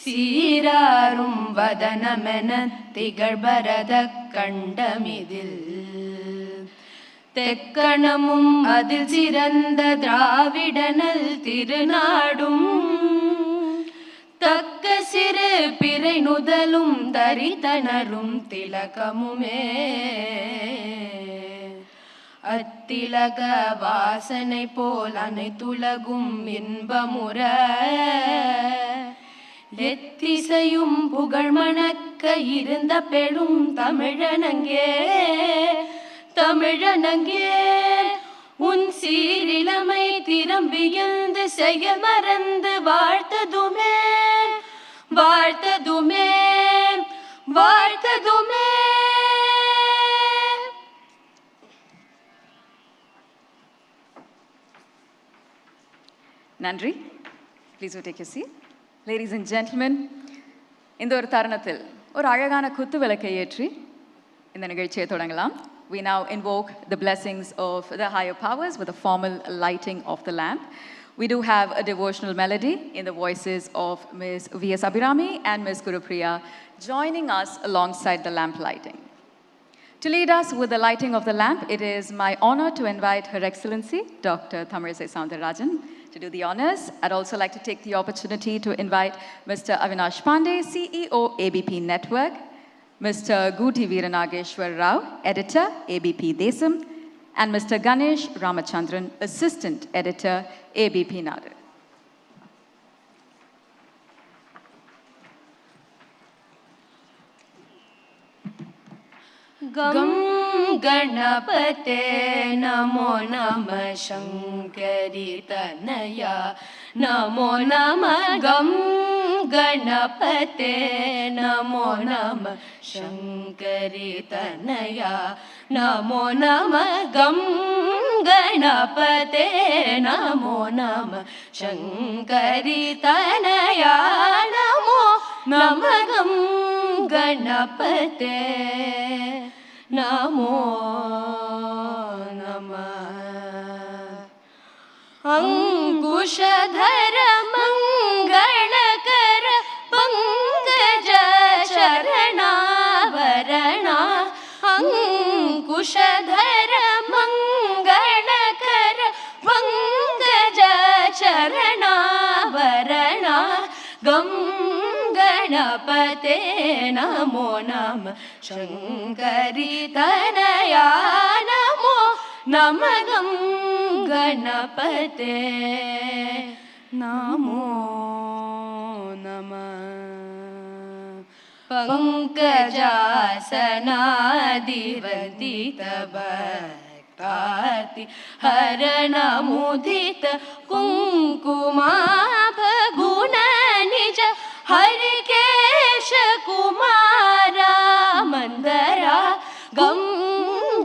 சீராரும் வதனமென திகழ்பரத கண்டமிதில் தெக்கணமும் அதில் சிறந்த திராவிடனல் திருநாடும் தக்க சிறு பிறை நுதலும் தரித்தனரும் திலகமுமே அத்திலக வாசனை போல் அனைத்துலகும் இன்பமுற எத்திசையும் புகழ் மணக்க இருந்த பெரும் தமிழனங்கே தமிழனங்கே உன் சீரிலமை திறம்பியந்து செயல் மறந்து வாழ்த்ததுமே வாழ்த்ததுமே வாழ்த்ததுமே. நன்றி. Please do take your seat. Ladies and gentlemen, இந்த ஒரு தருணத்தில் ஒரு அழகான குத்து விளக்கை ஏற்றி இந்த நிகழ்ச்சியை தொடங்கலாம். We now invoke the blessings of the higher powers with a formal lighting of the lamp. We do have a devotional melody in the voices of Ms. V.S. Abhirami and Ms. Gurupriya joining us alongside the lamp lighting. To lead us with the lighting of the lamp, it is my honor to invite Her Excellency, Dr. Thamizai Soundararajan, to do the honors. I'd also like to take the opportunity to invite Mr. Avinash Pandey, CEO, ABP Network, Mr. Guti Veeranageshwar Rao, Editor, ABP Desam, and Mr. Ganesh Ramachandran, Assistant Editor, ABP Nadar. गं गणपते नमो नमः शंकरी तनया नमो नमः गं गणपते नमो नमः शंकरी तनया नमो नमः गं गणपते नमो नमः शंकरी तनया नमो नमः गं गणपते नमो नमः। अंकुशधर मंगलकर पंकज शरणाभरणा अंकुशधर मंगलकर पंकज शरणाभरणा गं गणपते नमो नमः शंकरी तनया नमो नमः गं गणपते नमो नमः। पंकजासनादिवन्दित भक्ताति हरणमुदित कुङ्कुमाभ गुण निज हरिकेश कुमारा मंदरा गं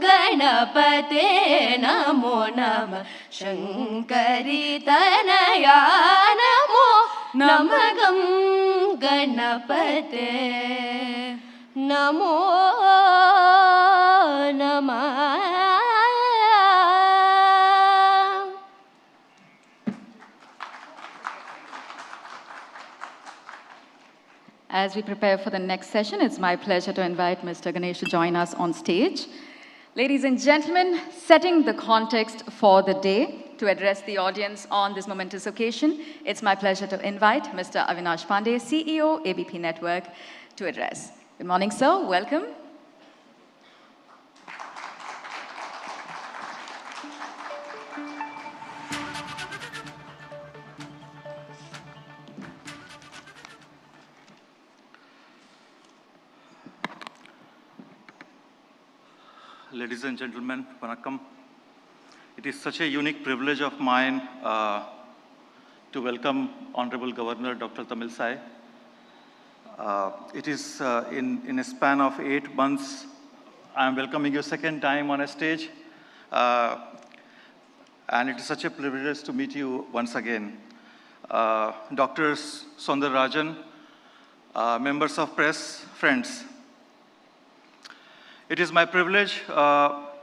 गणपते नमो नमः शंकरी तनया नमो नमः गं गणपते नमो नमः। As we prepare for the next session, it's my pleasure to invite Mr. Ganesh to join us on stage. Ladies and gentlemen, setting the context for the day to address the audience on this momentous occasion, it's my pleasure to invite Mr. Avinash Pandey, CEO, ABP Network, to address. Good morning, sir. Welcome. Ladies and gentlemen, vanakkam. It is such a unique privilege of mine to welcome Honorable Governor Dr. Thamizai. It is in a span of 8 months, I am welcoming you second time on a stage. And it is such a privilege to meet you once again. Dr. Soundararajan, members of press, friends. It is my privilege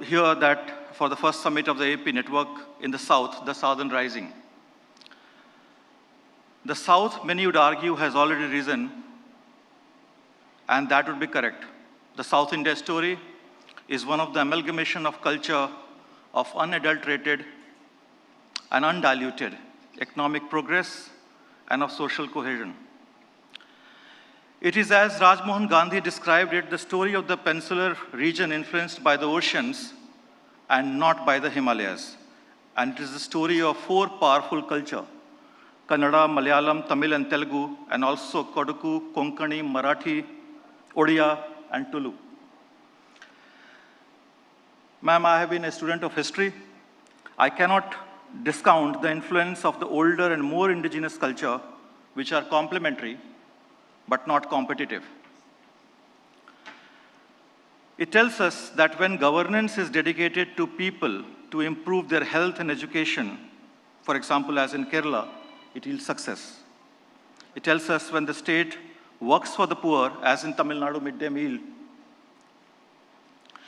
here that for the first summit of the ABP network in the South, the Southern Rising. The South, many would argue, has already risen, and that would be correct. The South India story is one of the amalgamation of culture of unadulterated and undiluted economic progress and of social cohesion. It is, as Rajmohan Gandhi described it, the story of the peninsular region influenced by the oceans and not by the Himalayas. And it is the story of four powerful cultures: Kannada, Malayalam, Tamil, and Telugu, and also Koduku, Konkani, Marathi, Odia, and Tulu. Ma'am, I have been a student of history. I cannot discount the influence of the older and more indigenous culture, which are complementary but not competitive. It tells us that when governance is dedicated to people to improve their health and education, for example, as in Kerala, it yields success. It tells us when the state works for the poor, as in Tamil Nadu midday meal,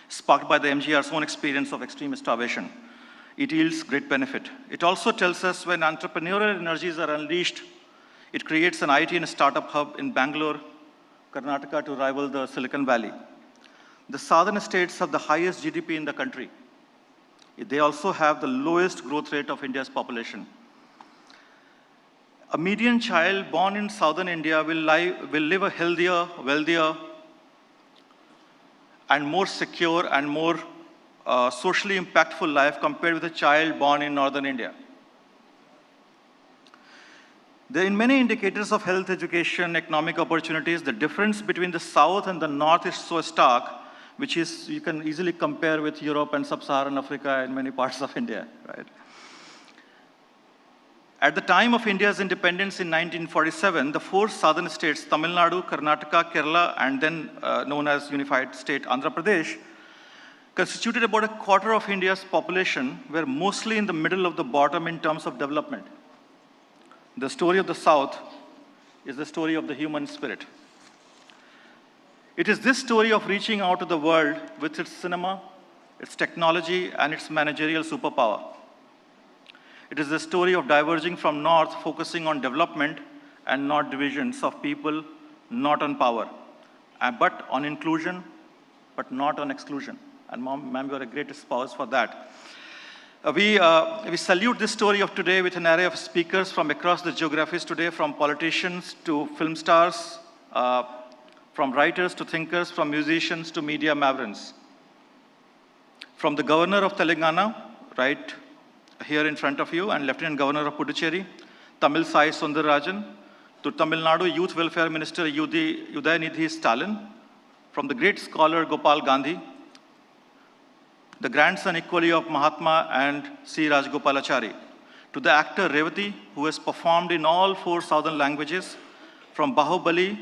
sparked by the MGR's own experience of extreme starvation, it yields great benefit. It also tells us when entrepreneurial energies are unleashed, it creates an IT and startup hub in Bangalore, Karnataka, to rival the Silicon Valley. The southern states have the highest GDP in the country. They also have the lowest growth rate of India's population. A median child born in southern India will live a healthier, wealthier, and more secure and more socially impactful life compared with a child born in northern India. In many indicators of health, education, economic opportunities, the difference between the south and the north is so stark, which is, you can easily compare with Europe and sub-Saharan Africa and many parts of India, right? At the time of India's independence in 1947, the four southern states, Tamil Nadu, Karnataka, Kerala, and then known as unified state Andhra Pradesh, constituted about a quarter of India's population, were mostly in the middle of the bottom in terms of development. The story of the South is the story of the human spirit. It is this story of reaching out to the world with its cinema, its technology, and its managerial superpower. It is the story of diverging from north, focusing on development and not divisions of people, not on power, but on inclusion, but not on exclusion. And ma'am, you are a great spouse for that. We salute this story of today with an array of speakers from across the geographies today, from politicians to film stars, from writers to thinkers, from musicians to media mavericks. From the governor of Telangana, right here in front of you, and Lieutenant Governor of Puducherry, Tamil Sai Sundararajan, to Tamil Nadu Youth Welfare Minister Udayanidhi Stalin, from the great scholar Gopal Gandhi, the grandson equally of Mahatma and C. Rajgopalachari, to the actor Revati, who has performed in all four southern languages, from Bahubali,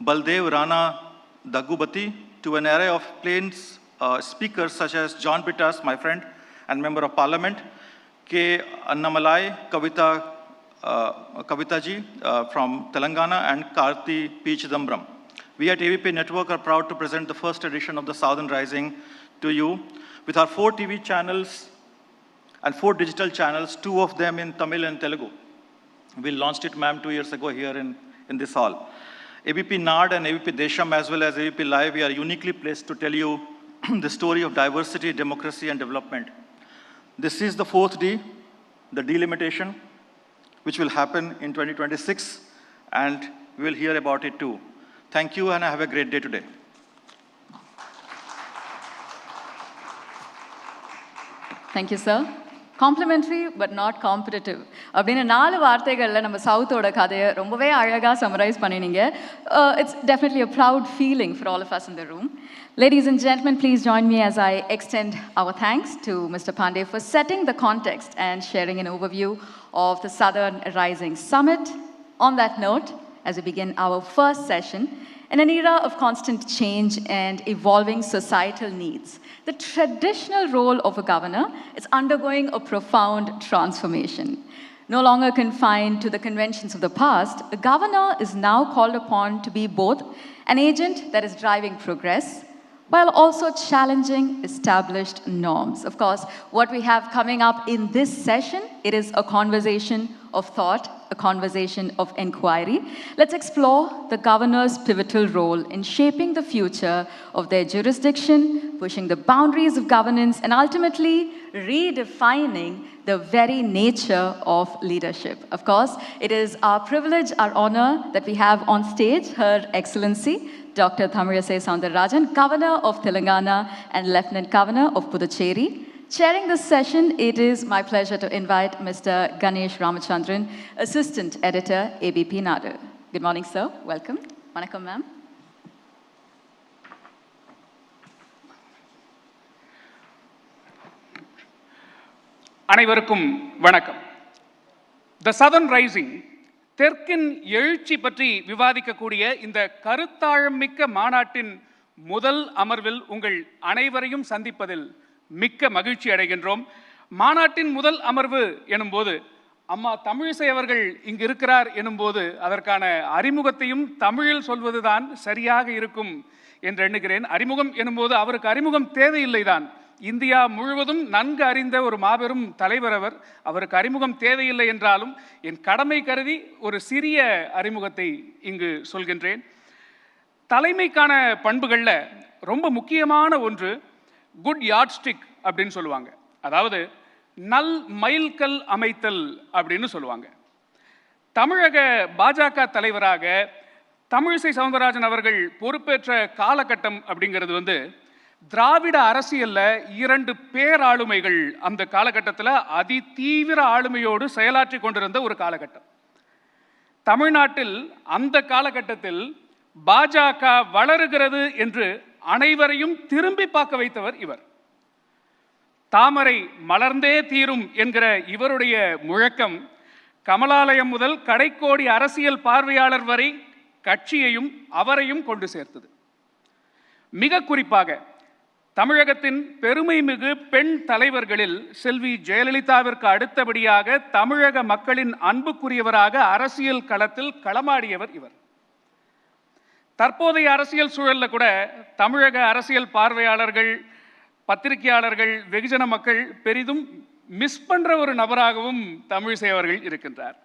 Baldev Rana Dagubati, to an array of plains speakers such as John Bittas, my friend and member of parliament, K. Annamalai Kavitaji from Telangana, and Karthi P. Chidambaram. We at ABP Network are proud to present the first edition of the Southern Rising to you with our 4 TV channels and 4 digital channels, 2 of them in Tamil and Telugu. We launched it, ma'am, 2 years ago here in this hall. ABP NAD and ABP Desam, as well as ABP Live, we are uniquely placed to tell you the story of diversity, democracy, and development. This is the 4th D, the delimitation, which will happen in 2026, and we will hear about it too. Thank you, and have a great day today. Thank you, sir. Complimentary but not competitive. அப்படின்னு 4 வார்த்தைகளில் நம்ம சவுத்தோட கதையை ரொம்பவே அழகாக summarise பண்ணினீங்க. It's definitely a proud feeling for all of us in the room. Ladies and gentlemen, please join me as I extend our thanks to Mr. Pandey for setting the context and sharing an overview of the Southern Rising Summit. On that note, as we begin our first session, in an era of constant change and evolving societal needs, the traditional role of a governor is undergoing a profound transformation. No longer confined to the conventions of the past, the governor is now called upon to be both an agent that is driving progress, while also challenging established norms. Of course, what we have coming up in this session, it is a conversation of thought, a conversation of inquiry. Let's explore the governor's pivotal role in shaping the future of their jurisdiction, pushing the boundaries of governance, and ultimately redefining the very nature of leadership. Of course, it is our privilege, our honor that we have on stage Her Excellency, Dr. Thamizsai Soundararajan, Governor of Telangana and Lieutenant Governor of Puducherry. Chairing this session, it is my pleasure to invite Mr. Ganesh Ramachandran, Assistant Editor, ABP Nadu. Good morning, sir. Welcome. Vanakkam, ma'am. அனைவருக்கும் வணக்கம். த southern rising, தெற்கின் எழுச்சி பற்றி விவாதிக்கக்கூடிய இந்த கருத்தாழமிக்க மாநாட்டின் முதல் அமர்வில் உங்கள் அனைவரையும் சந்திப்பதில் மிக்க மகிழ்ச்சி அடைகின்றோம். மாநாட்டின் முதல் அமர்வு எனும்போது அம்மா தமிழிசை அவர்கள் இங்கு இருக்கிறார் எனும்போது அதற்கான அறிமுகத்தையும் தமிழில் சொல்வதுதான் சரியாக இருக்கும் என்று எண்ணுகிறேன். அறிமுகம் எனும்போது அவருக்கு அறிமுகம் தேவையில்லைதான். இந்தியா முழுவதும் நன்கு அறிந்த ஒரு மாபெரும் தலைவர் அவர். அவருக்கு அறிமுகம் தேவையில்லை என்றாலும் என் கடமை கருதி ஒரு சிறிய அறிமுகத்தை இங்கு சொல்கின்றேன். தலைமைக்கான பண்புகளில் ரொம்ப முக்கியமான ஒன்று குட் யார்ட்ஸ்டிக் அப்படின்னு சொல்லுவாங்க. அதாவது நல் மைல்கல் அமைத்தல் அப்படின்னு சொல்லுவாங்க. தமிழக பாஜக தலைவராக தமிழிசை சவுந்தரராஜன் அவர்கள் பொறுப்பேற்ற காலகட்டம் அப்படிங்கிறது திராவிட அரசியல்ல இரண்டு பேராளுமைகள் அந்த காலகட்டத்தில் அதி தீவிர ஆளுமையோடு செயலாற்றி கொண்டிருந்த ஒரு காலகட்டம். தமிழ்நாட்டில் அந்த காலகட்டத்தில் பாஜக வளருகிறது என்று அனைவரையும் திரும்பி பார்க்க வைத்தவர் இவர். தாமரை மலர்ந்தே தீரும் என்கிற இவருடைய முழக்கம் கமலாலயம் முதல் கடைக்கோடி அரசியல் பார்வையாளர் வரை கட்சியையும் அவரையும் கொண்டு சேர்த்தது. மிக குறிப்பாக தமிழகத்தின் பெருமை மிகு பெண் தலைவர்களில் செல்வி ஜெயலலிதாவிற்கு அடுத்தபடியாக தமிழக மக்களின் அன்புக்குரியவராக அரசியல் களத்தில் களமாடியவர் இவர். தற்போதைய அரசியல் சூழல்ல கூட தமிழக அரசியல் பார்வையாளர்கள், பத்திரிகையாளர்கள், வெகுஜன மக்கள் பெரிதும் மிஸ் பண்ற ஒரு நபராகவும் தமிழிசை அவர்கள் இருக்கின்றார்.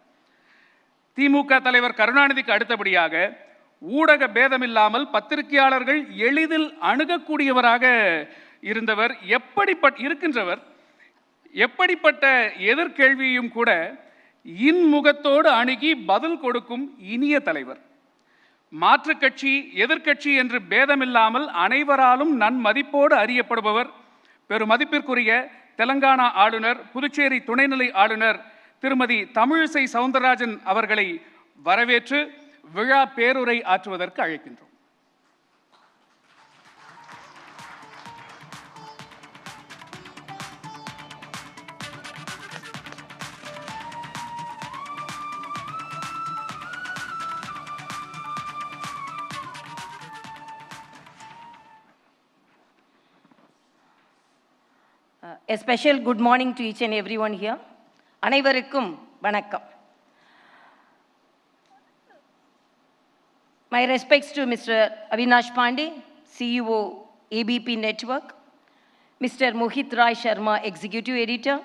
திமுக தலைவர் கருணாநிதிக்கு அடுத்தபடியாக ஊடக பேதமில்லாமல் பத்திரிகையாளர்கள் எளிதில் அணுகக்கூடியவராக இருந்தவர், இருக்கின்றவர். எப்படிப்பட்ட எதிர்கேள்வியையும் கூட இன்முகத்தோடு அணுகி பதில் கொடுக்கும் இனிய தலைவர். மாற்றுக் கட்சி, எதிர்கட்சி என்று பேதமில்லாமல் அனைவராலும் நன்மதிப்போடு அறியப்படுபவர். பெருமதிப்பிற்குரிய தெலங்கானா ஆளுநர், புதுச்சேரி துணைநிலை ஆளுநர் திருமதி தமிழிசை சவுந்தரராஜன் அவர்களை வரவேற்று விழா பேருரை ஆற்றுவதற்கு அழைக்கின்றோம். A special good morning to each and everyone here. அனைவருக்கும் வணக்கம். My respects to Mr. Avinash Pandey, CEO, ABP Network, Mr. Mohit Rai Sharma, Executive Editor,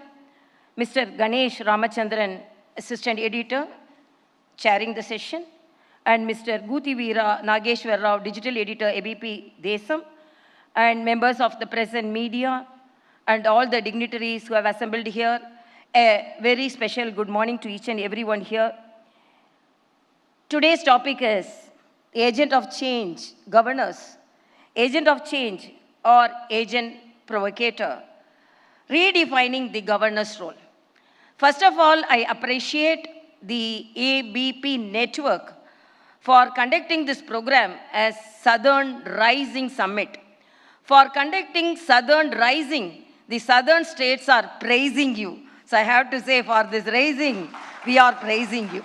Mr. Ganesh Ramachandran, Assistant Editor, chairing the session, and Mr. Guti Veera Nageshwar Rao, Digital Editor, ABP Desam, and members of the press and media, and all the dignitaries who have assembled here. A very special good morning to each and everyone here. Today's topic is agent of change, governors, agent of change or agent provocator, redefining the governor's role. First of all, I appreciate the ABP Network for conducting this program as Southern Rising Summit. For conducting Southern Rising, the Southern states are praising you. So I have to say, for this rising, we are praising you.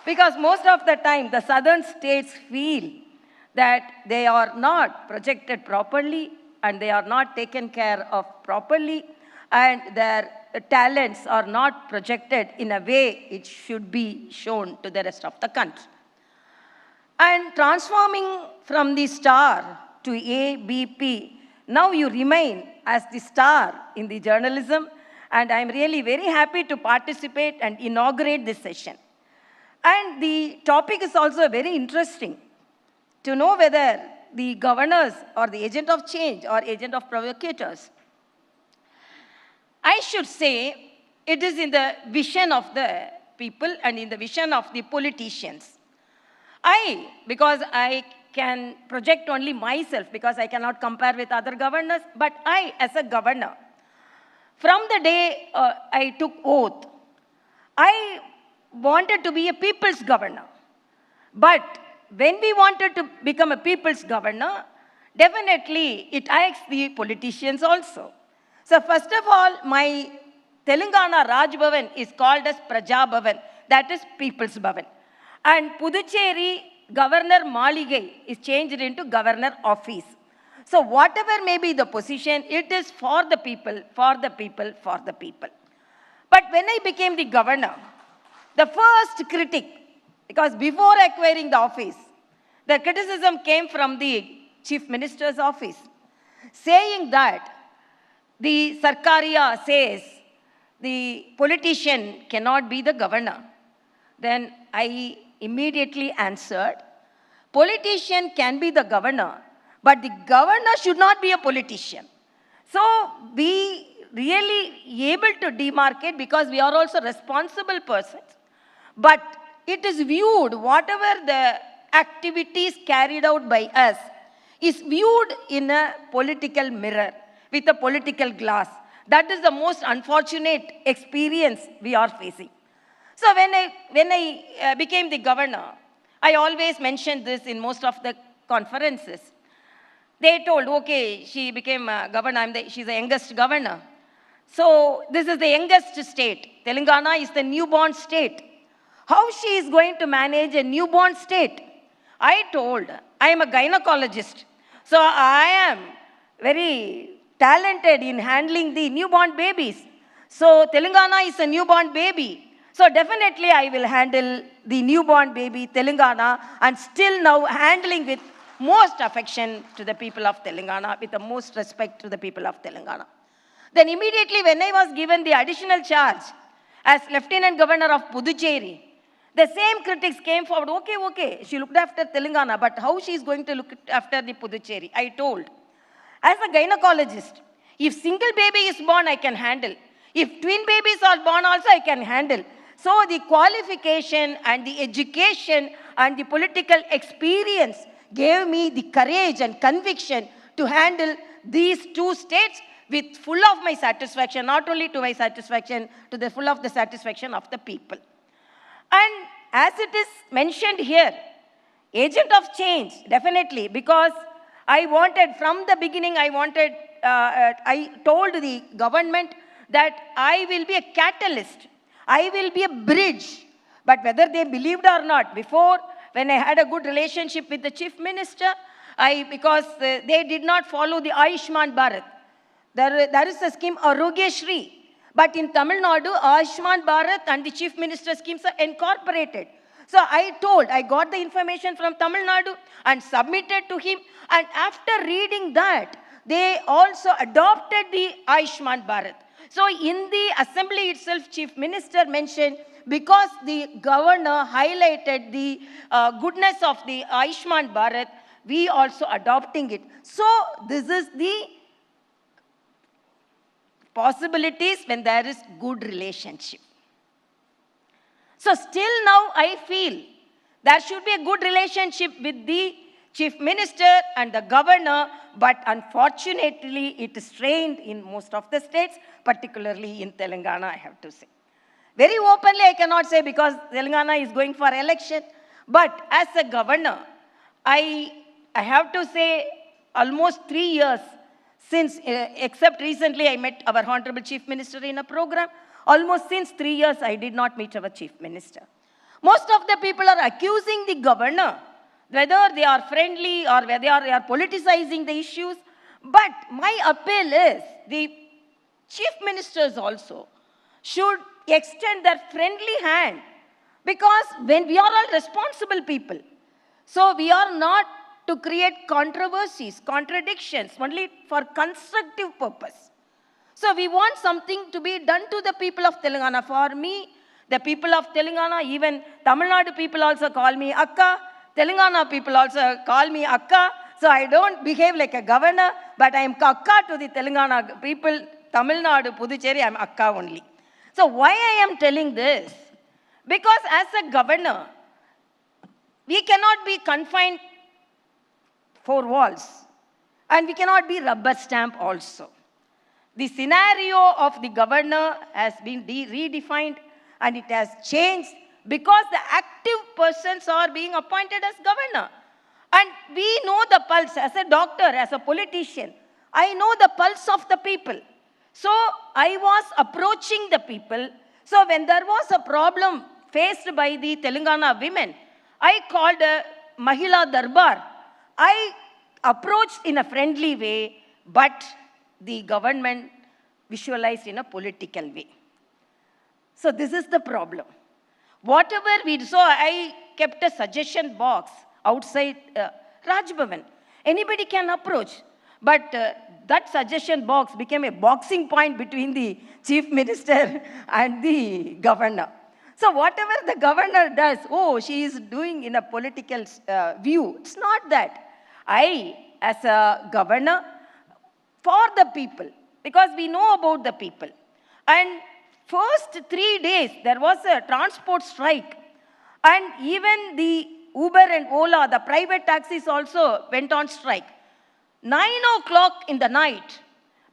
Because most of the time, the southern states feel that they are not projected properly and they are not taken care of properly, and their talents are not projected in a way it should be shown to the rest of the country. And transforming from the star to ABP. Now you remain as the star in the journalism, and I'm really very happy to participate and inaugurate this session. And the topic is also very interesting, to know whether the governors or the agent of change or agent of provocators. I should say it is in the vision of the people and in the vision of the politicians. Because I can project only myself, because I cannot compare with other governors, but I, as a governor, from the day I took oath, I wanted to be a people's governor. But when we wanted to become a people's governor, definitely it asks the politicians also. So first of all, my Telangana Raj Bhavan is called as Praja Bhavan, that is People's Bhavan. And Puducherry Governor Maligai is changed into Governor Office. So whatever may be the position, it is for the people, for the people, for the people. But when I became the governor, the first critic, because before acquiring the office, the criticism came from the Chief Minister's office, saying that the Sarkariya says the politician cannot be the governor. Then I immediately answered, politician can be the governor, but the governor should not be a politician. So we really able to demarcate, because we are also responsible persons. But it is viewed, whatever the activities carried out by us is viewed in a political mirror, with a political glass. That is the most unfortunate experience we are facing. So when I became the governor, I always mentioned this in most of the conferences. They told, okay, she became a governor, she's the youngest governor. So this is the youngest state. Telangana is the newborn state. How she is going to manage a newborn state? I told, I am a gynecologist. So I am very talented in handling the newborn babies. So Telangana is a newborn baby. So definitely I will handle the newborn baby, Telangana, and still now handling with most affection to the people of Telangana, with the most respect to the people of Telangana. Then immediately when I was given the additional charge as Lieutenant Governor of Puducherry, the same critics came forward, okay, she looked after Telangana, but how she is going to look after the Puducherry? I told, as a gynecologist, if single baby is born, I can handle. If twin babies are born also, I can handle. So the qualification and the education and the political experience gave me the courage and conviction to handle these two states with full of my satisfaction, not only to my satisfaction, to the full of the satisfaction of the people. And as it is mentioned here, agent of change, definitely, because I wanted, from the beginning, I told the government that I will be a catalyst. I will be a bridge. But whether they believed or not, before, when I had a good relationship with the Chief Minister, because they did not follow the Ayushman Bharat. There is a scheme, Arogya Shri. But in Tamil Nadu, Ayushman Bharat and the Chief Minister schemes are incorporated. So I got the information from Tamil Nadu and submitted to him. And after reading that, they also adopted the Ayushman Bharat. So in the assembly itself, Chief Minister mentioned, because the governor highlighted the goodness of the Ayushman Bharat, we also adopting it. So this is the possibilities when there is good relationship. So still now I feel there should be a good relationship with the Chief Minister and the governor, but unfortunately it is strained in most of the states, particularly in Telangana, I have to say. Very openly I cannot say, because Telangana is going for election, but as a governor, I have to say almost 3 years since, except recently I met our Honorable Chief Minister in a program, almost since 3 years I did not meet our Chief Minister. Most of the people are accusing the governor, whether they are friendly or whether they are politicizing the issues. But my appeal is, the Chief Ministers also should extend their friendly hand, because when we are all responsible people, so we are not to create controversies, contradictions, only for constructive purpose. So we want something to be done to the people of Telangana. For me, the people of Telangana, even Tamil Nadu people also call me Akka. Telangana people also call me Akka. So I don't behave like a governor, but I am Akka to the Telangana people. Tamil Nadu, Puducherry, I am Akka only. So why I am telling this? Because as a governor, we cannot be confined four walls. And we cannot be rubber stamp also. The scenario of the governor has been redefined and it has changed because the active persons are being appointed as governor. And we know the pulse as a doctor, as a politician. I know the pulse of the people. So I was approaching the people. So when there was a problem faced by the Telangana women, I called a Mahila Darbar. I approached in a friendly way, but the government visualized in a political way. So this is the problem. Whatever we saw, I kept a suggestion box outside Raj Bhavan. Anybody can approach. But that suggestion box became a boxing point between the chief minister and the governor. So whatever the governor does, oh, she is doing in a political view. It's not that. I, as a governor, for the people, because we know about the people. And first 3 days, there was a transport strike. And even the Uber and Ola, the private taxis also went on strike. 9 o'clock in the night,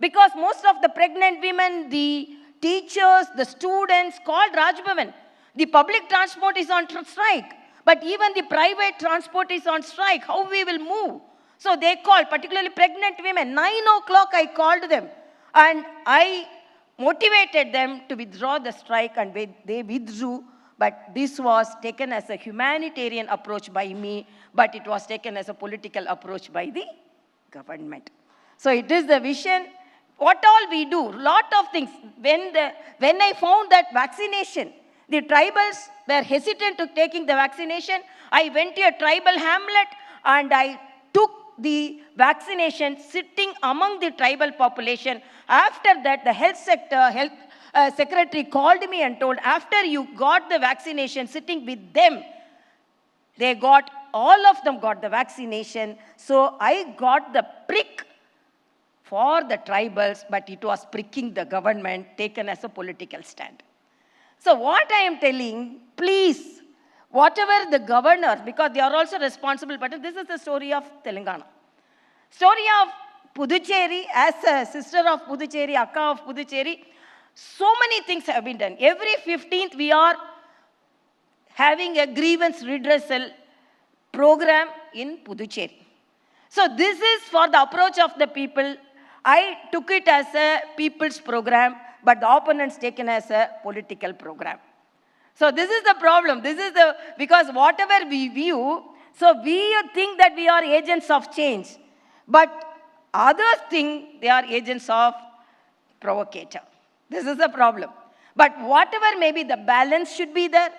because most of the pregnant women, the teachers, the students called Raj Bhavan. The public transport is on strike, but even the private transport is on strike. How we will move? So they called, particularly pregnant women. 9 o'clock I called them and I motivated them to withdraw the strike and they withdrew. But this was taken as a humanitarian approach by me, but it was taken as a political approach by the government. So it is the vision. What all we do, lot of things. When I found that vaccination, the tribals were hesitant to taking the vaccination, I went to a tribal hamlet and I took the vaccination sitting among the tribal population. After that, the health secretary called me and told, after you got the vaccination sitting with them, all of them got the vaccination. So I got the prick for the tribals, but it was pricking the government taken as a political stand. So what I am telling, please, whatever the governors, because they are also responsible, but this is the story of Telangana. Story of Puducherry, as a sister of Puducherry, Akka of Puducherry, so many things have been done. Every 15th, we are having a grievance redressal program in Puducherry. So this is for the approach of the people. I took it as a people's program, but the opponents taken as a political program. So this is the problem. Because whatever we view, so we think that we are agents of change, but others think they are agents of provocator. This is the problem. But whatever may be, the balance should be there,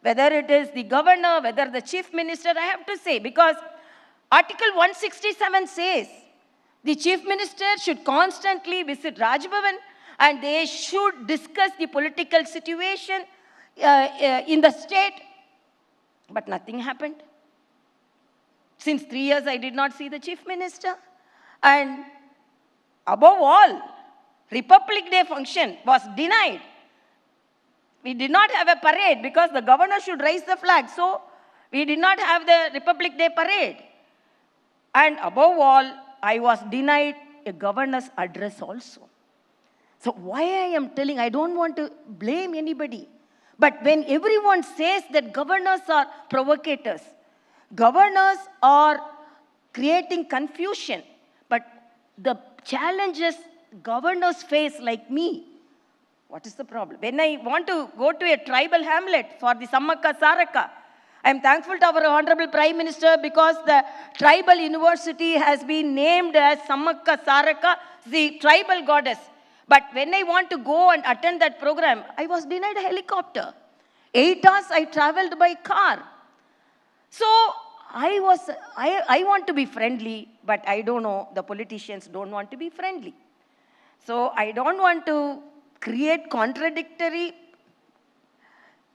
whether it is the governor, whether the chief minister, I have to say, because Article 167 says the chief minister should constantly visit Raj Bhavan and they should discuss the political situation in the state. But nothing happened. Since 3 years, I did not see the chief minister. And above all, Republic Day function was denied. We did not have a parade because the governor should raise the flag. So we did not have the Republic Day parade. And above all, I was denied a governor's address also. So why I am telling, I don't want to blame anybody. But when everyone says that governors are provocators, governors are creating confusion, but the challenges governors face like me, what is the problem? When I want to go to a tribal hamlet for the Samakka Saraka, I am thankful to our Honorable Prime Minister because the tribal university has been named as Samakka Saraka, the tribal goddess. But when I want to go and attend that program, I was denied a helicopter. 8 hours I traveled by car. So I want to be friendly, but I don't know, the politicians don't want to be friendly. So I don't want to create contradictory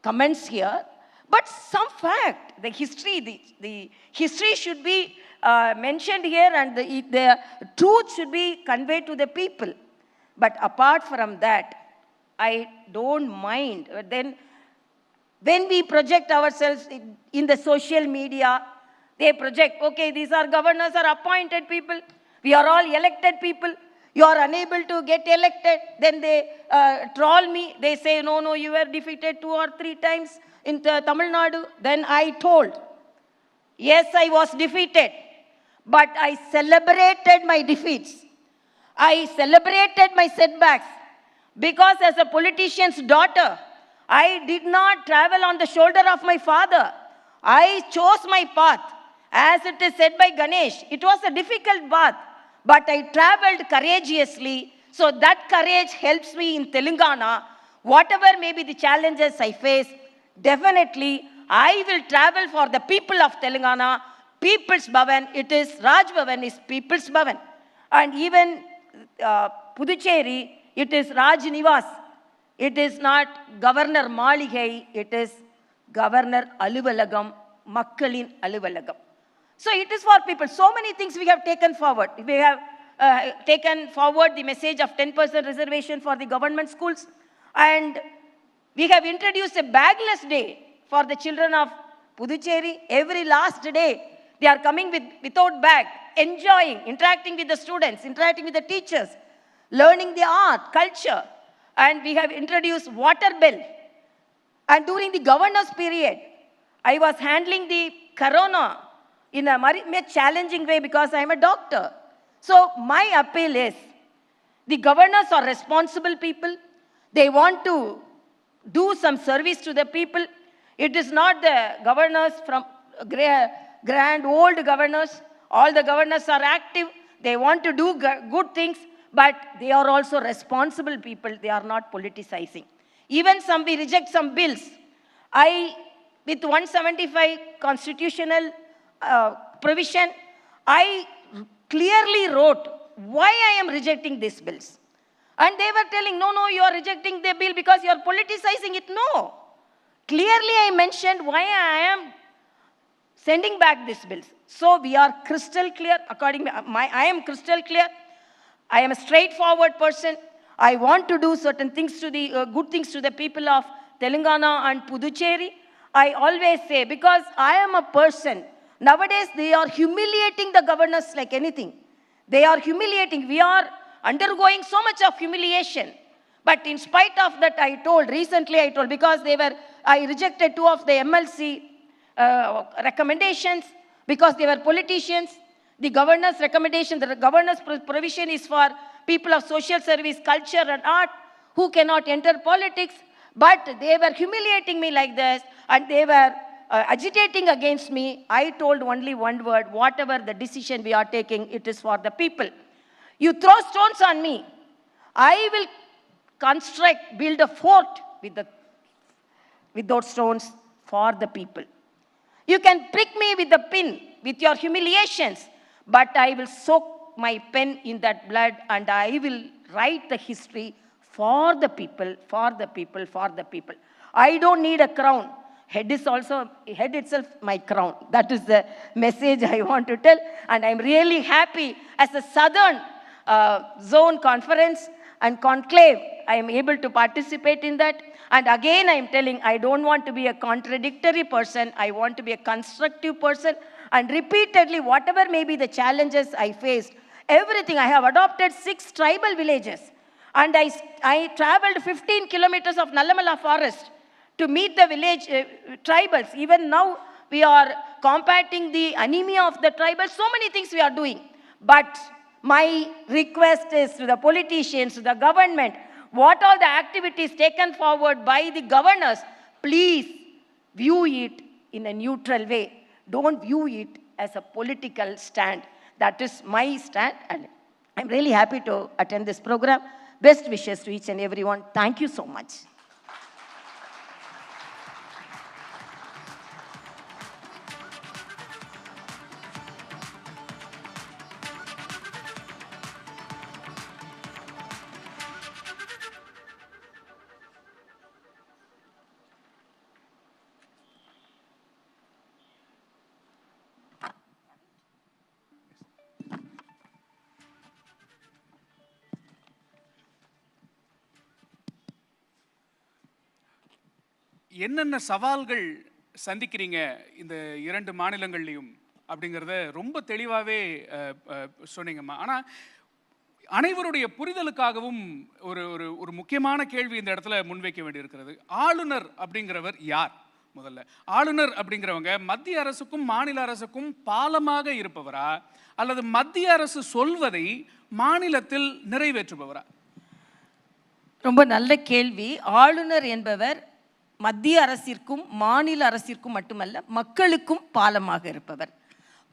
comments here, but some fact, the history should be mentioned here, and the truth should be conveyed to the people. But apart from that, I don't mind. Then when we project ourselves in the social media, they project, okay, these are governors are appointed people. We are all elected people. You are unable to get elected. Then they troll me. They say, no, you were defeated 2 or 3 times in Tamil Nadu. Then I told, yes, I was defeated, but I celebrated my defeats. I celebrated my setbacks, because as a politician's daughter, I did not travel on the shoulder of my father. I chose my path. As it is said by Ganesh, it was a difficult path, but I traveled courageously. So that courage helps me in Telangana. Whatever may be the challenges I face, definitely I will travel for the people of Telangana. People's Bhavan, it is Raj Bhavan is People's Bhavan. And even Puducherry, it is Raj Nivas. It is not Governor Maligai, it is Governor Aluvalagam, Makkalin Aluvalagam. So it is for people. So many things we have taken forward. We have taken forward the message of 10% reservation for the government schools. And we have introduced a bagless day for the children of Puducherry. Every last day, they are coming without bag, enjoying, interacting with the students, interacting with the teachers, learning the art, culture. And we have introduced water bill. And during the governor's period, I was handling the corona in a very challenging way because I am a doctor. So my appeal is, the governors are responsible people. They want to do some service to the people. It is not the governors from grand old governors. All the governors are active. They want to do good things, but they are also responsible people. They are not politicizing. Even we reject some bills. With 175 constitutional provision, I clearly wrote why I am rejecting these bills. And they were telling, no, you are rejecting the bill because you are politicizing it. No. Clearly I mentioned why I am sending back these bills. So we are crystal clear. I am crystal clear. I am a straightforward person. I want to do certain things to the good things to the people of Telangana and Puducherry. I always say, because I am a person, nowadays they are humiliating the governors like anything. They are humiliating. We are undergoing so much of humiliation. But in spite of that, recently I told, because I rejected 2 of the MLC recommendations because they were politicians. The governor's recommendation, the governor's provision is for people of social service, culture and art who cannot enter politics. But they were humiliating me like this, and they were agitating against me. I told only one word: whatever the decision we are taking, it is for the people. You throw stones on me, I will build a fort with those stones for the people. You can prick me with a pin with your humiliations, but I will soak my pen in that blood, and I will write the history for the people, for the people, for the people. I don't need a crown. Head itself my crown. That is the message I want to tell. And I'm really happy as a Southern Zone Conference and Conclave, I am able to participate in that. And again, I am telling, I don't want to be a contradictory person. I want to be a constructive person. And repeatedly, whatever may be the challenges I faced, everything, I have adopted 6 tribal villages. And I traveled 15 kilometers of Nallamala forest to meet the village tribals. Even now, we are combating the anemia of the tribals. So many things we are doing. But my request is to the politicians, to the government, what all the activities taken forward by the governors, please view it in a neutral way. Don't view it as a political stand. That is my stand, and I'm really happy to attend this program. Best wishes to each and everyone. Thank you so much. என்னென்ன சவால்கள் சந்திக்கிறீங்க இந்த 2 மாநிலங்கள்லையும் அப்படிங்கிறத ரொம்ப தெளிவாகவே சொன்னீங்கம்மா. ஆனால் அனைவருடைய புரிதலுக்காகவும் ஒரு ஒரு ஒரு முக்கியமான கேள்வி இந்த இடத்துல முன்வைக்க வேண்டியிருக்கிறது. ஆளுநர் அப்படிங்கிறவர் யார்? முதல்ல ஆளுநர் அப்படிங்கிறவங்க மத்திய அரசுக்கும் மாநில அரசுக்கும் பாலமாக இருப்பவரா, அல்லது மத்திய அரசு சொல்வதை மாநிலத்தில் நிறைவேற்றுபவரா? ரொம்ப நல்ல கேள்வி. ஆளுநர் என்பவர் மத்திய அரசிற்கும் மாநில அரசிற்கும் மட்டுமல்ல, மக்களுக்கும் பாலமாக இருப்பவர்,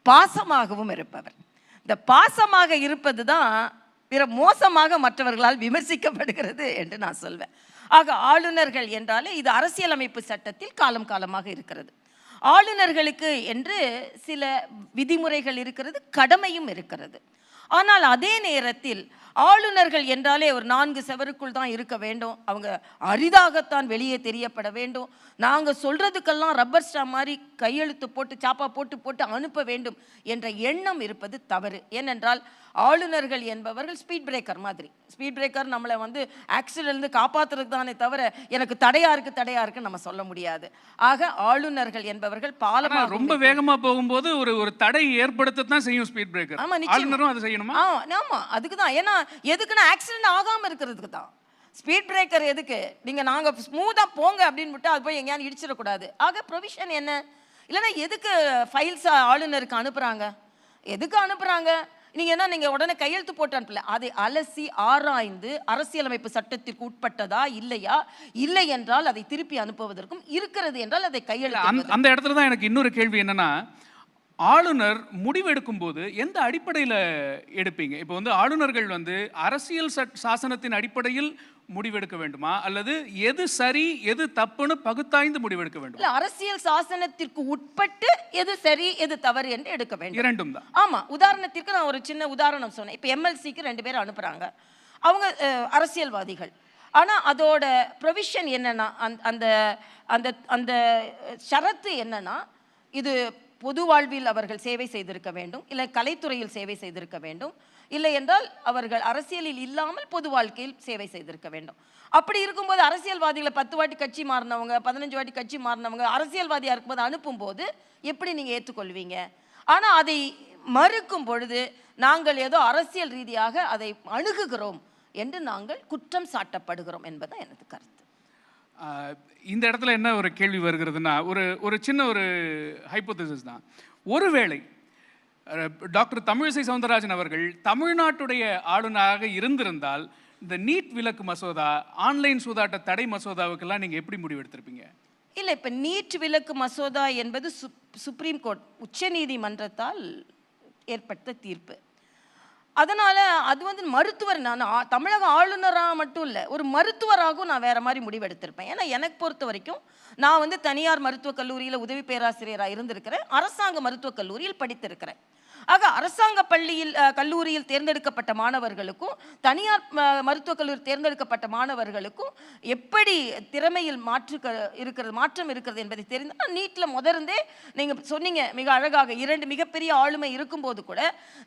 பாசமாகவும் இருப்பவர். இந்த பாசமாக இருப்பது தான் பிற மோசமாக மற்றவர்களால் விமர்சிக்கப்படுகிறது என்று நான் சொல்வேன். ஆக ஆளுநர்கள் என்றாலே இது அரசியலமைப்பு சட்டத்தில் காலம் காலமாக இருக்கிறது. ஆளுநர்களுக்கு என்று சில விதிமுறைகள் இருக்கிறது, கடமையும் இருக்கிறது. ஆனால் அதே நேரத்தில் ஆளுநர்கள் என்றாலே ஒரு 4 செவருக்குள் தான் இருக்க வேண்டும், அவங்க அரிதாகத்தான் வெளியே தெரியப்பட வேண்டும், நாங்கள் சொல்கிறதுக்கெல்லாம் ரப்பர் ஸ்டாம்ப் மாதிரி கையெழுத்து போட்டு சாப்பா போட்டு அனுப்ப வேண்டும் என்ற எண்ணம் இருப்பது தவறு. ஏனென்றால் ஆளுநர்கள் என்பவர்கள் ஸ்பீட் பிரேக்கர் மாதிரி. ஸ்பீட் பிரேக்கர் நம்மளை ஆக்சிடென்ட்லேருந்து காப்பாற்றுறதுக்கு தானே தவிர எனக்கு தடையா இருக்கு நம்ம சொல்ல முடியாது. ஆக ஆளுநர்கள் என்பவர்கள் பாலமாக ரொம்ப வேகமாக போகும்போது ஒரு ஒரு தடை ஏற்படுத்தத்தான் செய்யும் ஸ்பீட் பிரேக்கர். ஆளுநரும் அதை செய்யணுமா? ஆமா, அதுக்கு தான். ஏன்னா எதுக்குன்னா ஆக்சிடென்ட் ஆகாமல் இருக்கிறதுக்கு தான் ஸ்பீட் பிரேக்கர். எதுக்கு? நாங்கள் ஸ்மூத்தாக போங்க அப்படின்னு விட்டு அது போய் எங்கேயாவது இடிச்சிடக்கூடாது. ஆக ப்ரொவிஷன் என்ன? இல்லைன்னா எதுக்கு ஃபைல்ஸ் ஆளுநருக்கு அனுப்புகிறாங்க? எதுக்கு அனுப்புகிறாங்க? நீங்கள் உடனே கையெழுத்து போட்டு அனுப்பல, அதை அலசி ஆராய்ந்து அரசியலமைப்பு சட்டத்திற்கு உட்பட்டதா இல்லையா, இல்லை என்றால் அதை திருப்பி அனுப்புவதற்கும், இருக்கிறது என்றால் அதை கையெழுத்து. அந்த இடத்துல தான் எனக்கு இன்னொரு கேள்வி என்னன்னா, ஆளுநர் முடிவெடுக்கும் போது எந்த அடிப்படையில் எடுப்பீங்க? இப்போ ஆளுநர்கள் அரசியல் சாசனத்தின் அடிப்படையில் முடிவெடுக்க வேண்டுமா, அல்லது எது சரி எது தப்புன்னு பகுத்தாய்ந்து முடிவெடுக்க வேண்டும்? அரசியல் சாசனத்திற்கு உட்பட்டு எது சரி எது தவறு என்று எடுக்க வேண்டும். இரண்டும் தான். ஆமா. உதாரணத்திற்கு நான் ஒரு சின்ன உதாரணம் சொன்னேன். இப்போ எம்எல்சிக்கு 2 பேர் அனுப்புறாங்க, அவங்க அரசியல்வாதிகள். ஆனா அதோட ப்ரொவிஷன் என்னன்னா, அந்த அந்த அந்த ஷரத்து என்னன்னா, இது பொது வாழ்வில் அவர்கள் சேவை செய்திருக்க வேண்டும், இல்லை கலைத்துறையில் சேவை செய்திருக்க வேண்டும், இல்லை என்றால் அவர்கள் அரசியலில் இல்லாமல் பொது வாழ்க்கையில் சேவை செய்திருக்க வேண்டும். அப்படி இருக்கும்போது அரசியல்வாதிகளை 10 வாட்டி கட்சி மாறினவங்க, 15 வாட்டி கட்சி மாறினவங்க அரசியல்வாதியாக இருக்கும்போது அனுப்பும்போது எப்படி நீங்கள் ஏற்றுக்கொள்வீங்க? ஆனால் அதை மறுக்கும் பொழுது நாங்கள் ஏதோ அரசியல் ரீதியாக அதை அணுகுகிறோம் என்று நாங்கள் குற்றம் சாட்டப்படுகிறோம் என்பதுதான் எனது கருத்து. இந்த இடத்துல என்ன ஒரு கேள்வி வருகிறதுனா, ஒரு சின்ன ஒரு ஹைப்போதசிஸ் தான். ஒருவேளை டாக்டர் தமிழிசை சவுந்தரராஜன் அவர்கள் தமிழ்நாட்டுடைய ஆளுநராக இருந்திருந்தால் இந்த நீட் விலக்கு மசோதா, ஆன்லைன் சூதாட்ட தடை மசோதாவுக்கெல்லாம் நீங்கள் எப்படி முடிவெடுத்திருப்பீங்க? இல்லை, இப்போ நீட் விலக்கு மசோதா என்பது சுப்ரீம் கோர்ட் உச்ச நீதிமன்றத்தால் ஏற்பட்ட தீர்ப்பு. அதனால் அது மருத்துவர், நான் தமிழக ஆளுநராக மட்டும் இல்லை, ஒரு மருத்துவராகவும் நான் வேறு மாதிரி முடிவெடுத்திருப்பேன். ஏன்னா எனக்கு பொறுத்த வரைக்கும் நான் தனியார் மருத்துவக் கல்லூரியில் உதவி பேராசிரியராக இருந்திருக்கிறேன், அரசாங்க மருத்துவக் கல்லூரியில் படித்திருக்கிறேன். ஆக அரசாங்க கல்லூரியில் தேர்ந்தெடுக்கப்பட்ட மாணவர்களுக்கும் தனியார் மருத்துவக் கல்லூரி தேர்ந்தெடுக்கப்பட்ட மாணவர்களுக்கும் எப்படி திறமையில் மாற்றம் இருக்கிறது என்பதை தெரிந்தால், நீட்டில் முதர்ந்தே நீங்கள் சொன்னீங்க மிக அழகாக, 2 மிகப்பெரிய ஆளுமை இருக்கும்போது கூட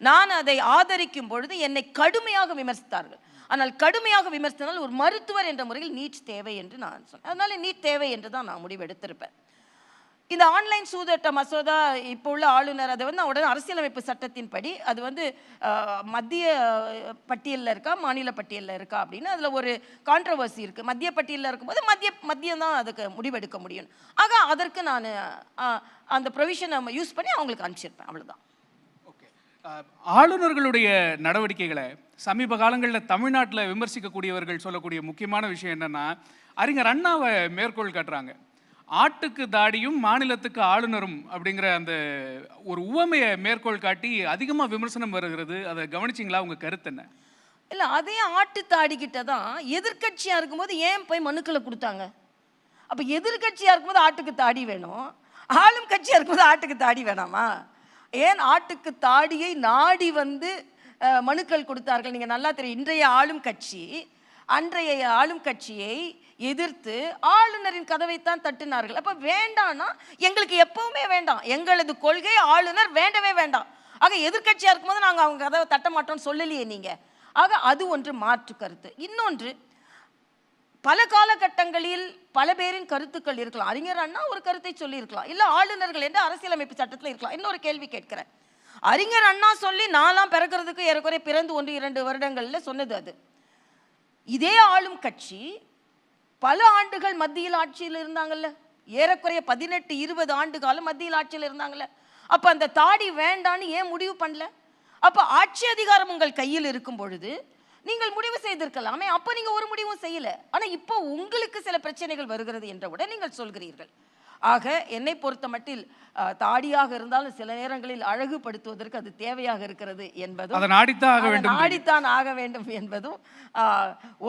நான் அதை ஆதரிக்கும் பொழுது என்னை கடுமையாக விமர்சித்தார்கள். ஆனால் கடுமையாக விமர்சித்தால் ஒரு மருத்துவர் என்ற முறையில் நீட் தேவை என்று நான் சொன்னேன். அதனால நீட் தேவை என்று தான் நான் முடிவெடுத்திருப்பேன். இந்த ஆன்லைன் சூதாட்ட மசோதா இப்போ உள்ள ஆளுநர் அதை உடனே அரசியலமைப்பு சட்டத்தின்படி அது மத்திய பட்டியலில் இருக்கா மாநில பட்டியலில் இருக்கா அப்படின்னு அதில் ஒரு கான்ட்ரவர்சி இருக்குது. மத்திய பட்டியலில் இருக்கும்போது மத்தியம் தான் அதுக்கு முடிவெடுக்க முடியும். ஆக அதற்கு நான் அந்த ப்ரொவிஷனை யூஸ் பண்ணி அவங்களுக்கு அனுப்பிச்சிருப்பேன், அவ்வளோதான். ஓகே. ஆளுநர்களுடைய நடவடிக்கைகளை சமீப காலங்களில் தமிழ்நாட்டில் விமர்சிக்கக்கூடியவர்கள் சொல்லக்கூடிய முக்கியமான விஷயம் என்னென்னா, அறிஞர் அண்ணாவை மேற்கோள் காட்டுறாங்க. ஆட்டுக்கு தாடியும் மாநிலத்துக்கு ஆளுநரும் அப்படிங்கிற அந்த ஒரு உவமையை மேற்கோள் காட்டி அதிகமாக விமர்சனம் வருகிறது. அதை கவனிச்சிங்களா? உங்கள் கருத்து என்ன? இல்லை, அதே ஆட்டு தாடிக்கிட்ட தான் எதிர்கட்சியாக இருக்கும்போது ஏன் போய் மனுக்களை கொடுத்தாங்க? அப்போ எதிர்கட்சியாக இருக்கும்போது ஆட்டுக்கு தாடி வேணும், ஆளும் கட்சியாக இருக்கும்போது ஆட்டுக்கு தாடி வேணாமா? ஏன் ஆட்டுக்கு தாடியை நாடி மனுக்கள் கொடுத்தார்கள்? நீங்கள் நல்லா தெரியும், இன்றைய ஆளும் கட்சி அன்றைய ஆளும் கட்சியை எதிர்த்து ஆளுநரின் கதவைத்தான் தட்டினார்கள். அப்போ வேண்டாம்னா எங்களுக்கு எப்பவுமே வேண்டாம், எங்களது கொள்கை ஆளுநர் வேண்டவே வேண்டாம். ஆக எதிர்கட்சியாக இருக்கும்போது நாங்கள் அவங்க கதவை தட்ட மாட்டோம்னு சொல்லலையே நீங்கள். ஆக அது ஒன்று மாற்று கருத்து. இன்னொன்று, பல காலகட்டங்களில் பல பேரின் கருத்துக்கள் இருக்கலாம். அறிஞர் அண்ணா ஒரு கருத்தை சொல்லி இருக்கலாம், இல்ல ஆளுநர்கள் என்று அரசியலமைப்பு சட்டத்தில் இருக்கலாம். இன்னொரு கேள்வி கேட்கிறேன். அறிஞர் அண்ணா சொல்லி நாலாம் பிறக்கிறதுக்கு ஏறக்குறைய பிறந்து 1-2 வருடங்கள்ல சொன்னது அது. இதே ஆளும் கட்சி பல ஆண்டுகள் மத்தியில் ஆட்சியில் இருந்தாங்கல்ல, ஏறக்குறைய 18-20 ஆண்டு காலம் மத்தியில் ஆட்சியில் இருந்தாங்கல்ல. அப்ப அந்த தாடி வேண்டான்னு ஏன் முடிவு பண்ணல? அப்ப ஆட்சி அதிகாரம் உங்கள் கையில் இருக்கும் பொழுது நீங்கள் முடிவு செய்திருக்கலாமே. அப்ப நீங்க ஒரு முடிவும் செய்யல. ஆனா இப்போ உங்களுக்கு சில பிரச்சனைகள் வருகிறது என்றவுடன் நீங்கள் சொல்கிறீர்கள். ஆக என்னை பொறுத்த மட்டில் தாடியாக இருந்தாலும் சில நேரங்களில் அழகுபடுத்துவதற்கு அது தேவையாக இருக்கிறது என்பதும் நாடித்தான் ஆக வேண்டும் என்பதும்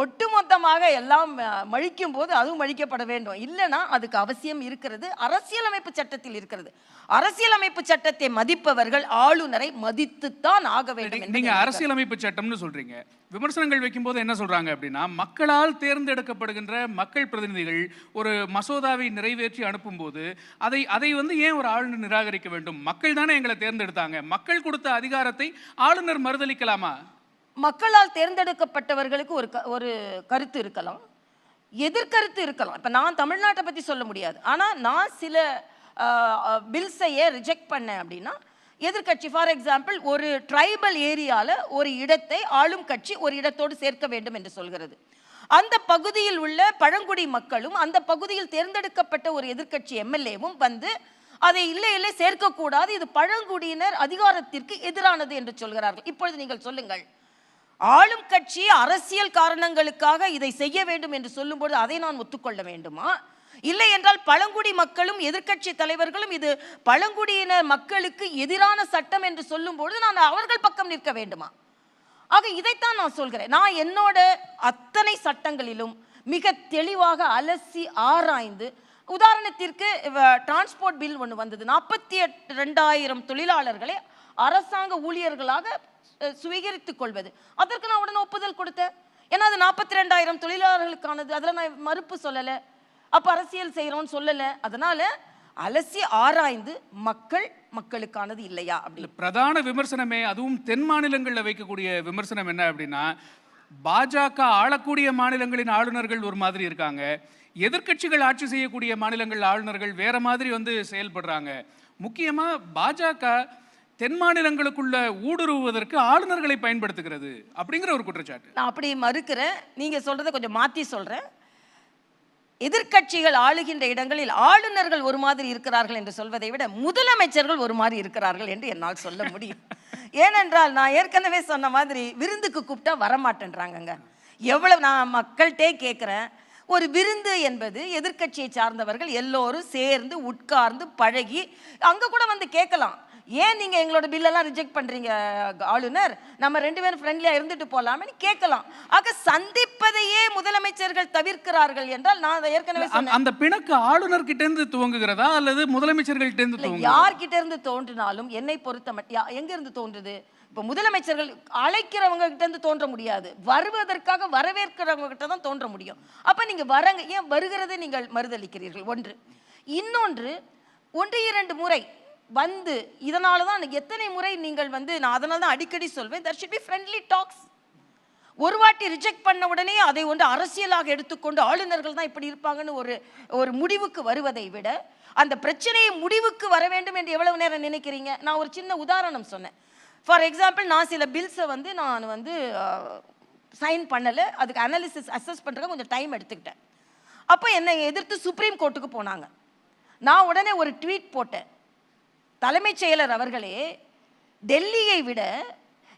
ஒட்டுமொத்தமாக எல்லாம் மழிக்கும் போது அதுவும் மழிக்கப்பட வேண்டும். இல்லைன்னா அதுக்கு அவசியம் இருக்கிறது, அரசியலமைப்பு சட்டத்தில் இருக்கிறது. அரசியலமைப்பு சட்டத்தை மதிப்பவர்கள் ஆளுநரை மதித்துத்தான் ஆக வேண்டும். நீங்க அரசியலமைப்பு சட்டம்னு சொல்றீங்க, விமர்சனங்கள் வைக்கும் போது என்ன சொல்றாங்க அப்படின்னா, மக்களால் தேர்ந்தெடுக்கப்படுகின்ற மக்கள் பிரதிநிதிகள் ஒரு மசோதாவை நிறைவேற்றி அனுப்பும் போது அதை வந்து ஏன் ஒரு ஆளுநர் நிராகரிக்க வேண்டும்? மக்கள் தானே எங்களை தேர்ந்தெடுத்தாங்க, மக்கள் கொடுத்த அதிகாரத்தை ஆளுநர் மறுதளிக்கலாமா? மக்களால் தேர்ந்தெடுக்கப்பட்டவர்களுக்கு ஒரு கருத்து இருக்கலாம், எதிர்கருத்து இருக்கலாம். இப்ப நான் தமிழ்நாட்டை பத்தி சொல்ல முடியாது, ஆனா நான் சில பில்ஸையே ரிஜெக்ட் பண்ணேன் அப்படின்னா எதிர்கட்சி, ஃபார் எக்ஸாம்பிள், ஒரு ட்ரைபல் ஏரியால ஒரு இடத்தை ஆளும் கட்சி ஒரு இடத்தோடு சேர்க்க வேண்டும் என்று சொல்கிறது. அந்த பகுதியில் உள்ள பழங்குடி மக்களும் அந்த பகுதியில் தேர்ந்தெடுக்கப்பட்ட ஒரு எதிர்கட்சி எம்எல்ஏவும் வந்து அதை இல்லை சேர்க்கக்கூடாது, இது பழங்குடியினர் அதிகாரத்திற்கு எதிரானது என்று சொல்கிறார்கள். இப்பொழுது நீங்கள் சொல்லுங்கள், ஆளும் கட்சி அரசியல் காரணங்களுக்காக இதை செய்ய வேண்டும் என்று சொல்லும்போது அதை நான் ஒத்துக்கொள்ள வேண்டுமா? இல்லை என்றால் பழங்குடி மக்களும் எதிர்க்கட்சி தலைவர்களும் இது பழங்குடியினர் மக்களுக்கு எதிரான சட்டம் என்று சொல்லும்போது நான் அவர்கள் பக்கம் நிற்க வேண்டுமா? ஆக இதைத்தான் நான் சொல்கிறேன். நான் என்னோட அத்தனை சட்டங்களிலும் மிக தெளிவாக அலசி ஆராய்ந்து, உதாரணத்திற்கு டிரான்ஸ்போர்ட் பில் ஒன்று வந்தது, 42,000 தொழிலாளர்களை அரசாங்க ஊழியர்களாக சுவீகரித்துக் கொள்வது, அதற்கு நான் உடனே ஒப்புதல் கொடுத்தேன். ஏன்னா அது 42,000 தொழிலாளர்களுக்கானது, அதில் நான் மறுப்பு சொல்லலை, அப்போ அரசியல் செய்கிறோன்னு சொல்லலை. அதனால அலசி ஆராய்ந்து மக்களுக்கானது இல்லையா அப்படி பிரதான விமர்சனமே, அதுவும் தென் மாநிலங்களில் வைக்கக்கூடிய விமர்சனம் என்ன அப்படின்னா, பாஜக ஆளக்கூடிய மாநிலங்களின் ஆளுநர்கள் ஒரு மாதிரி இருக்காங்க, எதிர்க்கட்சிகள் ஆட்சி செய்யக்கூடிய மாநிலங்கள் ஆளுநர்கள் வேற மாதிரி வந்து செயல்படுறாங்க. முக்கியமா பாஜக தென் மாநிலங்களுக்குள்ள ஊடுருவுவதற்கு ஆளுநர்களை பயன்படுத்துகிறது அப்படிங்கிற ஒரு குற்றச்சாட்டு. நான் அப்படி மறுக்கிறேன். நீங்க சொல்றதை கொஞ்சம் மாற்றி சொல்றேன். எதிர்க்கட்சிகள் ஆளுகின்ற இடங்களில் ஆளுநர்கள் ஒரு மாதிரி இருக்கிறார்கள் என்று சொல்வதை விட முதலமைச்சர்கள் ஒரு மாதிரி இருக்கிறார்கள் என்று என்னால் சொல்ல முடியும். ஏனென்றால் நான் ஏற்கனவே சொன்ன மாதிரி விருந்துக்கு கூப்பிட்டா வரமாட்டேன்றாங்க. எவ்வளவு நான் மக்கள்கிட்டே கேட்குறேன், ஒரு விருந்து என்பது எதிர்க்கட்சியை சார்ந்தவர்கள் எல்லோரும் சேர்ந்து உட்கார்ந்து பழகி அங்கே கூட வந்து கேட்கலாம், ஏன் நீங்கள் எங்களோட பில்லெல்லாம் ரிஜெக்ட் பண்ணுறீங்க ஆளுநர், நம்ம 2 பேரும் ஃப்ரெண்ட்லியாக இருந்துட்டு போகலாம்னு கேட்கலாம். ஆக சந்திப்பதையே முதலமைச்சர்கள் தவிர்க்கிறார்கள் என்றால் நான் ஏற்கனவே அந்த பிணக்கு ஆளுநர் கிட்ட இருந்து துவங்குகிறதா அல்லது முதலமைச்சர்கள் கிட்ட இருந்து? யார்கிட்ட இருந்து தோன்றினாலும் என்னை பொறுத்த மட்டும் எங்கிருந்து தோன்றுது? இப்போ முதலமைச்சர்கள் அழைக்கிறவங்க கிட்ட இருந்து தோன்ற முடியாது, வருவதற்காக வரவேற்கிறவங்க கிட்ட தான் தோன்ற முடியும். அப்போ நீங்கள் வரங்க, ஏன் வருகிறதை நீங்கள் மறுதளிக்கிறீர்கள்? ஒன்று. இன்னொன்று, 1-2 முறை வந்து இதனால தான் எத்தனை முறை நீங்கள் வந்து, நான் அதனால தான் அடிக்கடி சொல்வேன், there should be friendly talks. ஒரு வாட்டி ரிஜெக்ட் பண்ண உடனே அதை ஒன்று அரசியலாக எடுத்துக்கொண்டு ஆளுநர்கள் தான் இப்படி இருப்பாங்கன்னு ஒரு முடிவுக்கு வருவதை விட அந்த பிரச்சனையை முடிவுக்கு வர வேண்டும் என்று எவ்வளவு நேரம் நினைக்கிறீங்க? நான் ஒரு சின்ன உதாரணம் சொன்னேன். ஃபார் எக்ஸாம்பிள், நான் சில பில்ஸை வந்து நான் வந்து சைன் பண்ணலை, அதுக்கு அனாலிசிஸ் அசஸ் பண்ணுறதுக்கு கொஞ்சம் டைம் எடுத்துக்கிட்டேன். அப்போ என்னை எதிர்த்து சுப்ரீம் கோர்ட்டுக்கு போனாங்க. நான் உடனே ஒரு ட்வீட் போட்டேன், தலைமைச் செயலர் அவர்களே, டெல்லியை விட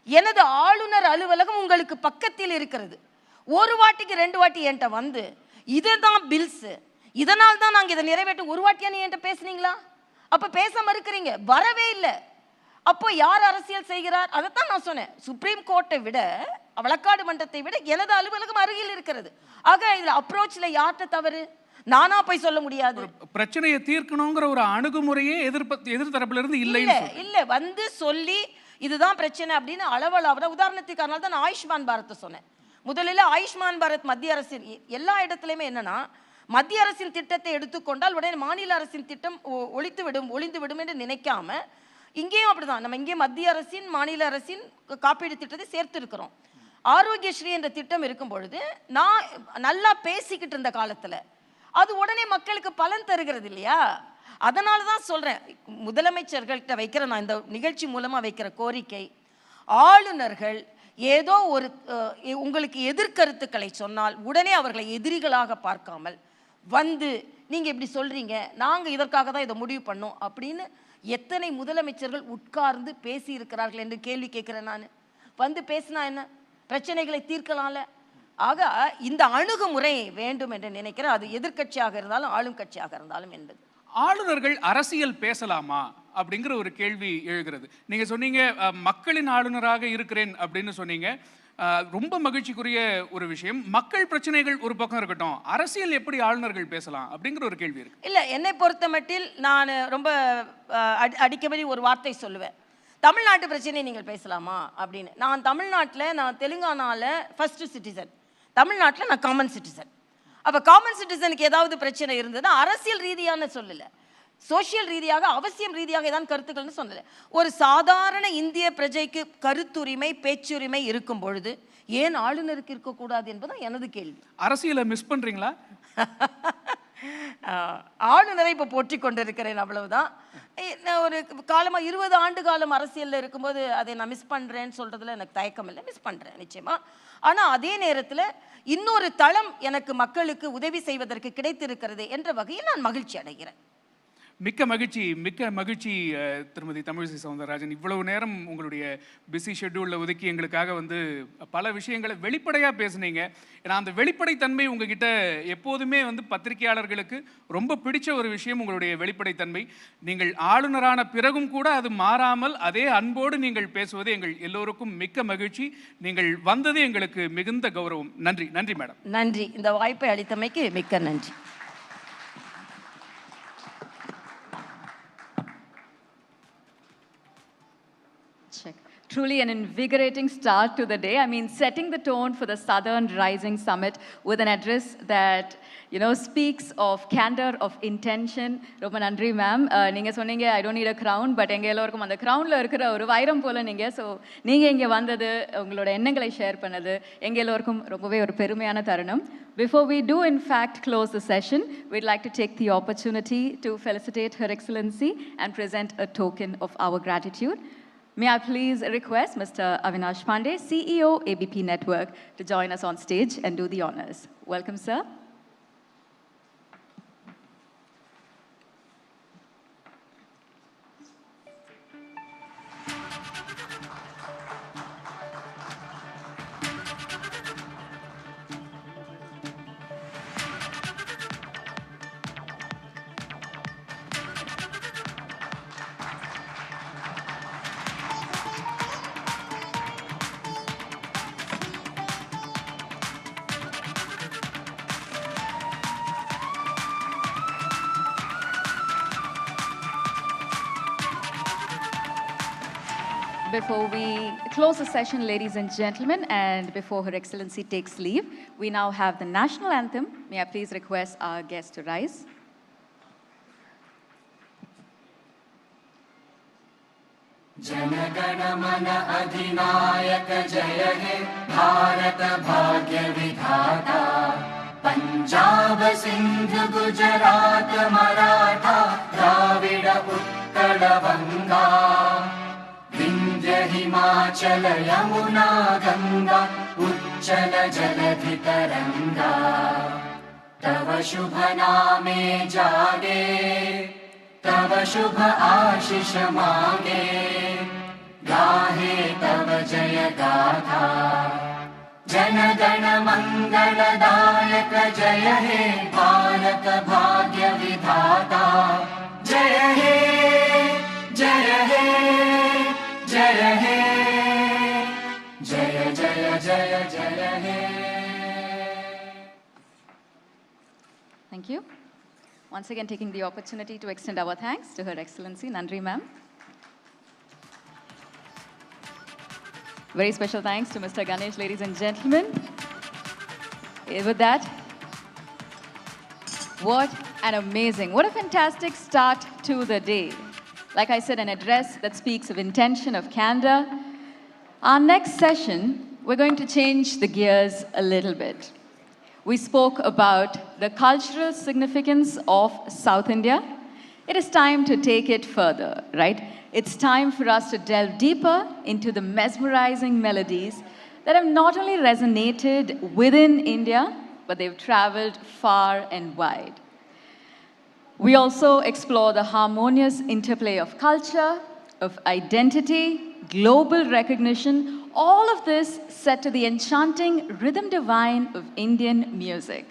எனது ஆளுநர் அலுவலகம் உங்களுக்கு பக்கத்தில் இருக்கிறது, ஒரு வாட்டிக்கு 2 வாட்டி என்கிட்ட வந்து இதுதான் பில்ஸ், இதனால் தான் நாங்கள் இதை நிறைவேற்ற, ஒரு வாட்டியா நீ என்கிட்ட பேசுனீங்களா? அப்போ பேச மறுக்கிறீங்க, வரவே இல்லை. அப்போ யார் அரசியல் செய்கிறார்? அதைத்தான் நான் சொன்னேன். சுப்ரீம் கோர்ட்டை விட, வழக்காடு மன்றத்தை விட எனது அலுவலகம் அருகில் இருக்கிறது. ஆக இதில் அப்ரோச்சில் யார்கிட்ட தவறு? நானா போய் சொல்ல முடியாது. பிரச்சனையை தீர்க்கணுங்கிற ஒரு அணுகுமுறையே எதிர்த்தரப்புல இருந்து இல்லை வந்து சொல்லி இதுதான் பிரச்சனை அப்படின்னு அளவலாவிட. உதாரணத்துக்கு அதனால தான் நான் ஆயுஷ்மான் பாரத்தை சொன்னேன். முதலில் ஆயுஷ்மான் பாரத் மத்திய அரசின் எல்லா இடத்துலையுமே என்னன்னா, மத்திய அரசின் திட்டத்தை எடுத்துக்கொண்டால் உடனே மாநில அரசின் திட்டம் ஒளிந்து விடும் என்று நினைக்காம, இங்கேயும் அப்படிதான், நம்ம இங்கே மத்திய அரசின் மாநில அரசின் காப்பீடு திட்டத்தை சேர்த்து இருக்கிறோம். ஆரோக்கியஸ்ரீ என்ற திட்டம் இருக்கும் பொழுது நான் நல்லா பேசிக்கிட்டு இருந்த காலத்தில் அது உடனே மக்களுக்கு பலன் தருகிறது இல்லையா? அதனால தான் சொல்கிறேன், முதலமைச்சர்கள்கிட்ட வைக்கிற நான் இந்த நிகழ்ச்சி மூலமாக வைக்கிற கோரிக்கை, ஆளுநர்கள் ஏதோ ஒரு உங்களுக்கு எதிர்கருத்துக்களை சொன்னால் உடனே அவர்களை எதிரிகளாக பார்க்காமல் வந்து நீங்கள் இப்படி சொல்கிறீங்க, நாங்கள் இதற்காக தான் இதை முடிவு பண்ணோம் அப்படின்னு எத்தனை முதலமைச்சர்கள் உட்கார்ந்து பேசியிருக்கிறார்கள் என்று கேள்வி கேட்குறேன் நான். வந்து பேசினா என்ன, பிரச்சனைகளை தீர்க்கலாம்ல. ஆக இந்த அணுகுமுறை வேண்டும் என்று நினைக்கிறேன், அது எதிர்கட்சியாக இருந்தாலும் ஆளும் கட்சியாக இருந்தாலும் என்பது. ஆளுநர்கள் அரசியல் பேசலாமா அப்படிங்கிற ஒரு கேள்வி எழுகிறது. நீங்க சொன்னீங்க மக்களின் ஆளுநராக இருக்கிறேன் அப்படின்னு சொன்னீங்க. ரொம்ப மகிழ்ச்சிக்குரிய ஒரு விஷயம். மக்கள் பிரச்சனைகள் ஒரு பக்கம் இருக்கட்டும், அரசியல் எப்படி ஆளுநர்கள் பேசலாம் அப்படிங்கிற ஒரு கேள்வி இருக்கு. இல்லை, என்னை பொறுத்த மட்டில் நான் ரொம்ப அடிக்கடி ஒரு வார்த்தை சொல்லுவேன், தமிழ்நாட்டு பிரச்சனையை நீங்கள் பேசலாமா அப்படின்னு. நான் தமிழ்நாட்டில், நான் தெலுங்கானாவில் ஃபர்ஸ்ட் சிட்டிசன், தமிழ்நாட்டில் நான் காமன் சிட்டிசன். அப்போ காமன் சிட்டிசனுக்கு ஏதாவது பிரச்சனை இருந்ததுன்னா அரசியல் ரீதியான சொல்லலை, சோசியல் ரீதியாக அவசியம் ரீதியாக ஏதாவது கருத்துக்கள்னு சொல்லலை. ஒரு சாதாரண இந்திய பிரஜைக்கு கருத்துரிமை பேச்சுரிமை இருக்கும் பொழுது ஏன் ஆளுநருக்கு இருக்கக்கூடாது என்பதுதான் எனது கேள்வி. அரசியலை மிஸ் பண்ணுறீங்களா? ஆளுநரை இப்போ போற்றி கொண்டிருக்கிறேன், அவ்வளவுதான். நான் ஒரு காலமாக 20 ஆண்டு காலம் அரசியலில் இருக்கும்போது அதை நான் மிஸ் பண்ணுறேன்னு சொல்கிறதுல எனக்கு தயக்கம் இல்லை, மிஸ் பண்ணுறேன் நிச்சயமாக. ஆனால் அதே நேரத்தில் இன்னொரு தளம் எனக்கு மக்களுக்கு உதவி செய்வதற்கு கிடைத்திருக்கிறது என்ற வகையில் நான் மகிழ்ச்சி அடைகிறேன். மிக்க மகிழ்ச்சி திருமதி தமிழிசை சவுந்தரராஜன். இவ்வளவு நேரம் உங்களுடைய பிஸி ஷெட்யூலில் ஒதுக்கி எங்களுக்காக வந்து பல விஷயங்களை வெளிப்படையாக பேசுனீங்க. ஏன்னா அந்த வெளிப்படைத்தன்மை உங்ககிட்ட எப்போதுமே வந்து பத்திரிகையாளர்களுக்கு ரொம்ப பிடிச்ச ஒரு விஷயம், உங்களுடைய வெளிப்படைத்தன்மை. நீங்கள் ஆளுநரான பிறகும் கூட அது மாறாமல் அதே அன்போடு நீங்கள் பேசுவது எங்கள் எல்லோருக்கும் மிக்க மகிழ்ச்சி. நீங்கள் வந்தது எங்களுக்கு மிகுந்த கௌரவம். நன்றி. நன்றி மேடம். நன்றி, இந்த வாய்ப்பை அளித்தமைக்கு மிக்க நன்றி. Truly an invigorating start to the day. I mean, setting the tone for the Southern Rising Summit with an address that, you know, speaks of candor, of intention. ரொம்ப நன்றி மேம். நீங்கள் சொன்னீங்க I don't need a crown, but எங்கள் எல்லோருக்கும் அந்த க்ரௌனில் இருக்கிற ஒரு வைரம் போல நீங்கள். ஸோ நீங்கள் இங்கே வந்தது, உங்களோட எண்ணங்களை ஷேர் பண்ணது எங்கள் எல்லோருக்கும் ரொம்பவே ஒரு பெருமையான தருணம். Before we do in fact close the session, we'd like to take the opportunity to felicitate Her Excellency and present a token of our gratitude. May I please request Mr. Avinash Pandey, CEO, ABP Network, to join us on stage and do the honors. Welcome, sir. Before we close the session, ladies and gentlemen, and before Her Excellency takes leave, we now have the national anthem. May I please request our guests to rise. Jana Gana Mana Adhinayaka Jaya He Bharat Bhagya Vidhata Punjab Sindh Gujarat Maratha Dravida Utkala Vanga Himachal Yamuna Ganga उच्चल जलधि तरंगा तव शुभ नामे जागे तव शुभ आशीष मांगे गाहे तव जय गाथा जन गण मंगलदायक जय हे भारत भाग्य विधाता जय हे जय हे जय हे जय जय जय जय हे. Thank you. Once again taking the opportunity to extend our thanks to Her Excellency Nandri ma'am. Very special thanks to Mr. Ganesh, ladies and gentlemen. With that, what an fantastic start to the day. Like I said, an address that speaks of intention, of candor. Our next session we're going to change the gears a little bit. We spoke about the cultural significance of South India. It is time to take it further, right? It's time for us to delve deeper into the mesmerizing melodies that have not only resonated within India, but they've traveled far and wide. We also explore the harmonious interplay of culture, of identity, global recognition, all of this set to the enchanting rhythm divine of Indian music.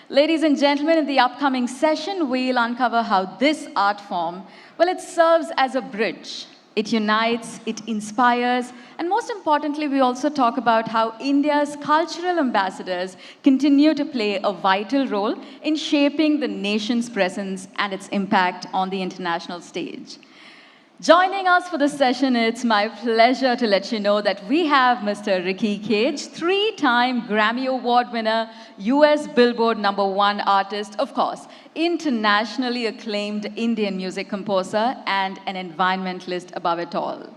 Ladies and gentlemen, in the upcoming session, we'll uncover how this art form, well, it serves as a bridge. It unites, it inspires, and most importantly, we also talk about how India's cultural ambassadors continue to play a vital role in shaping the nation's presence and its impact on the international stage. Joining us for this session, it's my pleasure to let you know that we have Mr. Ricky Cage, 3-time Grammy Award winner, US Billboard #1 artist, of course, internationally acclaimed Indian music composer, and an environmentalist above it all.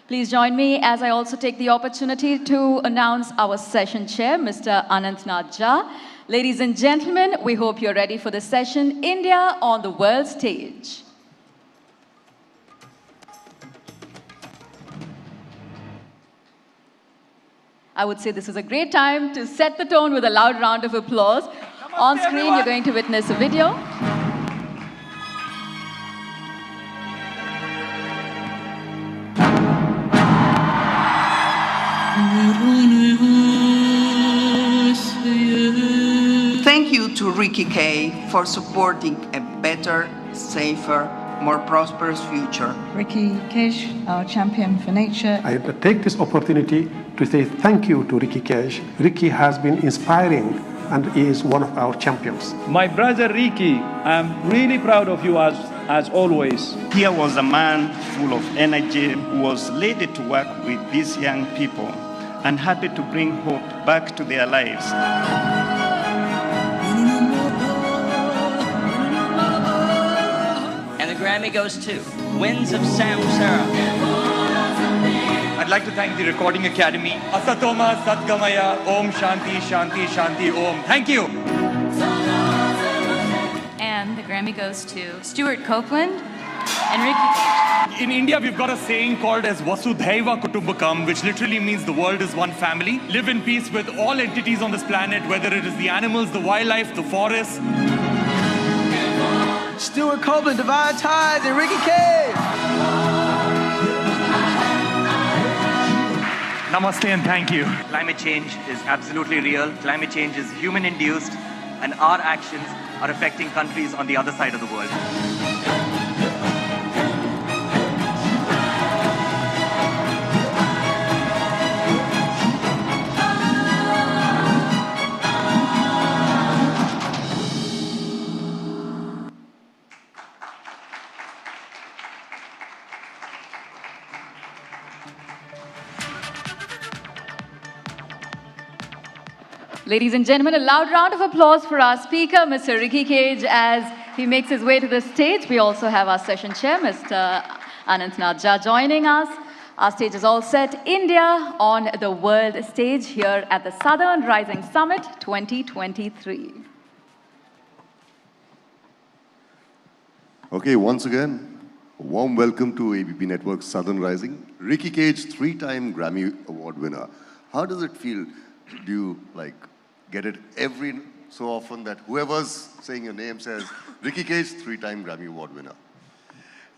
Please join me as I also take the opportunity to announce our session chair, Mr. Anantnath Jha. Ladies and gentlemen, we hope you're ready for the session, India on the World Stage. I would say this is a great time to set the tone with a loud round of applause. Namaste, On screen, everyone. you're going to witness a video. Thank you to Ricky K for supporting a better, safer, more prosperous future. Ricky Kish, our champion for nature. I take this opportunity to say thank you to Ricky Cash. Ricky has been inspiring and is one of our champions. My brother Ricky, I'm really proud of you as always. Here was a man full of energy who was ready to work with these young people and happy to bring hope back to their lives. And the Grammy goes to Winds of Samsara. I'd like to thank the Recording Academy. Asatoma Satgamaya Om Shanti Shanti Shanti Om. Thank you. And the Grammy goes to Stuart Copeland and Ricky Cage. In India, we've got a saying called as Vasudhaiva Kutumbakam, which literally means the world is one family. Live in peace with all entities on this planet, whether it is the animals, the wildlife, the forests. Stuart Copeland, Divine Tides, and Ricky Cage. Namaste and thank you. Climate change is absolutely real. Climate change is human-induced, and our actions are affecting countries on the other side of the world. Ladies and gentlemen, a loud round of applause for our speaker, Mr. Ricky Cage, as he makes his way to the stage. We also have our session chair, Mr. Anantnath Jha, joining us. Our stage is all set. India on the world stage here at the Southern Rising Summit 2023. Okay, once again, a warm welcome to ABP Network's Southern Rising. Ricky Cage, 3-time Grammy Award winner. How does it feel? Do you get it every so often that whoever's saying your name says, Ricky Cage, 3-time Grammy Award winner?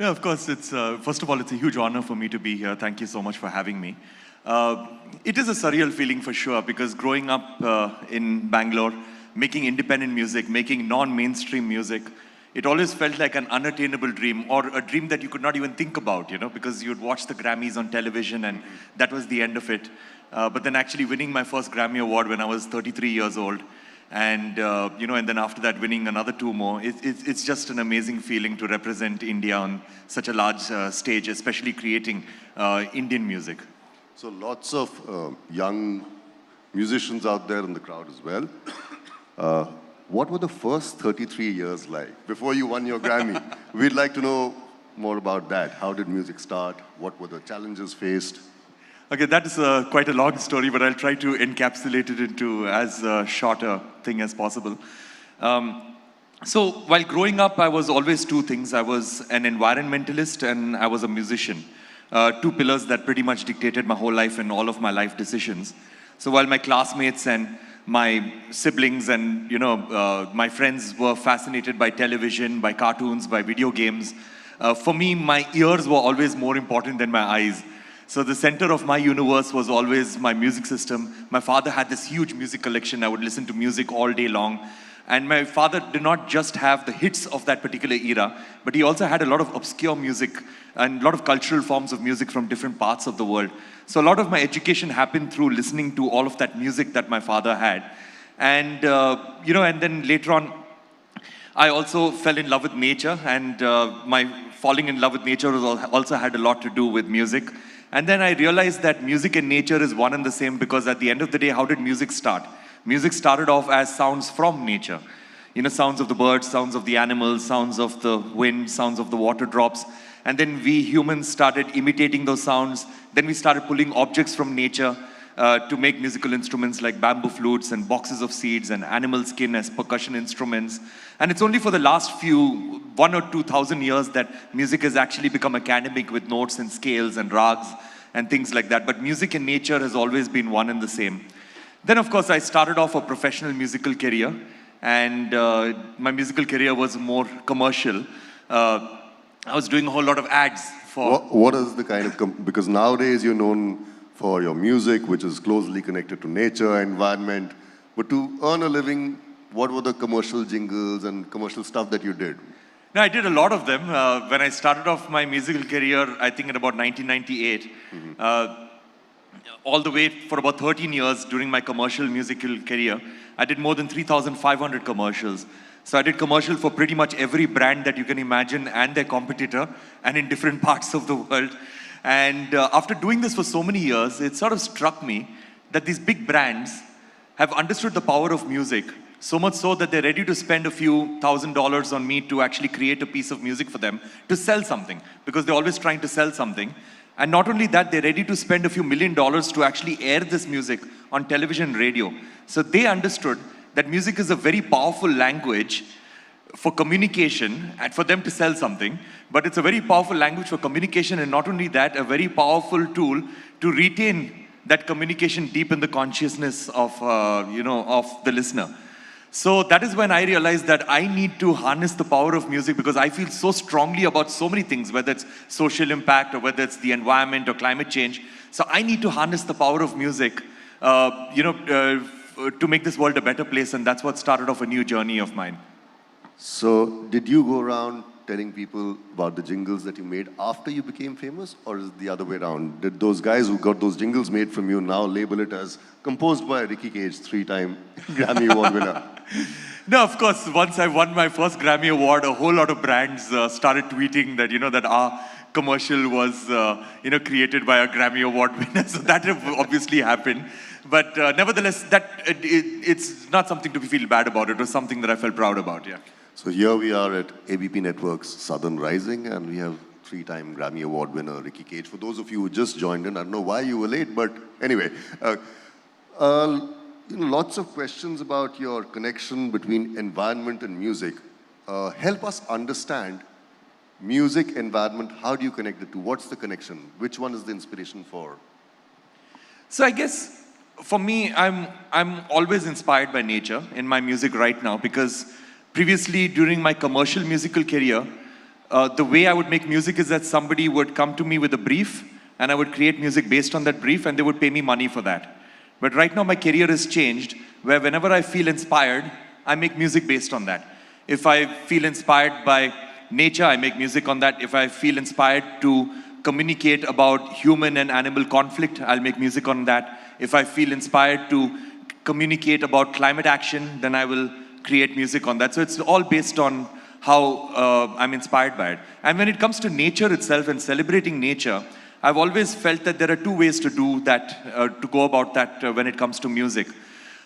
Yeah, of course. It's first of all, it's a huge honor for me to be here. Thank you so much for having me. It is a surreal feeling for sure, because growing up in Bangalore, making independent music, making non-mainstream music, it always felt like an unattainable dream, or a dream that you could not even think about, because you'd watch the Grammys on television and that was the end of it. But then actually winning my first Grammy Award when I was 33 years old, and and then after that winning another 2 more, it's just an amazing feeling to represent India on such a large stage, especially creating Indian music. So lots of young musicians out there in the crowd as well. What were the first 33 years like before you won your Grammy? We'd like to know more about that. How did music start? What were the challenges faced? Okay, that is quite a long story, but I'll try to encapsulate it into as short a thing as possible. So while growing up, I was always two things. I was an environmentalist and I was a musician. Two pillars that pretty much dictated my whole life and all of my life decisions. So while my classmates and my siblings and my friends were fascinated by television, by cartoons, by video games, for me, my ears were always more important than my eyes. So the center of my universe was always my music system. My father had this huge music collection. I would listen to music all day long. And my father did not just have the hits of that particular era, but he also had a lot of obscure music and a lot of cultural forms of music from different parts of the world. So a lot of my education happened through listening to all of that music that my father had. And, and then later on, I also fell in love with nature, and my falling in love with nature also had a lot to do with music. And then I realized that music and nature is one and the same, because at the end of the day, how did music start? Music started off as sounds from nature. Sounds of the birds, sounds of the animals, sounds of the wind, sounds of the water drops. And then we humans started imitating those sounds. Then we started pulling objects from nature to make musical instruments like bamboo flutes and boxes of seeds and animal skin as percussion instruments. And it's only for the last 1,000 or 2,000 years that music has actually become academic with notes and scales and rags and things like that. But music and nature has always been one and the same. Then, of course, I started off a professional musical career, and my musical career was more commercial. I was doing a whole lot of ads for... What is the kind of... because nowadays you're known for your music, which is closely connected to nature, environment. But to earn a living, what were the commercial jingles and commercial stuff that you did? No, I did a lot of them. When I started off my musical career, I think in about 1998, all the way for about 13 years during my commercial musical career, I did more than 3,500 commercials. So I did commercial for pretty much every brand that you can imagine and their competitor, and in different parts of the world. And after doing this for so many years, it sort of struck me that these big brands have understood the power of music, so much so that they're ready to spend a few $1,000s on me to actually create a piece of music for them to sell something, because they're always trying to sell something. And not only that, they're ready to spend a few $1 million to actually air this music on television and radio. So they understood that music is a very powerful language for communication and for them to sell something, but it's a very powerful language for communication, and not only that, a very powerful tool to retain that communication deep in the consciousness of, of the listener. So that is when I realized that I need to harness the power of music, because I feel so strongly about so many things, whether it's social impact or whether it's the environment or climate change. So I need to harness the power of music, to make this world a better place, and that's what started off a new journey of mine. So did you go around telling people about the jingles that you made after you became famous, or is it the other way around? Did those guys who got those jingles made from you now label it as composed by Ricky Cage, 3-time Grammy Award winner? No, of course, once I won my first Grammy Award, a whole lot of brands started tweeting that, that our commercial was, created by a Grammy Award winner. So that obviously happened. But nevertheless, it's not something to feel bad about. It was something that I felt proud about, yeah. So here we are at ABP Network's Southern Rising, and we have 3-time Grammy Award winner Ricky Cage. For those of you who just joined in, I don't know why you were late, but anyway. Lots of questions about your connection between environment and music. Help us understand music, environment. How do you connect the two? What's the connection? Which one is the inspiration for? So I guess for me, I'm always inspired by nature in my music right now, because previously during my commercial musical career, the way I would make music is that somebody would come to me with a brief, and I would create music based on that brief, and they would pay me money for that. But right now my career has changed, where whenever I feel inspired, I make music based on that. If I feel inspired by nature, I make music on that. If I feel inspired to communicate about human and animal conflict, I'll make music on that. If I feel inspired to communicate about climate action, then I will create music on that. So it's all based on how I'm inspired by it. And when it comes to nature itself and celebrating nature, I've always felt that there are two ways to do that, to go about that when it comes to music.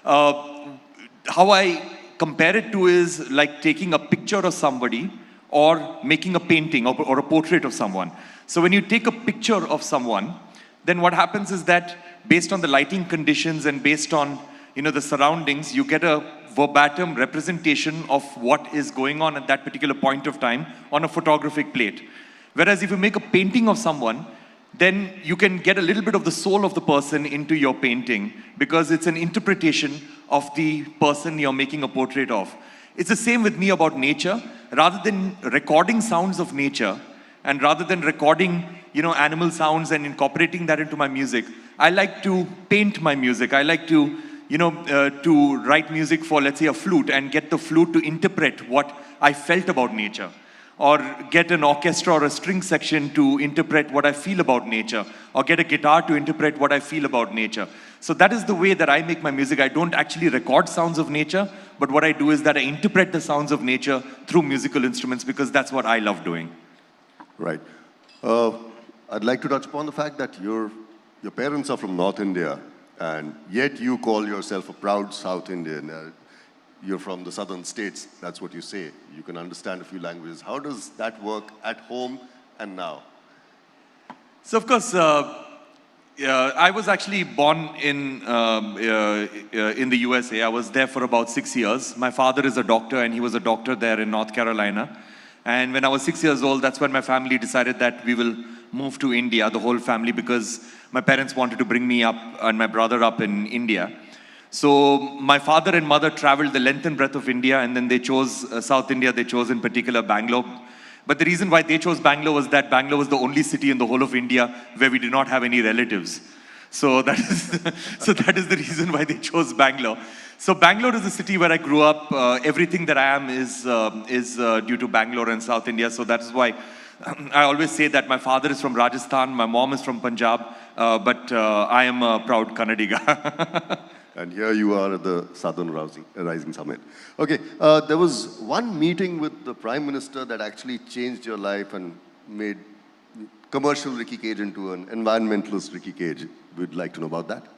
How I compare it to is like taking a picture of somebody or making a painting or a portrait of someone. So when you take a picture of someone, then what happens is that based on the lighting conditions and based on the surroundings, you get a verbatim representation of what is going on at that particular point of time on a photographic plate. Whereas if you make a painting of someone, then you can get a little bit of the soul of the person into your painting because it's an interpretation of the person you're making a portrait of. It's the same with me about nature. Rather than recording sounds of nature and rather than recording, animal sounds and incorporating that into my music, I like to paint my music. I like to, to write music for, let's say, a flute and get the flute to interpret what I felt about nature. Or get an orchestra or a string section to interpret what I feel about nature, or get a guitar to interpret what I feel about nature. So that is the way that I make my music. I don't actually record sounds of nature, but what I do is that I interpret the sounds of nature through musical instruments because that's what I love doing. Right. I'd like to touch upon the fact that your parents are from North India, and yet you call yourself a proud South Indian. You're from the southern states, that's what you say. You can understand a few languages. How does that work at home and now? So of course, I was actually born in the USA. I was there for about 6 years. My father is a doctor and he was a doctor there in North Carolina. And when I was 6 years old, that's when my family decided that we will move to India, the whole family, because my parents wanted to bring me up and my brother up in India. So my father and mother traveled the length and breadth of India, and then they chose South India. They chose in particular Bangalore. But the reason why they chose Bangalore was that Bangalore was the only city in the whole of India where we did not have any relatives. So that is the reason why they chose Bangalore. So Bangalore is a city where I grew up. Everything that I am is due to Bangalore and South India. So that is why I always say that my father is from Rajasthan, my mom is from Punjab, but I am a proud Kannadiga. And here you are at the Southern Rising Summit. Okay, there was one meeting with the Prime Minister that actually changed your life and made commercial Ricky Cage into an environmentalist Ricky Cage. We'd like to know about that.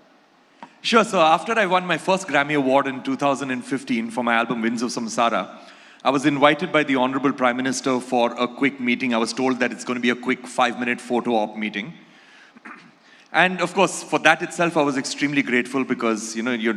Sure, so after I won my first Grammy Award in 2015 for my album Winds of Samsara, I was invited by the Honorable Prime Minister for a quick meeting. I was told that it's going to be a quick 5-minute photo op meeting. And of course, for that itself, I was extremely grateful because, you're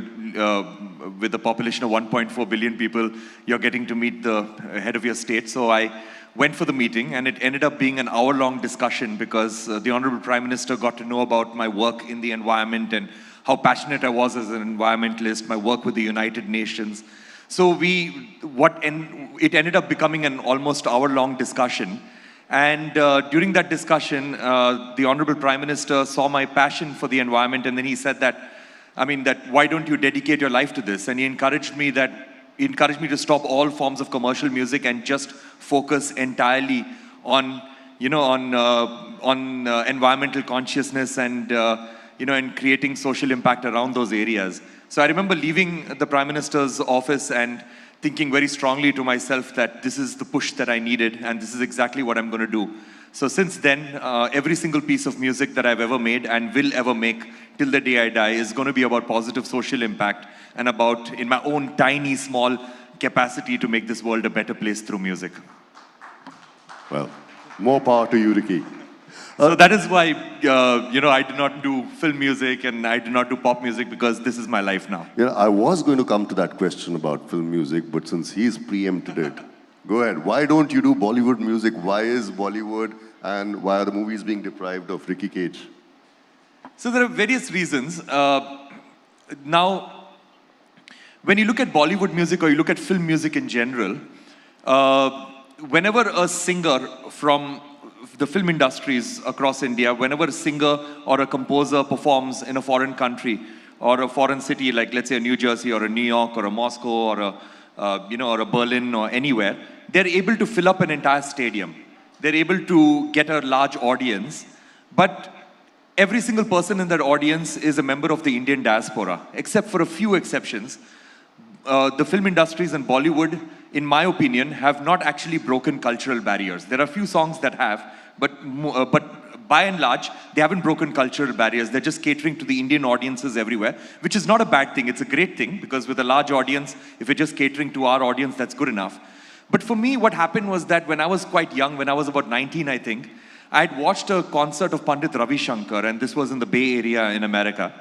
with a population of 1.4 billion people, you're getting to meet the head of your state. So I went for the meeting, and it ended up being an hour-long discussion because the Honorable Prime Minister got to know about my work in the environment and how passionate I was as an environmentalist, my work with the United Nations. So it ended up becoming an almost hour-long discussion. And during that discussion, the Honorable Prime Minister saw my passion for the environment, and then he said that why don't you dedicate your life to this? And he encouraged me to stop all forms of commercial music and just focus entirely on environmental consciousness and and creating social impact around those areas. So I remember leaving the Prime Minister's office and thinking very strongly to myself that this is the push that I needed and this is exactly what I'm going to do. So since then, every single piece of music that I've ever made and will ever make till the day I die is going to be about positive social impact and about, in my own tiny, small capacity, to make this world a better place through music. Well, more power to you, Ricky. So that is why, I do not do film music and I do not do pop music because this is my life now. I was going to come to that question about film music, but since he's preempted it, go ahead. Why don't you do Bollywood music? Why is Bollywood and why are the movies being deprived of Ricky Cage? So there are various reasons. Now, when you look at Bollywood music or you look at film music in general, whenever a singer from the film industries across India, whenever a singer or a composer performs in a foreign country or a foreign city, like let's say a New Jersey or a New York or a Moscow or a Berlin or anywhere, they're able to fill up an entire stadium. They're able to get a large audience, but every single person in that audience is a member of the Indian diaspora, except for a few exceptions. The film industries and Bollywood, in my opinion, have not actually broken cultural barriers. There are a few songs that have, but by and large, they haven't broken cultural barriers. They're just catering to the Indian audiences everywhere, which is not a bad thing. It's a great thing, because with a large audience, if you're just catering to our audience, that's good enough. But for me, what happened was that when I was quite young, when I was about 19, I think, I had watched a concert of Pandit Ravi Shankar, and this was in the Bay Area in America.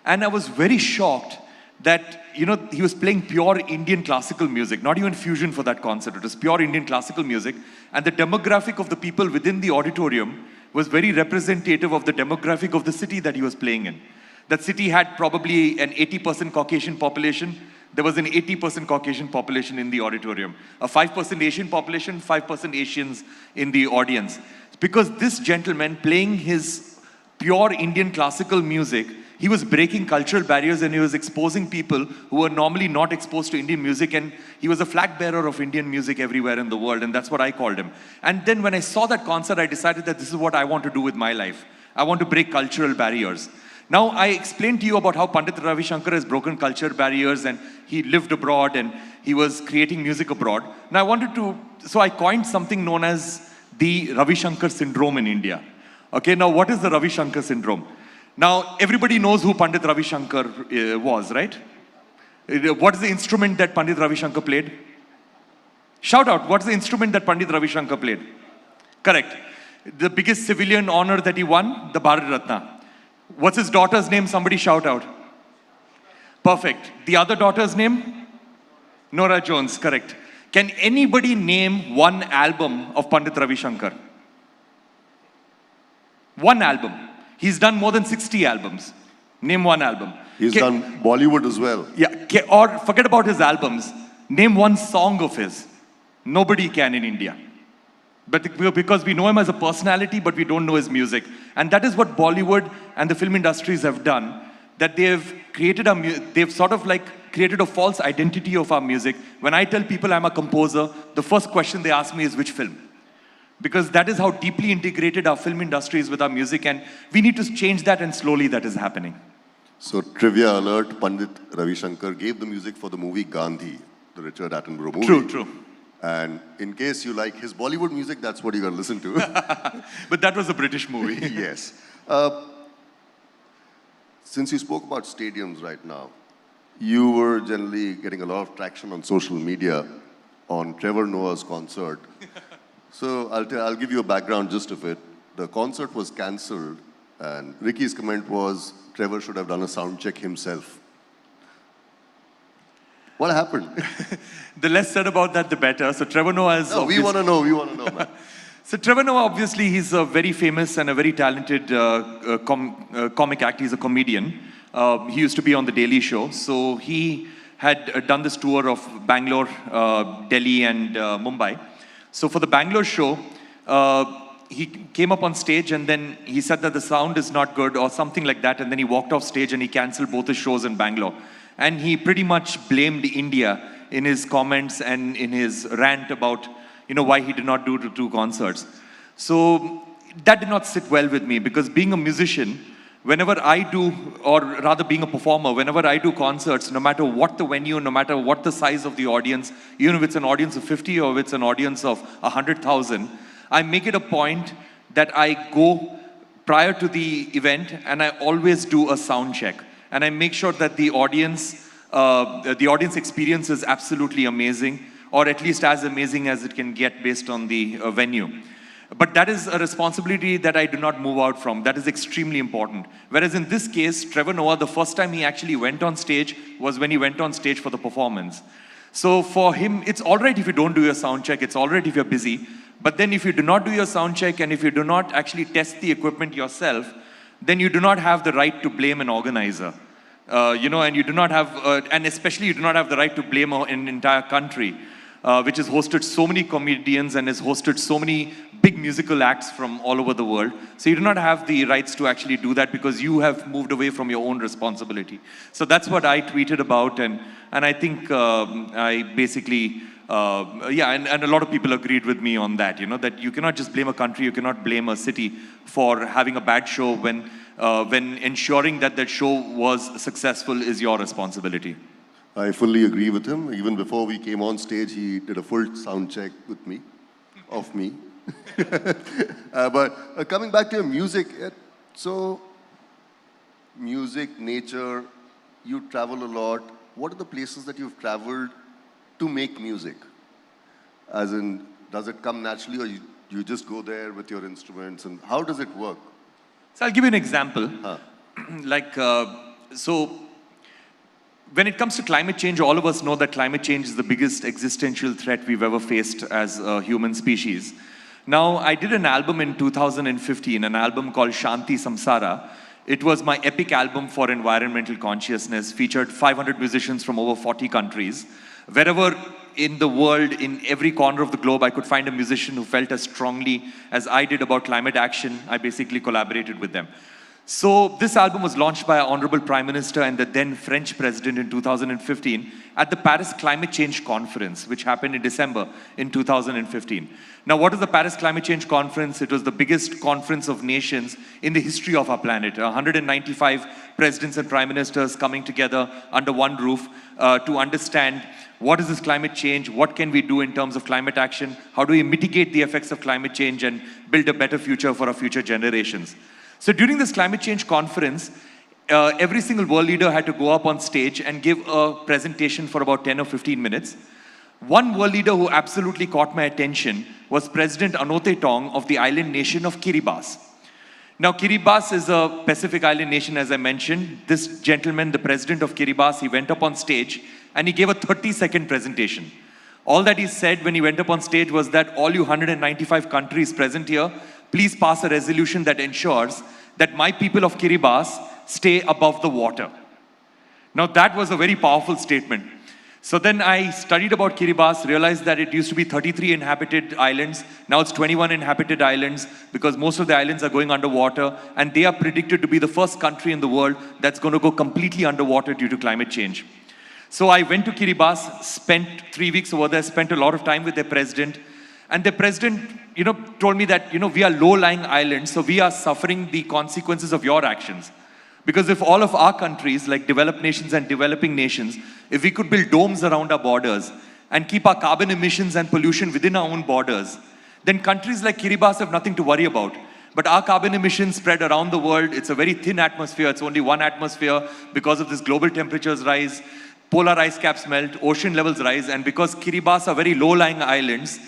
And I was very shocked that, he was playing pure Indian classical music, not even fusion for that concert. It was pure Indian classical music. And the demographic of the people within the auditorium was very representative of the demographic of the city that he was playing in. That city had probably an 80% Caucasian population. There was an 80% Caucasian population in the auditorium. A 5% Asian population, 5% Asians in the audience. Because this gentleman playing his pure Indian classical music, he was breaking cultural barriers and he was exposing people who were normally not exposed to Indian music, and he was a flag bearer of Indian music everywhere in the world, and that's what I called him. And then when I saw that concert, I decided that this is what I want to do with my life. I want to break cultural barriers. Now, I explained to you about how Pandit Ravi Shankar has broken culture barriers and he lived abroad and he was creating music abroad. Now, so I coined something known as the Ravi Shankar syndrome in India. Okay, now what is the Ravi Shankar syndrome? Now, everybody knows who Pandit Ravi Shankar was, right? What is the instrument that Pandit Ravi Shankar played? Shout out, what's the instrument that Pandit Ravi Shankar played? Correct. The biggest civilian honor that he won, the Bharat Ratna. What's his daughter's name? Somebody shout out. Perfect. The other daughter's name? Nora Jones, correct. Can anybody name one album of Pandit Ravi Shankar? One album. He's done more than 60 albums. Name one album. He's done Bollywood as well. Yeah, or forget about his albums. Name one song of his. Nobody can in India. But because we know him as a personality, but we don't know his music. And that is what Bollywood and the film industries have done, that they've created they've sort of like created a false identity of our music. When I tell people I'm a composer, the first question they ask me is which film? Because that is how deeply integrated our film industry is with our music, and we need to change that, and slowly that is happening. So, trivia alert, Pandit Ravi Shankar gave the music for the movie Gandhi, the Richard Attenborough movie. True, true. And in case you like his Bollywood music, that's what you're going to listen to. But that was a British movie. Yes. Since you spoke about stadiums right now, you were generally getting a lot of traction on social media on Trevor Noah's concert. So I'll give you a background gist of it. The concert was cancelled, and Ricky's comment was Trevor should have done a sound check himself. What happened? The less said about that, the better. So Trevor Noah is... No, we want to know, man. So Trevor Noah, obviously, he's a very famous and a very talented comic actor. He's a comedian. He used to be on The Daily Show. So he had done this tour of Bangalore, Delhi, and Mumbai. So for the Bangalore show, he came up on stage and then he said that the sound is not good or something like that. And then he walked off stage and he canceled both his shows in Bangalore. And he pretty much blamed India in his comments and in his rant about, why he did not do the 2 concerts. So that did not sit well with me, because being a musician, whenever I do, or rather being a performer, whenever I do concerts, no matter what the venue, no matter what the size of the audience, even if it's an audience of 50 or if it's an audience of 100,000, I make it a point that I go prior to the event and I always do a sound check. And I make sure that the audience experience is absolutely amazing, or at least as amazing as it can get based on the venue. But that is a responsibility that I do not move out from. That is extremely important. Whereas in this case, Trevor Noah, the first time he actually went on stage was when he went on stage for the performance. So for him, it's all right if you don't do your sound check. It's all right if you're busy. But then if you do not do your sound check and if you do not actually test the equipment yourself, then you do not have the right to blame an organizer. And you do not have, and especially you do not have the right to blame an entire country, which has hosted so many comedians and has hosted so many big musical acts from all over the world. So you do not have the rights to actually do that because you have moved away from your own responsibility. So that's what I tweeted about, and I think I basically, and a lot of people agreed with me on that, that you cannot just blame a country, you cannot blame a city for having a bad show when ensuring that that show was successful is your responsibility. I fully agree with him. Even before we came on stage, he did a full sound check with me, of me. But coming back to your music, so music, nature, you travel a lot. What are the places that you've traveled to make music? As in, does it come naturally, or you just go there with your instruments, and how does it work? So I'll give you an example. So when it comes to climate change, all of us know that climate change is the biggest existential threat we've ever faced as a human species. Now, I did an album in 2015, an album called Shanti Samsara. It was my epic album for environmental consciousness, featured 500 musicians from over 40 countries. Wherever in the world, in every corner of the globe, I could find a musician who felt as strongly as I did about climate action. I basically collaborated with them. So this album was launched by our Honorable Prime Minister and the then French President in 2015 at the Paris Climate Change Conference, which happened in December in 2015. Now, what is the Paris Climate Change Conference? It was the biggest conference of nations in the history of our planet. 195 presidents and prime ministers coming together under one roof to understand what is this climate change, what can we do in terms of climate action, how do we mitigate the effects of climate change and build a better future for our future generations. So during this climate change conference, every single world leader had to go up on stage and give a presentation for about 10 or 15 minutes. One world leader who absolutely caught my attention was President Anote Tong of the island nation of Kiribati. Now, Kiribati is a Pacific island nation, as I mentioned. This gentleman, the president of Kiribati, he went up on stage and he gave a 30-second presentation. All that he said when he went up on stage was that all you 195 countries present here, please pass a resolution that ensures that my people of Kiribati stay above the water. Now, that was a very powerful statement. So then I studied about Kiribati, realized that it used to be 33 inhabited islands. Now it's 21 inhabited islands because most of the islands are going underwater, and they are predicted to be the first country in the world that's going to go completely underwater due to climate change. So I went to Kiribati, spent 3 weeks over there, spent a lot of time with their president. And the president, told me that, we are low-lying islands, so we are suffering the consequences of your actions. Because if all of our countries, like developed nations and developing nations, if we could build domes around our borders and keep our carbon emissions and pollution within our own borders, then countries like Kiribati have nothing to worry about. But our carbon emissions spread around the world. It's a very thin atmosphere. It's only one atmosphere. Because of this, global temperatures rise, polar ice caps melt, ocean levels rise, and because Kiribati are very low-lying islands,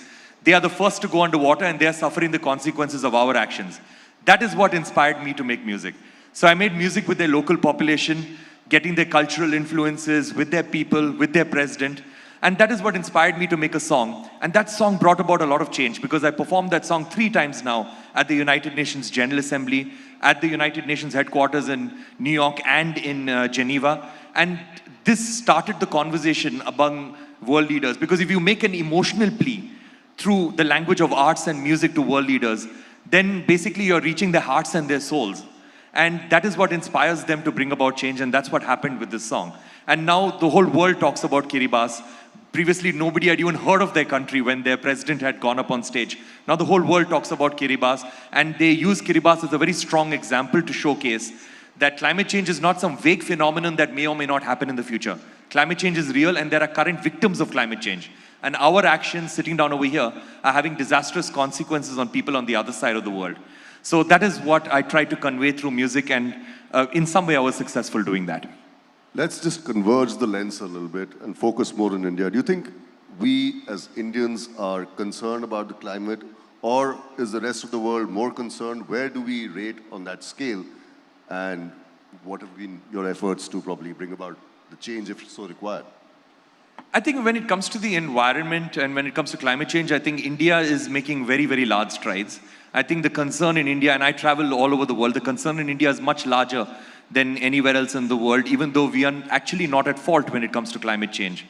they are the first to go underwater and they are suffering the consequences of our actions. That is what inspired me to make music. So I made music with their local population, getting their cultural influences, with their people, with their president. And that is what inspired me to make a song. And that song brought about a lot of change because I performed that song 3 times now at the United Nations General Assembly, at the United Nations headquarters in New York and in Geneva. And this started the conversation among world leaders. Because if you make an emotional plea through the language of arts and music to world leaders, then basically you're reaching their hearts and their souls. And that is what inspires them to bring about change, and that's what happened with this song. And now the whole world talks about Kiribati. Previously, nobody had even heard of their country when their president had gone up on stage. Now the whole world talks about Kiribati, and they use Kiribati as a very strong example to showcase that climate change is not some vague phenomenon that may or may not happen in the future. Climate change is real, and there are current victims of climate change. And our actions sitting down over here are having disastrous consequences on people on the other side of the world. So that is what I tried to convey through music, and in some way I was successful doing that. Let's just converge the lens a little bit and focus more in India. Do you think we as Indians are concerned about the climate, or is the rest of the world more concerned? Where do we rate on that scale? And what have been your efforts to probably bring about the change if so required? I think when it comes to the environment and when it comes to climate change, I think India is making very, very large strides. I think the concern in India, and I travel all over the world, the concern in India is much larger than anywhere else in the world, even though we are actually not at fault when it comes to climate change.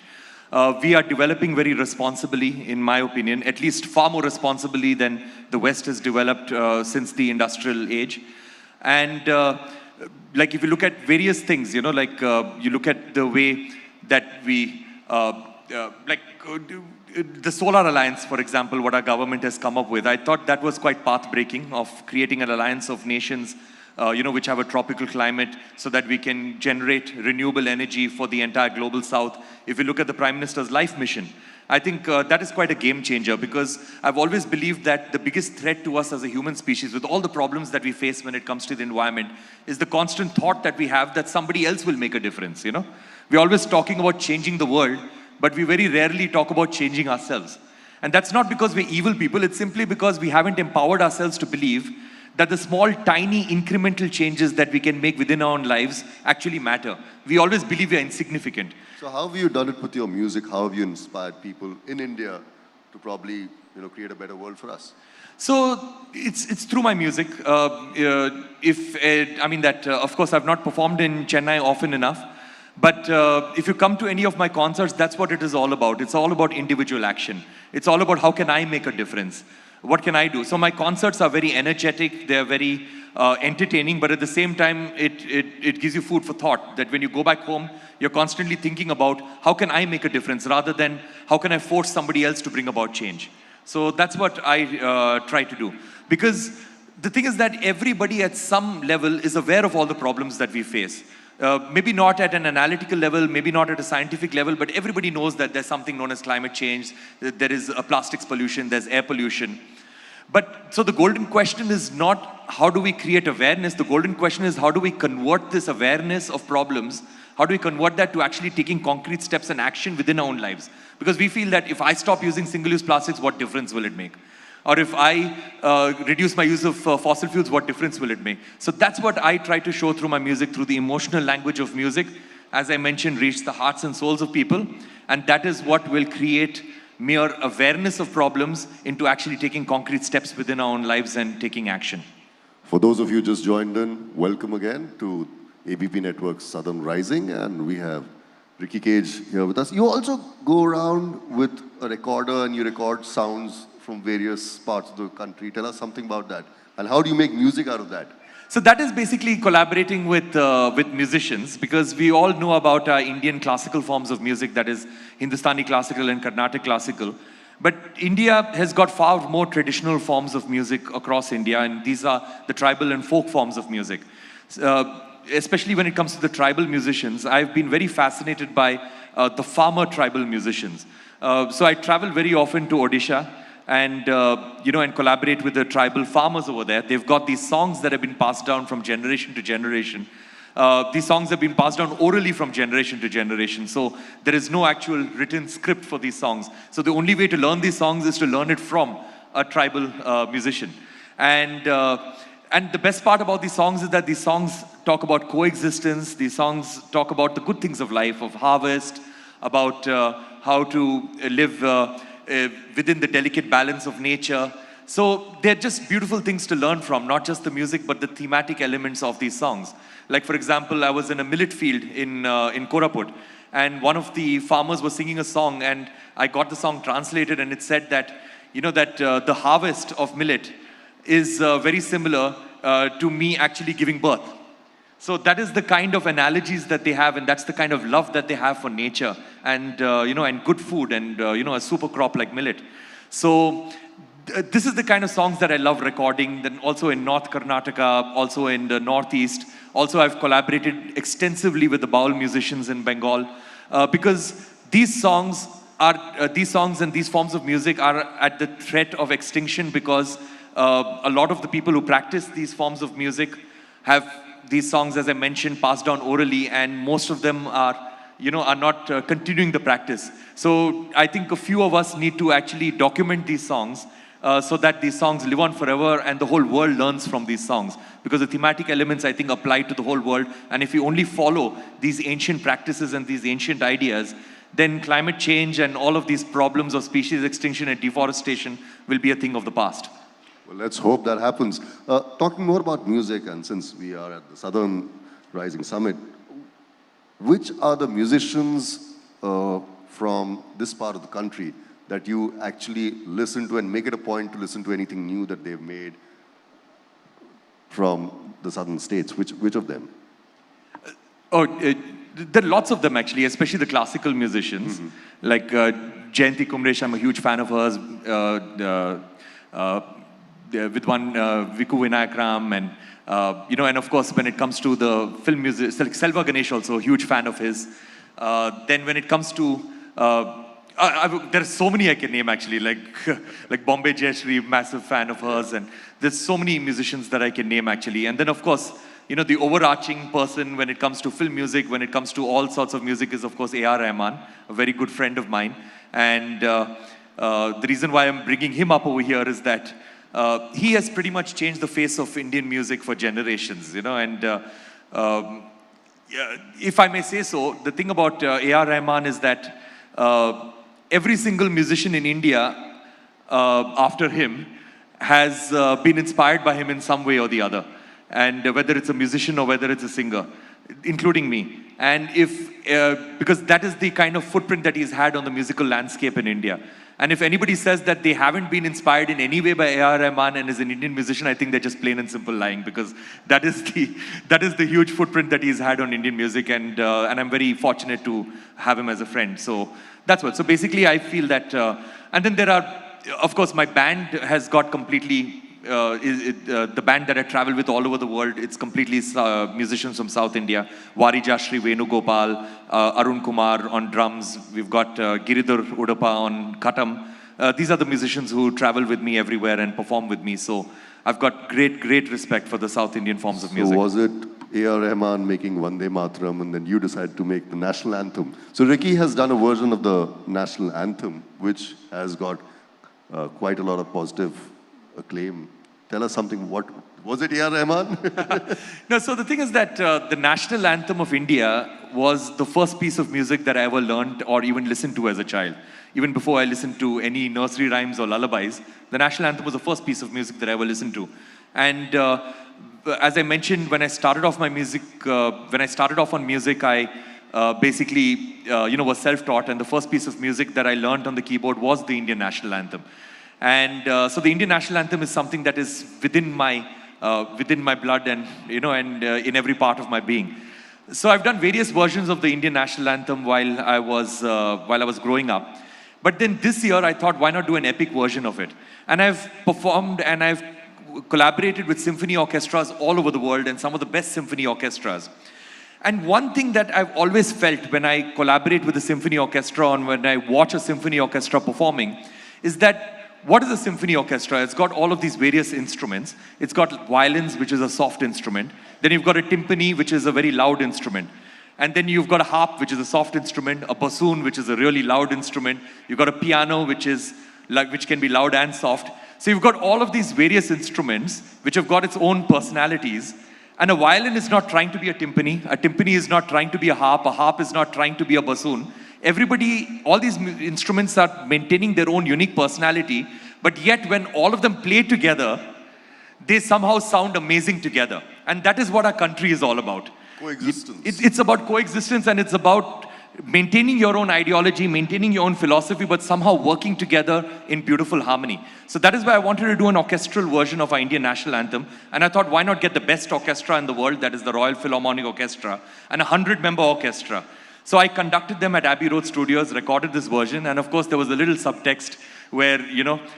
We are developing very responsibly, in my opinion, at least far more responsibly than the West has developed since the industrial age. And like if you look at various things, you look at the way that we, the Solar Alliance, for example, what our government has come up with, I thought that was quite path-breaking of creating an alliance of nations, which have a tropical climate so that we can generate renewable energy for the entire global south. If you look at the Prime Minister's Life Mission, I think that is quite a game changer because I've always believed that the biggest threat to us as a human species, with all the problems that we face when it comes to the environment, is the constant thought that we have that somebody else will make a difference, We're always talking about changing the world, but we very rarely talk about changing ourselves. And that's not because we're evil people, it's simply because we haven't empowered ourselves to believe that the small, tiny, incremental changes that we can make within our own lives actually matter. We always believe we're insignificant. So how have you done it with your music? How have you inspired people in India to probably, create a better world for us? So it's through my music. Of course, I've not performed in Chennai often enough. But if you come to any of my concerts, that's what it is all about. It's all about individual action. It's all about how can I make a difference? What can I do? So my concerts are very energetic. They're very entertaining. But at the same time, it gives you food for thought. That when you go back home, you're constantly thinking about how can I make a difference rather than how can I force somebody else to bring about change. So that's what I try to do. Because the thing is that everybody at some level is aware of all the problems that we face. Maybe not at an analytical level, maybe not at a scientific level, but everybody knows that there's something known as climate change, there is a plastics pollution, there's air pollution. But so the golden question is not how do we create awareness, the golden question is how do we convert this awareness of problems, how do we convert that to actually taking concrete steps and action within our own lives? Because we feel that if I stop using single-use plastics, what difference will it make? Or if I reduce my use of fossil fuels, what difference will it make? So that's what I try to show through my music, through the emotional language of music. As I mentioned, reach the hearts and souls of people. And that is what will create mere awareness of problems into actually taking concrete steps within our own lives and taking action. For those of you just joined in, welcome again to ABP Network's Southern Rising. And we have Ricky Cage here with us. You also go around with a recorder and you record sounds from various parts of the country. Tell us something about that. And how do you make music out of that? So that is basically collaborating with musicians, because we all know about our Indian classical forms of music, that is Hindustani classical and Carnatic classical. But India has got far more traditional forms of music across India, and these are the tribal and folk forms of music. Especially when it comes to the tribal musicians, I've been very fascinated by the farmer tribal musicians. So I travel very often to Odisha, and and collaborate with the tribal farmers over there. They've got these songs that have been passed down from generation to generation. These songs have been passed down orally from generation to generation. So there is no actual written script for these songs. So the only way to learn these songs is to learn it from a tribal musician. And the best part about these songs is that these songs talk about coexistence. These songs talk about the good things of life, of harvest, about how to live within the delicate balance of nature. So they're just beautiful things to learn from, not just the music, but the thematic elements of these songs. Like, for example, I was in a millet field in Koraput, and one of the farmers was singing a song, and I got the song translated, and it said that, the harvest of millet is very similar to me actually giving birth. So that is the kind of analogies that they have, and that's the kind of love that they have for nature and, and good food and, a super crop like millet. So this is the kind of songs that I love recording. Then also in North Karnataka, also in the Northeast. Also, I've collaborated extensively with the Baul musicians in Bengal because these songs and these forms of music are at the threat of extinction because a lot of the people who practice these forms of music have these songs, as I mentioned, passed down orally, and most of them are not continuing the practice. So I think a few of us need to actually document these songs so that these songs live on forever and the whole world learns from these songs. Because the thematic elements, I think, apply to the whole world. And if you only follow these ancient practices and these ancient ideas, then climate change and all of these problems of species extinction and deforestation will be a thing of the past. Well, let's hope that happens. Talking more about music, and since we are at the Southern Rising Summit, which are the musicians from this part of the country that you actually listen to and make it a point to listen to anything new that they've made from the southern states? Which of them? There are lots of them actually, especially the classical musicians. Like Jayanti Kumresh, I'm a huge fan of hers. With one Viku Vinayakram, and and of course when it comes to the film music, like Selva Ganesh also a huge fan of his. Then when it comes to there are so many I can name actually, like Bombay Jayashree, massive fan of hers, and there's so many musicians that I can name actually. And then of course the overarching person when it comes to film music, when it comes to all sorts of music, is of course A.R. Rahman, a very good friend of mine. And The reason why I'm bringing him up over here is that he has pretty much changed the face of Indian music for generations, you know, and if I may say so, the thing about A.R. Rahman is that every single musician in India after him has been inspired by him in some way or the other. And whether it's a musician or whether it's a singer, including me. And because that is the kind of footprint that he's had on the musical landscape in India. And if anybody says that they haven't been inspired in any way by A.R. Rahman and is an Indian musician, I think they're just plain and simple lying, because that is the huge footprint that he's had on Indian music, and I'm very fortunate to have him as a friend. So that's what. So basically, I feel that, and then there are, of course, my band has got completely. The band that I travel with all over the world, it's completely musicians from South India. Varijashri Venugopal, Arun Kumar on drums. We've got Giridhar Udappa on katam. These are the musicians who travel with me everywhere and perform with me. So I've got great respect for the South Indian forms of music. So was it A.R. Rahman making Vande Mataram and then you decided to make the national anthem? So Ricky has done a version of the national anthem which has got quite a lot of positive acclaim. Tell us something, what was it, A.R. Rahman? No, so the thing is that the national anthem of India was the first piece of music that I ever learned or even listened to as a child. Even before I listened to any nursery rhymes or lullabies, the national anthem was the first piece of music that I ever listened to. And as I mentioned, when I started off my music, on music, I basically, was self-taught, and the first piece of music that I learned on the keyboard was the Indian national anthem. And so the Indian national anthem is something that is within my blood and, in every part of my being. So I've done various versions of the Indian national anthem while I was growing up. But then this year I thought, why not do an epic version of it? And I've performed and I've collaborated with symphony orchestras all over the world and some of the best symphony orchestras. And one thing that I've always felt when I collaborate with a symphony orchestra and when I watch a symphony orchestra performing is that what is a symphony orchestra? It's got all of these various instruments. It's got violins, which is a soft instrument. Then you've got a timpani, which is a very loud instrument. And then you've got a harp, which is a soft instrument, a bassoon, which is a really loud instrument. You've got a piano, which can be loud and soft. So you've got all of these various instruments, which have got its own personalities. And a violin is not trying to be a timpani is not trying to be a harp is not trying to be a bassoon. Everybody, all these instruments are maintaining their own unique personality, but yet when all of them play together, they somehow sound amazing together. And that is what our country is all about. Coexistence. It's about coexistence, and it's about maintaining your own ideology, maintaining your own philosophy, but somehow working together in beautiful harmony. So that is why I wanted to do an orchestral version of our Indian national anthem. And I thought, why not get the best orchestra in the world, that is the Royal Philharmonic Orchestra, and a 100-member orchestra. So I conducted them at Abbey Road Studios, recorded this version, and of course there was a little subtext where,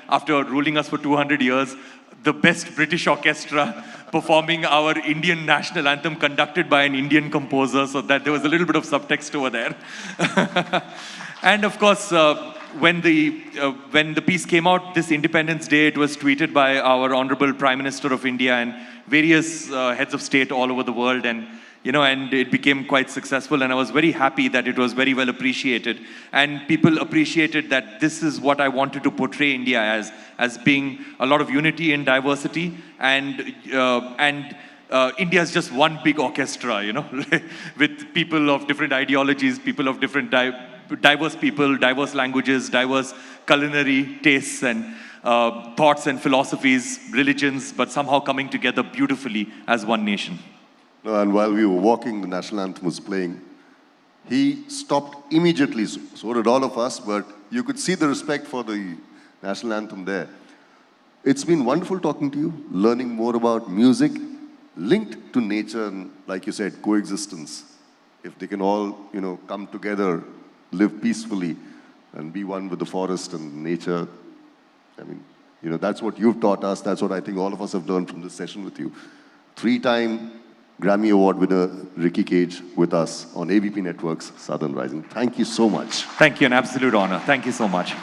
after ruling us for 200 years, the best British orchestra performing our Indian national anthem conducted by an Indian composer, so that there was a little bit of subtext over there. And of course, when the piece came out this Independence Day, it was tweeted by our Honorable Prime Minister of India and various heads of state all over the world, and it became quite successful, and I was very happy that it was very well appreciated, and people appreciated that this is what I wanted to portray India as being a lot of unity and diversity, and India is just one big orchestra, with people of different ideologies, people of different diverse people, diverse languages, diverse culinary tastes and thoughts and philosophies, religions, but somehow coming together beautifully as one nation. No, and while we were walking, the national anthem was playing. He stopped immediately, so did all of us, but you could see the respect for the national anthem there. It's been wonderful talking to you, learning more about music linked to nature and, like you said, coexistence. If they can all, come together, live peacefully, and be one with the forest and nature, that's what you've taught us. That's what I think all of us have learned from this session with you. 3-time Grammy Award winner Ricky Cage with us on ABP Network's Southern Rising. Thank you so much. Thank you, an absolute honor. Thank you so much.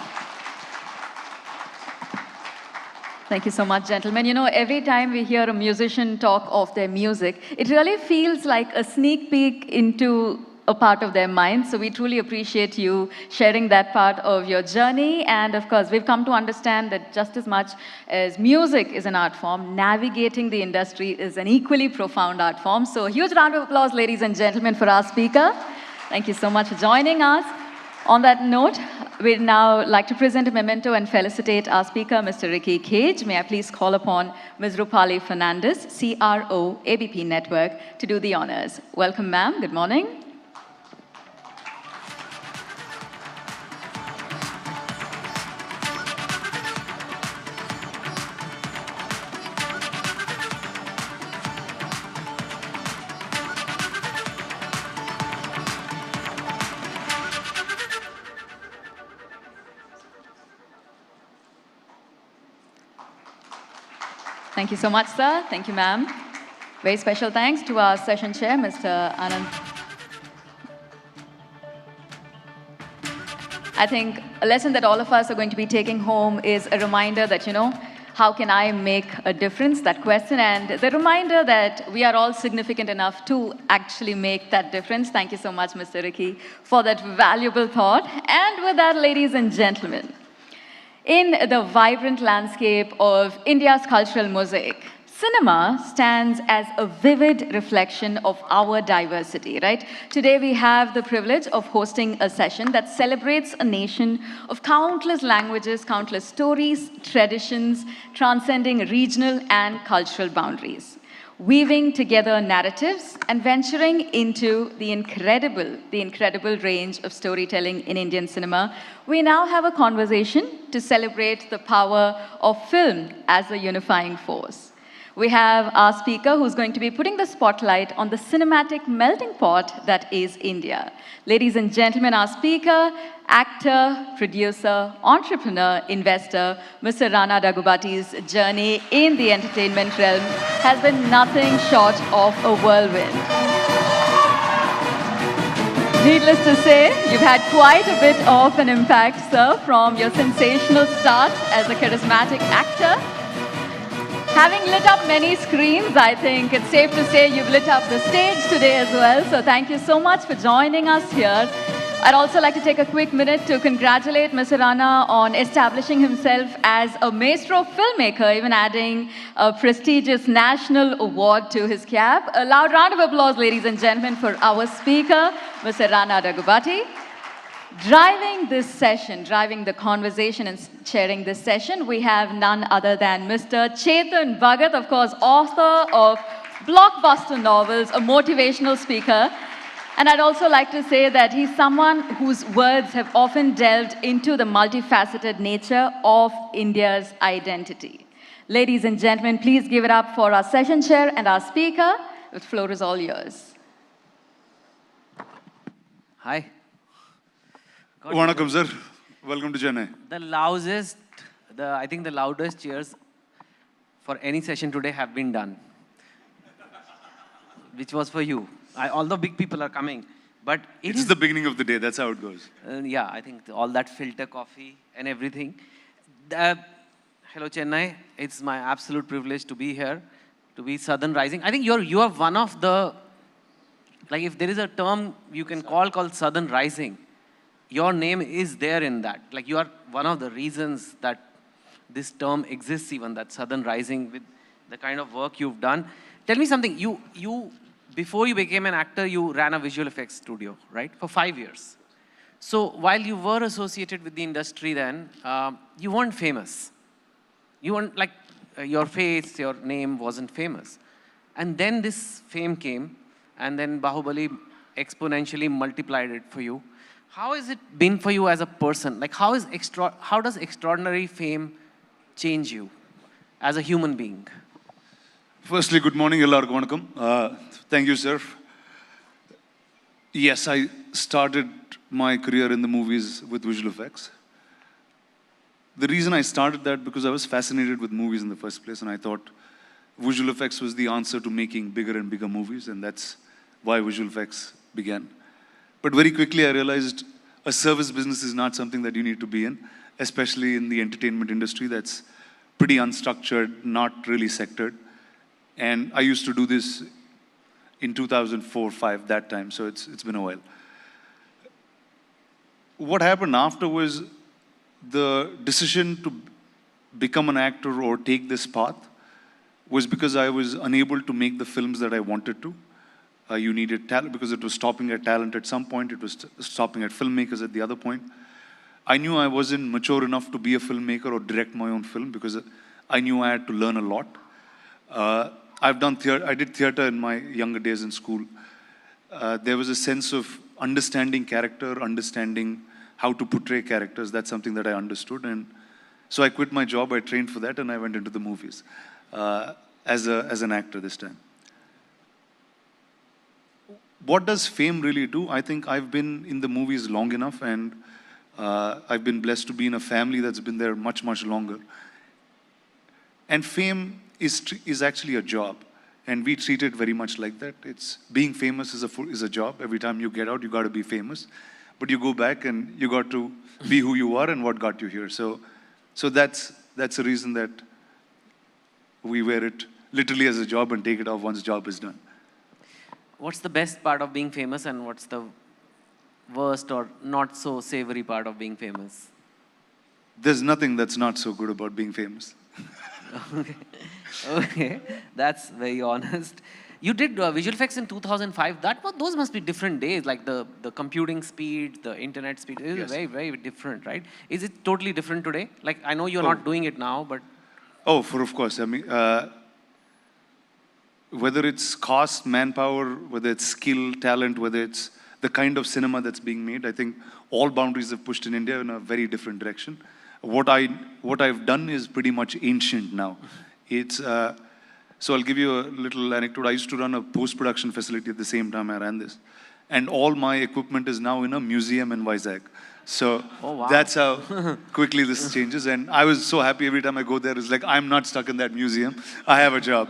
Thank you so much, gentlemen. Every time we hear a musician talk of their music, it really feels like a sneak peek into a part of their minds. So we truly appreciate you sharing that part of your journey. And of course, we've come to understand that just as much as music is an art form, navigating the industry is an equally profound art form. So a huge round of applause, ladies and gentlemen, for our speaker. Thank you so much for joining us. On that note, we'd now like to present a memento and felicitate our speaker, Mr. Ricky Cage. May I please call upon Ms. Rupali Fernandez, CRO, ABP Network, to do the honors. Welcome, ma'am. Good morning. Thank you so much, sir. Thank you, ma'am. Very special thanks to our session chair, Mr. Anand. I think a lesson that all of us are going to be taking home is a reminder that, how can I make a difference? That question, and the reminder that we are all significant enough to actually make that difference. Thank you so much, Mr. Ricky, for that valuable thought. And with that, ladies and gentlemen, in the vibrant landscape of India's cultural mosaic, cinema stands as a vivid reflection of our diversity, right? Today we have the privilege of hosting a session that celebrates a nation of countless languages, countless stories, traditions, transcending regional and cultural boundaries, weaving together narratives and venturing into the incredible range of storytelling in Indian cinema. We now have a conversation to celebrate the power of film as a unifying force. We have our speaker who's going to be putting the spotlight on the cinematic melting pot that is India. Ladies and gentlemen, our speaker, actor, producer, entrepreneur, investor, Mr. Rana Daggubati's journey in the entertainment realm has been nothing short of a whirlwind. Needless to say, you've had quite a bit of an impact, sir, from your sensational start as a charismatic actor. Having lit up many screens, I think it's safe to say you've lit up the stage today as well. So thank you so much for joining us here. I'd also like to take a quick minute to congratulate Mr. Rana on establishing himself as a maestro filmmaker, even adding a prestigious national award to his cap. A loud round of applause, ladies and gentlemen, for our speaker, Mr. Rana Daggubati. Driving this session, driving the conversation and chairing this session, we have none other than Mr. Chetan Bhagat, of course, author of blockbuster novels, a motivational speaker. And I'd also like to say that he's someone whose words have often delved into the multifaceted nature of India's identity. Ladies and gentlemen, please give it up for our session chair and our speaker. The floor is all yours. Hi. Vanakkam, sir. Welcome to Chennai. I think the loudest cheers for any session today have been done, which was for you. Although big people are coming, but it's the beginning of the day. That's how it goes. Yeah, I think all that filter coffee and everything. Hello, Chennai. It's my absolute privilege to be here, to be Southern Rising. I think you are one of the, like if there is a term you can called Southern Rising, your name is there in that. Like you are one of the reasons that this term exists, even that Southern Rising, with the kind of work you've done. Tell me something. Before you became an actor, you ran a visual effects studio, right? For 5 years. So while you were associated with the industry then, you weren't famous. You weren't like, your face, your name wasn't famous. And then this fame came, and then Bahubali exponentially multiplied it for you. How has it been for you as a person? Like how does extraordinary fame change you as a human being? Firstly, good morning, ellarku vanakkam. Thank you, sir. Yes, I started my career in the movies with visual effects. The reason I started that because I was fascinated with movies in the first place, and I thought visual effects was the answer to making bigger and bigger movies, and that's why visual effects began. But very quickly I realized a service business is not something that you need to be in, especially in the entertainment industry that's pretty unstructured, not really sectored. And I used to do this in 2004-5, that time, so it's been a while. What happened after was the decision to become an actor or take this path was because I was unable to make the films that I wanted to. You needed talent, because it was stopping at talent at some point, it was stopping at filmmakers at the other point. I knew I wasn't mature enough to be a filmmaker or direct my own film, because I knew I had to learn a lot. I did theater in my younger days in school. There was a sense of understanding character, understanding how to portray characters. That's something that I understood. And so I quit my job, I trained for that, and I went into the movies as an actor this time. What does fame really do? I think I've been in the movies long enough, and I've been blessed to be in a family that's been there much, much longer. And fame is actually a job, and we treat it very much like that. It's being famous is a job. Every time you get out, you got to be famous, but you go back and you got to be who you are and what got you here. So that's the reason that we wear it literally as a job and take it off once the job is done. What's the best part of being famous, and what's the worst or not so savory part of being famous? There's nothing that's not so good about being famous. Okay, that's very honest. You did visual effects in 2005. Those must be different days, like the computing speed, the internet speed. It is Yes. very, very different, right? Is it totally different today? Like, I know you're not doing it now, but... Oh, of course. I mean, whether it's cost, manpower, whether it's skill, talent, whether it's the kind of cinema that's being made, I think all boundaries have pushed in India in a very different direction. What I've done is pretty much ancient now. It's so I'll give you a little anecdote. I used to run a post-production facility at the same time I ran this, and all my equipment is now in a museum in Vizag. So that's how quickly this changes. And I was so happy every time I go there. It's like, I'm not stuck in that museum. I have a job.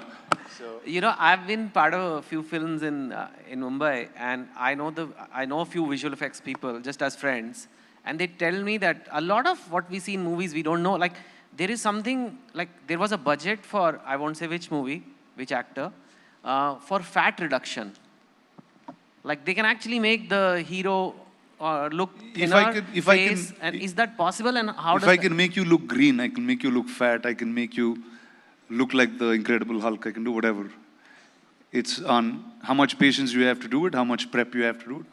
You know, I've been part of a few films in Mumbai, and I know a few visual effects people just as friends, and they tell me that a lot of what we see in movies we don't know. Like, there is something, like there was a budget for, I won't say which movie, which actor, for fat reduction. Like, they can actually make the hero look thinner, and is that possible? And how if I can make you look green, I can make you look fat, I can make you look like the Incredible Hulk, I can do whatever. It's on how much patience you have to do it, how much prep you have to do it.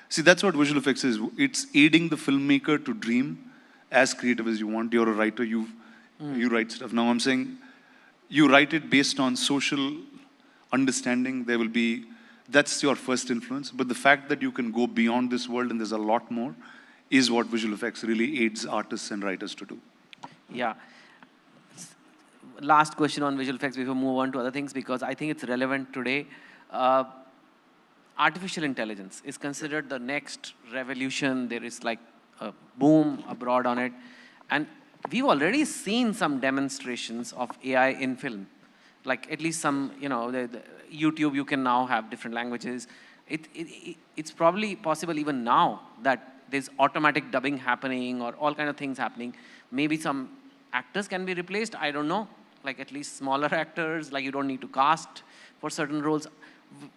See, that's what visual effects is. It's aiding the filmmaker to dream as creative as you want. You're a writer, you write stuff. Now I'm saying you write it based on social understanding. There will be, that's your first influence. But the fact that you can go beyond this world and there's a lot more is what visual effects really aids artists and writers to do. Yeah. Last question on visual effects before we move on to other things, because I think it's relevant today. Artificial intelligence is considered the next revolution. There is like a boom abroad on it. And we've already seen some demonstrations of AI in film. Like at least some, you know, the YouTube, you can now have different languages. It's probably possible even now that there's automatic dubbing happening or all kind of things happening. Maybe some actors can be replaced, I don't know. Like at least smaller actors, like you don't need to cast for certain roles.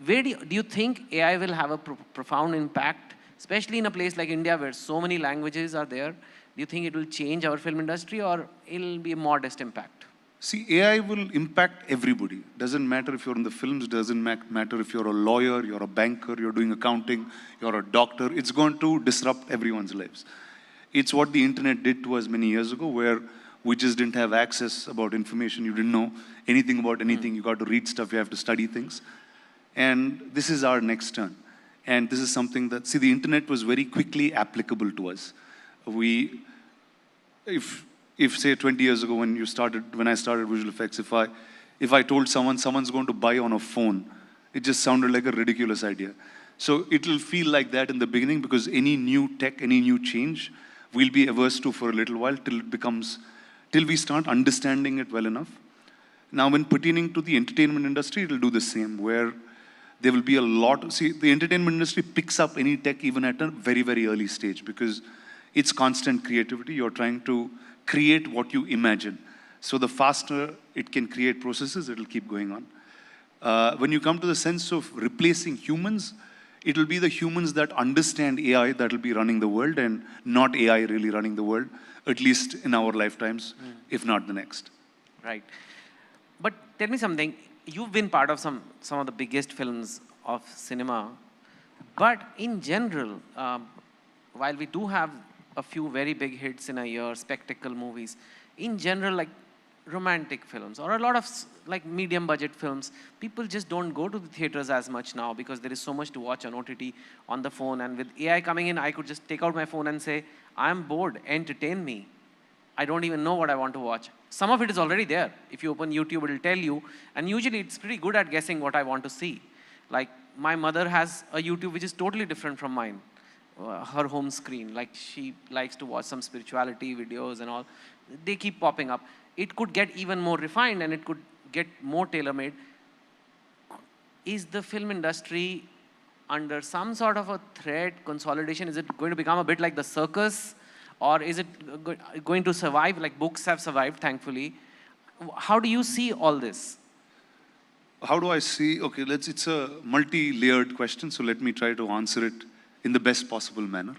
Where do you think AI will have a profound impact, especially in a place like India where so many languages are there? Do you think it will change our film industry, or it'll be a modest impact? See, AI will impact everybody. Doesn't matter if you're in the films, doesn't matter if you're a lawyer, you're a banker, you're doing accounting, you're a doctor. It's going to disrupt everyone's lives. It's what the internet did to us many years ago, where we just didn't have access about information. You didn't know anything about anything. You got to read stuff. You have to study things. And this is our next turn. And this is something that, see, the internet was very quickly applicable to us. If say 20 years ago when I started visual effects, if I told someone's going to buy on a phone, it just sounded like a ridiculous idea. So it'll feel like that in the beginning, because any new tech, any new change, we'll be averse to for a little while till we start understanding it well enough. Now, when pertaining to the entertainment industry, it'll do the same, where there will be a lot. See, the entertainment industry picks up any tech even at a very, very early stage, because it's constant creativity. You're trying to create what you imagine. So the faster it can create processes, it'll keep going on. When you come to the sense of replacing humans, it will be the humans that understand AI that will be running the world and not AI really running the world, at least in our lifetimes, if not the next. Right. But tell me something. You've been part of some of the biggest films of cinema. But in general, while we do have a few very big hits in a year, spectacle movies, in general, like romantic films or a lot of like medium budget films, people just don't go to the theaters as much now because there is so much to watch on OTT, on the phone. And with AI coming in, I could just take out my phone and say, I'm bored, entertain me. I don't even know what I want to watch. Some of it is already there. If you open YouTube, it will tell you. And usually it's pretty good at guessing what I want to see. Like my mother has a YouTube which is totally different from mine. Her home screen, like she likes to watch some spirituality videos and all. They keep popping up. It could get even more refined and it could get more tailor-made. Is the film industry under some sort of a threat, consolidation? Is it going to become a bit like the circus? Or is it going to survive, like books have survived, thankfully? How do you see all this? How do I see? Okay, it's a multi-layered question, so let me try to answer it in the best possible manner.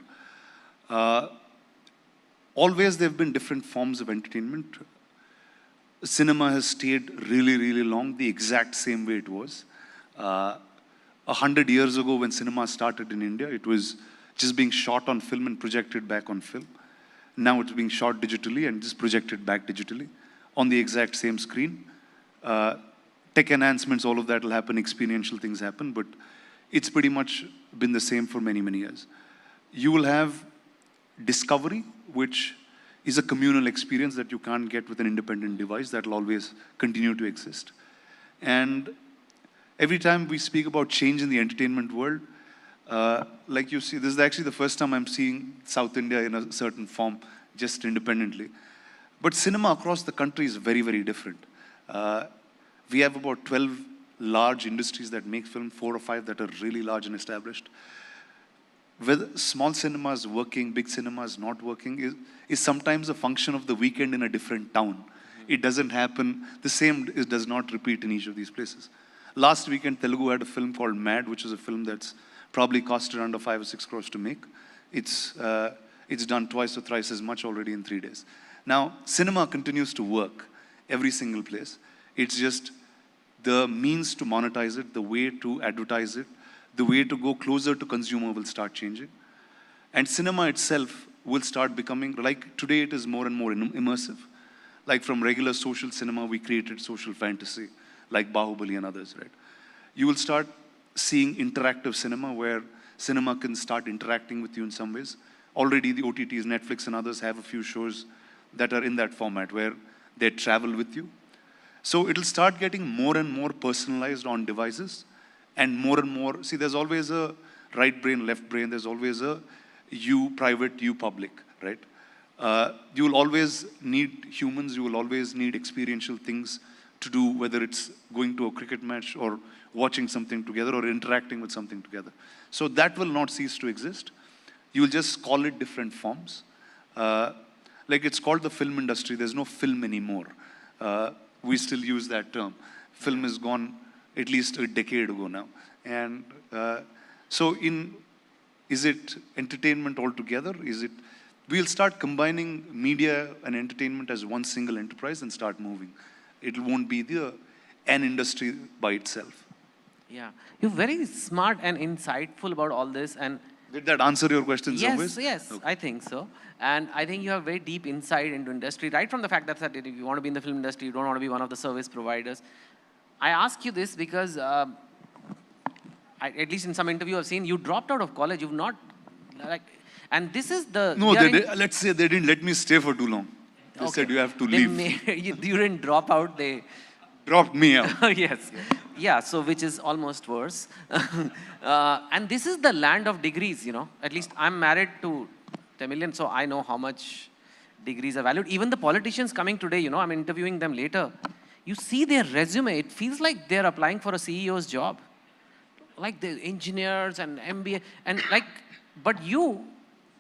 Always there have been different forms of entertainment. Cinema has stayed really, really long, the exact same way it was. 100 years ago when cinema started in India, it was just being shot on film and projected back on film. Now it's being shot digitally and just projected back digitally on the exact same screen. Tech enhancements, all of that will happen, experiential things happen, but it's pretty much been the same for many, many years. You will have discovery, which is a communal experience that you can't get with an independent device. That will always continue to exist. And every time we speak about change in the entertainment world, like you see, this is actually the first time I'm seeing South India in a certain form, just independently. But cinema across the country is very, very different. We have about 12 large industries that make film, 4 or 5 that are really large and established. Whether small cinemas working, big cinemas not working is sometimes a function of the weekend in a different town. It doesn't happen, the same it does not repeat in each of these places. Last weekend, Telugu had a film called Mad, which is a film that's probably costed under 5 or 6 crores to make. It's done twice or thrice as much already in 3 days. Now, cinema continues to work every single place. It's just the means to monetize it, the way to advertise it, the way to go closer to consumer will start changing. And cinema itself will start becoming, like today it is more and more immersive. Like from regular social cinema, we created social fantasy, like Bahubali and others, right? You will start seeing interactive cinema where cinema can start interacting with you in some ways. Already the OTTs, Netflix and others have a few shows that are in that format where they travel with you. So it'll start getting more and more personalized on devices and more, see there's always a right brain, left brain, there's always a you private, you public, right? You will always need humans, you will always need experiential things to do, whether it's going to a cricket match or watching something together or interacting with something together. So that will not cease to exist. You will just call it different forms. Like it's called the film industry, there's no film anymore. We still use that term. Film is gone at least a decade ago now. And so is it entertainment altogether? We'll start combining media and entertainment as one single enterprise and start moving. It won't be an industry by itself. Yeah, you're very smart and insightful about all this. And did that answer your question in some ways? Yes, okay. I think so. And I think you have very deep insight into industry, right from the fact that if you want to be in the film industry, you don't want to be one of the service providers. I ask you this because, at least in some interview I've seen, you dropped out of college. You've not, and this is the... No, let's say they didn't let me stay for too long. They said you have to leave. You didn't drop out, they... Dropped me out. Yes. Yeah, so which is almost worse. And this is the land of degrees, you know. At least I'm married to Tamilian, so I know how much degrees are valued. Even the politicians coming today, you know, I'm interviewing them later. You see their resume, it feels like they're applying for a CEO's job. Like the engineers and MBA, and like, but you,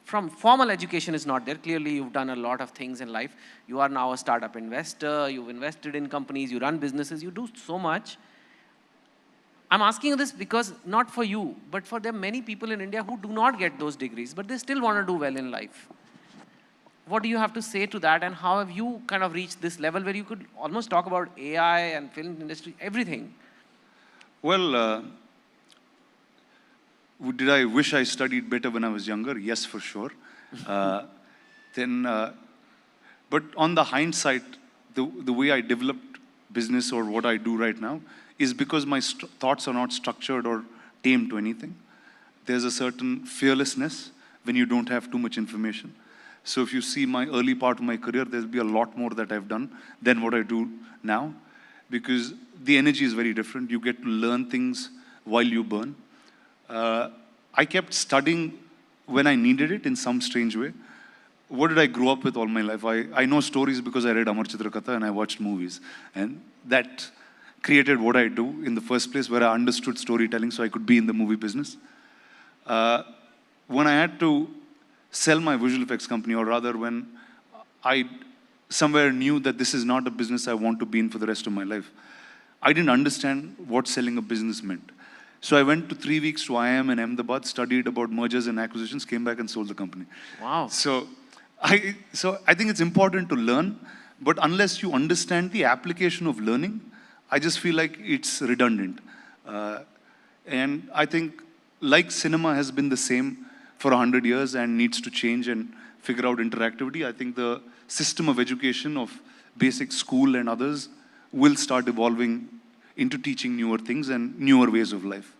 from formal education is not there. Clearly, you've done a lot of things in life. You are now a startup investor. You've invested in companies. You run businesses. You do so much. I'm asking you this because not for you, but for there are many people in India who do not get those degrees, but they still want to do well in life. What do you have to say to that, and how have you kind of reached this level where you could almost talk about AI and film industry, everything? Well, did I wish I studied better when I was younger? Yes, for sure. But on the hindsight, the way I developed business or what I do right now is because my thoughts are not structured or tamed to anything. There's a certain fearlessness when you don't have too much information. So if you see my early part of my career, there'll be a lot more that I've done than what I do now, because the energy is very different. You get to learn things while you burn. I kept studying when I needed it in some strange way. What did I grow up with all my life? I know stories because I read Amar Chitra Katha and I watched movies. And that created what I do in the first place, where I understood storytelling so I could be in the movie business. When I had to sell my visual effects company, or rather when I somewhere knew that this is not a business I want to be in for the rest of my life, I didn't understand what selling a business meant. So I went to 3 weeks to IIM in Ahmedabad, studied about mergers and acquisitions, came back and sold the company. Wow. So I think it's important to learn, but unless you understand the application of learning, I just feel like it's redundant. And I think like cinema has been the same for 100 years and needs to change and figure out interactivity, I think the system of education of basic school and others will start evolving into teaching newer things and newer ways of life.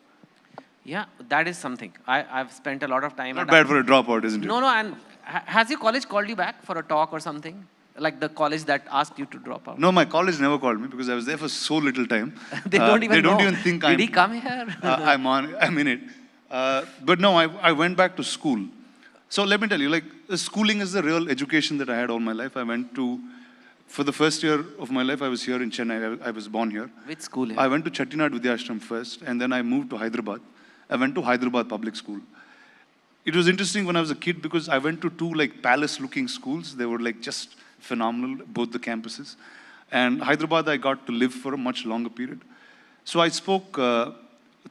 Yeah, that is something. I've spent a lot of time. Not bad for a dropout, isn't it? No, and has your college called you back for a talk or something? Like the college that asked you to drop out? No, my college never called me because I was there for so little time. They don't even know. Think Did he come here? I'm in it. But no, I went back to school. So let me tell you, like, schooling is the real education that I had all my life. I went to, for the first year of my life, I was here in Chennai. I was born here. Which school here? I went to Chettinad Vidyashram first, and then I moved to Hyderabad. I went to Hyderabad Public School. It was interesting when I was a kid because I went to two like palace-looking schools. They were like just phenomenal, both the campuses. And Hyderabad, I got to live for a much longer period. So I spoke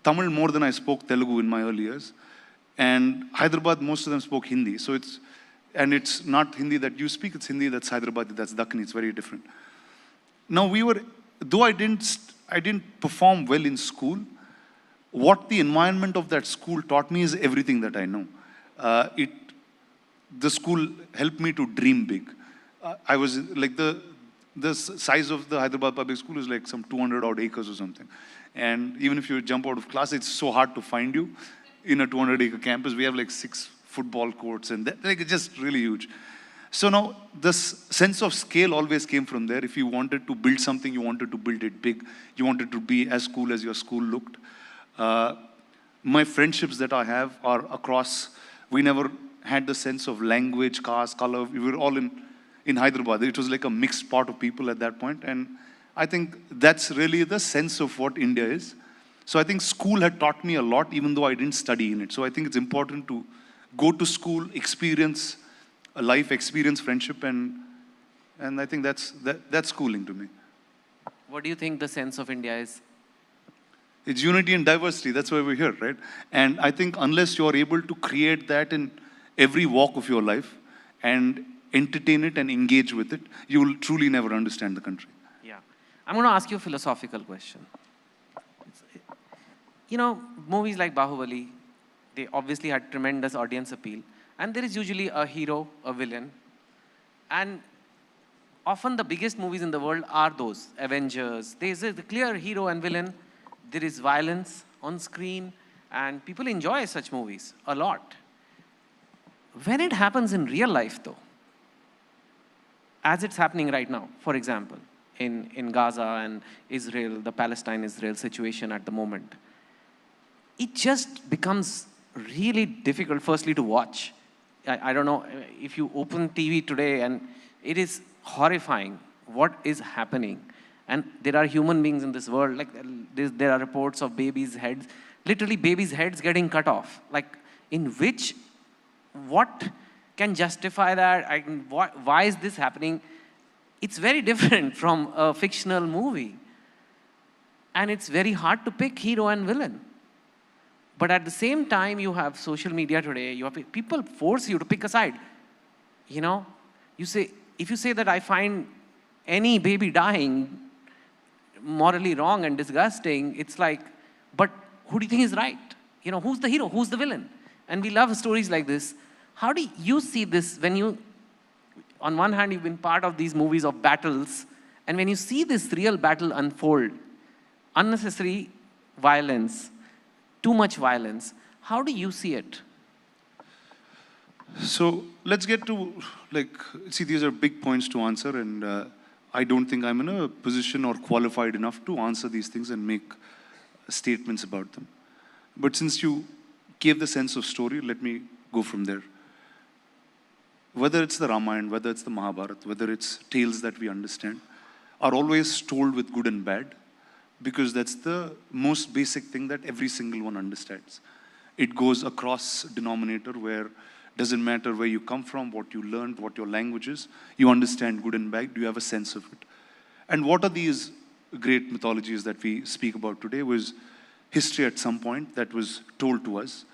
Tamil more than I spoke Telugu in my early years. And Hyderabad, most of them spoke Hindi. So it's not Hindi that you speak, it's Hindi that's Hyderabadi, that's Dakkani, it's very different. Now though I didn't perform well in school, what the environment of that school taught me is everything that I know. The school helped me to dream big. I was like the size of the Hyderabad public school is like some 200 odd acres or something. And even if you jump out of class, it's so hard to find you in a 200-acre campus. We have like 6 football courts and that, like, it's just really huge. So now this sense of scale always came from there. If you wanted to build something, you wanted to build it big. You wanted to be as cool as your school looked. My friendships that I have are across. We never had the sense of language, caste, color. We were all in Hyderabad. It was like a mixed pot of people at that point. And I think that's really the sense of what India is. So I think school had taught me a lot, even though I didn't study in it. So I think it's important to go to school, experience a life, experience friendship, and I think that's schooling to me. What do you think the sense of India is? It's unity and diversity. That's why we're here, right? And I think unless you're able to create that in every walk of your life and entertain it and engage with it, you will truly never understand the country. Yeah. I'm going to ask you a philosophical question. You know, movies like Bahubali, they obviously had tremendous audience appeal. And there is usually a hero, a villain. And often the biggest movies in the world are those, Avengers. There is a clear hero and villain. There is violence on screen. And people enjoy such movies a lot. When it happens in real life, though, as it's happening right now, for example, in Gaza and Israel, the Palestine-Israel situation at the moment, it just becomes really difficult, firstly, to watch. I don't know, if you open TV today, and it is horrifying what is happening. And there are human beings in this world, like there are reports of babies' heads, literally babies' heads getting cut off. Like, what can justify that? Why is this happening? It's very different from a fictional movie. And it's very hard to pick hero and villain. But at the same time, you have social media today, you have people force you to pick a side. You know, if you say that I find any baby dying morally wrong and disgusting, it's like, but who do you think is right? You know, who's the hero? Who's the villain? And we love stories like this. How do you see this when you, on one hand, you've been part of these movies of battles, and when you see this real battle unfold, unnecessary violence, too much violence, how do you see it? So let's get to, see, these are big points to answer, and I don't think I'm in a position or qualified enough to answer these things and make statements about them. But since you gave the sense of story, let me go from there. Whether it's the Ramayana, whether it's the Mahabharata, whether it's tales that we understand, are always told with good and bad, because that's the most basic thing that every single one understands. It goes across denominator where doesn't matter where you come from, what you learned, what your language is, you understand good and bad, you have a sense of it. And what are these great mythologies that we speak about today was history at some point that was told to us.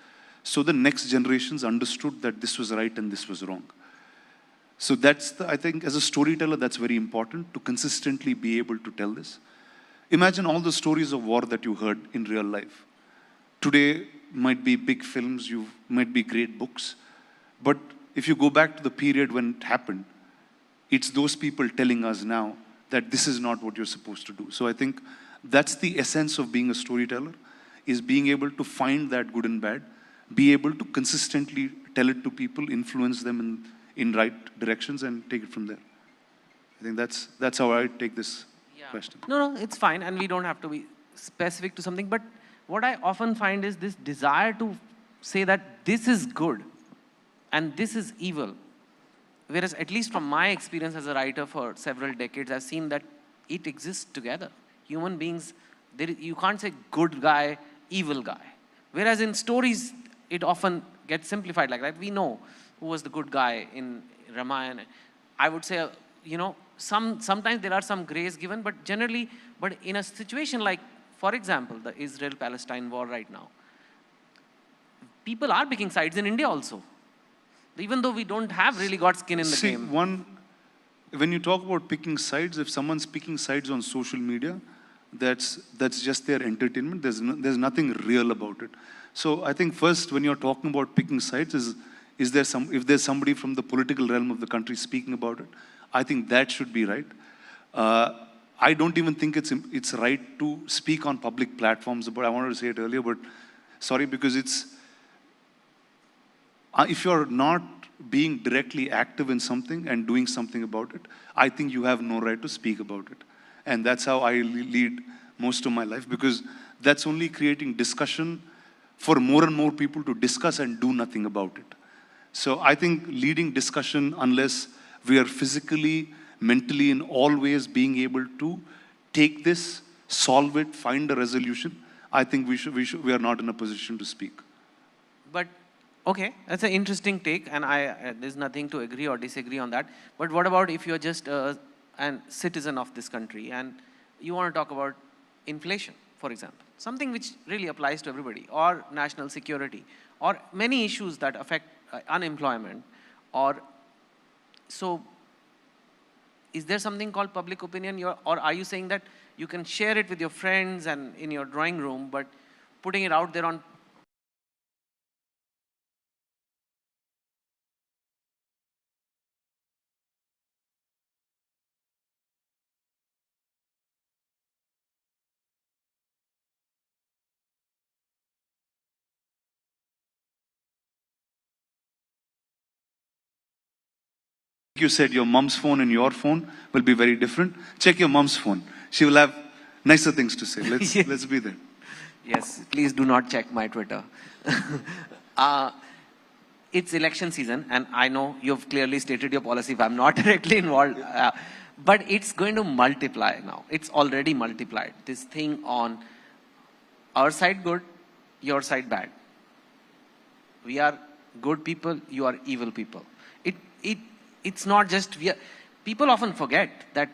So the next generations understood that this was right and this was wrong. So that's, I think, as a storyteller, that's very important to consistently be able to tell this. Imagine all the stories of war that you heard in real life. Today might be big films, might be great books, but if you go back to the period when it happened, it's those people telling us now that this is not what you're supposed to do. So I think that's the essence of being a storyteller, is being able to find that good and bad, be able to consistently tell it to people, influence them in right directions, and take it from there. I think that's how I take this question. No, it's fine, and we don't have to be specific to something, but what I often find is this desire to say that this is good and this is evil. Whereas, at least from my experience as a writer for several decades, I've seen that it exists together. Human beings, you can't say good guy, evil guy. Whereas in stories, it often gets simplified like that. We know who was the good guy in Ramayana. I would say, sometimes there are some grace given, but generally, but in a situation like, for example, the Israel-Palestine war right now, people are picking sides in India also. Even though we don't have really got skin in the game. When you talk about picking sides, if someone's picking sides on social media, that's just their entertainment. There's nothing real about it. So I think first, when you're talking about picking sides, if there's somebody from the political realm of the country speaking about it, I think that should be right. I don't even think it's right to speak on public platforms about. I wanted to say it earlier, but sorry, because if you're not being directly active in something and doing something about it, I think you have no right to speak about it. And that's how I lead most of my life, because that's only creating discussion for more and more people to discuss and do nothing about it. So I think leading discussion, unless we are physically, mentally, in all ways being able to take this, solve it, find a resolution, I think we are not in a position to speak. But okay, that's an interesting take, and there's nothing to agree or disagree on that. But what about if you're just a citizen of this country and you want to talk about inflation, for example, something which really applies to everybody, or national security, or many issues that affect unemployment, so is there something called public opinion, or are you saying that you can share it with your friends and in your drawing room, but putting it out there on You said your mom's phone and your phone will be very different. Check your mom's phone. She will have nicer things to say. Let's be there. Yes, please do not check my Twitter. It's election season, and I know you've clearly stated your policy if I'm not directly involved. But it's going to multiply now. It's already multiplied. This thing on our side good, your side bad. We are good people, you are evil people. It's not just, people often forget that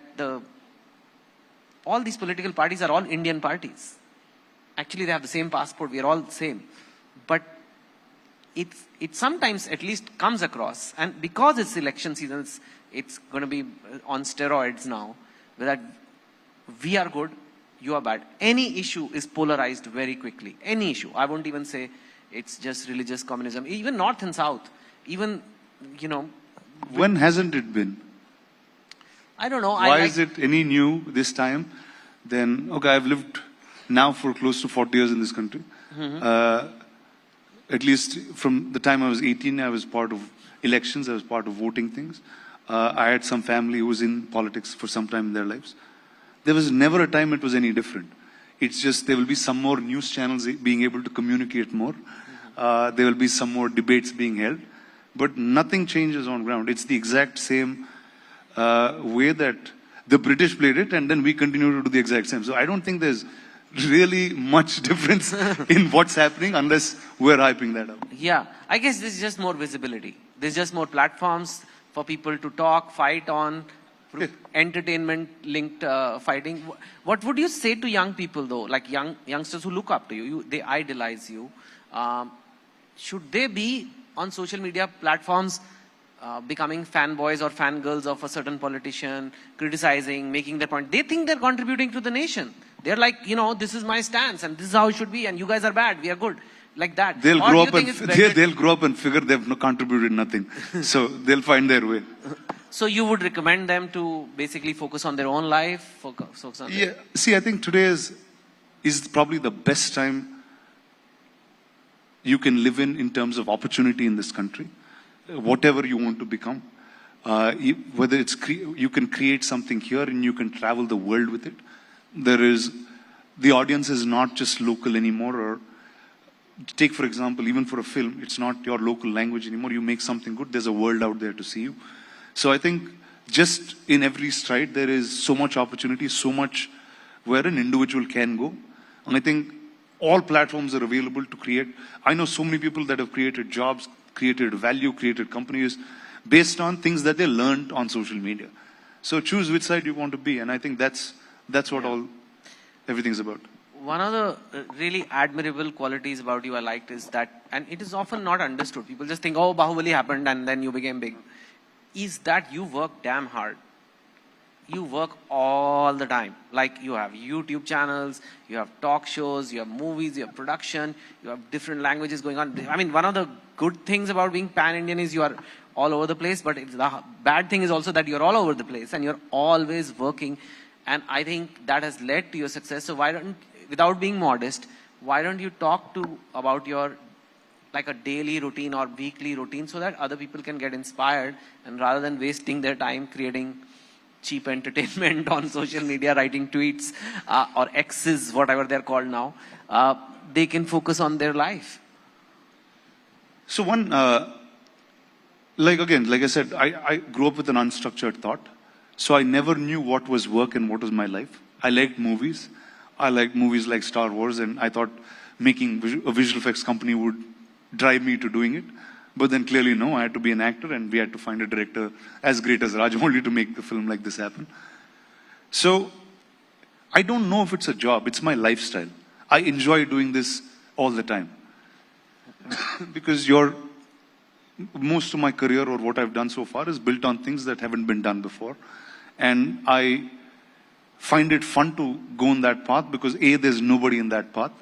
all these political parties are all Indian parties. Actually, they have the same passport. We are all the same. But it sometimes at least comes across. And because it's election season, it's going to be on steroids now. That we are good, you are bad. Any issue is polarized very quickly. Any issue. I won't even say it's just religious communism. Even North and South. Even, you know. When hasn't it been? I don't know. Why is it any new this time? Then, okay, I've lived now for close to 40 years in this country. At least from the time I was 18, I was part of elections. I was part of voting things. I had some family who was in politics for some time in their lives. There was never a time it was any different. It's just there will be some more news channels being able to communicate more. There will be some more debates being held. But nothing changes on ground. It's the exact same way that the British played it, and then we continue to do the exact same. So I don't think there's really much difference in what's happening unless we're hyping that up. Yeah, I guess there's just more visibility. There's just more platforms for people to talk, fight on, entertainment-linked fighting. What would you say to young people, though, like youngsters who look up to you, they idolize you? Should they be on social media platforms becoming fanboys or fangirls of a certain politician, criticizing, making their point? They think they're contributing to the nation. They're like, you know, this is my stance and this is how it should be and you guys are bad, we are good. Like that. They'll grow up and figure they've contributed nothing. So they'll find their way. So you would recommend them to basically focus on their own life? Focus on See, I think today is probably the best time you can live in terms of opportunity in this country. Whatever you want to become. Whether it's you can create something here and you can travel the world with it. The audience is not just local anymore. Or take, for example, even for a film, it's not your local language anymore. You make something good, there's a world out there to see you. So I think just in every stride, there is so much opportunity, so much where an individual can go. And I think all platforms are available to create. I know so many people that have created jobs, created value, created companies based on things that they learned on social media. So choose which side you want to be. And I think that's what everything's about. One of the really admirable qualities about you I liked is that, and it is often not understood, people just think, oh, Bahubali happened and then you became big, is that you work damn hard. You work all the time. Like you have YouTube channels, you have talk shows, you have movies, you have production, you have different languages going on. I mean, one of the good things about being pan-Indian is you are all over the place, but the bad thing is also that you're all over the place and you're always working. And I think that has led to your success. So why don't, without being modest, why don't you talk about your like a daily routine or weekly routine so that other people can get inspired and rather than wasting their time creating cheap entertainment on social media, writing tweets or X's, whatever they're called now, they can focus on their life. So one, like I said, I grew up with an unstructured thought. So I never knew what was work and what was my life. I liked movies. I liked movies like Star Wars, and I thought making a visual effects company would drive me to doing it. But then clearly no, I had to be an actor and we had to find a director as great as Rajamouli to make a film like this happen. So I don't know if it's a job, it's my lifestyle. I enjoy doing this all the time. Because most of my career or what I've done so far is built on things that haven't been done before. And I find it fun to go on that path because A, there's nobody in that path.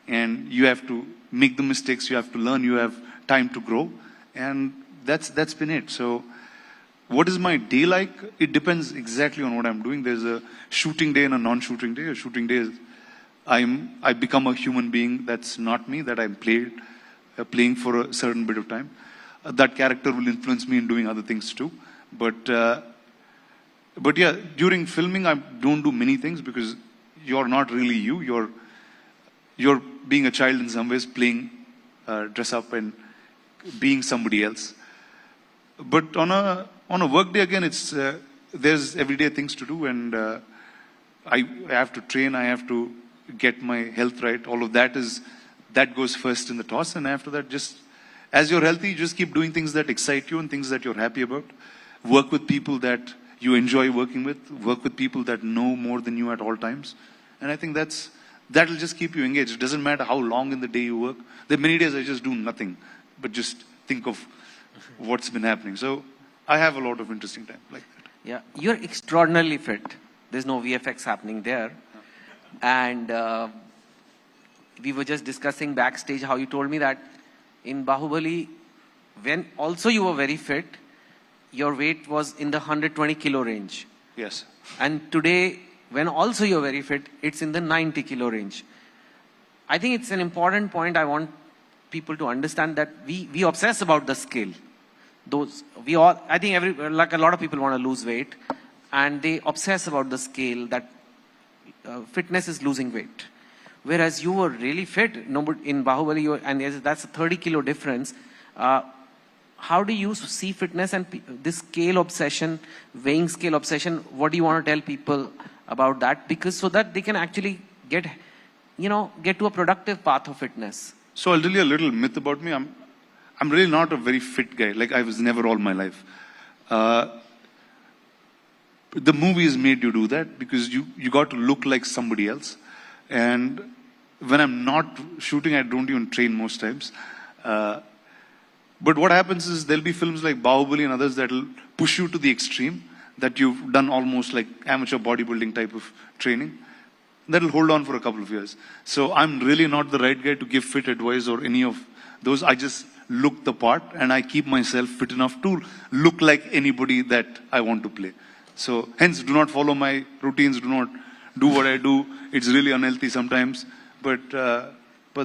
And you have to make the mistakes, you have to learn, you have time to grow. And that's been it. So what is my day like? It depends exactly on what I'm doing. There's a shooting day and a non-shooting day. A shooting day is I become a human being that's not me, that I'm playing for a certain bit of time. That character will influence me in doing other things too. But yeah, during filming, I don't do many things because you're not really you. You're being a child in some ways, playing dress up and being somebody else. But on a work day, again, there's everyday things to do, and I have to train, I have to get my health right. All of that goes first in the toss, and after that, just as you're healthy, you just keep doing things that excite you and things that you're happy about. Work with people that you enjoy working with, work with people that know more than you at all times. And I think that'll just keep you engaged. It doesn't matter how long in the day you work. There are many days I just do nothing, but just think of what's been happening. So I have a lot of interesting time like that. Yeah, you're extraordinarily fit. There's no VFX happening there. And we were just discussing backstage how you told me that in Bahubali, when also you were very fit, your weight was in the 120 kilo range. Yes. And today, when also you're very fit, it's in the 90 kilo range. I think it's an important point. I want people to understand that we obsess about the scale. I think like a lot of people want to lose weight, and they obsess about the scale that fitness is losing weight. Whereas you were really fit in Bahubali, and that's a 30 kilo difference. How do you see fitness and this scale obsession, weighing scale obsession? What do you want to tell people about that? Because so that they can actually get to a productive path of fitness. So I'll tell you a little myth about me. I'm really not a very fit guy. Like I was never all my life. The movies made you do that because you got to look like somebody else. And when I'm not shooting, I don't even train most times. But what happens is there'll be films like Bahubali and others that'll push you to the extreme, that you've done almost like amateur bodybuilding type of training. That'll hold on for a couple of years. So I'm really not the right guy to give fit advice or any of those. I just look the part and I keep myself fit enough to look like anybody that I want to play. So hence, do not follow my routines, do not do what I do. It's really unhealthy sometimes, but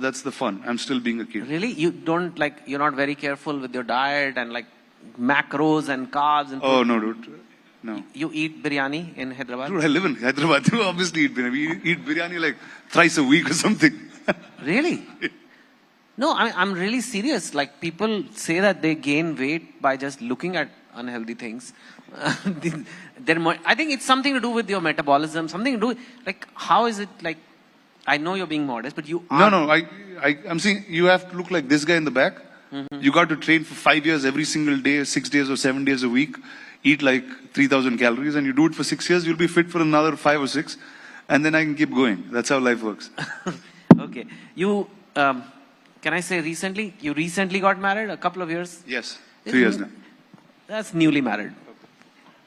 that's the fun. I'm still being a kid. Really? You're not very careful with your diet and like macros and carbs and Oh, no, dude. No. You eat biryani in Hyderabad? Dude, I live in Hyderabad. You obviously eat biryani. We eat biryani like thrice a week or something. Really? No, I'm really serious. Like people say that they gain weight by just looking at unhealthy things. I think it's something to do with your metabolism, something to do with, like, how is it like, I know you're being modest, but you are. No, I'm saying you have to look like this guy in the back. Mm-hmm. You got to train for 5 years every single day, 6 days or 7 days a week, eat like 3,000 calories, and you do it for 6 years, you'll be fit for another 5 or 6, and then I can keep going. That's how life works. Okay. You, can I say recently? You recently got married, a couple of years? Yes, 3 years now. That's newly married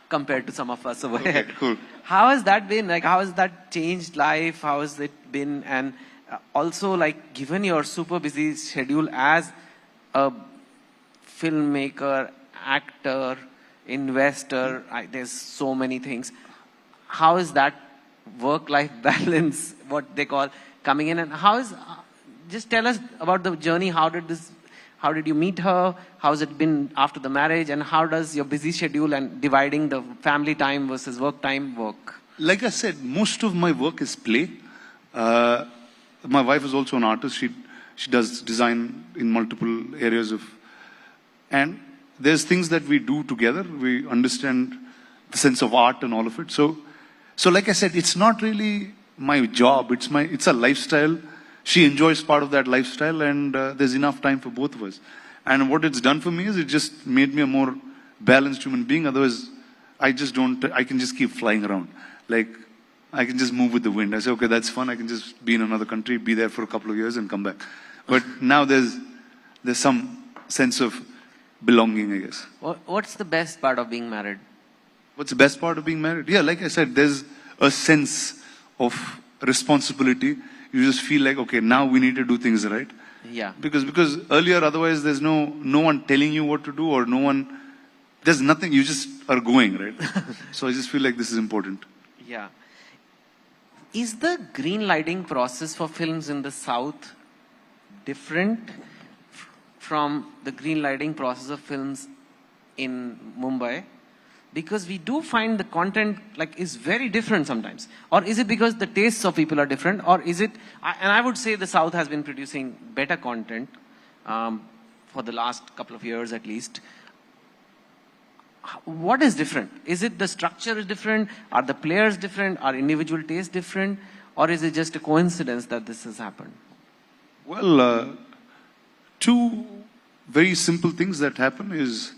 compared to some of us over here. Okay, cool. How has that been? Like, how has that changed life? How has it been? And also, like, given your super busy schedule as a filmmaker, actor, investor, there's so many things. How is that work-life balance, what they call, coming in? And how is, just tell us about the journey. How did you meet her? How's it been after the marriage? And how does your busy schedule and dividing the family time versus work time work? Like I said, most of my work is play. My wife is also an artist. She does design in multiple areas of, and there's things that we do together. We understand the sense of art and all of it. So like I said, it's not really my job. It's a lifestyle. She enjoys part of that lifestyle, and there's enough time for both of us. And what it's done for me is it just made me a more balanced human being. Otherwise, I can just keep flying around. Like, I can just move with the wind. I say, okay, that's fun. I can just be in another country, be there for a couple of years and come back. But now there's some sense of belonging, I guess. What's the best part of being married? What's the best part of being married? Yeah, like I said, there's a sense of responsibility. You just feel like, okay, now we need to do things right. Yeah. Because earlier, otherwise, there's no one telling you what to do, or there's nothing. You just are going, right? So I just feel like this is important. Yeah. Is the green lighting process for films in the South different from the green lighting process of films in Mumbai? Because we do find the content is very different sometimes. Or is it because the tastes of people are different? Or is it, and I would say the South has been producing better content for the last couple of years at least. What is different? Is it the structure is different? Are the players different? Are individual tastes different? Or is it just a coincidence that this has happened? Well, two very simple things that happen is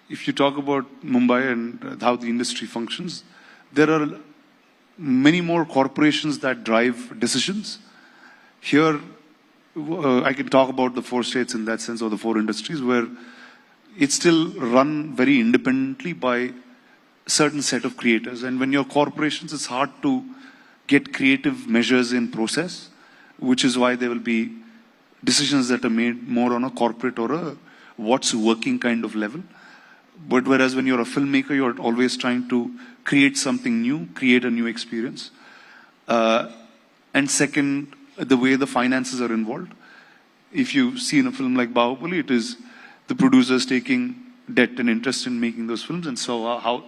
if you talk about Mumbai and how the industry functions, there are many more corporations that drive decisions. Here, I can talk about the 4 states in that sense, or the 4 industries, where it's still run very independently by a certain set of creators. And when you're corporations, it's hard to get creative measures in process, which is why there will be decisions that are made more on a corporate or a what's working kind of level. But whereas when you're a filmmaker, you're always trying to create something new, create a new experience. And second, the way the finances are involved. If you see in a film like Bahubali, it is the producers taking debt and interest in making those films, and so how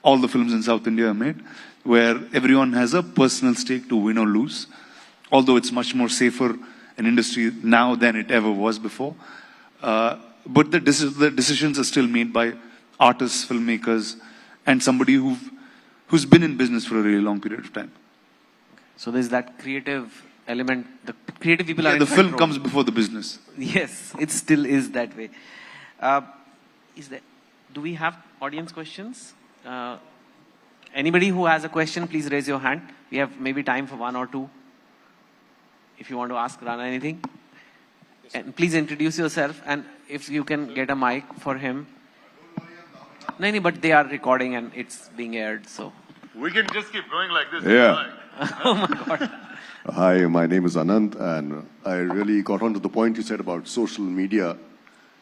all the films in South India are made, where everyone has a personal stake to win or lose, although it's much more safer an industry now than it ever was before. But the decisions are still made by artists, filmmakers, and somebody who's been in business for a really long period of time. So there's that creative element. The creative people are in the control. film comes before the business. Yes, it still is that way. Do we have audience questions? Anybody who has a question, please raise your hand. We have maybe time for 1 or 2. If you want to ask Rana anything. And please introduce yourself, and if you can get a mic for him. No, but they are recording and it's being aired, so. We can just keep going like this. Yeah. Oh my God. Hi, my name is Anand, and I really got onto the point you said about social media.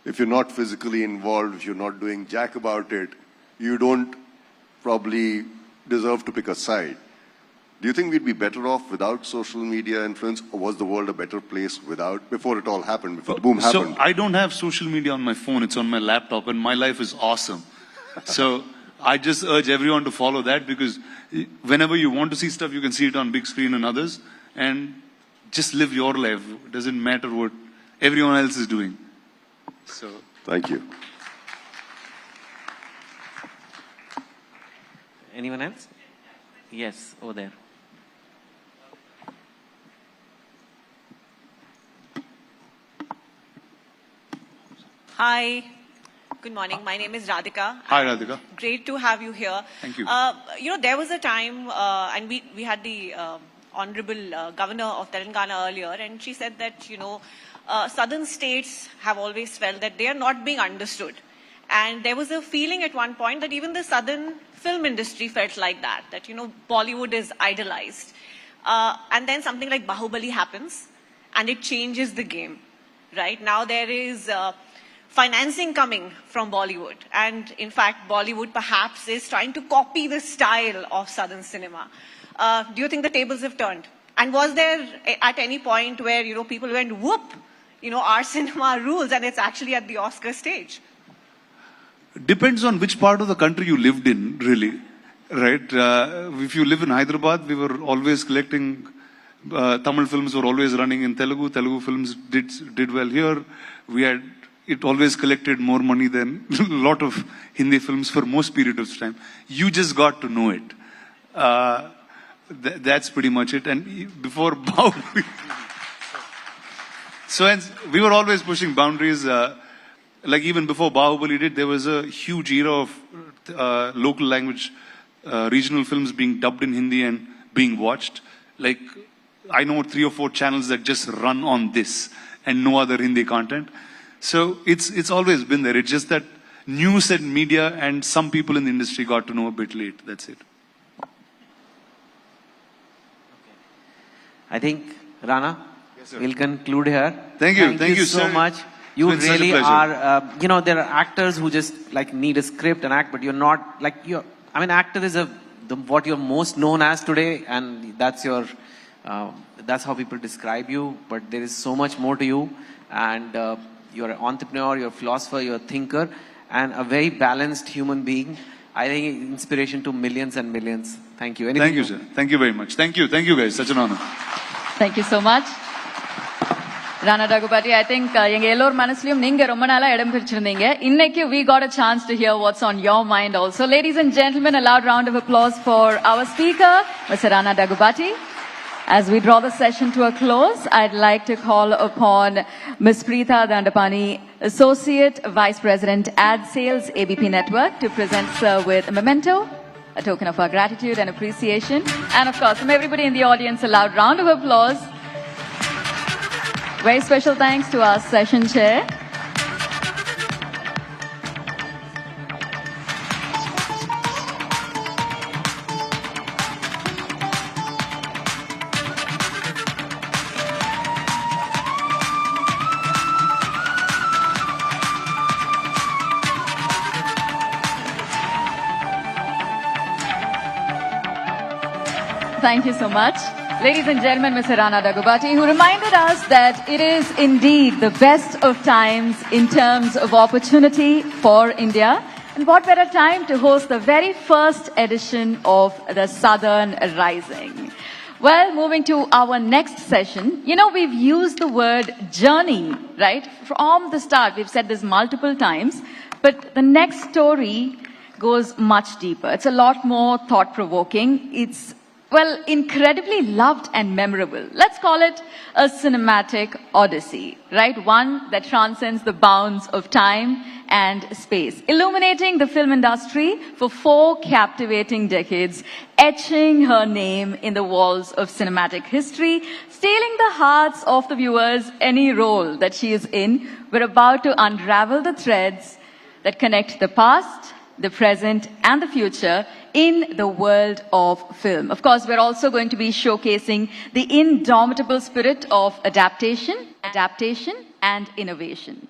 If you're not physically involved, if you're not doing jack about it, you don't probably deserve to pick a side. Do you think we'd be better off without social media influence, or was the world a better place without, before it all happened, before the boom happened? So I don't have social media on my phone, it's on my laptop, and my life is awesome. So I just urge everyone to follow that, because whenever you want to see stuff, you can see it on big screen and others, and just live your life. It doesn't matter what everyone else is doing. So thank you. Anyone else? Yes, over there. Hi. Good morning. My name is Radhika. Hi, Radhika. Great to have you here. Thank you. There was a time, and we had the Honorable Governor of Telangana earlier, and she said that, southern states have always felt that they are not being understood. And there was a feeling at one point that even the southern film industry felt like that, Bollywood is idolized. And then something like Bahubali happens, and it changes the game, right? Now there is financing coming from Bollywood. And in fact, Bollywood perhaps is trying to copy the style of southern cinema. Do you think the tables have turned? And was there at any point where, people went, whoop, our cinema rules, and it's actually at the Oscar stage? Depends on which part of the country you lived in, really, right? If you live in Hyderabad, we were always collecting, Tamil films were always running in Telugu. Telugu films did well here. It always collected more money than a lot of Hindi films for most period of time. You just got to know it. That's pretty much it. And before Bahubali, so we were always pushing boundaries. Like even before Bahubali did, there was a huge era of local language, regional films being dubbed in Hindi and being watched. Like, I know 3 or 4 channels that just run on this and no other Hindi content. So it's always been there. It's just that news and media and some people in the industry got to know a bit late. That's it. I think, Rana, we'll conclude here. Thank you. Thank you so sir. much. You It's been such a really pleasure. are, there are actors who just need a script and act, but you're not, actor is what you're most known as today, and that's that's how people describe you, but there is so much more to you, and you're an entrepreneur, you're a philosopher, you're a thinker, and a very balanced human being. I think inspiration to millions and millions. Thank you. Thank you, sir. Thank you very much. Thank you, guys. Such an honor. Thank you so much. Rana Daggubati, I think எங்க எல்லோர் மனசுலயும் நீங்க ரொம்ப நாளா இடம் பிடிச்சிருந்தீங்க. இன்னைக்கு we got a chance to hear what's on your mind also. Ladies and gentlemen, a loud round of applause for our speaker, Mr. Rana Daggubati. As we draw the session to a close, I'd like to call upon Ms. Preetha Dandapani, Associate Vice President, Ad Sales, ABP Network, to present Sir with a memento, a token of our gratitude and appreciation. And of course, from everybody in the audience, a loud round of applause. Very special thanks to our session chair. Thank you so much. Ladies and gentlemen, Ms. Hirana Daggubati, who reminded us that it is indeed the best of times in terms of opportunity for India. And what better time to host the very first edition of the Southern Rising. Well, moving to our next session, you know, we've used the word journey, right? From the start, we've said this multiple times, but the next story goes much deeper. It's a lot more thought-provoking. It's, well, incredibly loved and memorable. Let's call it a cinematic odyssey, right? One that transcends the bounds of time and space, illuminating the film industry for 4 captivating decades, etching her name in the walls of cinematic history, stealing the hearts of the viewers any role that she is in. We're about to unravel the threads that connect the past, the present, and the future in the world of film. Of course, we're also going to be showcasing the indomitable spirit of adaptation, and innovation.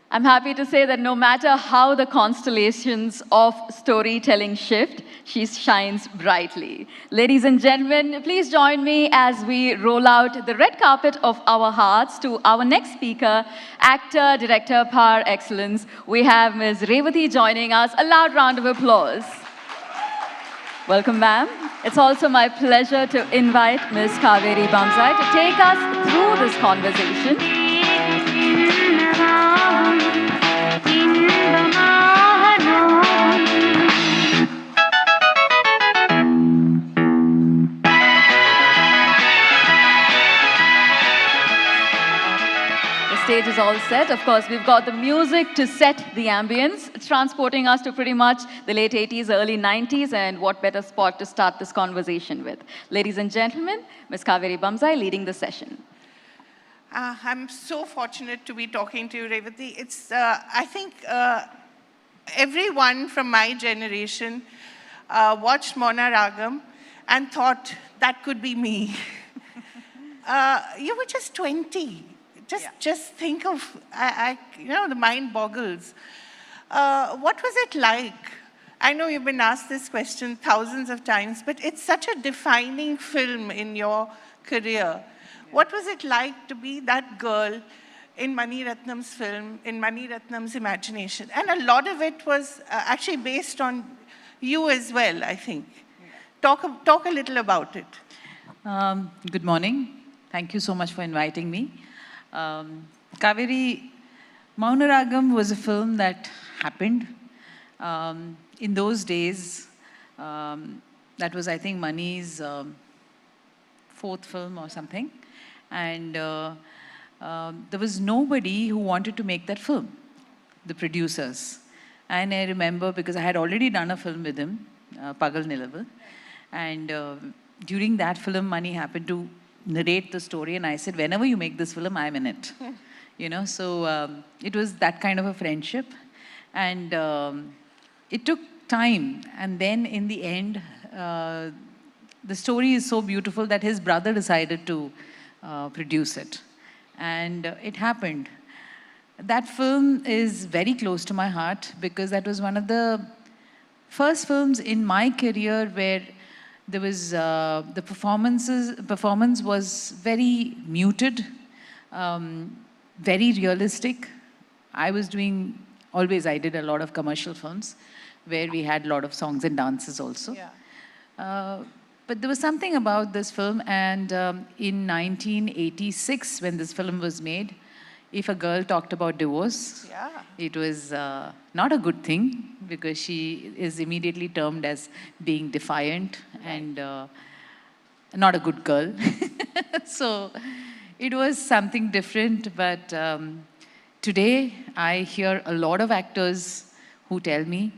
I'm happy to say that no matter how the constellations of storytelling shift, she shines brightly. Ladies and gentlemen, please join me as we roll out the red carpet of our hearts to our next speaker, actor, director par excellence. We have Ms. Revati joining us. A loud round of applause. Welcome, ma'am. It's also my pleasure to invite Ms. Kaveri Bamzai to take us through this conversation. The stage is all set. Of course, we've got the music to set the ambience. It's transporting us to pretty much the late 80s, early 90s, and what better spot to start this conversation with. Ladies and gentlemen, Ms. Kaveri Bamzai leading the session. I'm so fortunate to be talking to you, Revati. It's, I think, everyone from my generation watched Mona Ragam and thought that could be me. You were just 20. Just think of, you know, the mind boggles. What was it like? I know you've been asked this question thousands of times, but it's such a defining film in your career. What was it like to be that girl in Mani Ratnam's film, in Mani Ratnam's imagination? And a lot of it was actually based on you as well, I think. Talk a little about it. Good morning. Thank you so much for inviting me. Kaveri, Maunaragam was a film that happened. In those days, that was, I think, Mani's 4th film or something. And there was nobody who wanted to make that film, the producers. And I remember, because I had already done a film with him, Pagal Nilavu. And during that film, Mani happened to narrate the story, and I said, whenever you make this film, I'm in it. You know, so it was that kind of a friendship. And it took time. And then in the end, the story is so beautiful that his brother decided to produce it. And it happened. That film is very close to my heart because that was one of the first films in my career where there was, the performance was very muted, very realistic. I did a lot of commercial films where we had a lot of songs and dances also. Yeah. But there was something about this film, and in 1986, when this film was made, if a girl talked about divorce, it was not a good thing because she is immediately termed as being defiant, and a not a good girl. So it was something different, but today I hear a lot of actors who tell me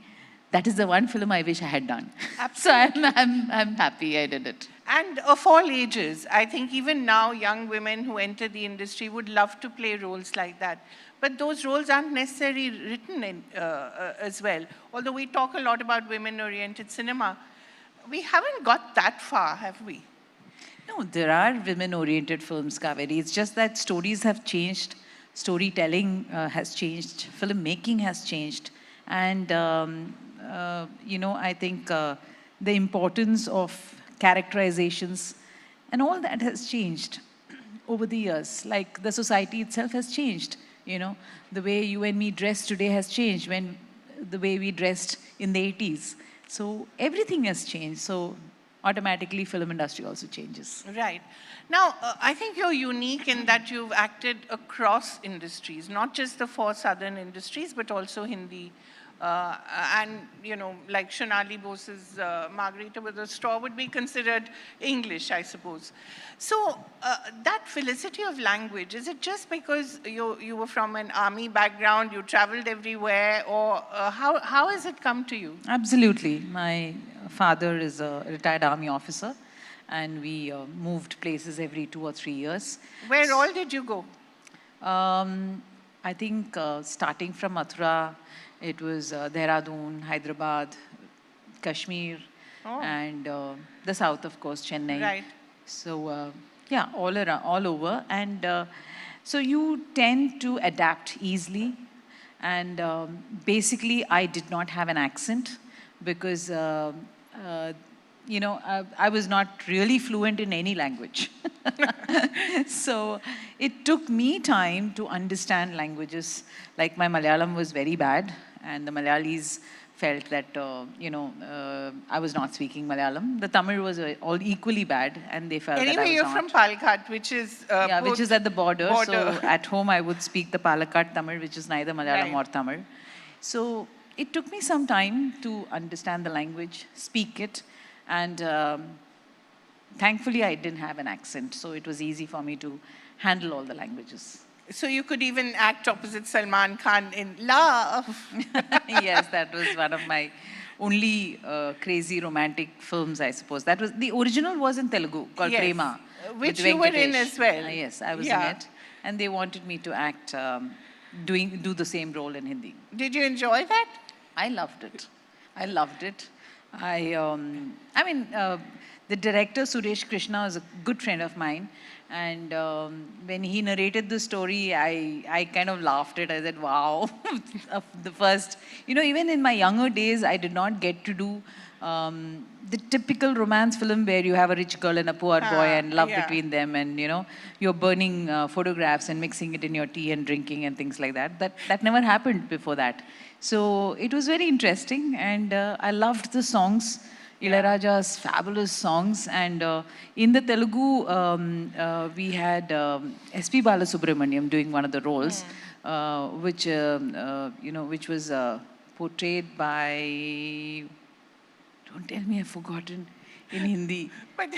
that is the one film I wish I had done. So I'm happy I did it. And of all ages, I think even now young women who enter the industry would love to play roles like that. But those roles aren't necessarily written in, as well. Although we talk a lot about women-oriented cinema, we haven't got that far, have we? No, there are women-oriented films, Kaveri. It's just that stories have changed, storytelling has changed, filmmaking has changed. And, I think the importance of characterizations and all that has changed over the years. Like the society itself has changed. The way you and me dress today has changed when the way we dressed in the 80s. So everything has changed. So automatically film industry also changes. Right. Now, I think you're unique in that you've acted across industries, not just the 4 southern industries, but also Hindi. And, like Shonali Bose's Margarita with a Straw would be considered English, I suppose. So that felicity of language, is it just because you were from an army background, you traveled everywhere, or how has it come to you? Absolutely. My father is a retired army officer, and we moved places every 2 or 3 years. Where all did you go? I think starting from Mathura, it was Dehradun, Hyderabad, Kashmir, and the south, of course, Chennai. Right. So, yeah, all around, all over. And so you tend to adapt easily. And basically, I did not have an accent because, I was not really fluent in any language. So it took me time to understand languages. Like my Malayalam was very bad, and the Malayalis felt that, I was not speaking Malayalam. The Tamil was all equally bad, and they felt that I was Anyway, you're not. from Palakkad, which is which is at the border. So at home, I would speak the Palakkad Tamil, which is neither Malayalam or Tamil. So it took me some time to understand the language, speak it, and thankfully, I didn't have an accent, so it was easy for me to handle all the languages. So you could even act opposite Salman Khan in Love. Yes, that was one of my only crazy romantic films, I suppose. That was the original was in Telugu called Prema, which you were in as well. Yes, I was in it, and they wanted me to act, do the same role in Hindi. Did you enjoy that? I loved it. I loved it. The director, Suresh Krishna, was a good friend of mine. And when he narrated the story, I kind of laughed it. I said, wow. The first, even in my younger days, I did not get to do the typical romance film where you have a rich girl and a poor boy and love between them. And, you're burning photographs and mixing it in your tea and drinking and things like that. That never happened before that. So it was very interesting. And I loved the songs. Ilayaraja's fabulous songs, and in the Telugu, we had S.P. Balasubramaniam doing one of the roles, which was portrayed by. Don't tell me I've forgotten in Hindi. But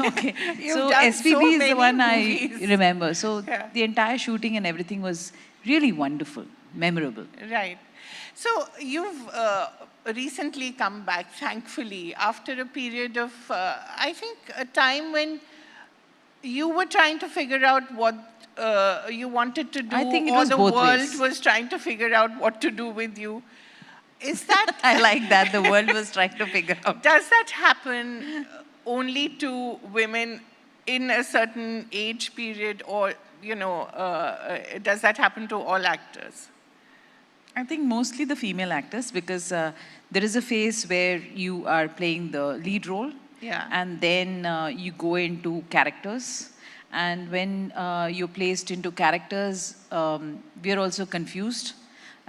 okay. So SPB is the one I remember. So the entire shooting and everything was really wonderful, memorable. Right. So you've recently come back, thankfully, after a period of, I think, a time when you were trying to figure out what you wanted to do, I think it or was the both world ways. was trying to figure out what to do with you. Is that... I like that, the world was trying to figure out. Does that happen only to women in a certain age period, or, does that happen to all actors? I think mostly the female actors, because there is a phase where you are playing the lead role, and then you go into characters. And when you're placed into characters, we are also confused.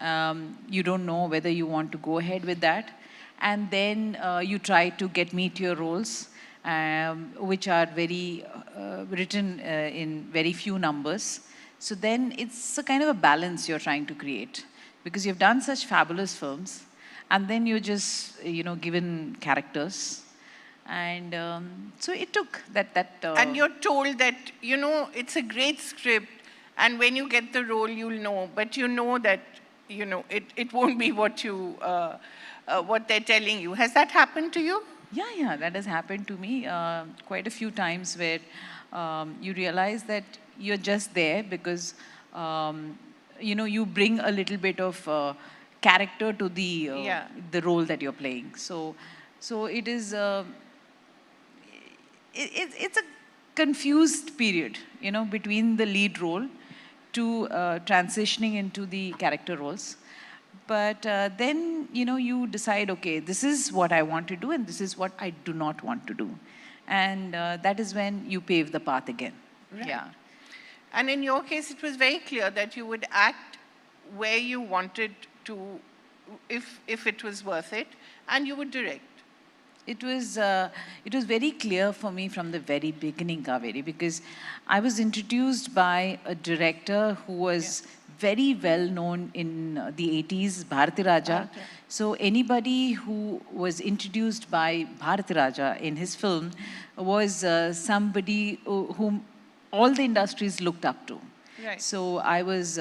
You don't know whether you want to go ahead with that. And then you try to get meteor roles, which are very written in very few numbers. So then it's a kind of a balance you're trying to create. Because you've done such fabulous films, and then you're just, given characters, And so it took that. And you're told that, you know, it's a great script, and when you get the role, you'll know. But you know that, you know, it won't be what you what they're telling you. Has that happened to you? Yeah, that has happened to me quite a few times, where you realize that you're just there because you know, you bring a little bit of character to the role that you're playing. So it is. It's a confused period, you know, between the lead role to transitioning into the character roles. But then, you know, you decide, okay, this is what I want to do and this is what I do not want to do. And that is when you pave the path again. Right. Yeah. And in your case, it was very clear that you would act where you wanted to, if it was worth it, and you would direct. It was very clear for me from the very beginning, Kaveri, because I was introduced by a director who was very well known in the 80s, Bharati Raja. So anybody who was introduced by Bharati Raja in his film was somebody whom all the industries looked up to. Right. So I was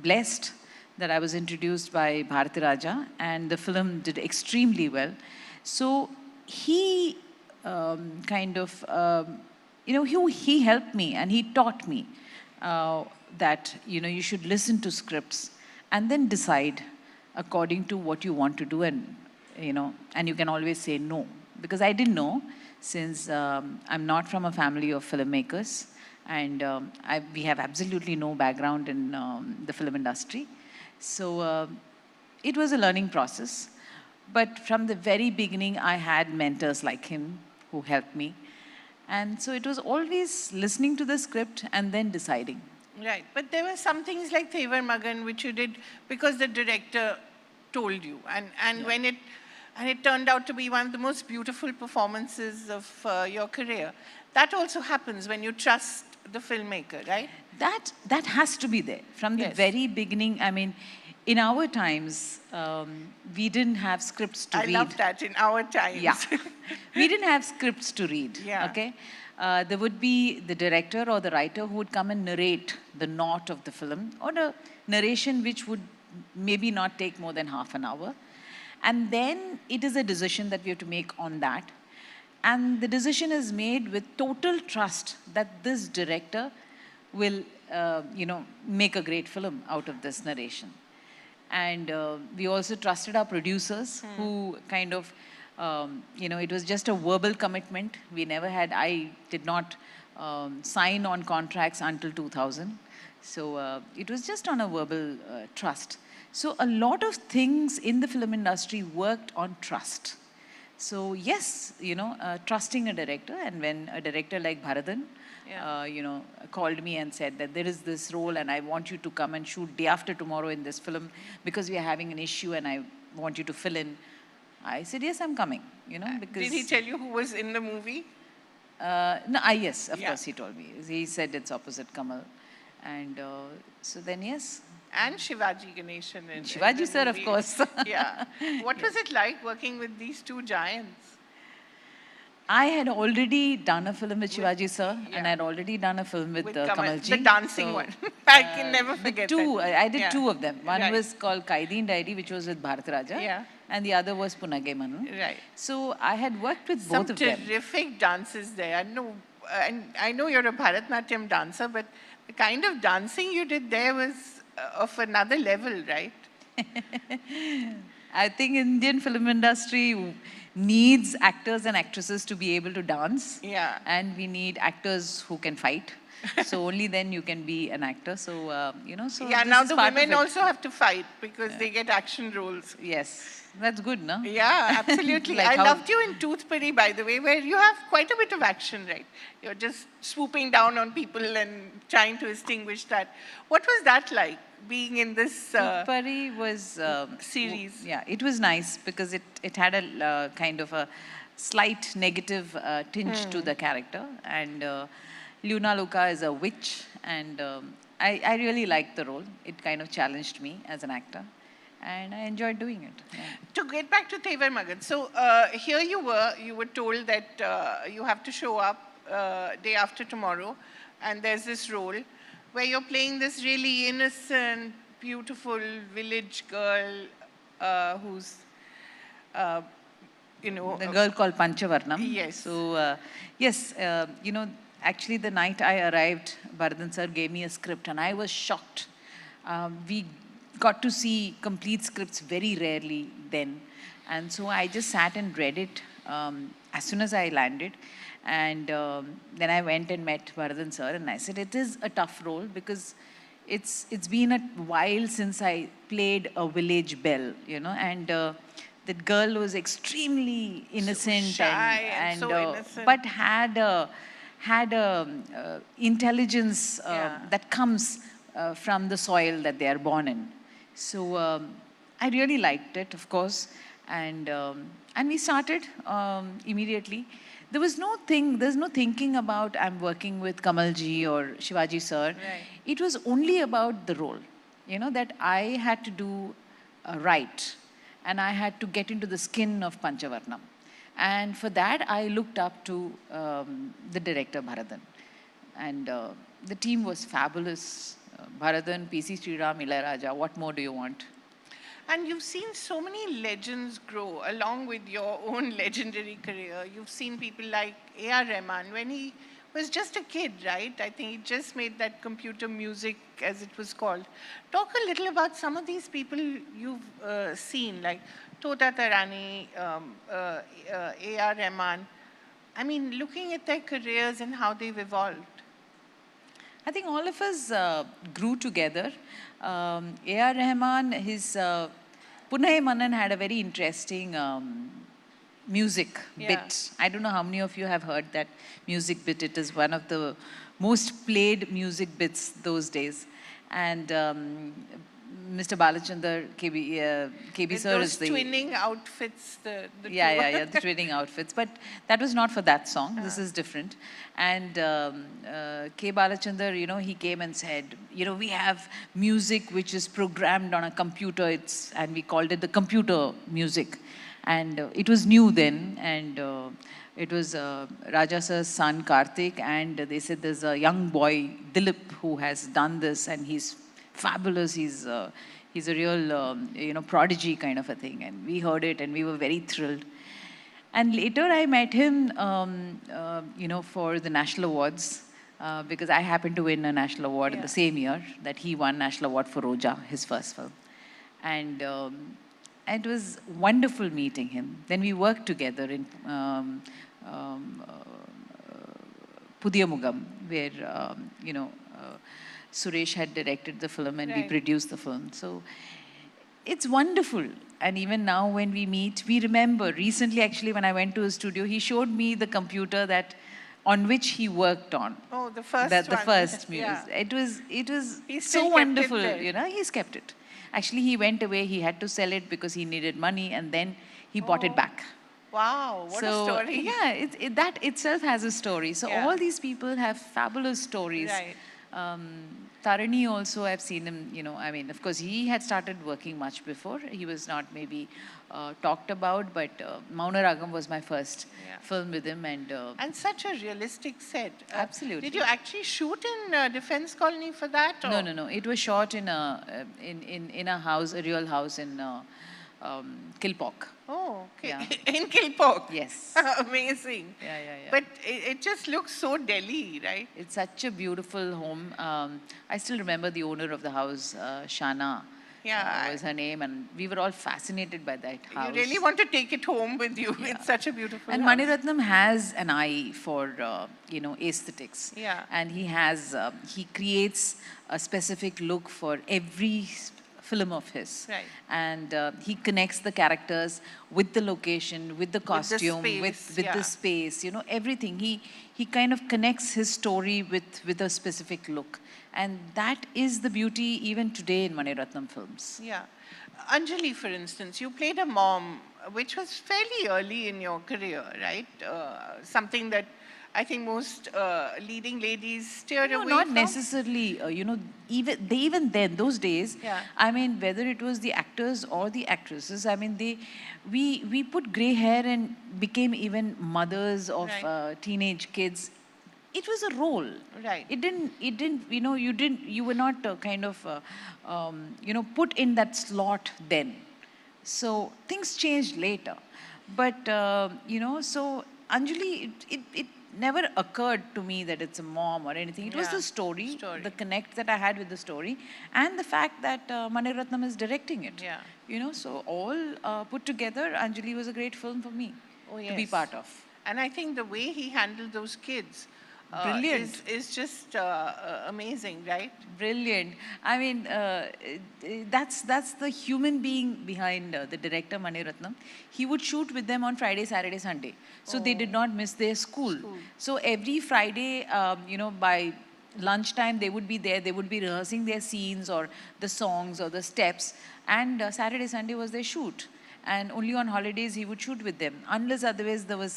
blessed that I was introduced by Bharati Raja, and the film did extremely well. So he kind of, you know, he helped me and he taught me that, you know, you should listen to scripts and then decide according to what you want to do, and, you know, and you can always say no. Because I didn't know, since I'm not from a family of filmmakers, and we have absolutely no background in the film industry. So it was a learning process. But from the very beginning, I had mentors like him who helped me. And so it was always listening to the script and then deciding. Right. But there were some things like Thevar Magan, which you did because the director told you. And when it turned out to be one of the most beautiful performances of your career. That also happens when you trust the filmmaker, right? That has to be there. From the very beginning, I mean, in our times, we didn't have scripts to read. I love that, in our times. Yeah. We didn't have scripts to read, Yeah. okay? There would be the director or the writer who would come and narrate the knot of the film, or a narration which would maybe not take more than half an hour. And then it is a decision that we have to make on that. And the decision is made with total trust that this director will, you know, make a great film out of this narration. And we also trusted our producers who kind of, you know, it was just a verbal commitment. I did not sign on contracts until 2000. So it was just on a verbal trust. So a lot of things in the film industry worked on trust. So yes, you know, trusting a director, and when a director like Bharadan, you know, called me and said that there is this role and I want you to come and shoot day after tomorrow in this film because we are having an issue and I want you to fill in. I said, yes, I'm coming, you know, because... Did he tell you who was in the movie? No, yes, of course he told me. He said it's opposite Kamal. And so then, yes. And Shivaji Ganeshan. Shivaji sir, of course. Yeah. What was it like working with these two giants? I had already done a film with Shivaji sir, and I had already done a film with Kamalji. The dancing one. I can never forget that. I did 2 of them. One Right. was called Kaideen Diary, which was with Bharat Raja, and the other was Punage Manu. Right. So I had worked with both of them. Some terrific dances there. I know you're a Bharatnatyam dancer, but the kind of dancing you did there was of another level, right? I think Indian film industry needs actors and actresses to be able to dance. Yeah. And we need actors who can fight. So only then you can be an actor. So, you know, so yeah, this now is the part of women it. also have to fight because they get action roles. Yes, that's good, no? Yeah, absolutely. Like I how- loved you in Toothpuri, by the way, where you have quite a bit of action, right? You're just swooping down on people and trying to extinguish that. What was that like, being in this Toothpuri was... series? Yeah, it was nice because it had a kind of a slight negative tinge to the character. And Luna Luca is a witch, and I really liked the role. It kind of challenged me as an actor. and I enjoyed doing it. Yeah. To get back to Tevar Magan, so here you were told that you have to show up day after tomorrow, and there's this role where you're playing this really innocent, beautiful village girl who's, you know... The girl called Panchavarnam. Yes. So, yes, you know, actually the night I arrived, Bharathan sir gave me a script and I was shocked. We got to see complete scripts very rarely then. And so I just sat and read it as soon as I landed. And then I went and met Bharathan sir and I said, it is a tough role because it's been a while since I played a village belle, you know, and that girl was extremely innocent, so shy and so innocent. But had intelligence that comes from the soil that they are born in. So I really liked it, of course, and we started immediately. There's no thinking about I'm working with Kamalji or Shivaji sir. Right. It was only about the role, you know, that I had to do right, and I had to get into the skin of Panchavarnam. And for that, I looked up to the director, Bharathan. And the team was fabulous. Bharathan, P.C. Sriram, Ilayaraja, what more do you want? And you've seen so many legends grow along with your own legendary career. You've seen people like A.R. Rahman when he was just a kid, right? I think he just made that computer music, as it was called. Talk a little about some of these people you've seen, like Tota Tarani, A.R. Rahman. I mean, looking at their careers and how they've evolved. I think all of us grew together. A.R. Rahman, his Punai Manan had a very interesting music bit. I don't know how many of you have heard that music bit. It is one of the most played music bits those days. And Mr. Balachandar, KB sir is the... twinning outfits, the the twinning outfits. But that was not for that song. This is different. And K. Balachandar, you know, he came and said, you know, we have music which is programmed on a computer, and we called it the computer music. And it was new then, and it was Raja sir's son, Karthik, and they said there's a young boy, Dilip, who has done this, and he's fabulous. He's a real, you know, prodigy kind of a thing. And we heard it, and we were very thrilled. And later I met him, you know, for the national awards, because I happened to win a national award in the same year that he won national award for Roja, his first film. And it was wonderful meeting him. Then we worked together in Pudiyamugam, where, you know, Suresh had directed the film and we produced the film. So it's wonderful. And even now when we meet, we remember recently actually when I went to his studio, he showed me the computer on which he worked on. Oh, the first one. The first music. Yeah. It was so wonderful, you know, he's kept it. Actually, he went away, he had to sell it because he needed money, and then he bought it back. Wow, what a story. Yeah, that itself has a story. So all these people have fabulous stories. Right. Tarani also, I've seen him, you know, I mean, of course, he had started working much before. He was not maybe talked about, but Mauna Ragam was my first film with him. And such a realistic set. Absolutely. Did you actually shoot in Defense Colony for that? Or? No. It was shot in a house, a real house in Kilpauk. Oh, okay. Yeah. In Kilpauk? Yes. Amazing. Yeah. But it just looks so Delhi, right? It's such a beautiful home. I still remember the owner of the house, Shana. Was her name, and we were all fascinated by that house. You really want to take it home with you. Yeah. It's such a beautiful and house. Mani Ratnam has an eye for, you know, aesthetics. Yeah. And he creates a specific look for every film of his. Right. And he connects the characters with the location, with the costume, with the space, you know, everything. He kind of connects his story with a specific look. And that is the beauty even today in Mani Ratnam films. Yeah. Anjali, for instance, you played a mom, which was fairly early in your career, right? Something that I think most leading ladies steer No, away not from? necessarily. Even then, those days, Yeah. I mean, whether it was the actors or the actresses, I mean, we put gray hair and became even mothers of Right. teenage kids. It was a role. Right. It didn't, you were not put in that slot then. So things changed later. But, so Anjali, it never occurred to me that it's a mom or anything. It was Yeah, the story, the connect that I had with the story, and the fact that Mani Ratnam is directing it. Yeah. So all put together, Anjali was a great film for me Oh, to be yes. part of. And I think the way he handled those kids Brilliant. is just amazing, right? Brilliant. I mean, that's the human being behind the director Mani Ratnam. He would shoot with them on Friday, Saturday, Sunday, so they did not miss their school. So every Friday, by lunchtime they would be there. They would be rehearsing their scenes or the songs or the steps, and Saturday, Sunday was their shoot. And only on holidays he would shoot with them, unless otherwise there was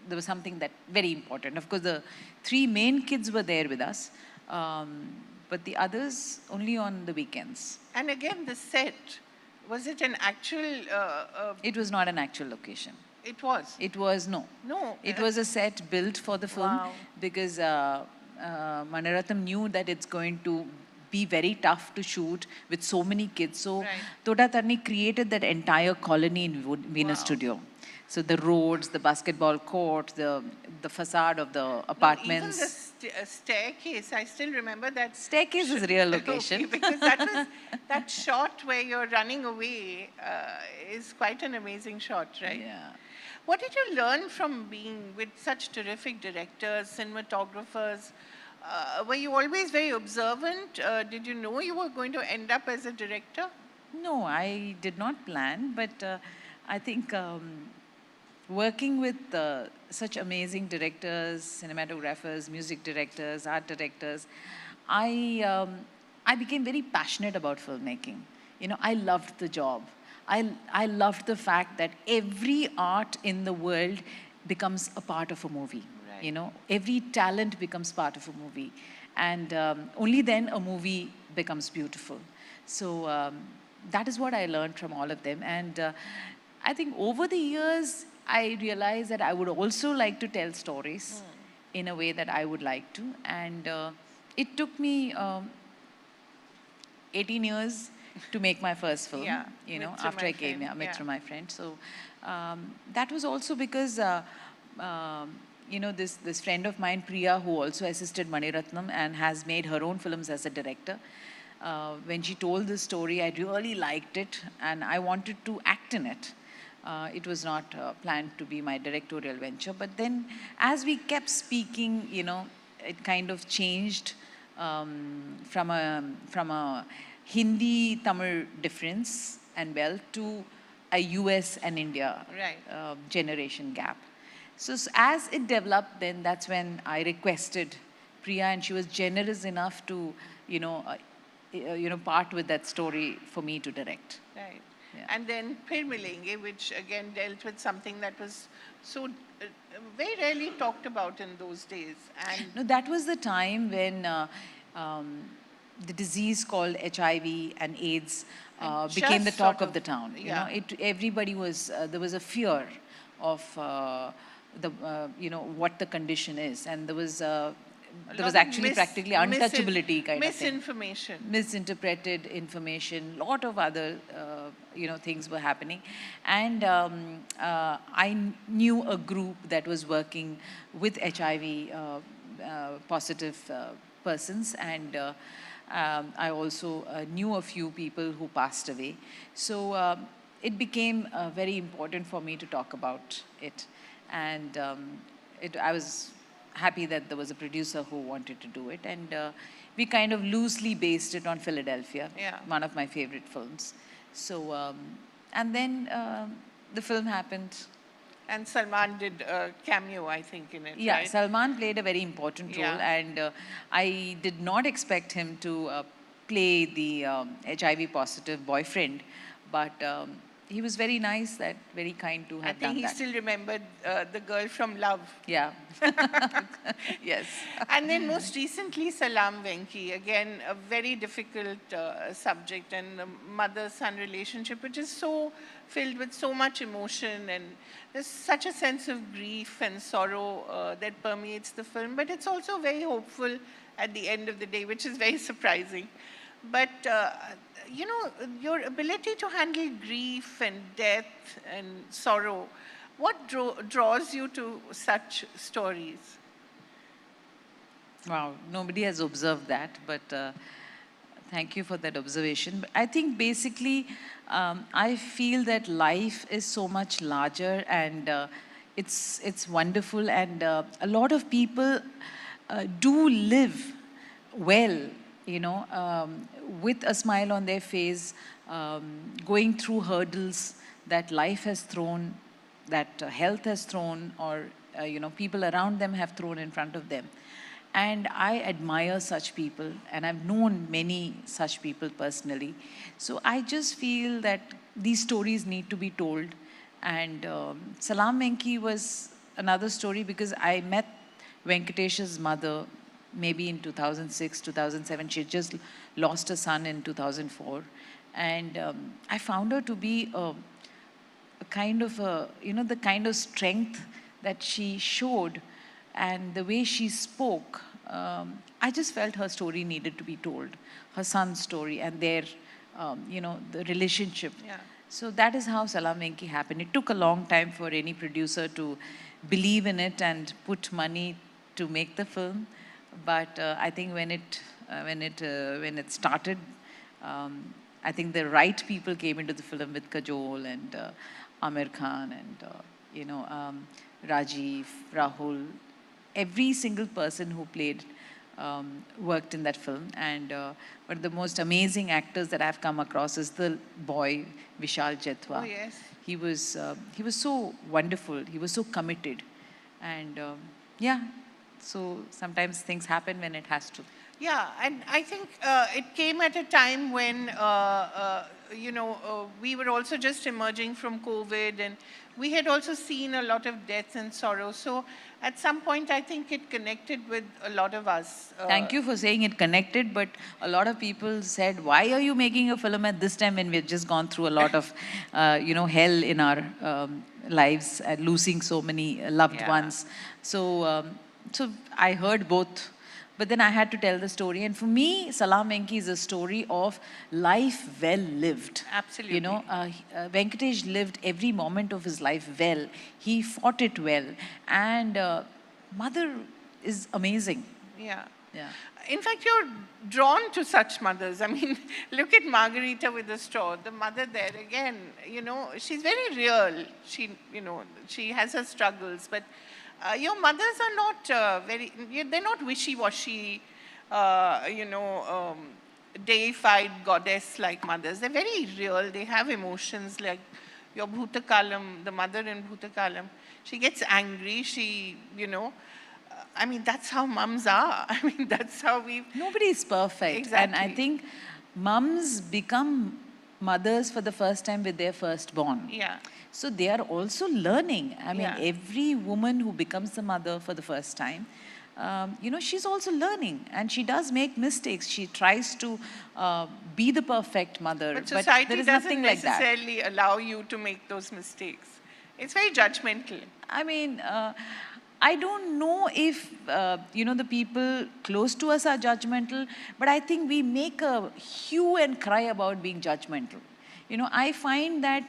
there was something that very important. Of course, the 3 main kids were there with us, but the others only on the weekends. And again, the set, was it an actual... It was not an actual location. It was? It was, no. No. It was a set built for the film. Wow. Because Mani Ratnam knew that it's going to be very tough to shoot with so many kids. So Toda Tarni created that entire colony in Venus Studio. So the roads, the basketball court, the facade of the apartments. No, even the staircase, I still remember that. Staircase is a real location. Okay, because that shot where you're running away is quite an amazing shot, right? Yeah. What did you learn from being with such terrific directors, cinematographers? Were you always very observant? Did you know you were going to end up as a director? No, I did not plan, but I think working with such amazing directors, cinematographers, music directors, art directors, I became very passionate about filmmaking. I loved the job. I loved the fact that every art in the world becomes a part of a movie. Every talent becomes part of a movie. And only then a movie becomes beautiful. So that is what I learned from all of them. And I think over the years, I realized that I would also like to tell stories in a way that I would like to. And it took me 18 years to make my first film, after I came here, Mitra, my friend. So that was also because this friend of mine, Priya, who also assisted Mani Ratnam and has made her own films as a director, when she told this story, I really liked it and I wanted to act in it. It was not planned to be my directorial venture. But then as we kept speaking, it kind of changed from a Hindi-Tamil difference and wealth to a US and India generation gap. So as it developed, then that's when I requested Priya, and she was generous enough to, part with that story for me to direct. Right. Yeah. And then Pirmilinge, which again dealt with something that was so very rarely talked about in those days. And no, that was the time when the disease called HIV and AIDS became the talk of the town. Everybody was, there was a fear of what the condition is, and there was actually practically untouchability kind of thing. Misinformation. Misinterpreted information, lot of other things were happening. And I knew a group that was working with HIV positive persons, and I also knew a few people who passed away. So it became very important for me to talk about it. And I was happy that there was a producer who wanted to do it. And we kind of loosely based it on Philadelphia, one of my favorite films. So, and then the film happened. And Salman did a cameo, I think, in it, Yeah, right? Salman played a very important role. And I did not expect him to play the HIV positive boyfriend. But he was very nice, very kind to I have think done he that. still remembered the girl from Love. Yeah. Yes. And then most recently, Salam Venki, again, a very difficult subject, and the mother-son relationship, which is so filled with so much emotion, and there's such a sense of grief and sorrow that permeates the film, but it's also very hopeful at the end of the day, which is very surprising. But, you know, your ability to handle grief and death and sorrow, what draws you to such stories? Wow, nobody has observed that, but thank you for that observation. But I think basically, I feel that life is so much larger, and it's wonderful, and a lot of people do live well, you know, with a smile on their face, going through hurdles that life has thrown, that health has thrown, or you know, people around them have thrown in front of them. And I admire such people, and I've known many such people personally. So I just feel that these stories need to be told. And Salam Venki was another story, because I met Venkatesh's mother maybe in 2006, 2007. She had just lost a son in 2004. And I found her to be a kind of you know, the kind of strength that she showed, and the way she spoke, I just felt her story needed to be told, her son's story, and their, you know, the relationship. Yeah. So that is how Salam Venki happened. It took a long time for any producer to believe in it and put money to make the film, but I think when it started, I think the right people came into the film with Kajol and Amir Khan and you know, Rajiv, Rahul. Every single person who played worked in that film, and one of the most amazing actors that I've come across is the boy Vishal Jetwa. Oh, yes. He was so wonderful. He was so committed, and yeah. So sometimes things happen when it has to. Yeah, and I think it came at a time when, you know, we were also just emerging from COVID, and we had also seen a lot of death and sorrow. So at some point, I think it connected with a lot of us. Thank you for saying it connected, but a lot of people said, why are you making a film at this time when we've just gone through a lot of, you know, hell in our lives, losing so many loved ones. So, so I heard both. But then I had to tell the story. And for me, Salam Venki is a story of life well lived. Absolutely. You know, Venkatesh lived every moment of his life well. He fought it well. And mother is amazing. Yeah. Yeah. In fact, you're drawn to such mothers. I mean, look at Margarita with the straw. The mother there, again, you know, she's very real. She, you know, she has her struggles, but your mothers are not they're not wishy-washy, you know, deified goddess-like mothers. They're very real. They have emotions, like your Bhutakalam, the mother in Bhutakalam. She gets angry. She, you know, I mean, that's how mums are. I mean, that's how Nobody is perfect. Exactly. And I think mums become mothers for the first time with their firstborn. Yeah. So they are also learning. I mean, Yeah. every woman who becomes a mother for the first time, you know, she's also learning, and she does make mistakes. She tries to be the perfect mother, But but society there is doesn't nothing like that. necessarily allow you to make those mistakes. It's very judgmental. I mean, I don't know if, you know, the people close to us are judgmental, but I think we make a hue and cry about being judgmental. You know, I find that,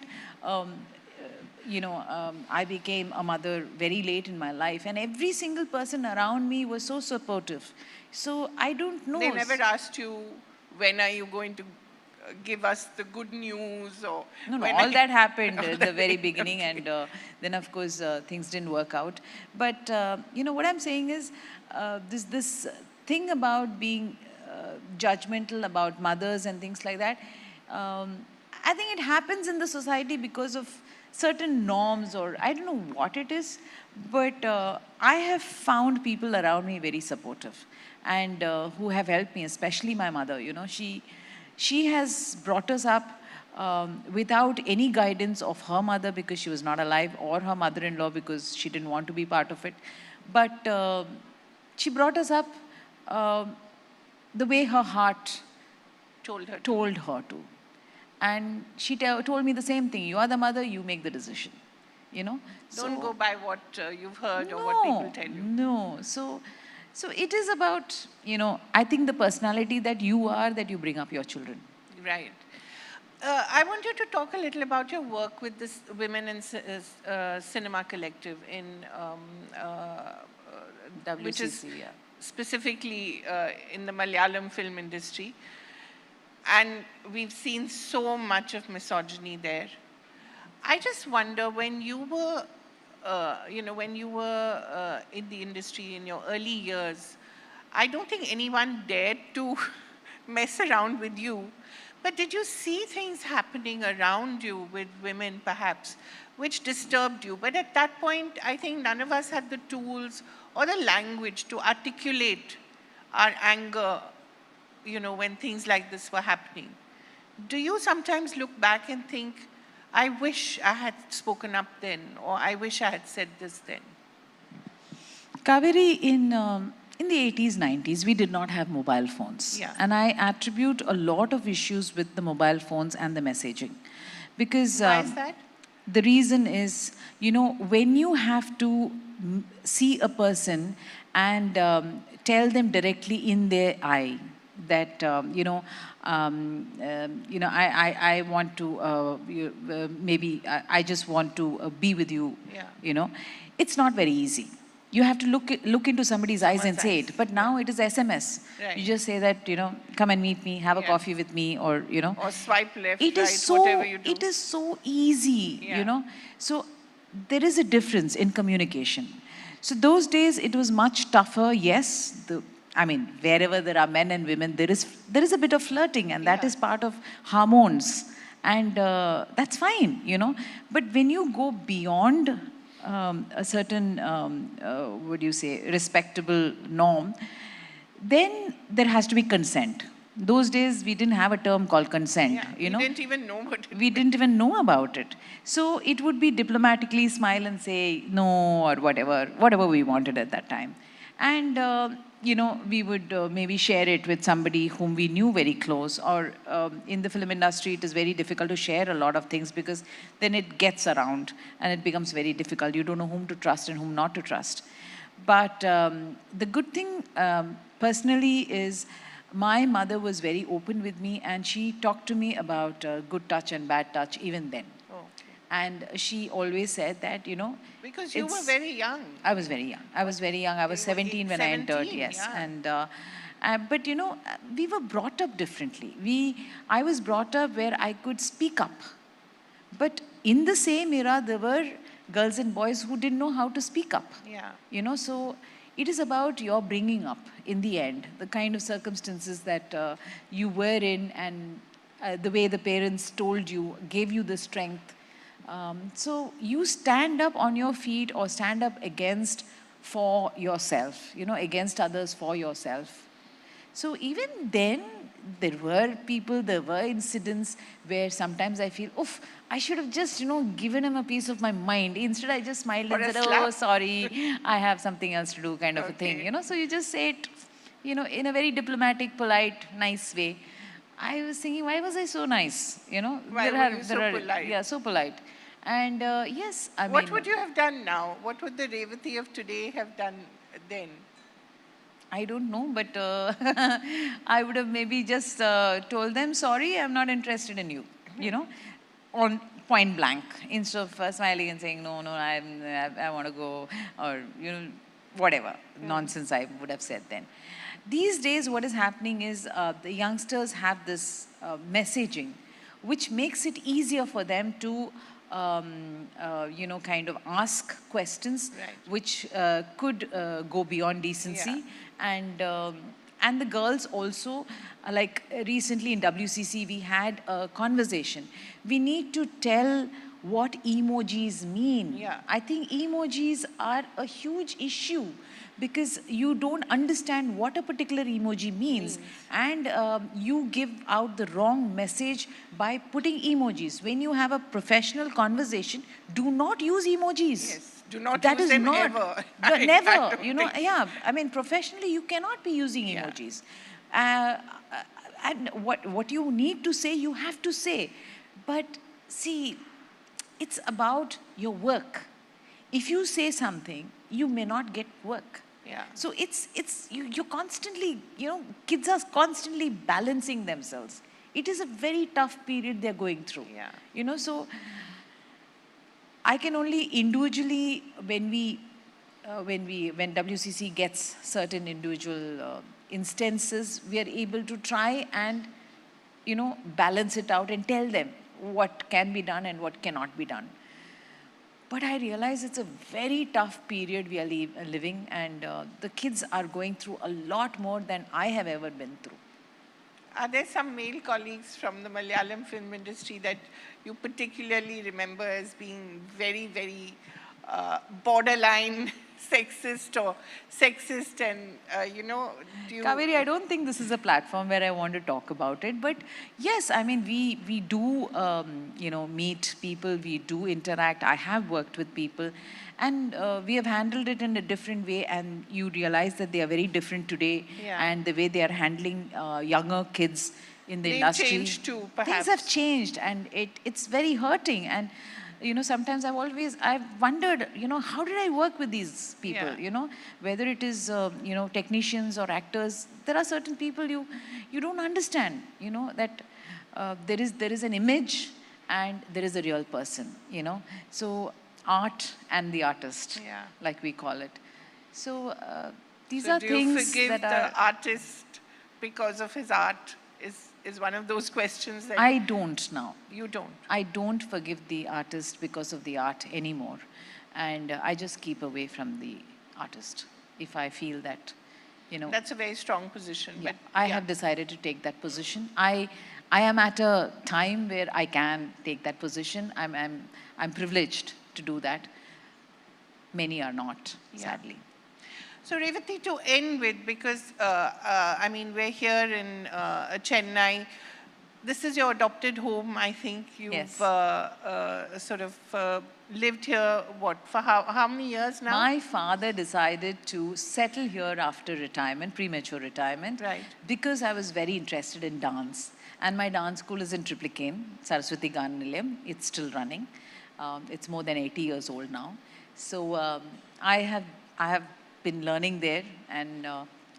you know, I became a mother very late in my life, and every single person around me was so supportive. So I don't know. They never asked you, when are you going to give us the good news, or No, when all that happened all at that- the very beginning, and then of course things didn't work out. But you know, what I'm saying is this thing about being judgmental about mothers and things like that. I think it happens in the society because of certain norms, or I don't know what it is, but I have found people around me very supportive, and who have helped me, especially my mother. You know, she has brought us up without any guidance of her mother because she was not alive, or her mother-in-law because she didn't want to be part of it. But she brought us up the way her heart told her to. And she told me the same thing. You are the mother, you make the decision. You know? Don't go by what you've heard or what people tell you. No. So it is about, you know, I think the personality that you are, that you bring up your children. Right. I want you to talk a little about your work with this Women in Cinema Collective in WCC, which is yeah. specifically in the Malayalam film industry. And we've seen so much of misogyny there. I just wonder, when you were, in the industry in your early years, I don't think anyone dared to mess around with you. But did you see things happening around you with women, perhaps, which disturbed you? But at that point, I think none of us had the tools or the language to articulate our anger, you know, when things like this were happening. Do you sometimes look back and think, I wish I had spoken up then, or I wish I had said this then? Kaveri, in the 80s, 90s, we did not have mobile phones. Yeah. And I attribute a lot of issues with the mobile phones and the messaging. Because Why is that? the reason is, you know, when you have to see a person and tell them directly in their eye that, I want to, maybe I just want to be with you, you know, it's not very easy. You have to look into somebody's eyes and say it. But now it is SMS. Right. You just say that, you know, come and meet me, have a coffee with me, or, you know. Or swipe left, It is right, whatever you do. It is so easy, you know. So there is a difference in communication. So those days it was much tougher. Yes, wherever there are men and women, there is a bit of flirting, and that is part of hormones, and that's fine, you know. But when you go beyond a certain, respectable norm, then there has to be consent. Those days, we didn't have a term called consent, you know. We didn't even know what it We didn't even know about it. So it would be diplomatically smile and say no, or whatever we wanted at that time. And, we would maybe share it with somebody whom we knew very close, or in the film industry, it is very difficult to share a lot of things because then it gets around and it becomes very difficult. You don't know whom to trust and whom not to trust. But the good thing personally is my mother was very open with me, and she talked to me about good touch and bad touch even then. And she always said that, you know, because you were very young. I was very young. I was 17 when I entered, yes. Yeah. And but, you know, we were brought up differently. I was brought up where I could speak up. But in the same era, there were girls and boys who didn't know how to speak up. Yeah. You know, so it is about your bringing up in the end, the kind of circumstances that you were in, and the way the parents told you, gave you the strength. So you stand up on your feet, or stand up against for yourself, you know, against others for yourself. So even then, there were incidents where sometimes I feel, oof, I should have just, you know, given him a piece of my mind. Instead, I just smiled and said, oh, sorry, I have something else to do, kind of a thing, you know. So you just say it, you know, in a very diplomatic, polite, nice way. I was thinking, why was I so nice? You know, Why were you so polite? Yeah, so polite. And yes, I mean. What would you have done now? What would the Revati of today have done then? I don't know, but I would have maybe just told them, sorry, I'm not interested in you, you know, on point blank, instead of smiling and saying, no, I want to go, or, you know, whatever nonsense I would have said then. These days, what is happening is the youngsters have this messaging, which makes it easier for them to kind of ask questions, which could go beyond decency. And the girls also, like recently in WCC, we had a conversation. We need to tell what emojis mean. Yeah. I think emojis are a huge issue because you don't understand what a particular emoji means, and you give out the wrong message by putting emojis. When you have a professional conversation, do not use emojis. Yes, do not That use is them not, ever. never, I don't you know, think- yeah. I mean, professionally, you cannot be using emojis. And what you need to say, you have to say. But see, it's about your work. If you say something, you may not get work. Yeah. So you're constantly, you know, kids are constantly balancing themselves. It is a very tough period they're going through. Yeah. You know, so I can only individually, when WCC gets certain individual instances, we are able to try and, you know, balance it out and tell them what can be done and what cannot be done. But I realize it's a very tough period we are living, and the kids are going through a lot more than I have ever been through. Are there some male colleagues from the Malayalam film industry that you particularly remember as being very, very borderline sexist and, you know, do you... Kaveri, I don't think this is a platform where I want to talk about it, but yes, I mean, we do, you know, meet people, we do interact. I have worked with people, and we have handled it in a different way, and you realize that they are very different today, and the way they are handling younger kids in the industry. They've changed too, perhaps. Things have changed, and it's very hurting. And you know, sometimes I've wondered, you know, how did I work with these people? You know, whether it is, you know, technicians or actors, there are certain people you don't understand, you know, that there is an image and there is a real person, you know. So art and the artist, like we call it. So these are things do you forgive that the artist because of his art? Is one of those questions that... I don't now. You don't? I don't forgive the artist because of the art anymore. And I just keep away from the artist if I feel that, you know... That's a very strong position. Yeah, But I have decided to take that position. I am at a time where I can take that position. I'm privileged to do that. Many are not, sadly. So Revati, to end with, because I mean, we're here in Chennai. This is your adopted home, I think. You've sort of lived here, what, for how many years now? My father decided to settle here after retirement, premature retirement, because I was very interested in dance. And my dance school is in Triplicane, Saraswati Gana Nilayam. It's still running. It's more than 80 years old now. So I have been learning there, and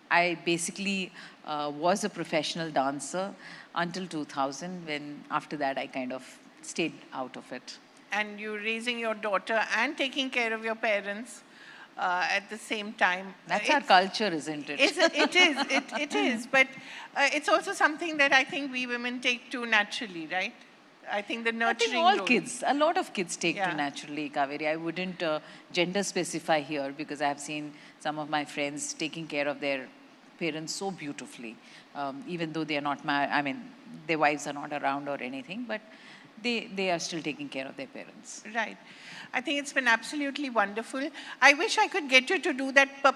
I basically was a professional dancer until 2000, when after that I kind of stayed out of it. And you're raising your daughter and taking care of your parents at the same time. That's our culture, isn't it? It is, but it's also something that I think we women take to naturally, right? I think the nurturing all role. kids, a lot of kids take to naturally, Kaveri. I wouldn't gender specify here, because I have seen some of my friends taking care of their parents so beautifully, even though they are not married. I mean, their wives are not around or anything, but they are still taking care of their parents. Right. I think it's been absolutely wonderful. I wish I could get you to do that. No.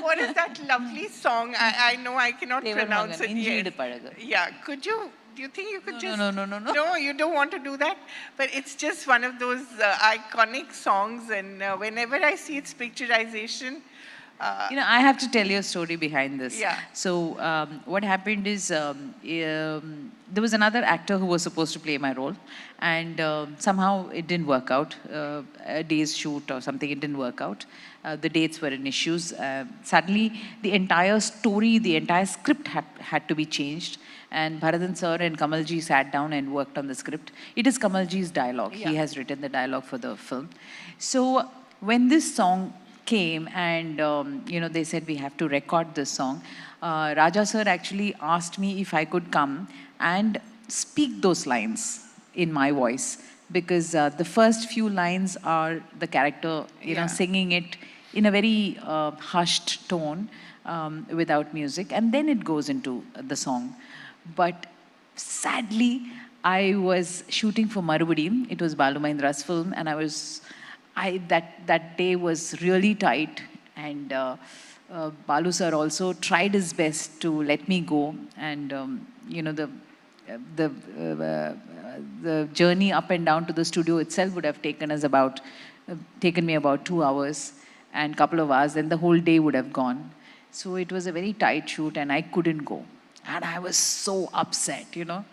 What is that lovely song? I know I cannot pronounce it yet. Yeah, could you? Do you think you could just... No. No, you don't want to do that? But it's just one of those iconic songs, and whenever I see its picturization... you know, I have to tell you a story behind this. Yeah. So what happened is there was another actor who was supposed to play my role, and somehow it didn't work out. A day's shoot or something, it didn't work out. The dates were in issues. Suddenly, the entire story, the entire script had to be changed. And Bharathan sir and Kamalji sat down and worked on the script. It is Kamalji's dialogue. He has written the dialogue for the film. So when this song came and you know, they said we have to record this song, Raja sir actually asked me if I could come and speak those lines in my voice, because the first few lines are the character, you know, singing it in a very hushed tone without music, and then it goes into the song. But sadly, I was shooting for Marubadi. It was Balu Mahindra's film, and that day was really tight. And Balu sir also tried his best to let me go. And you know, the journey up and down to the studio itself would have taken me about 2 hours and couple of hours. Then the whole day would have gone. So it was a very tight shoot, and I couldn't go. And I was so upset, you know.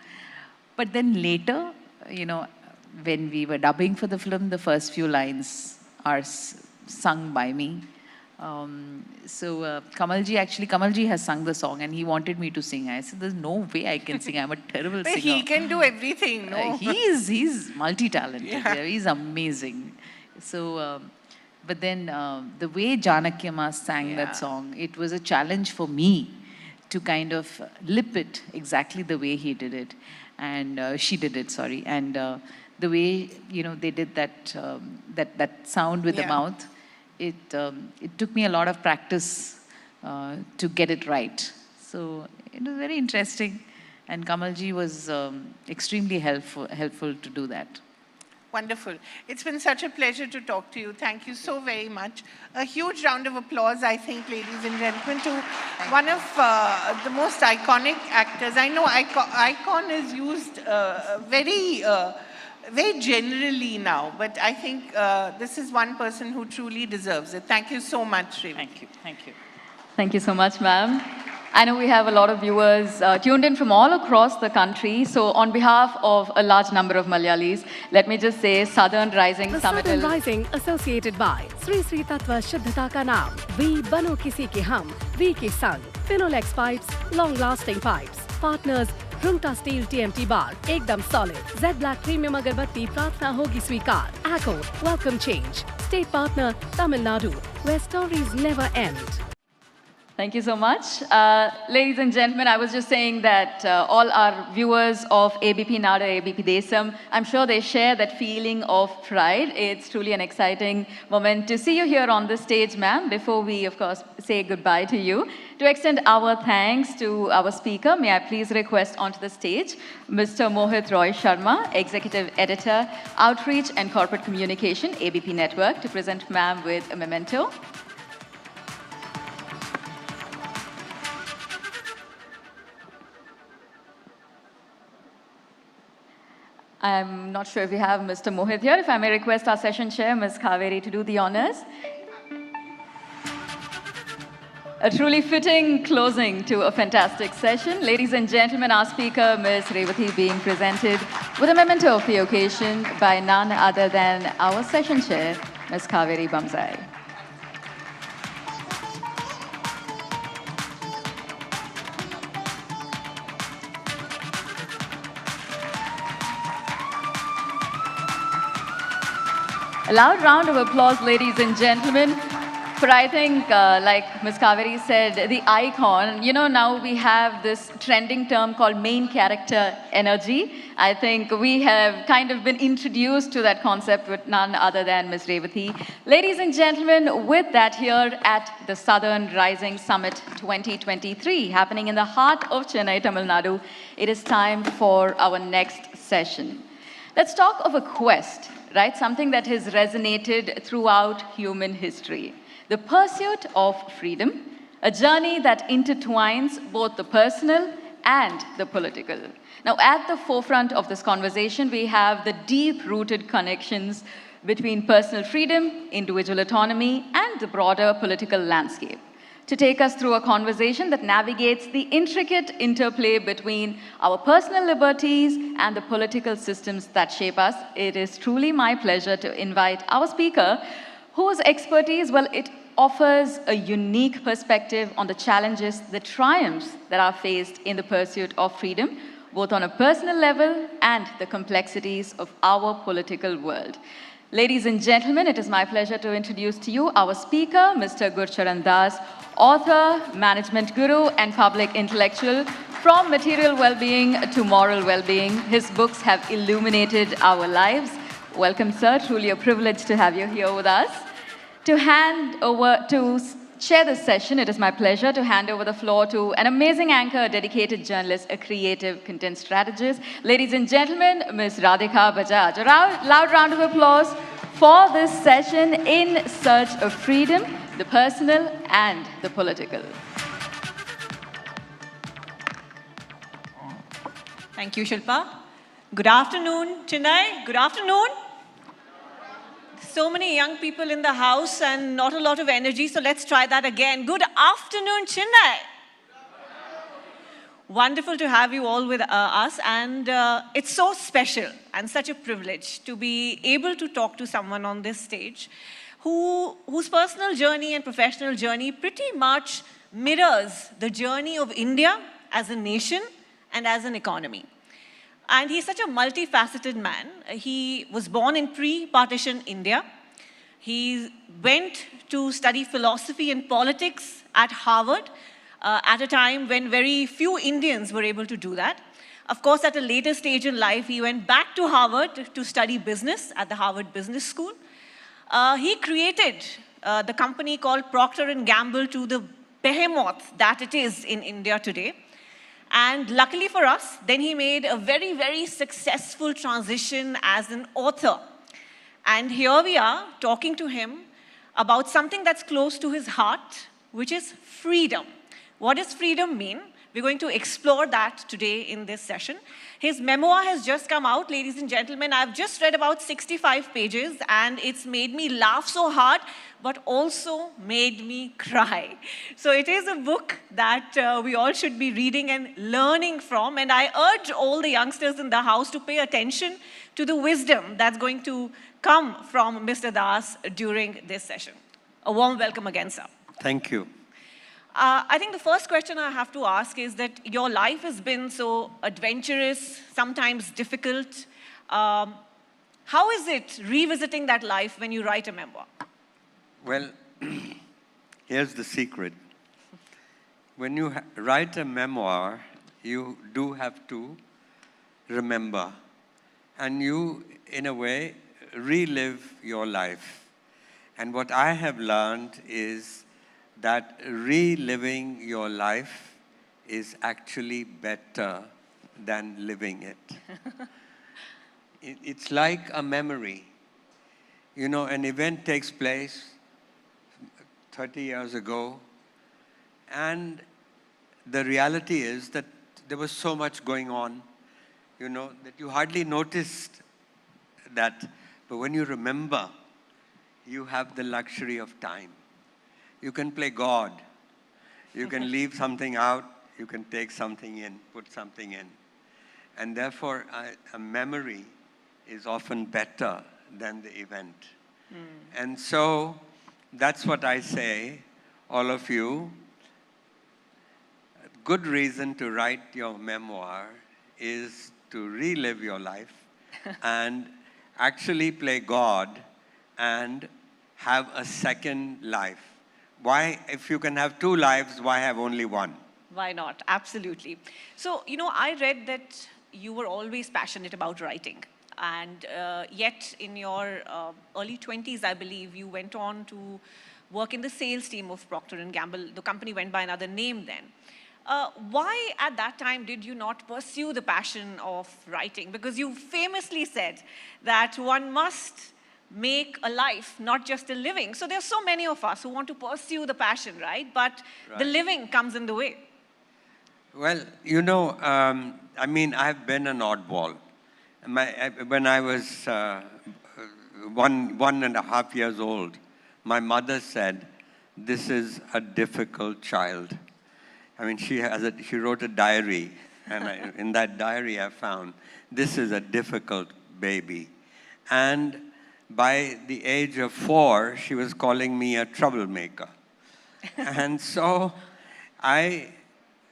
But then later, you know, when we were dubbing for the film, the first few lines are sung by me. Kamalji has sung the song, and he wanted me to sing. I said, there's no way I can sing. I'm a terrible But singer. he can do everything, no? He's multi-talented. Yeah. He's amazing. So, but then the way Janaki Amma sang that song, it was a challenge for me to kind of lip it exactly the way he did it. And she did it, sorry. And the way, you know, they did that sound with the mouth, it took me a lot of practice to get it right. So it was very interesting. And Kamalji was extremely helpful to do that. Wonderful. It's been such a pleasure to talk to you. Thank you so very much. A huge round of applause, I think, ladies and gentlemen, to one of the most iconic actors. I know icon is used very generally now, but I think this is one person who truly deserves it. Thank you so much, Revati. Thank you. Thank you. Thank you so much, ma'am. I know we have a lot of viewers tuned in from all across the country. So on behalf of a large number of Malayalis, let me just say Southern Rising The Summit. Southern Rising associated by Sri Sri Tattva Shuddhata ka naam. We bano kisi ke hum, we ke sang. Finolex pipes, long-lasting pipes. Partners, Rumta Steel TMT Bar, ekdam solid. Z Black Premium Agarbatti, Pratna hogi swikar. Accor, welcome change. State partner, Tamil Nadu, where stories never end. Thank you so much. Ladies and gentlemen, I was just saying that all our viewers of ABP Nadu, ABP Desam, I'm sure they share that feeling of pride. It's truly an exciting moment to see you here on the stage, ma'am. Before we, of course, say goodbye to you, to extend our thanks to our speaker, may I please request onto the stage Mr. Mohit Roy Sharma, Executive Editor, Outreach and Corporate Communication, ABP Network, to present ma'am with a memento. I'm not sure if we have Mr. Mohit here. If I may request our session chair, Ms. Kaveri, to do the honors. A truly fitting closing to a fantastic session. Ladies and gentlemen, our speaker, Ms. Revati, being presented with a memento of the occasion by none other than our session chair, Ms. Kaveri Bamzai. A loud round of applause, ladies and gentlemen, for I think, like Ms. Kaveri said, the icon. You know, now we have this trending term called main character energy. I think we have kind of been introduced to that concept with none other than Ms. Revati. Ladies and gentlemen, with that here at the Southern Rising Summit 2023, happening in the heart of Chennai, Tamil Nadu, it is time for our next session. Let's talk of a quest, right? Something that has resonated throughout human history. The pursuit of freedom, a journey that intertwines both the personal and the political. Now, at the forefront of this conversation, we have the deep-rooted connections between personal freedom, individual autonomy, and the broader political landscape. To take us through a conversation that navigates the intricate interplay between our personal liberties and the political systems that shape us, it is truly my pleasure to invite our speaker, whose expertise, well, it offers a unique perspective on the challenges, the triumphs that are faced in the pursuit of freedom, both on a personal level and the complexities of our political world. Ladies and gentlemen, it is my pleasure to introduce to you our speaker, Mr. Gurcharan Das, author, management guru, and public intellectual. From material well-being to moral well-being, his books have illuminated our lives. Welcome, sir. Truly a privilege to have you here with us. To hand over to chair this session, it is my pleasure to hand over the floor to an amazing anchor, a dedicated journalist, a creative content strategist. Ladies and gentlemen, Ms. Radhika Bajaj. A loud round of applause for this session in search of freedom, the personal and the political. Thank you, Shilpa. Good afternoon, Chennai. Good afternoon. So many young people in the house and not a lot of energy, so let's try that again. Good afternoon, Chennai. Wonderful to have you all with us, and it's so special and such a privilege to be able to talk to someone on this stage whose personal journey and professional journey pretty much mirrors the journey of India as a nation and as an economy. And he's such a multifaceted man. He was born in pre-partition India. He went to study philosophy and politics at Harvard at a time when very few Indians were able to do that. Of course, at a later stage in life, he went back to Harvard to study business at the Harvard Business School. He created the company called Procter & Gamble to the behemoth that it is in India today. And luckily for us, then he made a very, very successful transition as an author. And here we are talking to him about something that's close to his heart, which is freedom. What does freedom mean? We're going to explore that today in this session. His memoir has just come out, ladies and gentlemen. I've just read about 65 pages, and it's made me laugh so hard, but also made me cry. So it is a book that we all should be reading and learning from, and I urge all the youngsters in the house to pay attention to the wisdom that's going to come from Mr. Das during this session. A warm welcome again, sir. Thank you. I think the first question I have to ask is that your life has been so adventurous, sometimes difficult. How is it revisiting that life when you write a memoir? Well, here's the secret. When you write a memoir, you do have to remember. And you, in a way, relive your life. And what I have learned is that reliving your life is actually better than living it. It's like a memory. You know, an event takes place 30 years ago, and the reality is that there was so much going on, you know, that you hardly noticed that. But when you remember, you have the luxury of time. You can play God. You can leave something out. You can take something in, put something in. And therefore, a memory is often better than the event. And so, that's what I say, all of you. A good reason to write your memoir is to relive your life and actually play God and have a second life. Why, if you can have two lives, why have only one? Why not? Absolutely. So, you know, I read that you were always passionate about writing. And yet, in your early 20s, I believe, you went on to work in the sales team of Procter & Gamble. The company went by another name then. Why, at that time, did you not pursue the passion of writing? Because you famously said that one must make a life, not just a living. So there's so many of us who want to pursue the passion, right? But the living comes in the way. Well, you know, I mean, I've been an oddball. When I was 1.5 years old, my mother said, "This is a difficult child." I mean, she wrote a diary, and in that diary I found, "This is a difficult baby." And by the age of 4, she was calling me a troublemaker. And so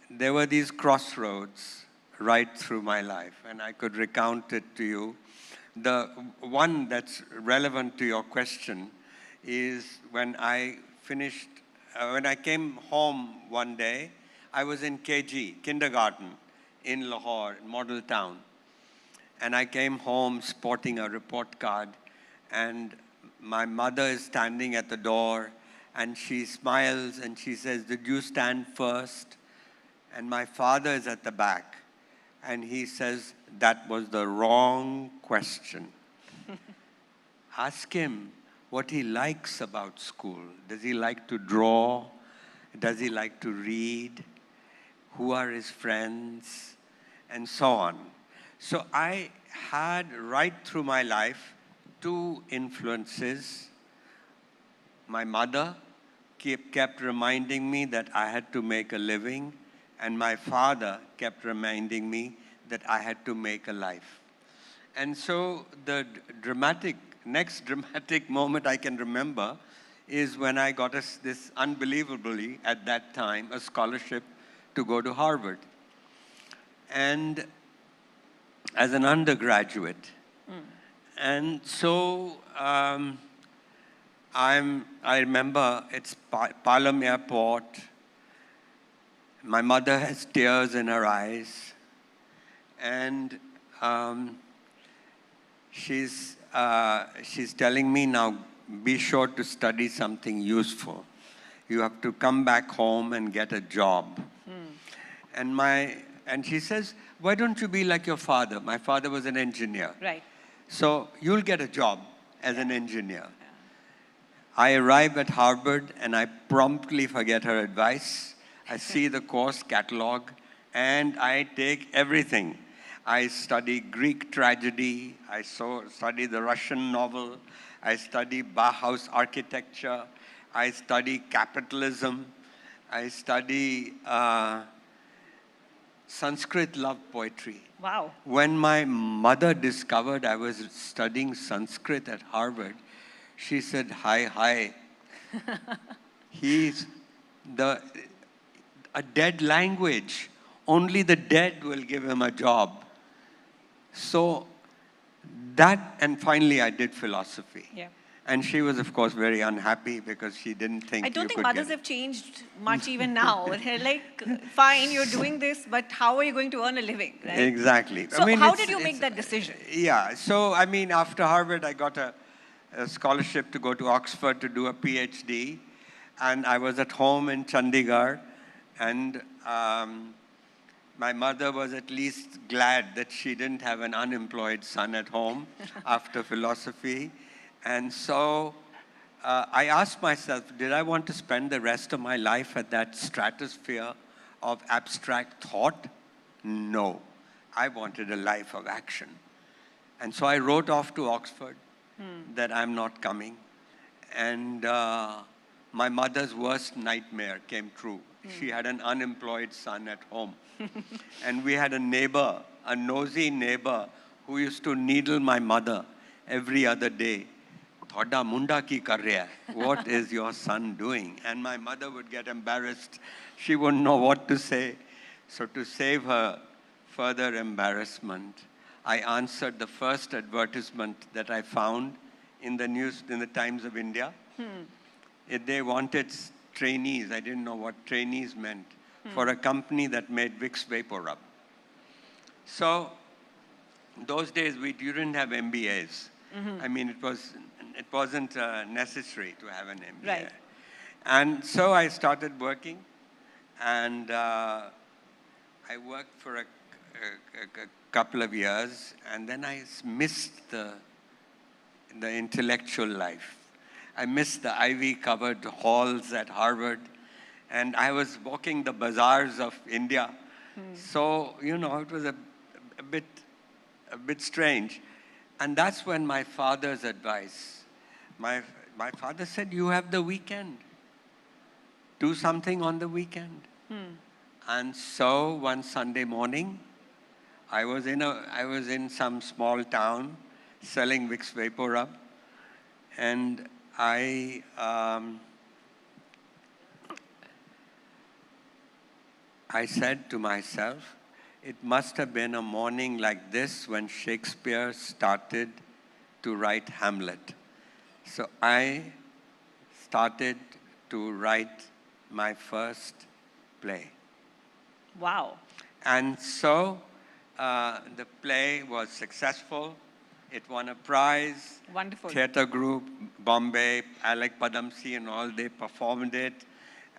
there were these crossroads right through my life, and I could recount it to you. The one that's relevant to your question is when I came home one day, I was in KG, kindergarten, in Lahore, model town. And I came home sporting a report card, and my mother is standing at the door, And she smiles and she says, "Did you stand first?" And my father is at the back. And he says, "That was the wrong question." Ask him what he likes about school. Does he like to draw? Does he like to read? Who are his friends? And so on. So I had right through my life 2 influences. My mother kept reminding me that I had to make a living, and my father kept reminding me that I had to make a life. And so the next dramatic moment I can remember is when I got this unbelievably, at that time, a scholarship to go to Harvard. And as an undergraduate. And so I remember it's Palam Airport. My mother has tears in her eyes. And she's telling me, "Now be sure to study something useful. You have to come back home and get a job." And she says, "Why don't you be like your father?" My father was an engineer. Right. So you'll get a job as an engineer. I arrive at Harvard and I promptly forget her advice. I see the course catalog and I take everything. I study Greek tragedy. I study the Russian novel. I study Bauhaus architecture. I study capitalism. I study Sanskrit love poetry. Wow. When my mother discovered I was studying Sanskrit at Harvard, she said, hi. He's a dead language. Only the dead will give him a job. So that, and finally I did philosophy. Yeah. And she was, of course, very unhappy because she didn't think I don't you think could mothers get have changed much even now. They're like, fine, you're doing this, but how are you going to earn a living? Right? Exactly. So how did you make that decision? Yeah, so I mean, after Harvard, I got a scholarship to go to Oxford to do a PhD. And I was at home in Chandigarh. And my mother was at least glad that she didn't have an unemployed son at home after philosophy. And so I asked myself, did I want to spend the rest of my life at that stratosphere of abstract thought? No. I wanted a life of action. And so I wrote off to Oxford that I'm not coming. And my mother's worst nightmare came true. She had an unemployed son at home. And we had a neighbor, a nosy neighbor, who used to needle my mother every other day. "Thoda munda ki kar raha hai? What is your son doing?" And my mother would get embarrassed. She wouldn't know what to say. So to save her further embarrassment, I answered the first advertisement that I found in the news, in the Times of India. They wanted trainees. I didn't know what trainees meant. For a company that made Vicks Vapor Rub. So those days you didn't have MBAs. I mean, it wasn't necessary to have an MBA. Right. And so I started working, and I worked for a couple of years, and then I missed the intellectual life. I missed the ivy-covered halls at Harvard, and I was walking the bazaars of India. So, you know, it was a bit strange. And that's when my father's advice, my father said, "You have the weekend. Do something on the weekend." And so one Sunday morning, I was in some small town selling Vicks Vapor Rub, and I said to myself, it must have been a morning like this when Shakespeare started to write Hamlet. So I started to write my first play. Wow. And so the play was successful. It won a prize. Wonderful. Theatre group, Bombay, Alec Padamsee and all, they performed it.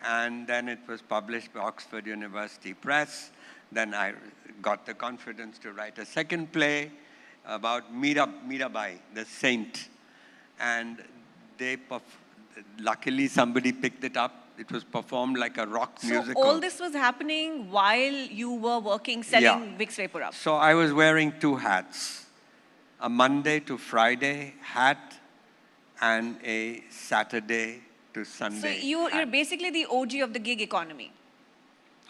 And then it was published by Oxford University Press. Then I got the confidence to write a second play about Mirabai, the saint. And luckily somebody picked it up. It was performed like a rock musical. So all this was happening while you were working, selling Vicks Vapor Rub. So I was wearing two hats. A Monday to Friday hat and a Saturday to Sunday. So you're basically the OG of the gig economy,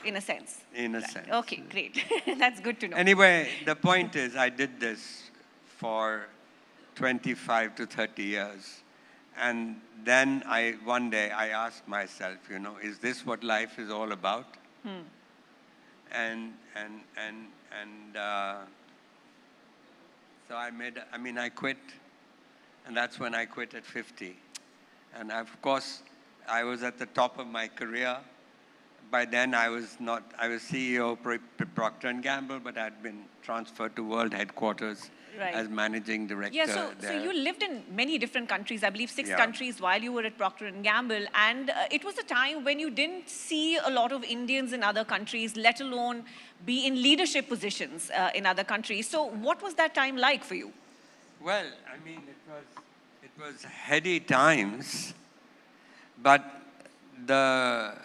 in a sense. In a sense. Okay, great. That's good to know. Anyway, the point is I did this for 25 to 30 years. And then one day I asked myself, is this what life is all about? And so I quit. And that's when I quit at 50. And of course, I was at the top of my career. By then, I was CEO of Procter & Gamble, but I'd been transferred to world headquarters as managing director. Yeah, so you lived in many different countries, I believe 6 countries while you were at Procter & Gamble. And it was a time when you didn't see a lot of Indians in other countries, let alone be in leadership positions in other countries. So what was that time like for you? Well, it was heady times, but it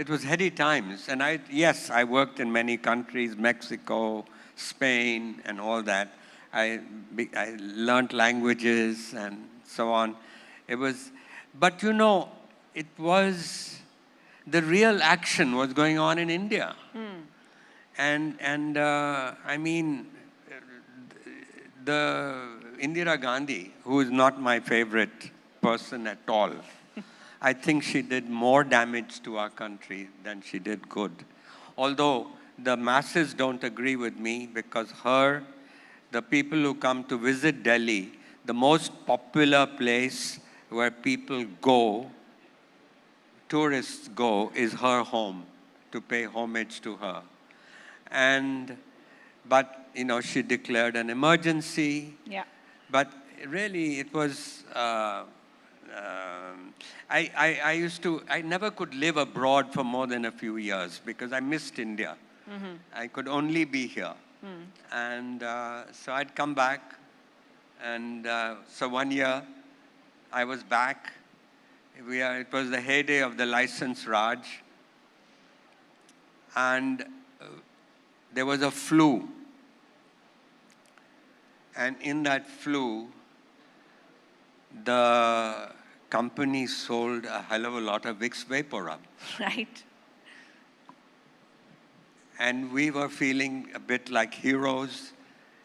was heady times. And I worked in many countries, Mexico, Spain, and all that. I learned languages and so on. But it was, the real action was going on in India. And the Indira Gandhi, who is not my favorite person at all, I think she did more damage to our country than she did good. Although the masses don't agree with me, because the people who come to visit Delhi, the most popular place where people go, tourists go, is her home, to pay homage to her. But she declared an emergency. Yeah. But really, it was, I never could live abroad for more than a few years because I missed India. I could only be here. And so I'd come back. And so 1 year, I was back. It was the heyday of the license Raj. And there was a flu. And in that flu, the company sold a hell of a lot of Vicks Vapor Rub. Right. And we were feeling a bit like heroes.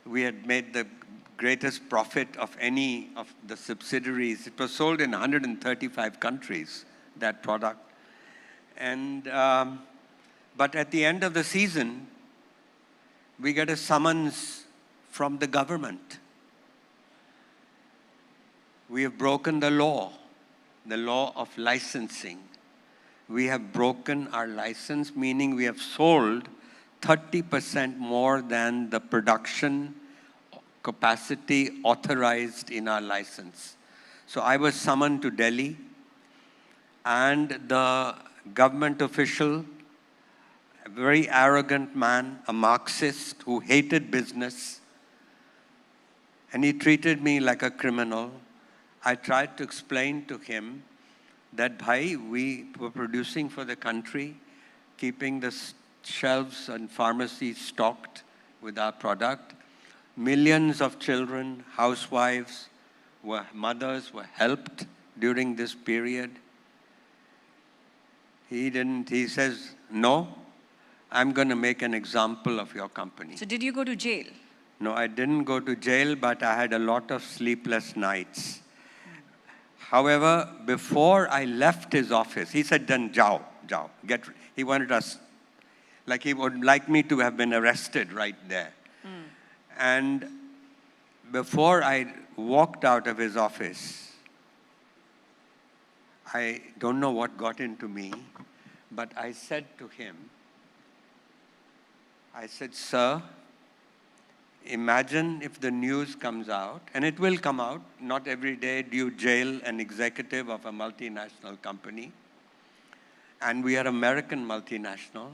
We had made the greatest profit of any of the subsidiaries. It was sold in 135 countries, that product. And, but at the end of the season, we get a summons from the government. We have broken the law of licensing. We have broken our license, meaning we have sold 30% more than the production capacity authorized in our license. So I was summoned to Delhi, and the government official, a very arrogant man, a Marxist who hated business, and he treated me like a criminal. I tried to explain to him that, bhai, we were producing for the country, keeping the shelves and pharmacies stocked with our product. Millions of children, housewives, mothers were helped during this period. He says, no, I'm going to make an example of your company. So did you go to jail? No, I didn't go to jail, but I had a lot of sleepless nights. However, before I left his office, he said, then jao. He wanted us, like he would like me to have been arrested right there. And before I walked out of his office, I don't know what got into me, but I said to him, I said, sir, Imagine if the news comes out, and it will come out, not every day do you jail an executive of a multinational company. And we are American multinational.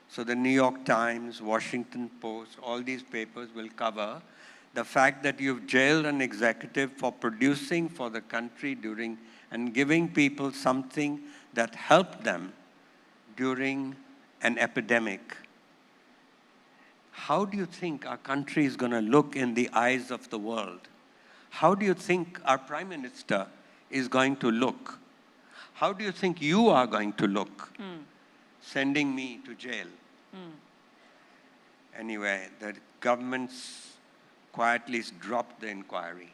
So the New York Times, Washington Post, all these papers will cover the fact that you've jailed an executive for producing for the country during and giving people something that helped them during an epidemic. How do you think our country is going to look in the eyes of the world? How do you think our Prime Minister is going to look? How do you think you are going to look? Sending me to jail. Anyway, the government's quietly dropped the inquiry.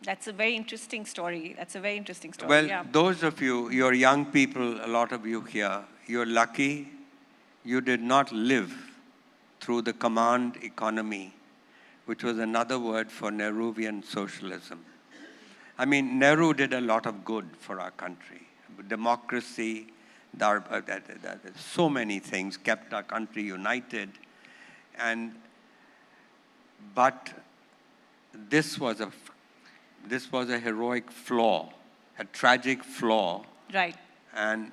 That's a very interesting story. That's a very interesting story. Well, yeah. those of you, you're young people, a lot of you here, you're lucky you did not live through the command economy, which was another word for Nehruvian socialism. I mean, Nehru did a lot of good for our country. Democracy, so many things kept our country united. But this was a heroic flaw, a tragic flaw. Right. And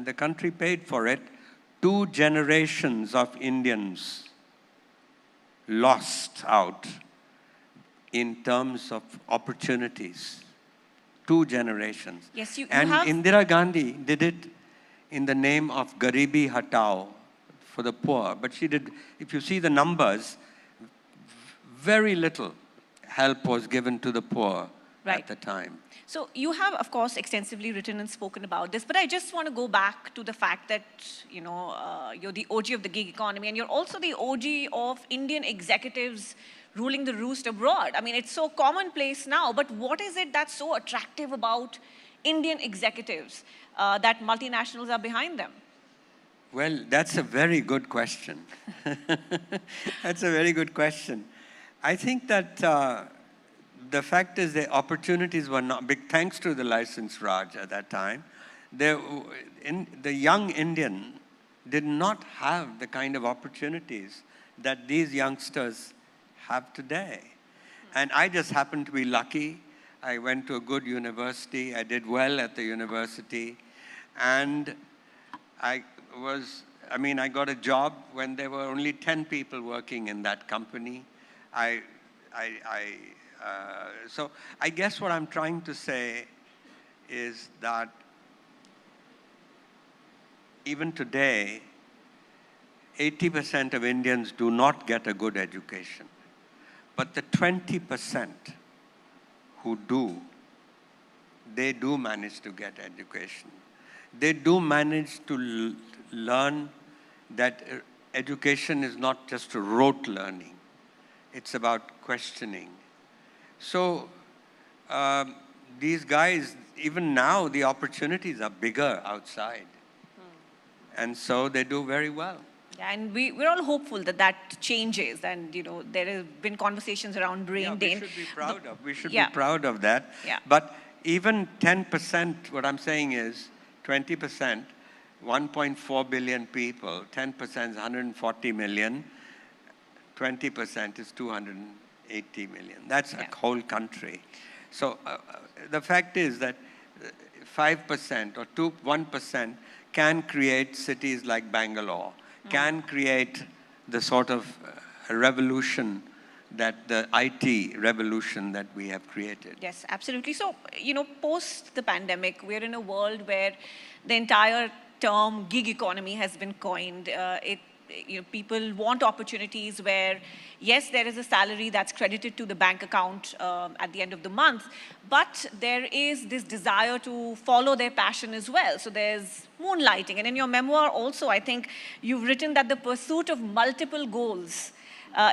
the country paid for it. 2 generations of Indians lost out in terms of opportunities. 2 generations. Yes, you and have... Indira Gandhi did it in the name of Garibi Hatao for the poor. But she did, if you see the numbers, very little help was given to the poor at the time. So you have, of course, extensively written and spoken about this, but I just want to go back to the fact that, you're the OG of the gig economy, and you're also the OG of Indian executives ruling the roost abroad. I mean, it's so commonplace now, but what is it that's so attractive about Indian executives that multinationals are behind them? Well, that's a very good question. That's a very good question. I think that the fact is the opportunities were not big, thanks to the license Raj at that time. The young Indian did not have the kind of opportunities that these youngsters have today. And I just happened to be lucky. I went to a good university. I did well at the university. And I got a job when there were only 10 people working in that company. So I guess what I'm trying to say is that even today, 80% of Indians do not get a good education. But the 20% who do, they do manage to get education. They do manage to learn that education is not just rote learning. It's about questioning. So these guys, even now, the opportunities are bigger outside. And so they do very well. Yeah, and we're all hopeful that that changes. And, there have been conversations around brain drain. We should be proud of that. Yeah. But even 10%, what I'm saying is 20%, 1.4 billion people, 10% is 140 million, 20% is 280 million. That's a whole country. So the fact is that 5% or 1% can create cities like Bangalore, can create the sort of revolution that the IT revolution that we have created. Yes, absolutely. So, post the pandemic, we're in a world where the entire term gig economy has been coined. People want opportunities where, yes, there is a salary that's credited to the bank account at the end of the month, but there is this desire to follow their passion as well. So there's moonlighting. And in your memoir also, I think you've written that the pursuit of multiple goals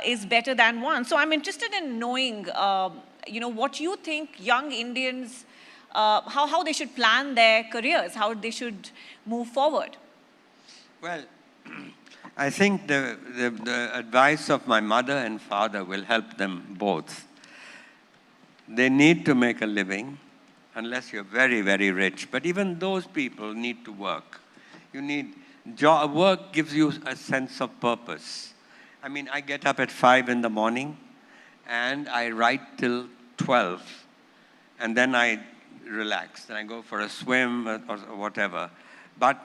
is better than one. So I'm interested in knowing, what you think young Indians, how they should plan their careers, how they should move forward. Well, I think the advice of my mother and father will help them both. They need to make a living, unless you're very, very rich. But even those people need to work. You need work gives you a sense of purpose. I mean, I get up at 5 in the morning and I write till 12. And then I relax. Then I go for a swim or whatever. But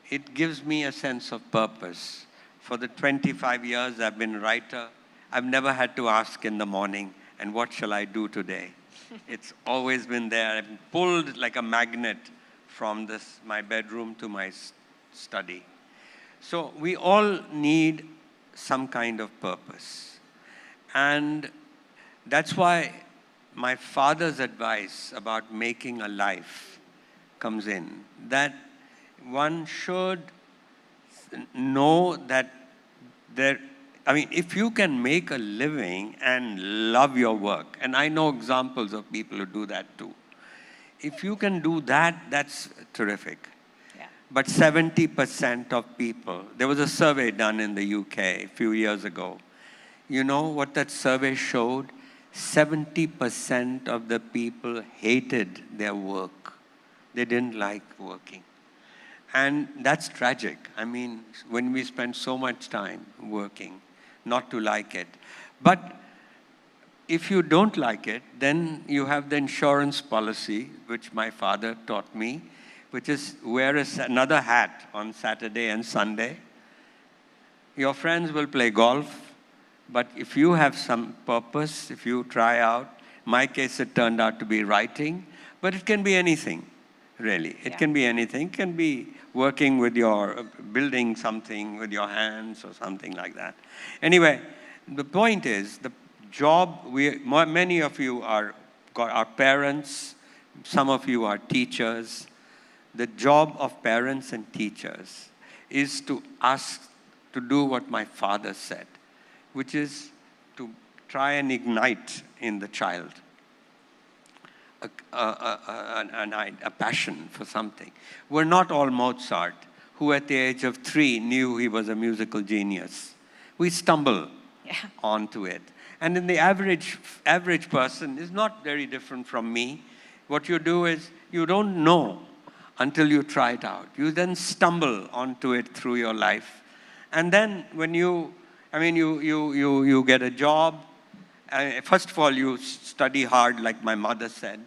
it gives me a sense of purpose. For the 25 years I've been a writer, I've never had to ask in the morning, and what shall I do today? It's always been there. I've been pulled like a magnet from my bedroom to my study. So we all need some kind of purpose. And that's why my father's advice about making a life comes in, that one should know that if you can make a living and love your work, and I know examples of people who do that too. If you can do that, that's terrific. Yeah. But 70% of people, there was a survey done in the UK a few years ago. You know what that survey showed? 70% of the people hated their work. They didn't like working. And that's tragic. I mean, when we spend so much time working, not to like it. But if you don't like it, then you have the insurance policy, which my father taught me, which is wear another hat on Saturday and Sunday. Your friends will play golf, but if you have some purpose, if you try out, in my case it turned out to be writing, but it can be anything. Really, it can be anything. It can be working with building something with your hands or something like that. Anyway, the point is, the job, many of you are parents, some of you are teachers. The job of parents and teachers is to do what my father said, which is to try and ignite in the child a passion for something. We're not all Mozart, who at the age of 3 knew he was a musical genius. We stumble onto it. And then the average person is not very different from me. What you do is, you don't know until you try it out. You then stumble onto it through your life. And then when you get a job. First of all, you study hard, like my mother said,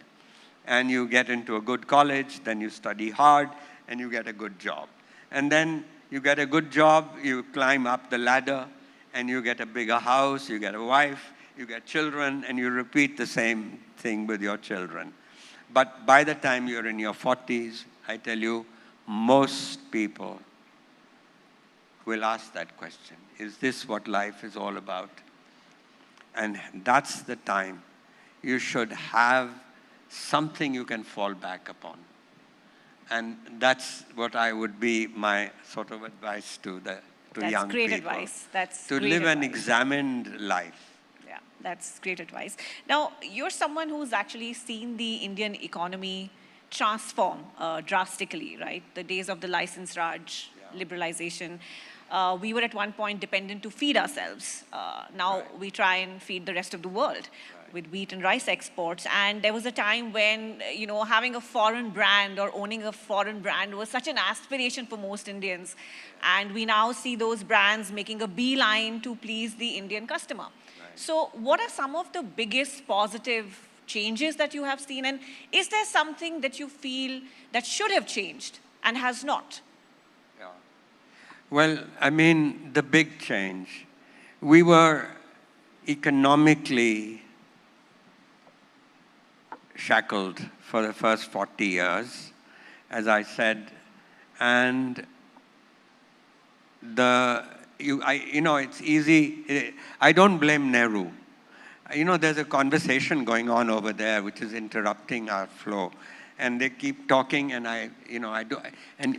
and you get into a good college, then you study hard, and you get a good job. And then you get a good job, you climb up the ladder, and you get a bigger house, you get a wife, you get children, and you repeat the same thing with your children. But by the time you're in your 40s, I tell you, most people will ask that question. Is this what life is all about? And that's the time you should have something you can fall back upon. And that's what I would be my sort of advice to young people. That's great advice. That's to live an examined life. Yeah, that's great advice. Now, you're someone who's actually seen the Indian economy transform drastically, right? The days of the license Raj, liberalization. We were at one point dependent to feed ourselves. Now we try and feed the rest of the world with wheat and rice exports. And there was a time when, having a foreign brand or owning a foreign brand was such an aspiration for most Indians. And we now see those brands making a beeline to please the Indian customer. So what are some of the biggest positive changes that you have seen? And is there something that you feel that should have changed and has not? Well, the big change. We were economically shackled for the first 40 years, as I said, and it's easy. I don't blame Nehru. There's a conversation going on over there which is interrupting our flow. And they keep talking, and I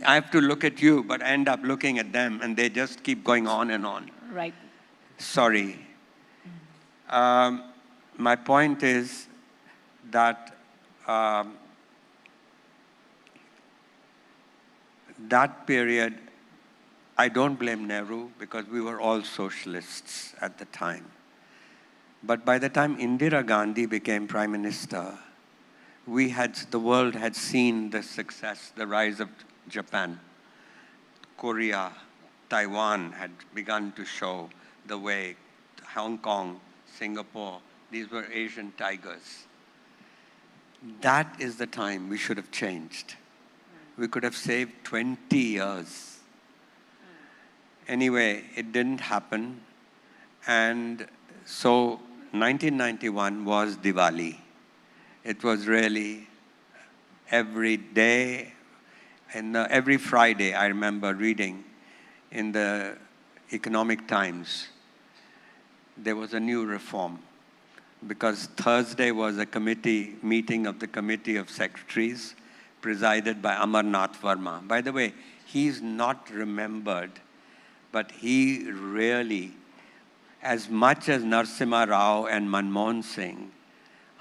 have to look at you, but I end up looking at them, and they just keep going on and on. Right. Sorry. My point is that that period, I don't blame Nehru, because we were all socialists at the time. But by the time Indira Gandhi became Prime Minister, the world had seen the success, the rise of Japan. Korea, Taiwan had begun to show the way. Hong Kong, Singapore, these were Asian tigers. That is the time we should have changed. We could have saved 20 years. Anyway, it didn't happen. And so 1991 was Diwali. It was really every day, and every Friday I remember reading in the Economic Times, there was a new reform. Because Thursday was a committee meeting of the Committee of Secretaries presided by Amarnath Verma. By the way, he's not remembered, but he really, as much as Narasimha Rao and Manmohan Singh,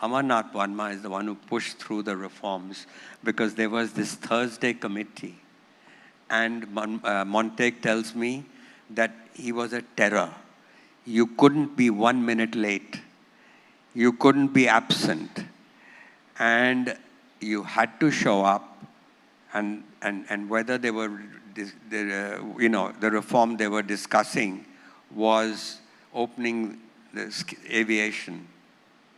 Amarnath Verma is the one who pushed through the reforms because there was this Thursday committee. And Montague tells me that he was a terror. You couldn't be 1 minute late. You couldn't be absent. And you had to show up. And whether they were, the reform they were discussing was opening the aviation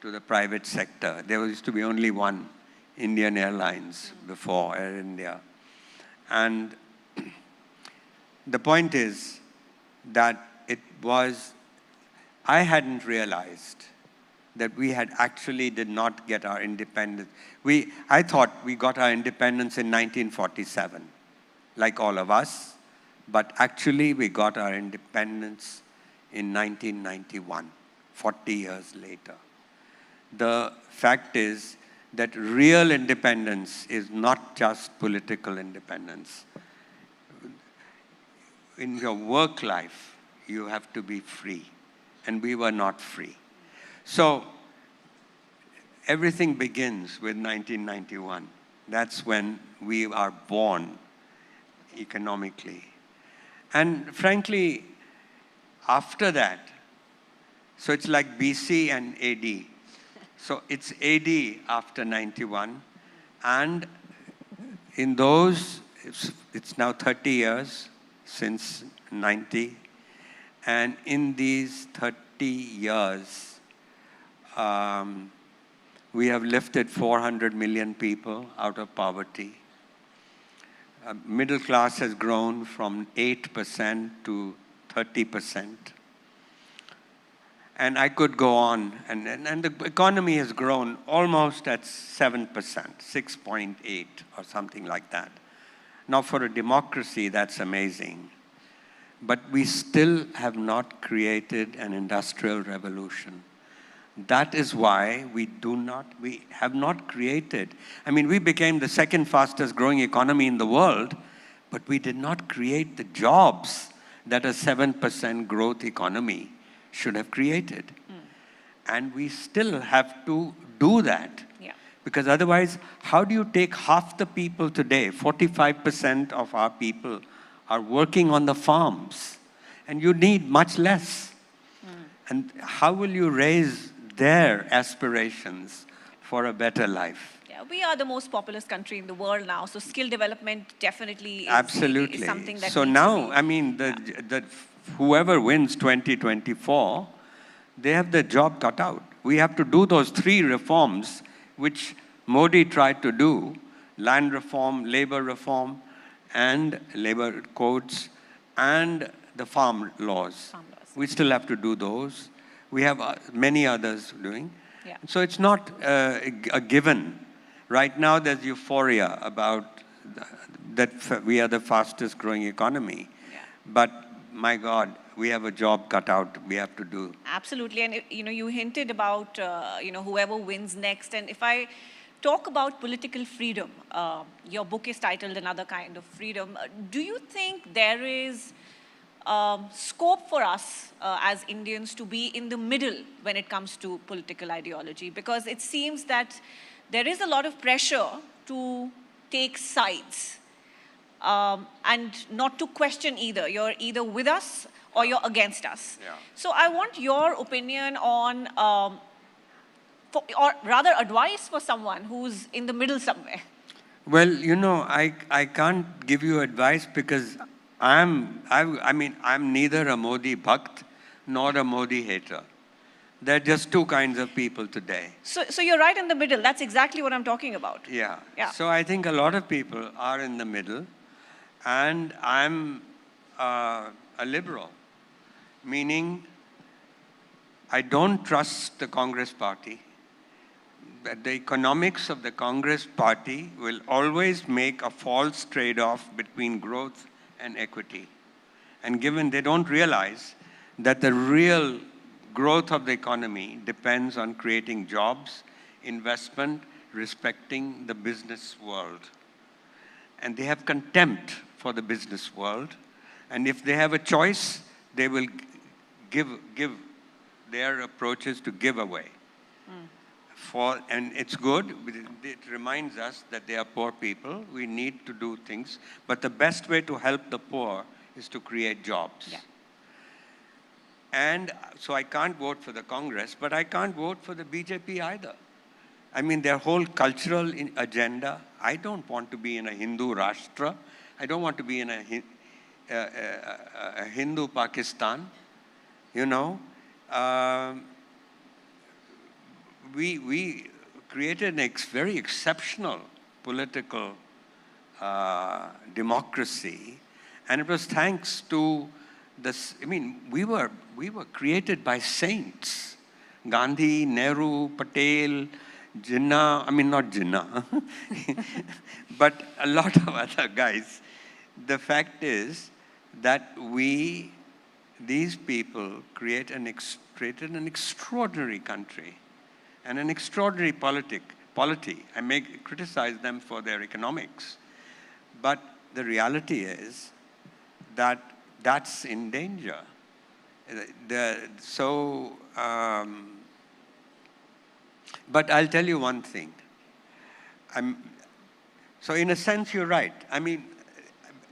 to the private sector. There used to be only one, Indian Airlines, before Air India. And the point is that it was, I hadn't realized that we had actually did not get our independence. I thought we got our independence in 1947, like all of us, but actually we got our independence in 1991, 40 years later. The fact is that real independence is not just political independence. In your work life, you have to be free, and we were not free. So everything begins with 1991. That's when we are born economically. And frankly, after that, so it's like BC and AD. So it's AD after 91. And in those, it's now 30 years since 90. And in these 30 years, we have lifted 400 million people out of poverty. Middle class has grown from 8% to 30%. And I could go on, and the economy has grown almost at 7%, 6.8 or something like that. Now for a democracy, that's amazing. But we still have not created an industrial revolution. That is why we have not created. I mean, we became the second fastest growing economy in the world, but we did not create the jobs that a 7% growth economy should have created. And we still have to do that. Yeah. Because otherwise, how do you take half the people today, 45% of our people are working on the farms, and you need much less. And how will you raise their aspirations for a better life? Yeah, we are the most populous country in the world now, so skill development definitely Absolutely. is something that so needs now, to be, I mean, whoever wins 2024, they have their job cut out. We have to do those 3 reforms which Modi tried to do: land reform, labor reform, and labor codes, and the farm laws. We still have to do those. We have many others doing. Yeah. So it's not a given. Right now there's euphoria about that we are the fastest growing economy. Yeah. But my God, we have a job cut out. We have to do. Absolutely, and you hinted about whoever wins next. And if I talk about political freedom, your book is titled Another Kind of Freedom. Do you think there is scope for us as Indians to be in the middle when it comes to political ideology? Because it seems that there is a lot of pressure to take sides and not to question either. You're either with us or you're against us. Yeah. So I want your opinion on, or rather advice for someone who's in the middle somewhere. Well, I can't give you advice because I'm neither a Modi bhakt nor a Modi hater. There are just two kinds of people today. So you're right in the middle. That's exactly what I'm talking about. Yeah. Yeah. So I think a lot of people are in the middle, and I'm a liberal, meaning I don't trust the Congress party. That the economics of the Congress party will always make a false trade-off between growth and equity. And given they don't realize that the real growth of the economy depends on creating jobs, investment, respecting the business world. And they have contempt for the business world. And if they have a choice, they will give their approaches to give away. And it's good. It reminds us that they are poor people. We need to do things. But the best way to help the poor is to create jobs. Yeah. And so I can't vote for the Congress, but I can't vote for the BJP either. I mean, their whole cultural agenda. I don't want to be in a Hindu Rashtra. I don't want to be in a Hindu Pakistan. You know, we created a very exceptional political democracy, and it was thanks to this. I mean, we were created by saints: Gandhi, Nehru, Patel, Jinnah. I mean, not Jinnah, but a lot of other guys. The fact is that these people created an extraordinary country and an extraordinary polity. I may criticize them for their economics, but the reality is that that's in danger. But I'll tell you one thing. So in a sense, you're right. I mean,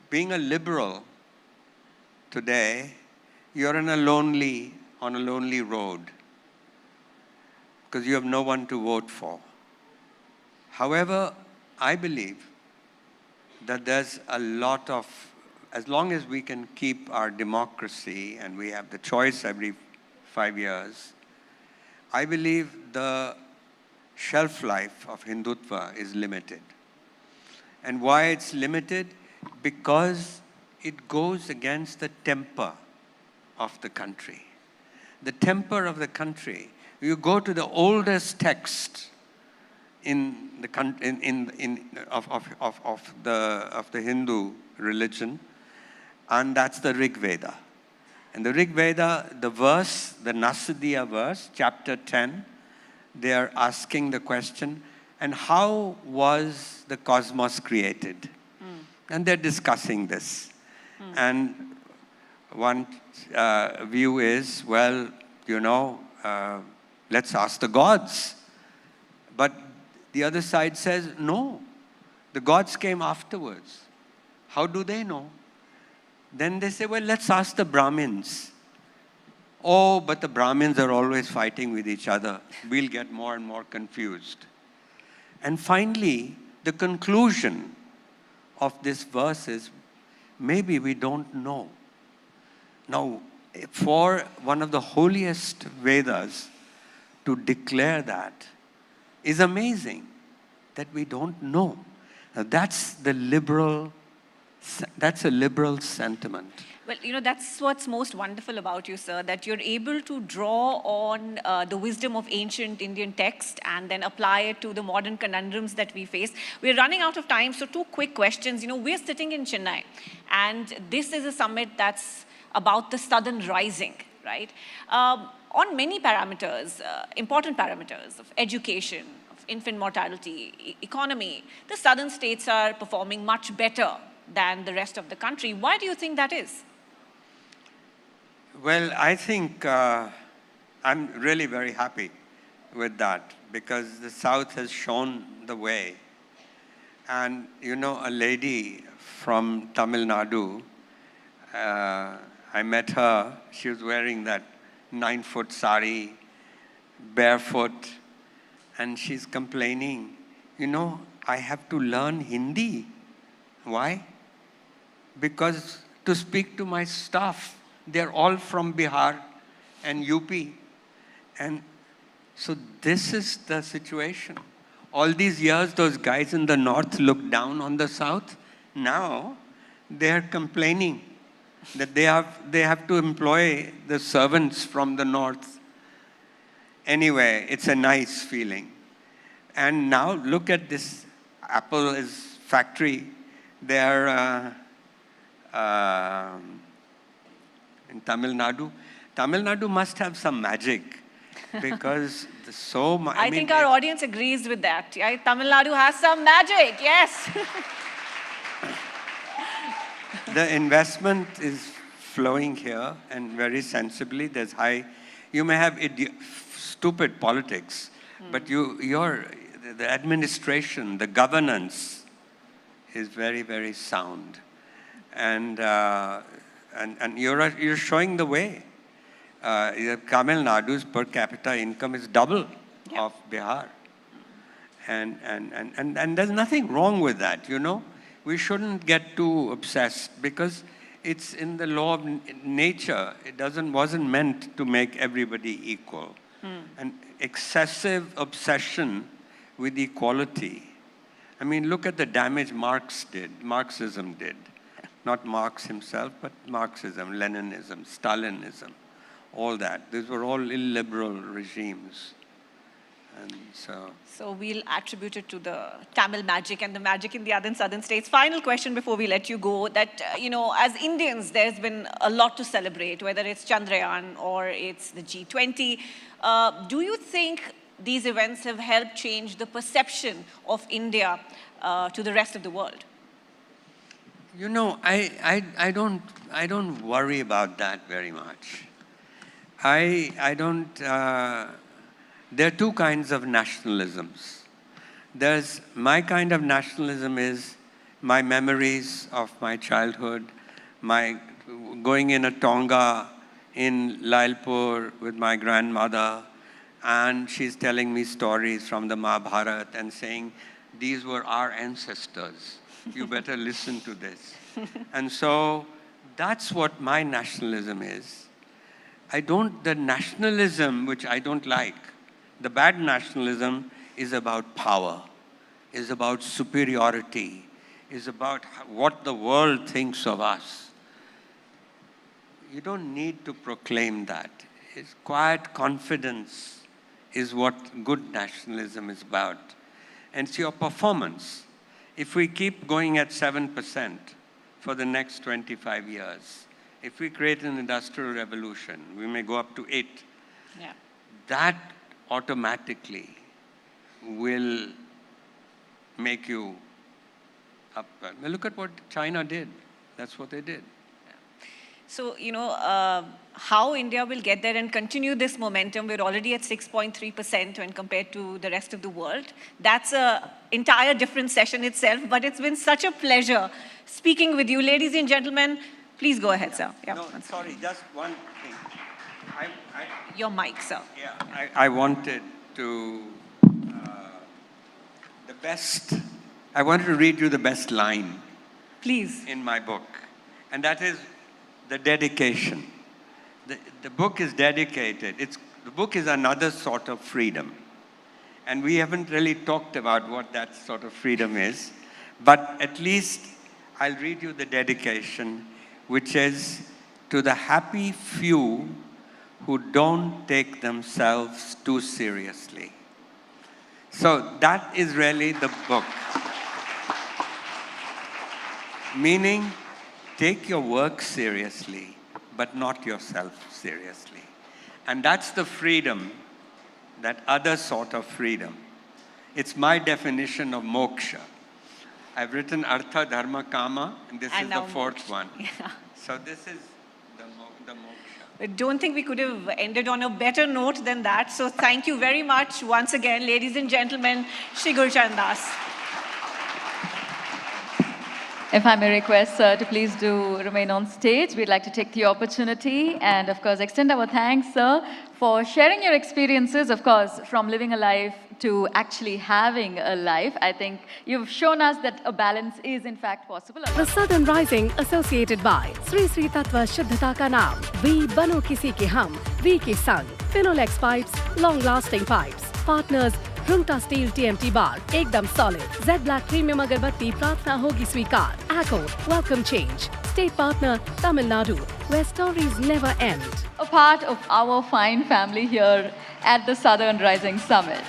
being a liberal today, you're on a lonely road because you have no one to vote for. However, I believe that there's a lot of, as long as we can keep our democracy and we have the choice every 5 years, I believe the shelf life of Hindutva is limited. And why it's limited? Because it goes against the temper of the country. The temper of the country. You go to the oldest text of the Hindu religion, and that's the Rig Veda. And the Rig Veda, the verse, the Nasadiya verse, chapter 10, they are asking the question, and how was the cosmos created? And they're discussing this. And one view is, well, you know, let's ask the gods. But the other side says, no, the gods came afterwards. How do they know? Then they say, well, let's ask the Brahmins. Oh, but the Brahmins are always fighting with each other. We'll get more and more confused. And finally, the conclusion of this verse is, maybe we don't know. Now, for one of the holiest Vedas to declare that is amazing, that we don't know. Now, that's a liberal sentiment. Well, you know, that's what's most wonderful about you, sir, that you're able to draw on the wisdom of ancient Indian text and then apply it to the modern conundrums that we face. We're running out of time, so two quick questions. You know, we're sitting in Chennai, and this is a summit that's about the Southern Rising, right? On many parameters, important parameters of education, of infant mortality, economy, the southern states are performing much better than the rest of the country. Why do you think that is? Well, I think I'm really very happy with that because the South has shown the way. And, you know, a lady from Tamil Nadu, I met her, she was wearing that 9-foot sari, barefoot, and she's complaining, you know, I have to learn Hindi. Why? Because to speak to my staff, they're all from Bihar, and UP. And so this is the situation. All these years, those guys in the north looked down on the south. Now, they are complaining that they have to employ the servants from the north. Anyway, it's a nice feeling. And now look at this. Apple is factory. They're in Tamil Nadu. Tamil Nadu must have some magic because there's so much. I think our audience agrees with that. Yeah? Tamil Nadu has some magic, yes. The investment is flowing here and very sensibly. There's high, you may have stupid politics, but the administration, the governance is very, very sound. And you're showing the way. Tamil Nadu's per capita income is double of Bihar. And there's nothing wrong with that, you know. We shouldn't get too obsessed because it's in the law of nature. It wasn't meant to make everybody equal. An excessive obsession with equality. I mean, look at the damage Marxism did. Not Marx himself, but Marxism, Leninism, Stalinism, all that. These were all illiberal regimes. And so we'll attribute it to the Tamil magic and the magic in the other southern states. Final question before we let you go, that, as Indians, there's been a lot to celebrate, whether it's Chandrayaan or it's the G20. Do you think these events have helped change the perception of India to the rest of the world? You know, I don't worry about that very much. I don't. There are two kinds of nationalisms. There's my kind of nationalism is my memories of my childhood, my going in a tonga in Lailpur with my grandmother, and she's telling me stories from the Mahabharata and saying, these were our ancestors. You better listen to this. And so that's what my nationalism is. The nationalism, which I don't like, the bad nationalism is about power, is about superiority, is about what the world thinks of us. You don't need to proclaim that. It's quiet confidence is what good nationalism is about. And it's your performance. If we keep going at 7% for the next 25 years, if we create an industrial revolution, we may go up to 8. Yeah. That automatically will make you up. Look at what China did. That's what they did. So, how India will get there and continue this momentum. We're already at 6.3% when compared to the rest of the world. That's an entire different session itself, but it's been such a pleasure speaking with you. Ladies and gentlemen, please go ahead, sir. Yeah. No, sorry, just one thing. Your mic, sir. Yeah, I wanted to, I wanted to read you the best line. Please. In my book. And that is the dedication. The book is dedicated. The book is another sort of freedom. And we haven't really talked about what that sort of freedom is. But at least I'll read you the dedication, which is to the happy few who don't take themselves too seriously. So that is really the book. Meaning, take your work seriously, but not yourself seriously. And that's the freedom, that other sort of freedom. It's my definition of moksha. I've written Artha, Dharma, Kama, and this is the fourth one. Yeah. So this is the moksha. I don't think we could have ended on a better note than that. So thank you very much once again, ladies and gentlemen, Shri Gurchan Das. If I may request sir to please do remain on stage, we'd like to take the opportunity and of course extend our thanks, sir, for sharing your experiences, of course, from living a life to actually having a life. I think you've shown us that a balance is in fact possible. The Southern Rising associated by Sri Sri Tatva Shuddhata Ka Naam, We Bano Kisi Ke Hum, We Ke Sang, Finolex Pipes, Long-Lasting Pipes, Partners, Rumta Steel TMT Bar, Ekdam Solid, Z Black Premium Agarbatti, Pratna Hogi Swikar, Acco, Welcome Change, State Partner, Tamil Nadu, where stories never end. A part of our fine family here at the Southern Rising Summit.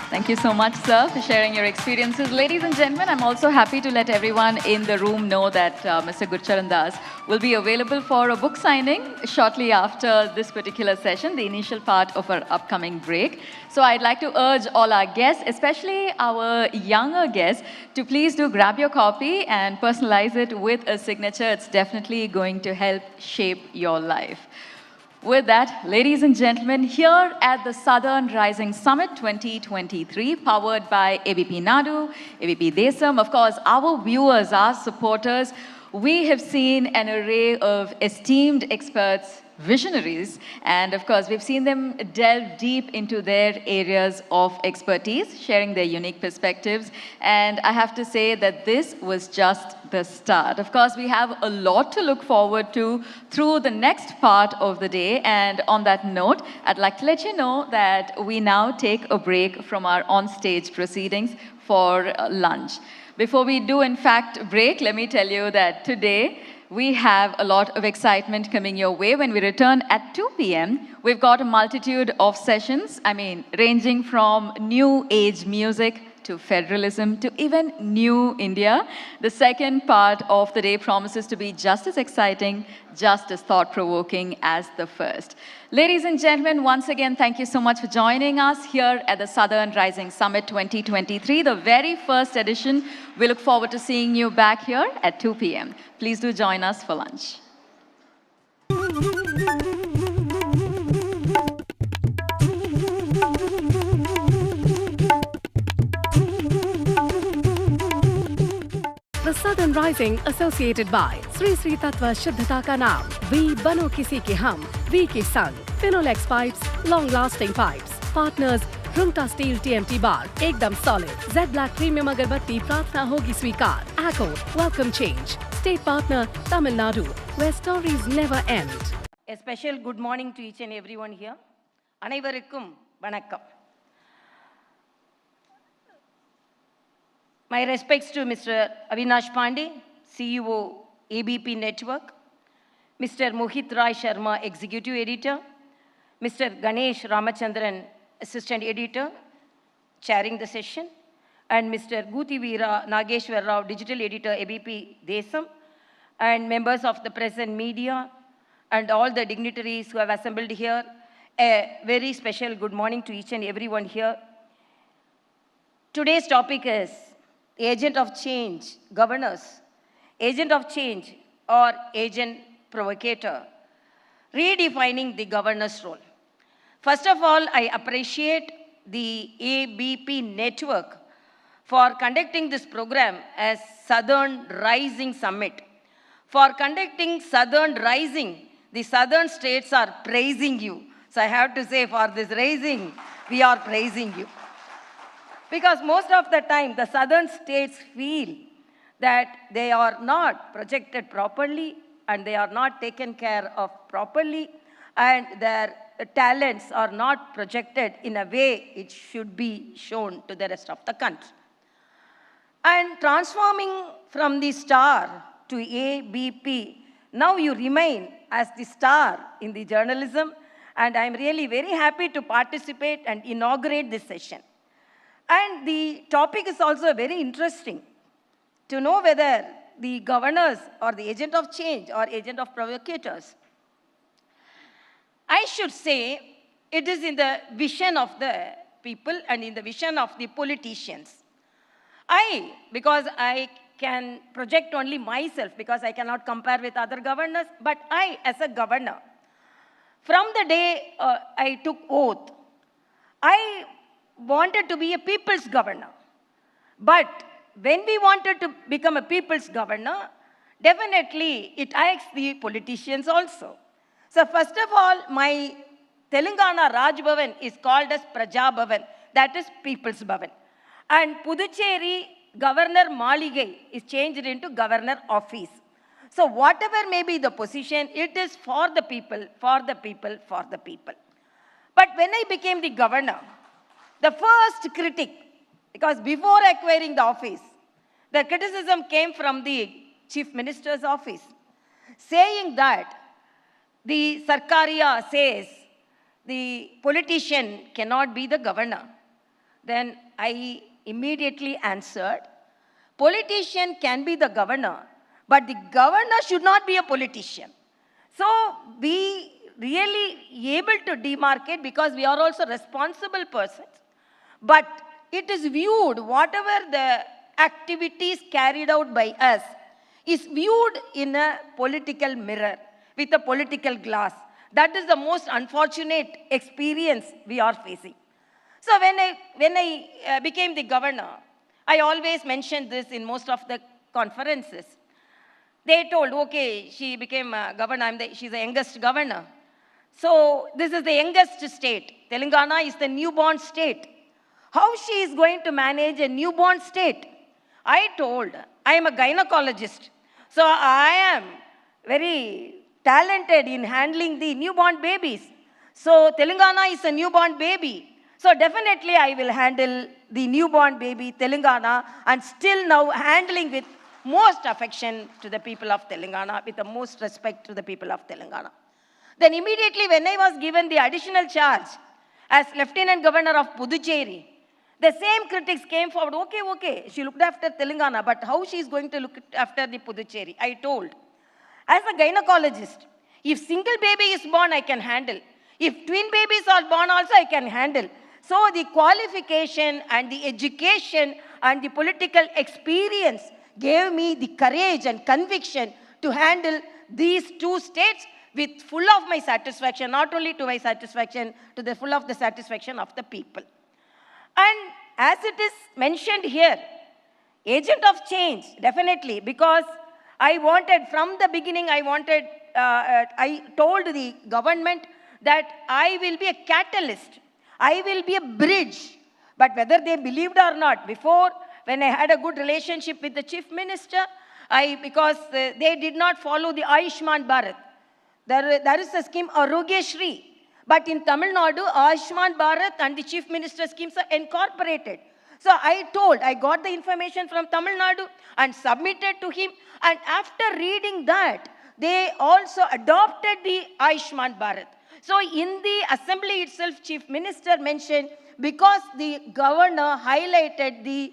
Thank you so much, sir, for sharing your experiences. Ladies and gentlemen, I'm also happy to let everyone in the room know that Mr. Gurcharan Das will be available for a book signing shortly after this particular session, the initial part of our upcoming break. So I'd like to urge all our guests, especially our younger guests, to please do grab your copy and personalize it with a signature. It's definitely going to help shape your life. With that, ladies and gentlemen, here at the Southern Rising Summit 2023, powered by ABP Nadu, ABP Desam, of course, our viewers, our supporters, we have seen an array of esteemed experts, visionaries, and of course, we've seen them delve deep into their areas of expertise, sharing their unique perspectives. And I have to say that this was just the start. Of course, we have a lot to look forward to through the next part of the day. And on that note, I'd like to let you know that we now take a break from our on-stage proceedings for lunch. Before we do, in fact, break, let me tell you that today, we have a lot of excitement coming your way. When we return at 2 p.m., we've got a multitude of sessions, ranging from new age music to federalism to even new India. The second part of the day promises to be just as exciting, just as thought-provoking as the first. Ladies and gentlemen, once again, thank you so much for joining us here at the Southern Rising Summit 2023, the very first edition. We look forward to seeing you back here at 2 p.m. Please do join us for lunch. The Southern Rising associated by Sri Sri Tatva Shuddhata Ka Naam, We Bano Kisi Ke Hum, We Ke Sang, Finolex Pipes, Long-Lasting Pipes, Partners, Rumta Steel TMT Bar, Ekdam Solid, Z Black Premium Agarbatti, Pratna Hogi Swikar, Acco, Welcome Change, State Partner, Tamil Nadu, where stories never end. A special good morning to each and everyone here. Anaivarukkum vanakkam. My respects to Mr. Avinash Pandey, CEO, ABP Network, Mr. Mohit Rai Sharma, Executive Editor, Mr. Ganesh Ramachandran, Assistant Editor, chairing the session, and Mr. Gutivira Nageshwar Rao, Digital Editor, ABP Desam, and members of the press and media, and all the dignitaries who have assembled here. A very special good morning to each and everyone here. Today's topic is agent of change, governors, agent of change or agent provocator, redefining the governor's role. First of all, I appreciate the ABP Network for conducting this program as Southern Rising Summit. For conducting Southern Rising, the Southern states are praising you. So I have to say, for this rising, we are praising you. Because most of the time, the Southern states feel that they are not projected properly and they are not taken care of properly, and their talents are not projected in a way it should be shown to the rest of the country. And transforming from the star to ABP, now you remain as the star in the journalism, and I'm really very happy to participate and inaugurate this session. And the topic is also very interesting, to know whether the governors or the agent of change or agent of provocators. I should say it is in the vision of the people and in the vision of the politicians. Because I can project only myself because I cannot compare with other governors, but I, as a governor, from the day I took oath, I wanted to be a people's governor. But when we wanted to become a people's governor, definitely it asks the politicians also. So first of all, my Telangana Raj Bhavan is called as Praja Bhavan, that is People's Bhavan. And Puducherry Governor Maligai is changed into Governor Office. So whatever may be the position, it is for the people, for the people, for the people. But when I became the governor, the first critic, because before acquiring the office, the criticism came from the Chief Minister's office, saying that the Sarkariya says the politician cannot be the governor. Then I immediately answered, politician can be the governor, but the governor should not be a politician. So we really able to demarcate because we are also responsible persons. But it is viewed, whatever the activities carried out by us is viewed in a political mirror, with a political glass. That is the most unfortunate experience we are facing. So when I became the governor, I always mentioned this in most of the conferences. They told, okay, she became a governor, she's the youngest governor. So this is the youngest state. Telangana is the newborn state. How she is going to manage a newborn state? I told, I am a gynecologist. So I am very talented in handling the newborn babies. So Telangana is a newborn baby. So definitely I will handle the newborn baby, Telangana, and still now handling with most affection to the people of Telangana, with the most respect to the people of Telangana. Then immediately when I was given the additional charge as Lieutenant Governor of Puducherry, the same critics came forward, okay, she looked after Telangana, but how she is going to look after the Puducherry? I told, as a gynecologist, if single baby is born, I can handle. If twin babies are born also, I can handle. So the qualification and the education and the political experience gave me the courage and conviction to handle these two states with full of my satisfaction, not only to my satisfaction, to the full of the satisfaction of the people. And as it is mentioned here, agent of change, definitely, because I wanted, from the beginning, I told the government that I will be a catalyst. I will be a bridge. But whether they believed or not, before, when I had a good relationship with the Chief Minister, because they did not follow the Ayushman Bharat. There is a scheme, Arogeshri. But in Tamil Nadu, Ayushman Bharat and the Chief Minister schemes are incorporated. So I got the information from Tamil Nadu and submitted to him. And after reading that, they also adopted the Ayushman Bharat. So in the assembly itself, Chief Minister mentioned, because the governor highlighted the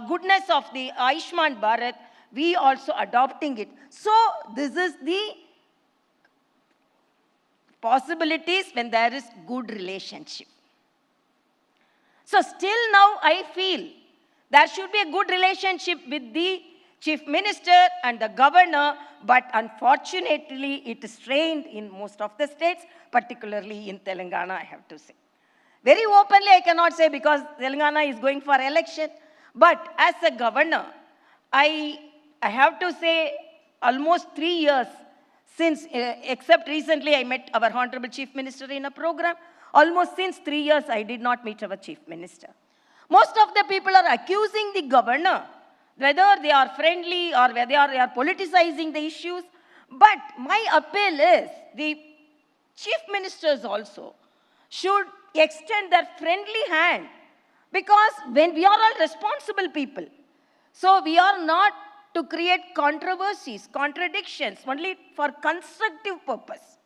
goodness of the Ayushman Bharat, we also adopting it. So this is the possibilities when there is good relationship. So still now I feel there should be a good relationship with the Chief Minister and the Governor, but unfortunately it is strained in most of the states, particularly in Telangana, I have to say. Very openly I cannot say because Telangana is going for election, but as a governor, I have to say almost 3 years since, except recently I met our Honorable Chief Minister in a program, almost since 3 years I did not meet our Chief Minister. Most of the people are accusing the governor, whether they are friendly or whether they are politicizing the issues. But my appeal is the Chief Ministers also should extend their friendly hand, because when we are all responsible people, so we are not to create controversies, contradictions, only for constructive purpose.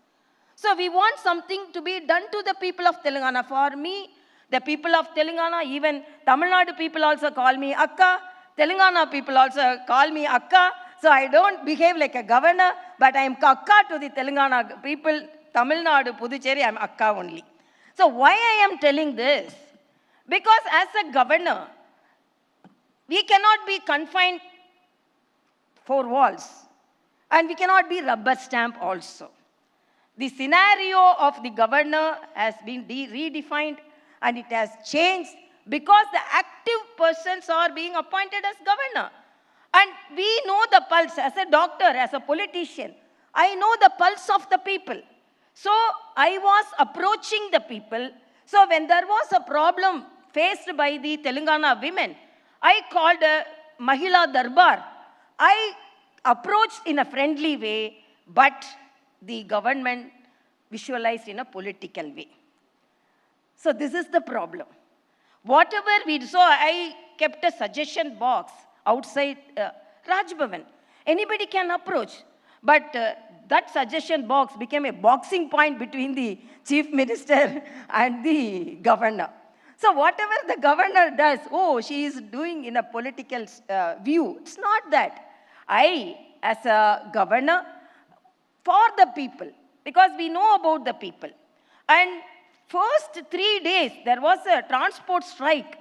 So we want something to be done to the people of Telangana. For me, the people of Telangana, even Tamil Nadu people also call me Akka, Telangana people also call me Akka. So I don't behave like a governor, but I am Akka to the Telangana people, Tamil Nadu, Puducherry, I am Akka only. So why I am telling this? Because as a governor, we cannot be confined four walls. And we cannot be rubber stamp also. The scenario of the governor has been redefined and it has changed because the active persons are being appointed as governor. And we know the pulse as a doctor, as a politician. I know the pulse of the people. So I was approaching the people. So when there was a problem faced by the Telangana women, I called a Mahila Darbar. I approached in a friendly way, but the government visualized in a political way. So this is the problem. Whatever we do, so I kept a suggestion box outside Raj Bhavan. Anybody can approach. But that suggestion box became a boxing point between the chief minister and the governor. So whatever the governor does, oh, she is doing in a political view. It's not that. I, as a governor, for the people, because we know about the people. And first 3 days, there was a transport strike.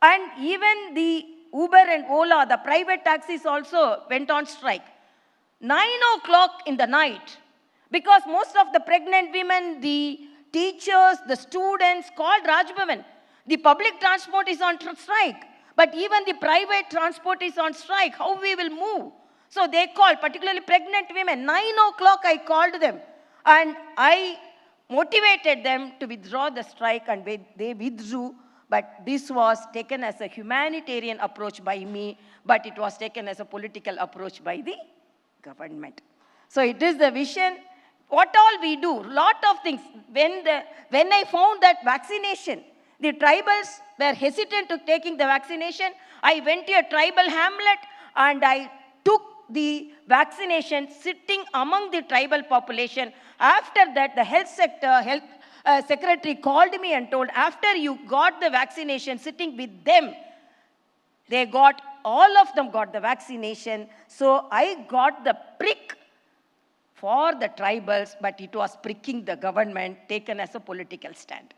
And even the Uber and Ola, the private taxis also went on strike. 9 o'clock in the night, because most of the pregnant women, the teachers, the students called Raj Bhavan. The public transport is on strike, but even the private transport is on strike. How we will move? So they called, particularly pregnant women. 9 o'clock I called them and I motivated them to withdraw the strike and they withdrew. But this was taken as a humanitarian approach by me, but it was taken as a political approach by the government. So it is the vision. What all we do, lot of things. When I found that vaccination, the tribals were hesitant to taking the vaccination, I went to a tribal hamlet and I took the vaccination sitting among the tribal population. After that, the health secretary called me and told, after you got the vaccination sitting with them, all of them got the vaccination. So I got the prick for the tribals, but it was pricking the government taken as a political stand.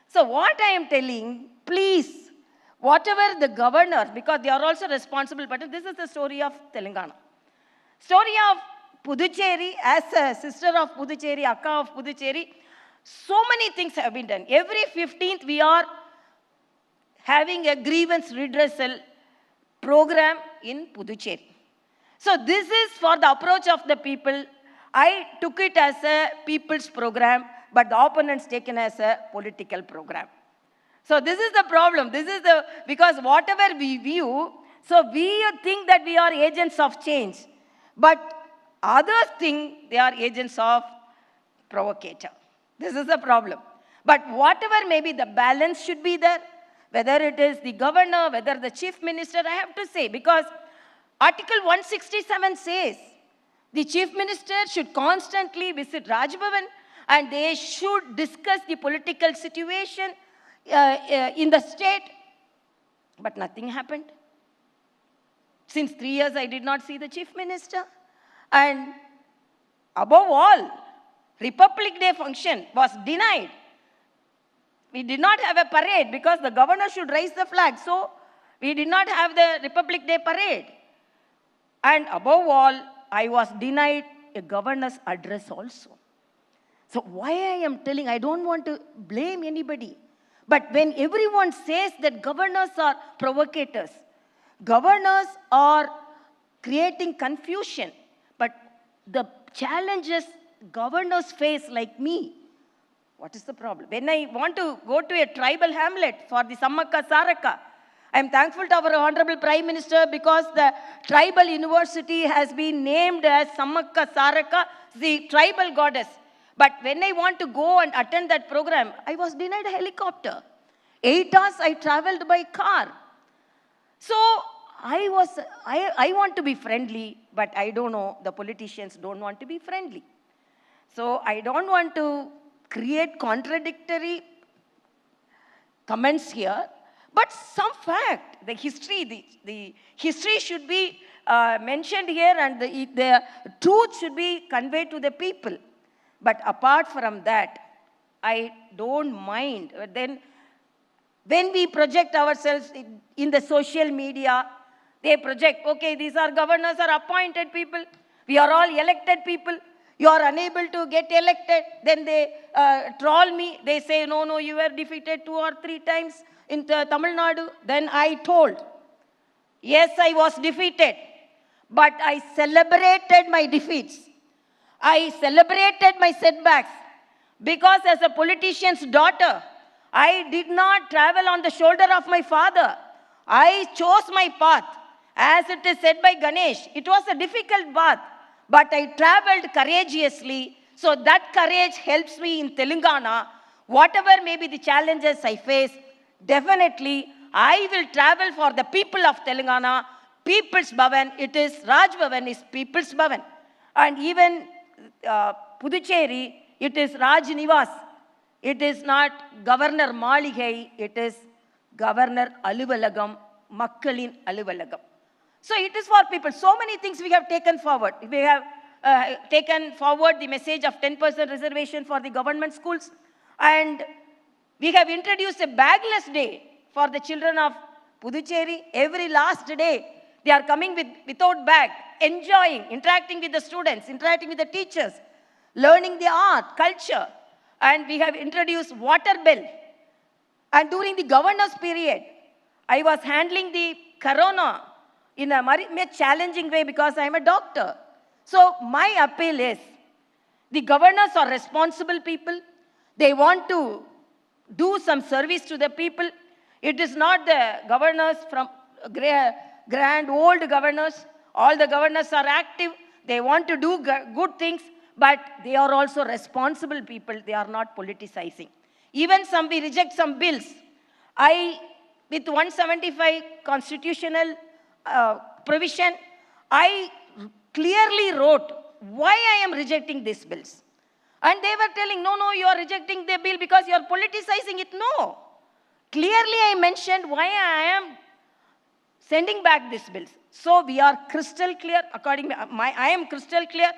So what I am telling, please, whatever the governor, because they are also responsible, but this is the story of Telangana. Story of Puducherry, as a sister of Puducherry, Akka of Puducherry, so many things have been done. Every 15th, we are having a grievance redressal program in Puducherry. So this is for the approach of the people. I took it as a people's program, but the opponents taken as a political program. So this is the problem. Because whatever we view, so we think that we are agents of change, but others think they are agents of provocator. This is the problem. But whatever may be, the balance should be there, whether it is the governor, whether the chief minister, I have to say, because Article 167 says the chief minister should constantly visit Raj Bhavan and they should discuss the political situation in the state. But nothing happened. Since 3 years, I did not see the chief minister. And above all, Republic Day function was denied. We did not have a parade because the governor should raise the flag. So we did not have the Republic Day parade. And above all, I was denied a governor's address also. So why I am telling, I don't want to blame anybody. But when everyone says that governors are provocators, governors are creating confusion, but the challenges governors face like me, what is the problem? When I want to go to a tribal hamlet for the Sammakka Saraka, I am thankful to our Honorable Prime Minister because the tribal university has been named as Sammakka Saraka, the tribal goddess. But when I want to go and attend that program, I was denied a helicopter. 8 hours I traveled by car. So I want to be friendly, but I don't know, the politicians don't want to be friendly. So I don't want to create contradictory comments here, but some fact, the history should be mentioned here and the truth should be conveyed to the people. But apart from that, I don't mind. Then when we project ourselves in the social media, They project, okay, these are governors are appointed people. We are all elected people. You are unable to get elected. Then they troll me. They say, no, you were defeated 2 or 3 times in Tamil Nadu. Then I told, yes, I was defeated, but I celebrated my defeats. I celebrated my setbacks because as a politician's daughter, I did not travel on the shoulder of my father. I chose my path. As it is said by Ganesh, it was a difficult path, but I traveled courageously. So that courage helps me in Telangana. Whatever may be the challenges I face, definitely I will travel for the people of Telangana. People's Bhavan, it is Raj Bhavan is People's Bhavan. And even Puducherry, it is Raj Nivas. It is not Governor Maligai, it is Governor Aluvalagam, Makkalin Aluvalagam. So it is for people. So many things we have taken forward. We have taken forward the message of 10% reservation for the government schools. And we have introduced a bagless day for the children of Puducherry. Every last day, they are coming without bag, enjoying, interacting with the students, interacting with the teachers, learning the art, culture. And we have introduced water bill. And during the governor's period, I was handling the corona in a very challenging way because I am a doctor. So my appeal is, the governors are responsible people. They want to do some service to the people. It is not the governors from grand old governors. All the governors are active. They want to do good things, but they are also responsible people. They are not politicizing. Even we reject some bills. With 175 constitutional provision, I clearly wrote why I am rejecting these bills. And they were telling, no, you are rejecting the bill because you are politicizing it. No. Clearly I mentioned why I am sending back these bills. So we are crystal clear. I am crystal clear.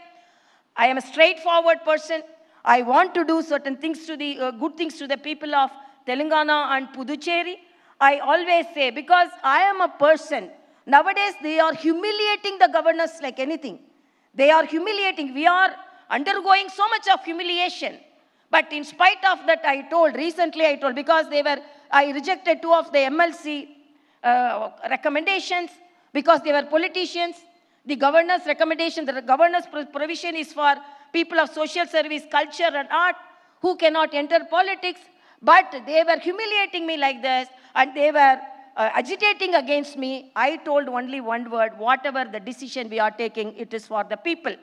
I am a straightforward person. I want to do certain things to the good things to the people of Telangana and Puducherry. I always say, because I am a person, nowadays they are humiliating the governors like anything. They are humiliating. We are undergoing so much of humiliation. But in spite of that, recently I told, because I rejected 2 of the MLC recommendations because they were politicians. The governor's recommendation, the governor's provision is for people of social service, culture and art who cannot enter politics. But they were humiliating me like this and they were agitating against me. I told only one word, whatever the decision we are taking, it is for the people.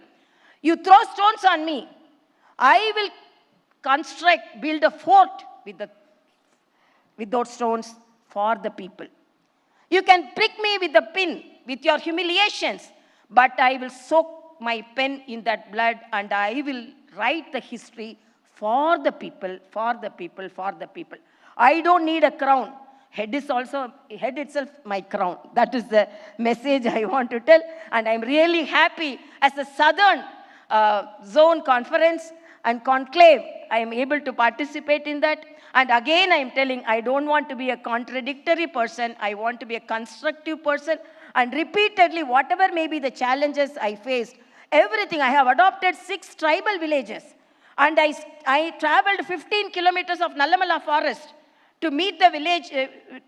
You throw stones on me, I will build a fort with those stones for the people. You can prick me with the pin, with your humiliations, but I will soak my pen in that blood and I will write the history for the people, for the people, for the people. I don't need a crown. Head itself my crown. That is the message I want to tell. And I'm really happy as a Southern Zone Conference and Conclave, I am able to participate in that. And again, I am telling, I don't want to be a contradictory person. I want to be a constructive person. And repeatedly, whatever may be the challenges I faced, everything, I have adopted 6 tribal villages. And I traveled 15 kilometers of Nallamala forest to meet the village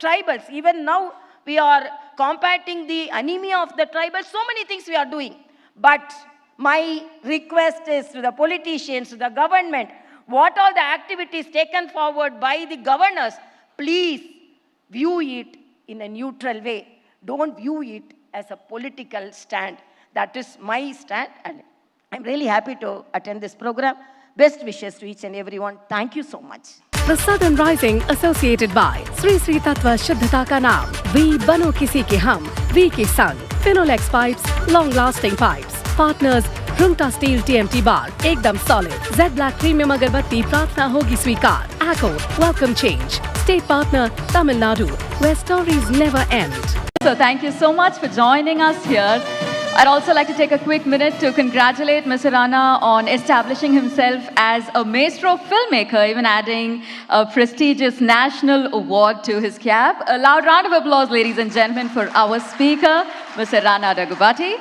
tribals. Even now, we are combating the anemia of the tribals. So many things we are doing. But my request is to the politicians, to the government, what all the activities taken forward by the governors, please view it in a neutral way. Don't view it as a political stand. That is my stand, and I'm really happy to attend this program. Best wishes to each and everyone. Thank you so much. The Southern Rising associated by Sri Sri Tatva Shuddhata Ka Naam, We Bano Kisi Ke Hum, We Ke Sang, Finolex Pipes, Long Lasting Pipes, Partners, Rumta Steel TMT Bar, Ekdam Solid, Z Black Premium Agarbatti, Pratna Hogi Swikar, Acco, Welcome Change, State Partner, Tamil Nadu, where stories never end. So thank you so much for joining us here. I'd also like to take a quick minute to congratulate Mr. Rana on establishing himself as a maestro filmmaker, even adding a prestigious national award to his cap. A loud round of applause, ladies and gentlemen, for our speaker, Mr. Rana Daggubati.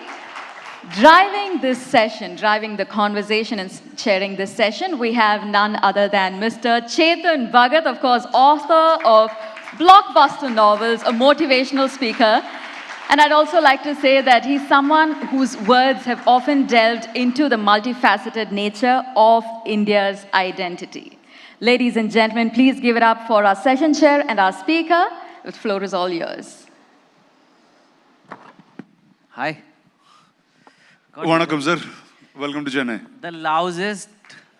Driving this session, driving the conversation and chairing this session, we have none other than Mr. Chetan Bhagat, of course, author of blockbuster novels, a motivational speaker. And I'd also like to say that he's someone whose words have often delved into the multifaceted nature of India's identity. Ladies and gentlemen, please give it up for our session chair and our speaker. The floor is all yours. Hi. Vanakkam, sir. Welcome to Chennai.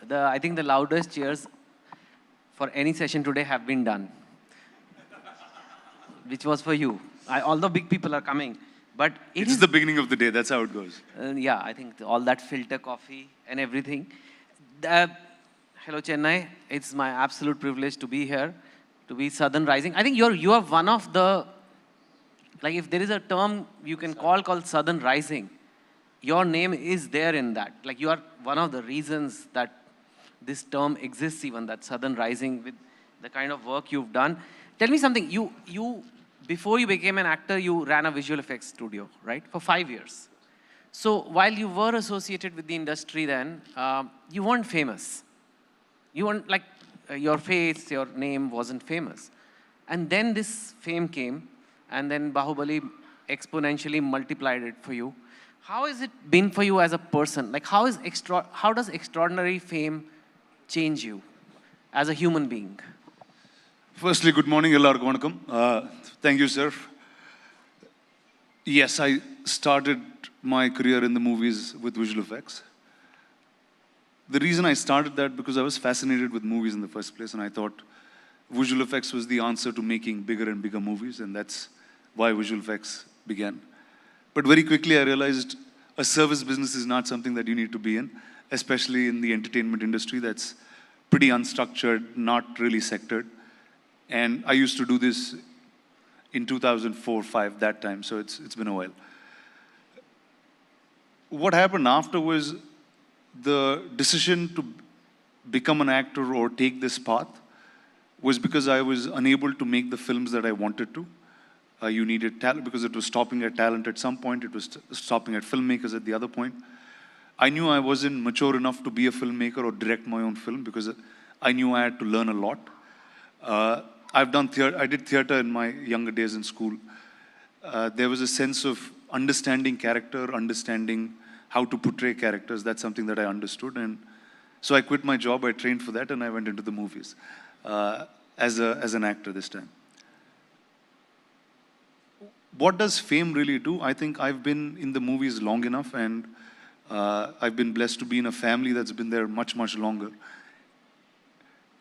I think the loudest cheers for any session today have been done, which was for you. Although big people are coming, but it's the beginning of the day. That's how it goes. Yeah, I think all that filter coffee and everything. Hello, Chennai. It's my absolute privilege to be here, to be Southern Rising. I think you are one of the, like if there is a term you can called Southern Rising, your name is there in that. Like you are one of the reasons that this term exists, even that Southern Rising, with the kind of work you've done. Tell me something. Before you became an actor, you ran a visual effects studio, right? For 5 years. So while you were associated with the industry then, you weren't famous. You weren't like, your face, your name wasn't famous. And then this fame came, and then Bahubali exponentially multiplied it for you. How has it been for you as a person? Like how does extraordinary fame change you as a human being? Firstly, good morning, ellarku vanakkam. Thank you, sir. Yes, I started my career in the movies with visual effects. The reason I started that because I was fascinated with movies in the first place, and I thought visual effects was the answer to making bigger and bigger movies, and that's why visual effects began. But very quickly I realized a service business is not something that you need to be in, especially in the entertainment industry that's pretty unstructured, not really sectored. And I used to do this in 2004-05, that time, so it's been a while. What happened after was the decision to become an actor or take this path was because I was unable to make the films that I wanted to. You needed talent because it was stopping at talent at some point, it was stopping at filmmakers at the other point. I knew I wasn't mature enough to be a filmmaker or direct my own film because I knew I had to learn a lot. I did theater in my younger days in school. There was a sense of understanding character, understanding how to portray characters. That's something that I understood. And so I quit my job, I trained for that, and I went into the movies as an actor this time. What does fame really do? I think I've been in the movies long enough, and I've been blessed to be in a family that's been there much, much longer.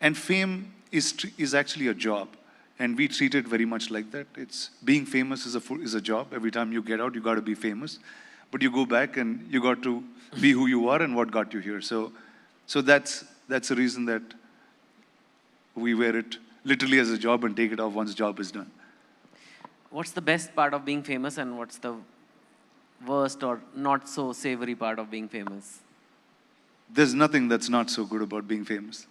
And fame is actually a job, and we treat it very much like that. Being famous is a job. Every time you get out, you got to be famous, but you go back and you got to be who you are and what got you here. So that's the reason that we wear it literally as a job and take it off once the job is done. What's the best part of being famous, and what's the worst or not so savory part of being famous? There's nothing that's not so good about being famous.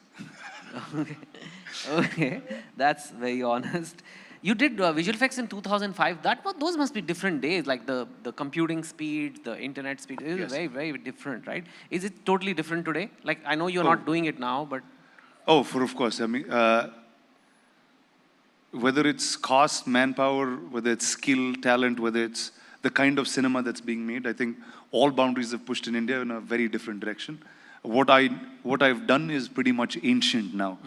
Okay, that's very honest. You did visual effects in 2005. Those must be different days, like the computing speed, the internet speed. It is Yes. very, very different, right? Is it totally different today? Like, I know you're not doing it now, but... Oh, of course. I mean, whether it's cost, manpower, whether it's skill, talent, whether it's the kind of cinema that's being made, I think all boundaries have pushed in India in a very different direction. What I've done is pretty much ancient now.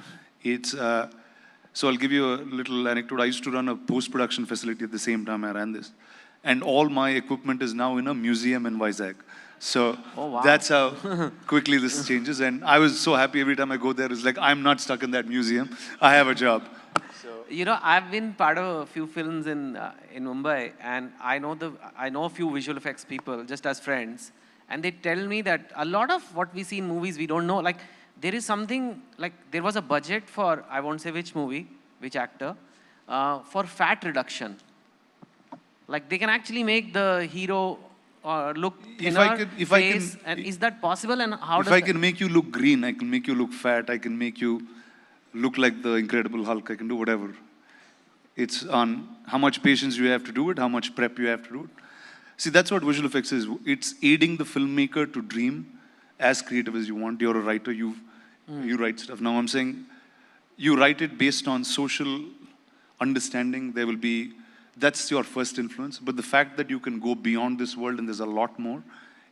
So I'll give you a little anecdote. I used to run a post-production facility at the same time I ran this. And all my equipment is now in a museum in Vizag. So that's how quickly this changes. And I was so happy every time I go there. It's like, I'm not stuck in that museum. I have a job. You know, I've been part of a few films in Mumbai, and I know a few visual effects people, just as friends. And they tell me that a lot of what we see in movies, we don't know. Like, there is something, like, there was a budget for, I won't say which movie, which actor, for fat reduction. Like, they can actually make the hero or look If thinner I can, if I face? can, And is that possible? And how if does I that? can make you look green, I can make you look fat, I can make you look like the Incredible Hulk, I can do whatever. It's on how much patience you have to do it, how much prep you have to do it. See, that's what visual effects is. It's aiding the filmmaker to dream as creative as you want. You're a writer, you write stuff. Now I'm saying you write it based on social understanding. There will be, that's your first influence. But the fact that you can go beyond this world and there's a lot more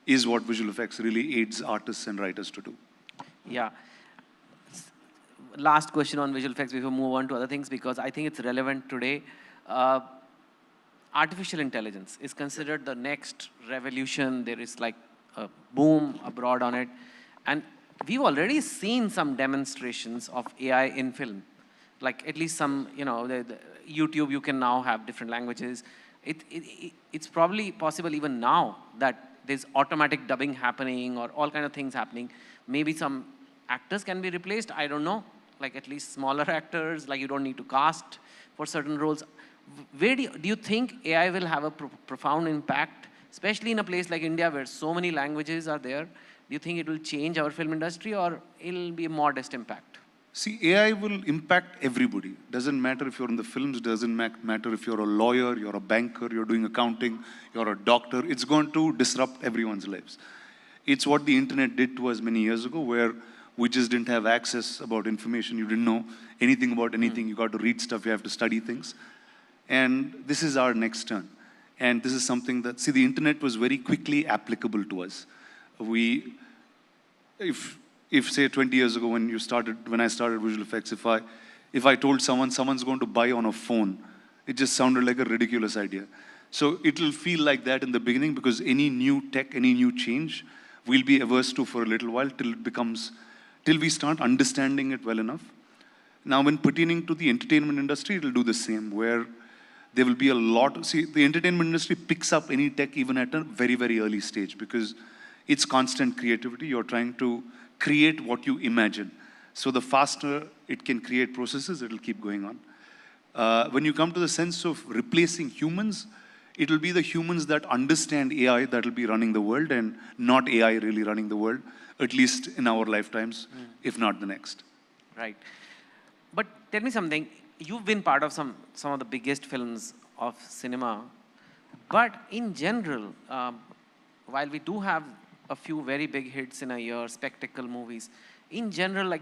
is what visual effects really aids artists and writers to do. Yeah. Last question on visual effects before we move on to other things, because I think it's relevant today. Artificial intelligence is considered the next revolution. There is like a boom abroad on it. And we've already seen some demonstrations of AI in film. Like at least some, you know, the YouTube, you can now have different languages. It's probably possible even now that there's automatic dubbing happening or all kind of things happening. Maybe some actors can be replaced, I don't know. Like at least smaller actors, like you don't need to cast for certain roles. Where do you think AI will have a profound impact, especially in a place like India where so many languages are there? Do you think it will change our film industry, or it'll be a modest impact? See, AI will impact everybody. Doesn't matter if you're in the films, doesn't matter if you're a lawyer, you're a banker, you're doing accounting, you're a doctor. It's going to disrupt everyone's lives. It's what the internet did to us many years ago, where we just didn't have access about information. You didn't know anything about anything. You got to read stuff, you have to study things. And this is our next turn. And this is something that, see, the internet was very quickly applicable to us. If say 20 years ago when I started visual effects, if I told someone's going to buy on a phone, it just sounded like a ridiculous idea. So it'll feel like that in the beginning, because any new tech, any new change, we'll be averse to for a little while till we start understanding it well enough. Now, when pertaining to the entertainment industry, it'll do the same, where there will be a lot. See, the entertainment industry picks up any tech even at a very, very early stage, because it's constant creativity. You're trying to create what you imagine. So the faster it can create processes, it'll keep going on. When you come to the sense of replacing humans, it'll be the humans that understand AI that will be running the world, and not AI really running the world, at least in our lifetimes, if not the next. Right. But tell me something. You've been part of some of the biggest films of cinema. But in general, while we do have a few very big hits in a year, spectacle movies, in general, like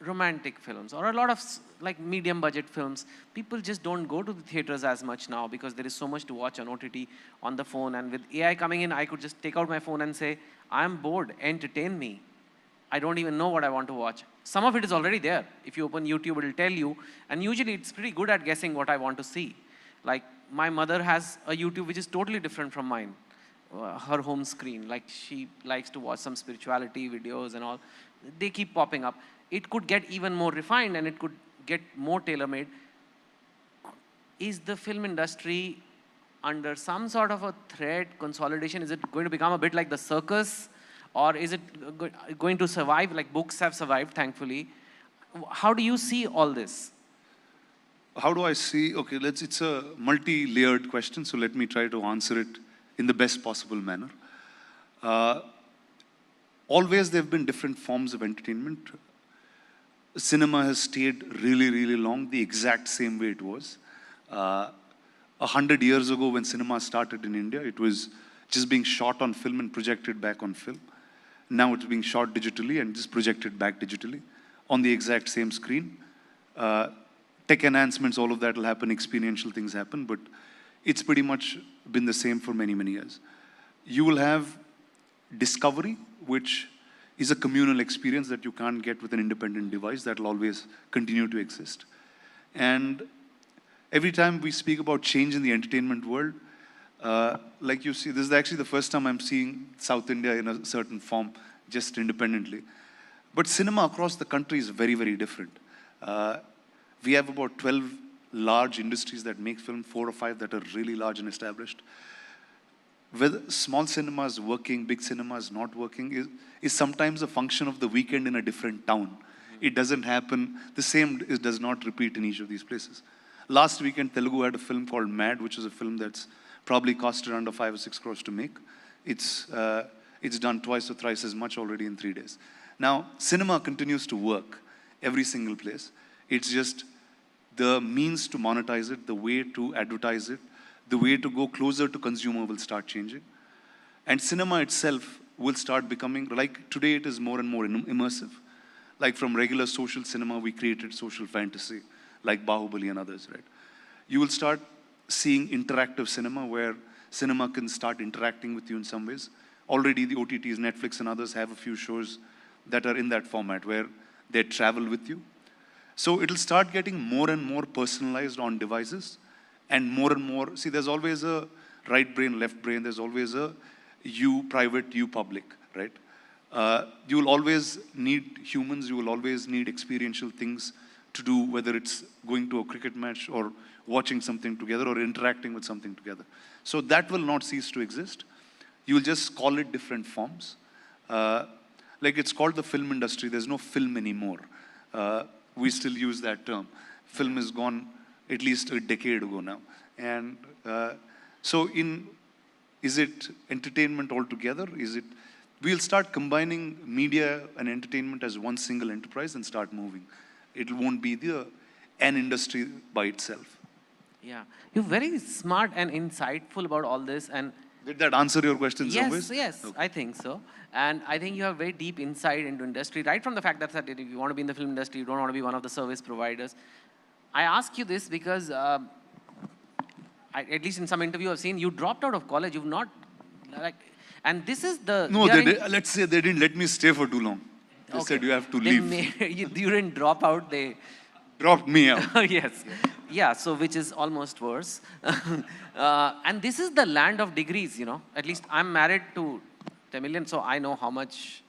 romantic films or a lot of like medium budget films, people just don't go to the theaters as much now, because there is so much to watch on OTT, on the phone. And with AI coming in, I could just take out my phone and say, I'm bored, entertain me. I don't even know what I want to watch. Some of it is already there. If you open YouTube, it'll tell you. And usually it's pretty good at guessing what I want to see. Like my mother has a YouTube which is totally different from mine. Her home screen, like she likes to watch some spirituality videos and all. They keep popping up. It could get even more refined and it could get more tailor-made. Is the film industry under some sort of a threat, consolidation? Is it going to become a bit like the circus? Or is it going to survive, like books have survived, thankfully? How do you see all this? How do I see? Okay, it's a multi-layered question, so let me try to answer it in the best possible manner. Always there have been different forms of entertainment. Cinema has stayed really, really long, the exact same way it was. 100 years ago when cinema started in India, it was just being shot on film and projected back on film. Now it's being shot digitally and just projected back digitally on the exact same screen. Tech enhancements, all of that will happen, experiential things happen, but it's pretty much been the same for many, many years. You will have discovery, which is a communal experience that you can't get with an independent device. That will always continue to exist. And every time we speak about change in the entertainment world, like you see, this is actually the first time I'm seeing South India in a certain form, just independently. But cinema across the country is very, very different. We have about 12 large industries that make film, 4 or 5 that are really large and established. Whether small cinemas working, big cinemas not working is sometimes a function of the weekend in a different town. It doesn't happen, the same does not repeat in each of these places. Last weekend, Telugu had a film called Mad, which is a film that's probably cost around 5 or 6 crores to make. It's done twice or thrice as much already in 3 days. Now, cinema continues to work every single place. It's just the means to monetize it, the way to advertise it, the way to go closer to consumer will start changing. And cinema itself will start becoming, like today it is more and more immersive. Like from regular social cinema, we created social fantasy, like Bahubali and others, right? You will start seeing interactive cinema where cinema can start interacting with you in some ways. Already the OTTs, Netflix and others have a few shows that are in that format where they travel with you. So it'll start getting more and more personalized on devices and more, see there's always a right brain, left brain, there's always a you private, you public, right? You will always need humans, you will always need experiential things to do, whether it's going to a cricket match or watching something together or interacting with something together. So that will not cease to exist. You will just call it different forms. Like it's called the film industry, there's no film anymore. We still use that term. Film is gone at least a decade ago now. And so is it entertainment altogether? We'll start combining media and entertainment as one single enterprise and start moving. It won't be an industry by itself. Yeah, you're very smart and insightful about all this. And did that answer your question? Yes, yes, okay. I think so. And I think you have very deep insight into industry, right from the fact that if you want to be in the film industry, you don't want to be one of the service providers. I ask you this because, at least in some interview I've seen, you dropped out of college. You've not, and this is the... No, let's say they didn't let me stay for too long. They said you have to leave. You didn't drop out, they... Dropped me out. Yes. Yeah, so which is almost worse. And this is the land of degrees, At least I'm married to Tamilian, so I know how much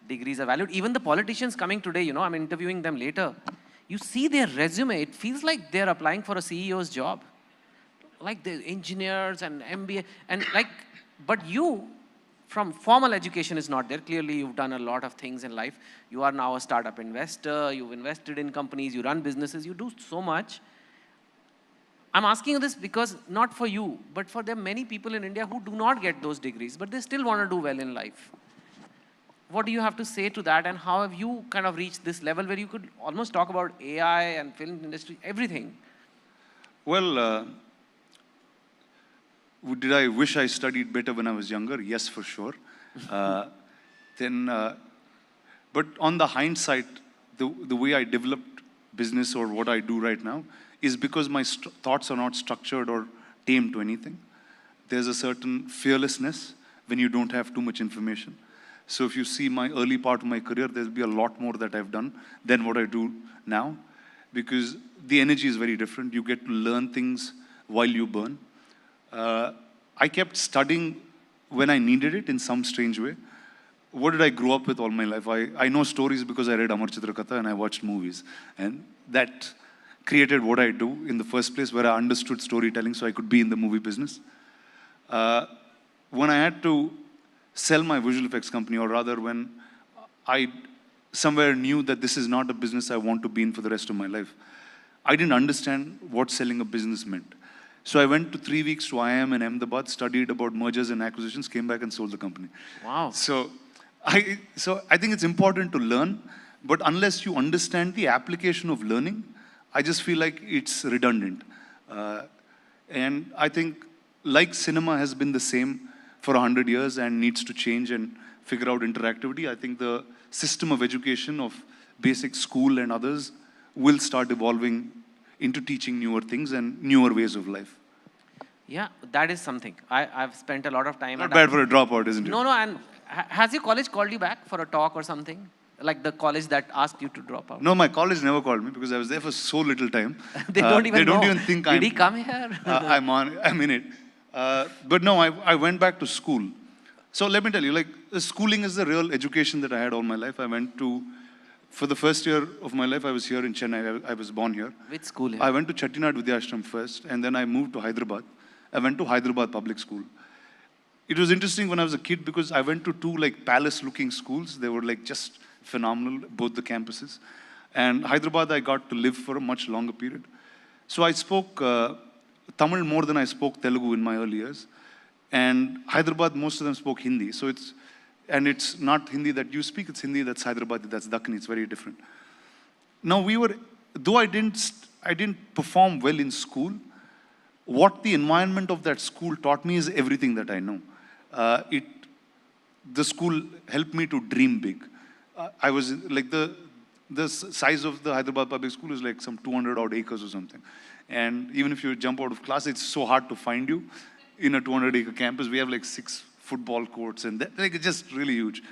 degrees are valued. Even the politicians coming today, I'm interviewing them later. You see their resume, it feels like they're applying for a CEO's job. Like the engineers and MBA, and but you, from formal education is not there. Clearly, you've done a lot of things in life. You are now a startup investor. You've invested in companies. You run businesses. You do so much. I'm asking you this because not for you, but for the many people in India who do not get those degrees, but they still want to do well in life. What do you have to say to that, and how have you kind of reached this level where you could almost talk about AI and film industry, everything? Well, did I wish I studied better when I was younger? Yes, for sure. But on the hindsight, the way I developed business or what I do right now is because my thoughts are not structured or tamed to anything. There's a certain fearlessness when you don't have too much information. So if you see my early part of my career, there'll be a lot more that I've done than what I do now, because the energy is very different. You get to learn things while you burn. I kept studying when I needed it in some strange way. What did I grow up with all my life? I know stories because I read Amar Chitra Katha and I watched movies. And that created what I do in the first place, where I understood storytelling so I could be in the movie business. When I had to sell my visual effects company, or rather when I somewhere knew that this is not a business I want to be in for the rest of my life, I didn't understand what selling a business meant. So I went to 3 weeks to IIM in Ahmedabad, studied about mergers and acquisitions, came back and sold the company. Wow. So I think it's important to learn, but unless you understand the application of learning, I just feel like it's redundant. And I think like cinema has been the same for 100 years and needs to change and figure out interactivity, I think the system of education of basic school and others will start evolving into teaching newer things and newer ways of life. Yeah, that is something. I've spent a lot of time. Not bad for a dropout, isn't it? No, and has your college called you back for a talk or something? Like the college that asked you to drop out? No, my college never called me because I was there for so little time. They don't even think Did he come here? I'm in it. But no, I went back to school. So let me tell you, schooling is the real education that I had all my life. I went to, for the first year of my life, I was here in Chennai. I was born here. Which school here? I went to Chettinad Vidyashram first, and then I moved to Hyderabad. I went to Hyderabad Public School. It was interesting when I was a kid because I went to two palace-looking schools. They were just phenomenal, both the campuses. And Hyderabad, I got to live for a much longer period. So I spoke Tamil more than I spoke Telugu in my early years. And Hyderabad, most of them spoke Hindi. So it's not Hindi that you speak, it's Hindi that's Hyderabadi, that's Dakkani, it's very different. Now though I didn't perform well in school, what the environment of that school taught me is everything that I know. The school helped me to dream big. I was like the size of the Hyderabad public school is like some 200 odd acres or something. And even if you jump out of class, it's so hard to find you in a 200-acre campus. We have like 6 football courts and it's just really huge.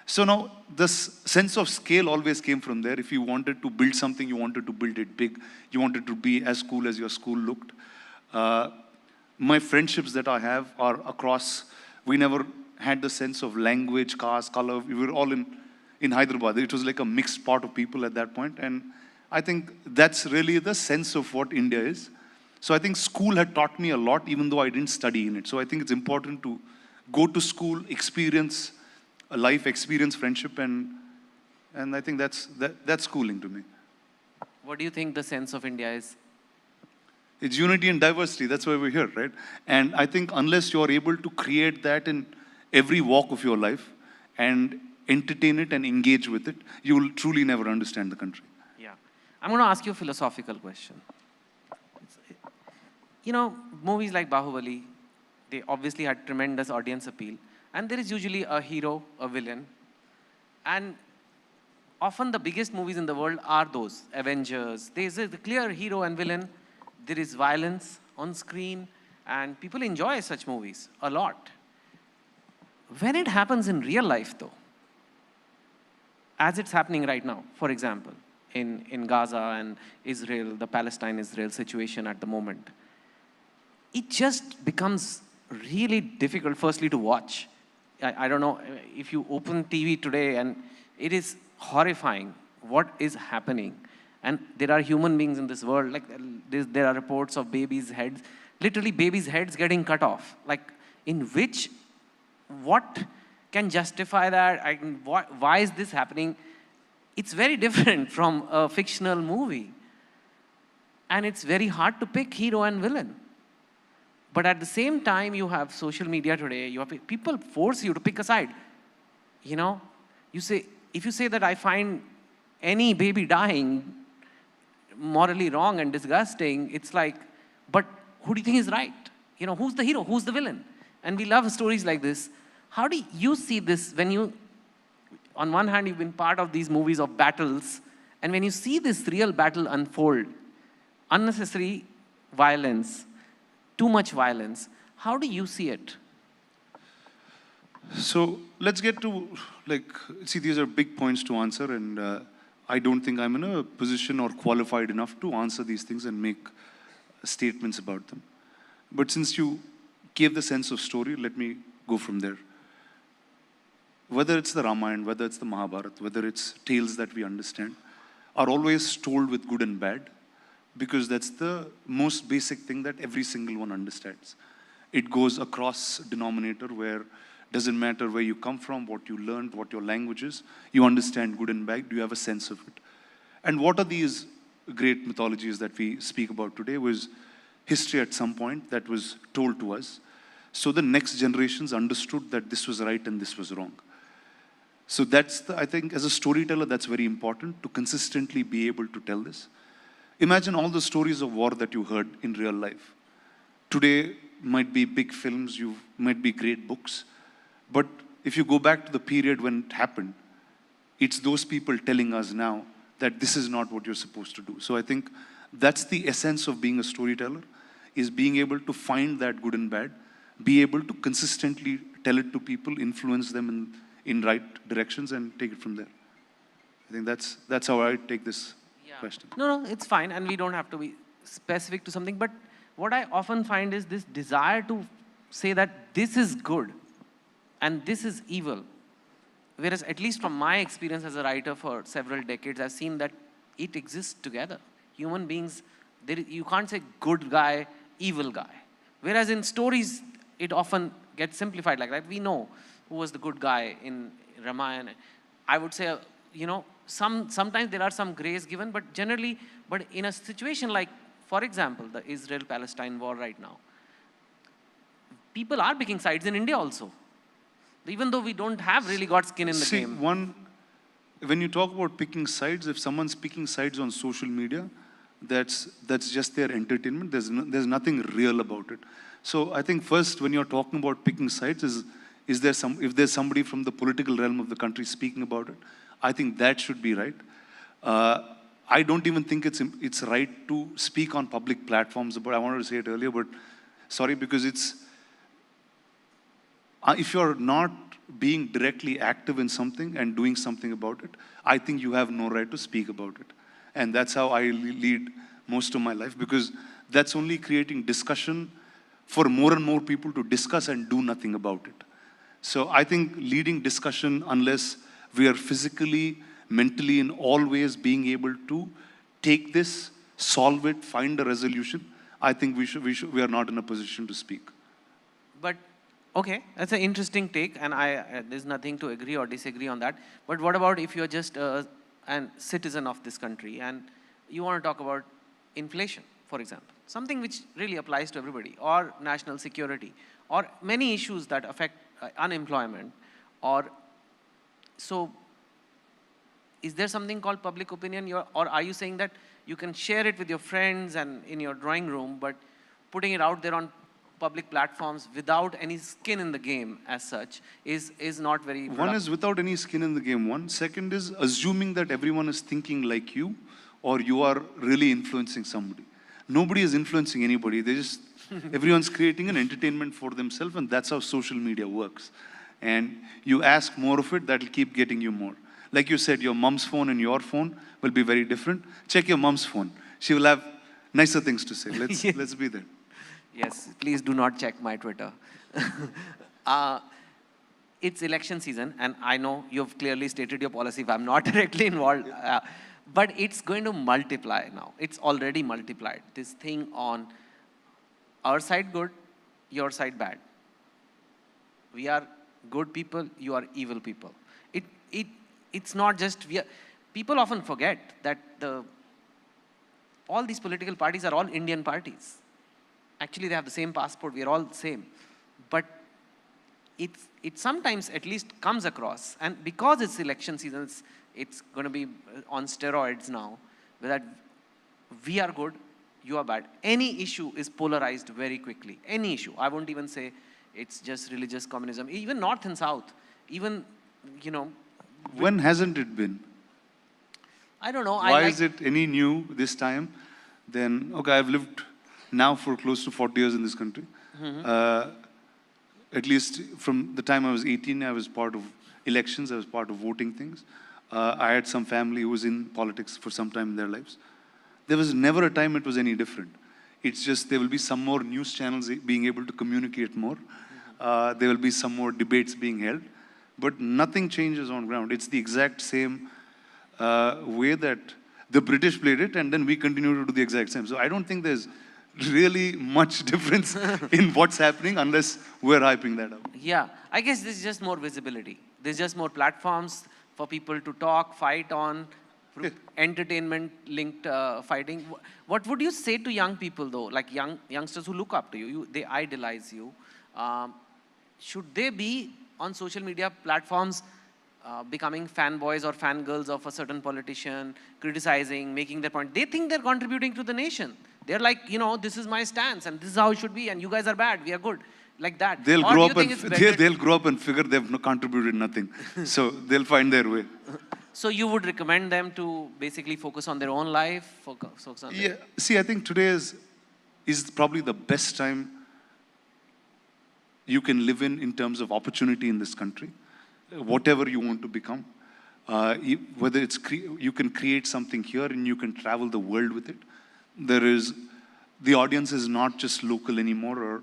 So now this sense of scale always came from there. If you wanted to build something, you wanted to build it big. You wanted to be as cool as your school looked. My friendships that I have are across, we never had the sense of language, caste, color. We were all in Hyderabad. It was like a mixed pot of people at that point. And I think that's really the sense of what India is. So I think school had taught me a lot, even though I didn't study in it. So I think it's important to go to school, experience a life, experience friendship, and I think that's schooling to me. What do you think the sense of India is? It's unity and diversity. That's why we're here, right? And I think unless you're able to create that in every walk of your life and entertain it and engage with it, you will truly never understand the country. Yeah. I'm going to ask you a philosophical question. You know, movies like Bahubali, they obviously had tremendous audience appeal. And there is usually a hero, a villain. And often the biggest movies in the world are those, Avengers. There is a clear hero and villain. There is violence on screen. And people enjoy such movies a lot. When it happens in real life, though, as it's happening right now, for example, in Gaza and Israel, the Palestine-Israel situation at the moment, it just becomes really difficult, firstly, to watch. I don't know, if you open TV today, and it is horrifying what is happening. And there are human beings in this world, like there are reports of babies' heads, literally babies' heads getting cut off. Like, what can justify that? Why is this happening? It's very different from a fictional movie. And it's very hard to pick hero and villain. But at the same time, you have social media today, people force you to pick a side. You know, if you say that I find any baby dying morally wrong and disgusting, it's like, but who do you think is right? You know, who's the hero? Who's the villain? And we love stories like this. How do you see this when you, on one hand, you've been part of these movies of battles, and when you see this real battle unfold, unnecessary violence, too much violence, how do you see it? So let's get to, these are big points to answer, and I don't think I'm in a position or qualified enough to answer these things and make statements about them. But since you gave the sense of story, let me go from there. Whether it's the Ramayana, whether it's the Mahabharata, whether it's tales that we understand, are always told with good and bad, because that's the most basic thing that every single one understands. It goes across denominator where doesn't matter where you come from, what you learned, what your language is, you understand good and bad, you have a sense of it. And what are these great mythologies that we speak about today was history at some point that was told to us. So the next generations understood that this was right and this was wrong. So I think as a storyteller, that's very important to consistently be able to tell this. Imagine all the stories of war that you heard in real life. Today might be big films, might be great books, but if you go back to the period when it happened, it's those people telling us now that this is not what you're supposed to do. So I think that's the essence of being a storyteller, is being able to find that good and bad, be able to consistently tell it to people, influence them in right directions, and take it from there. I think that's how I take this question. No, it's fine, and we don't have to be specific to something, but what I often find is this desire to say that this is good and this is evil. Whereas, at least from my experience as a writer for several decades, I've seen that it exists together. Human beings, you can't say good guy, evil guy. Whereas in stories, it often gets simplified like that. We know who was the good guy in Ramayana. I would say, sometimes there are some grace given, but generally, in a situation like, for example, the Israel-Palestine war right now, people are picking sides in India also. Even though we don't have really got skin in the game. When you talk about picking sides, if someone's picking sides on social media, that's just their entertainment. There's nothing real about it. So I think first, when you're talking about picking sides, if there's somebody from the political realm of the country speaking about it, I think that should be right. I don't even think it's right to speak on public platforms about. I wanted to say it earlier, but sorry, because if you're not being directly active in something and doing something about it, I think you have no right to speak about it. And that's how I lead most of my life, because that's only creating discussion for more and more people to discuss and do nothing about it. So I think leading discussion, unless we are physically, mentally, in all ways being able to take this, solve it, find a resolution, I think we are not in a position to speak. But okay, that's an interesting take, and there's nothing to agree or disagree on that. But what about if you're just a citizen of this country and you want to talk about inflation, for example, something which really applies to everybody, or national security, or many issues that affect unemployment, so is there something called public opinion, or are you saying that you can share it with your friends and in your drawing room, but putting it out there on public platforms without any skin in the game as such is not very productive? One is without any skin in the game, one. Second is assuming that everyone is thinking like you, or you are really influencing somebody. Nobody is influencing anybody. Everyone's creating an entertainment for themselves, and that's how social media works. And you ask more of it, that'll keep getting you more. Like you said, your mom's phone and your phone will be very different. Check your mom's phone. She will have nicer things to say. Let's be there. Yes, please do not check my Twitter. It's election season, and I know you've clearly stated your policy if I'm not directly involved. But it's going to multiply now. It's already multiplied. This thing on our side good, your side bad. We are good people, you are evil people. It's not just, people often forget that all these political parties are all Indian parties. Actually, they have the same passport, we are all the same. But it sometimes at least comes across, and because it's election season, it's going to be on steroids now, that we are good, you are bad. Any issue is polarized very quickly. Any issue. I won't even say it's just religious communism. Even North and South. Even, When hasn't it been? I don't know. Why is it any new this time? Then, okay, I've lived now for close to 40 years in this country. At least from the time I was 18, I was part of elections, I was part of voting things. I had some family who was in politics for some time in their lives. There was never a time it was any different. It's just there will be some more news channels being able to communicate more. There will be some more debates being held. But nothing changes on ground. It's the exact same way that the British played it, and then we continue to do the exact same. So I don't think there's really much difference in what's happening unless we're hyping that up. Yeah, I guess this is just more visibility. There's just more platforms for people to talk, fight on, entertainment-linked fighting. What would you say to young people, though, like youngsters who look up to you, they idolize you? Should they be on social media platforms becoming fanboys or fangirls of a certain politician, criticizing, making their point? They think they're contributing to the nation. They're like, this is my stance, and this is how it should be, and you guys are bad, we are good. Like that. They'll grow up and figure they've contributed nothing. So they'll find their way. So you would recommend them to basically focus on their own life? Focus on See, I think today is probably the best time you can live in terms of opportunity in this country. Whatever you want to become. Whether you can create something here and you can travel the world with it. The audience is not just local anymore, or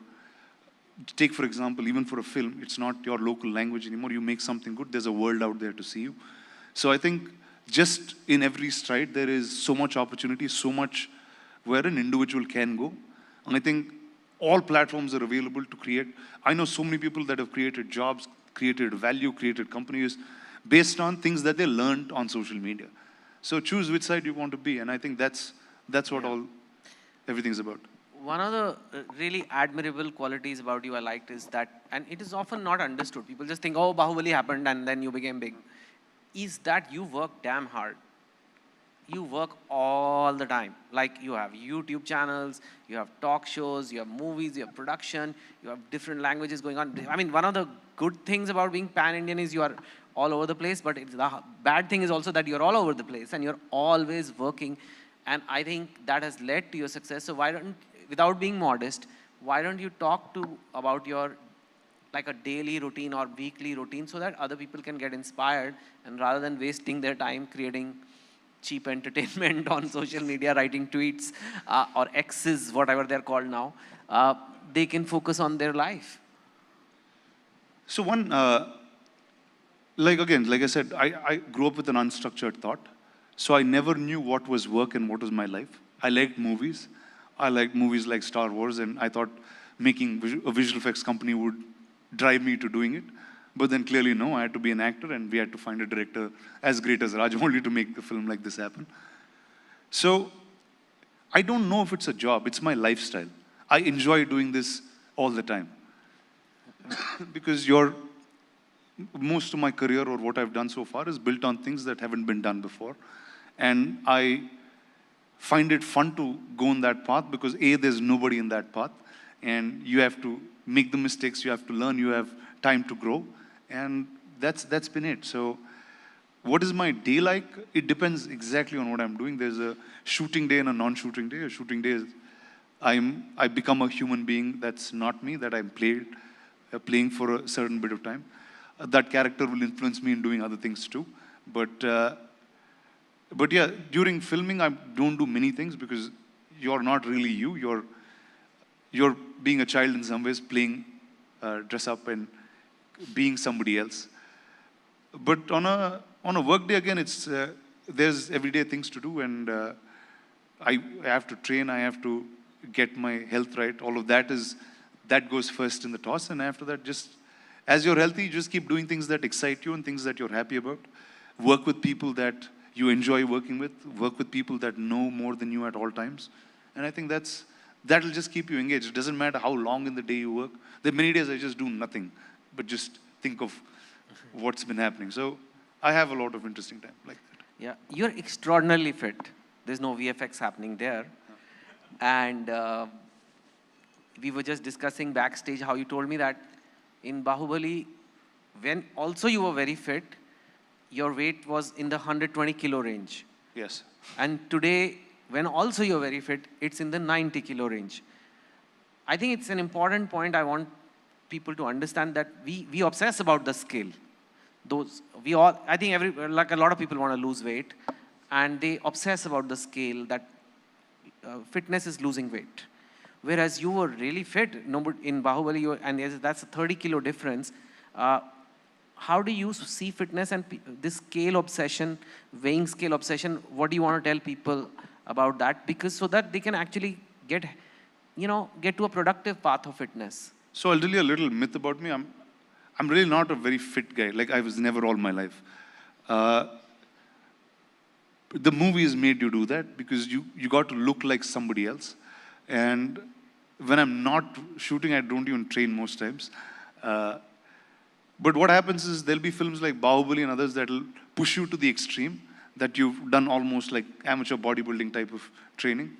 take, for example, even for a film, it's not your local language anymore. You make something good, there's a world out there to see you. So I think just in every stride, there is so much opportunity, so much where an individual can go. And I think all platforms are available to create. I know so many people that have created jobs, created value, created companies based on things that they learned on social media. So choose which side you want to be. And I think that's what everything's about. One of the really admirable qualities about you I liked is that, and it is often not understood, people just think, oh, Bahubali happened and then you became big, is that you work damn hard. You work all the time. Like you have YouTube channels, you have talk shows, you have movies, you have production, you have different languages going on. I mean, one of the good things about being pan-Indian is you are all over the place, but the bad thing is also that you're all over the place and you're always working. And I think that has led to your success. So why don't, without being modest, why don't you talk about your like a daily routine or weekly routine so that other people can get inspired, and rather than wasting their time creating cheap entertainment on social media, writing tweets or X's, whatever they're called now, they can focus on their life. So one, like I said, I grew up with an unstructured thought. So I never knew what was work and what was my life. I liked movies. I liked movies like Star Wars, and I thought making a visual effects company would drive me to doing it. But then clearly no, I had to be an actor, and we had to find a director as great as Rajamouli to make a film like this happen. So I don't know if it's a job, it's my lifestyle. I enjoy doing this all the time. Because most of my career or what I've done so far is built on things that haven't been done before. And I find it fun to go on that path because A, there's nobody in that path. And you have to make the mistakes, you have to learn, you have time to grow. And that's been it. So what is my day like? It depends exactly on what I'm doing. There's a shooting day and a non-shooting day. A shooting day is I become a human being that's not me, that I'm playing for a certain bit of time. That character will influence me in doing other things too. But yeah, during filming, I don't do many things because you're not really you. You're being a child in some ways, playing dress up and being somebody else. But on a work day, again, it's there's everyday things to do, and I have to train, I have to get my health right. All of that goes first in the toss, and after that, just as you're healthy, you just keep doing things that excite you and things that you're happy about. Work with people that you enjoy working with. Work with people that know more than you at all times. And I think that'll just keep you engaged. It doesn't matter how long in the day you work. There are many days I just do nothing, but just think of what's been happening. So I have a lot of interesting time like that. Yeah, you're extraordinarily fit. There's no VFX happening there. And we were just discussing backstage how you told me that in Bahubali, when also you were very fit, your weight was in the 120 kilo range. Yes. And today, when also you're very fit, it's in the 90 kilo range. I think it's an important point. I want people to understand that we obsess about the scale. I think like a lot of people want to lose weight, and they obsess about the scale that fitness is losing weight. Whereas you were really fit in Bahubali, and that's a 30 kilo difference. How do you see fitness and this scale obsession, weighing scale obsession? What do you want to tell people about that? Because so that they can actually get to a productive path of fitness. So I'll tell you a little myth about me. I'm really not a very fit guy. Like I was never all my life. The movies made you do that because you got to look like somebody else. And when I'm not shooting, I don't even train most times. But what happens is there'll be films like Bahubali and others that'll push you to the extreme, that you've done almost like amateur bodybuilding type of training.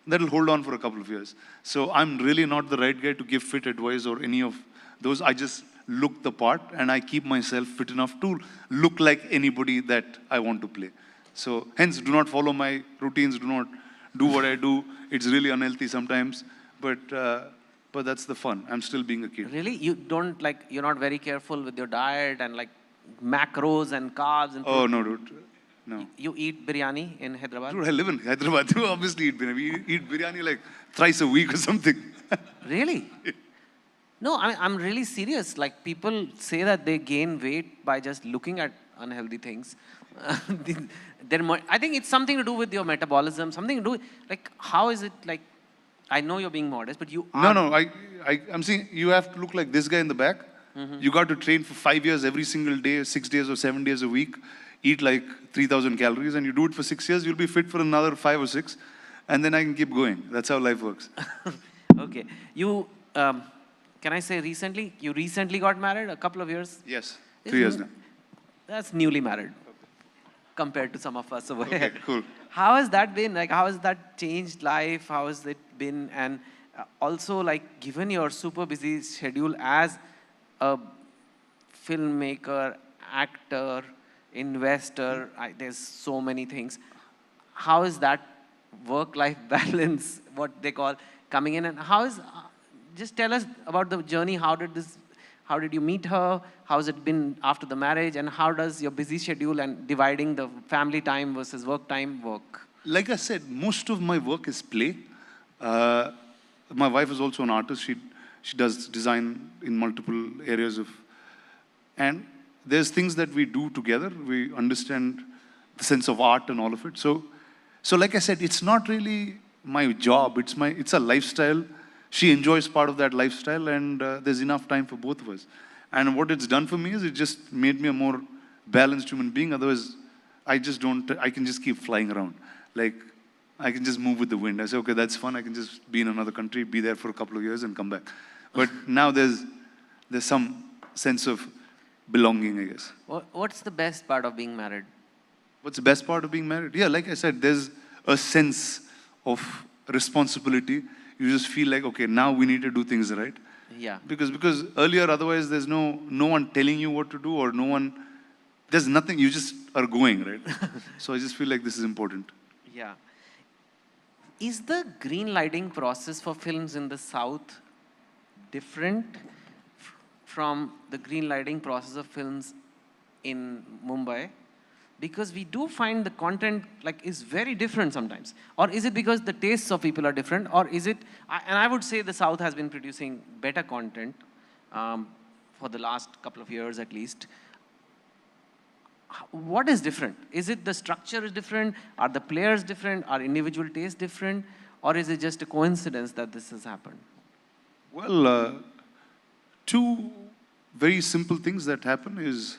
That'll hold on for a couple of years. So I'm really not the right guy to give fit advice or any of those. I just look the part and I keep myself fit enough to look like anybody that I want to play. So hence, do not follow my routines, do not do what I do. It's really unhealthy sometimes, but that's the fun. I'm still being a kid. Really? You're not very careful with your diet and like macros and carbs and Oh, no, dude. No. You eat biryani in Hyderabad? Dude, I live in Hyderabad. You obviously eat biryani. We eat biryani like thrice a week or something. Really? No, I'm really serious. Like people say that they gain weight by just looking at unhealthy things. I think it's something to do with your metabolism, something to do with, like, how is it like, I know you're being modest, but you are. No, I'm saying you have to look like this guy in the back. Mm-hmm. You got to train for 5 years every single day, 6 days or 7 days a week, eat like 3,000 calories, and you do it for 6 years, you'll be fit for another 5 or 6. and then I can keep going. That's how life works. Okay. You, can I say recently? You recently got married, a couple of years? Yes, 3 years now. That's newly married compared to some of us over here. Okay, cool. How has that been? Like, how has that changed life? How has it been? And also, like, given your super busy schedule as a filmmaker, actor, investor, there's so many things. How is that work-life balance, what they call, coming in? And how is, just tell us about the journey. How did you meet her? How's it been after the marriage? And how does your busy schedule and dividing the family time versus work time work? Like I said, most of my work is play. My wife is also an artist. She does design in multiple areas of, and there's things that we do together. We understand the sense of art and all of it. So like I said, it's not really my job. It's a lifestyle. She enjoys part of that lifestyle, and there's enough time for both of us. And what it's done for me is it just made me a more balanced human being. Otherwise, I can just keep flying around. Like, I can just move with the wind. I say, okay, that's fun. I can just be in another country, be there for a couple of years and come back. But now there's some sense of belonging, I guess. What's the best part of being married? What's the best part of being married? Yeah, like I said, there's a sense of responsibility. You just feel like, okay, now we need to do things right. Yeah. Because earlier, otherwise, there's no one telling you what to do, or there's nothing, you just are going, right? So I just feel like this is important. Yeah. Is the green lighting process for films in the South different from the green lighting process of films in Mumbai? Because we do find the content is very different sometimes. Or is it because the tastes of people are different? Or is it, and I would say the South has been producing better content for the last couple of years at least. What is different? Is it the structure is different? Are the players different? Are individual tastes different? Or is it just a coincidence that this has happened? Well, two very simple things that happen is,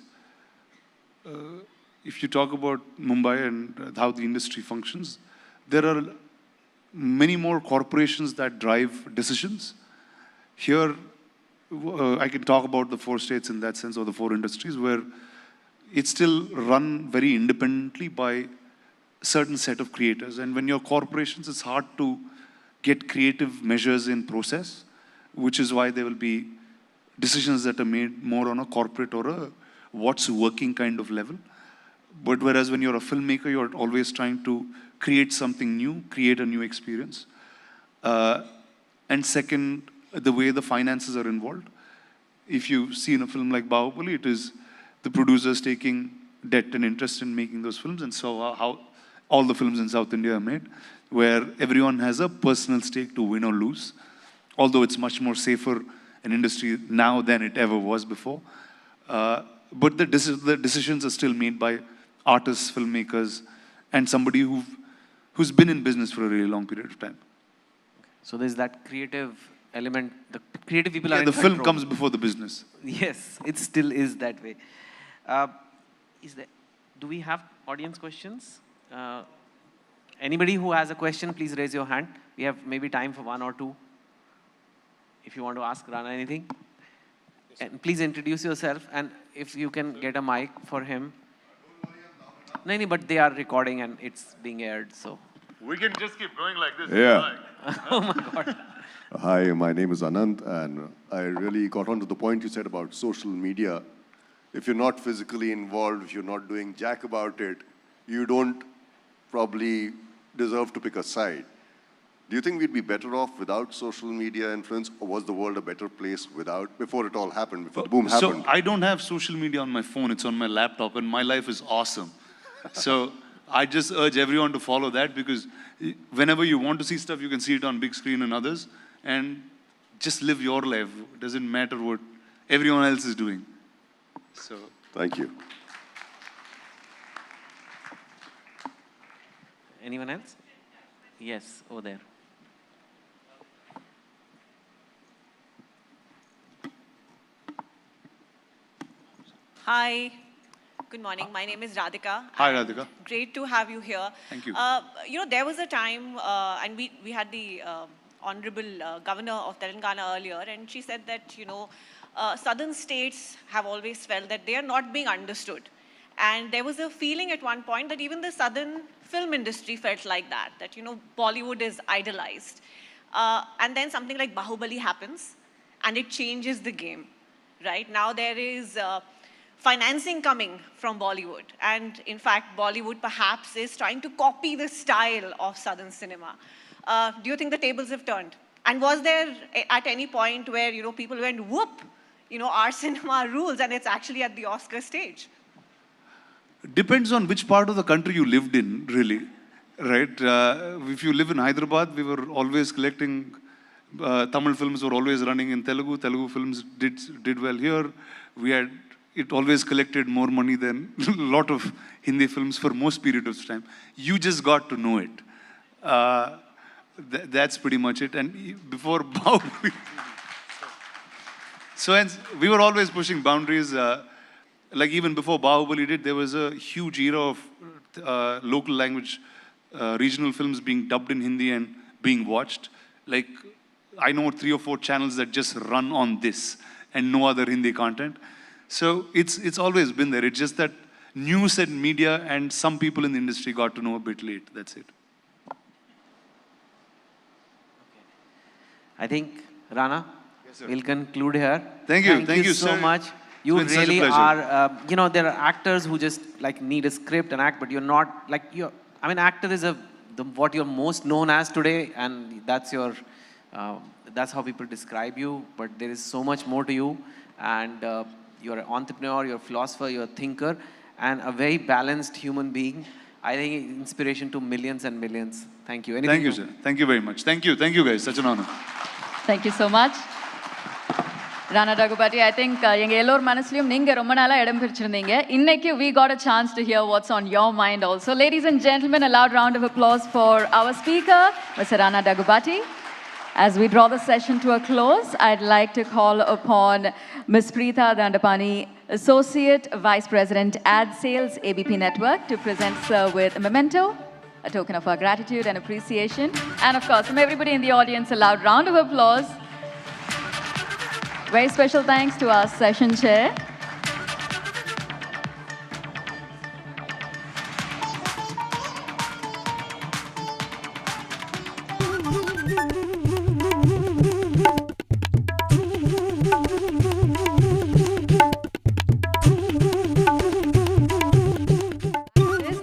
if you talk about Mumbai and how the industry functions, there are many more corporations that drive decisions. Here, I can talk about the 4 states in that sense, or the 4 industries, where it's still run very independently by a certain set of creators. And when you're corporations, it's hard to get creative measures in process, which is why there will be decisions that are made more on a corporate or a what's working kind of level. But whereas when you're a filmmaker, you're always trying to create something new, create a new experience. And second, the way the finances are involved. If you see in a film like Bahubali, it is the producers taking debt and interest in making those films, and so how all the films in South India are made, where everyone has a personal stake to win or lose, although it's much more safer an industry now than it ever was before. But the decisions are still made by artists, filmmakers, and somebody who's been in business for a really long period of time. So there's that creative element. The creative people are in the control. film comes before the business. Yes, it still is that way. Do we have audience questions? Anybody who has a question, please raise your hand. We have maybe time for 1 or 2. If you want to ask Rana anything. And please introduce yourself, and if you can get a mic for him. No, but they are recording and it's being aired, so. We can just keep going like this. Yeah. Oh my God. Hi, my name is Anand, and I really got onto the point you said about social media. If you're not physically involved, if you're not doing jack about it, you don't probably deserve to pick a side. Do you think we'd be better off without social media influence, or was the world a better place before it all happened, before the boom happened? So I don't have social media on my phone, it's on my laptop, and my life is awesome. So I just urge everyone to follow that, because whenever you want to see stuff, you can see it on big screen and others, and just live your life. It doesn't matter what everyone else is doing. So thank you. Anyone else? Yes, over there. Hi. Good morning. My name is Radhika. Hi, Radhika. Great to have you here. Thank you. There was a time, and we had the Honorable Governor of Telangana earlier, and she said that, southern states have always felt that they are not being understood. And there was a feeling at one point that even the southern film industry felt like that, Bollywood is idolized. And then something like Bahubali happens, and it changes the game, right? Now there is financing coming from Bollywood. And in fact, Bollywood perhaps is trying to copy the style of southern cinema. Do you think the tables have turned? And was there at any point where, people went, whoop, our cinema rules, and it's actually at the Oscar stage? Depends on which part of the country you lived in, really, right? If you live in Hyderabad, we were always collecting, Tamil films were always running in Telugu. Telugu films did well here. It always collected more money than a lot of Hindi films for most period of time. You just got to know it. That's pretty much it. And before Bahubali, we were always pushing boundaries. Like even before Bahubali did, there was a huge era of local language, regional films being dubbed in Hindi and being watched. Like, I know 3 or 4 channels that just run on this and no other Hindi content. So it's always been there. It's just that news and media and some people in the industry got to know a bit late. That's it. I think, Rana, we'll conclude here. Thank you. Thank you so sir. much. You It's been such a really pleasure. are, there are actors who just need a script and act, but you're not, actor is what you're most known as today, and that's that's how people describe you, but there is so much more to you, and you're an entrepreneur, you're a philosopher, you're a thinker, and a very balanced human being. I think inspiration to millions and millions. Thank you. Anything Thank you, sir. Thank you very much. Thank you, guys. Such an honor. Thank you so much. Rana Daggubati, I think எங்க எல்லோர் மனசுலயும் நீங்க ரொம்ப நாளா இடம் பிடிச்சிருந்தீங்க. இன்னைக்கு we got a chance to hear what's on your mind also. Ladies and gentlemen, a loud round of applause for our speaker, Mr. Rana Daggubati. As we draw the session to a close, I'd like to call upon Ms. Preetha Dandapani, Associate Vice President, Ad Sales, ABP Network, to present Sir with a memento, a token of our gratitude and appreciation. And of course, from everybody in the audience, a loud round of applause. Very special thanks to our session chair.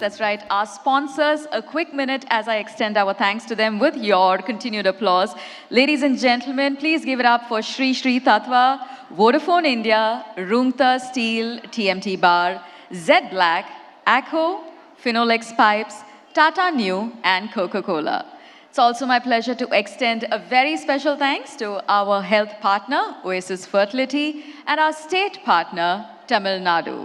That's right. Our sponsors, a quick minute as I extend our thanks to them with your continued applause. Ladies and gentlemen, please give it up for Shri Shri Tatva, Vodafone India, Rungta Steel, TMT Bar, Z Black, Acco, Finolex Pipes, Tata New, and Coca-Cola. It's also my pleasure to extend a very special thanks to our health partner, Oasis Fertility, and our state partner, Tamil Nadu.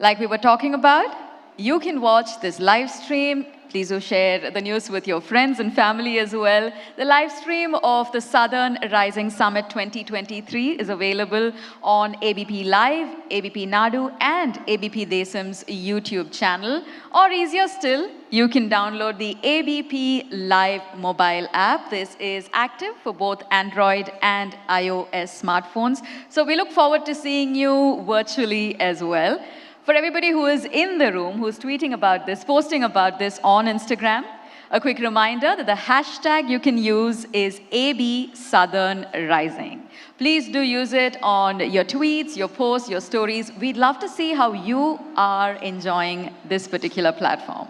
Like we were talking about, you can watch this live stream. Please do share the news with your friends and family as well. The live stream of the Southern Rising Summit 2023 is available on ABP Live, ABP Nadu, and ABP Desam's YouTube channel. Or easier still, you can download the ABP Live mobile app. This is active for both Android and iOS smartphones. So we look forward to seeing you virtually as well. For everybody who is in the room, who's tweeting about this, posting about this on Instagram, a quick reminder that the hashtag you can use is AB Southern Rising. Please do use it on your tweets, your posts, your stories. We'd love to see how you are enjoying this particular platform.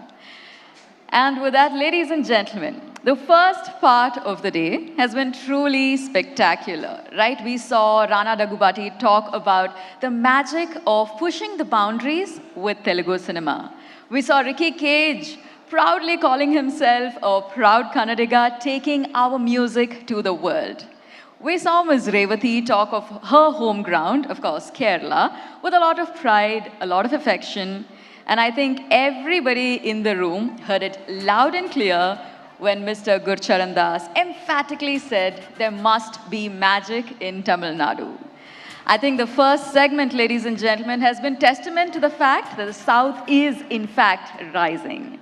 And with that, ladies and gentlemen, the first part of the day has been truly spectacular, right? We saw Rana Daggubati talk about the magic of pushing the boundaries with Telugu cinema. We saw Ricky Cage proudly calling himself a proud Kannadiga, taking our music to the world. We saw Ms. Revati talk of her home ground, of course, Kerala, with a lot of pride, a lot of affection, and I think everybody in the room heard it loud and clear when Mr. Gurcharan Das emphatically said there must be magic in Tamil Nadu. I think the first segment, ladies and gentlemen, has been testament to the fact that the South is, in fact, rising.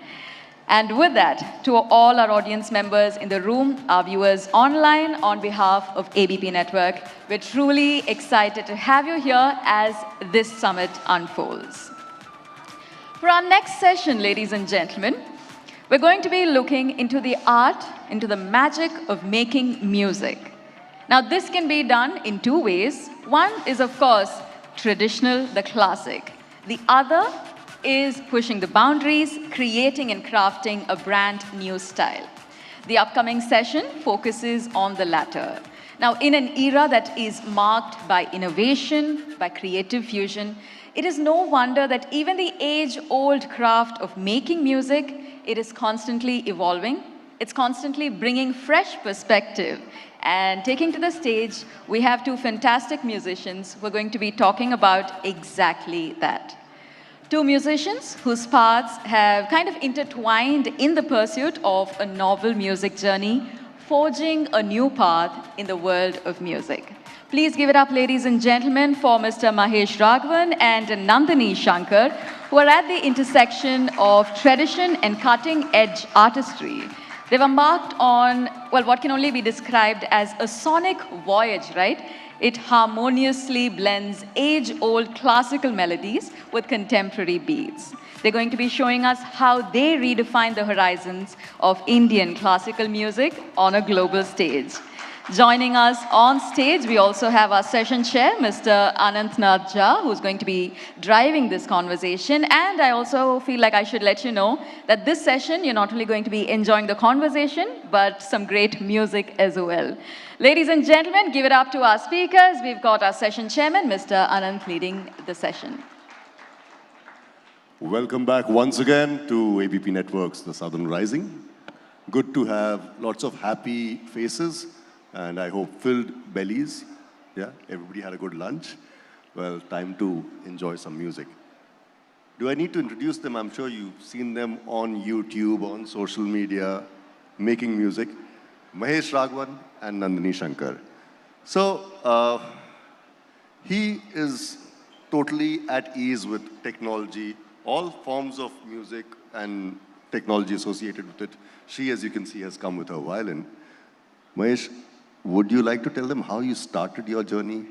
And with that, to all our audience members in the room, our viewers online, on behalf of ABP Network, we're truly excited to have you here as this summit unfolds. For our next session, ladies and gentlemen, we're going to be looking into the art, into the magic of making music. Now, this can be done in two ways. One is, of course, traditional, the classic. The other is pushing the boundaries, creating and crafting a brand new style. The upcoming session focuses on the latter. Now, in an era that is marked by innovation, by creative fusion, it is no wonder that even the age-old craft of making music, it is constantly evolving. It's constantly bringing fresh perspective. And taking to the stage, we have two fantastic musicians who are going to be talking about exactly that. Two musicians whose paths have kind of intertwined in the pursuit of a novel music journey, forging a new path in the world of music. Please give it up, ladies and gentlemen, for Mr. Mahesh Raghavan and Nandini Shankar, who are at the intersection of tradition and cutting-edge artistry. They've embarked on, well, what can only be described as a sonic voyage, right? It harmoniously blends age-old classical melodies with contemporary beats. They're going to be showing us how they redefine the horizons of Indian classical music on a global stage. Joining us on stage, we also have our session chair, Mr. Anantnath Jha, who's going to be driving this conversation. And I also feel like I should let you know that this session, you're not only going to be enjoying the conversation, but some great music as well. Ladies and gentlemen, give it up to our speakers. We've got our session chairman, Mr. Anant, leading the session. Welcome back once again to ABP Network's The Southern Rising. Good to have lots of happy faces. And I hope filled bellies. Yeah, everybody had a good lunch. Well, time to enjoy some music. Do I need to introduce them? I'm sure you've seen them on YouTube, on social media, making music. Mahesh Raghavan and Nandini Shankar. So, he is totally at ease with technology, all forms of music and technology associated with it. She, as you can see, has come with her violin. Mahesh, would you like to tell them how you started your journey?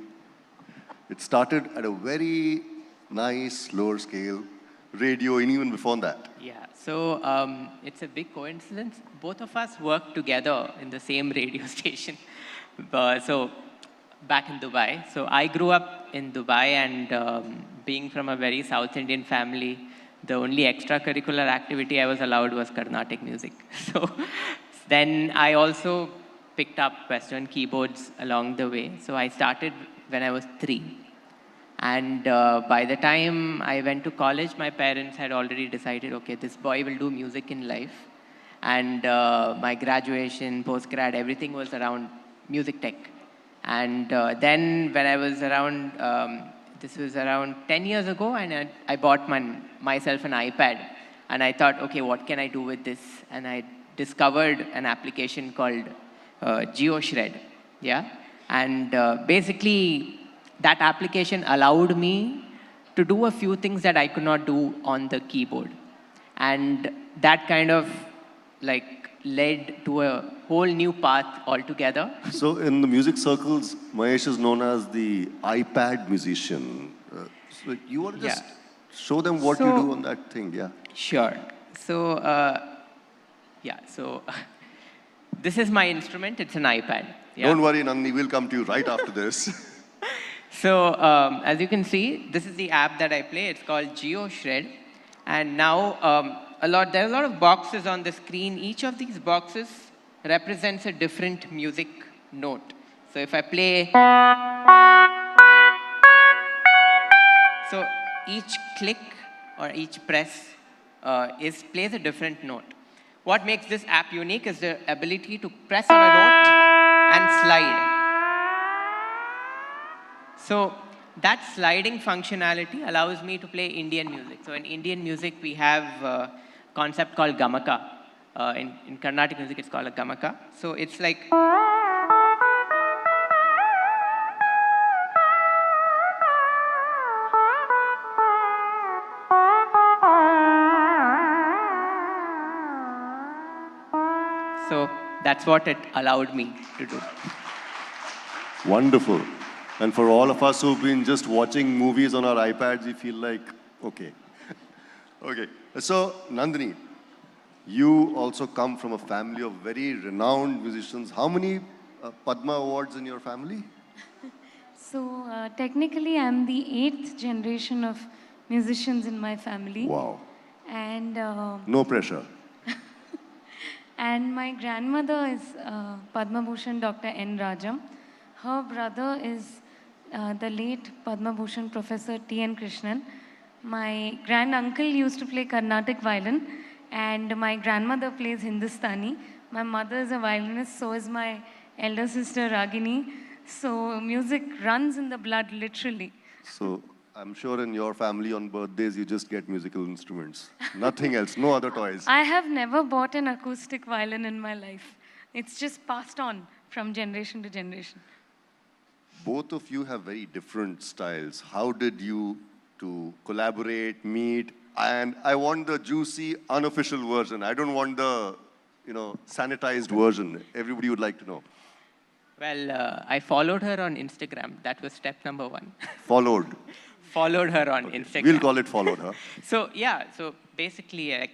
It started at a very nice, lower scale, radio, and even before that. Yeah, so it's a big coincidence. Both of us worked together in the same radio station. So back in Dubai. So I grew up in Dubai, and being from a very South Indian family, the only extracurricular activity I was allowed was Carnatic music. So then I also picked up Western keyboards along the way. So I started when I was 3. And by the time I went to college, my parents had already decided, okay, this boy will do music in life. And my graduation, postgrad, everything was around music tech. And then when I was around, this was around 10 years ago, and I bought myself an iPad. And I thought, okay, what can I do with this? And I discovered an application called GeoShred, yeah? And basically, that application allowed me to do a few things that I could not do on the keyboard. And that kind of like led to a whole new path altogether. So in the music circles, Mahesh is known as the iPad musician. So you want to just show them what you do on that thing, yeah? Sure. So, this is my instrument. It's an iPad. Yeah. Don't worry, Nandini, we'll come to you right after this. So, as you can see, this is the app that I play. It's called GeoShred. And now, there are a lot of boxes on the screen. Each of these boxes represents a different music note. So if I play, so each click or each press plays a different note. What makes this app unique is the ability to press on a note and slide. So that sliding functionality allows me to play Indian music. So in Indian music, we have a concept called gamaka. In Carnatic music, it's called a gamaka. So it's like, that's what it allowed me to do. Wonderful. And for all of us who've been just watching movies on our iPads, we feel like, okay. Okay. So, Nandini, you also come from a family of very renowned musicians. How many Padma Awards in your family? So, technically, I'm the 8th generation of musicians in my family. Wow. And No pressure. and my grandmother is Padma Bhushan Dr. N. Rajam. Her brother is the late Padma Bhushan Professor T. N. Krishnan. My grand uncle used to play Carnatic violin, and my grandmother plays Hindustani. My mother is a violinist, so is my elder sister Ragini. So music runs in the blood, literally. So I'm sure in your family on birthdays, you just get musical instruments. Nothing else, no other toys. I have never bought an acoustic violin in my life. It's just passed on from generation to generation. Both of you have very different styles. How did you two collaborate, meet? And I want the juicy, unofficial version. I don't want the, sanitized version. Everybody would like to know. Well, I followed her on Instagram. That was step number 1. Followed. Followed her on Instagram. We'll call it followed, huh? So basically,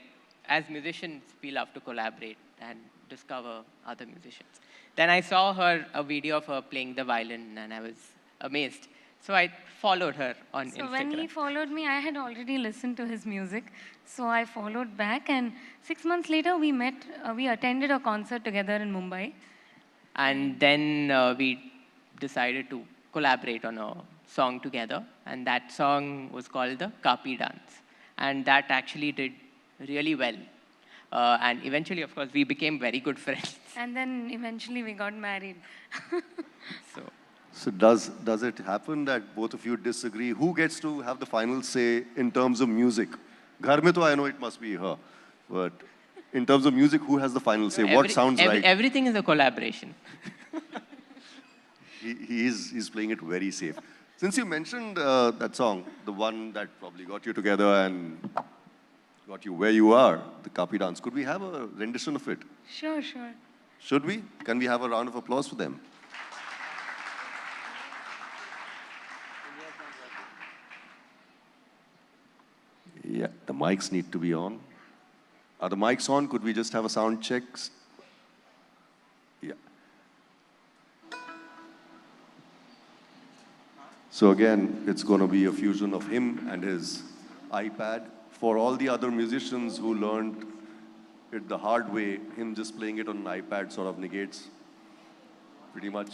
as musicians, we love to collaborate and discover other musicians. Then I saw a video of her playing the violin, and I was amazed. So I followed her on Instagram. So when he followed me, I had already listened to his music. So I followed back, and 6 months later, we met. We attended a concert together in Mumbai. And then we decided to collaborate on a song together. And that song was called the Kapi Dance. And that actually did really well. And eventually, of course, we became very good friends. And then eventually we got married. So does it happen that both of you disagree? Who gets to have the final say in terms of music? Ghar mein to I know it must be her. But in terms of music, who has the final say? What sounds right? Everything is a collaboration. He's playing it very safe. Since you mentioned that song, the one that probably got you together and got you where you are, the Kapi Dance, could we have a rendition of it? Sure, sure. Should we? Can we have a round of applause for them? Yeah, the mics need to be on. Are the mics on? Could we just have a sound check? Yeah. So again, it's going to be a fusion of him and his iPad. For all the other musicians who learned it the hard way, him just playing it on an iPad sort of negates pretty much.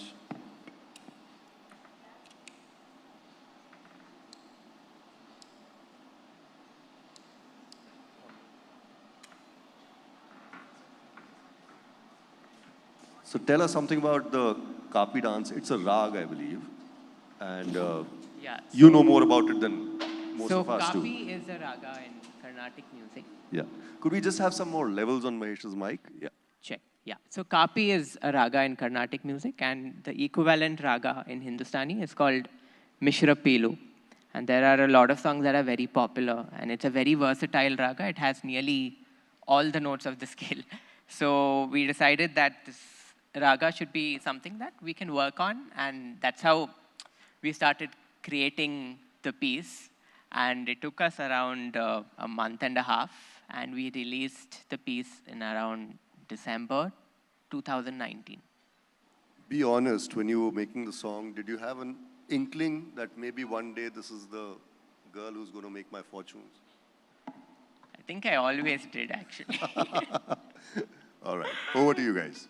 So tell us something about the Kapi dance. It's a rag, I believe. And you know more about it than most of us do. So Kapi is a raga in Carnatic music. Yeah. Could we just have some more levels on Mahesh's mic? Yeah. Check. Yeah. So Kapi is a raga in Carnatic music, and the equivalent raga in Hindustani is called Mishra Pilu. And there are a lot of songs that are very popular, and it's a very versatile raga. It has nearly all the notes of the scale. So we decided that this raga should be something that we can work on, and that's how we started creating the piece. And it took us around a month and a half, and we released the piece in around December 2019. Be honest, when you were making the song, did you have an inkling that maybe one day this is the girl who's going to make my fortunes? I think I always did, actually. All right, over to you guys.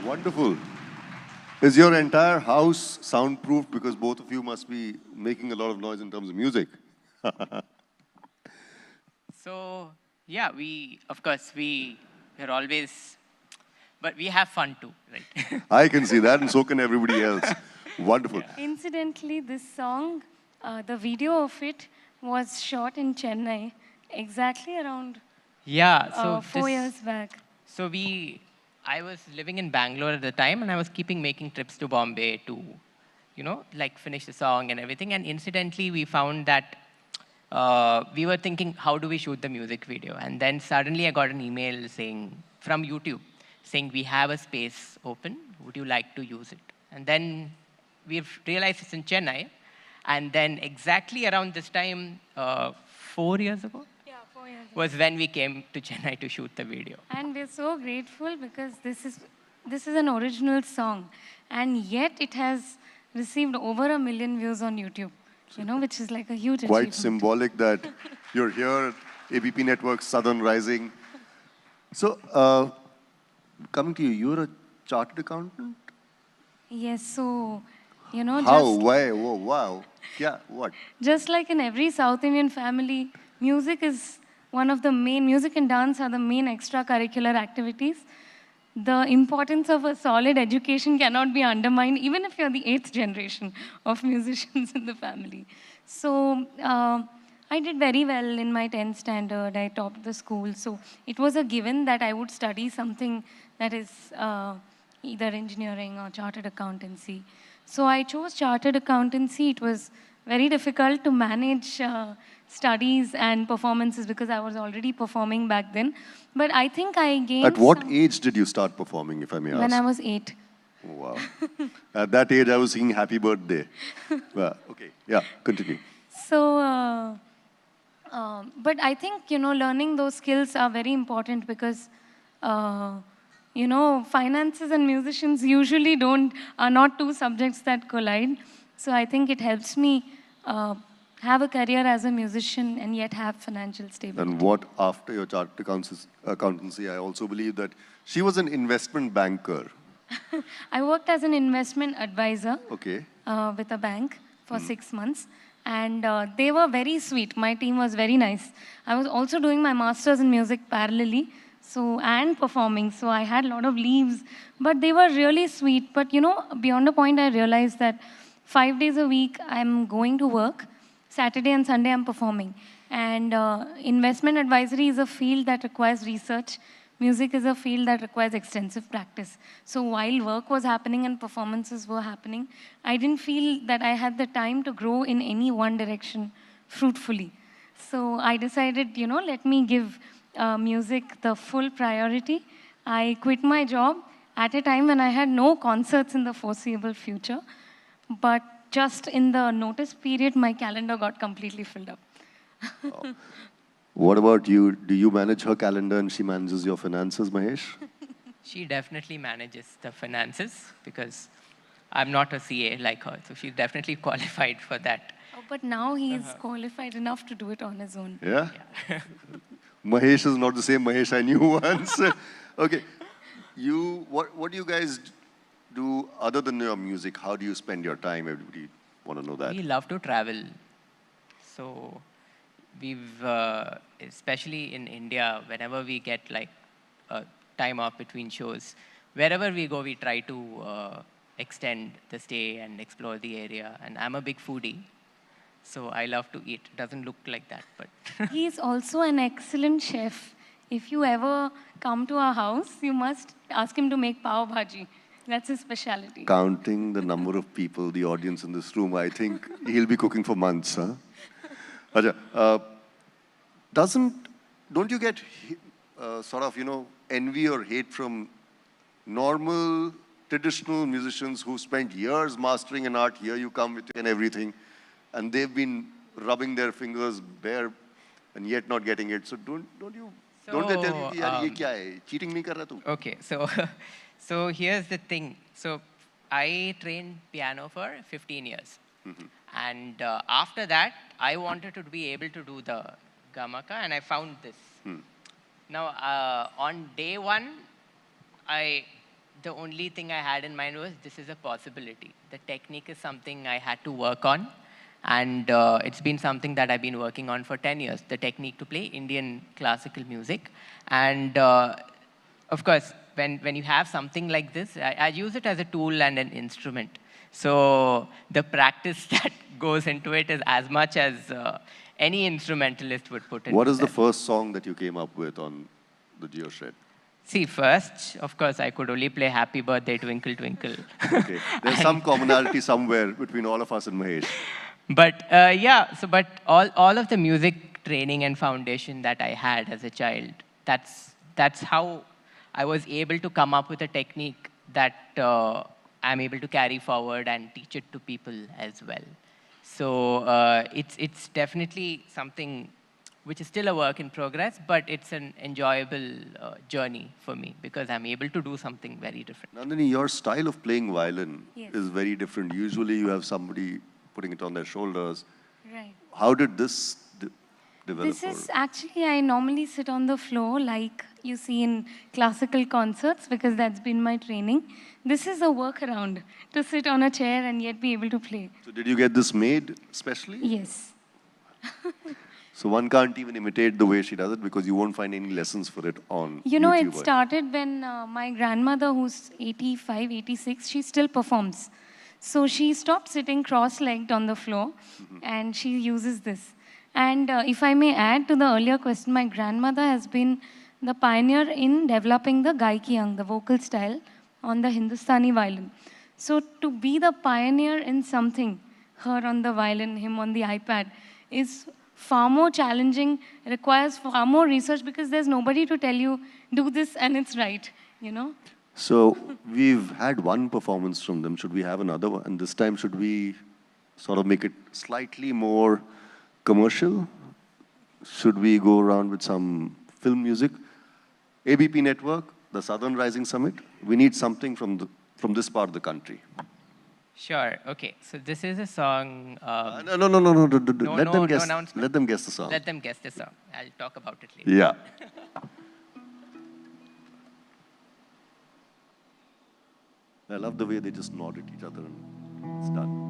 Wonderful. Is your entire house soundproof? Because both of you must be making a lot of noise in terms of music. So, yeah, of course, we're always, but we have fun too, right? I can see that, and so can everybody else. Wonderful. Incidentally, this song, the video of it was shot in Chennai, exactly around Yeah, so 4 years back. So I was living in Bangalore at the time, and I was making trips to Bombay to, like finish the song and everything. And incidentally, we found that we were thinking, how do we shoot the music video? And then suddenly I got an email from YouTube saying, we have a space open. Would you like to use it? And then we've realized it's in Chennai. And then exactly around this time, 4 years ago, was when we came to Chennai to shoot the video. And we're so grateful because this is an original song, and yet it has received over 1 million views on YouTube, which is like a huge Quite achievement. symbolic that you're here at ABP Network, Southern Rising. So, coming to you, you're a chartered accountant? Yes, so, How? Why? Whoa, wow. Yeah, what? Just like in every South Indian family, music and dance are the main extracurricular activities. The importance of a solid education cannot be undermined, even if you're the 8th generation of musicians in the family. So I did very well in my 10th standard. I topped the school. So it was a given that I would study something that is either engineering or chartered accountancy. So I chose chartered accountancy. It was very difficult to manage studies and performances because I was already performing back then. But I think I gained At what age did you start performing, if I may ask? When I was 8. Oh, wow. At that age, I was singing Happy Birthday. Well, okay, yeah, continue. So, but I think, learning those skills are very important because, finances and musicians usually are not two subjects that collide. So I think it helps me have a career as a musician and yet have financial stability. And what after your chartered accountancy, I also believe that she was an investment banker. I worked as an investment advisor Okay. with a bank for 6 months. And they were very sweet. My team was very nice. I was also doing my master's in music parallelly, and performing. So I had a lot of leaves, but they were really sweet. But beyond a point, I realized that 5 days a week, I'm going to work. Saturday and Sunday, I'm performing. And investment advisory is a field that requires research. Music is a field that requires extensive practice. So while work was happening and performances were happening, I didn't feel that I had the time to grow in any one direction fruitfully. So I decided, let me give music the full priority. I quit my job at a time when I had no concerts in the foreseeable future. But just in the notice period, my calendar got completely filled up. What about you? Do you manage her calendar and she manages your finances, Mahesh? She definitely manages the finances because I'm not a CA like her, so she's definitely qualified for that. Oh, but now he is qualified enough to do it on his own. Yeah? Mahesh is not the same Mahesh I knew once. Okay. What do you guys do other than your music? How do you spend your time? Everybody want to know that. We love to travel. So we've, especially in India, whenever we get like time off between shows, wherever we go, we try to extend the stay and explore the area. And I'm a big foodie, so I love to eat. Doesn't look like that, but He's also an excellent chef. If you ever come to our house, you must ask him to make pav bhaji. That's his specialty. Counting the number of people, the audience in this room, I think he'll be cooking for months, huh? Aja, don't you get sort of, envy or hate from normal, traditional musicians who spent years mastering an art? Here you come with and everything, and they've been rubbing their fingers bare and yet not getting it. So don't they tell you, yaar, ye kya hai? Cheating nahi kar raha tu? Okay, so here's the thing. So I trained piano for 15 years. And after that, I wanted to be able to do the gamaka, and I found this. Now, on day one, the only thing I had in mind was this is a possibility. The technique is something I had to work on, and it's been something that I've been working on for 10 years, the technique to play Indian classical music. And of course, when you have something like this, I use it as a tool and an instrument. So the practice that goes into it is as much as any instrumentalist would put in. What is the first song that you came up with on the Geo Shred? See, first, of course, I could only play Happy Birthday, Twinkle, Twinkle. Okay. There's some commonality somewhere between all of us and Mahesh. But but all of the music training and foundation that I had as a child, that's how I was able to come up with a technique that I'm able to carry forward and teach it to people as well. So it's definitely something which is still a work in progress, but it's an enjoyable journey for me because I'm able to do something very different. Nandini, your style of playing violin is very different. Usually you have somebody putting it on their shoulders. Right. How did this develop? This is actually, I normally sit on the floor like you see in classical concerts because that's been my training. This is a workaround to sit on a chair and yet be able to play. So did you get this made specially? Yes. So one can't even imitate the way she does it because you won't find any lessons for it on You know, YouTube. it started when my grandmother, who's 85, 86, she still performs. So she stopped sitting cross-legged on the floor and she uses this. And if I may add to the earlier question, my grandmother has been the pioneer in developing the gaikiyang, the vocal style, on the Hindustani violin. So to be the pioneer in something, her on the violin, him on the iPad, is far more challenging, requires far more research because there's nobody to tell you, do this and it's right, you know? So we've had one performance from them. Should we have another one? And this time, should we sort of make it slightly more commercial? Should we go around with some film music? ABP Network, the Southern Rising Summit, we need something from this part of the country. Sure. Okay. So this is a song. No. Let them guess. Let them guess the song. Let them guess the song. I'll talk about it later. Yeah. I love the way they just nod at each other and it's done.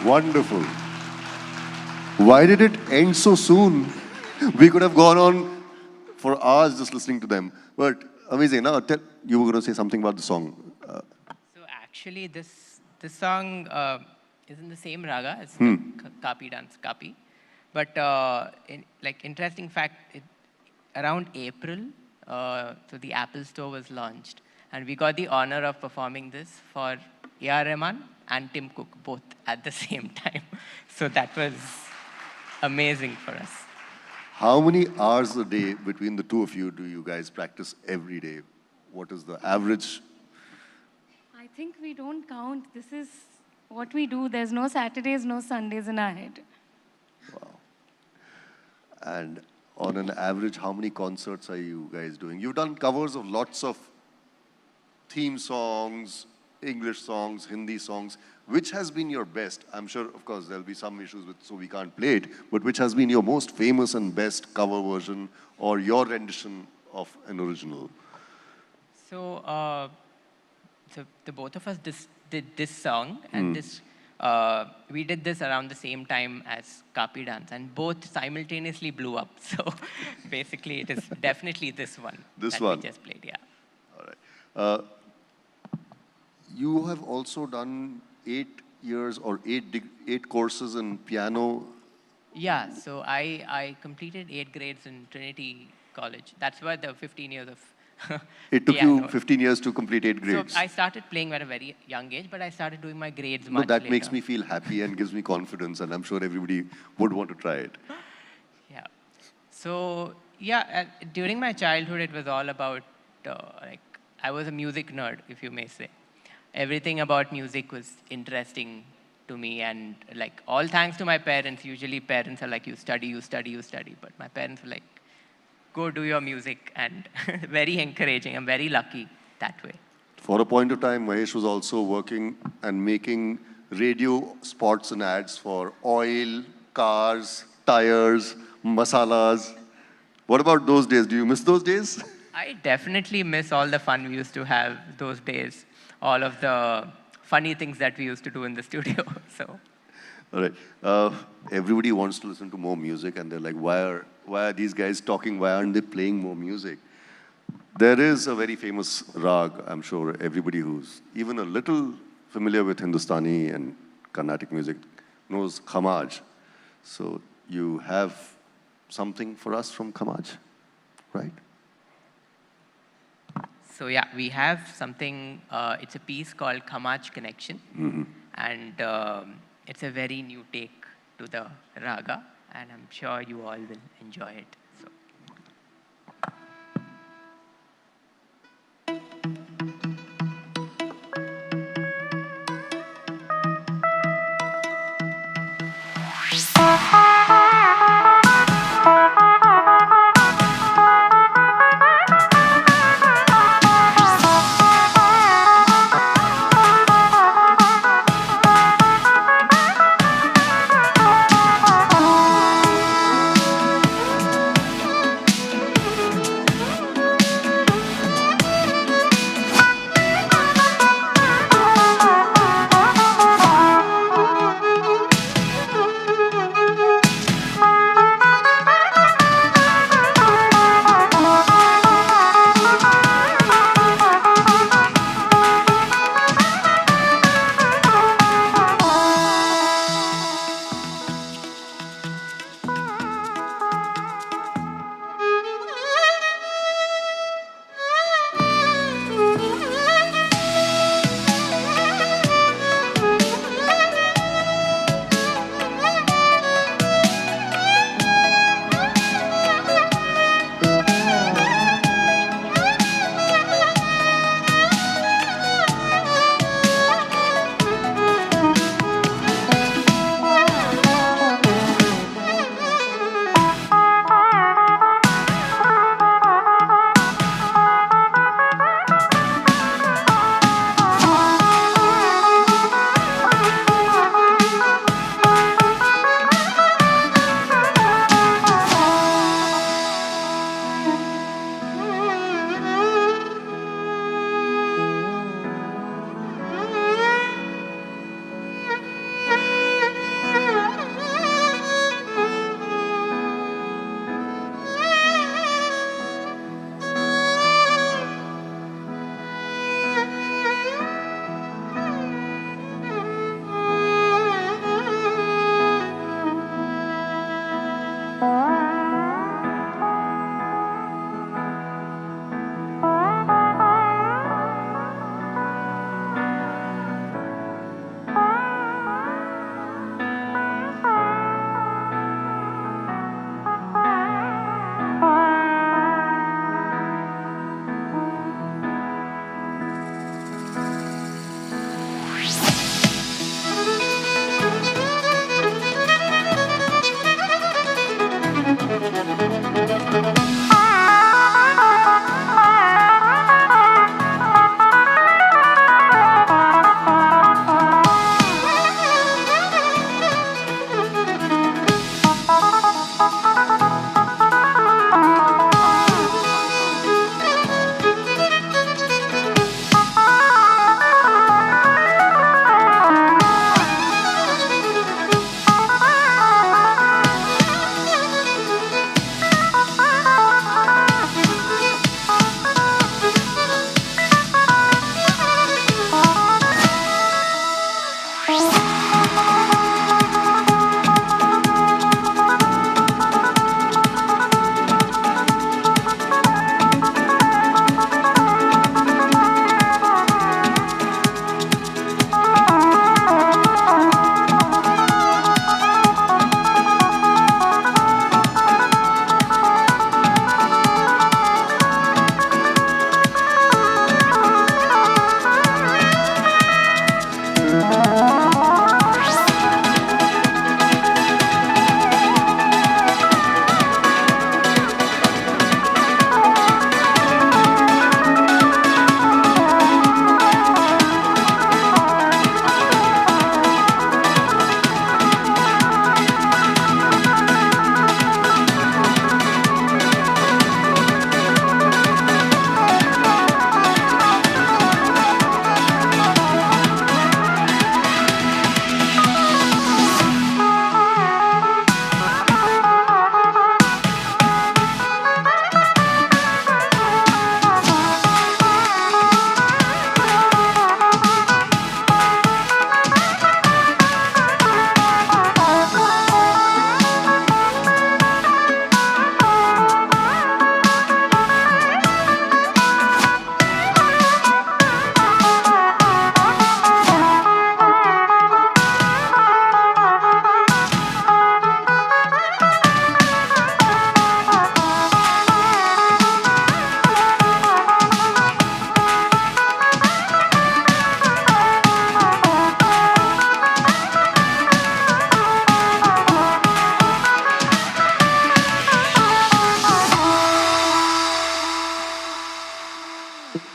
Wonderful. Why did it end so soon? We could have gone on for hours just listening to them. But amazing. Now, you were going to say something about the song. So actually, this song is in the same raga as the Kapi dance, Kapi. But interesting fact, around April, so the Apple Store was launched. And we got the honor of performing this for A.R. Rahman and Tim Cook, both at the same time. So that was amazing for us. How many hours a day between the two of you do you guys practice every day? What is the average? I think we don't count. This is what we do. There's no Saturdays, no Sundays in our head. Wow. And on an average, how many concerts are you guys doing? You've done covers of lots of theme songs, English songs, Hindi songs. Which has been your best? I'm sure, of course, there'll be some issues with, so we can't play it, but which has been your most famous and best cover version or your rendition of an original? So, the both of us did this song, and we did this around the same time as Kapi Dance, and both simultaneously blew up. So basically, it is definitely this one we just played, yeah. All right. You have also done 8 years or 8 courses in piano. Yeah, so I completed 8 grades in Trinity College. That's why the 15 years of It took you 15 years to complete 8 grades. So I started playing at a very young age, but I started doing my grades much that later. makes me feel happy and gives me confidence, and I'm sure everybody would want to try it. Yeah. So, yeah, during my childhood, it was all about, I was a music nerd, if you may say. Everything about music was interesting to me, and all thanks to my parents. Usually parents are like, you study, you study, you study. But my parents were like, go do your music, and very encouraging. I'm very lucky that way. For a point of time, Mahesh was also working and making radio spots and ads for oil cars, tires, masalas. What about those days? Do you miss those days? I definitely miss all the fun we used to have those days, all of the funny things that we used to do in the studio. So, all right. Everybody wants to listen to more music, and they're like, why are these guys talking? Why aren't they playing more music? There is a very famous rag, I'm sure everybody who's even a little familiar with Hindustani and Carnatic music knows Khamaj. So you have something for us from Khamaj, right? so yeah, we have something, it's a piece called Khamaj Connection. And it's a very new take to the raga, and I'm sure you all will enjoy it. So.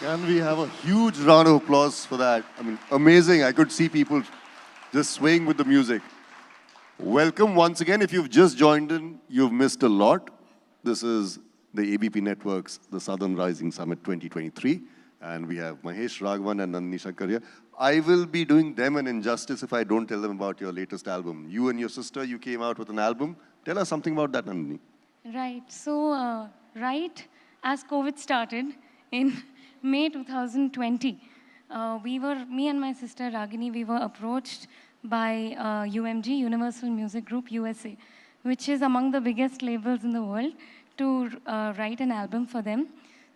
Can we have a huge round of applause for that? I mean, amazing. I could see people just swaying with the music. Welcome once again. If you've just joined in, you've missed a lot. This is the ABP Network's The Southern Rising Summit 2023. And we have Mahesh Raghavan and Nandini Shankar here. I will be doing them an injustice if I don't tell them about your latest album. You and your sister, you came out with an album. Tell us something about that, Nandini. Right. So, right as COVID started in May 2020, me and my sister Ragini, we were approached by UMG, Universal Music Group USA, which is among the biggest labels in the world, to write an album for them.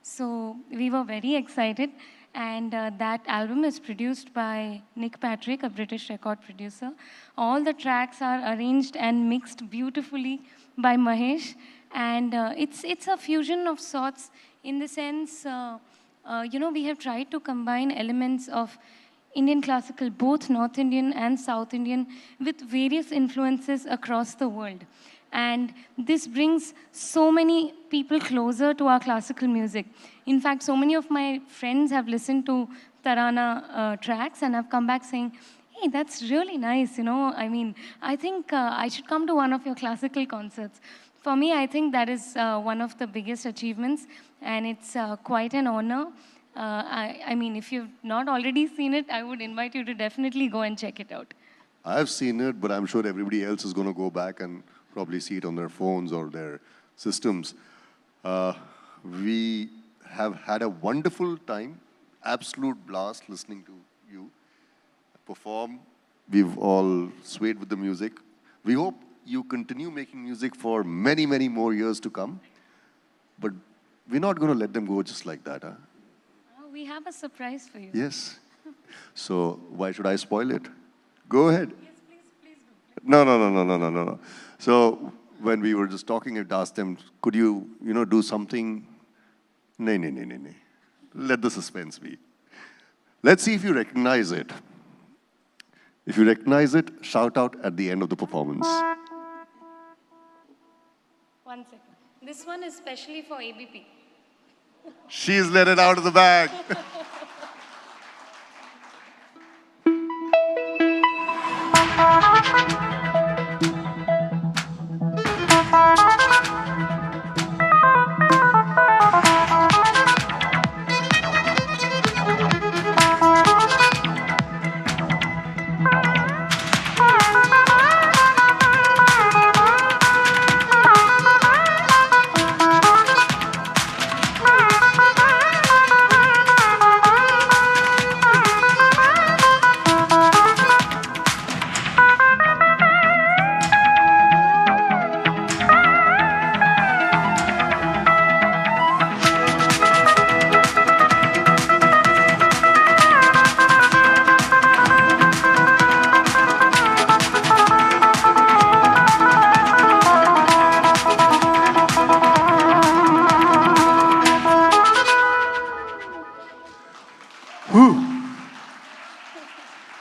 So we were very excited, and that album is produced by Nick Patrick, a British record producer. All the tracks are arranged and mixed beautifully by Mahesh, and it's a fusion of sorts in the sense, we have tried to combine elements of Indian classical, both North Indian and South Indian, with various influences across the world. And this brings so many people closer to our classical music. In fact, so many of my friends have listened to Tarana tracks and have come back saying, hey, that's really nice, I mean, I think I should come to one of your classical concerts. For me, I think that is one of the biggest achievements, and it's quite an honor. I mean, if you've not already seen it, I would invite you to definitely go and check it out. I've seen it, but I'm sure everybody else is going to go back and probably see it on their phones or their systems. We have had a wonderful time, absolute blast listening to you perform. We've all swayed with the music. We hope you continue making music for many, many more years to come. But we're not going to let them go just like that, huh? We have a surprise for you. Yes. So why should I spoil it? Go ahead. Yes, please do. No. So when we were just talking, I'd asked them, could you, do something? No. Let the suspense be. Let's see if you recognize it. If you recognize it, shout out at the end of the performance. 1 second. This one is specially for ABP. She's let it out of the bag.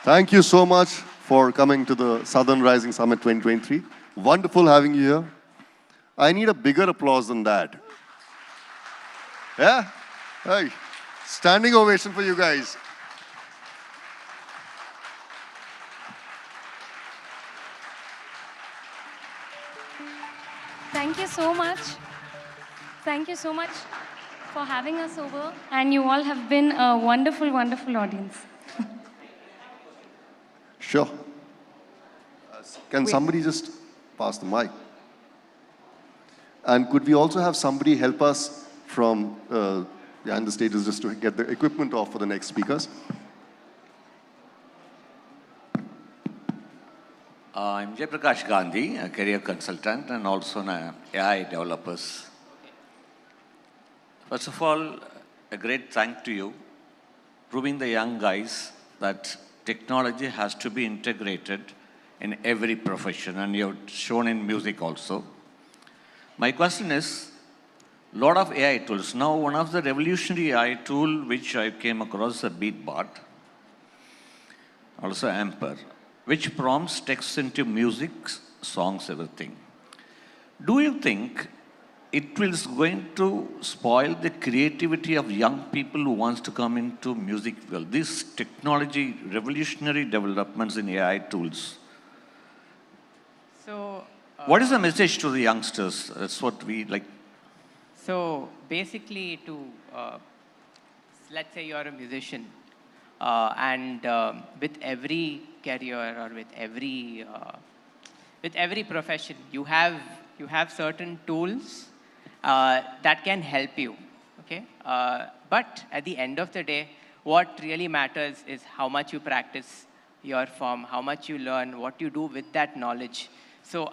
Thank you so much for coming to the Southern Rising Summit 2023. Wonderful having you here. I need a bigger applause than that. Yeah? Hey, standing ovation for you guys. Thank you so much. Thank you so much for having us over. And you all have been a wonderful, wonderful audience. Sure. Can somebody just pass the mic? And could we also have somebody help us from behind the stages just to get the equipment off for the next speakers? I'm Jayaprakash Gandhi, a career consultant and also an AI developer. First of all, a great thank to you, proving the young guys that technology has to be integrated in every profession, and you've shown in music also. My question is, lot of AI tools. Now, one of the revolutionary AI tool which I came across, a Beatbot, also Amper, which prompts text into music, songs, everything. Do you think it will going to spoil the creativity of young people who wants to come into music world. This technology, revolutionary developments in AI tools. So, what is the message to the youngsters? That's what we like. So basically, let's say you're a musician, and with every career or with every profession, you have certain tools that can help you. Okay, but at the end of the day, what really matters is how much you practice your form, how much you learn, what you do with that knowledge. So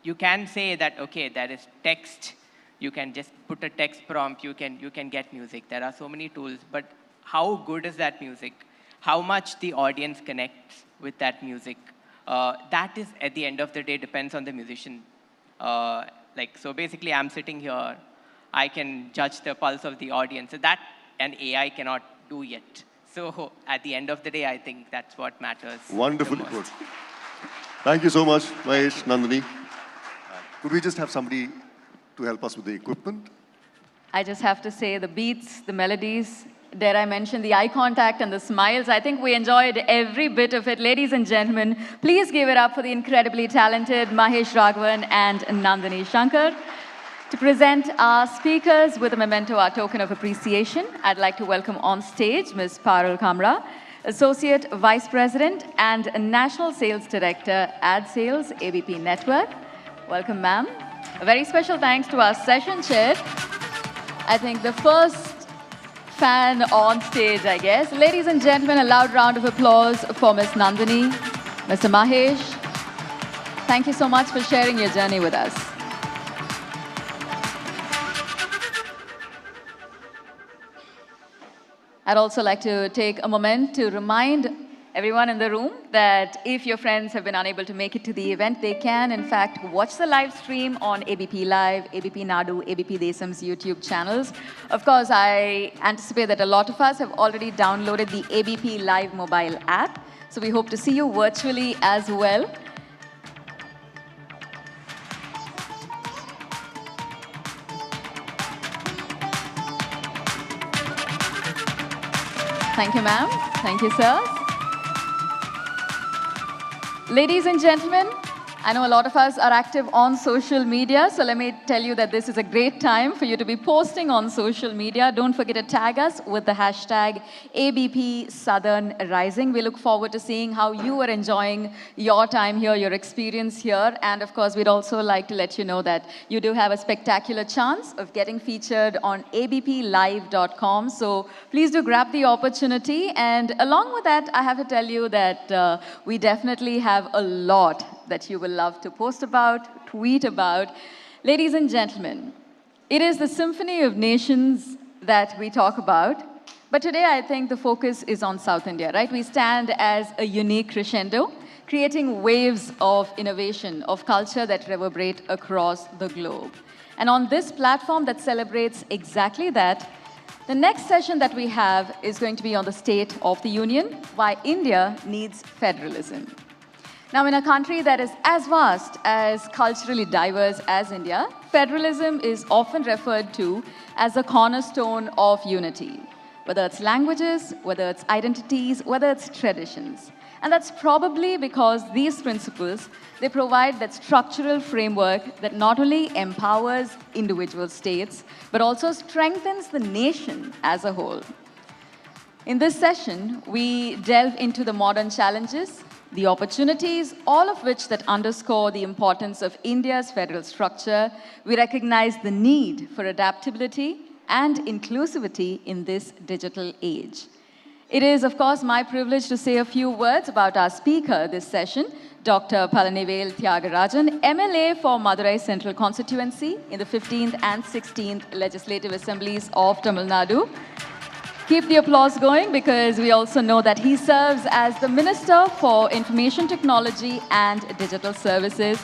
you can say that, okay, there is text. You can just put a text prompt. You can get music. There are so many tools, but how good is that music? How much the audience connects with that music? That is, at the end of the day, depends on the musician. So basically, I'm sitting here. I can judge the pulse of the audience. So that an AI cannot do yet. So at the end of the day, I think that's what matters. Wonderfully put. Thank you so much, Mahesh, Nandini. Could we just have somebody to help us with the equipment? I just have to say the beats, the melodies, dare I mention the eye contact and the smiles. I think we enjoyed every bit of it. Ladies and gentlemen, please give it up for the incredibly talented Mahesh Raghavan and Nandini Shankar. To present our speakers with a memento, our token of appreciation, I'd like to welcome on stage Ms. Parul Kamra, Associate Vice President and National Sales Director, Ad Sales, ABP Network. Welcome, ma'am. A very special thanks to our session chair. I think the first fan on stage, I guess. Ladies and gentlemen, a loud round of applause for Ms. Nandini, Mr. Mahesh. Thank you so much for sharing your journey with us. I'd also like to take a moment to remind everyone in the room that if your friends have been unable to make it to the event, they can, in fact, watch the live stream on ABP Live, ABP Nadu, ABP Desam's YouTube channels. Of course, I anticipate that a lot of us have already downloaded the ABP Live mobile app. So we hope to see you virtually as well. Thank you, ma'am. Thank you, sir. Ladies and gentlemen, I know a lot of us are active on social media, so let me tell you that this is a great time for you to be posting on social media. Don't forget to tag us with the hashtag ABP Southern Rising. We look forward to seeing how you are enjoying your time here, your experience here. And of course, we'd also like to let you know that you do have a spectacular chance of getting featured on abplive.com. So please do grab the opportunity. And along with that, I have to tell you that we definitely have a lot that you will love to post about, tweet about. Ladies and gentlemen, it is the symphony of nations that we talk about. But today, I think the focus is on South India, right? We stand as a unique crescendo, creating waves of innovation, of culture that reverberate across the globe. And on this platform that celebrates exactly that, the next session that we have is going to be on the State of the Union, why India needs federalism. Now, in a country that is as vast, as culturally diverse as India, federalism is often referred to as a cornerstone of unity, whether it's languages, whether it's identities, whether it's traditions. And that's probably because these principles, they provide that structural framework that not only empowers individual states, but also strengthens the nation as a whole. In this session, we delve into the modern challenges, the opportunities, all of which that underscore the importance of India's federal structure. We recognize the need for adaptability and inclusivity in this digital age. It is, of course, my privilege to say a few words about our speaker this session, Dr. Palanivel Thiagarajan, MLA for Madurai Central Constituency in the 15th and 16th Legislative Assemblies of Tamil Nadu. Keep the applause going because we also know that he serves as the Minister for Information Technology and Digital Services.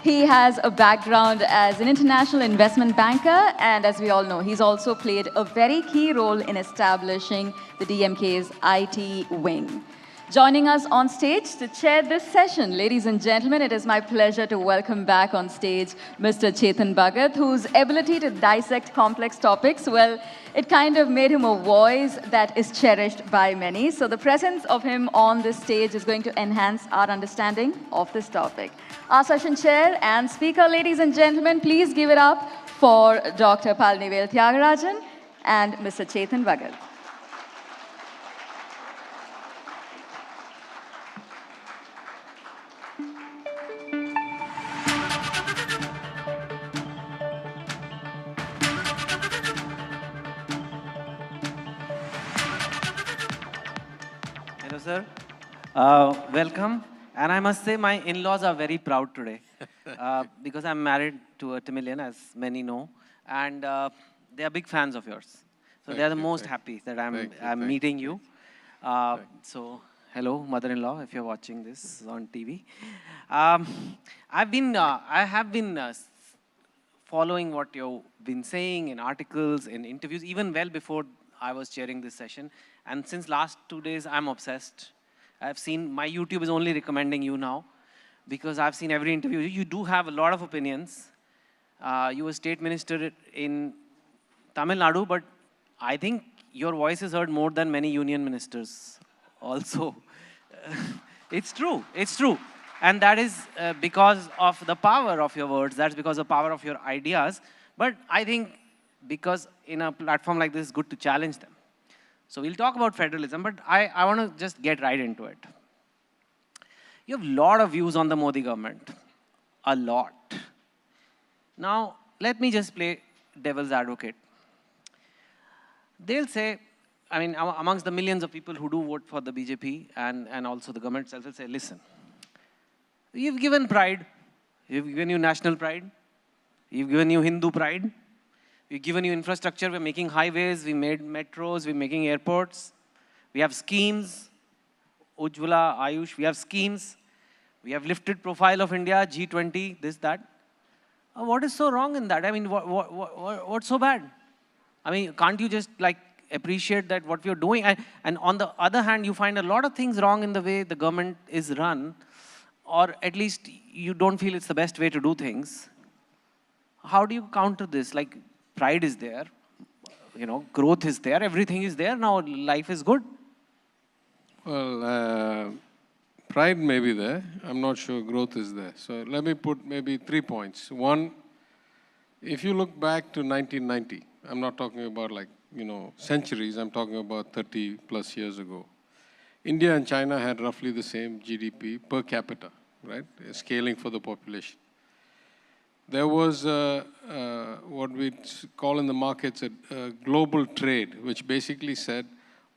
He has a background as an international investment banker, and as we all know, he's also played a very key role in establishing the DMK's IT wing. Joining us on stage to chair this session, ladies and gentlemen, it is my pleasure to welcome back on stage Mr. Chetan Bhagat, whose ability to dissect complex topics, well, it kind of made him a voice that is cherished by many. So the presence of him on this stage is going to enhance our understanding of this topic. Our session chair and speaker, ladies and gentlemen, please give it up for Dr. Palnivel Tyagarajan and Mr. Chetan Bhagat. Hello, sir. Welcome. And I must say, my in-laws are very proud today because I'm married to a Tamilian, as many know, and they are big fans of yours. So they are the most happy that I'm meeting you. So hello, mother-in-law, if you're watching this on TV. I have been following what you've been saying in articles, in interviews, even well before I was chairing this session. And since last 2 days, I'm obsessed. I've seen, my YouTube is only recommending you now because I've seen every interview. You do have a lot of opinions. You were state minister in Tamil Nadu, but I think your voice is heard more than many union ministers also. It's true, it's true. And that is because of the power of your words. That's because of the power of your ideas. But I think because in a platform like this, it's good to challenge them. So we'll talk about federalism, but I want to just get right into it. You have a lot of views on the Modi government. A lot. Now, let me just play devil's advocate. They'll say, I mean, amongst the millions of people who do vote for the BJP and also the government itself will say, listen, we've given pride. We've given you national pride. We've given you Hindu pride. We've given you infrastructure. We're making highways. We made metros. We're making airports. We have schemes. Ujjwala, Ayush. We have schemes. We have lifted profile of India, G20, this, that. What is so wrong in that? I mean, what's so bad? I mean, can't you just like appreciate that what we're doing? And on the other hand, you find a lot of things wrong in the way the government is run, or at least you don't feel it's the best way to do things. How do you counter this? Like, pride is there, you know, growth is there, everything is there, now life is good. Well, pride may be there, I'm not sure growth is there. So let me put maybe 3 points. One, if you look back to 1990, I'm not talking about like, you know, centuries, I'm talking about 30 plus years ago. India and China had roughly the same GDP per capita, right? Scaling for the population. There was what we call in the markets a global trade, which basically said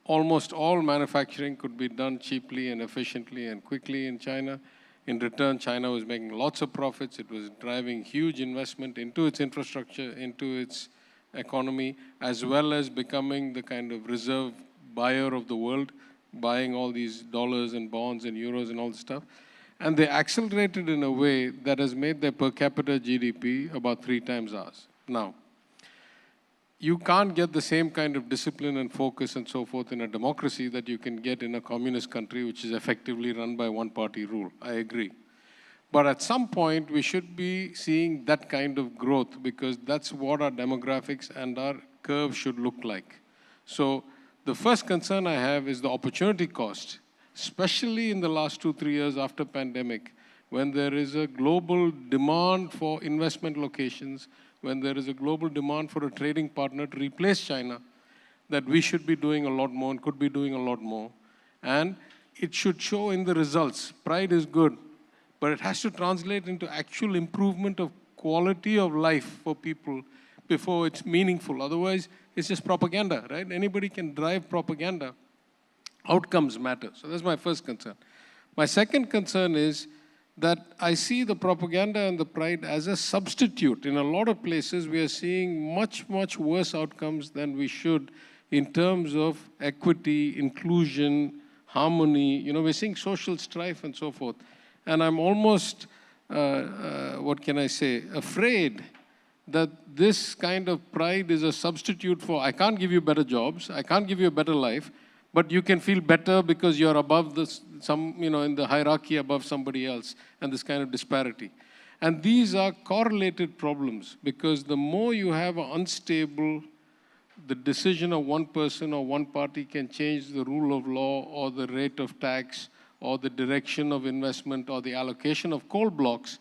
almost all manufacturing could be done cheaply and efficiently and quickly in China. In return, China was making lots of profits. It was driving huge investment into its infrastructure, into its economy, as well as becoming the kind of reserve buyer of the world, buying all these dollars and bonds and euros and all this stuff. And they accelerated in a way that has made their per capita GDP about 3 times ours. Now, you can't get the same kind of discipline and focus and so forth in a democracy that you can get in a communist country which is effectively run by one-party rule. I agree. But at some point, we should be seeing that kind of growth because that's what our demographics and our curve should look like. So the first concern I have is the opportunity cost, especially in the last 2-3 years after pandemic, when there is a global demand for investment locations, when there is a global demand for a trading partner to replace China, that we should be doing a lot more and could be doing a lot more. And it should show in the results. Pride is good, but it has to translate into actual improvement of quality of life for people before it's meaningful. Otherwise, it's just propaganda, right? Anybody can drive propaganda. Outcomes matter. So that's my first concern. My second concern is that I see the propaganda and the pride as a substitute. In a lot of places, we are seeing much, much worse outcomes than we should in terms of equity, inclusion, harmony. You know, we're seeing social strife and so forth. And I'm almost, what can I say, afraid that this kind of pride is a substitute for, I can't give you better jobs, I can't give you a better life, but you can feel better because you're above this, in the hierarchy above somebody else, and this kind of disparity. And these are correlated problems, because the more you have an unstable, the decision of one person or one party can change the rule of law or the rate of tax or the direction of investment or the allocation of coal blocks,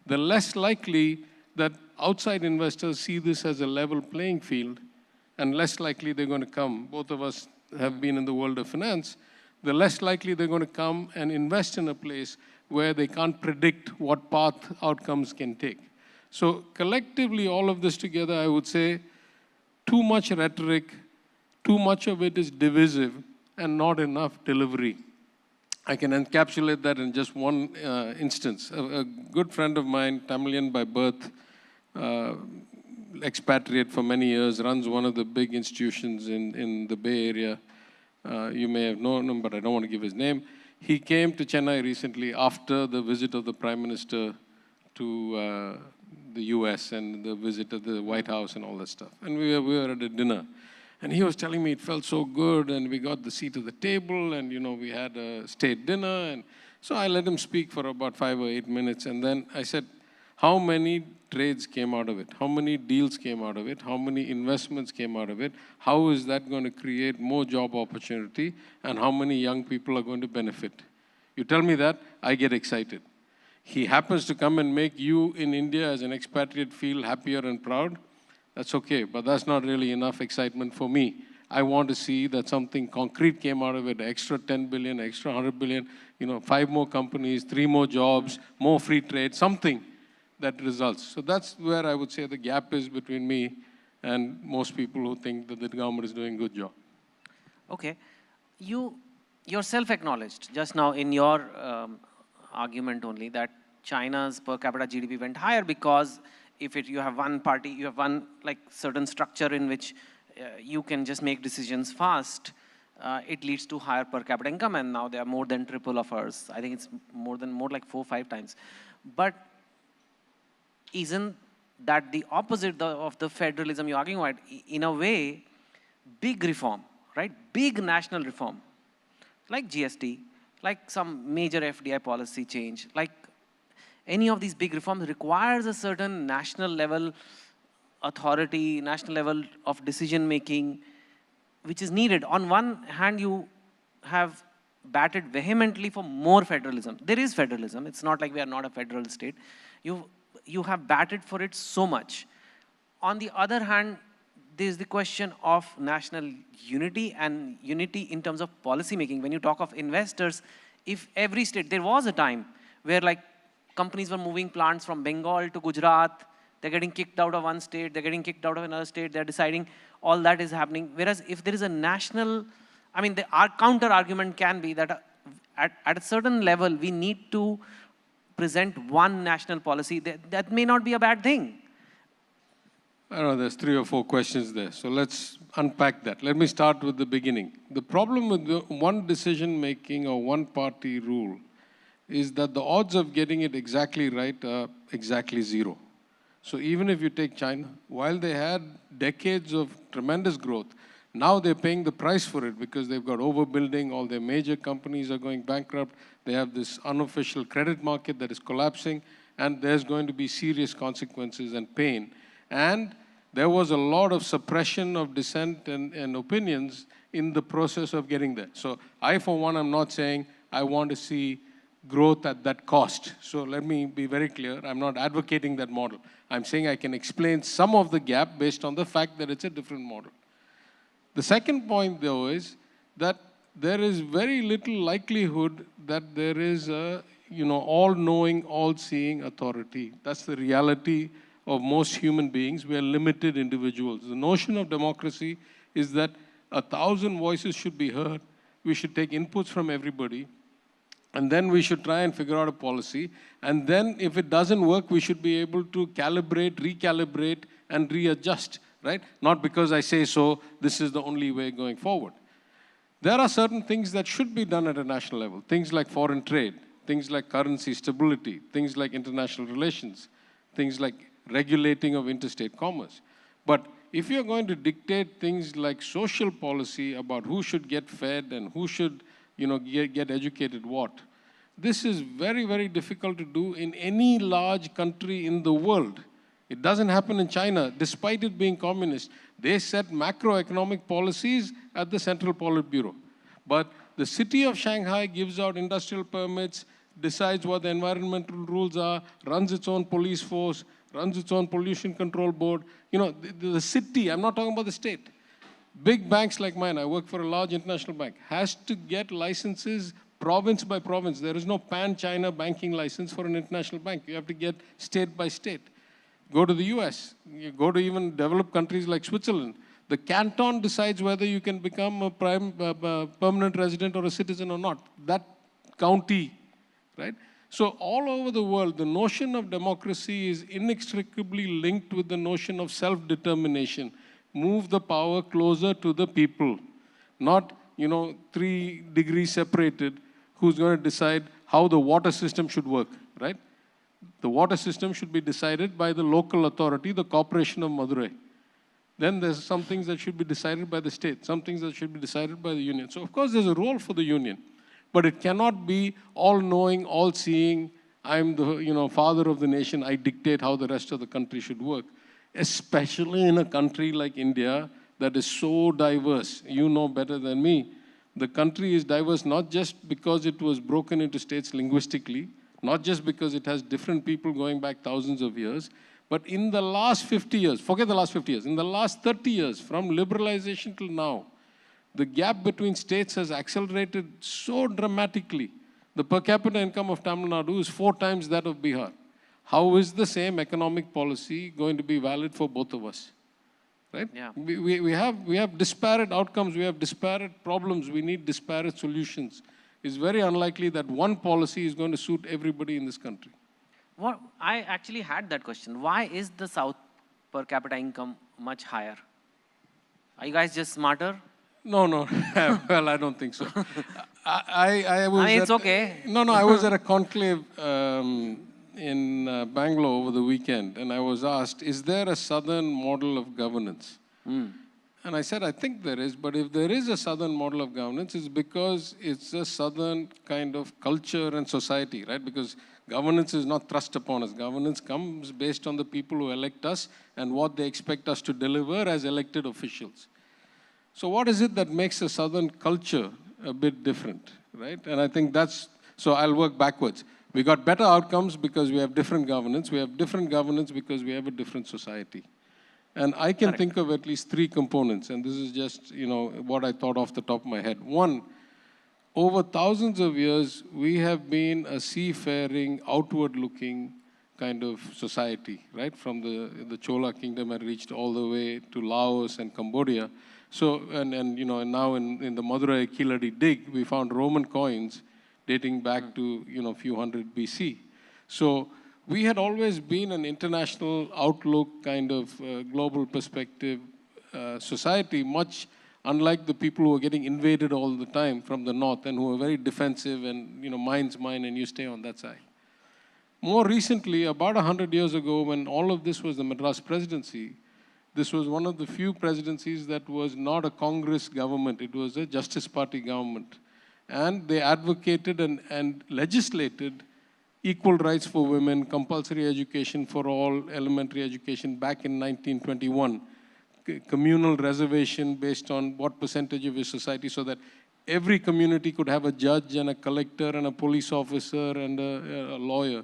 the less likely that outside investors see this as a level playing field, and less likely they're going to come. Both of us have been in the world of finance. The less likely they're going to come and invest in a place where they can't predict what path outcomes can take. So collectively, all of this together, I would say, too much rhetoric, too much of it is divisive, and not enough delivery. I can encapsulate that in just one instance. A good friend of mine, Tamilian by birth, expatriate for many years, runs one of the big institutions in the Bay Area. You may have known him, but I don't want to give his name. He came to Chennai recently after the visit of the Prime Minister to the US and the visit of the White House and all that stuff. And we were at a dinner. And he was telling me it felt so good, and we got the seat at the table, and we had a state dinner. And so I let him speak for about 5 or 8 minutes, and then I said, how many trades came out of it? How many deals came out of it? How many investments came out of it? How is that going to create more job opportunity? And how many young people are going to benefit? You tell me that, I get excited. He happens to come and make you in India as an expatriate feel happier and proud. That's okay, but that's not really enough excitement for me. I want to see that something concrete came out of it, extra 10 billion, extra 100 billion, 5 more companies, 3 more jobs, more free trade, something that results. So that's where I would say the gap is between me and most people who think that the government is doing a good job. Okay. You yourself acknowledged just now in your argument only that China's per capita GDP went higher because if you have one party, you have one certain structure in which you can just make decisions fast, it leads to higher per capita income, and now they are more than triple of ours. I think it's more like 4 or 5 times. But isn't that the opposite of the federalism you're arguing about? In a way, big reform, right? Big national reform, like GST, like some major FDI policy change, like any of these big reforms requires a certain national level authority, national level of decision making, which is needed. On one hand, you have batted vehemently for more federalism. There is federalism. It's not like we are not a federal state. You have batted for it so much. On the other hand, there's the question of national unity and unity in terms of policy making. When you talk of investors, if every state, there was a time where companies were moving plants from Bengal to Gujarat, they're getting kicked out of one state, they're getting kicked out of another state, they're deciding all that is happening. Whereas if there is a national, our counter argument can be that at a certain level, we need to present one national policy. That may not be a bad thing. I don't know, there's 3 or 4 questions there. So let's unpack that. Let me start with the beginning. The problem with the one decision making or one party rule is that the odds of getting it exactly right are exactly 0. So even if you take China, while they had decades of tremendous growth, now they're paying the price for it because they've got overbuilding, all their major companies are going bankrupt, they have this unofficial credit market that is collapsing, and there's going to be serious consequences and pain. And there was a lot of suppression of dissent and opinions in the process of getting there. So I, for one, am not saying I want to see growth at that cost. So let me be very clear. I'm not advocating that model. I'm saying I can explain some of the gap based on the fact that it's a different model. The second point, though, is that there is very little likelihood that there is a all-knowing, all-seeing authority. That's the reality of most human beings. We are limited individuals. The notion of democracy is that 1,000 voices should be heard. We should take inputs from everybody. And then we should try and figure out a policy. And then if it doesn't work, we should be able to calibrate, recalibrate, and readjust, right? Not because I say so, this is the only way going forward. There are certain things that should be done at a national level. Things like foreign trade, things like currency stability, things like international relations, things like regulating of interstate commerce. But if you're going to dictate things like social policy about who should get fed and who should, get educated what, this is very, very difficult to do in any large country in the world. It doesn't happen in China, despite it being communist. They set macroeconomic policies at the Central Politburo. But the city of Shanghai gives out industrial permits, decides what the environmental rules are, runs its own police force, runs its own pollution control board. The city, I'm not talking about the state. Big banks like mine, I work for a large international bank, has to get licenses province by province. There is no pan-China banking license for an international bank. You have to get state by state. Go to the US, you go to even developed countries like Switzerland. The canton decides whether you can become a permanent resident or a citizen or not. That county, right? So all over the world, the notion of democracy is inextricably linked with the notion of self-determination. Move the power closer to the people, not, 3 degrees separated, who's going to decide how the water system should work, right? The water system should be decided by the local authority, the Corporation of Madurai. Then there's some things that should be decided by the state, some things that should be decided by the union. So of course there's a role for the union, but it cannot be all-knowing, all-seeing, I'm the father of the nation, I dictate how the rest of the country should work. Especially in a country like India that is so diverse. You know better than me. The country is diverse not just because it was broken into states linguistically, not just because it has different people going back thousands of years, but in the last 50 years, forget the last 50 years, in the last 30 years, from liberalization till now, the gap between states has accelerated so dramatically. The per capita income of Tamil Nadu is 4 times that of Bihar. How is the same economic policy going to be valid for both of us? Right? Yeah. We have disparate outcomes, we have disparate problems, we need disparate solutions. It's very unlikely that one policy is going to suit everybody in this country. I actually had that question. Why is the South per capita income much higher? Are you guys just smarter? No. Well, I don't think so. I was it's okay. No, I was at a conclave in Bangalore over the weekend, and I was asked, is there a southern model of governance? And I said, I think there is, but if there is a southern model of governance, it's because it's a southern kind of culture and society, right? Because governance is not thrust upon us. Governance comes based on the people who elect us and what they expect us to deliver as elected officials. So what is it that makes a southern culture a bit different, right? And I think so I'll work backwards. We got better outcomes because we have different governance. We have different governance because we have a different society. And I can think of at least 3 components, and this is just, what I thought off the top of my head. One, over thousands of years, we have been a seafaring, outward-looking kind of society, right? From the Chola kingdom had reached all the way to Laos and Cambodia. So, and now in the Madurai Kiladi dig, we found Roman coins dating back to, a few hundred BC. So we had always been an international outlook kind of global perspective society, much unlike the people who are getting invaded all the time from the north and who are very defensive and, mine's mine and you stay on that side. More recently, about 100 years ago, when all of this was the Madras presidency, this was one of the few presidencies that was not a Congress government. It was a Justice Party government. And they advocated and legislated equal rights for women, compulsory education for all, elementary education back in 1921, communal reservation based on what percentage of your society, so that every community could have a judge and a collector and a police officer and a lawyer.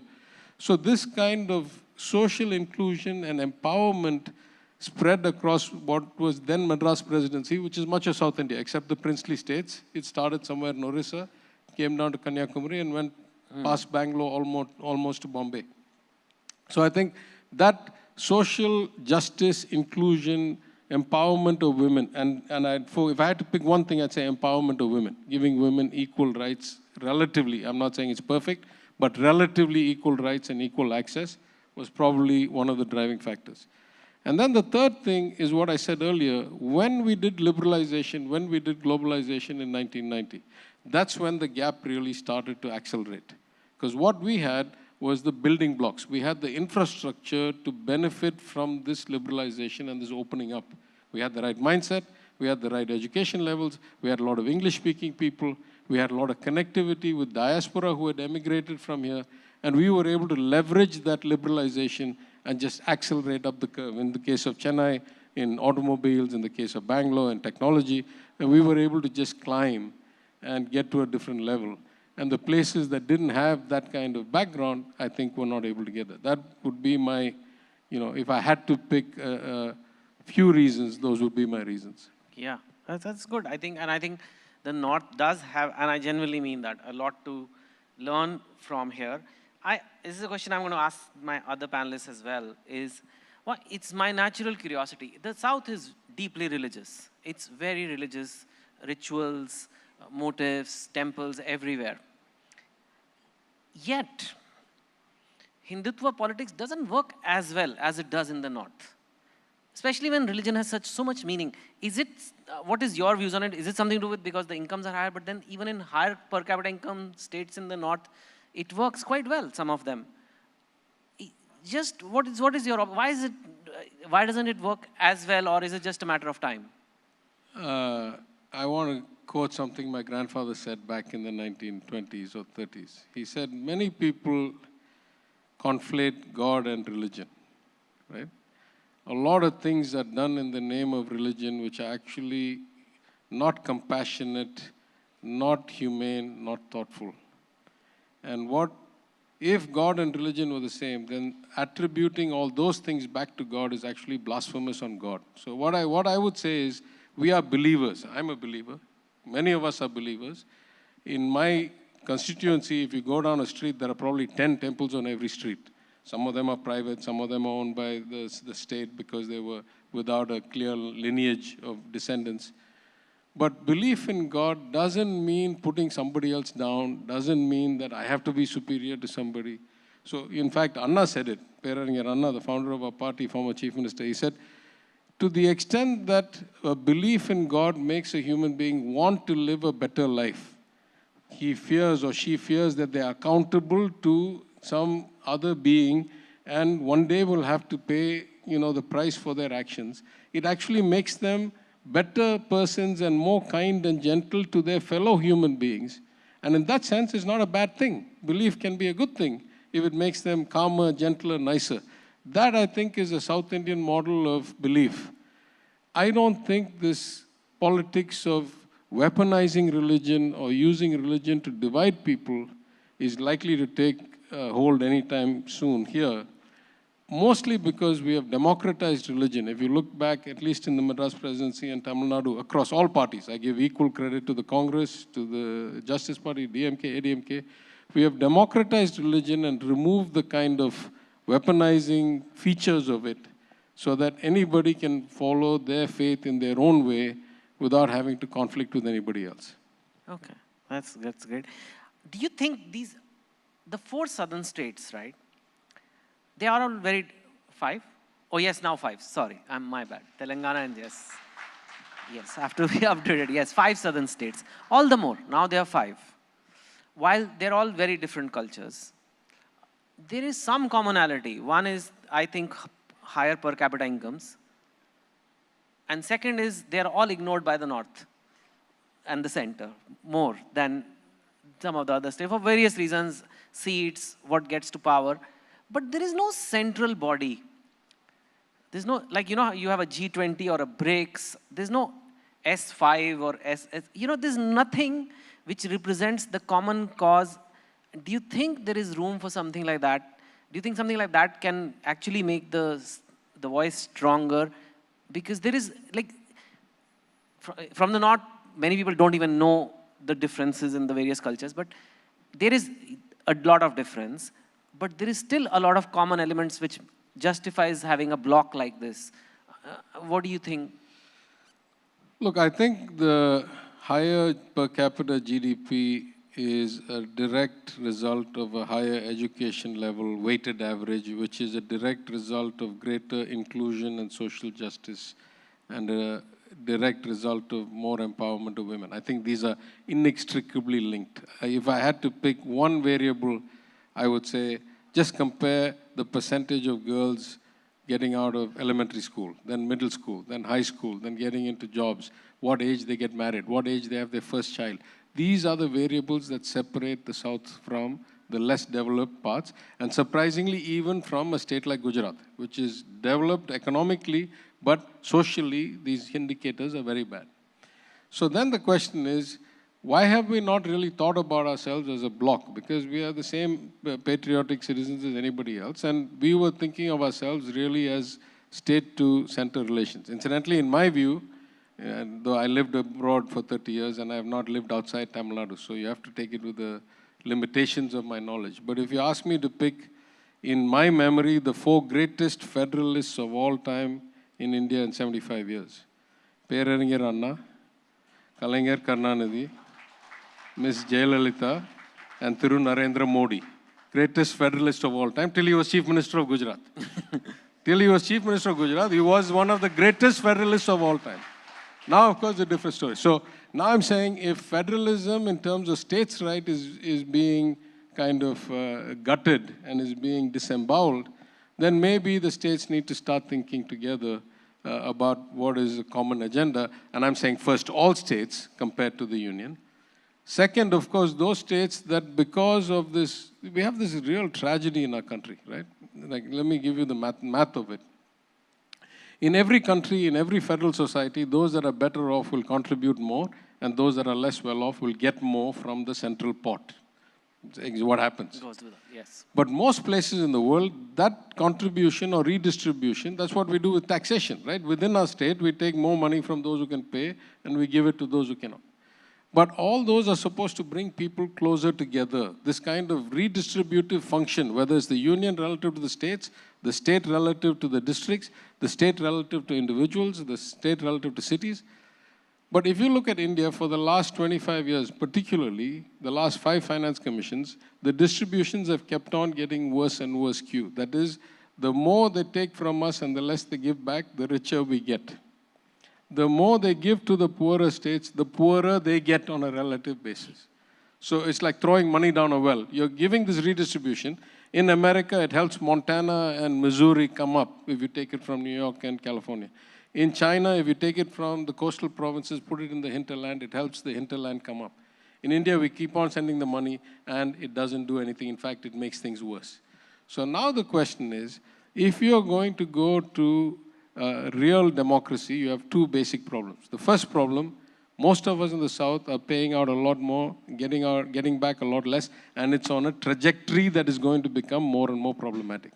So this kind of social inclusion and empowerment spread across what was then Madras presidency, which is much of South India, except the princely states. It started somewhere in Orissa, came down to Kanyakumari, and went past Bangalore almost to Bombay. So I think that social justice, inclusion, empowerment of women, and if I had to pick one thing, I'd say empowerment of women, giving women equal rights relatively. I'm not saying it's perfect, but relatively equal rights and equal access was probably one of the driving factors. And then the third thing is what I said earlier. When we did liberalization, when we did globalization in 1990, that's when the gap really started to accelerate. Because what we had was the building blocks. We had the infrastructure to benefit from this liberalization and this opening up. We had the right mindset, we had the right education levels, we had a lot of English-speaking people, we had a lot of connectivity with diaspora who had emigrated from here, and we were able to leverage that liberalization and just accelerate up the curve. In the case of Chennai, in automobiles, in the case of Bangalore, in technology, and we were able to just climb and get to a different level. And the places that didn't have that kind of background, I think were not able to get that. That would be my, if I had to pick a few reasons, those would be my reasons. Yeah, that's good. I think the North does have, and I genuinely mean that, a lot to learn from here. This is a question I'm going to ask my other panelists as well, it's my natural curiosity. The South is deeply religious. It's very religious, rituals, motifs, temples everywhere. Yet, Hindutva politics doesn't work as well as it does in the North, especially when religion has so much meaning. What is your views on it? Is it something to do with because the incomes are higher, but then even in higher per capita income states in the North, it works quite well, some of them. Just what is your, why doesn't it work as well, or is it just a matter of time? I want to quote something my grandfather said back in the 1920s or 30s. He said, many people conflate God and religion, right? A lot of things are done in the name of religion which are actually not compassionate, not humane, not thoughtful. And if God and religion were the same, then attributing all those things back to God is actually blasphemous on God. So what I would say is, we are believers. I'm a believer. Many of us are believers. In my constituency, if you go down a street, there are probably 10 temples on every street. Some of them are private, some of them are owned by the state because they were without a clear lineage of descendants. But belief in God doesn't mean putting somebody else down, doesn't mean that I have to be superior to somebody. So, in fact, Anna said it. Peraringer Anna, the founder of our party, former chief minister, he said, to the extent that a belief in God makes a human being want to live a better life, he fears or she fears that they are accountable to some other being and one day will have to pay, the price for their actions. It actually makes them better persons and more kind and gentle to their fellow human beings. And in that sense, it's not a bad thing. Belief can be a good thing if it makes them calmer, gentler, nicer. That, I think, is a South Indian model of belief. I don't think this politics of weaponizing religion or using religion to divide people is likely to take hold anytime soon here. Mostly because we have democratized religion. If you look back, at least in the Madras Presidency and Tamil Nadu, across all parties, I give equal credit to the Congress, to the Justice Party, DMK, ADMK, we have democratized religion and removed the kind of weaponizing features of it so that anybody can follow their faith in their own way without having to conflict with anybody else. Okay, that's great. Do you think the 4 southern states, right? They are all five? Oh yes, now 5. Sorry, my bad. Telangana and yes, have to be updated. Yes, 5 southern states. All the more, now there are 5. While they're all very different cultures, there is some commonality. One is, I think, higher per capita incomes. And second is, they're all ignored by the North and the center more than some of the other states for various reasons, seats, what gets to power. But there is no central body. There's no, you have a G20 or a BRICS. There's no S5 or SS. There's nothing which represents the common cause. Do you think there is room for something like that? Do you think something like that can actually make the voice stronger? Because there is, from the North, many people don't even know the differences in the various cultures, but there is a lot of difference. But there is still a lot of common elements which justifies having a block like this. What do you think? Look, I think the higher per capita GDP is a direct result of a higher education level, weighted average, which is a direct result of greater inclusion and social justice, and a direct result of more empowerment of women. I think these are inextricably linked. If I had to pick one variable, I would say Just compare the percentage of girls getting out of elementary school, then middle school, then high school, then getting into jobs, what age they get married, what age they have their first child. These are the variables that separate the South from the less developed parts, and surprisingly even from a state like Gujarat, which is developed economically, but socially these indicators are very bad. So then the question is, why have we not really thought about ourselves as a bloc? Because we are the same patriotic citizens as anybody else, and we were thinking of ourselves really as state-to-center relations. Incidentally, in my view, though I lived abroad for 30 years and I have not lived outside Tamil Nadu, so you have to take it with the limitations of my knowledge. But if you ask me to pick, in my memory, the 4 greatest federalists of all time in India in 75 years. Peraringer Anna, Kalaignar Karunanidhi, Ms. Jayalalitha, and Thiru Narendra Modi. Greatest federalist of all time, till he was Chief Minister of Gujarat. Till he was Chief Minister of Gujarat, he was one of the greatest federalists of all time. Now, of course, a different story. So now I'm saying if federalism in terms of states' right is being kind of gutted and is being disemboweled, then maybe the states need to start thinking together about what is a common agenda. And I'm saying first, all states compared to the union. Second, of course, those states that because of this, we have this real tragedy in our country, right? Like, let me give you the math of it. In every country, in every federal society, those that are better off will contribute more, and those that are less well off will get more from the central pot. It's what happens. Goes with that, yes. But most places in the world, that contribution or redistribution, that's what we do with taxation, right? Within our state, we take more money from those who can pay, and we give it to those who cannot. But all those are supposed to bring people closer together. This kind of redistributive function, whether it's the union relative to the state relative to the districts, the state relative to individuals, the state relative to cities. But if you look at India for the last 25 years, particularly the last 5 finance commissions, the distributions have kept on getting worse and worse skewed. That is, the more they take from us and the less they give back, the richer we get. The more they give to the poorer states, the poorer they get on a relative basis. So it's like throwing money down a well. You're giving this redistribution. In America, it helps Montana and Missouri come up if you take it from New York and California. In China, if you take it from the coastal provinces, put it in the hinterland, it helps the hinterland come up. In India, we keep on sending the money, and it doesn't do anything. In fact, it makes things worse. So now the question is, if you're going to go to real democracy, you have 2 basic problems. The first problem, most of us in the South are paying out a lot more, getting back a lot less, and it's on a trajectory that is going to become more and more problematic.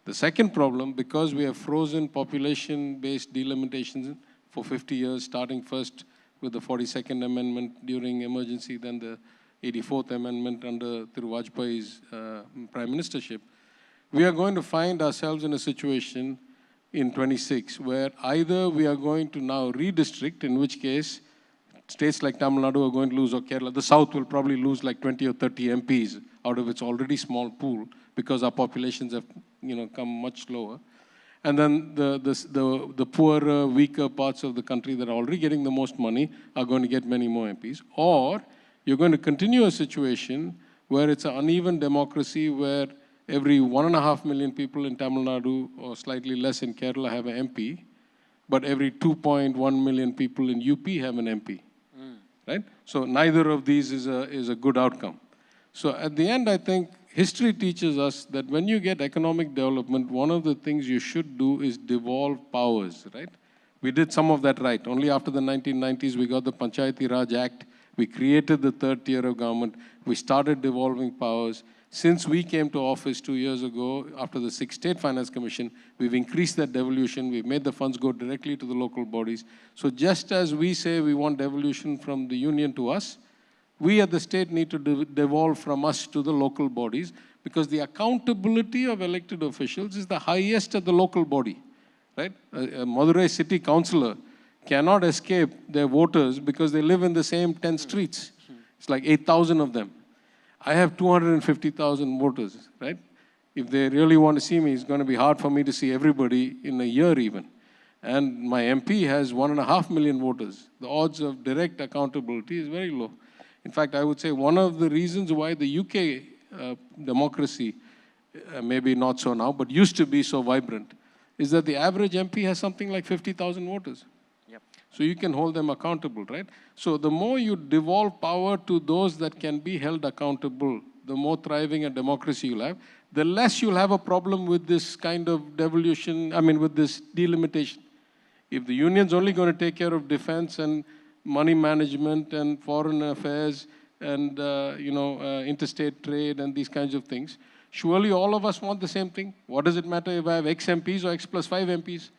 The second problem, because we have frozen population-based delimitations for 50 years, starting first with the 42nd Amendment during emergency, then the 84th Amendment under Thiru Vajpayee's prime ministership, we are going to find ourselves in a situation in 26, where either we are going to now redistrict, in which case states like Tamil Nadu are going to lose, or Kerala, the South will probably lose like 20 or 30 MPs out of its already small pool because our populations have come much lower. And then the poorer, weaker parts of the country that are already getting the most money are going to get many more MPs. Or you're going to continue a situation where it's an uneven democracy where every 1.5 million people in Tamil Nadu or slightly less in Kerala have an MP, but every 2.1 million people in UP have an MP, right? So neither of these is a good outcome. So at the end, I think history teaches us that when you get economic development, one of the things you should do is devolve powers, right? We did some of that right. Only after the 1990s, we got the Panchayati Raj Act. We created the 3rd tier of government. We started devolving powers. Since we came to office 2 years ago, after the 6th State Finance Commission, we've increased that devolution. We've made the funds go directly to the local bodies. So just as we say we want devolution from the union to us, we at the state need to devolve from us to the local bodies, because the accountability of elected officials is the highest at the local body, right? A Madurai city councillor cannot escape their voters because they live in the same 10 streets. It's like 8,000 of them. I have 250,000 voters, right? If they really want to see me, it's going to be hard for me to see everybody in a year even. And my MP has 1.5 million voters. The odds of direct accountability is very low. In fact, I would say one of the reasons why the UK democracy maybe not so now, but used to be so vibrant, is that the average MP has something like 50,000 voters. Yep. So you can hold them accountable, right? So the more you devolve power to those that can be held accountable, the more thriving a democracy you'll have, the less you'll have a problem with this kind of devolution, with this delimitation. If the union's only going to take care of defense and money management and foreign affairs and, interstate trade and these kinds of things, surely all of us want the same thing. What does it matter if I have X MPs or X plus 5 MPs?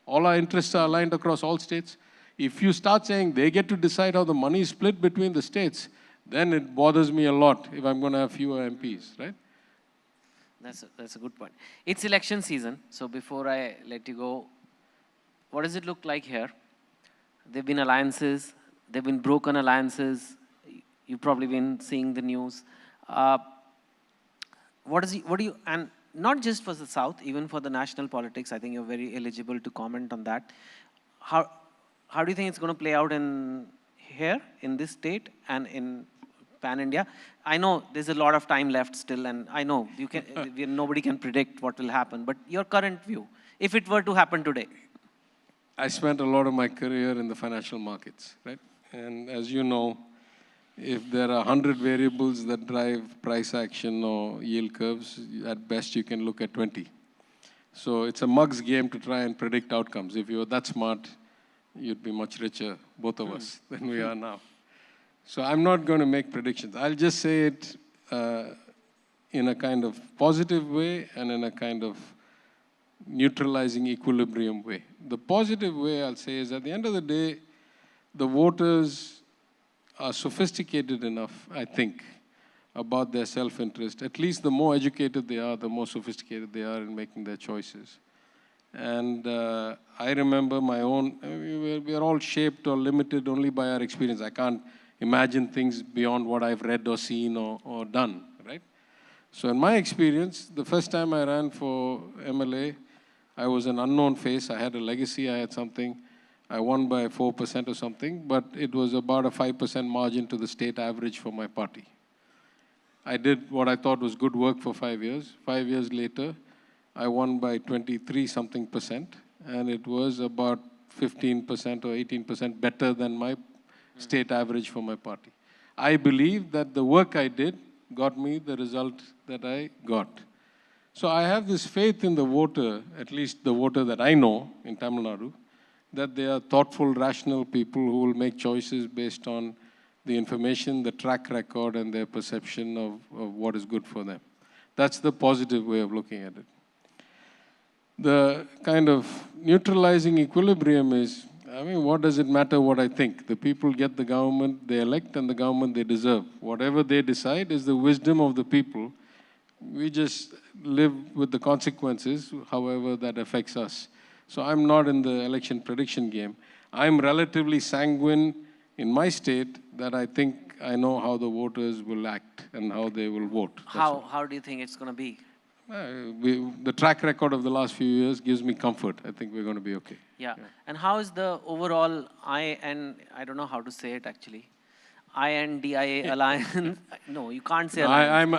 All our interests are aligned across all states. If you start saying they get to decide how the money is split between the states, then it bothers me a lot if I'm going to have fewer MPs, right? That's a good point. It's election season, so before I let you go, what does it look like here? There have been alliances, there have been broken alliances. You've probably been seeing the news. What do you, and not just for the South, even for the national politics, I think you're very eligible to comment on that. How do you think it's going to play out in here, in this state, and in pan-India? I know there's a lot of time left still, and I know you can, nobody can predict what will happen, but your current view, if it were to happen today. I spent a lot of my career in the financial markets, right? And as you know, if there are 100 variables that drive price action or yield curves, at best you can look at 20. So it's a mug's game to try and predict outcomes. If you were that smart, you'd be much richer, both of us, than we are now. So I'm not going to make predictions. I'll just say it in a kind of positive way and in a kind of neutralizing equilibrium way. The positive way, I'll say, is at the end of the day, the voters are sophisticated enough, I think, about their self-interest. At least the more educated they are, the more sophisticated they are in making their choices. And I remember my own, we are all shaped or limited only by our experience. I can't imagine things beyond what I've read or seen or done, right? So in my experience, the first time I ran for MLA, I was an unknown face. I had a legacy, I had something. I won by 4% or something, but it was about a 5% margin to the state average for my party. I did what I thought was good work for 5 years. 5 years later, I won by 23-something%, and it was about 15% or 18% better than my state average for my party. I believe that the work I did got me the result that I got. So I have this faith in the voter, at least the voter that I know in Tamil Nadu, that they are thoughtful, rational people who will make choices based on the information, the track record, and their perception of what is good for them. That's the positive way of looking at it. The kind of neutralizing equilibrium is, what does it matter what I think? The people get the government they elect and the government they deserve. Whatever they decide is the wisdom of the people. We just live with the consequences, however that affects us. So I'm not in the election prediction game. I'm relatively sanguine in my state that I think I know how the voters will act and how they will vote. How do you think it's going to be? The track record of the last few years gives me comfort. I think we're going to be okay. Yeah. And how is the overall I don't know how to say it actually, INDIA alliance? No, you can't say alliance.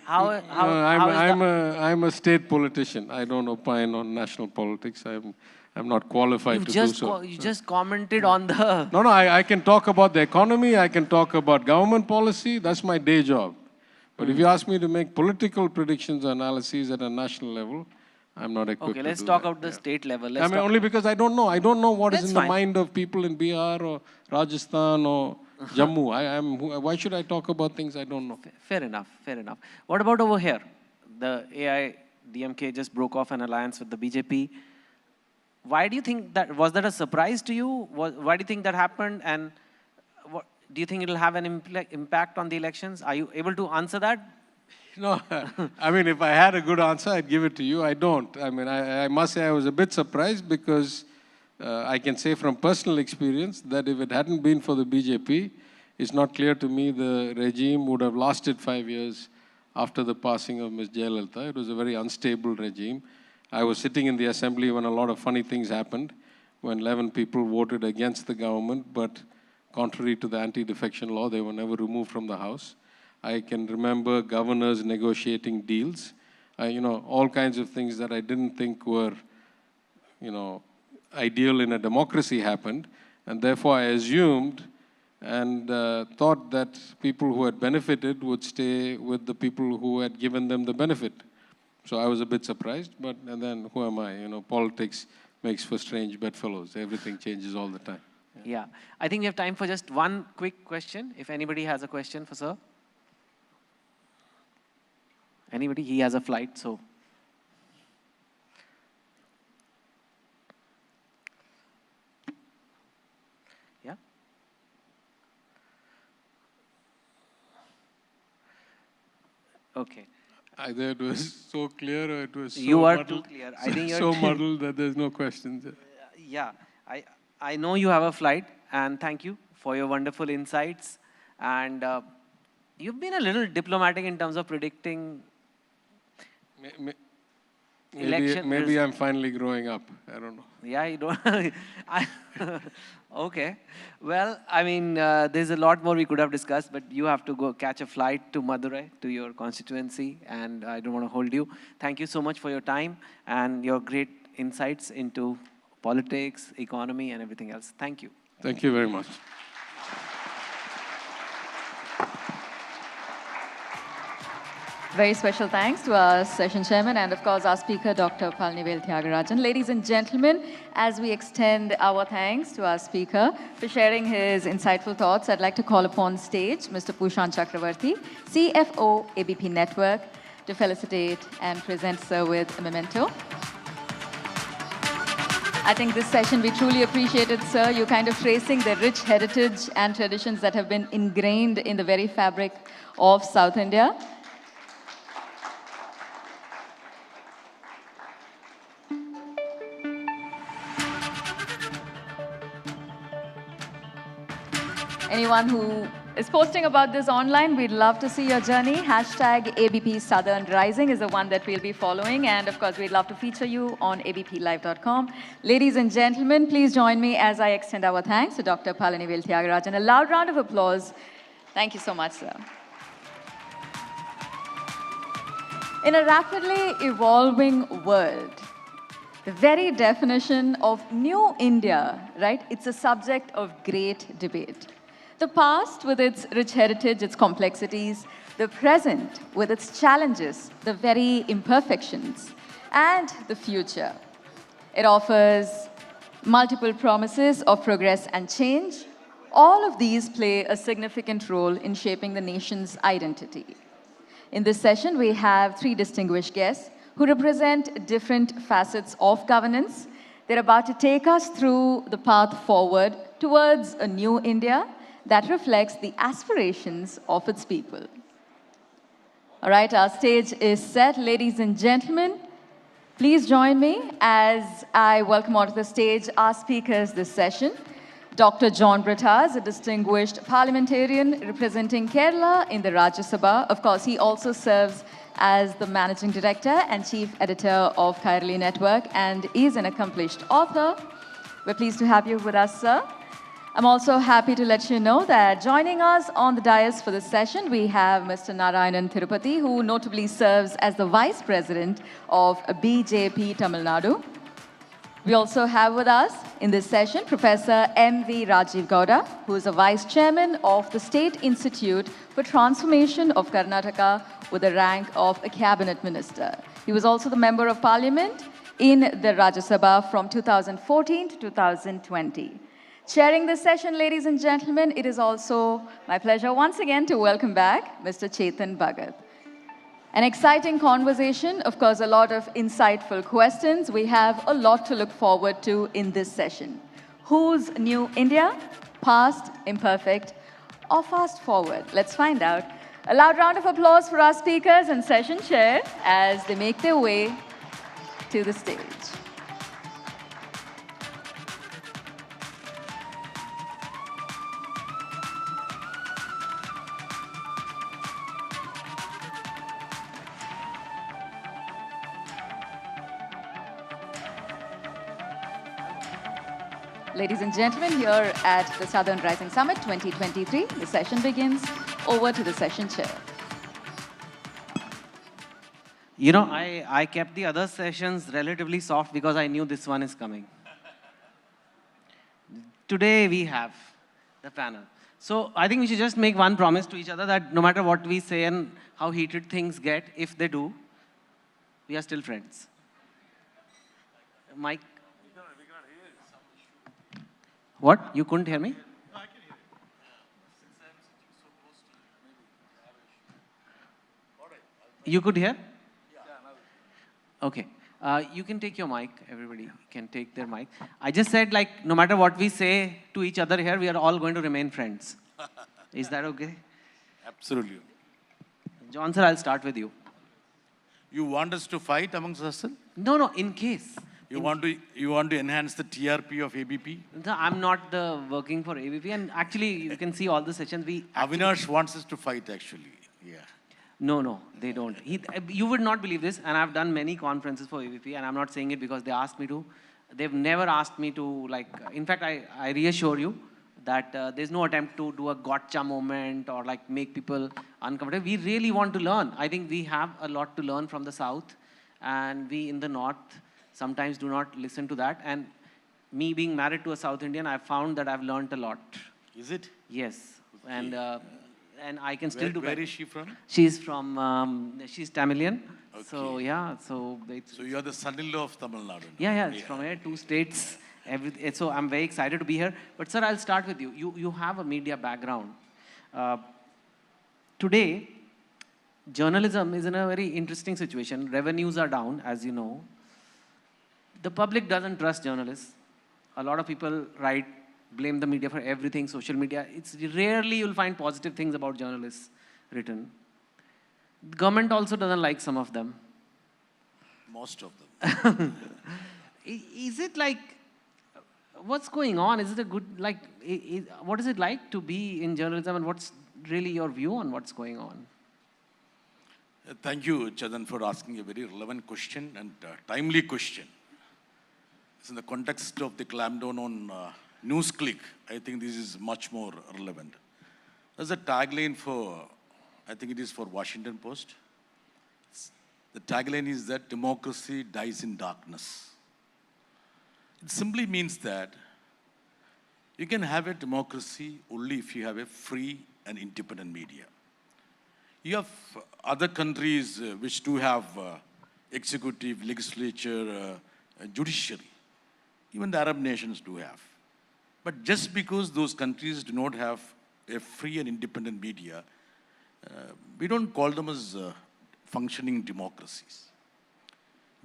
I'm a state politician. I don't opine on national politics. I'm not qualified to do so. You just commented on the... No, I can talk about the economy. I can talk about government policy. That's my day job. But if you ask me to make political predictions or analyses at a national level, I'm not equipped to do that. Okay, let's talk about the state level. Only because I don't know. I don't know what is in the mind of people in Bihar or Rajasthan or Jammu. Why should I talk about things I don't know? Fair enough, fair enough. What about over here? The AIDMK just broke off an alliance with the BJP. Why do you think that, was that a surprise to you? Why do you think that happened? And do you think it'll have an impact on the elections? Are you able to answer that? No, if I had a good answer, I'd give it to you. I don't. I must say I was a bit surprised because I can say from personal experience that if it hadn't been for the BJP, it's not clear to me the regime would have lasted 5 years after the passing of Ms. Jayalalitha. It was a very unstable regime. I was sitting in the assembly when a lot of funny things happened, when 11 people voted against the government, but contrary to the anti-defection law, they were never removed from the house. I can remember governors negotiating deals. all kinds of things that I didn't think were, ideal in a democracy happened. And therefore, I assumed and thought that people who had benefited would stay with the people who had given them the benefit. So I was a bit surprised, and then who am I? Politics makes for strange bedfellows. Everything changes all the time. Yeah. I think we have time for just one quick question. If anybody has a question for sir. Anybody? He has a flight, so. Yeah? Okay. Either it was so clear or it was so You are muddled, too clear. I think you're so muddled that there's no questions. Yeah. I know you have a flight, and thank you for your wonderful insights. And you've been a little diplomatic in terms of predicting Maybe I'm finally growing up. I don't know. Yeah, you don't. Okay. Well, I mean, there's a lot more we could have discussed, but you have to go catch a flight to Madurai, to your constituency, and I don't want to hold you. Thank you so much for your time and your great insights into politics, economy, and everything else. Thank you. Thank you very much. Very special thanks to our session chairman and, of course, our speaker, Dr. Palnivel Thiagarajan. Ladies and gentlemen, as we extend our thanks to our speaker for sharing his insightful thoughts, I'd like to call upon stage Mr. Pushan Chakravarti, CFO, ABP Network, to felicitate and present sir with a memento. I think this session we truly appreciated, sir. You're kind of tracing the rich heritage and traditions that have been ingrained in the very fabric of South India. Anyone who is posting about this online, we'd love to see your journey. Hashtag ABP Southern Rising is the one that we'll be following. And of course, we'd love to feature you on abplive.com. Ladies and gentlemen, please join me as I extend our thanks to Dr. Palanivel Thiagarajan. A loud round of applause. Thank you so much, sir. In a rapidly evolving world, the very definition of new India, right, it's a subject of great debate. The past with its rich heritage, its complexities, the present with its challenges, the very imperfections, and the future. It offers multiple promises of progress and change. All of these play a significant role in shaping the nation's identity. In this session, we have three distinguished guests who represent different facets of governance. They're about to take us through the path forward towards a new India that reflects the aspirations of its people. All right, our stage is set. Ladies and gentlemen, please join me as I welcome onto the stage our speakers this session. Dr. John Brittaz, a distinguished parliamentarian representing Kerala in the Rajya Sabha. Of course, he also serves as the Managing Director and Chief Editor of Kairali Network and is an accomplished author. We're pleased to have you with us, sir. I'm also happy to let you know that joining us on the dais for this session, we have Mr. Narayanan Tirupati, who notably serves as the Vice President of BJP Tamil Nadu. We also have with us in this session Professor M.V. Rajiv Gowda, who is a Vice Chairman of the State Institute for Transformation of Karnataka with the rank of a Cabinet Minister. He was also the Member of Parliament in the Rajya Sabha from 2014 to 2020. Chairing this session, ladies and gentlemen, it is also my pleasure once again to welcome back Mr. Chetan Bhagat. An exciting conversation, of course, a lot of insightful questions. We have a lot to look forward to in this session. Whose new India? Past, imperfect, or fast forward? Let's find out. A loud round of applause for our speakers and session chair as they make their way to the stage. Ladies and gentlemen, here at the Southern Rising Summit 2023, the session begins. Over to the session chair. You know, I kept the other sessions relatively soft because I knew this one is coming. Today we have the panel. So I think we should just make one promise to each other that no matter what we say and how heated things get, if they do, we are still friends. Mike? What? You couldn't hear me? You could hear? Okay. You can take your mic. Everybody can take their mic. I just said, like, no matter what we say to each other here, we are all going to remain friends. Is that okay? Absolutely. John sir, I'll start with you. You want us to fight amongst ourselves? No, in case. You want to enhance the TRP of ABP? No, I'm not working for ABP, and actually, you can see all the sessions. Avinash wants us to fight, actually. Yeah. No, they don't. You would not believe this, and I've done many conferences for ABP, and I'm not saying it because they asked me to. They've never asked me to, like, in fact, I reassure you that there's no attempt to do a gotcha moment or like make people uncomfortable. We really want to learn. I think we have a lot to learn from the South, and we in the North sometimes do not listen to that. And me being married to a South Indian, I've found that I've learned a lot. Is it? Yes. And I can still do better. Where is she from? She's from, she's Tamilian. Okay. So, yeah. So you are the son-in-law of Tamil Nadu. Yeah. It's from here, 2 states. So I'm very excited to be here. But sir, I'll start with you. You have a media background. Today, journalism is in a very interesting situation. Revenues are down, as you know. The public doesn't trust journalists. A lot of people blame the media for everything, social media. It's rarely you'll find positive things about journalists written. The government also doesn't like some of them. Most of them. Is it like, what's going on? Is it a good, like, what is it like to be in journalism, and what's really your view on what's going on? Thank you, Chadan, for asking a very relevant question and timely question. It's in the context of the clampdown on NewsClick. I think this is much more relevant. There's a tagline for, I think it is for Washington Post. The tagline is that democracy dies in darkness. It simply means that you can have a democracy only if you have a free and independent media. You have other countries which do have executive, legislature, judiciary. Even the Arab nations do have. But just because those countries do not have a free and independent media, we don't call them as functioning democracies.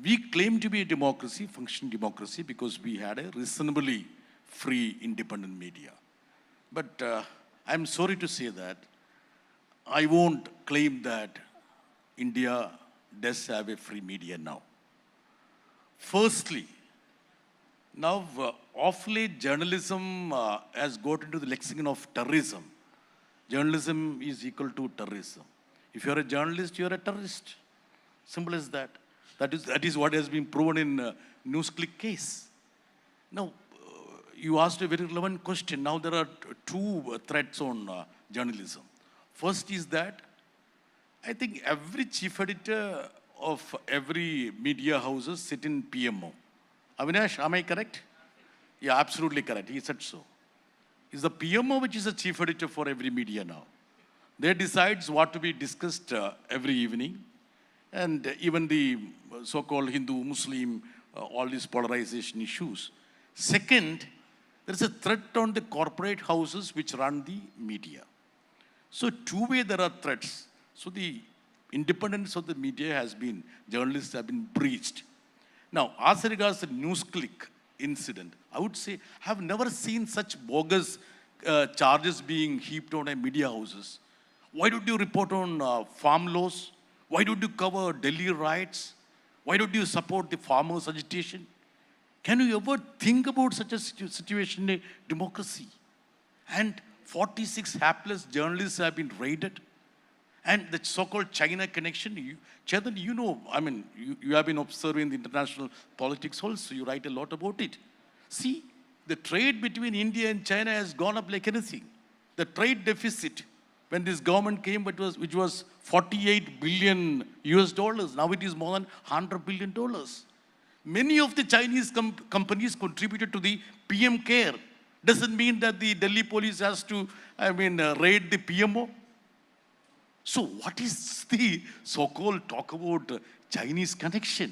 We claim to be a democracy, functioning democracy, because we had a reasonably free, independent media. But I'm sorry to say that I won't claim that India does have a free media now. Firstly, now of late journalism has got into the lexicon of terrorism. Journalism is equal to terrorism. If you're a journalist, you're a terrorist. Simple as that. That is what has been proven in NewsClick case. Now, you asked a very relevant question. Now there are 2 threats on journalism. First is that I think every chief editor of every media houses sit in PMO. Avinash, am I correct? Yeah, absolutely correct. He said so. It's the PMO which is the chief editor for every media now. They decides what to be discussed every evening. And even the so-called Hindu, Muslim, all these polarization issues. Second, there's a threat on the corporate houses which run the media. So two-way there are threats. So the independence of the media has been, journalists have been breached. Now, as regards the NewsClick incident, I would say I have never seen such bogus charges being heaped on media houses. Why don't you report on farm laws? Why don't you cover Delhi riots? Why don't you support the farmers' agitation? Can you ever think about such a situation in a democracy? And 46 hapless journalists have been raided. And the so-called China connection, Chetan, you know, I mean, you have been observing the international politics also. You write a lot about it. See, the trade between India and China has gone up like anything. The trade deficit When this government came, which was 48 billion US dollars. Now it is more than 100 billion dollars. Many of the Chinese companies contributed to the PM care. Doesn't mean that the Delhi police has to, raid the PMO. So what is the so-called talk about Chinese connection?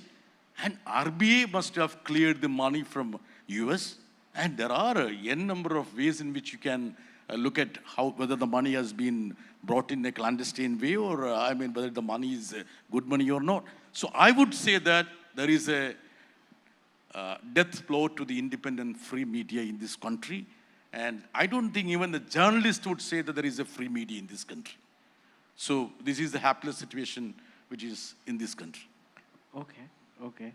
And RBI must have cleared the money from US. And there are n number of ways in which you can look at whether the money has been brought in a clandestine way or, whether the money is good money or not. So I would say that there is a death blow to the independent free media in this country. And I don't think even the journalists would say that there is a free media in this country. So this is the hapless situation which is in this country. Okay, okay.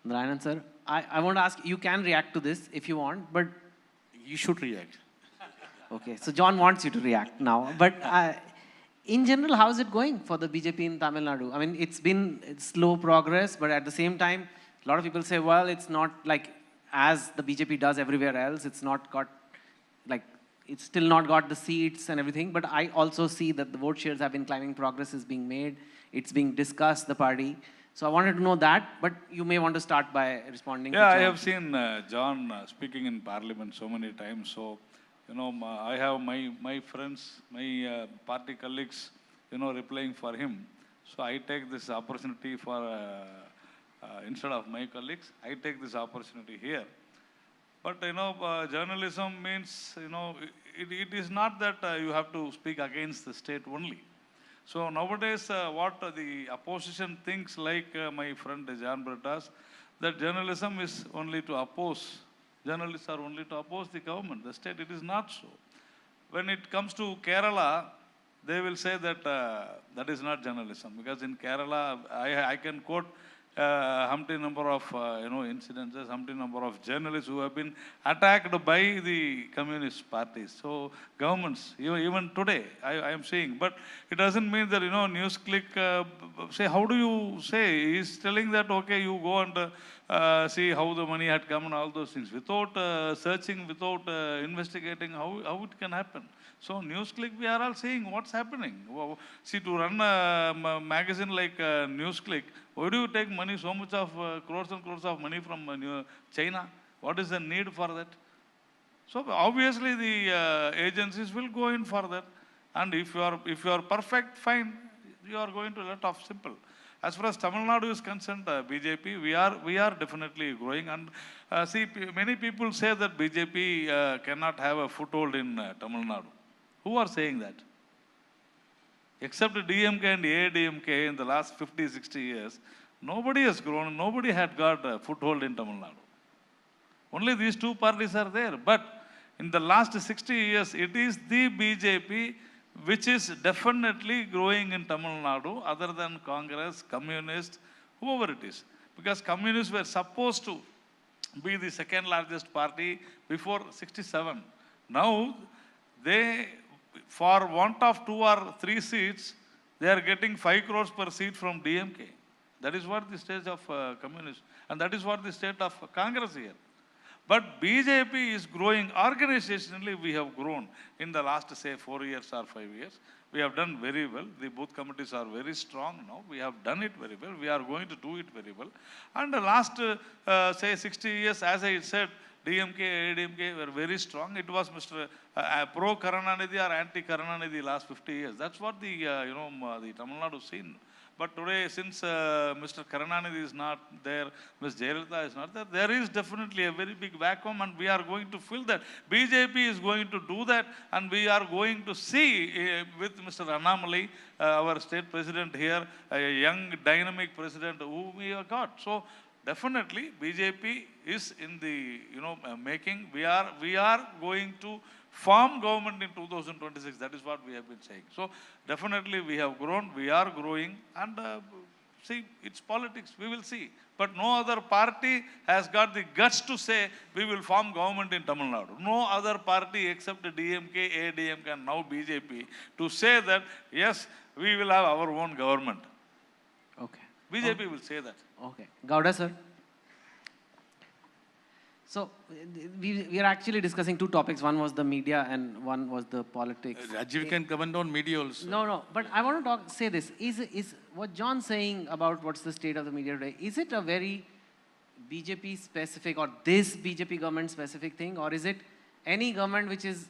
Narayanan sir, I want to ask, you can react to this if you want, but... You should react. Okay, so John wants you to react now. But in general, how is it going for the BJP in Tamil Nadu? I mean, it's slow progress, but at the same time, a lot of people say, well, it's not like as the BJP does everywhere else. It's not got, it's still not got the seats and everything. But I also see that the vote shares have been climbing, progress is being made. It's being discussed, the party. So I wanted to know that, but you may want to start by responding to John. I have seen John speaking in Parliament so many times. So, I have my friends, my party colleagues, replying for him. So I take this opportunity for, instead of my colleagues, I take this opportunity here. But, journalism means, it is not that you have to speak against the state only. So nowadays, what the opposition thinks, like my friend John Brittas, that journalism is only to oppose. Journalists are only to oppose the government, the state. It is not so. When it comes to Kerala, they will say that that is not journalism, because in Kerala, I can quote Humpty number of incidences, Humpty number of journalists who have been attacked by the communist parties. So governments, even today, I am seeing. But it doesn't mean that, NewsClick, say, how do you say? He's telling that, okay, you go and see how the money had come and all those things. Without searching, without investigating, how it can happen? So NewsClick, we are all seeing what's happening. See, to run a magazine like NewsClick, why do you take money, so much of crores and crores of money from China? What is the need for that? So obviously the agencies will go in for that. And if you are perfect, fine, you are going to let off, simple. As far as Tamil Nadu is concerned, BJP, we are definitely growing. And see, many people say that BJP cannot have a foothold in Tamil Nadu. Who are saying that? Except DMK and ADMK in the last 50, 60 years, nobody has grown, nobody had got a foothold in Tamil Nadu. Only these two parties are there. But in the last 60 years, it is the BJP which is definitely growing in Tamil Nadu, other than Congress, Communists, whoever it is. Because Communists were supposed to be the second largest party before 67. Now, they, for want of 2 or 3 seats, they are getting 5 crores per seat from DMK. That is what the stage of Communists, and that is what the state of Congress here. But BJP is growing. Organizationally, we have grown in the last, say, 4 years or 5 years. We have done very well. The booth committees are very strong now. We have done it very well. We are going to do it very well. And the last, say, 60 years, as I said, DMK, ADMK were very strong. It was Mr. Pro-Karunanidhi or anti-Karunanidhi last 50 years. That's what the, the Tamil Nadu scene. But today, since Mr. Karunanidhi is not there, Ms. Jayalalitha is not there, there is definitely a very big vacuum, and we are going to fill that. BJP is going to do that, and we are going to see with Mr. Annamali, our state president here, a young, dynamic president who we have got. So definitely, BJP is in the making. We are going to form government in 2026. That is what we have been saying. So definitely we have grown. We are growing, and see, it's politics. We will see. But no other party has got the guts to say we will form government in Tamil Nadu. No other party except DMK, ADMK, and now BJP to say that yes, we will have our own government. Okay. BJP will say that. Okay. Gowda sir. So we are actually discussing two topics. One was the media and one was the politics. Rajiv can comment on media also. No. But I want to say this. Is what John's saying about what's the state of the media today, is it a very BJP specific or this BJP government specific thing, or is it any government which is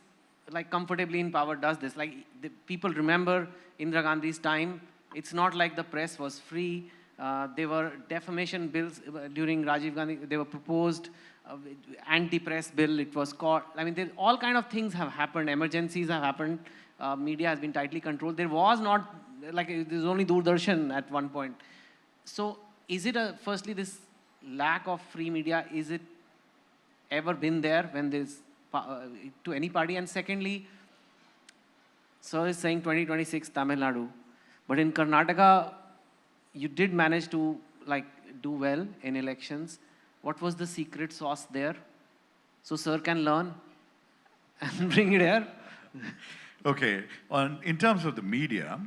like comfortably in power does this? Like the people remember Indira Gandhi's time. It's not like the press was free. There were defamation bills during Rajiv Gandhi. They were proposed. Anti-press bill, it was caught. I mean, all kind of things have happened. Emergencies have happened. Media has been tightly controlled. There was not, like, there's only Doordarshan at one point. So is it firstly, this lack of free media, is it ever been there when there's to any party? And secondly, sir is saying 2026 Tamil Nadu, but in Karnataka, you did manage to like do well in elections. What was the secret sauce there? So sir can learn and bring it here. Okay, in terms of the media,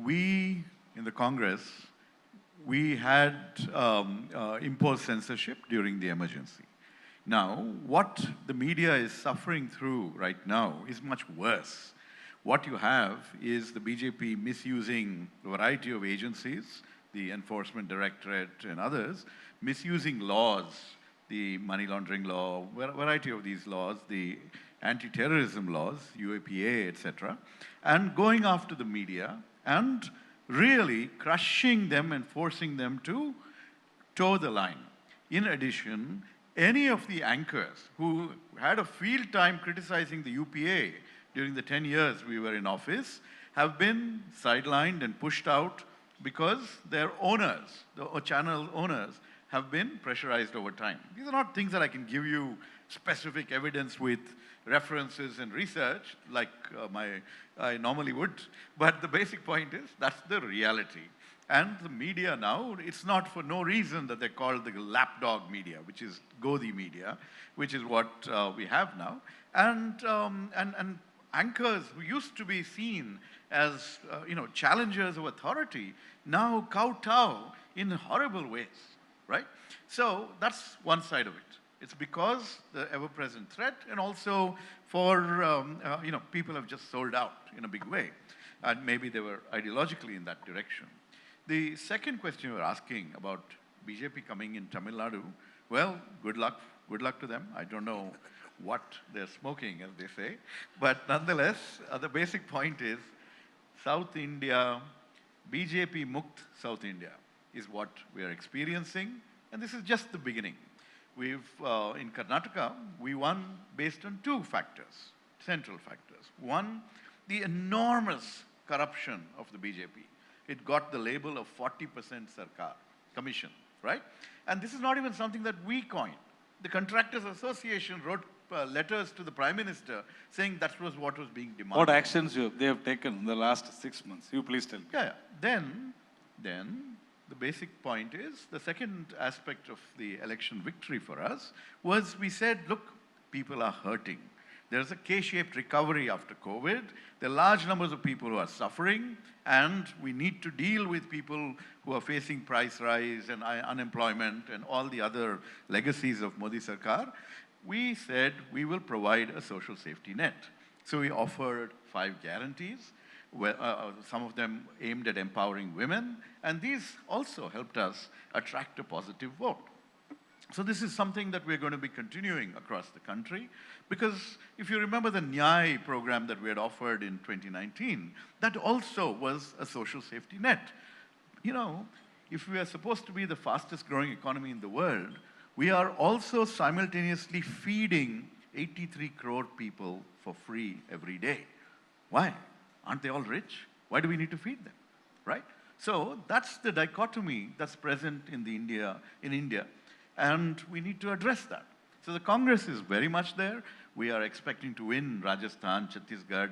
we in the Congress, we had imposed censorship during the emergency. Now, what the media is suffering through right now is much worse. What you have is the BJP misusing a variety of agencies, the Enforcement Directorate and others, misusing laws, the money laundering law, a variety of these laws, the anti-terrorism laws, UAPA, etc., and going after the media and really crushing them and forcing them to toe the line. In addition, any of the anchors who had a field time criticizing the UPA during the 10 years we were in office have been sidelined and pushed out because their owners, the channel owners, have been pressurized over time. These are not things that I can give you specific evidence with references and research like I normally would, but the basic point is that's the reality. And the media now, it's not for no reason that they're called the lapdog media, which is Godi media, which is what we have now. And anchors who used to be seen as challengers of authority now kowtow in horrible ways, right? So that's one side of it. It's because the ever-present threat, and also for people have just sold out in a big way, and maybe they were ideologically in that direction. The second question you were asking about BJP coming in Tamil Nadu, well, good luck to them. I don't know what they're smoking, as they say, but nonetheless, the basic point is South India, BJP Mukt South India is what we are experiencing, and this is just the beginning. We've, in Karnataka, we won based on two factors, central factors. One, the enormous corruption of the BJP. It got the label of 40% Sarkar, commission, right? And this is not even something that we coined. The Contractors Association wrote letters to the Prime Minister saying that was what was being demanded. What actions they have taken in the last 6 months? You please tell me. Yeah. Then the basic point is, the second aspect of the election victory for us was we said, look, people are hurting. There's a K-shaped recovery after COVID. There are large numbers of people who are suffering, and we need to deal with people who are facing price rise and unemployment and all the other legacies of Modi Sarkar. We said we will provide a social safety net. So we offered 5 guarantees, some of them aimed at empowering women, and these also helped us attract a positive vote. So this is something that we're going to be continuing across the country, because if you remember the Nyai program that we had offered in 2019, that also was a social safety net. You know, if we are supposed to be the fastest growing economy in the world, we are also simultaneously feeding 83 crore people for free every day. Why? Aren't they all rich? Why do we need to feed them, right? So that's the dichotomy that's present in India, and we need to address that. So the Congress is very much there. We are expecting to win Rajasthan, Chhattisgarh,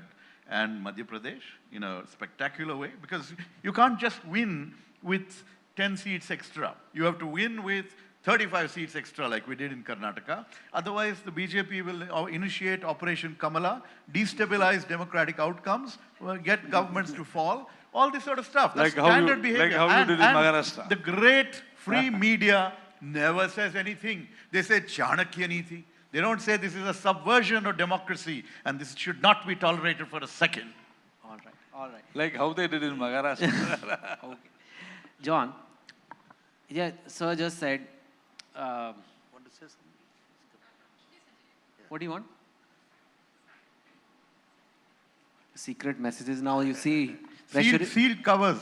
and Madhya Pradesh in a spectacular way, because you can't just win with 10 seats extra. You have to win with 35 seats extra like we did in Karnataka. Otherwise, the BJP will initiate Operation Kamala, destabilize democratic outcomes, get governments to fall, all this sort of stuff. That's standard behavior. Like how you did in Maharashtra. The great free media never says anything. They say Chanakya Niti. They don't say this is a subversion of democracy and this should not be tolerated for a second. All right, all right. Like how they did in Maharashtra. Okay. John, yeah, sir just said, Want to say something? what do you want? Secret messages now, you see. Sealed covers.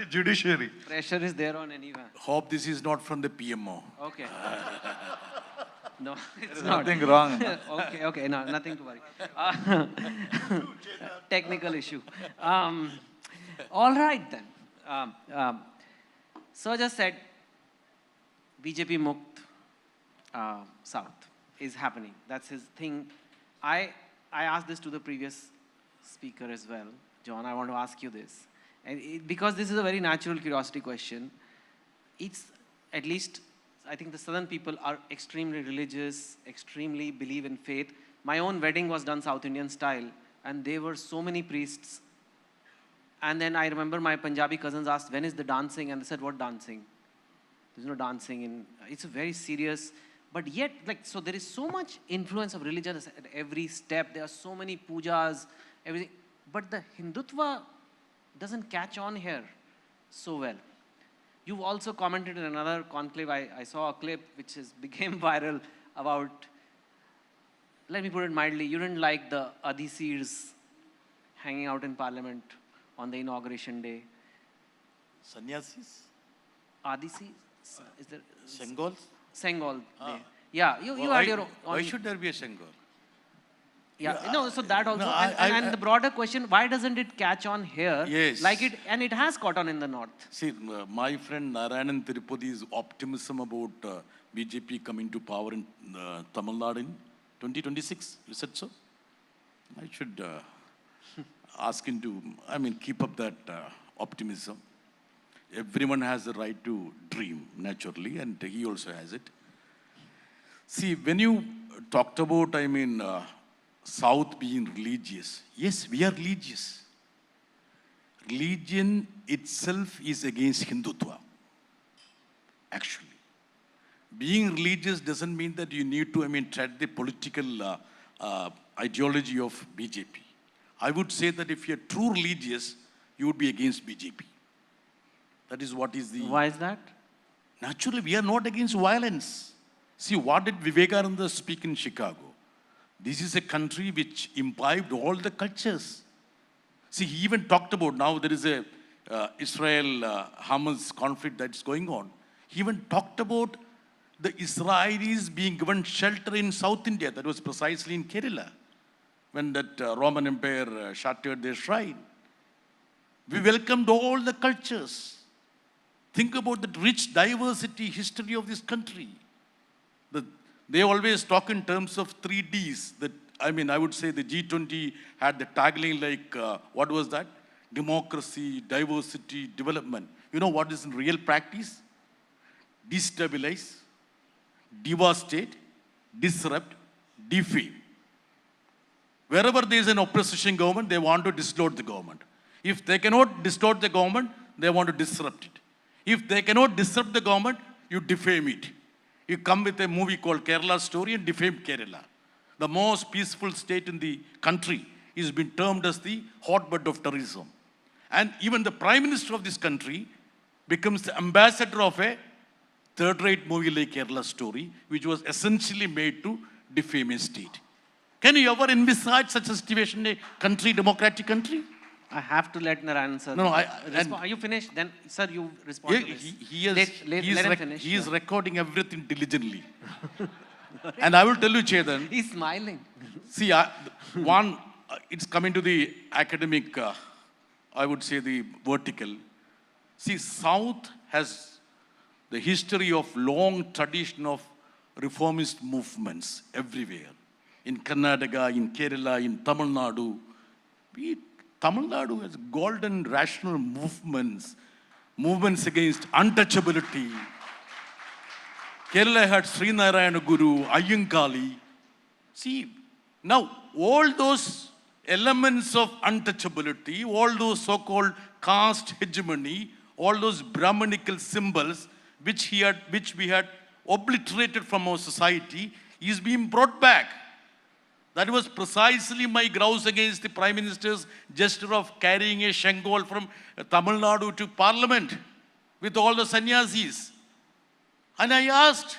Judiciary. Pressure is there on anyone. Hope this is not from the PMO. Okay. No, it's There's not. nothing wrong. Okay, okay, no, nothing to worry. Technical issue. All right then. Sir just said BJP Mukt South is happening. That's his thing. I asked this to the previous speaker as well. John, I want to ask you this. And because this is a very natural curiosity question, it's at least, I think the southern people are extremely religious, extremely believe in faith. My own wedding was done South Indian style, and there were so many priests. And then I remember my Punjabi cousins asked, when is the dancing? And they said, what dancing? There's no dancing in, it's a very serious, but yet, like, so there is so much influence of religion at every step. There are so many pujas, everything. But the Hindutva doesn't catch on here so well. You've also commented in another conclave, I saw a clip which became viral about, let me put it mildly, you didn't like the Adhisirs hanging out in parliament on the inauguration day. Sannyasis? Adhisi? Is there? Sengol? Sengol day. Yeah, you had your own. Why should there be a Sengol? Yeah, no, so that also, No, and the broader question, why doesn't it catch on here? Yes. Like it, and it has caught on in the north. See, my friend Narayanan Tirupati's optimism about BJP coming to power in Tamil Nadu in 2026, you said so? I should ask him to, keep up that optimism. Everyone has the right to dream, naturally, and he also has it. See, when you talked about, South being religious. Yes, we are religious. Religion itself is against Hindutva, actually. Being religious doesn't mean that you need to, tread the political ideology of BJP. I would say that if you're true religious, you would be against BJP. That is what is the... Why is that? Naturally, we are not against violence. See, what did Vivekananda speak in Chicago? This is a country which imbibed all the cultures. See, he even talked about, now there is a Israel-Hamas conflict that's going on. He even talked about the Israelis being given shelter in South India. That was precisely in Kerala, when that Roman Empire shattered their shrine. We welcomed all the cultures. Think about the rich diversity history of this country. They always talk in terms of 3 Ds. I would say the G20 had the tagline like, what was that? Democracy, diversity, development. You know what is in real practice? Destabilize, devastate, disrupt, defame. Wherever there is an opposition government, they want to dislodge the government. If they cannot dislodge the government, they want to disrupt it. If they cannot disrupt the government, you defame it. You come with a movie called Kerala Story and defame Kerala. The most peaceful state in the country is been termed as the hotbed of terrorism. And even the Prime Minister of this country becomes the ambassador of a third-rate movie like Kerala Story, which was essentially made to defame a state. Can you ever envisage such a situation in a country, democratic country? I have to let Narayan sir. No, are you finished? Then, sir, you respond to this. He is recording everything diligently. And I will tell you, Chetan. He's smiling. See, it's coming to the academic, I would say the vertical. See, South has the history of long tradition of reformist movements everywhere. In Karnataka, in Kerala, in Tamil Nadu. Tamil Nadu has golden rational movements against untouchability. Kerala had Srinarayana Guru, Ayyankali. See, now all those elements of untouchability, all those so-called caste hegemony, all those Brahmanical symbols which we had obliterated from our society, is being brought back. That was precisely my grouse against the Prime Minister's gesture of carrying a Shengol from Tamil Nadu to Parliament with all the sannyasis. And I asked,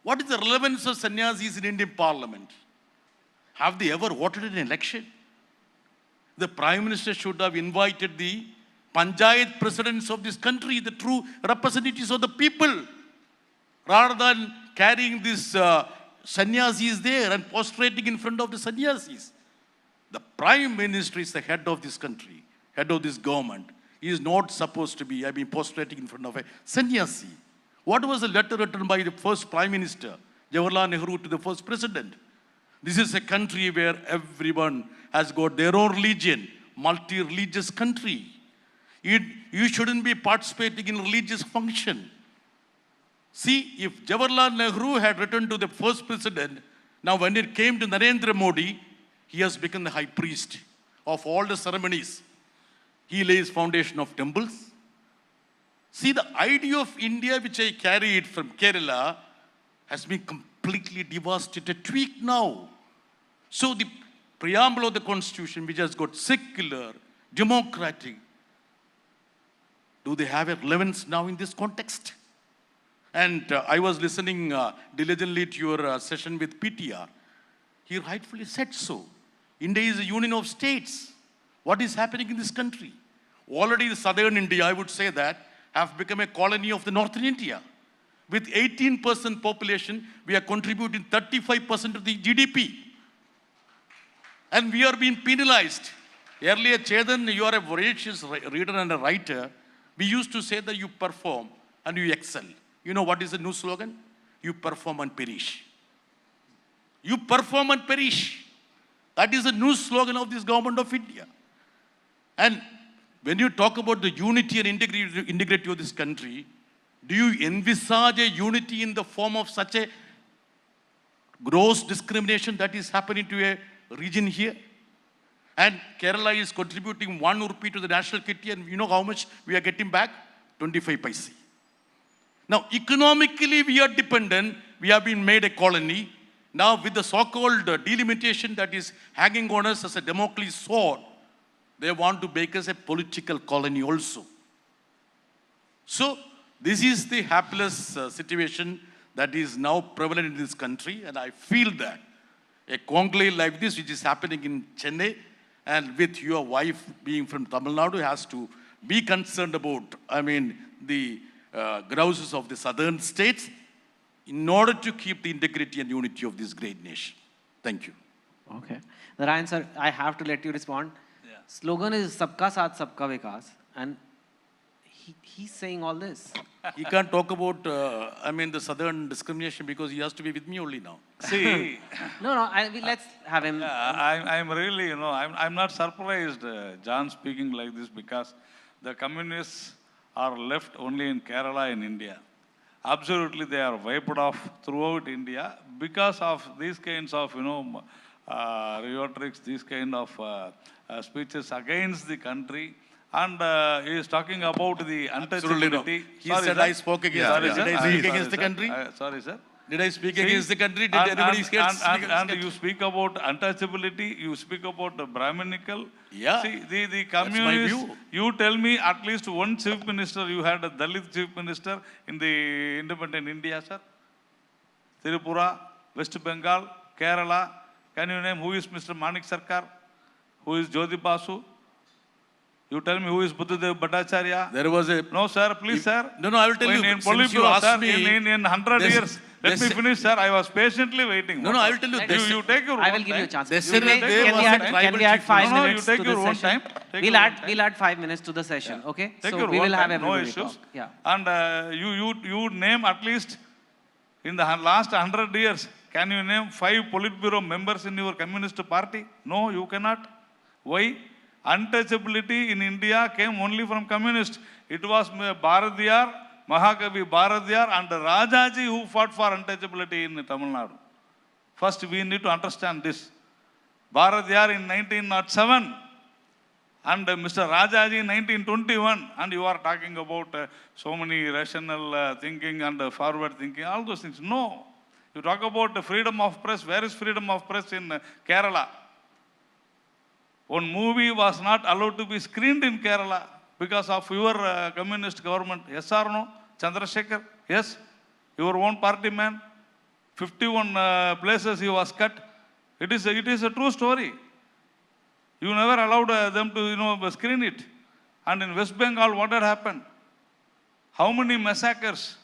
what is the relevance of sannyasis in Indian Parliament? Have they ever voted in an election? The Prime Minister should have invited the Panchayat presidents of this country, the true representatives of the people, rather than carrying this sannyasis there and prostrating in front of the sannyasis. The Prime Minister is the head of this country, head of this government. He is not supposed to be, prostrating in front of a sannyasi. What was the letter written by the first Prime Minister, Jawaharlal Nehru, to the first President? This is a country where everyone has got their own religion, multi-religious country. You shouldn't be participating in religious function. See, if Jawaharlal Nehru had written to the first president, now when it came to Narendra Modi, he has become the high priest of all the ceremonies. He lays foundation of temples. See, the idea of India, which I carried from Kerala, has been completely devastated, tweaked now. So the preamble of the constitution, which has got secular, democratic, do they have a relevance now in this context? And I was listening diligently to your session with PTR. He rightfully said so. India is a union of states. What is happening in this country? Already the southern India, I would say that, have become a colony of the northern India. With 18% population, we are contributing 35% of the GDP. And we are being penalized. Earlier, Chetan, you are a voracious reader and a writer. We used to say that you perform and you excel. You know what is the new slogan? You perform and perish. You perform and perish. That is the new slogan of this government of India. And when you talk about the unity and integrity of this country, do you envisage a unity in the form of such a gross discrimination that is happening to a region here? And Kerala is contributing 1 rupee to the national kitty, and you know how much we are getting back? 25 paise. Now, economically, we are dependent. We have been made a colony. Now, with the so-called delimitation that is hanging on us as a Damocles sword, they want to make us a political colony also. So, this is the hapless situation that is now prevalent in this country, and I feel that a conclave like this, which is happening in Chennai, and with your wife being from Tamil Nadu, has to be concerned about, the grouses of the southern states in order to keep the integrity and unity of this great nation. Thank you. Okay. Narayan sir, I have to let you respond. Yeah. Slogan is Sabka Saath, Sabka Vikas, and he's saying all this. He can't talk about, the southern discrimination because he has to be with me only now. See. Let's have him. Yeah, I'm really, I'm not surprised, John speaking like this, because the communists are left only in Kerala in India. Absolutely, they are wiped off throughout India because of these kinds of, rhetorics, these kind of speeches against the country. And he is talking about the untouchability. He said I spoke against the country. Did I speak against the country? Sorry, sir. Did I speak against the country? Did everybody speak against the country? And you speak about untouchability, you speak about the Brahminical. Yeah. See, the communists, you tell me at least one chief minister, you had a Dalit chief minister in the independent India, sir? Tripura, West Bengal, Kerala. Can you name who is Mr. Manik Sarkar? Who is Jyoti Basu? You tell me who is Buddhadev Bhattacharya? There was a... No, sir, please, sir. No, I will tell you. In Since you asked me... in 100 years, let me finish, sir. I was patiently waiting. No, I will tell you. You take your own time. I will give you a chance. Can we add 5 minutes take to your the own session? time. We'll add 5 minutes to the session, okay? Take So your we own will have time, no everybody issues. talk. Yeah. And you name at least in the last 100 years, can you name 5 Politburo members in your communist party? No, you cannot. Why? Untouchability in India came only from communists. It was Bharatiyar, Mahakavi Bharatiyar and Rajaji who fought for untouchability in Tamil Nadu. First, we need to understand this. Bharatiyar in 1907 And Mr. Rajaji, 1921, and you are talking about so many rational thinking and forward thinking, all those things. No. You talk about the freedom of press. Where is freedom of press in Kerala? One movie was not allowed to be screened in Kerala because of your communist government. Yes or no? Chandrasekhar? Yes? Your own party man? 51 places he was cut. It is a true story. You never allowed them to, screen it. And in West Bengal, what had happened? How many massacres?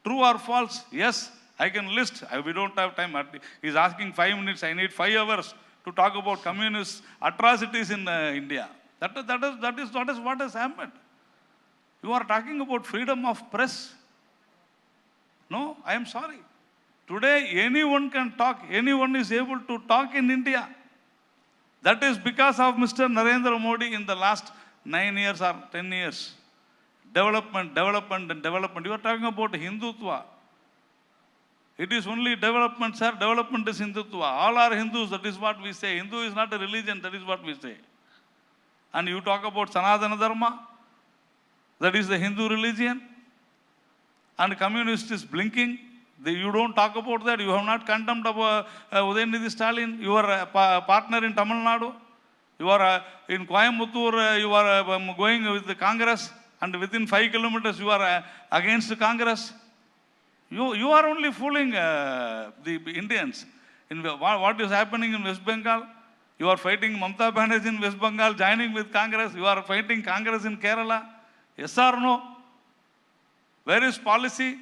True or false? Yes, I can list. We don't have time. He's asking 5 minutes. I need 5 hours to talk about communist atrocities in India. That is what has happened. You are talking about freedom of press. No, I am sorry. Today, anyone can talk. Anyone is able to talk in India. That is because of Mr. Narendra Modi in the last 9 years or 10 years. Development, development, and development. You are talking about Hindutva. It is only development, sir. Development is Hindutva. All are Hindus, that is what we say. Hindu is not a religion, that is what we say. And you talk about Sanatana Dharma, that is the Hindu religion. And communist is blinking. You don't talk about that. You have not condemned Udayanidhi Stalin, your partner in Tamil Nadu. You are in Coimbatore, you are going with the Congress, and within 5 kilometers you are against the Congress. You are only fooling the Indians. What is happening in West Bengal? You are fighting Mamata Banerjee in West Bengal, joining with Congress. You are fighting Congress in Kerala. Yes or no? Where is policy?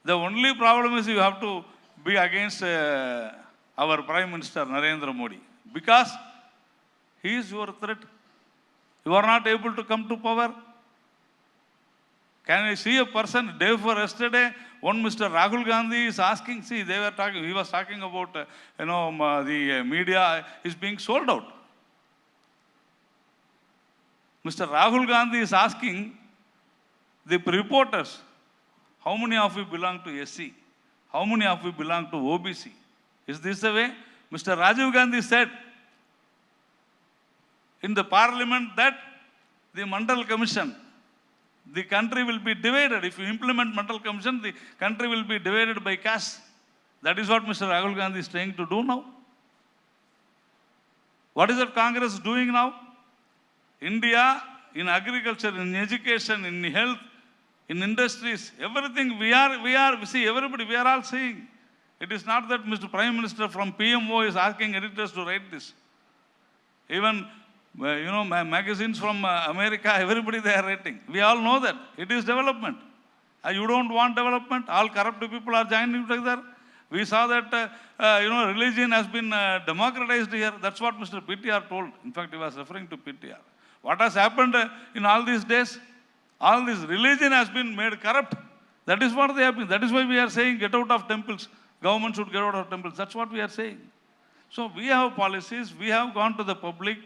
The only problem is you have to be against our Prime Minister Narendra Modi because he is your threat. You are not able to come to power. Can I see a person, day before yesterday, one Mr. Rahul Gandhi is asking, he was talking about, the media is being sold out. Mr. Rahul Gandhi is asking the reporters, how many of you belong to SC? How many of you belong to OBC? Is this the way? Mr. Rajiv Gandhi said in the parliament that the Mandal Commission, the country will be divided. If you implement Mandal Commission, the country will be divided by caste. That is what Mr. Rahul Gandhi is trying to do now. What is that Congress doing now? India, in agriculture, in education, in health, in industries, everything we are, everybody, we are all seeing. It is not that Mr. Prime Minister from PMO is asking editors to write this. Even, magazines from America, everybody they are writing. We all know that. It is development. You don't want development? All corrupt people are joining together. We saw that, religion has been democratized here. That's what Mr. PTR told. In fact, he was referring to PTR. What has happened in all these days? All this religion has been made corrupt. That is what they have been. That is why we are saying get out of temples. Government should get out of temples. That's what we are saying. So we have policies. We have gone to the public.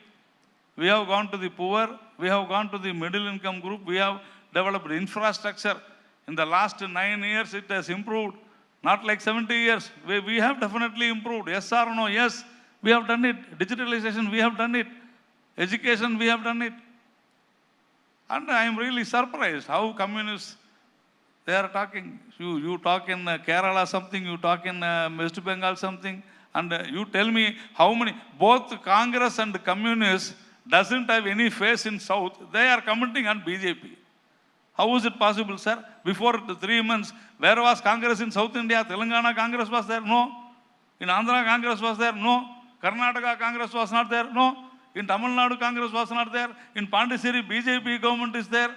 We have gone to the poor. We have gone to the middle income group. We have developed infrastructure. In the last 9 years, it has improved. Not like 70 years. We have definitely improved. Yes or no? Yes. We have done it. Digitalization, we have done it. Education, we have done it. And I am really surprised how communists, they are talking. You talk in Kerala something, you talk in West Bengal something, and you tell me how many, both Congress and communists doesn't have any face in South. They are commenting on BJP. How is it possible, sir? Before the 3 months, where was Congress in South India? Telangana Congress was there? No. In Andhra Congress was there? No. Karnataka Congress was not there? No. In Tamil Nadu, Congress was not there. In Pondicherry, BJP government is there.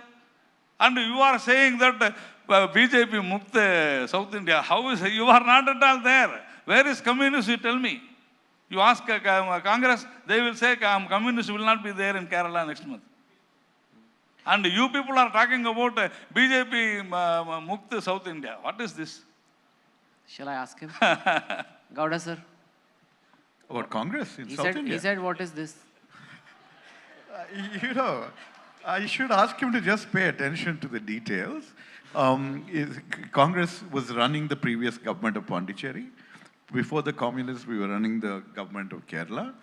And you are saying that BJP Mukta South India. How is it? You are not at all there. Where is communists, you tell me? You ask Congress, they will say communists will not be there in Kerala next month. And you people are talking about BJP Mukta South India. What is this? Shall I ask him? Gowda sir. About Congress in South India? He said, what is this? I should ask him to just pay attention to the details. Congress was running the previous government of Pondicherry. Before the communists, we were running the government of Kerala.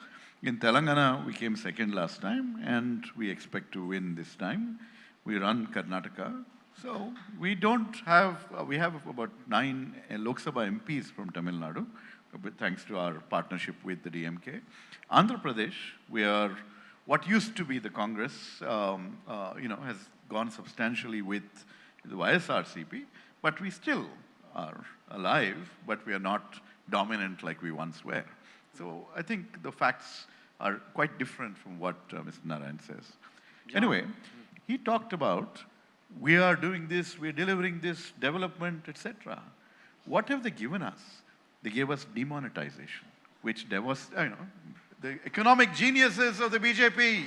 In Telangana, we came second last time, and we expect to win this time. We run Karnataka. So we don't have, we have about 9 Lok Sabha MPs from Tamil Nadu, thanks to our partnership with the DMK. Andhra Pradesh, we are, what used to be the Congress, has gone substantially with the YSRCP, but we still are alive, but we are not dominant like we once were. So I think the facts are quite different from what Mr. Narayan says. Anyway, he talked about, we are doing this, we're delivering this, development, etc. What have they given us? They gave us demonetization, which was, the economic geniuses of the BJP,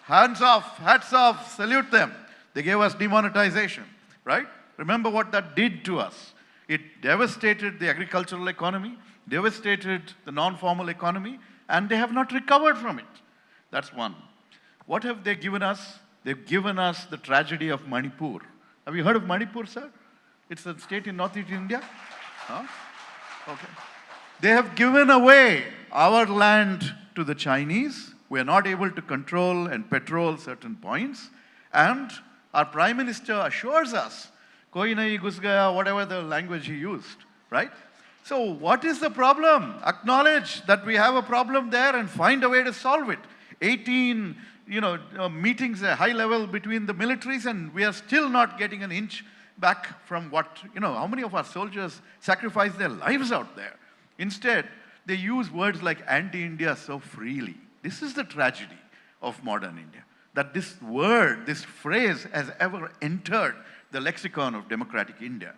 hands off, hats off, salute them. They gave us demonetization, right? Remember what that did to us. It devastated the agricultural economy, devastated the non-formal economy, and they have not recovered from it. That's one. What have they given us? They've given us the tragedy of Manipur. Have you heard of Manipur, sir? It's a state in Northeast India. Huh? Okay. They have given away our land to the Chinese. We are not able to control and patrol certain points. And our Prime Minister assures us, koi nahi ghus gaya, whatever the language he used, right? So what is the problem? Acknowledge that we have a problem there and find a way to solve it. 18 meetings at high level between the militaries, and we are still not getting an inch back from what, how many of our soldiers sacrifice their lives out there? Instead, they use words like anti-India so freely. This is the tragedy of modern India, that this word, this phrase has ever entered the lexicon of democratic India.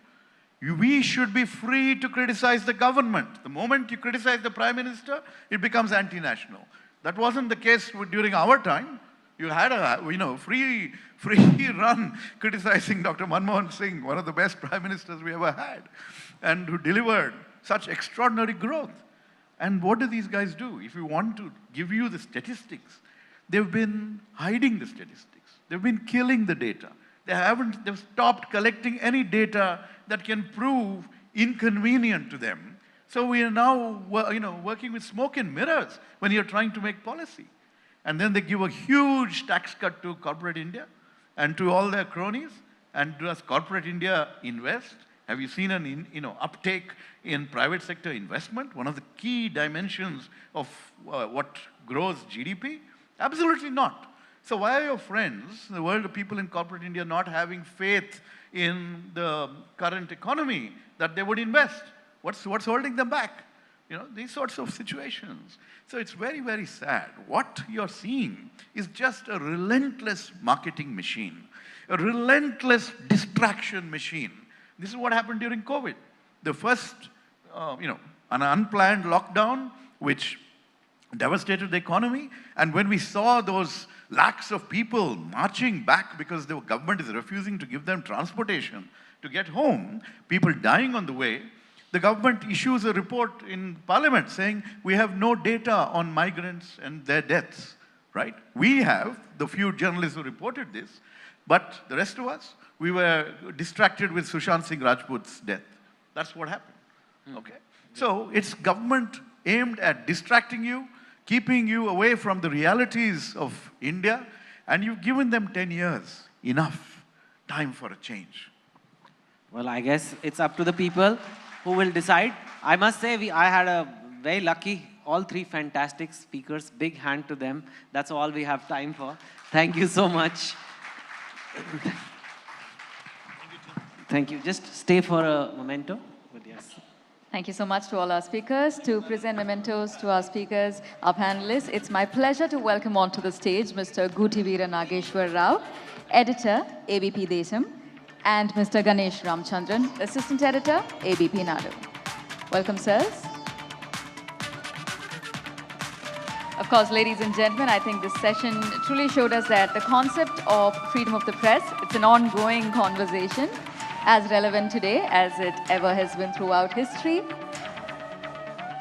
We should be free to criticize the government. The moment you criticize the Prime Minister, it becomes anti-national. That wasn't the case during our time. You had a free run criticizing Dr. Manmohan Singh, one of the best prime ministers we ever had, and who delivered such extraordinary growth. And what do these guys do? If we want to give you the statistics, they've been hiding the statistics. They've been killing the data. They've stopped collecting any data that can prove inconvenient to them. So we are now, working with smoke and mirrors when you're trying to make policy. And then they give a huge tax cut to corporate India and to all their cronies. And does corporate India invest? Have you seen an uptake in private sector investment? One of the key dimensions of what grows GDP? Absolutely not. So why are your friends, the world of people in corporate India, not having faith in the current economy that they would invest? What's holding them back? These sorts of situations. So it's very, very sad. What you're seeing is just a relentless marketing machine, a relentless distraction machine. This is what happened during COVID. The first, an unplanned lockdown, which devastated the economy. And when we saw those lakhs of people marching back because the government is refusing to give them transportation to get home, people dying on the way, the government issues a report in Parliament saying we have no data on migrants and their deaths, right? We have the few journalists who reported this, but the rest of us, we were distracted with Sushant Singh Rajput's death. That's what happened, okay? So it's government aimed at distracting you, keeping you away from the realities of India, and you've given them 10 years. Enough time for a change. Well, I guess it's up to the people who will decide. I must say, I had a very lucky, all three fantastic speakers. Big hand to them. That's all we have time for. Thank you so much. Thank you. Just stay for a memento. But yes. Thank you so much to all our speakers. To present mementos to our speakers, our panelists, it's my pleasure to welcome onto the stage Mr. Gutivira Nageshwar Rao, Editor, ABP Desam, and Mr. Ganesh Ramchandran, Assistant Editor, ABP Nadu. Welcome, sirs. Of course, ladies and gentlemen, I think this session truly showed us that the concept of freedom of the press, it's an ongoing conversation, as relevant today as it ever has been throughout history.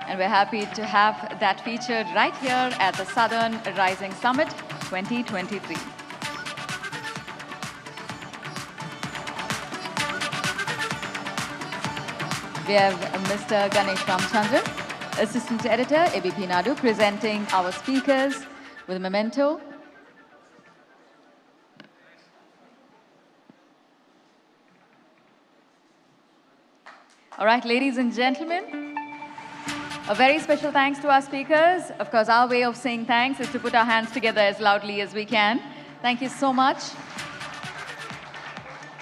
And we're happy to have that featured right here at the Southern Rising Summit 2023. We have Mr. Ganesh Ramchandran, Assistant Editor, ABP Nadu, presenting our speakers with a memento. All right, ladies and gentlemen, a very special thanks to our speakers. Of course, our way of saying thanks is to put our hands together as loudly as we can. Thank you so much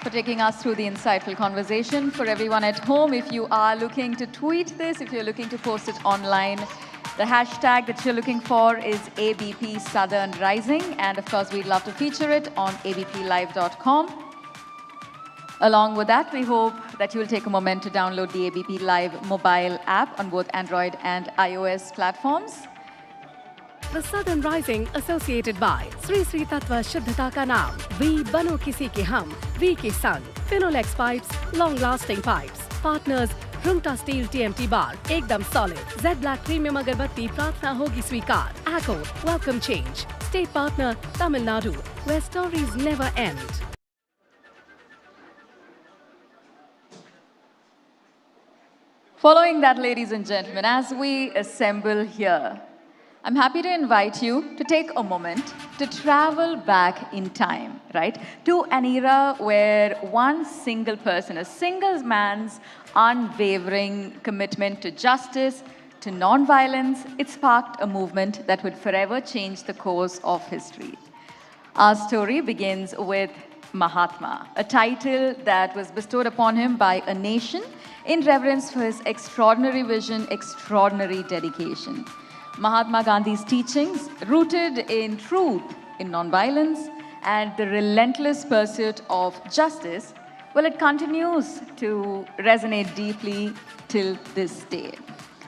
for taking us through the insightful conversation. For everyone at home, if you are looking to tweet this, if you're looking to post it online, the hashtag that you're looking for is ABP Southern Rising. And of course, we'd love to feature it on abplive.com. Along with that, we hope that you will take a moment to download the ABP Live mobile app on both Android and iOS platforms. The Southern Rising associated by Sri Sri Tatva Shuddhata Ka Naam, We Bano Kisi Ke Hum, We Ke Sang, Finolex Pipes, Long-Lasting Pipes, Partners, Rumta Steel TMT Bar, Ekdam Solid, Z Black Premium Agarbatti, Pratna Hogi Swikar, Acco, Welcome Change, State Partner, Tamil Nadu, where stories never end. Following that, ladies and gentlemen, as we assemble here, I'm happy to invite you to take a moment to travel back in time, right? To an era where one single person, a single man's unwavering commitment to justice, to non-violence, it sparked a movement that would forever change the course of history. Our story begins with Mahatma, a title that was bestowed upon him by a nation in reverence for his extraordinary vision, extraordinary dedication. Mahatma Gandhi's teachings, rooted in truth, in nonviolence, and the relentless pursuit of justice, well, it continues to resonate deeply till this day.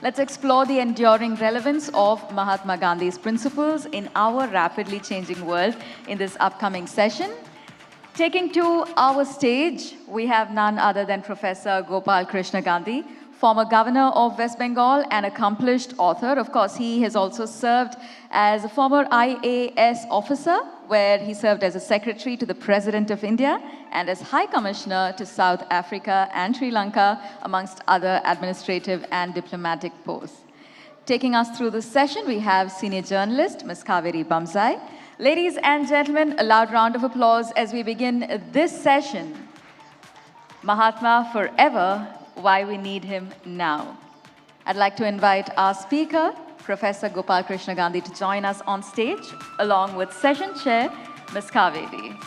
Let's explore the enduring relevance of Mahatma Gandhi's principles in our rapidly changing world in this upcoming session. Taking to our stage, we have none other than Professor Gopal Krishna Gandhi, former governor of West Bengal and accomplished author. Of course, he has also served as a former IAS officer, where he served as a secretary to the President of India and as High Commissioner to South Africa and Sri Lanka, amongst other administrative and diplomatic posts. Taking us through this session, we have senior journalist, Ms. Kaveri Bamzai. Ladies and gentlemen, a loud round of applause as we begin this session. Mahatma forever, why we need him now. I'd like to invite our speaker, Professor Gopal Krishna Gandhi, to join us on stage, along with session chair, Ms. Kaveri.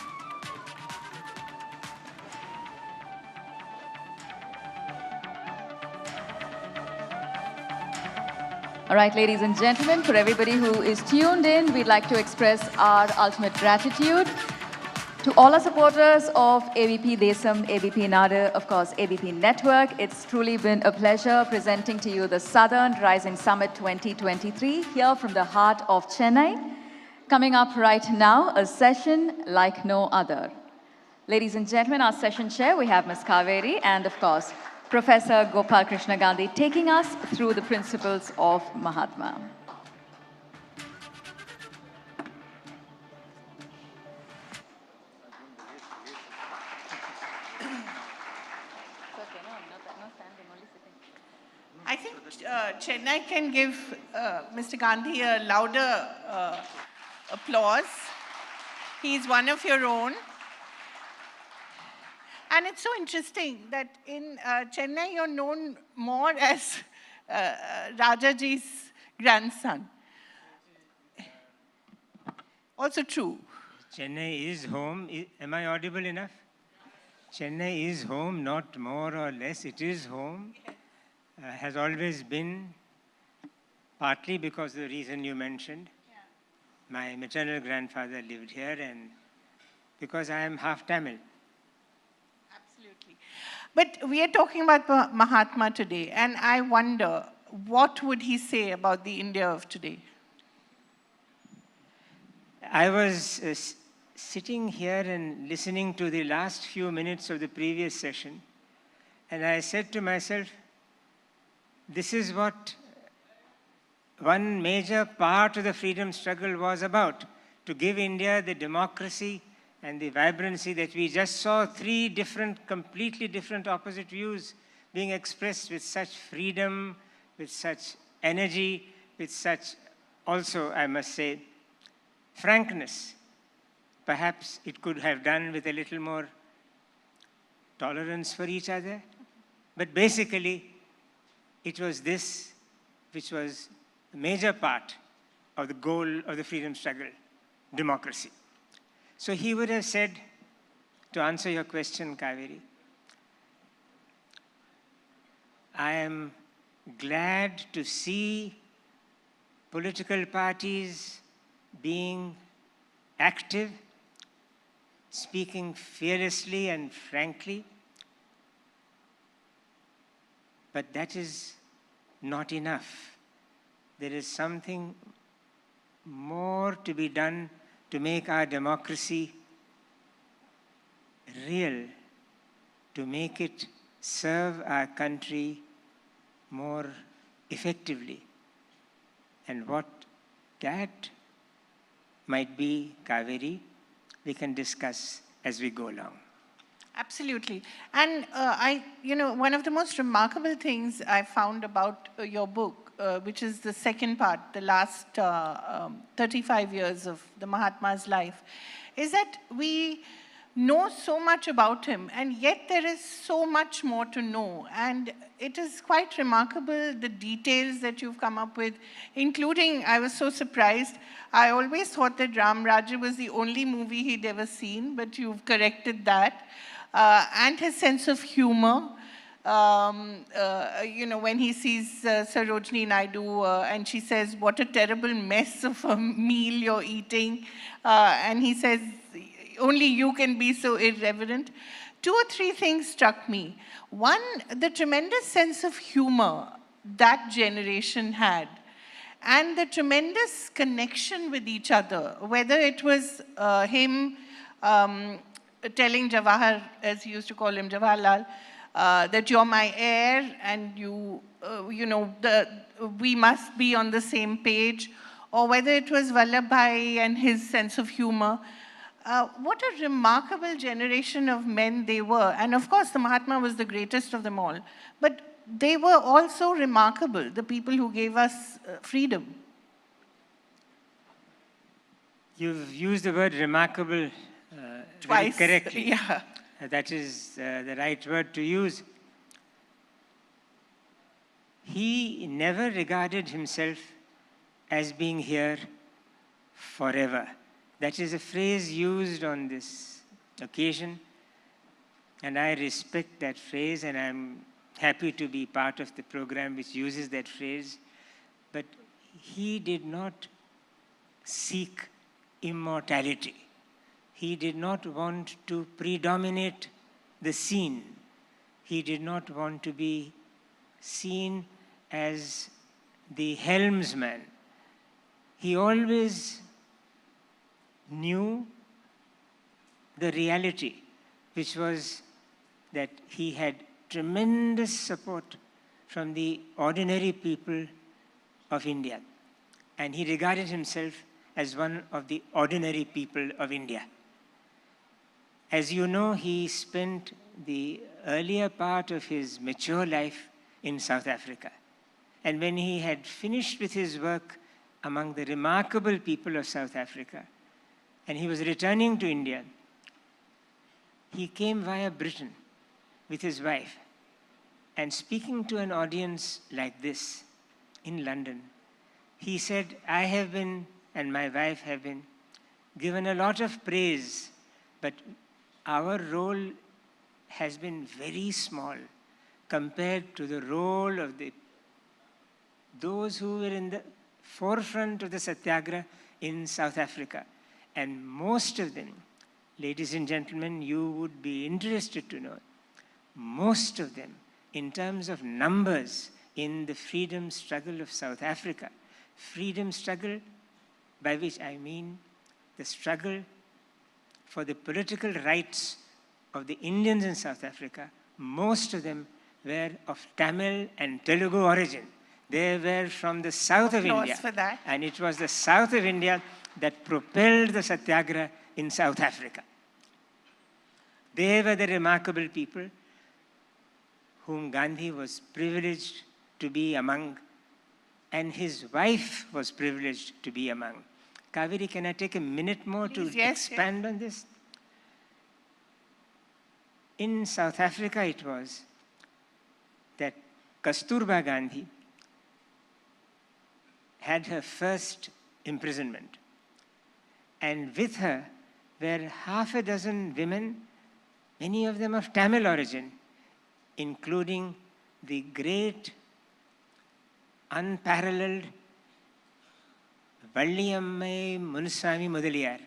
All right, ladies and gentlemen, for everybody who is tuned in, we'd like to express our ultimate gratitude to all our supporters of ABP Desam, ABP Nadu, of course, ABP Network. It's truly been a pleasure presenting to you the Southern Rising Summit 2023 here from the heart of Chennai. Coming up right now, a session like no other. Ladies and gentlemen, our session chair, we have Ms. Kaveri and, of course, Professor Gopal Krishna Gandhi taking us through the principles of Mahatma. I think Chennai can give Mr. Gandhi a louder applause. He's one of your own. And it's so interesting that in Chennai, you're known more as Rajaji's grandson. Also true. Chennai is home. Am I audible enough? Chennai is home, not more or less. It is home. Has always been, partly because of the reason you mentioned. Yeah. My maternal grandfather lived here, and because I am half Tamil. Absolutely. But we are talking about Mahatma today, and I wonder, what would he say about the India of today? I was sitting here and listening to the last few minutes of the previous session, and I said to myself, this is what one major part of the freedom struggle was about, to give India the democracy and the vibrancy that we just saw three different, completely different opposite views being expressed with such freedom, with such energy, with such, also I must say, frankness. Perhaps it could have done with a little more tolerance for each other. But basically, it was this which was a major part of the goal of the freedom struggle, democracy. So he would have said, to answer your question, Kaveri, I am glad to see political parties being active, speaking fearlessly and frankly, but that is not enough. There is something more to be done to make our democracy real, to make it serve our country more effectively. And what that might be, Kaveri, we can discuss as we go along. Absolutely. And one of the most remarkable things I found about your book, which is the second part, the last 35 years of the Mahatma's life, is that we know so much about him, and yet there is so much more to know. And it is quite remarkable, the details that you've come up with, including, I was so surprised, I always thought that Ram Raja was the only movie he'd ever seen, but you've corrected that. And his sense of humor. When he sees Sarojini Naidu and she says, what a terrible mess of a meal you're eating. And he says, only you can be so irreverent. 2 or 3 things struck me. One, the tremendous sense of humor that generation had, and the tremendous connection with each other, whether it was him telling Jawahar, as he used to call him, Jawaharlal, that you're my heir and we must be on the same page, or whether it was Vallabhbhai and his sense of humor. What a remarkable generation of men they were. And of course, the Mahatma was the greatest of them all. But they were also remarkable, the people who gave us freedom. You've used the word remarkable Twice, very correctly. Yeah. That is the right word to use. He never regarded himself as being here forever. That is a phrase used on this occasion, and I respect that phrase, and I'm happy to be part of the program which uses that phrase. But he did not seek immortality. He did not want to predominate the scene. He did not want to be seen as the helmsman. He always knew the reality, which was that he had tremendous support from the ordinary people of India. And he regarded himself as one of the ordinary people of India. As you know, he spent the earlier part of his mature life in South Africa. And when he had finished with his work among the remarkable people of South Africa, and he was returning to India, he came via Britain with his wife. And speaking to an audience like this in London, he said, I have been, and my wife have been, given a lot of praise, but our role has been very small compared to the role of those who were in the forefront of the Satyagraha in South Africa. And most of them, ladies and gentlemen, you would be interested to know, most of them, in terms of numbers in the freedom struggle of South Africa, freedom struggle by which I mean the struggle for the political rights of the Indians in South Africa, most of them were of Tamil and Telugu origin. They were from the south of India. For that. And it was the south of India that propelled the Satyagraha in South Africa. They were the remarkable people whom Gandhi was privileged to be among and his wife was privileged to be among. Kaveri, can I take a minute more Please, to yes, expand on this? In South Africa, it was that Kasturba Gandhi had her first imprisonment. And with her were half a dozen women, many of them of Tamil origin, including the great, unparalleled Valliyammai Munuswami Mudaliyar.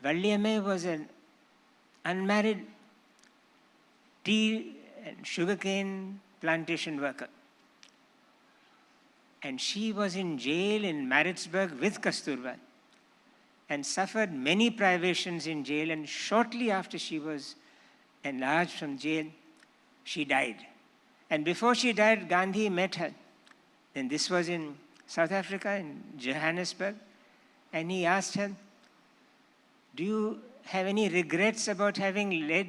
Valliyammai was an unmarried tea and sugarcane plantation worker. And she was in jail in Maritzburg with Kasturba and suffered many privations in jail. And shortly after she was enlarged from jail, she died. And before she died, Gandhi met her. And this was in South Africa, in Johannesburg. And he asked her, do you have any regrets about having led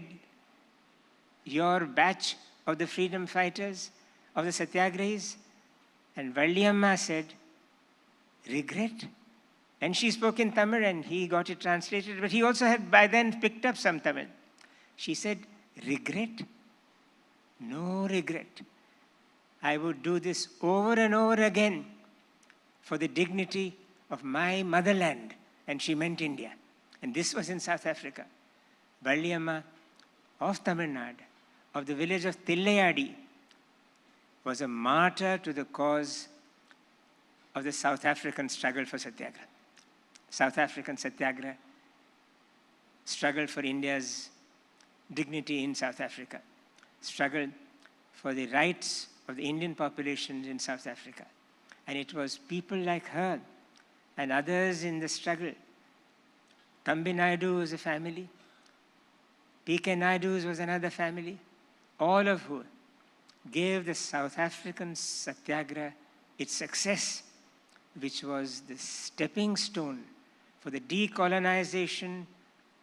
your batch of the freedom fighters, of the Satyagrahis? And Valliyamma said, regret? And she spoke in Tamil and he got it translated, but he also had by then picked up some Tamil. She said, regret? No regret. I would do this over and over again for the dignity of my motherland. And she meant India. And this was in South Africa. Valliyamma of Tamil Nadu, of the village of Tillayadi, was a martyr to the cause of the South African struggle for Satyagraha. South African Satyagraha struggled for India's dignity in South Africa, struggled for the rights of the Indian population in South Africa. And it was people like her and others in the struggle. Thambi Naidu was a family. P.K. Naidu's was another family, all of whom gave the South African Satyagraha its success, which was the stepping stone for the decolonization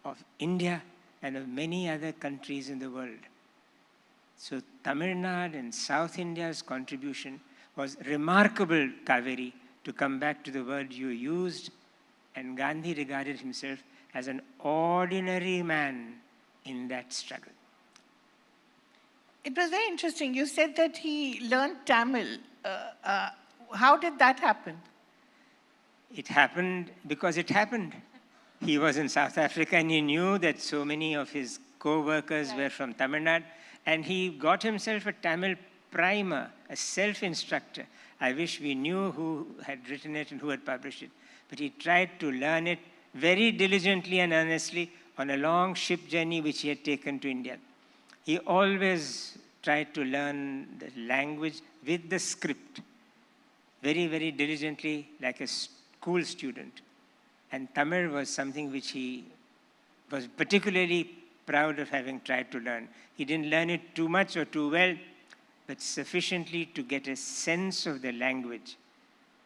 of India and of many other countries in the world. So Tamil Nadu and South India's contribution was remarkable, Kaveri, to come back to the word you used, and Gandhi regarded himself as an ordinary man in that struggle. It was very interesting. You said that he learned Tamil. How did that happen? It happened because it happened. He was in South Africa and he knew that so many of his co-workers were from Tamil Nadu, and he got himself a Tamil primer, a self-instructor. I wish we knew who had written it and who had published it. But he tried to learn it very diligently and earnestly on a long ship journey which he had taken to India. He always tried to learn the language with the script, very, very diligently, like a school student. And Tamil was something which he was particularly proud of having tried to learn. He didn't learn it too much or too well, but sufficiently to get a sense of the language,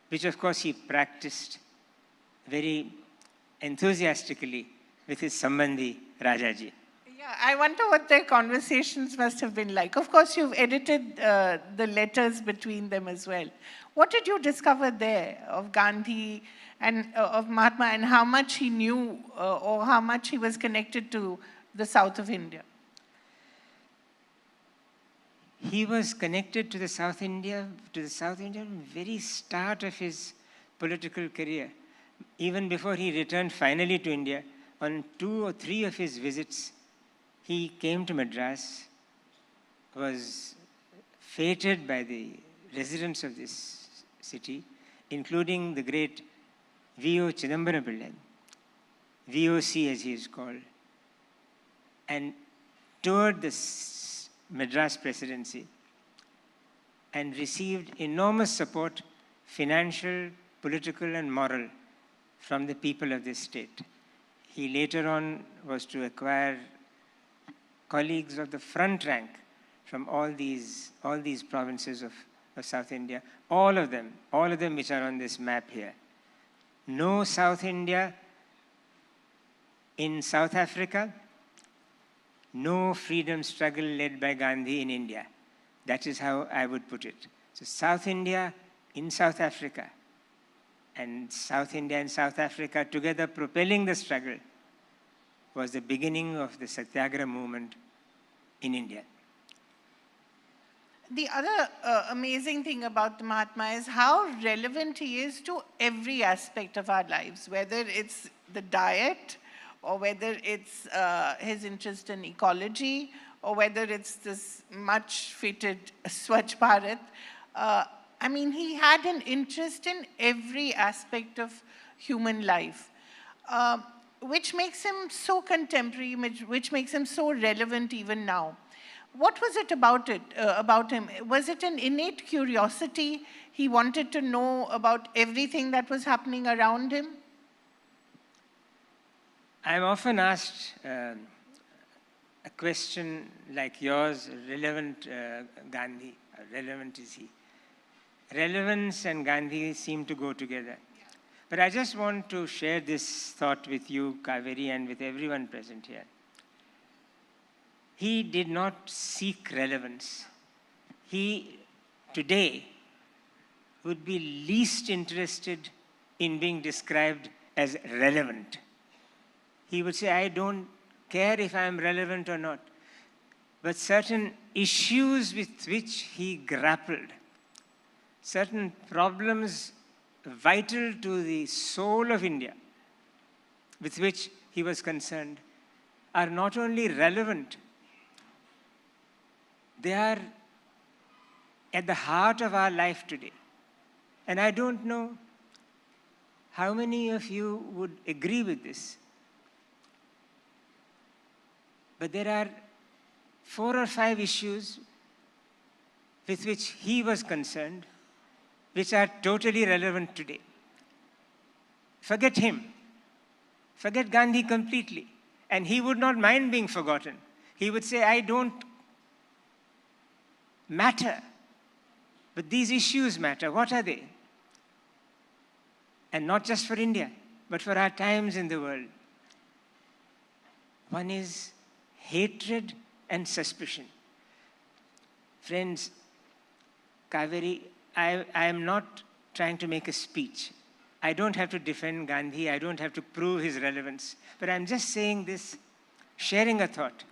which of course he practiced very enthusiastically with his Sambandhi, Rajaji. Yeah, I wonder what their conversations must have been like. Of course, you've edited the letters between them as well. What did you discover there of Gandhi and of Mahatma, and how much he knew or how much he was connected to the south of India? He was connected to the South India from the very start of his political career. Even before he returned finally to India, on 2 or 3 of his visits, he came to Madras, was feted by the residents of this city, including the great V.O. Chidambaram Pillai, VOC as he is called, and toured the Madras presidency and received enormous support, financial, political, and moral, from the people of this state. He later on was to acquire colleagues of the front rank from all these provinces of South India, all of them which are on this map here. No South India in South Africa, no freedom struggle led by Gandhi in India. That is how I would put it. So South India in South Africa, and South India and South Africa together propelling the struggle, was the beginning of the Satyagraha movement in India. The other amazing thing about the Mahatma is how relevant he is to every aspect of our lives, whether it's the diet, or whether it's his interest in ecology, or whether it's this much feted Swachh Bharat. I mean, he had an interest in every aspect of human life, which makes him so contemporary, which makes him so relevant even now. What was it about him? Was it an innate curiosity? He wanted to know about everything that was happening around him? I'm often asked a question like yours, relevant Gandhi, relevant is he? Relevance and Gandhi seem to go together. But I just want to share this thought with you, Kaveri, and with everyone present here. He did not seek relevance. He, today, would be least interested in being described as relevant. He would say, I don't care if I am relevant or not. But certain issues with which he grappled, certain problems vital to the soul of India, with which he was concerned, are not only relevant, they are at the heart of our life today. And I don't know how many of you would agree with this. But there are 4 or 5 issues with which he was concerned, which are totally relevant today. Forget him. Forget Gandhi completely. And he would not mind being forgotten. He would say, I don't matter. But these issues matter. What are they? And not just for India, but for our times in the world. One is hatred and suspicion. Friends, Kaveri, I am not trying to make a speech. I don't have to defend Gandhi. I don't have to prove his relevance. But I'm just saying this, sharing a thought.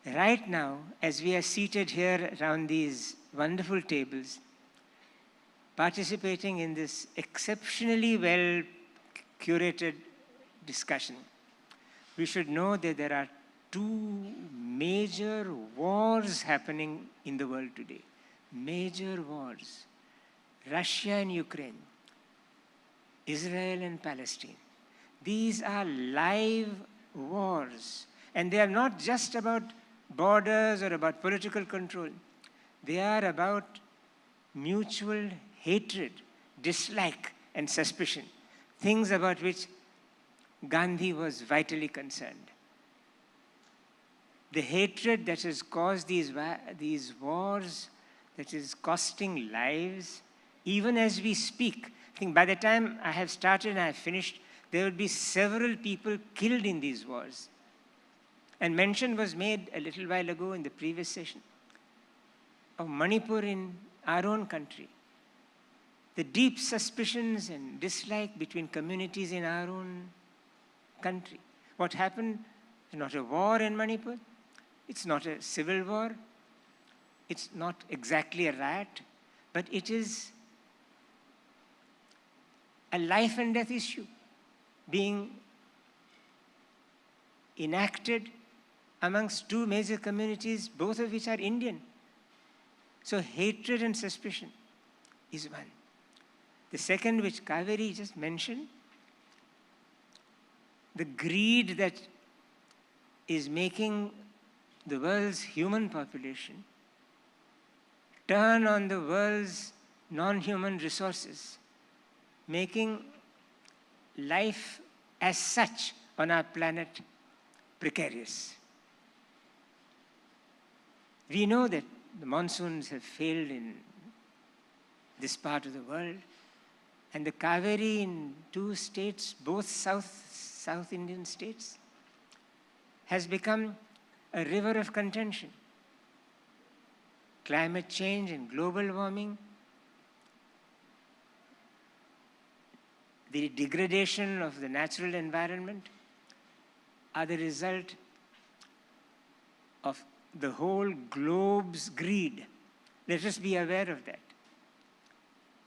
Right now, as we are seated here around these wonderful tables, participating in this exceptionally well curated discussion, we should know that there are 2 major wars happening in the world today. Major wars. Russia and Ukraine, Israel and Palestine. These are live wars. And they are not just about borders or about political control. They are about mutual hatred, dislike, and suspicion. Things about which Gandhi was vitally concerned. The hatred that has caused these wars, that is costing lives, even as we speak. I think by the time I have started and I have finished, there will be several people killed in these wars. And mention was made a little while ago in the previous session of Manipur in our own country. The deep suspicions and dislike between communities in our own country. What happened is not a war in Manipur. It's not a civil war. It's not exactly a riot, but it is a life and death issue being enacted amongst 2 major communities, both of which are Indian. So hatred and suspicion is one. The second, which Kaveri just mentioned, the greed that is making the world's human population turn on the world's non-human resources, making life as such on our planet precarious. We know that the monsoons have failed in this part of the world, and the Kaveri in 2 states, both South Indian states, has become a river of contention. Climate change and global warming the degradation of the natural environment are the result of the whole globe's greed. Let us be aware of that.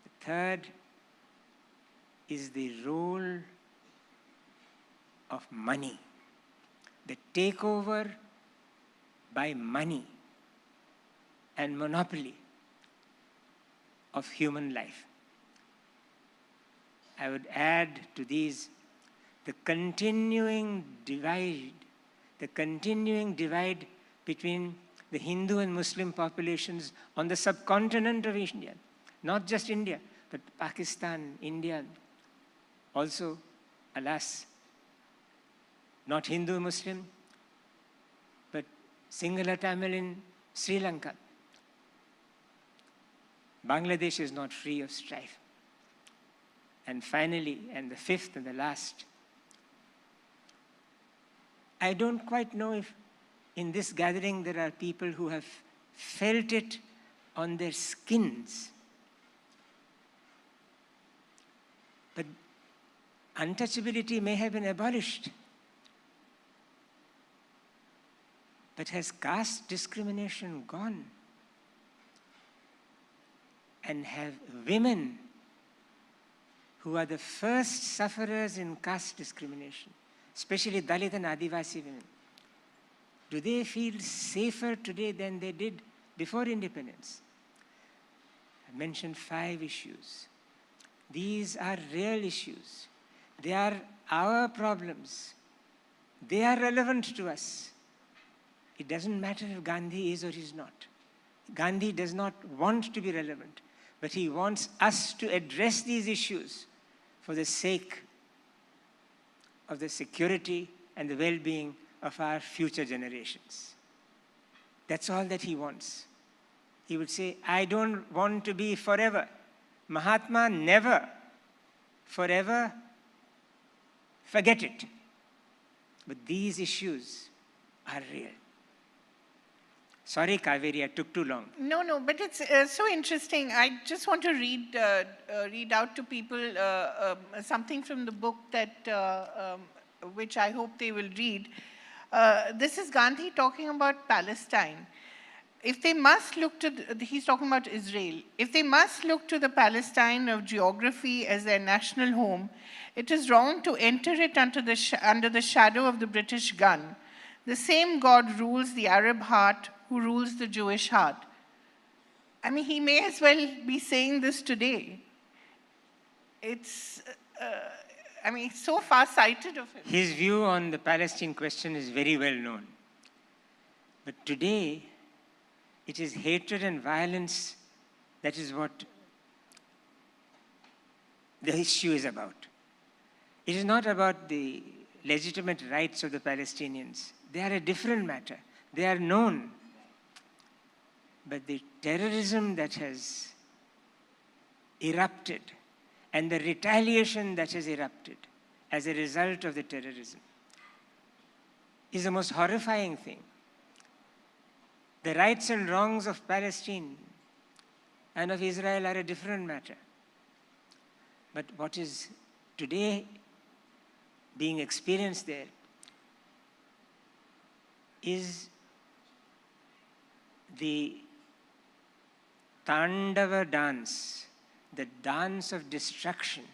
The third is the role of money, the takeover by money and monopoly of human life. I would add to these the continuing divide between the Hindu and Muslim populations on the subcontinent of India, not just India, but Pakistan, India, also, alas, not Hindu Muslim, but Sinhala Tamil in Sri Lanka. Bangladesh is not free of strife. And finally, and the fifth and the last, I don't quite know if in this gathering there are people who have felt it on their skins. But untouchability may have been abolished. But has caste discrimination gone? And have women, who are the first sufferers in caste discrimination, especially Dalit and Adivasi women, do they feel safer today than they did before independence? I mentioned 5 issues. These are real issues. They are our problems. They are relevant to us. It doesn't matter if Gandhi is or is not. Gandhi does not want to be relevant, but he wants us to address these issues for the sake of the security and the well-being of our future generations. That's all that he wants. He would say, I don't want to be forever. Mahatma never, forever, forget it. But these issues are real. Sorry, Kaveri, I took too long. No, but it's so interesting. I just want to read out to people something from the book that, which I hope they will read. This is Gandhi talking about Palestine. If they must look to, he's talking about Israel. If they must look to the Palestine of geography as their national home, it is wrong to enter it under the shadow of the British gun. The same God rules the Arab heart who rules the Jewish heart. I mean, he may as well be saying this today. It's, it's so far-sighted of him. His view on the Palestine question is very well known. But today, it is hatred and violence that is what the issue is about. It is not about the legitimate rights of the Palestinians. They are a different matter. They are known. But the terrorism that has erupted and the retaliation that has erupted as a result of the terrorism is the most horrifying thing. The rights and wrongs of Palestine and of Israel are a different matter. But what is today being experienced there is the Tandava dance, the dance of destruction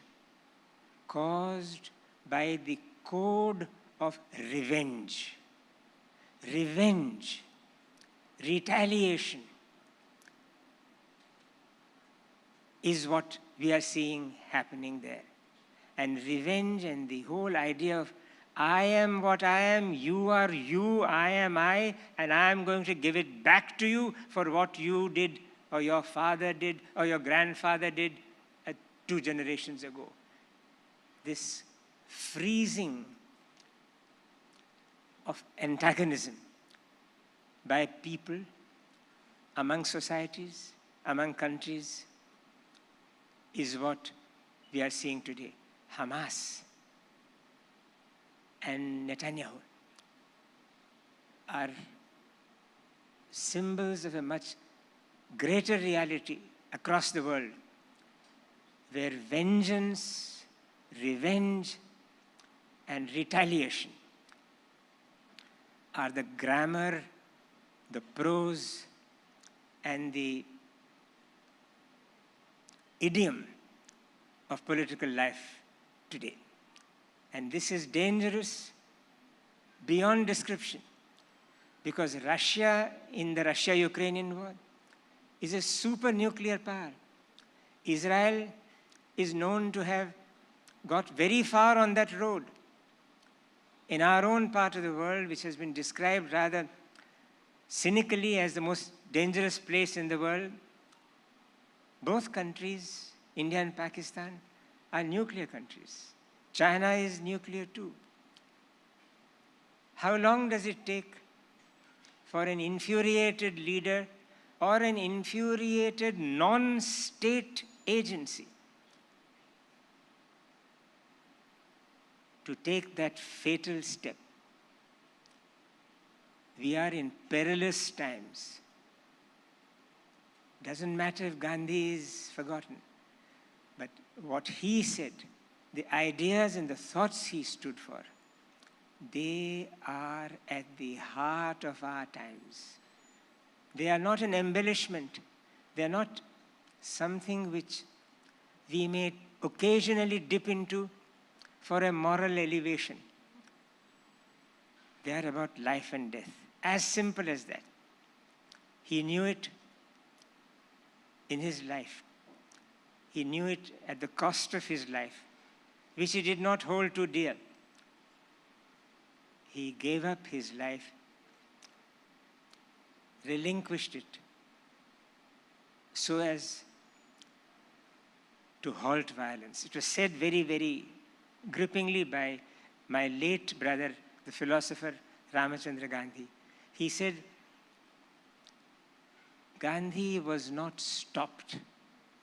caused by the code of revenge. Revenge, retaliation is what we are seeing happening there. And revenge and the whole idea of I am what I am, you are you, I am I, and I am going to give it back to you for what you did or your father did or your grandfather did 2 generations ago. This freezing of antagonism by people, among societies, among countries, is what we are seeing today. Hamas and Netanyahu are symbols of a much greater reality across the world, where vengeance revenge, and retaliation are the grammar, the prose, and the idiom of political life today. And this is dangerous beyond description, because Russia, in the Russia-Ukrainian war, is a super nuclear power. Israel is known to have got very far on that road. In our own part of the world, which has been described rather cynically as the most dangerous place in the world, both countries, India and Pakistan, are nuclear countries. China is nuclear too. How long does it take for an infuriated leader or an infuriated non-state agency to take that fatal step? We are in perilous times. Doesn't matter if Gandhi is forgotten, but what he said, the ideas and the thoughts he stood for, they are at the heart of our times. They are not an embellishment. They are not something which we may occasionally dip into for a moral elevation. They are about life and death. As simple as that. He knew it in his life. He knew it at the cost of his life, which he did not hold too dear. He gave up his life, relinquished it, so as to halt violence. It was said very, very grippingly by my late brother, the philosopher Ramachandra Gandhi. He said, Gandhi was not stopped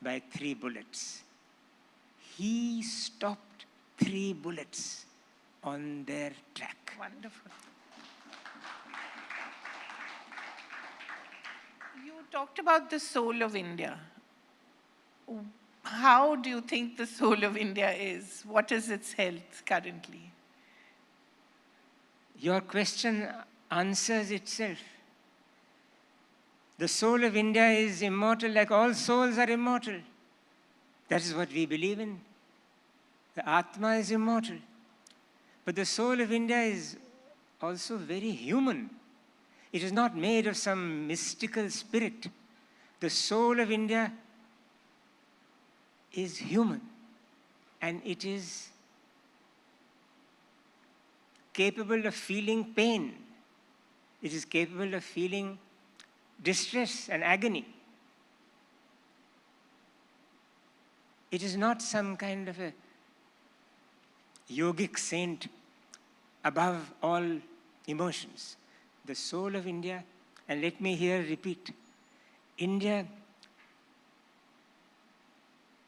by 3 bullets. He stopped 3 bullets on their track. Wonderful. You talked about the soul of India. How do you think the soul of India is? What is its health currently? Your question answers itself. The soul of India is immortal, like all souls are immortal. That is what we believe in. The Atma is immortal. But the soul of India is also very human. It is not made of some mystical spirit. The soul of India is human, and it is capable of feeling pain. It is capable of feeling distress and agony. It is not some kind of a yogic saint above all emotions. The soul of India, and let me here repeat, India,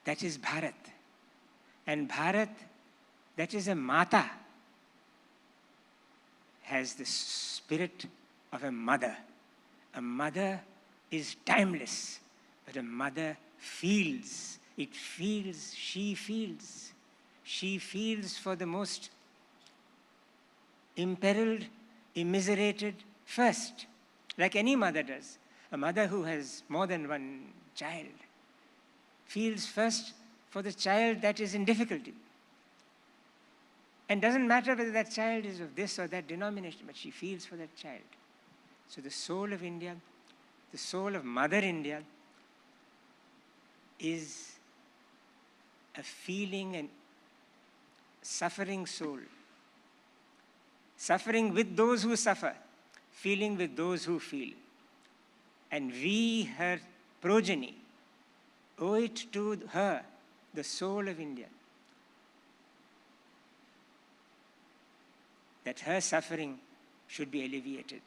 that is Bharat. And Bharat, that is a Mata, has the spirit of a mother. A mother is timeless, but a mother feels. It feels, she feels. She feels for the most imperiled, immiserated first, like any mother does. A mother who has more than one child feels first for the child that is in difficulty. And doesn't matter whether that child is of this or that denomination, but she feels for that child. So the soul of India, the soul of Mother India, is a feeling and suffering soul. Suffering with those who suffer, feeling with those who feel. And we, her progeny, owe it to her, the soul of India, that her suffering should be alleviated.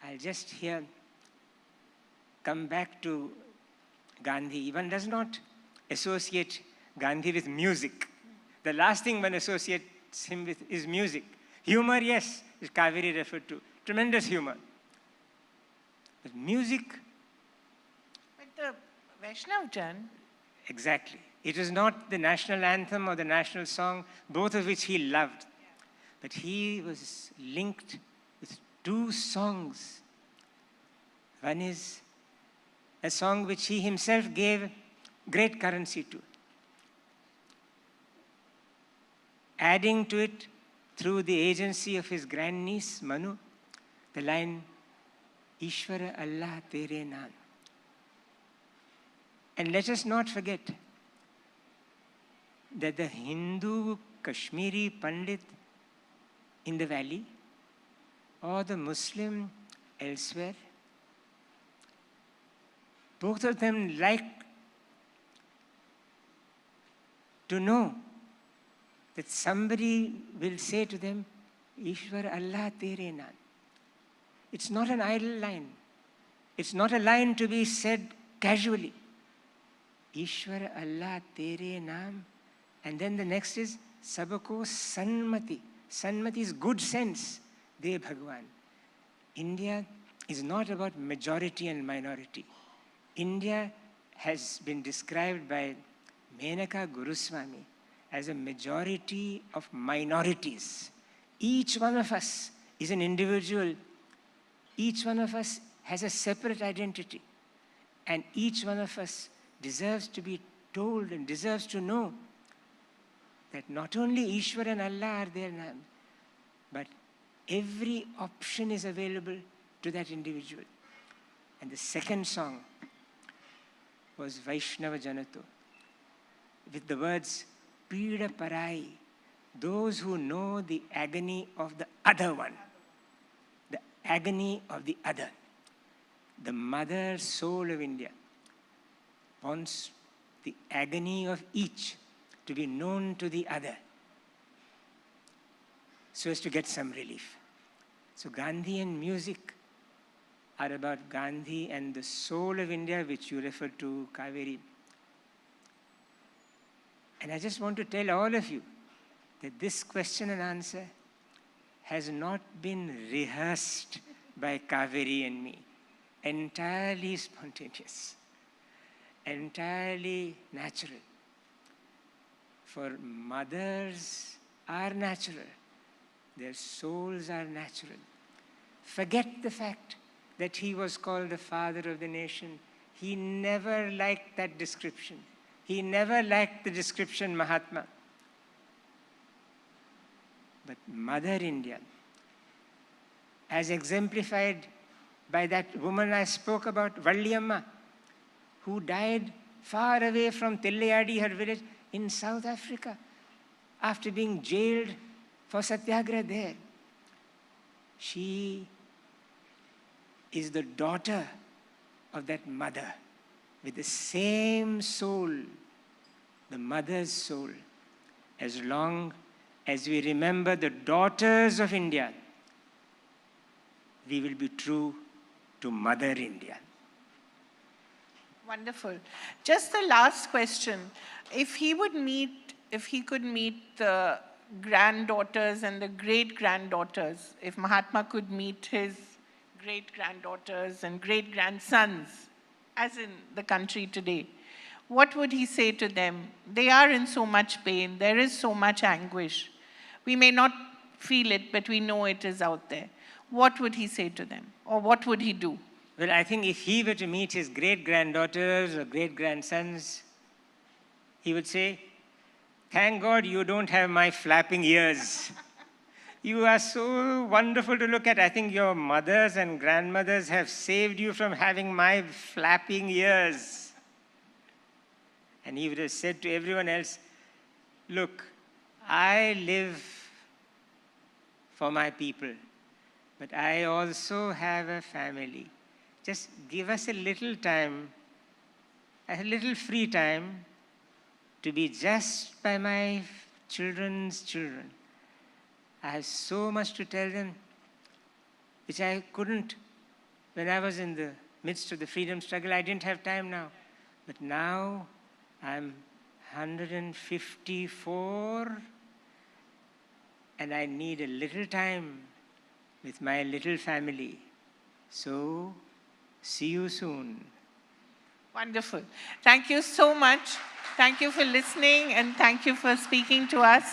I'll just here come back to Gandhi. One does not associate Gandhi with music. The last thing one associates him with is music. Humor, yes, as Kaveri referred to. Tremendous humor. But music... But the Vaishnav Jan... Exactly. It was not the national anthem or the national song, both of which he loved. But he was linked with two songs. One is a song which he himself gave great currency to, adding to it through the agency of his grandniece, Manu, the line, Ishvara Allah Tere Naam. And let us not forget that the Hindu Kashmiri Pandit in the valley or the Muslim elsewhere, both of them like to know that somebody will say to them, Ishwar Allah Tere Naam. It's not an idle line. It's not a line to be said casually. Ishwar Allah Tere Naam. And then the next is Sabako Sanmati. Sanmati is good sense. De Bhagwan. India is not about majority and minority. India has been described by Menaka Guruswami as a majority of minorities. Each one of us is an individual. Each one of us has a separate identity. And each one of us deserves to be told and deserves to know that not only Ishwar and Allah are there now, but every option is available to that individual. And the second song was Vaishnava Janato, with the words, Pida Parai, those who know the agony of the other one, the agony of the other. The mother soul of India wants the agony of each to be known to the other so as to get some relief. So Gandhian music are about Gandhi and the soul of India, which you refer to, Kaveri. And I just want to tell all of you that this question and answer has not been rehearsed by Kaveri and me. Entirely spontaneous, entirely natural. For mothers are natural. Their souls are natural. Forget the fact that he was called the father of the nation. He never liked that description. He never liked the description Mahatma. But Mother India, as exemplified by that woman I spoke about, Valliyamma, who died far away from Tillayadi, her village, in South Africa, after being jailed for satyagraha there. She is the daughter of that mother with the same soul, the mother's soul. As long as we remember the daughters of India, we will be true to Mother India. Wonderful. Just the last question. If he could meet the granddaughters and the great-granddaughters, if Mahatma could meet his great-granddaughters and great-grandsons, as in the country today, what would he say to them? They are in so much pain. There is so much anguish. We may not feel it, but we know it is out there. What would he say to them? Or what would he do? Well, I think if he were to meet his great-granddaughters or great-grandsons, he would say, thank God you don't have my flapping ears. You are so wonderful to look at. I think your mothers and grandmothers have saved you from having my flapping ears. And he would have said to everyone else, look, I live for my people, but I also have a family. Just give us a little time, a little free time to be just by my children's children. I have so much to tell them, which I couldn't when I was in the midst of the freedom struggle. I didn't have time now. But now I'm 154 and I need a little time with my little family. So, see you soon. Wonderful. Thank you so much. Thank you for listening and thank you for speaking to us.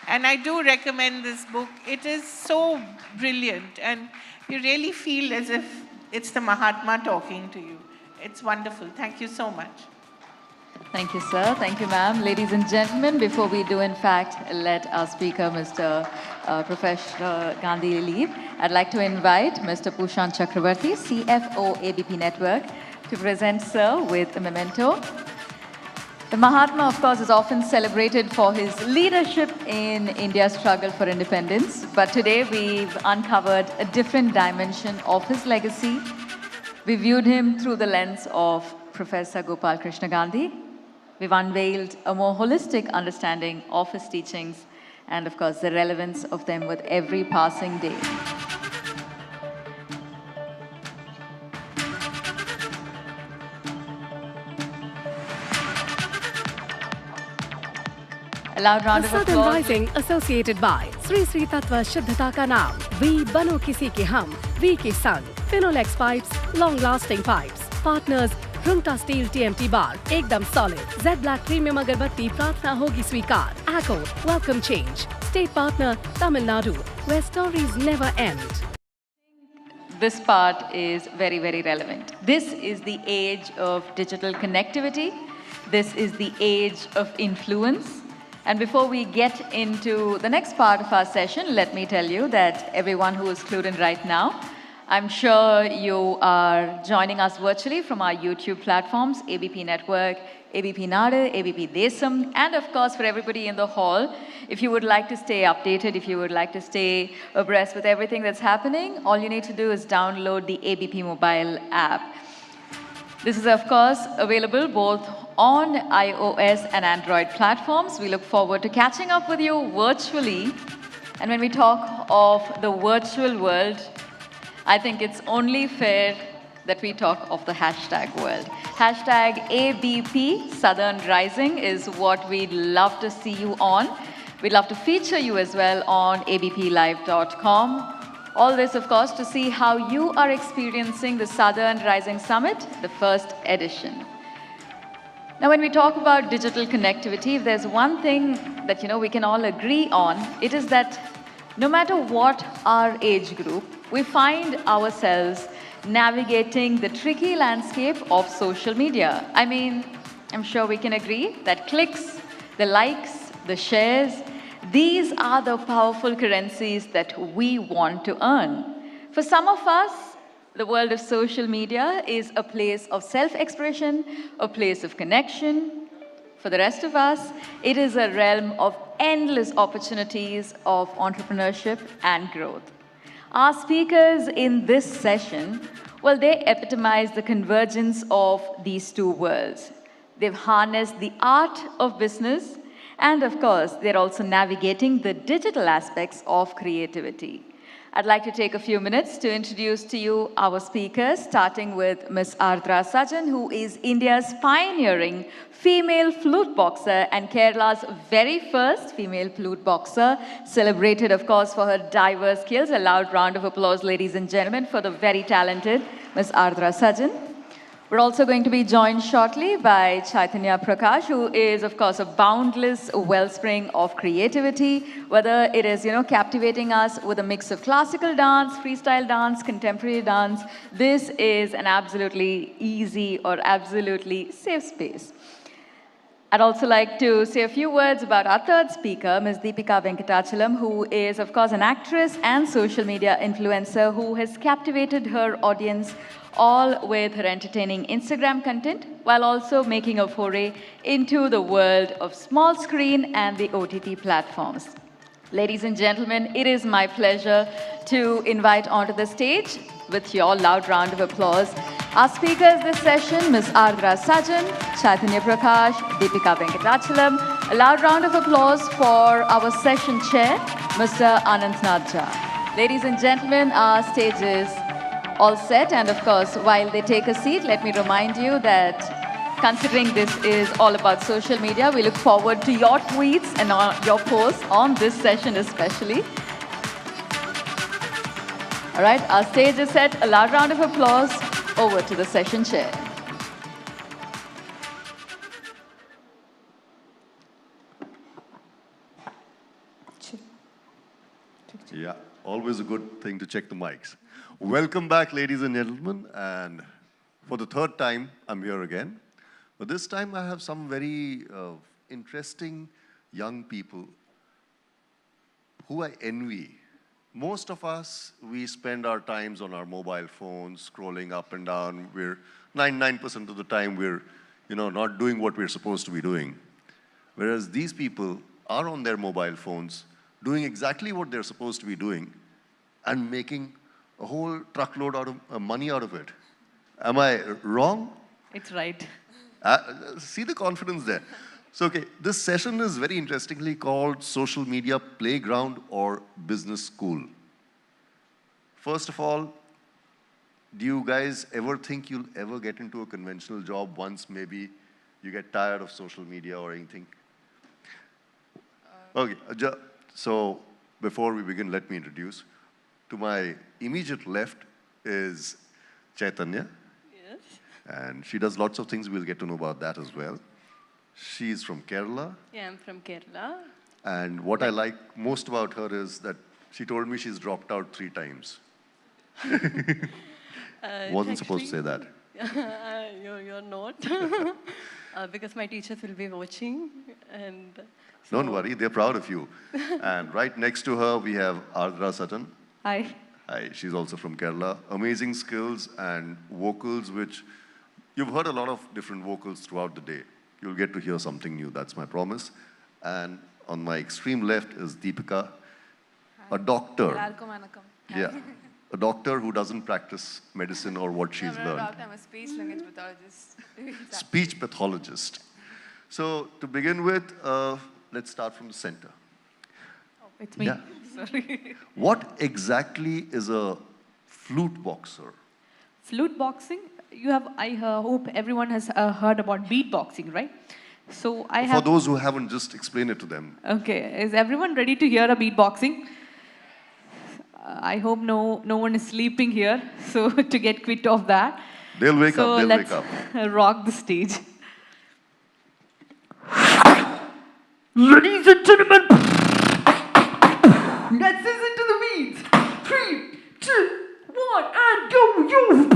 And I do recommend this book. It is so brilliant and you really feel as if it's the Mahatma talking to you. It's wonderful. Thank you so much. Thank you, sir. Thank you, ma'am. Ladies and gentlemen, before we do, in fact, let our speaker, Mr. Professor Gandhi, leave, I'd like to invite Mr. Pushan Chakravarti, CFO, ABP Network, to present, sir, with a memento. The Mahatma, of course, is often celebrated for his leadership in India's struggle for independence. But today, we've uncovered a different dimension of his legacy. We viewed him through the lens of Professor Gopal Krishna Gandhi. We've unveiled a more holistic understanding of his teachings and, of course, the relevance of them with every passing day. A loud round of Southern applause. Rising associated by Sri Sri Tatva Shuddhata ka naam. We bano kisi ke hum, we ke sang. Finolex pipes, long-lasting pipes. Partners, Rumta Steel TMT Bar, ekdam solid. Z Black Premium Agarbatti, Pratna hogi sweekar. Accord, welcome change. State partner, Tamil Nadu, where stories never end. This part is very, very relevant. This is the age of digital connectivity. This is the age of influence. And before we get into the next part of our session, let me tell you that everyone who is clued in right now, I'm sure you are joining us virtually from our YouTube platforms, ABP Network, ABP Nadu, ABP Desam, and of course for everybody in the hall. If you would like to stay updated, if you would like to stay abreast with everything that's happening, all you need to do is download the ABP mobile app. This is, of course, available both on iOS and Android platforms. We look forward to catching up with you virtually. And when we talk of the virtual world, I think it's only fair that we talk of the hashtag world. Hashtag ABP Southern Rising is what we'd love to see you on. We'd love to feature you as well on abplive.com. All this, of course, to see how you are experiencing the Southern Rising Summit, the first edition. Now, when we talk about digital connectivity, if there's one thing that, we can all agree on, it is that no matter what our age group, we find ourselves navigating the tricky landscape of social media. I mean, I'm sure we can agree that clicks, the likes, the shares, these are the powerful currencies that we want to earn. For some of us, the world of social media is a place of self-expression, a place of connection. For the rest of us, it is a realm of endless opportunities of entrepreneurship and growth. Our speakers in this session, well, they epitomize the convergence of these two worlds. They've harnessed the art of business, and of course, they're also navigating the digital aspects of creativity. I'd like to take a few minutes to introduce to you our speakers, starting with Ms. Ardra Sajan, who is India's pioneering female flute boxer and Kerala's very first female flute boxer, celebrated, of course, for her diverse skills. A loud round of applause, ladies and gentlemen, for the very talented Ms. Ardra Sajan. We're also going to be joined shortly by Chaitanya Prakash, who is, of course, a boundless wellspring of creativity, whether it is, captivating us with a mix of classical dance, freestyle dance, contemporary dance. This is an absolutely easy or absolutely safe space. I'd also like to say a few words about our third speaker, Ms. Deepika Venkatachalam, who is, of course, an actress and social media influencer who has captivated her audience all with her entertaining Instagram content, while also making a foray into the world of small screen and the OTT platforms. Ladies and gentlemen, it is my pleasure to invite onto the stage, with your loud round of applause, our speakers this session, Ms. Ardra Sajan, Chaitanya Prakash, Deepika Venkatachalam. A loud round of applause for our session chair, Mr. Anand Nadja. Ladies and gentlemen, our stage is all set, and of course, while they take a seat, let me remind you that considering this is all about social media, we look forward to your tweets and your posts on this session especially. All right, our stage is set. A loud round of applause. Over to the session chair. Always a good thing to check the mics. Welcome back, ladies and gentlemen. And for the third time, I'm here again. But this time I have some very interesting young people who I envy. Most of us, we spend our times on our mobile phones, scrolling up and down. We're 99% of the time we're, not doing what we're supposed to be doing. Whereas these people are on their mobile phones, doing exactly what they're supposed to be doing, and making a whole truckload of money out of it. Am I wrong? It's right. See the confidence there. So, okay, this session is very interestingly called Social Media Playground or Business School. First of all, do you guys ever think you'll ever get into a conventional job once maybe you get tired of social media or anything? Okay, so before we begin, let me introduce. To my immediate left is Chaitanya. Yes. And she does lots of things. We'll get to know about that as well. She's from Kerala. Yeah, I'm from Kerala. And what I like most about her is that she told me she's dropped out 3 times. Wasn't supposed to say that. You're not. Because my teachers will be watching. And so Don't worry, they're proud of you. And right next to her, we have Ardra Satan. Hi. Hi, she's also from Kerala. Amazing skills and vocals, which you've heard a lot of different vocals throughout the day. You'll get to hear something new, that's my promise. And on my extreme left is Deepika, a doctor. Yeah, a doctor who doesn't practice medicine or what she's I'm not a learned. doctor, I'm a speech language pathologist. Speech pathologist. So to begin with, let's start from the center. It's me. Yeah. Sorry. What exactly is a flute boxer? Flute boxing, I hope everyone has heard about beatboxing, right? So I have... For those who haven't, just explain it to them. Okay, is everyone ready to hear a beatboxing? I hope no one is sleeping here, so to get quit of that. They'll wake up, they'll wake up. Let's rock the stage. Ladies and gentlemen, let's listen to the beats. 3, 2, 1, and go, you!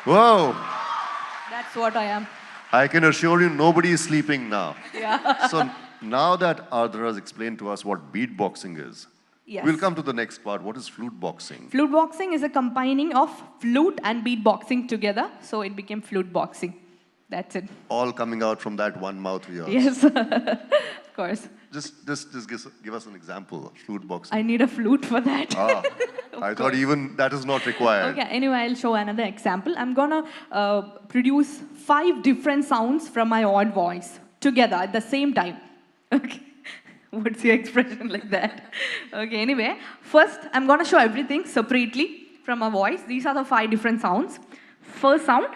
Whoa! That's what I am. I can assure you nobody is sleeping now. Yeah. So now that Ardra has explained to us what beatboxing is, Yes. we'll come to the next part. What is flute boxing? Flute boxing is a combining of flute and beatboxing together, so it became flute boxing. That's it. All coming out from that one mouth of yours. Yes, of course. Just give us an example of flute boxing. I need a flute for that. I thought even that is not required. Okay, anyway, I'll show another example. I'm gonna produce 5 different sounds from my own voice together at the same time. Okay. What's your expression like that? Okay, anyway, first I'm gonna show everything separately from my voice. These are the 5 different sounds. First sound.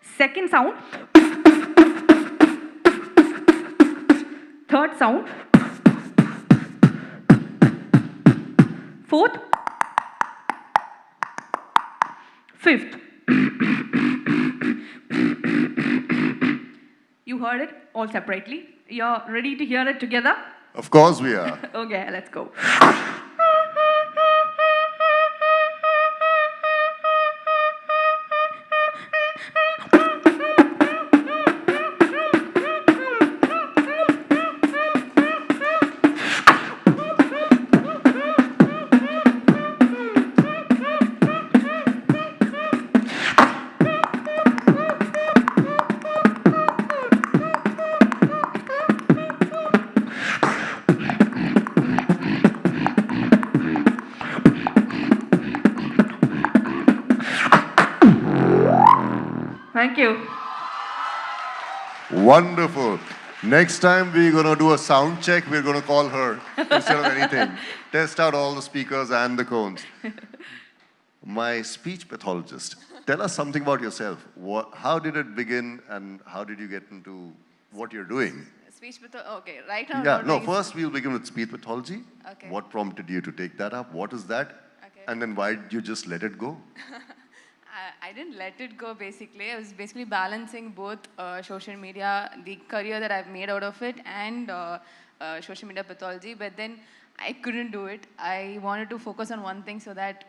Second sound. Third sound. Fourth. Fifth. You heard it all separately. You're ready to hear it together? Of course we are. Okay, let's go. Thank you. Wonderful. Next time we're going to do a sound check, we're going to call her instead of anything. Test out all the speakers and the cones. My speech pathologist, tell us something about yourself. How did it begin and how did you get into what you're doing? Speech pathology, okay, right now. Yeah, no, first we'll begin with speech pathology. Okay. What prompted you to take that up? What is that? Okay. And then why did you just let it go? I didn't let it go basically. I was basically balancing both social media, the career that I've made out of it, and social media pathology. But then I couldn't do it. I wanted to focus on one thing so that,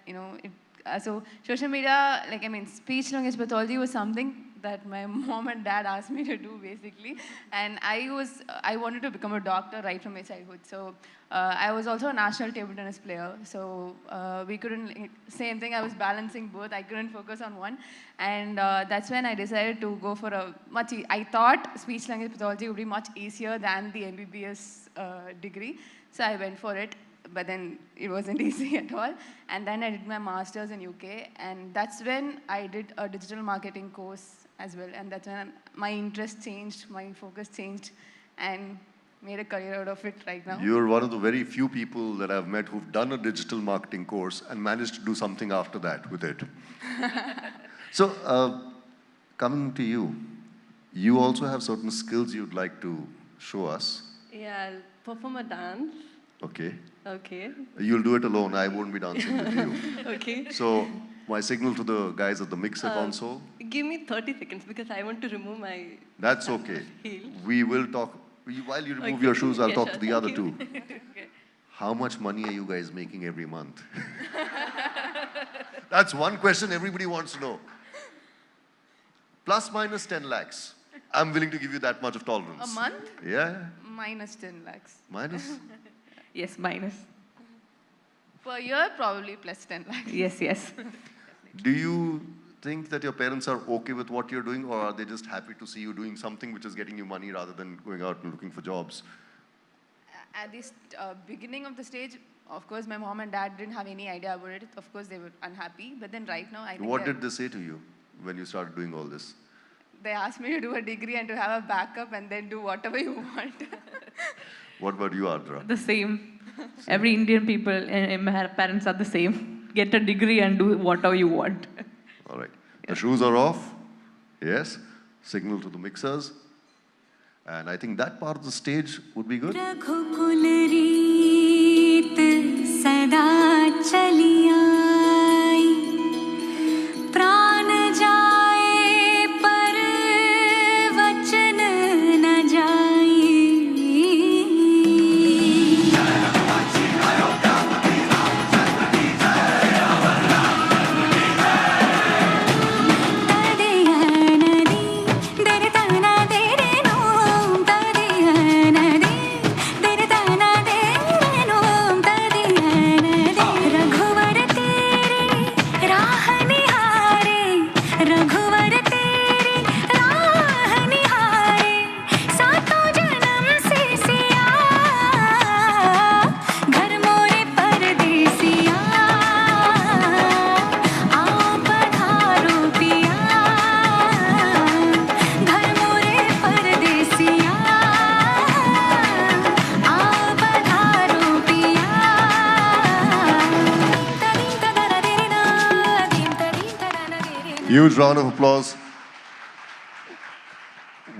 so social media, speech language pathology was something that my mom and dad asked me to do basically. And I wanted to become a doctor right from my childhood. So I was also a national table tennis player. So we couldn't, same thing, I was balancing both. I couldn't focus on one. And that's when I decided to go for I thought speech language pathology would be much easier than the MBBS degree. So I went for it. But then it wasn't easy at all. And then I did my master's in UK. And that's when I did a digital marketing course as well. And that's when my interest changed, my focus changed, and made a career out of it right now. You're one of the very few people that I've met who've done a digital marketing course and managed to do something after that with it. So, coming to you, you also have certain skills you'd like to show us. Yeah, I'll perform a dance. Okay. Okay. You'll do it alone. I won't be dancing with you. Okay. So, my signal to the guys at the mixer console. Give me 30 seconds because I want to remove my That's okay. heel. We will talk. While you remove Okay. your shoes, I'll Yeah, talk sure. to the other Thank two. you. Okay. How much money are you guys making every month? That's one question everybody wants to know. Plus minus 10 lakhs. I'm willing to give you that much of tolerance. A month? Yeah. Minus 10 lakhs. Minus? Yes, minus. Per year, probably plus 10 lakhs. Yes, yes. Do you think that your parents are okay with what you're doing, or are they just happy to see you doing something which is getting you money rather than going out and looking for jobs? At this beginning of the stage, of course, my mom and dad didn't have any idea about it. Of course, they were unhappy. But then right now, I think What did they say to you when you started doing all this? they asked me to do a degree and to have a backup and then do whatever you want. What about you, Ardra? The same. Every Indian people and my parents are the same. Get a degree and do whatever you want. All right. The shoes are off. Yes. Signal to the mixers. And I think that part of the stage would be good. Huge round of applause.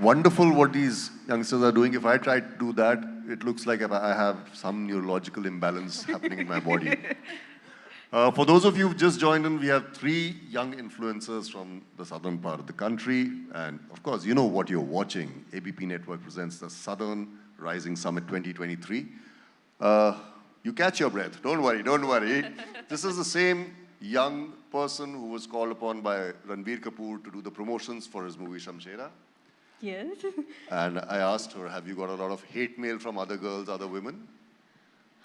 Wonderful what these youngsters are doing. If I try to do that, it looks like I have some neurological imbalance happening in my body. For those of you who've just joined in, we have 3 young influencers from the southern part of the country. And of course, you know what you're watching. ABP Network presents the Southern Rising Summit 2023. You catch your breath. Don't worry, don't worry. This is the same young person who was called upon by Ranbir Kapoor to do the promotions for his movie Shamshera. Yes. And I asked her, have you got a lot of hate mail from other girls, other women?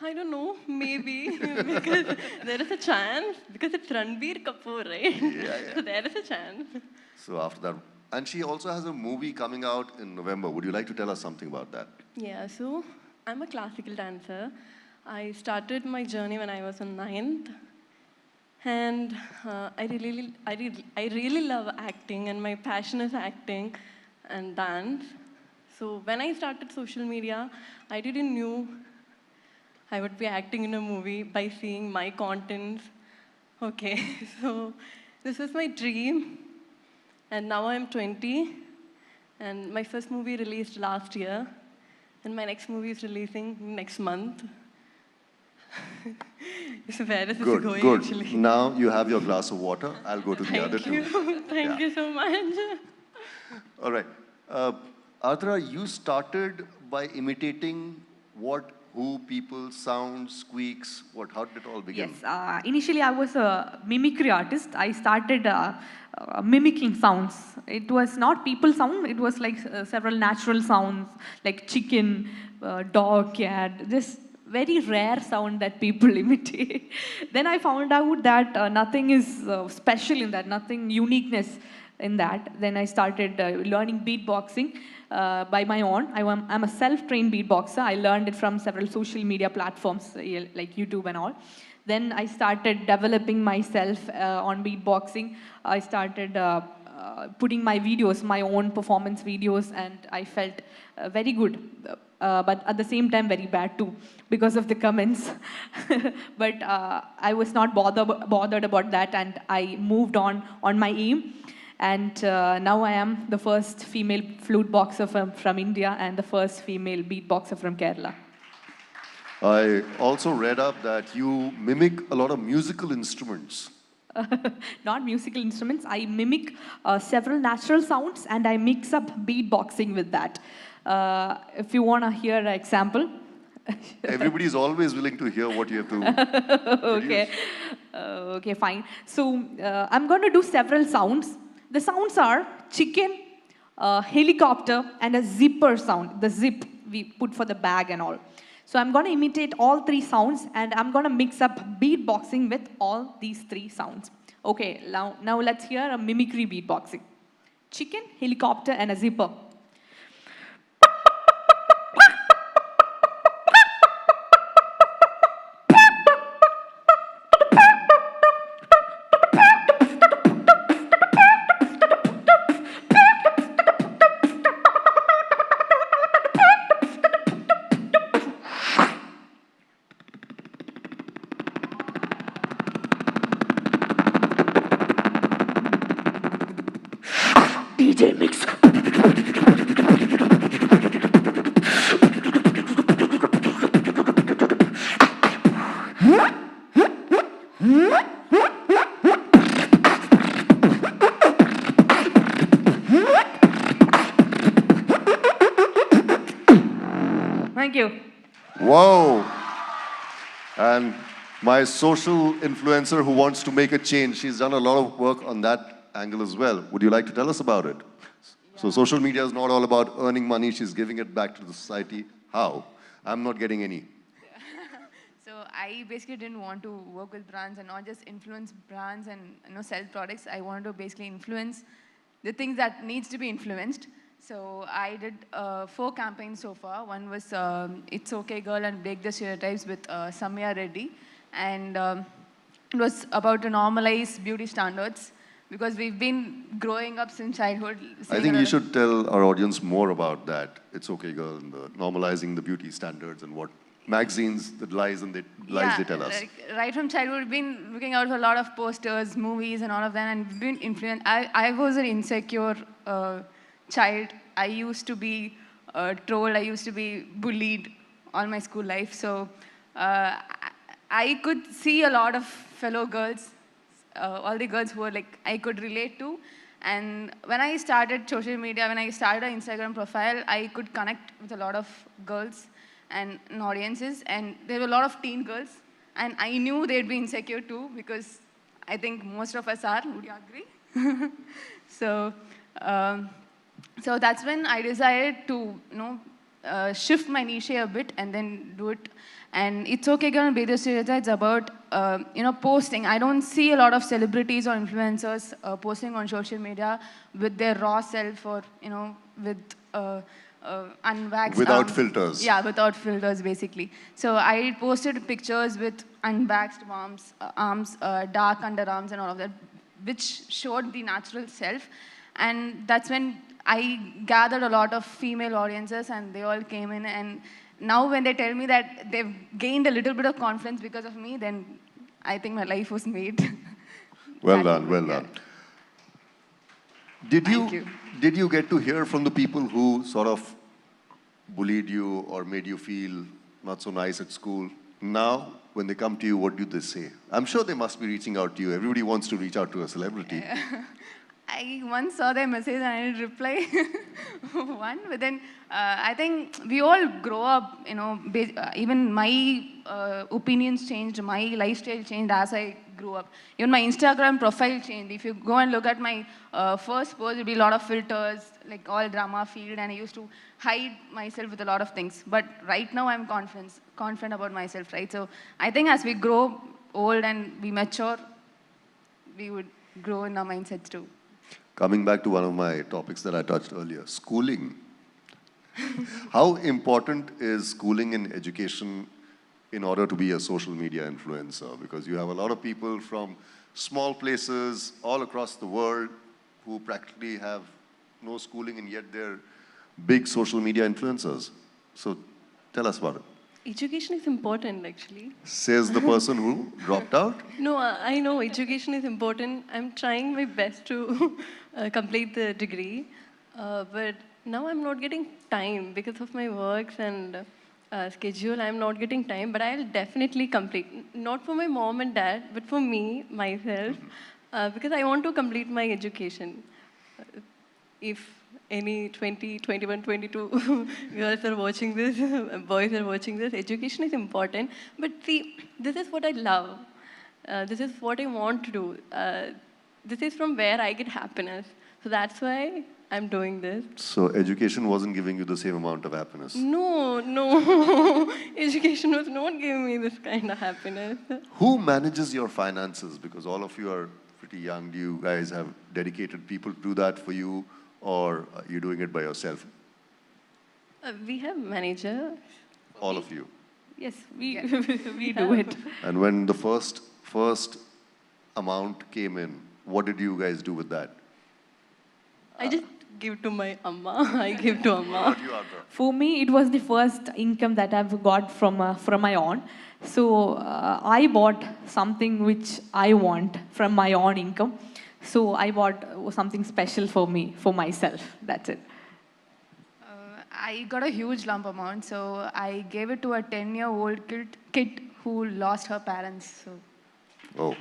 I don't know, maybe. Because there is a chance. Because it's Ranbir Kapoor, right? Yeah. So there is a chance. So after that, and she also has a movie coming out in November. Would you like to tell us something about that? Yeah, so I'm a classical dancer. I started my journey when I was in 9th. And I really love acting, and my passion is acting and dance. So when I started social media, I didn't knew I would be acting in a movie by seeing my contents. Okay, so this is my dream. And now I'm 20. And my first movie released last year. And my next movie is releasing next month. So where is this going Good. actually? Now you have your glass of water. I'll go to the other two. Thank you so much. All right. Ardra, you started by imitating what, who, people, sounds, squeaks, what? How did it all begin? Yes, initially I was a mimicry artist. I started mimicking sounds. It was not people sound, it was like several natural sounds, like chicken, dog, cat, this very rare sound that people imitate. Then I found out that nothing is special in that, nothing uniqueness in that. Then I started learning beatboxing by my own. I'm a self-trained beatboxer. I learned it from several social media platforms like YouTube and all. Then I started developing myself on beatboxing. I started putting my videos, my own performance videos, and I felt very good. But at the same time very bad too because of the comments. But I was not bothered about that, and I moved on my aim. And now I am the first female flute boxer from India and the first female beatboxer from Kerala. I also read up that you mimic a lot of musical instruments. Not musical instruments. I mimic several natural sounds and I mix up beatboxing with that. If you want to hear an example. Everybody's always willing to hear what you have to Okay. Okay, fine. So I'm going to do several sounds. The sounds are chicken, helicopter, and a zipper sound. The zip we put for the bag and all. So I'm going to imitate all three sounds and I'm going to mix up beatboxing with all these three sounds. Okay, now let's hear a mimicry beatboxing. Chicken, helicopter, and a zipper. DJ mix. Thank you. Wow. And my social influencer who wants to make a change, she's done a lot of work on that angle as well. Would you like to tell us about it? Yeah. So social media is not all about earning money, she's giving it back to the society. How? I'm not getting any. So I basically didn't want to work with brands and not just influence brands and sell products. I wanted to basically influence the things that needs to be influenced. So I did 4 campaigns so far. One was It's Okay Girl and Break the Stereotypes with Samya Reddy. And it was about to normalize beauty standards because we've been growing up since childhood. I think you should tell our audience more about that. It's Okay Girl and normalizing the beauty standards and what magazines, the lies and the lies they tell us. Like, right from childhood, we've been looking out for a lot of posters, movies and all of that, and we've been influenced. I was an insecure child. I used to be trolled, I used to be bullied all my school life. So I could see a lot of fellow girls, all the girls who were like, I could relate to. And when I started social media, when I started an Instagram profile, I could connect with a lot of girls and audiences. And there were a lot of teen girls. And I knew they'd be insecure too, because I think most of us are. Would you agree? So that's when I decided to, shift my niche a bit and then do it. And It's Okay Girl and Break the Stereotypes. It's about, posting. I don't see a lot of celebrities or influencers posting on social media with their raw self or, with unwaxed without arms. filters. Yeah, without filters, basically. So I posted pictures with unwaxed arms, dark underarms and all of that, which showed the natural self. And that's when I gathered a lot of female audiences and they all came in, and now when they tell me that they've gained a little bit of confidence because of me, then I think my life was made. Well done, well done. Did Thank you, did you get to hear from the people who sort of bullied you or made you feel not so nice at school? Now, when they come to you, what do they say? I'm sure they must be reaching out to you. Everybody wants to reach out to a celebrity. I once saw their message and I didn't reply one, but then I think we all grow up, you know, even my opinions changed, my lifestyle changed as I grew up. Even my Instagram profile changed. If you go and look at my first post, there'll be a lot of filters, like all drama field, and I used to hide myself with a lot of things. But right now I'm confident about myself, right? So I think as we grow old and we mature, we would grow in our mindsets too. Coming back to one of my topics that I touched earlier, schooling. How important is schooling in education in order to be a social media influencer? Because you have a lot of people from small places all across the world who practically have no schooling and yet they're big social media influencers. So tell us about it. Education is important, actually. Says the person who dropped out. No, I know education is important. I'm trying my best to complete the degree, but now I'm not getting time because of my works and schedule. I'm not getting time, but I'll definitely complete. Not for my mom and dad, but for me, myself, because I want to complete my education. If any 20, 21, 22 girls are watching this, boys are watching this, education is important. But see, this is what I love. This is what I want to do. This is from where I get happiness. So that's why I'm doing this. So education wasn't giving you the same amount of happiness? No. Education was not giving me this kind of happiness. Who manages your finances? Because all of you are pretty young. Do you guys have dedicated people to do that for you, or are you doing it by yourself? We have manager. All of you? Yes, we do it. And when the first amount came in, what did you guys do with that? I just give to my amma. I give to amma. For me, it was the first income that I've got from my own. So I bought something which I want from my own income. So I bought something special for me, for myself. That's it. I got a huge lump amount, so I gave it to a 10-year-old kid who lost her parents. So. Oh.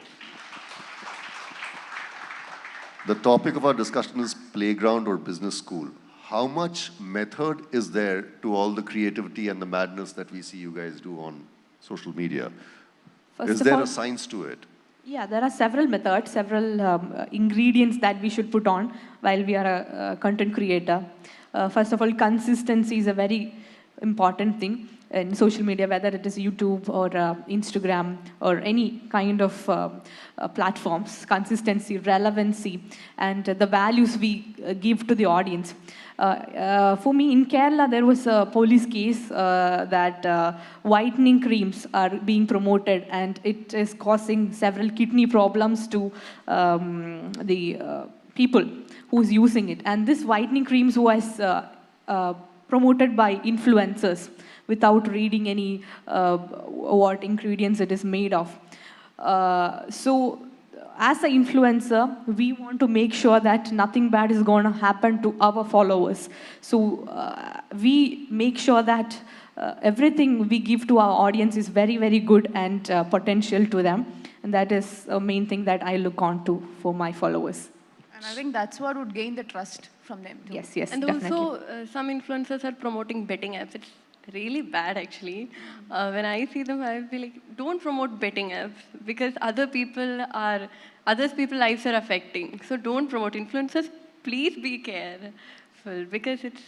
The topic of our discussion is playground or business school. How much method is there to all the creativity and the madness that we see you guys do on social media? Is there a science to it? Yeah, there are several methods, several ingredients that we should put on while we are a content creator. First of all, consistency is a very important thing in social media, whether it is YouTube or Instagram or any kind of platforms. Consistency, relevancy, and the values we give to the audience. For me, in Kerala, there was a police case that whitening creams are being promoted, and it is causing several kidney problems to the people who's using it. And this whitening creams was promoted by influencers without reading any what ingredients it is made of. So as an influencer, we want to make sure that nothing bad is going to happen to our followers. So we make sure that everything we give to our audience is very, very good and potential to them. And that is a main thing that I look on to for my followers. And I think that's what would gain the trust from them too. Yes, And definitely. also, some influencers are promoting betting apps. It's really bad, actually. When I see them, I'll be like, don't promote betting apps because others people's lives are affecting. So don't promote influencers. Please be careful because it's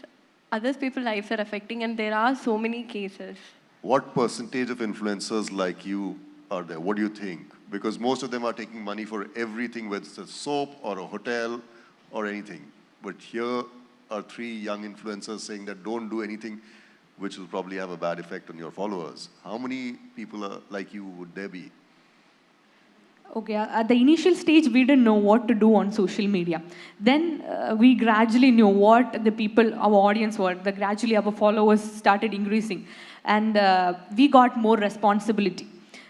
others people's lives are affecting, and there are so many cases. What percentage of influencers like you are there? What do you think? Because most of them are taking money for everything, whether it's a soap or a hotel or anything. But here are 3 young influencers saying that don't do anything which will probably have a bad effect on your followers. How many people like you would there be? Okay, at the initial stage, we didn't know what to do on social media. Then we gradually knew what the people, our audience were. Gradually our followers started increasing. And we got more responsibility.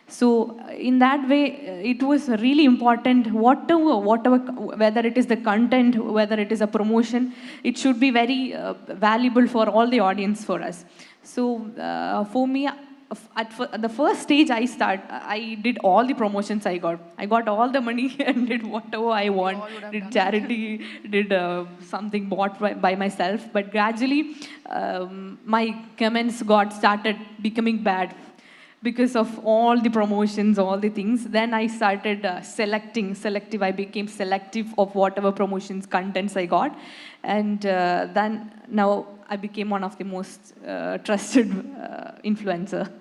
So in that way, it was really important, whatever, whether it is the content, whether it is a promotion, it should be very valuable for all the audience for us. So for me, at the first stage I did all the promotions I got. I got all the money and did whatever I want. Did charity, did something bought by myself. But gradually, my comments got started becoming bad because of all the promotions, all the things. Then I started selective. I became selective of whatever promotions, contents I got. And then now I became one of the most trusted influencer.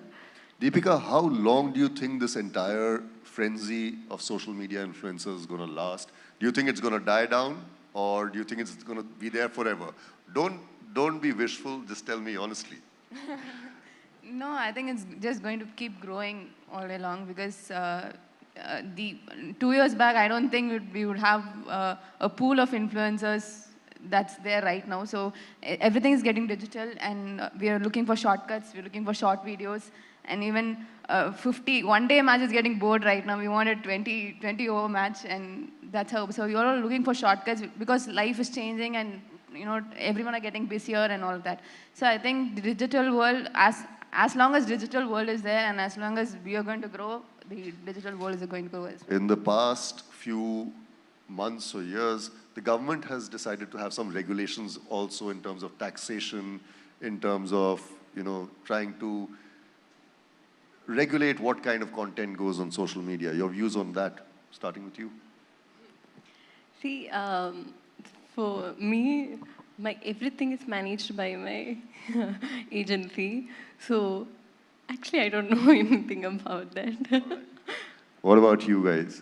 Deepika, how long do you think this entire frenzy of social media influencers is going to last? Do you think it's going to die down, or do you think it's going to be there forever? Don't be wishful, just tell me honestly. No, I think it's just going to keep growing all day long because the 2 years back, I don't think we would have a pool of influencers that's there right now. So everything is getting digital, and we are looking for shortcuts. We're looking for short videos, and even one-day match is getting bored right now. We want a 20-over match, and that's how. So you're all looking for shortcuts because life is changing, and everyone are getting busier and all of that. So I think the digital world, as long as digital world is there, and as long as we are going to grow, the digital world is going to grow as well. In the past few months or years, the government has decided to have some regulations also in terms of taxation, in terms of, trying to regulate what kind of content goes on social media. Your views on that, starting with you. See, for me, everything is managed by my agency. So actually, I don't know anything about that. What about you guys?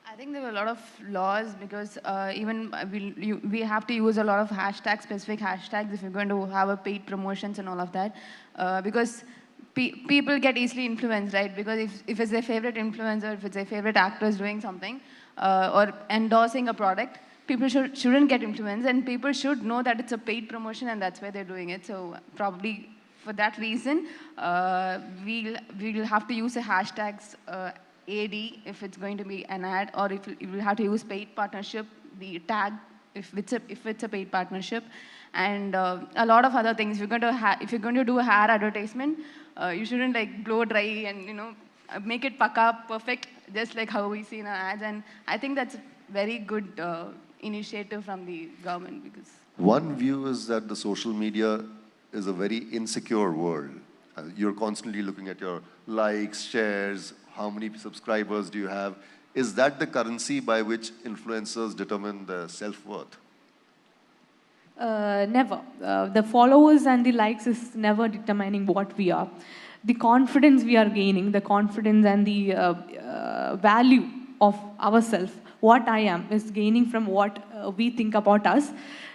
I think there were a lot of laws because even we have to use a lot of hashtags, specific hashtags, if you're going to have a paid promotions and all of that. Because people get easily influenced, right? Because if it's their favorite influencer, if it's their favorite actor is doing something or endorsing a product, people shouldn't get influenced, and people should know that it's a paid promotion and that's why they're doing it. So probably for that reason, we'll have to use the hashtags AD if it's going to be an ad, or if you will have to use paid partnership, the tag if it's a paid partnership, and a lot of other things. If you're going to do a hair advertisement, you shouldn't like blow dry and make it pakka perfect, just like how we see in our ads. And I think that's a very good initiative from the government because. One view is that the social media is a very insecure world. You're constantly looking at your likes, shares, how many subscribers do you have? Is that the currency by which influencers determine their self-worth? Never. The followers and the likes is never determining what we are. The confidence we are gaining, the confidence and the value of ourselves, what I am, is gaining from what we think about us.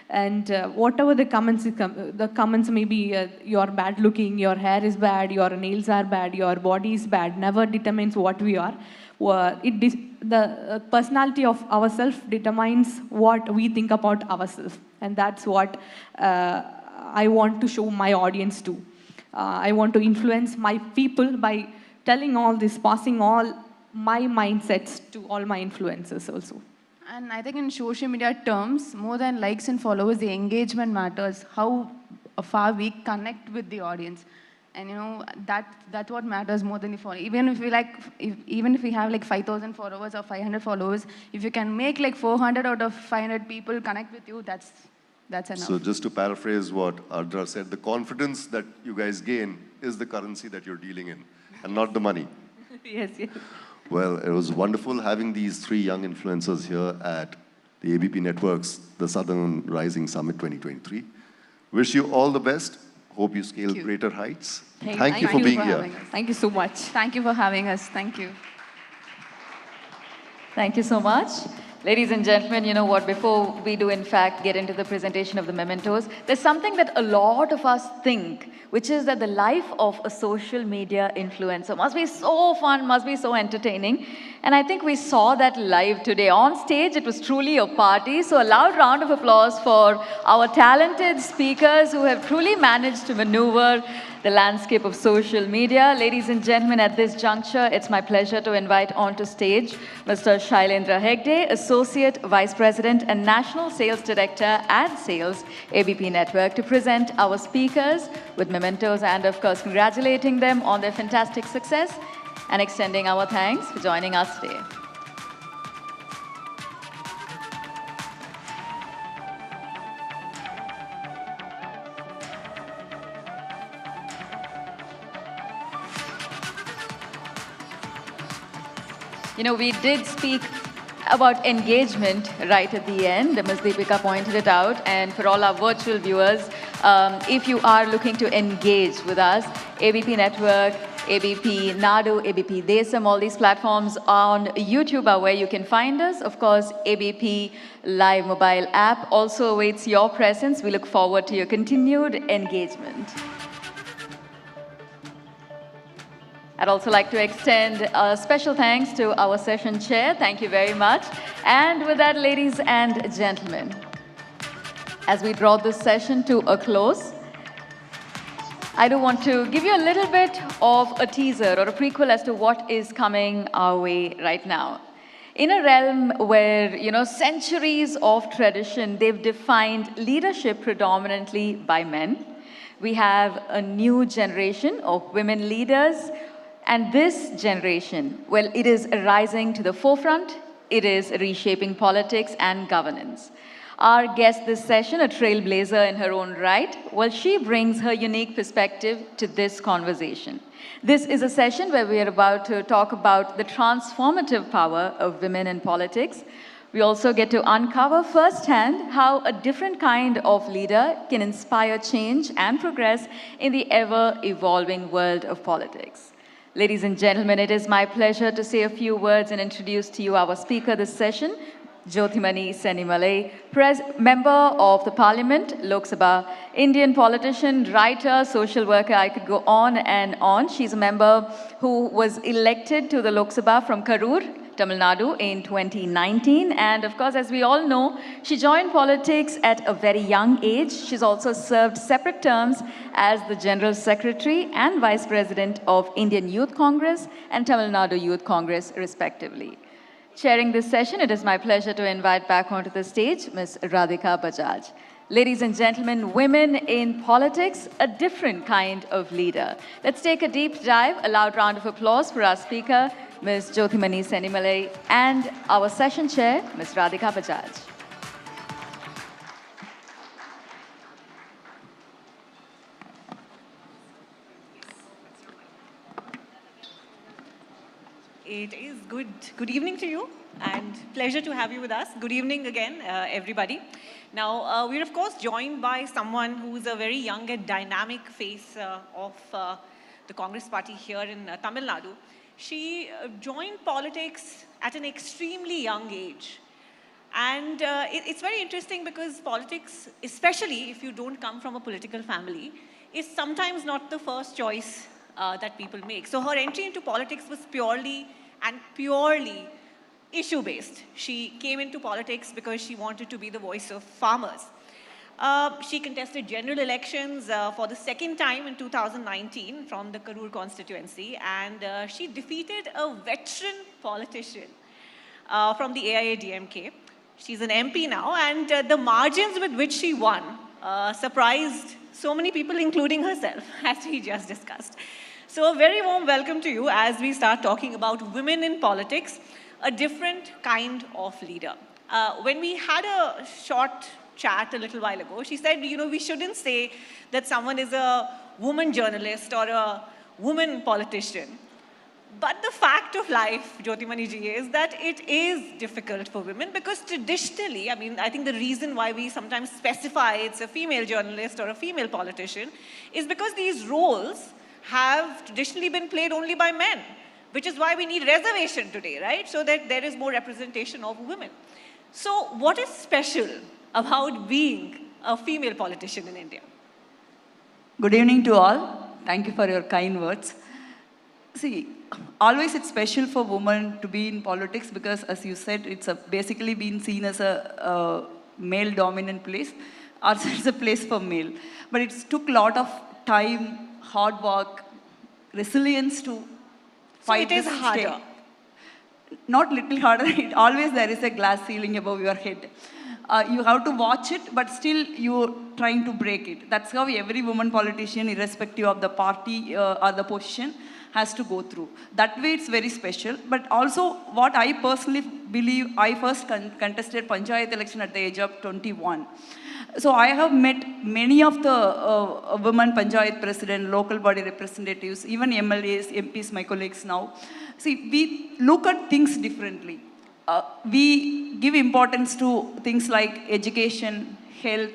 And whatever the comments may be, you're bad looking, your hair is bad, your nails are bad, your body is bad, never determines what we are. The personality of ourselves determines what we think about ourselves. And that's what I want to show my audience to. I want to influence my people by telling all this, passing all my mindsets to all my influencers also. And I think in social media terms, more than likes and followers, the engagement matters, how far we connect with the audience. And that's what matters more than the followers. Even if we have like 5,000 followers or 500 followers, if you can make like 400 out of 500 people connect with you, that's enough. So just to paraphrase what Ardra said, the confidence that you guys gain is the currency that you're dealing in, and not the money. Yes. Well, it was wonderful having these three young influencers here at the ABP Network's The Southern Rising Summit 2023. Wish you all the best. Hope you scale greater heights. Thank you for being here. Thank you so much. Thank you for having us. Thank you. Thank you so much. Ladies and gentlemen, you know what, before we do in fact get into the presentation of the mementos, there's something that a lot of us think, which is that the life of a social media influencer must be so fun, must be so entertaining. And I think we saw that live today. On stage, it was truly a party. So a loud round of applause for our talented speakers who have truly managed to maneuver the landscape of social media. Ladies and gentlemen, at this juncture, it's my pleasure to invite onto stage Mr. Shailendra Hegde, Associate Vice President and National Sales Director at Sales, ABP Network, to present our speakers with mementos and, of course, congratulating them on their fantastic success and extending our thanks for joining us today. You know, we did speak about engagement right at the end. Ms. Deepika pointed it out. And for all our virtual viewers, if you are looking to engage with us, ABP Network, ABP Nadu, ABP Desam, all these platforms on YouTube are where you can find us. Of course, ABP Live mobile app also awaits your presence. We look forward to your continued engagement. I'd also like to extend a special thanks to our session chair. Thank you very much. And with that, ladies and gentlemen, as we draw this session to a close, I do want to give you a little bit of a teaser or a prequel as to what is coming our way right now. In a realm where, you know, centuries of tradition, they've defined leadership predominantly by men, we have a new generation of women leaders. And this generation, well, it is rising to the forefront. It is reshaping politics and governance. Our guest this session, a trailblazer in her own right, well, she brings her unique perspective to this conversation. This is a session where we are about to talk about the transformative power of women in politics. We also get to uncover firsthand how a different kind of leader can inspire change and progress in the ever-evolving world of politics. Ladies and gentlemen, it is my pleasure to say a few words and introduce to you our speaker this session, Jyothimani Senimale, Member of the Parliament, Lok Sabha, Indian politician, writer, social worker. I could go on and on. She's a member who was elected to the Lok Sabha from Karur, Tamil Nadu in 2019. And of course, as we all know, she joined politics at a very young age. She's also served separate terms as the General Secretary and Vice President of Indian Youth Congress and Tamil Nadu Youth Congress, respectively. Chairing this session, it is my pleasure to invite back onto the stage Ms. Radhika Bajaj. Ladies and gentlemen, women in politics, a different kind of leader. Let's take a deep dive. A loud round of applause for our speaker, Ms. Jyothimani Senimale, and our session chair, Ms. Radhika Bajaj. It is good evening to you and pleasure to have you with us. Good evening again, everybody. Now, we're of course joined by someone who's a very young and dynamic face of the Congress party here in Tamil Nadu. She joined politics at an extremely young age. And it's very interesting because politics, especially if you don't come from a political family, is sometimes not the first choice that people make. So her entry into politics was purely issue-based. She came into politics because she wanted to be the voice of farmers. She contested general elections for the second time in 2019 from the Karur constituency, and she defeated a veteran politician from the AIA-DMK. She's an MP now, and the margins with which she won surprised so many people, including herself, as we just discussed. So a very warm welcome to you as we start talking about women in politics, a different kind of leader. When we had a short chat a little while ago, she said, you know, we shouldn't say that someone is a woman journalist or a woman politician. But the fact of life, Jyothimani ji, is that it is difficult for women because traditionally, I mean, I think the reason why we sometimes specify it's a female journalist or a female politician is because these roles have traditionally been played only by men, which is why we need reservation today, right? So that there is more representation of women. So what is special about being a female politician in India? Good evening to all. Thank you for your kind words. See, always it's special for women to be in politics because, as you said, it's basically been seen as a male-dominant place, or it's a place for male. But it took a lot of time, hard work, resilience to fight So it is this harder. state. Not little harder, always there is a glass ceiling above your head. You have to watch it, but still you're trying to break it. That's how every woman politician, irrespective of the party or the position, has to go through. That way it's very special. But also what I personally believe, I first contested Panchayat election at the age of 21. So I have met many of the women Panchayat president, local body representatives, even MLAs, MPs, my colleagues now. See, we look at things differently. We give importance to things like education, health,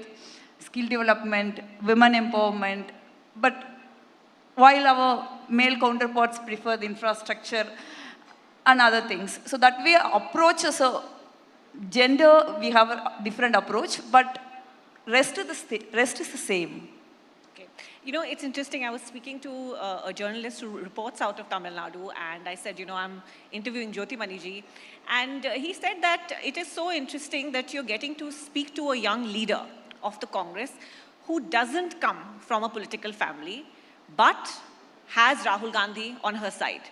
skill development, women empowerment, but while our male counterparts prefer the infrastructure and other things. So that way approach as a gender, we have a different approach, but rest is the same. You know, it's interesting. I was speaking to a journalist who reports out of Tamil Nadu, and I said, you know, I'm interviewing Jyoti Maniji, and he said that it is so interesting that you're getting to speak to a young leader of the Congress who doesn't come from a political family, but has Rahul Gandhi on her side.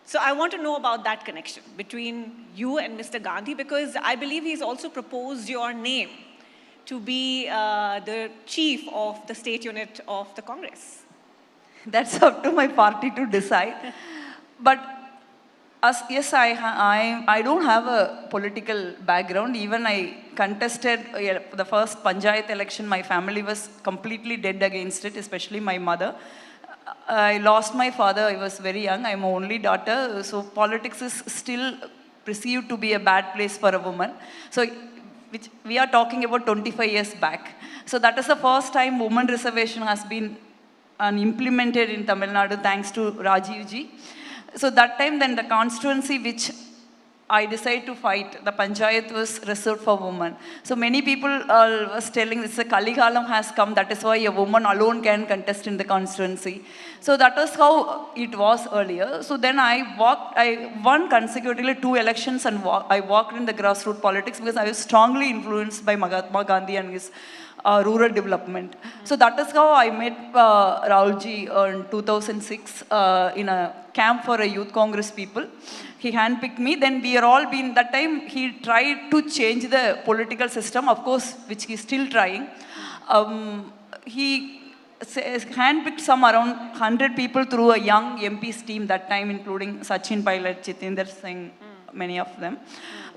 So I want to know about that connection between you and Mr. Gandhi, because I believe he's also proposed your name to be the chief of the state unit of the Congress. That's up to my party to decide. But yes, I don't have a political background. Even I contested the first Panchayat election. My family was completely dead against it, especially my mother. I lost my father. I was very young. I'm an only daughter. So politics is still perceived to be a bad place for a woman. So which we are talking about 25 years back. So that is the first time women reservation has been implemented in Tamil Nadu thanks to Rajiv ji. So that time then the constituency which I decided to fight, the Panchayat was reserved for women. So many people was telling this Kalikalam has come, that is why a woman alone can contest in the constituency. So that was how it was earlier. So then I won consecutively 2 elections and I walked in the grassroots politics because I was strongly influenced by Mahatma Gandhi and his rural development. So that is how I met Rahulji in 2006 in a camp for a youth Congress people. He handpicked me. Then we are all been, that time he tried to change the political system, of course, which he's still trying. He handpicked some around 100 people through a young MP's team that time, including Sachin Pilot, Jitendra Singh, many of them.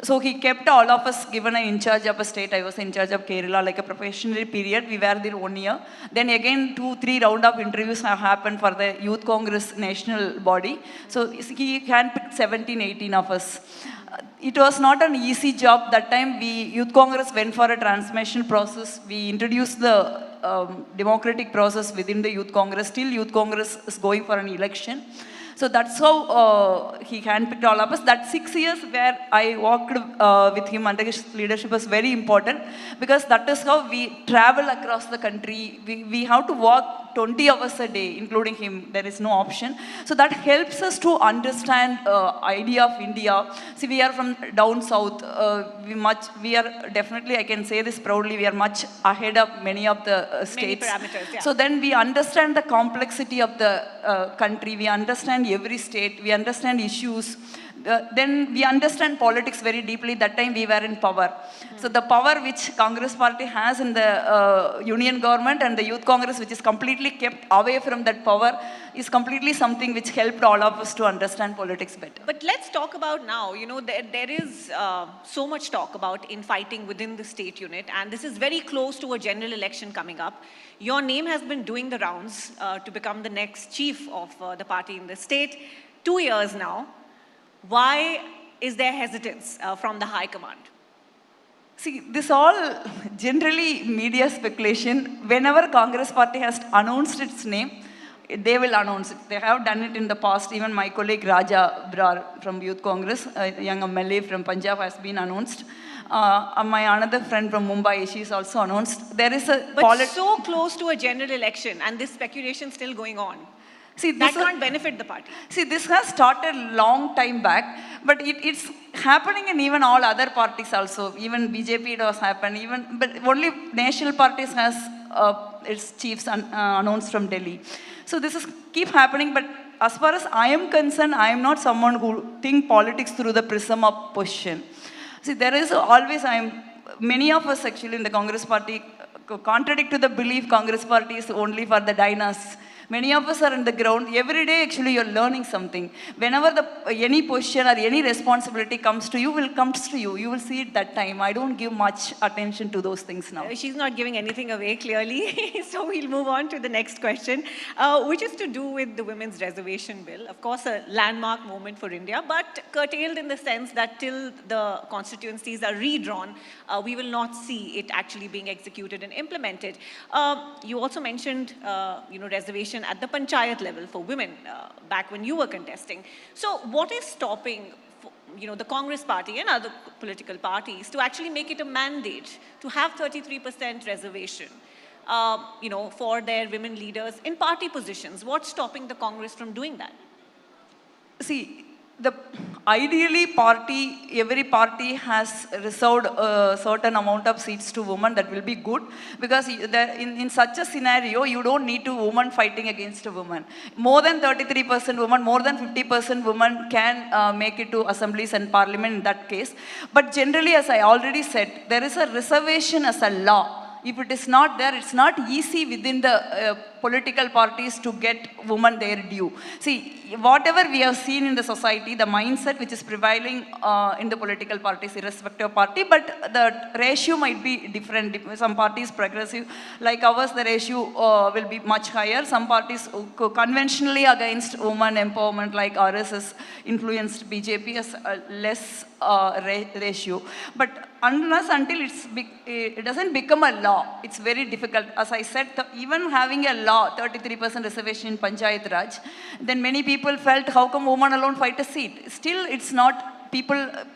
So he kept all of us given an in charge of a state. I was in charge of Kerala, like a professional period. We were there 1 year. Then again 2-3 round of interviews have happened for the Youth Congress national body. So he handpicked 17-18 of us. It was not an easy job. That time Youth Congress went for a transformation process. We introduced the democratic process within the Youth Congress. Still Youth Congress is going for an election. So that's how he handpicked all of us. That 6 years where I walked with him under his leadership was very important because that is how we travel across the country. We have to walk 20 hours a day, including him. There is no option. So that helps us to understand idea of India. See, we are from down south. We are definitely, I can say this proudly, we are much ahead of many of the states. Many parameters, yeah. So then we understand the complexity of the country. We understand every state. We understand issues. Then we understand politics very deeply. That time we were in power. So the power which Congress party has in the union government and the Youth Congress, which is completely kept away from that power, is completely something which helped all of us to understand politics better. But let's talk about now, you know, there is so much talk about infighting within the state unit, and this is very close to a general election coming up. Your name has been doing the rounds to become the next chief of the party in the state. 2 years now. Why is there hesitance from the High Command? See, this all generally media speculation. Whenever Congress party has announced its name, they will announce it. They have done it in the past. Even my colleague Raja Brar from Youth Congress, a young MLA from Punjab, has been announced. My another friend from Mumbai, she's also announced. There is a... But so close to a general election and this speculation still going on. See, that can't benefit the party. See, this has started long time back, but it's happening in even all other parties also. Even BJP it was happened. But only national parties has its chiefs announced from Delhi. So this is keep happening. But as far as I am concerned, I am not someone who think politics through the prism of position. See, there is always many of us actually in the Congress party contradict to the belief Congress party is only for the dynasts. Many of us are in the ground. Every day, actually, you're learning something. Whenever any position or any responsibility comes to you, you will see it that time. I don't give much attention to those things now. She's not giving anything away, clearly. So we'll move on to the next question, which is to do with the Women's Reservation Bill. Of course, a landmark moment for India, but curtailed in the sense that till the constituencies are redrawn, we will not see it actually being executed and implemented. You also mentioned, reservation at the panchayat level for women back when you were contesting. So what is stopping the Congress party and other political parties to actually make it a mandate to have 33% reservation for their women leaders in party positions? What's stopping the Congress from doing that? See, ideally every party has reserved a certain amount of seats to women. That will be good, because in such a scenario, you don't need to women fighting against a woman. More than 33% women, more than 50% women can make it to assemblies and parliament in that case. But generally, as I already said, there is a reservation as a law. If it is not there, it's not easy within the political parties to get women their due. See, whatever we have seen in the society, the mindset which is prevailing in the political parties, irrespective of party, but the ratio might be different. Some parties progressive, like ours, the ratio will be much higher. Some parties conventionally against women empowerment, like RSS influenced BJP, has a less ratio. But until it doesn't become a law, it's very difficult. As I said, even having a law, 33% reservation in Panchayat Raj, then many people felt, how come women alone fight a seat? Still, it's not.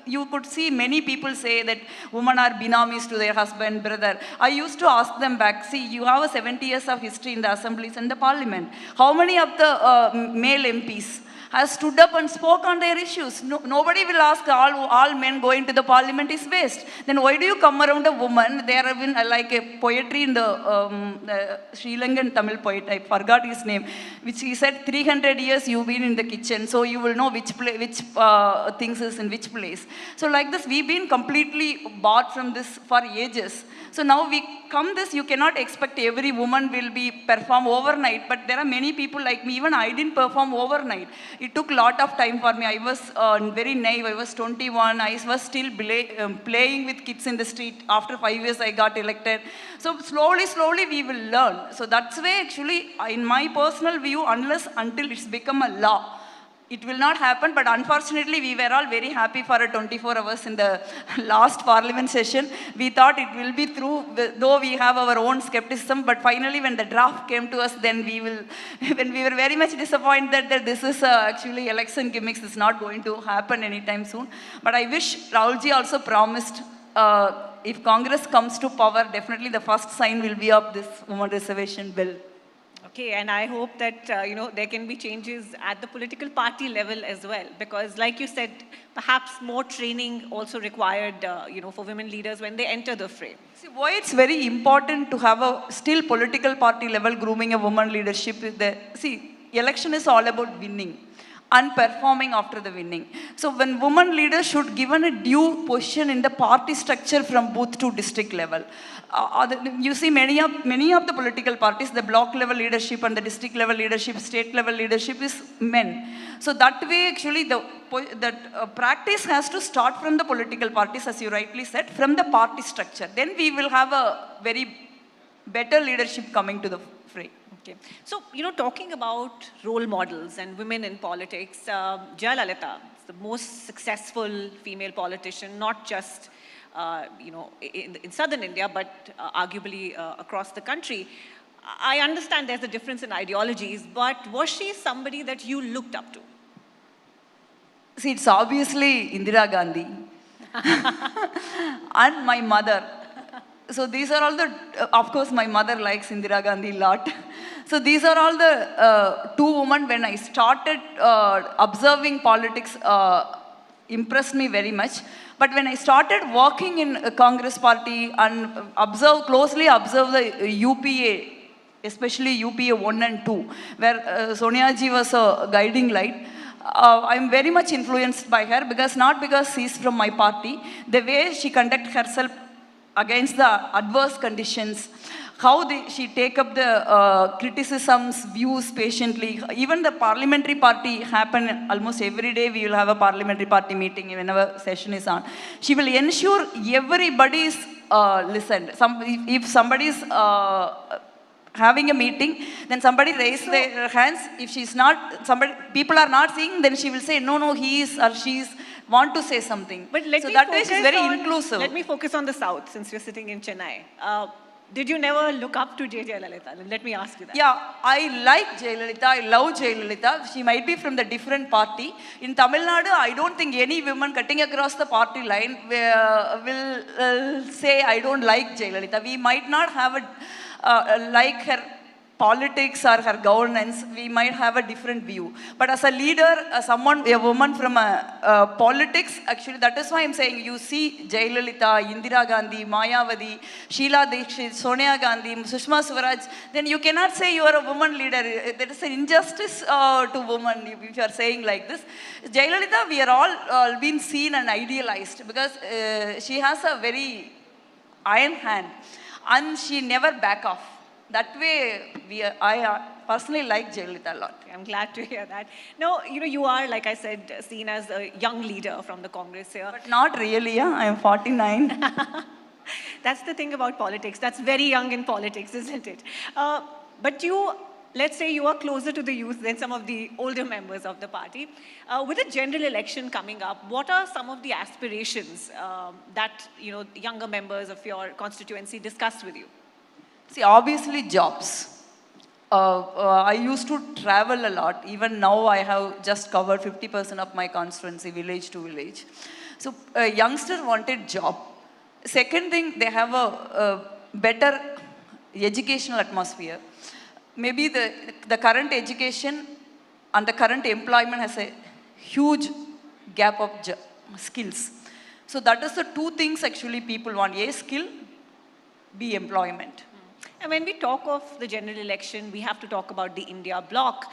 You could see many people say that women are binamis to their husband, brother. I used to ask them back, see, you have a 70 years of history in the assemblies and the parliament. How many of the male MPs has stood up and spoke on their issues? Nobody will ask all men going to the parliament is waste. Then why do you come around a woman? There have been like a poetry in the Sri Lankan Tamil poet, I forgot his name, which he said, 300 years you've been in the kitchen, so you will know which things is in which place. So like this, we've been completely barred from this for ages. So now you cannot expect every woman will perform overnight, but there are many people like me, even I didn't perform overnight. It took a lot of time for me. I was very naive. I was 21. I was still playing with kids in the street. After 5 years, I got elected. So slowly we will learn. So that's why actually, in my personal view, until it's become a law, it will not happen. But unfortunately, we were all very happy for 24 hours in the last parliament session. We thought it will be through, though we have our own skepticism. But finally, when the draft came to us, then we were very much disappointed that this is actually election gimmicks. It's not going to happen anytime soon. But I wish Rahulji also promised, if Congress comes to power, definitely the first sign will be of this women reservation bill. Okay, and I hope that, there can be changes at the political party level as well, because like you said, perhaps more training also required, for women leaders when they enter the fray. See, why it's very important to have a still political party level grooming a woman leadership is that, see, election is all about winning and performing after the winning. So when women leaders should given a due position in the party structure from booth to district level. You see many of the political parties, the block level leadership and the district level leadership, state level leadership is men. So that way actually practice has to start from the political parties, as you rightly said, from the party structure. Then we will have a very better leadership coming to the fray. Okay. So, talking about role models and women in politics, Jayalalitha is the most successful female politician, not just in southern India, but arguably across the country. I understand there's a difference in ideologies, but was she somebody that you looked up to? See, it's obviously Indira Gandhi and my mother. So these are all the, of course, my mother likes Indira Gandhi a lot. So these are all the two women when I started observing politics impressed me very much. But when I started working in a Congress party and closely observe the UPA, especially UPA 1 and 2, where Sonia ji was a guiding light, I'm very much influenced by her not because she's from my party, the way she conduct herself against the adverse conditions, how she take up the criticisms, views patiently. Even the parliamentary party happen almost every day. We will have a parliamentary party meeting whenever session is on. She will ensure everybody is listened. If somebody is having a meeting, then somebody raise their hands. If she's not, people are not seeing, then she will say, no, he is or she is want to say something. But so that way she's very inclusive. Let me focus on the South, since we're sitting in Chennai. Did you never look up to J. Jayalalitha? Let me ask you that. Yeah, I like Jayalalitha. I love Jayalalitha. She might be from the different party. In Tamil Nadu, I don't think any woman cutting across the party line will say, I don't like Jayalalitha. We might not have like her politics or her governance, we might have a different view. But as a leader, a woman from politics, actually that is why I'm saying you see Jayalalitha, Indira Gandhi, Mayawati, Sheila Dikshit, Sonia Gandhi, Sushma Swaraj, then you cannot say you are a woman leader. There is an injustice to women if you are saying like this. Jayalalitha, we are all been seen and idealized because she has a very iron hand and she never back off. That way, I personally like Jayalalitha a lot. I'm glad to hear that. No, you are, like I said, seen as a young leader from the Congress here. But not really, yeah. I am 49. That's the thing about politics. That's very young in politics, isn't it? But let's say you are closer to the youth than some of the older members of the party. With a general election coming up, what are some of the aspirations that younger members of your constituency discussed with you? See, obviously jobs. I used to travel a lot. Even now I have just covered 50% of my constituency, village to village. So youngsters wanted job. Second thing, they have a better educational atmosphere. Maybe the current education and the current employment has a huge gap of skills. So that is the two things actually people want. A, skill, B, employment. And when we talk of the general election, we have to talk about the India bloc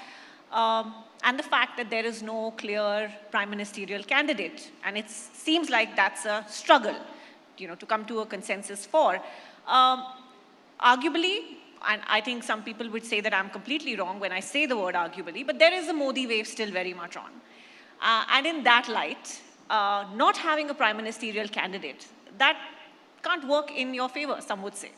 and the fact that there is no clear prime ministerial candidate. And it seems like that's a struggle, to come to a consensus for. Arguably, and I think some people would say that I'm completely wrong when I say the word arguably, but there is a Modi wave still very much on. And in that light, not having a prime ministerial candidate, that can't work in your favor, some would say.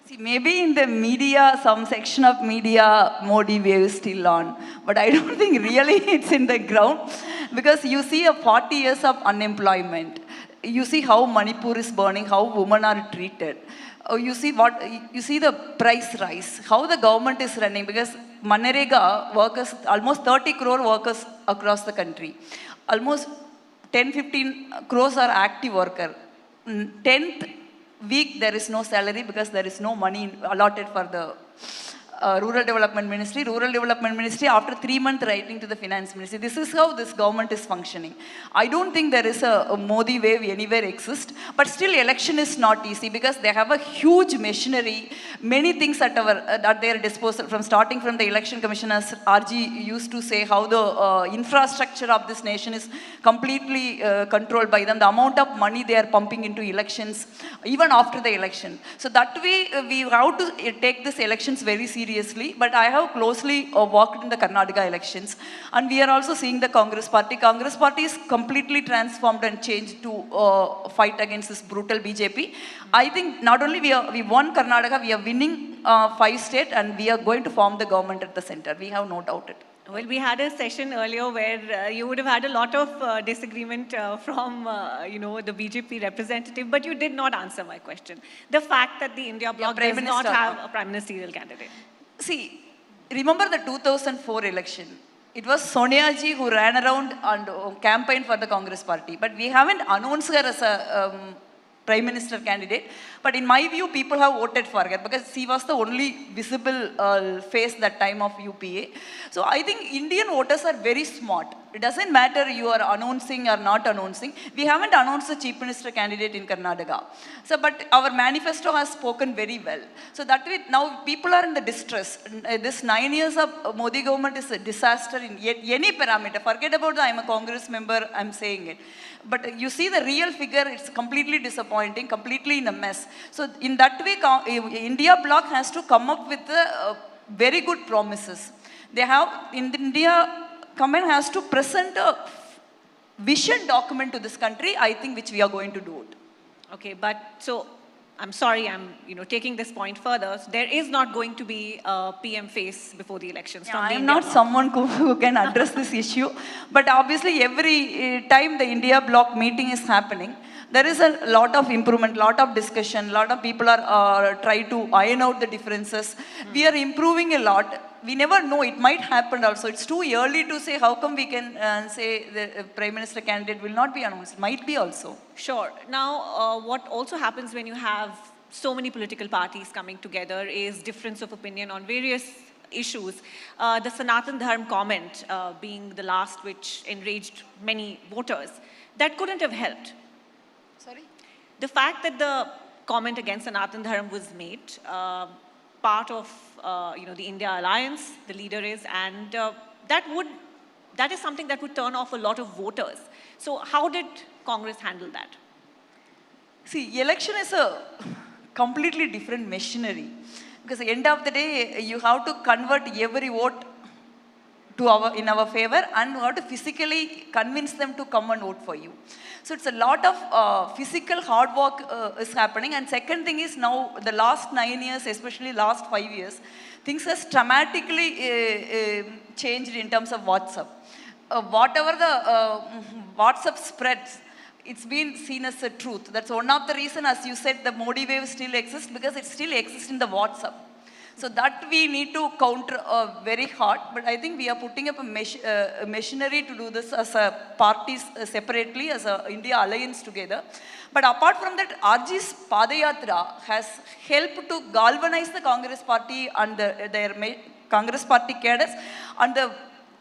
See, maybe in the media, some section of media, Modi wave is still on. But I don't think really it's in the ground. Because you see 40 years of unemployment. You see how Manipur is burning, how women are treated. You see the price rise, how the government is running. Because Manrega workers, almost 30 crore workers across the country. Almost 10-15 crores are active worker. 10th week there is no salary because there is no money allotted for the Rural Development Ministry. Rural Development Ministry after 3 months writing to the Finance Ministry. This is how this government is functioning. I don't think there is a Modi wave anywhere exists, but still election is not easy because they have a huge machinery, many things at their disposal, starting from the Election Commission, as RG used to say, how the infrastructure of this nation is completely controlled by them, the amount of money they are pumping into elections, even after the election. So that way, we have to take these elections very seriously. But I have closely worked in the Karnataka elections, and we are also seeing the Congress party. Congress party is completely transformed and changed to fight against this brutal BJP. I think not only we won Karnataka, we are winning 5 states, and we are going to form the government at the center. We have no doubt it. Well, we had a session earlier where you would have had a lot of disagreement from, the BJP representative, but you did not answer my question. The fact that the India bloc does not have a prime ministerial candidate. See, remember the 2004 election? It was Sonia ji who ran around and campaigned for the Congress party, but we haven't announced her as a Prime Minister candidate. But in my view, people have voted for her because she was the only visible face that time of UPA. So I think Indian voters are very smart. It doesn't matter you are announcing or not announcing. We haven't announced a Chief Minister candidate in Karnataka. So, but our manifesto has spoken very well. So that way, now people are in the distress. This 9 years of Modi government is a disaster in any parameter. Forget about I'm a Congress member, I'm saying it. But you see the real figure, it's completely disappointing, completely in a mess. So in that way, India bloc has to come up with very good promises. They have, in India, government has to present a vision document to this country, I think, which we are going to do it. Okay, but so I'm sorry, I'm taking this point further. So there is not going to be a PM face before the elections. I am not someone who can address this issue, but obviously every time the India bloc meeting is happening, there is a lot of improvement, lot of discussion, lot of people are trying to iron out the differences. We are improving a lot. We never know, it might happen also. It's too early to say how come we can say the Prime Minister candidate will not be announced. Might be also. Sure. Now, what also happens when you have so many political parties coming together is difference of opinion on various issues. The Sanatan Dharm comment being the last which enraged many voters, that couldn't have helped. Sorry? The fact that the comment against Sanatan Dharm was made, part of the India alliance, the leader is, and that is something that would turn off a lot of voters. So how did Congress handle that? See, election is a completely different machinery. Because at the end of the day, you have to convert every vote to in our favor, and you have to physically convince them to come and vote for you. So it's a lot of physical hard work is happening. And second thing is now the last 9 years, especially last 5 years, things has dramatically changed in terms of WhatsApp. Whatever the WhatsApp spreads, it's been seen as a truth. That's one of the reasons, as you said, the Modi wave still exists, because it still exists in the WhatsApp. So that we need to counter very hard, but I think we are putting up a machinery to do this as a parties separately, as a India alliance together. But apart from that, RG's Padayatra has helped to galvanize the Congress party and their Congress party cadres and the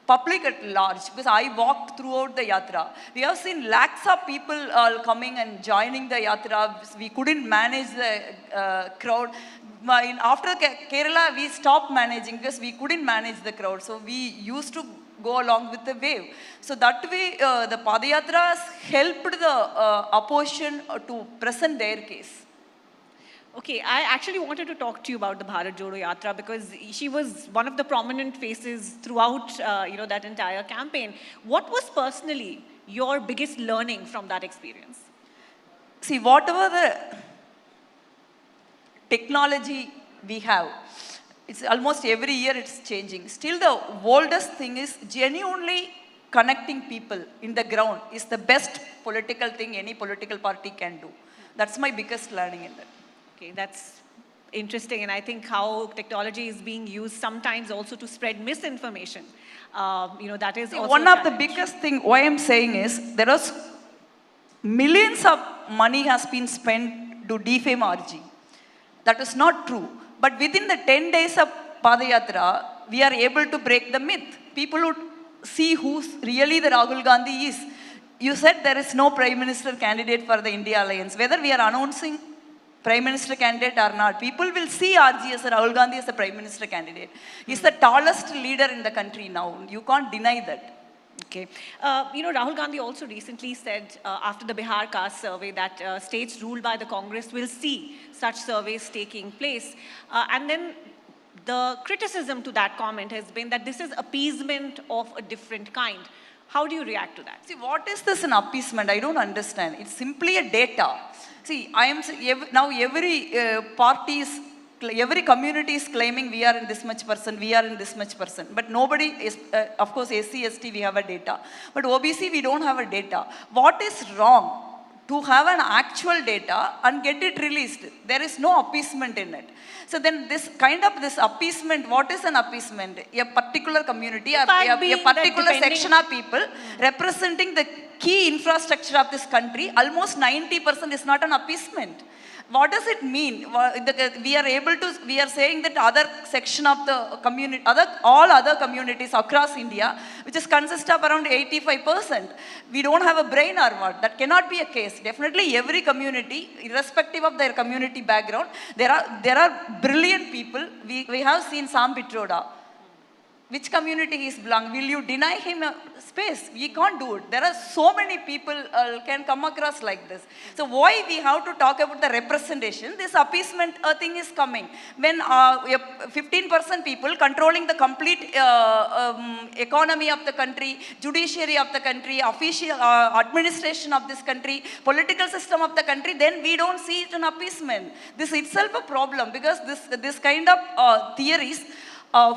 public at large, because I walked throughout the yatra. We have seen lakhs of people coming and joining the yatra. We couldn't manage the crowd. After Kerala, we stopped managing because we couldn't manage the crowd. So we used to go along with the wave. So that way, the Padayatras helped the opposition to present their case. Okay, I actually wanted to talk to you about the Bharat Jodo Yatra because she was one of the prominent faces throughout, that entire campaign. What was personally your biggest learning from that experience? See, whatever the technology we have, it's almost every year it's changing. Still, the oldest thing is genuinely connecting people in the ground is the best political thing any political party can do. That's my biggest learning in that. Okay, that's interesting, and I think how technology is being used sometimes also to spread misinformation. That is also one of the biggest thing why I'm saying is there was millions of money has been spent to defame RG. That is not true. But within the 10 days of Padayatra, we are able to break the myth. People would see who really the Rahul Gandhi is. You said there is no Prime Minister candidate for the India Alliance. Whether we are announcing Prime Minister candidate or not, people will see RG as Rahul Gandhi as the Prime Minister candidate. He's the tallest leader in the country now. You can't deny that. Okay. Rahul Gandhi also recently said after the Bihar caste survey that states ruled by the Congress will see such surveys taking place. And then the criticism to that comment has been that this is appeasement of a different kind. How do you react to that? See, what is this an appeasement? I don't understand. It's simply a data. See, now every party is every community is claiming we are in this much percent, we are in this much percent. But nobody is, of course, SC, ST, we have a data. But OBC, we don't have a data. What is wrong? To have an actual data and get it released. There is no appeasement in it. So then this appeasement, what is an appeasement? A particular community, a particular section of people representing the key infrastructure of this country, almost 90% is not an appeasement. What does it mean? We are saying that other section of the community, all other communities across India, which is consist of around 85%, we don't have a brain or what? That cannot be a case. Definitely every community, irrespective of their community background, there are brilliant people. We have seen Sam Pitroda. Which community he is belong? Will you deny him a space? We can't do it. There are so many people can come across like this. So why we have to talk about the representation? This appeasement thing is coming. When 15% people controlling the complete economy of the country, judiciary of the country, official administration of this country, political system of the country, then we don't see it an appeasement. This itself a problem because this kind of theories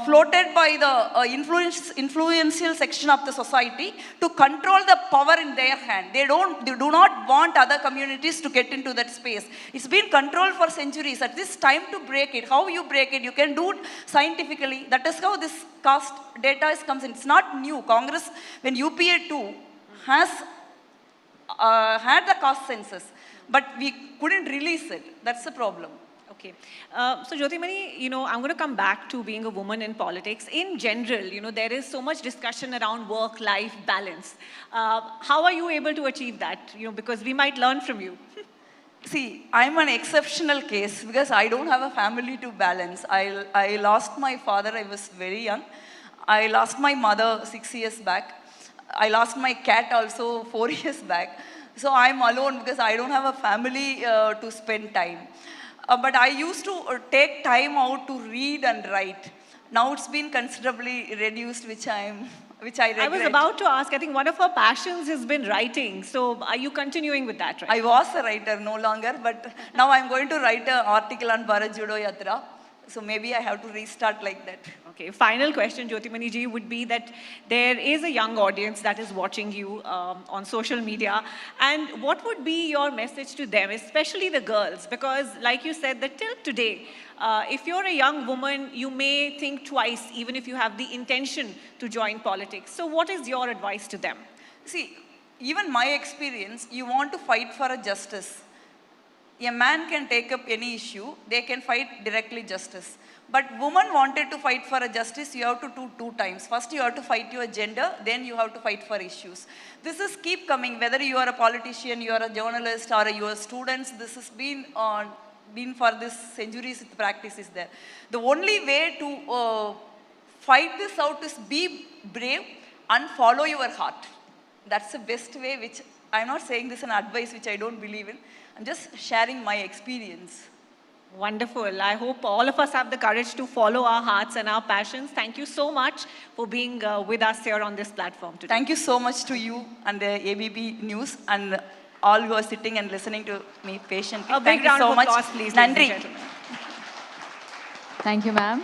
floated by the influential section of the society to control the power in their hand. They do not want other communities to get into that space. It's been controlled for centuries. At this time to break it. How you break it? You can do it scientifically. That is how this caste data comes in. It's not new. Congress, when UPA 2 has had the caste census, but we couldn't release it. That's the problem. Okay. So Jyotimani, I'm going to come back to being a woman in politics. In general, there is so much discussion around work-life balance. How are you able to achieve that? Because we might learn from you. See, I'm an exceptional case because I don't have a family to balance. I lost my father, I was very young. I lost my mother 6 years back. I lost my cat also 4 years back. So I'm alone because I don't have a family to spend time. But I used to take time out to read and write. Now it's been considerably reduced, which I regret. I was about to ask, I think one of her passions has been writing. So are you continuing with that, right? I was a writer, no longer, but now I'm going to write an article on Bharat Judo Yatra. So maybe I have to restart like that. Okay, final question, Jyotimani ji, would be that there is a young audience that is watching you on social media. And what would be your message to them, especially the girls? Because like you said, that till today, if you're a young woman, you may think twice, even if you have the intention to join politics. So what is your advice to them? See, even my experience, you want to fight for a justice. A man can take up any issue, they can fight directly justice. But woman wanted to fight for a justice, you have to do 2 times. First you have to fight your gender, then you have to fight for issues. This is keep coming, whether you are a politician, you are a journalist, or you are students, this has been for this centuries, the practice is there. The only way to fight this out is be brave and follow your heart. That's the best way, which I'm not saying this is an advice which I don't believe in. I'm just sharing my experience. Wonderful. I hope all of us have the courage to follow our hearts and our passions. Thank you so much for being with us here on this platform today. Thank you so much to you and the ABP News and all who are sitting and listening to me patiently. A big round of applause, please, ladies and gentlemen. Thank you, ma'am.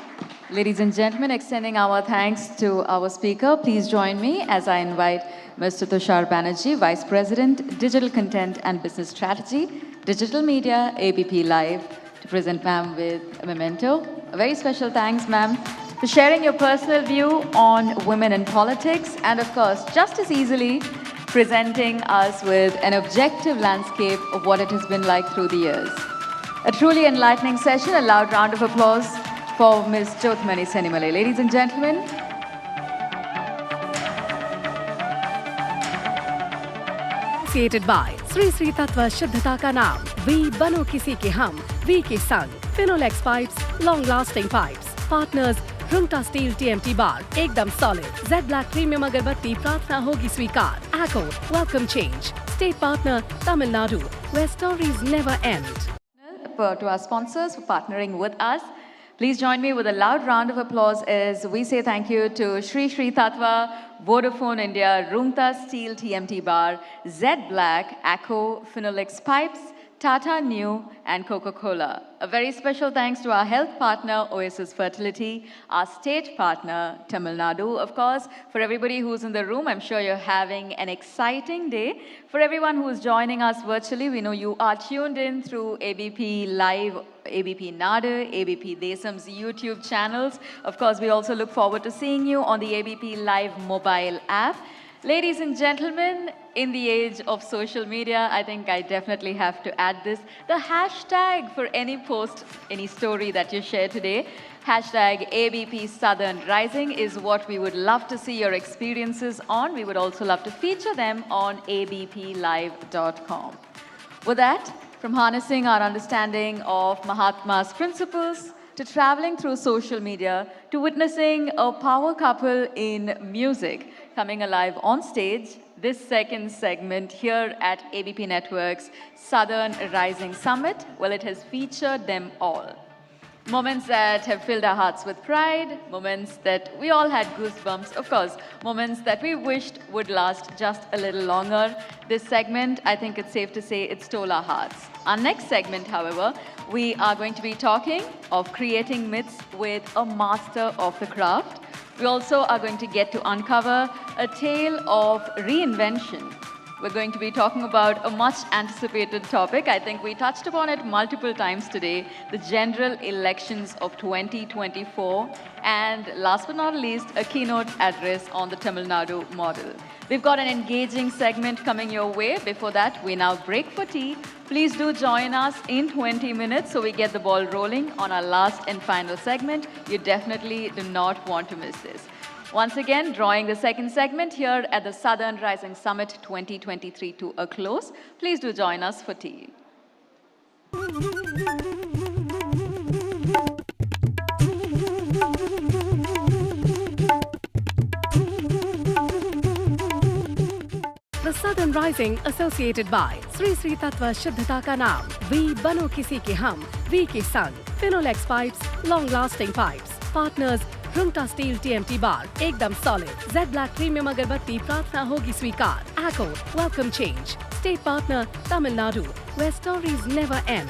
Ladies and gentlemen, extending our thanks to our speaker, please join me as I invite Mr. Tushar Banerjee, Vice President, Digital Content and Business Strategy, Digital Media, ABP Live, to present ma'am with a memento. A very special thanks, ma'am, for sharing your personal view on women in politics and, of course, just as easily presenting us with an objective landscape of what it has been like through the years. A truly enlightening session. A loud round of applause for Ms. Jyotimani Senimale. Ladies and gentlemen, associated by Sri Sri Tatva Shuddhata Ka Naam, We Bano Kisi Ke Hum, We Ke Sang, Finolex Pipes, Long-Lasting Pipes, Partners, Rumta Steel TMT Bar, Ekdam Solid, Z Black Premium Agarbatti, Pratna Hogi Swikar, Acco, Welcome Change, State Partner, Tamil Nadu, where stories never end. to our sponsors for partnering with us. Please join me with a loud round of applause as we say thank you to Sri Sri Tatva, Vodafone India, Rumta Steel TMT Bar, Z Black, Acco, Finolex Pipes, Tata Neu, and Coca-Cola. A very special thanks to our health partner, Oasis Fertility, our state partner, Tamil Nadu, of course. For everybody who's in the room, I'm sure you're having an exciting day. For everyone who's joining us virtually, we know you are tuned in through ABP Live, ABP Nadu, ABP Desam's YouTube channels. Of course, we also look forward to seeing you on the ABP Live mobile app. Ladies and gentlemen, in the age of social media, I think I definitely have to add this. The hashtag for any post, any story that you share today, hashtag ABP Southern Rising is what we would love to see your experiences on. We would also love to feature them on abplive.com. With that, from harnessing our understanding of Mahatma's principles, to traveling through social media, to witnessing a power couple in music coming alive on stage, this second segment here at ABP Network's Southern Rising Summit, well, it has featured them all. Moments that have filled our hearts with pride, moments that we all had goosebumps, of course, moments that we wished would last just a little longer. This segment, I think it's safe to say, it stole our hearts. Our next segment, however, we are going to be talking of creating myths with a master of the craft. We also are going to get to uncover a tale of reinvention. We're going to be talking about a much anticipated topic. I think we touched upon it multiple times today, the general elections of 2024. And last but not least, a keynote address on the Tamil Nadu model. We've got an engaging segment coming your way. Before that, we now break for tea. Please do join us in 20 minutes so we get the ball rolling on our last and final segment. You definitely do not want to miss this. Once again, drawing the second segment here at the Southern Rising Summit 2023 to a close. Please do join us for tea. The Southern Rising associated by Sri Sri Tatva Shuddhata Ka Naam, We Bano Kisi Ke Hum, We Ke Sang, Finolex Pipes, Long-Lasting Pipes, Partners, Rumta Steel TMT Bar, Ekdam Solid, Z Black Premium Agarbatti, Pratna Hogi Swikar, ACO, Welcome Change, State Partner, Tamil Nadu, where stories never end.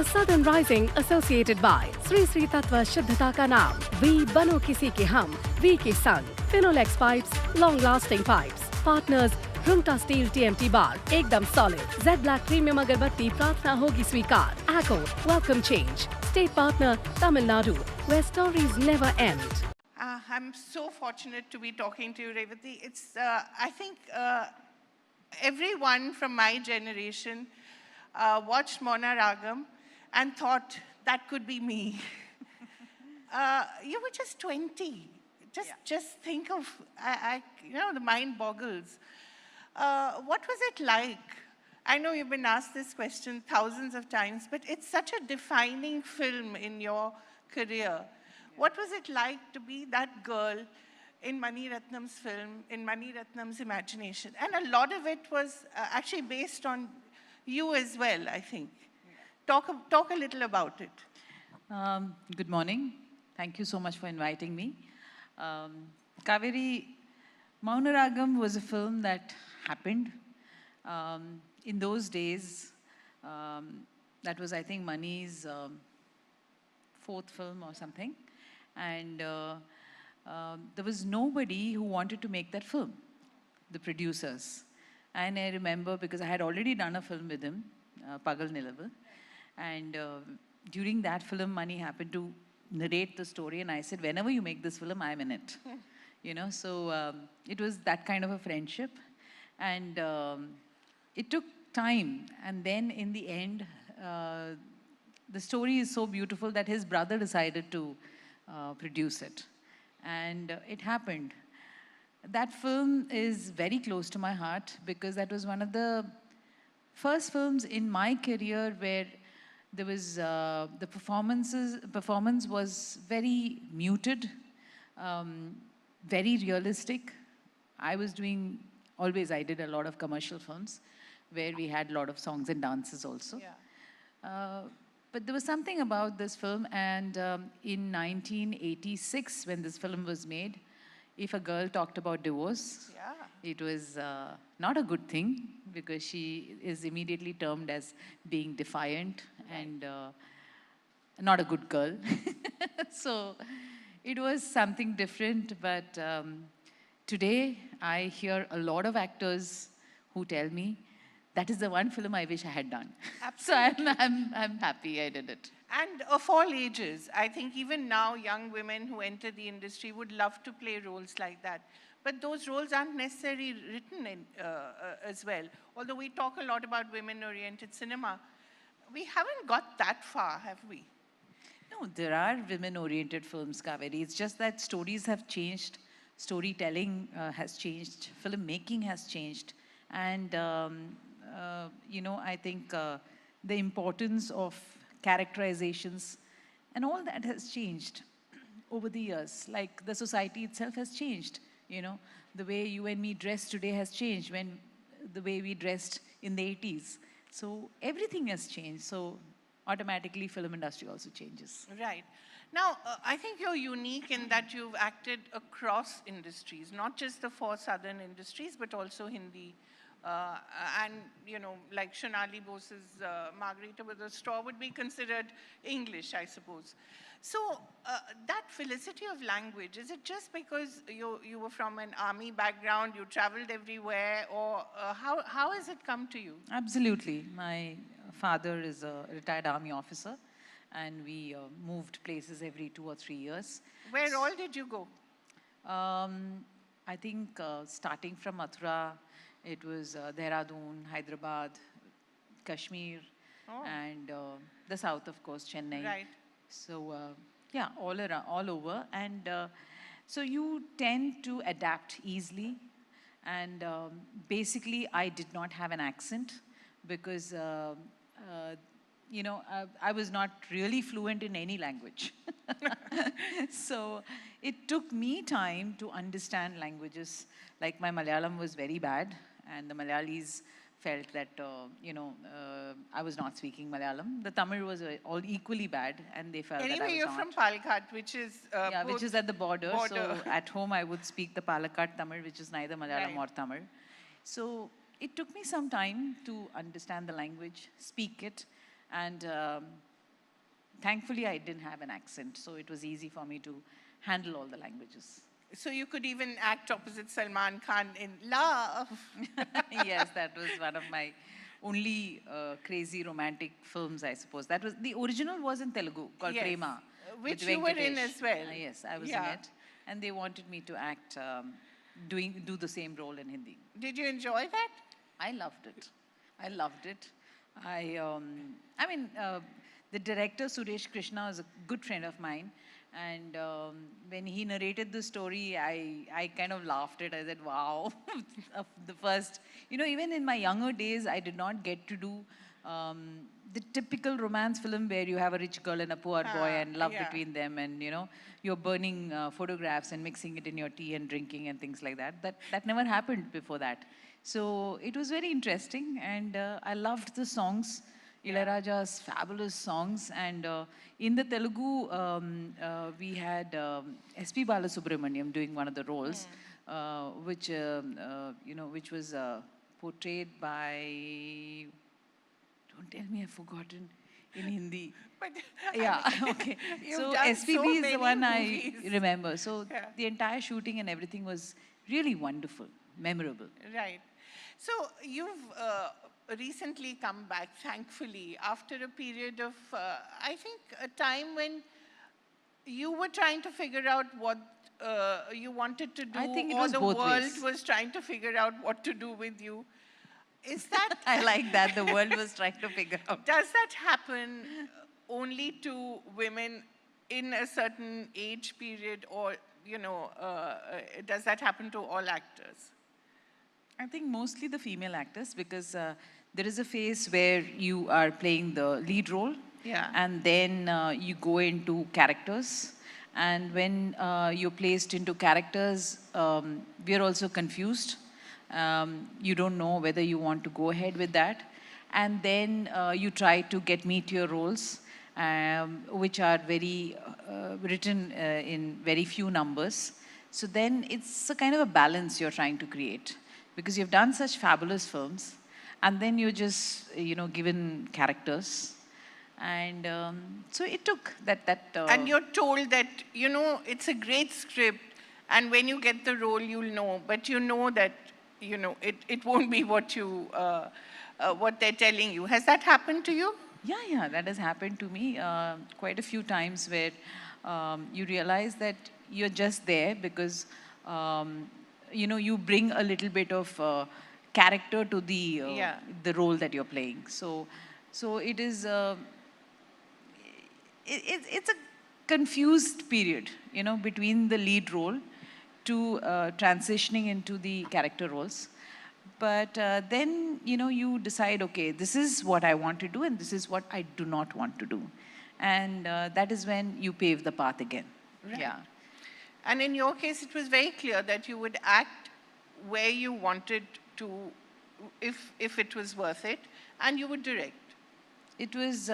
The Southern Rising associated by Sri Sri Tatva Shuddhata Ka Naam. We Bano Kisi Ke Hum, We Ke Sang. Finolex Pipes, long-lasting pipes. Partners, Rumta Steel TMT Bar, Ekdam Solid. Z Black Premium Agarbatti, Prathna Hogi Swikar. Acco, Welcome Change. State partner, Tamil Nadu, where stories never end. I'm so fortunate to be talking to you, Revati. It's, I think, everyone from my generation watched Mona Ragam and thought that could be me. You were just 20. Just think of, you know, the mind boggles. What was it like? I know you've been asked this question thousands of times, but it's such a defining film in your career. What was it like to be that girl in Mani Ratnam's film, in Mani Ratnam's imagination? And a lot of it was actually based on you as well, I think. Talk a little about it. Good morning. Thank you so much for inviting me. Kaveri, Maunaragam was a film that happened. In those days, that was, I think, Mani's fourth film or something. And there was nobody who wanted to make that film, the producers. And I remember, because I had already done a film with him, Pagal Nilavu. And during that film, Mani happened to narrate the story. And I said, whenever you make this film, I'm in it. You know, so it was that kind of a friendship. And it took time. And then in the end, the story is so beautiful that his brother decided to produce it. And it happened. That film is very close to my heart because that was one of the first films in my career where there was, the performance was very muted, very realistic. I did a lot of commercial films where we had a lot of songs and dances also. Yeah. But there was something about this film, and in 1986, when this film was made, if a girl talked about divorce, it was not a good thing because she is immediately termed as being defiant and not a good girl. So it was something different, but today I hear a lot of actors who tell me, that is the one film I wish I had done. So I'm happy I did it. And of all ages, I think even now young women who enter the industry would love to play roles like that. But those roles aren't necessarily written in, as well. Although we talk a lot about women-oriented cinema, we haven't got that far, have we? No, there are women-oriented films, Kaveri. It's just that stories have changed, storytelling has changed, filmmaking has changed. And you know, I think the importance of characterizations and all that has changed over the years. Like the society itself has changed. You know, the way you and me dress today has changed when the way we dressed in the 80s. So everything has changed. So automatically film industry also changes. Right. Now, I think you're unique in that you've acted across industries, not just the four southern industries, but also Hindi. And, you know, like Shonali Bose's Margarita with a Straw would be considered English, I suppose. So that felicity of language, is it just because you were from an army background, you traveled everywhere, or how has it come to you? Absolutely. My father is a retired army officer, and we moved places every 2 or 3 years. Where all did you go? I think starting from Mathura, it was Dehradun, Hyderabad, Kashmir, and the south, of course, Chennai. Right. So, yeah, all around, all over. And so you tend to adapt easily. And basically, I did not have an accent because, you know, I was not really fluent in any language. So it took me time to understand languages. Like my Malayalam was very bad, and the Malayalis felt that, you know, I was not speaking Malayalam. The Tamil was all equally bad, and they felt that I was Anyway, you're from Palakkad, which is yeah, which is at the border. So at home, I would speak the Palakkad Tamil, which is neither Malayalam or Tamil. So it took me some time to understand the language, speak it, and thankfully I didn't have an accent, so it was easy for me to handle all the languages. So you could even act opposite Salman Khan in Love. Yes, that was one of my only crazy romantic films, I suppose. That was the original was in Telugu called Yes, Prema, which Venkatesh. as well. Yes, I was Yeah. in it, and they wanted me to act, do the same role in Hindi. Did you enjoy that? I loved it. I loved it. I mean, the director Suresh Krishna was a good friend of mine, and when he narrated the story, I kind of laughed it. I said, "Wow!" Of the first, even in my younger days, I did not get to do the typical romance film where you have a rich girl and a poor boy and love yeah. between them, and you're burning photographs and mixing it in your tea and drinking and things like that. That never happened before that. So it was very interesting, and I loved the songs, Ilayaraja's fabulous songs. And in the Telugu, we had S.P. Balasubramaniam doing one of the roles, which was portrayed by, don't tell me I've forgotten in Hindi. But, yeah, okay. So done SPB so is the many one I movies. remember. So the entire shooting and everything was really wonderful, memorable. Right. So you've recently come back, thankfully, after a period of, I think, a time when you were trying to figure out what you wanted to do, I think it or was the both world ways. was trying to figure out what to do with you. Is that... I like that. The world was trying to figure out. Does that happen only to women in a certain age period, or, does that happen to all actors? I think mostly the female actors, because there is a phase where you are playing the lead role, and then you go into characters. And when you're placed into characters, we are also confused. You don't know whether you want to go ahead with that. And then you try to get meteor roles, which are very written in very few numbers. So then it's a kind of a balance you're trying to create, because you've done such fabulous films, and then you're just, given characters. And so it took that. And you're told that, it's a great script, and when you get the role, you'll know. But you know that, it won't be what what they're telling you. Has that happened to you? Yeah, that has happened to me quite a few times, where you realize that you're just there because, you bring a little bit of character to the role that you're playing. So it is, it's a confused period, between the lead role to transitioning into the character roles. But then, you decide, okay, this is what I want to do and this is what I do not want to do. And that is when you pave the path again. Right. Yeah. And in your case, it was very clear that you would act where you wanted to, if it was worth it, and you would direct. It was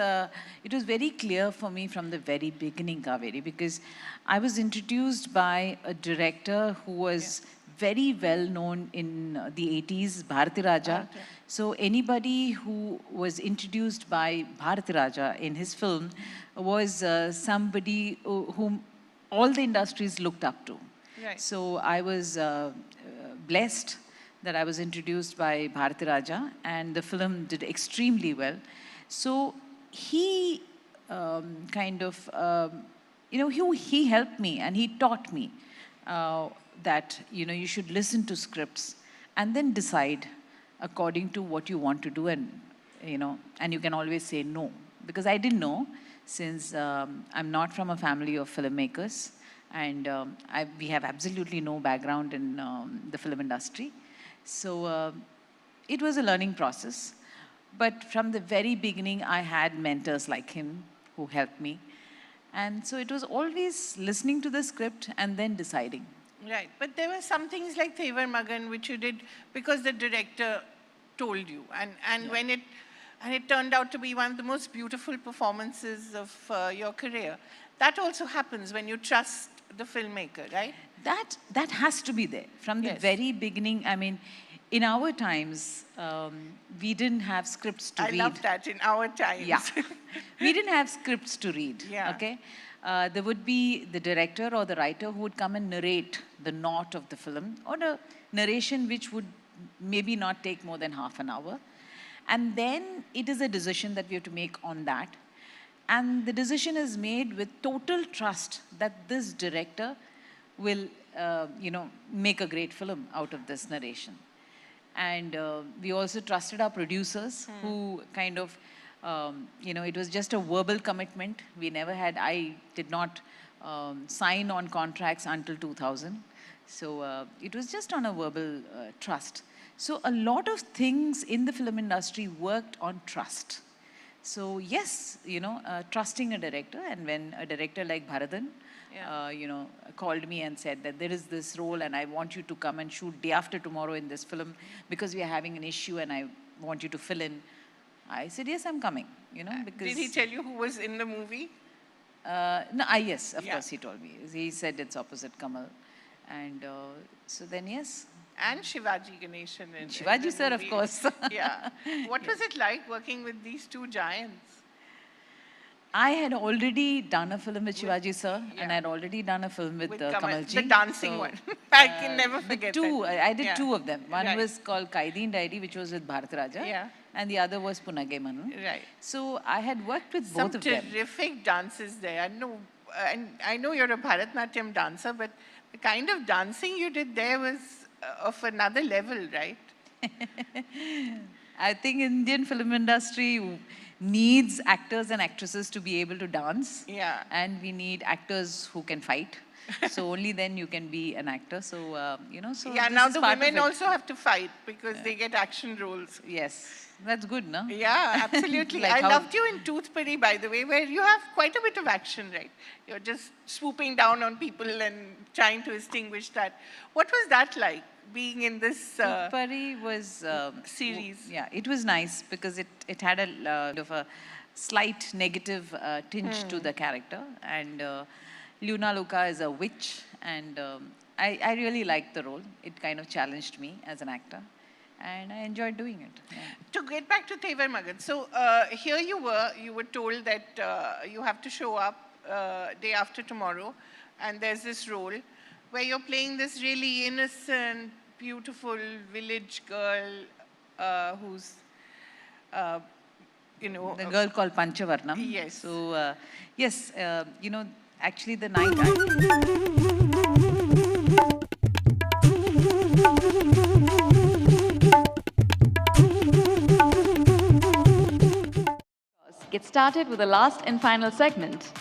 very clear for me from the very beginning, Kaveri, because I was introduced by a director who was very well known in the 80s, Bharati Raja. So anybody who was introduced by Bharati Raja in his film was somebody whom all the industries looked up to. Right. So I was blessed that I was introduced by Bharati Raja, and the film did extremely well. So he he helped me and he taught me that, you should listen to scripts and then decide according to what you want to do, and, and you can always say no. Because I didn't know, since I'm not from a family of filmmakers, and we have absolutely no background in the film industry. So it was a learning process. But from the very beginning, I had mentors like him who helped me. And so it was always listening to the script and then deciding. Right. But there were some things like Thevar Magan, which you did because the director told you. And when it turned out to be one of the most beautiful performances of your career. That also happens when you trust the filmmaker, right? That has to be there. From the very beginning, I mean, in our times, we didn't have scripts to read. I love that, in our times. Yeah. We didn't have scripts to read, Yeah. okay? There would be the director or the writer who would come and narrate the knot of the film, or a narration which would maybe not take more than half an hour. And then it is a decision that we have to make on that. And the decision is made with total trust that this director will, make a great film out of this narration. And we also trusted our producers who kind of, it was just a verbal commitment. I did not sign on contracts until 2000. So it was just on a verbal trust. So a lot of things in the film industry worked on trust. So yes, trusting a director, and when a director like Bharadan, called me and said that there is this role and I want you to come and shoot day after tomorrow in this film because we are having an issue and I want you to fill in. I said, yes, I'm coming, because... Did he tell you who was in the movie? Yes, of course he told me. He said it's opposite Kamal. And so then, yes. And Shivaji Ganeshan. Shivaji sir, of course. Yeah. What was it like working with these two giants? I had already done a film with Shivaji sir, and I had already done a film with Kamalji. The dancing one. I can never forget that. I did two of them. One Right. was called Kaideen Diary, which was with Bharat Raja, and the other was Punage Manu. Right. So I had worked with both of them. Some terrific dances there. I know you're a Bharatnatyam dancer, but the kind of dancing you did there was of another level, right? I think Indian film industry needs actors and actresses to be able to dance. Yeah. And we need actors who can fight. So only then you can be an actor. So, so yeah, this now is the part of women it. also have to fight because they get action roles. Yes, that's good, no? Yeah, absolutely. Like I how- loved you in Toothpuri, by the way, where you have quite a bit of action, right? You're just swooping down on people and trying to extinguish that. What was that like, being in this Toothpuri was... series? Yeah, it was nice because it had of a slight negative tinge to the character. And Luna Luca is a witch, and I really liked the role. It kind of challenged me as an actor, and I enjoyed doing it. Yeah. To get back to Tevar Magan, so here you were told that you have to show up day after tomorrow, and there's this role where you're playing this really innocent, beautiful village girl who's, The girl called Panchavarnam. Yes. So, yes, actually the night Get started with the last and final segment.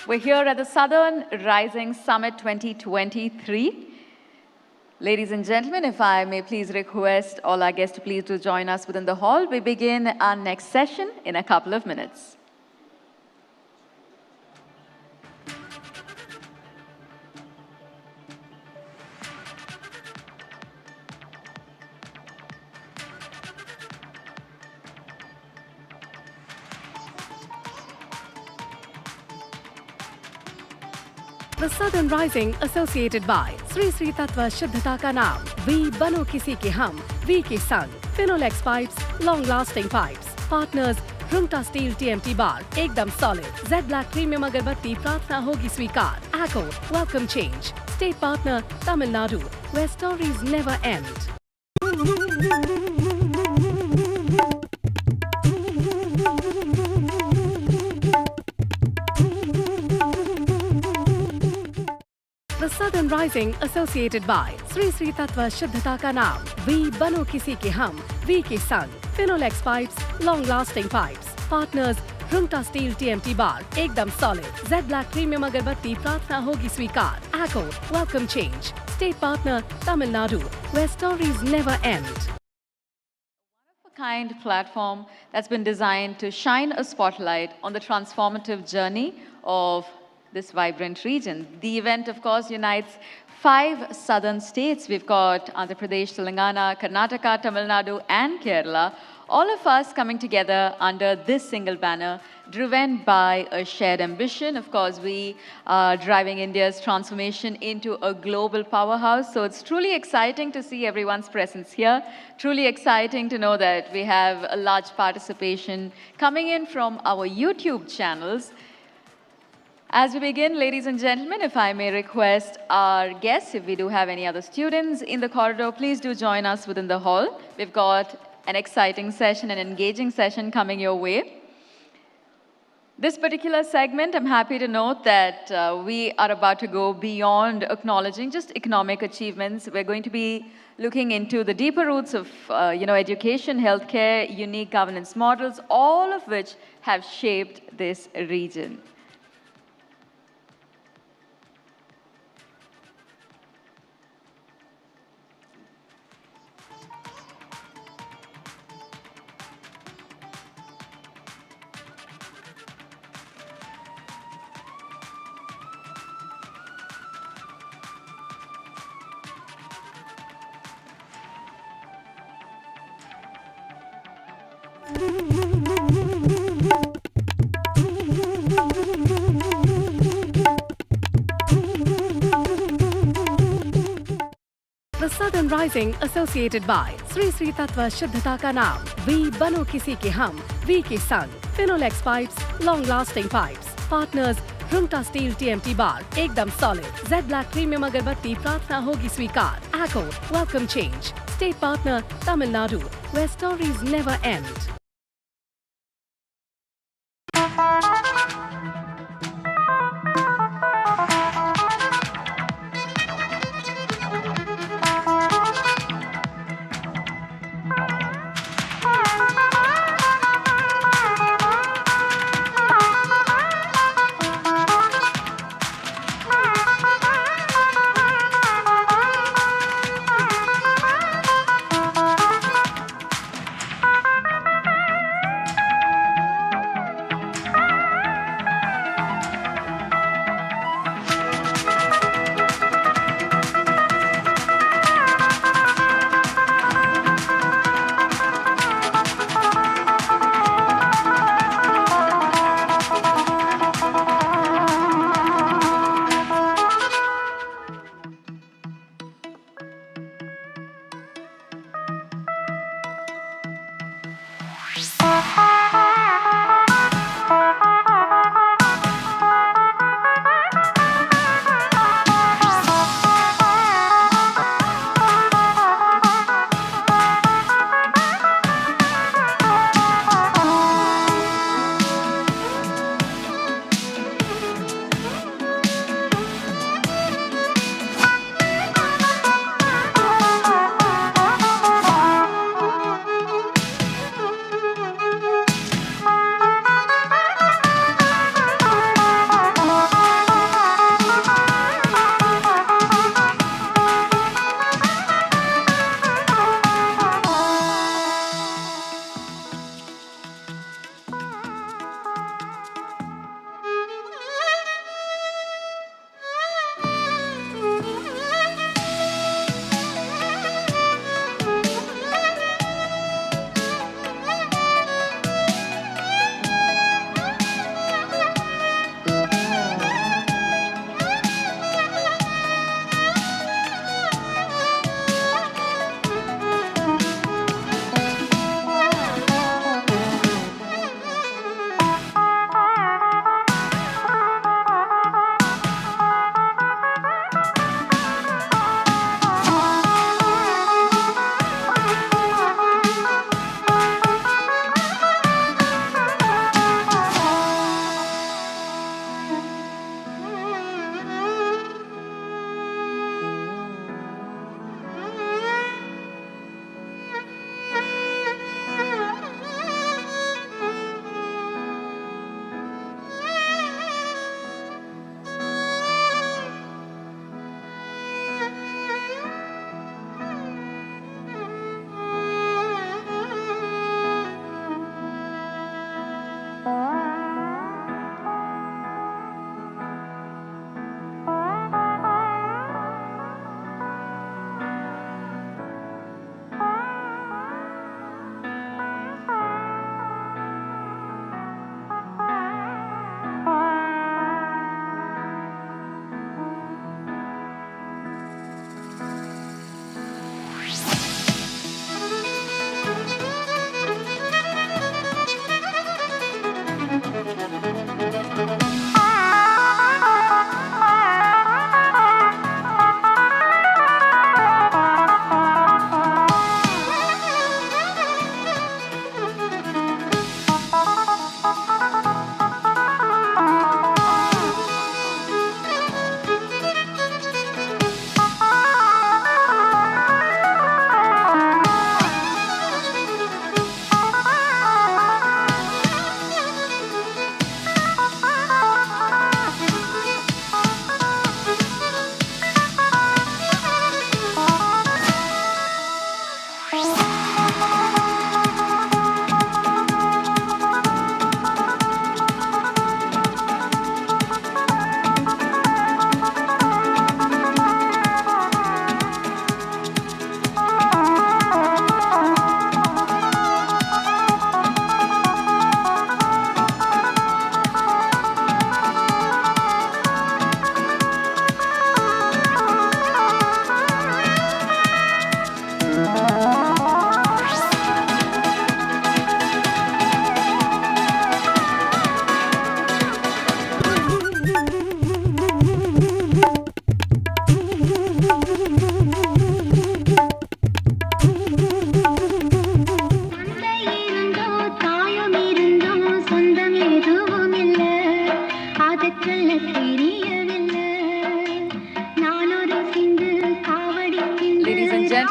We're here at the Southern Rising Summit 2023. Ladies and gentlemen, if I may please request all our guests to please do join us within the hall. We begin our next session in a couple of minutes. The Southern Rising associated by Sri Sri Tattva Shuddhata Ka Naam, We Bano Kisi Ke Hum, We Ke Sang, Finolex Pipes, Long Lasting Pipes, Partners, Rumta Steel TMT Bar, Ekdam Solid, Z Black Premium Agarbatti, Pratna Hogi Swikar, Acco, Welcome Change, State Partner, Tamil Nadu, where stories never end. The Southern Rising associated by Sri Sri Tattva Shuddhata Ka Naam, We Bano Kisi Ke Hum, We Ke Sang, Finolex Pipes, Long Lasting Pipes, Partners, Rumta Steel TMT Bar, Ekdam Solid, Z Black Premium Agarbatti, Pratna Hogi Swikar, Acco, Welcome Change, State partner, Tamil Nadu, where stories never end. Kind platform that's been designed to shine a spotlight on the transformative journey of this vibrant region. The event, of course, unites 5 southern states. We've got Andhra Pradesh, Telangana, Karnataka, Tamil Nadu, and Kerala, all of us coming together under this single banner, driven by a shared ambition. Of course, we are driving India's transformation into a global powerhouse. So it's truly exciting to see everyone's presence here. Truly exciting to know that we have a large participation coming in from our YouTube channels. As we begin, ladies and gentlemen, if I may request our guests, if we do have any other students in the corridor, please do join us within the hall. We've got an exciting session, an engaging session coming your way. This particular segment, I'm happy to note that we are about to go beyond acknowledging just economic achievements. We're going to be looking into the deeper roots of education, healthcare, unique governance models, all of which have shaped this region. The Southern Rising associated by Sri Sri Tatva Shuddhata Ka Naam, We Bano Kisi Ke Hum, We Ke Sang, Finolex Pipes, Long-Lasting Pipes, Partners, Rumta Steel TMT Bar, Ekdam Solid, Z Black Premium Agarbatti, Pratna Hogi Swikar, Acco, Welcome Change, State partner, Tamil Nadu, where stories never end.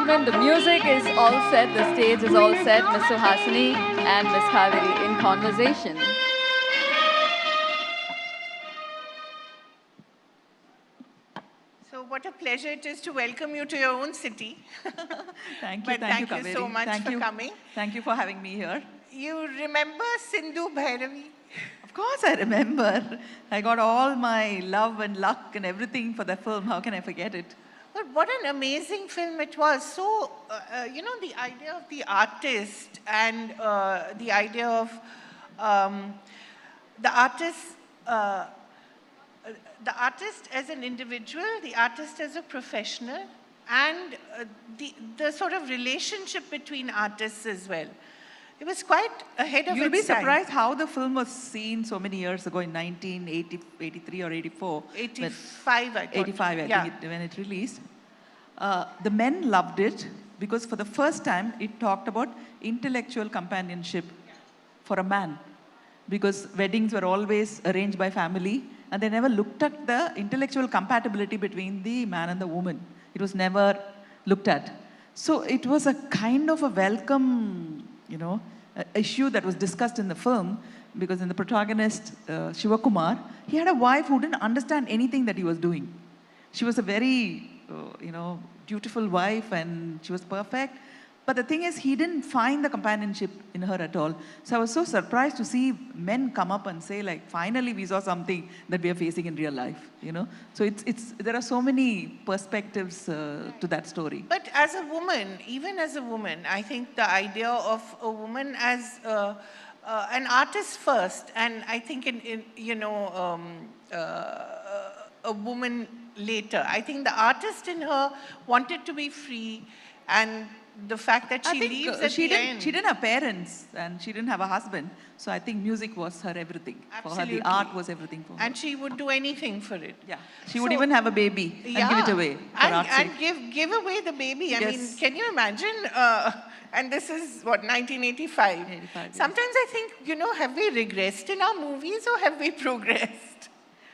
gentlemen, the music is all set, the stage is all set. Miss Suhasini and Miss Kaveri in conversation. So what a pleasure it is to welcome you to your own city. Thank you, Thank you so much for coming. Thank you for having me here. You remember Sindhu Bhairavi? Of course I remember. I got all my love and luck and everything for that film. How can I forget it? But what an amazing film it was. So, you know, the idea of the artist and the idea of the artist as an individual, the artist as a professional, and the sort of relationship between artists as well. It was quite ahead of its time. You'll be surprised how the film was seen so many years ago in 1983 or 84. 85, I thought. 85, I think, when it released. The men loved it because for the first time it talked about intellectual companionship for a man. Because weddings were always arranged by family and they never looked at the intellectual compatibility between the man and the woman. It was never looked at. So it was a kind of a welcome, you know, issue that was discussed in the film, because in the protagonist, Shivakumar, he had a wife who didn't understand anything that he was doing. She was a very, you know, dutiful wife and she was perfect. But the thing is, he didn't find the companionship in her at all. So I was so surprised to see men come up and say, like, finally we saw something that we are facing in real life, you know. So there are so many perspectives to that story. But as a woman, even as a woman, I think the idea of a woman as an artist first, and I think a woman later. I think the artist in her wanted to be free, and the fact that she leaves at the end. She didn't have parents and she didn't have a husband. So I think music was her everything. Absolutely. For her, the art was everything for her. And she would do anything for it. Yeah. She would even have a baby and give it away for art's sake. And give away the baby. I Yes. mean, can you imagine? And this is what, 1985? Sometimes I think, you know, have we regressed in our movies or have we progressed?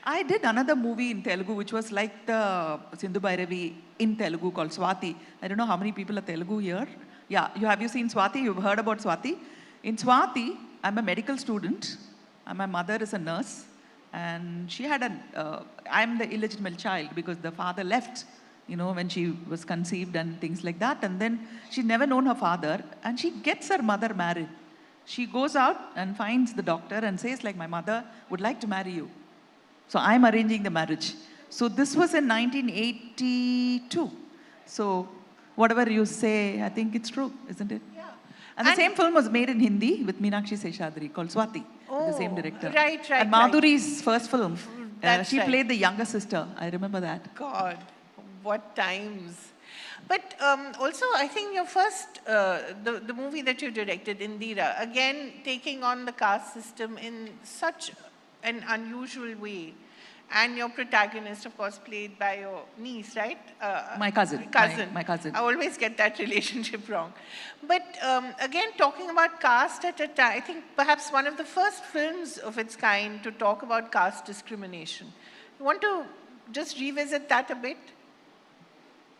I did another movie in Telugu which was like the Sindhu Bhairavi in Telugu called Swati. I don't know how many people are Telugu here. Yeah, have you seen Swati? You've heard about Swati? In Swati, I'm a medical student and my mother is a nurse. And she had I'm the illegitimate child because the father left, you know, when she was conceived and things like that. And then she's never known her father and she gets her mother married. She goes out and finds the doctor and says, like, my mother would like to marry you. So I'm arranging the marriage. So this was in 1982. So whatever you say, I think it's true, isn't it? Yeah. And the same film was made in Hindi with Meenakshi Seshadri called Swati, with the same director. Right. And Madhuri's first film, she right. played the younger sister. I remember that. God, what times. But also, I think your first, the movie that you directed, Indira, again, taking on the caste system in such an unusual way. And your protagonist, of course, played by your niece, right? My cousin. My cousin. I always get that relationship wrong. But again, talking about caste at a time, I think perhaps one of the first films of its kind to talk about caste discrimination. You want to just revisit that a bit?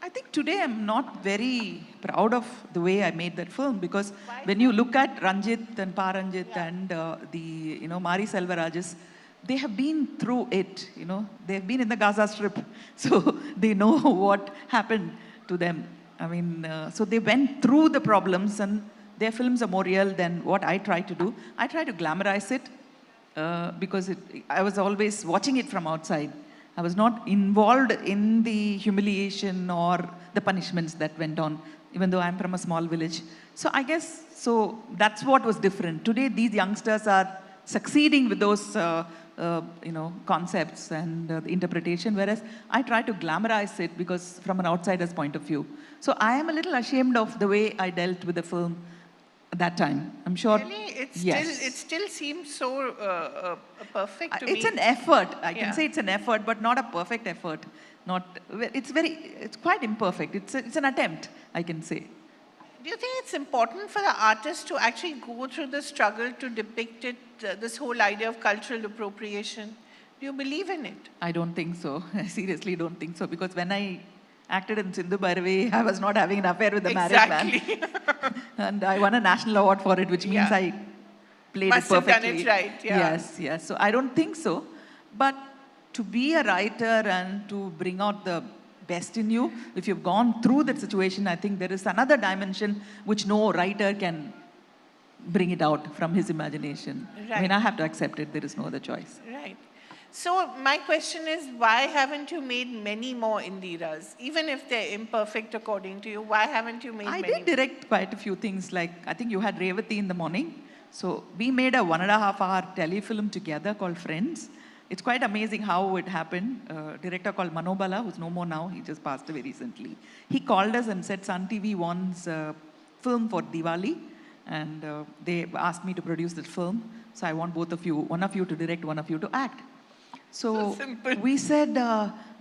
I think today I'm not very proud of the way I made that film, because when you look at Ranjit and Paranjit and Mari Selvaraj's, they have been through it, you know. They've been in the Gaza Strip, so they know what happened to them. I mean, so they went through the problems, and their films are more real than what I try to do. I try to glamorize it because I was always watching it from outside. I was not involved in the humiliation or the punishments that went on, even though I'm from a small village. So I guess, that's what was different. Today, these youngsters are succeeding with those concepts and the interpretation, whereas I try to glamorize it because from an outsider's point of view. So I am a little ashamed of the way I dealt with the film at that time. I'm sure. Really? Yes. It still seems so perfect to me. It's an effort. I can say it's an effort, but not a perfect effort. It's quite imperfect. It's an attempt, I can say. Do you think it's important for the artist to actually go through the struggle to depict it, this whole idea of cultural appropriation? Do you believe in it? I don't think so. I seriously don't think so, because when I acted in Sindhu Bhairavi, I was not having an affair with a married man. And I won a national award for it, which means I played Must it perfectly. have done it right, yeah. Yes, yes. So I don't think so. But to be a writer and to bring out the best in you, if you've gone through that situation, I think there is another dimension which no writer can bring it out from his imagination. I mean, Right. I have to accept it. There is no other choice. Right. So my question is, why haven't you made many more Indiras? Even if they're imperfect according to you, why haven't you made I many did direct quite a few things. Like, I think you had Revati in the morning. So we made a 1.5-hour telefilm together called Friends. It's quite amazing how it happened. A director called Manobala, who's no more now, he just passed away recently. He called us and said, Sun TV wants a film for Diwali. And they asked me to produce that film. So I want both of you, one of you to direct, one of you to act. So we said,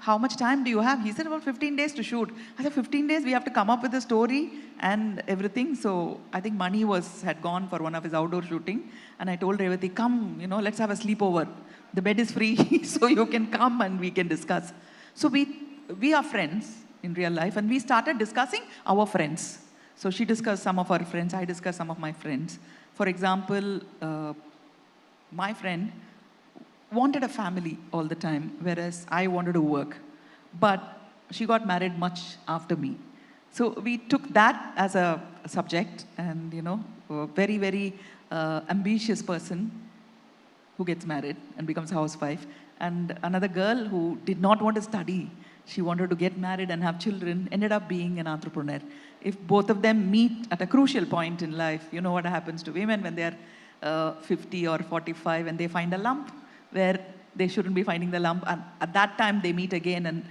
how much time do you have? He said, about 15 days to shoot. I said, 15 days, we have to come up with a story and everything. So I think Mani had gone for one of his outdoor shooting. And I told Revati, come, let's have a sleepover. The bed is free, so you can come and we can discuss. So we are friends in real life, and we started discussing our friends. So she discussed some of her friends, I discussed some of my friends. For example, my friend wanted a family all the time, whereas I wanted to work. But she got married much after me. So we took that as a subject, and a very, very ambitious person who gets married and becomes a housewife, and another girl who did not want to study. She wanted to get married and have children, ended up being an entrepreneur. If both of them meet at a crucial point in life, you know what happens to women when they're 50 or 45 and they find a lump where they shouldn't be finding the lump. And at that time, they meet again, and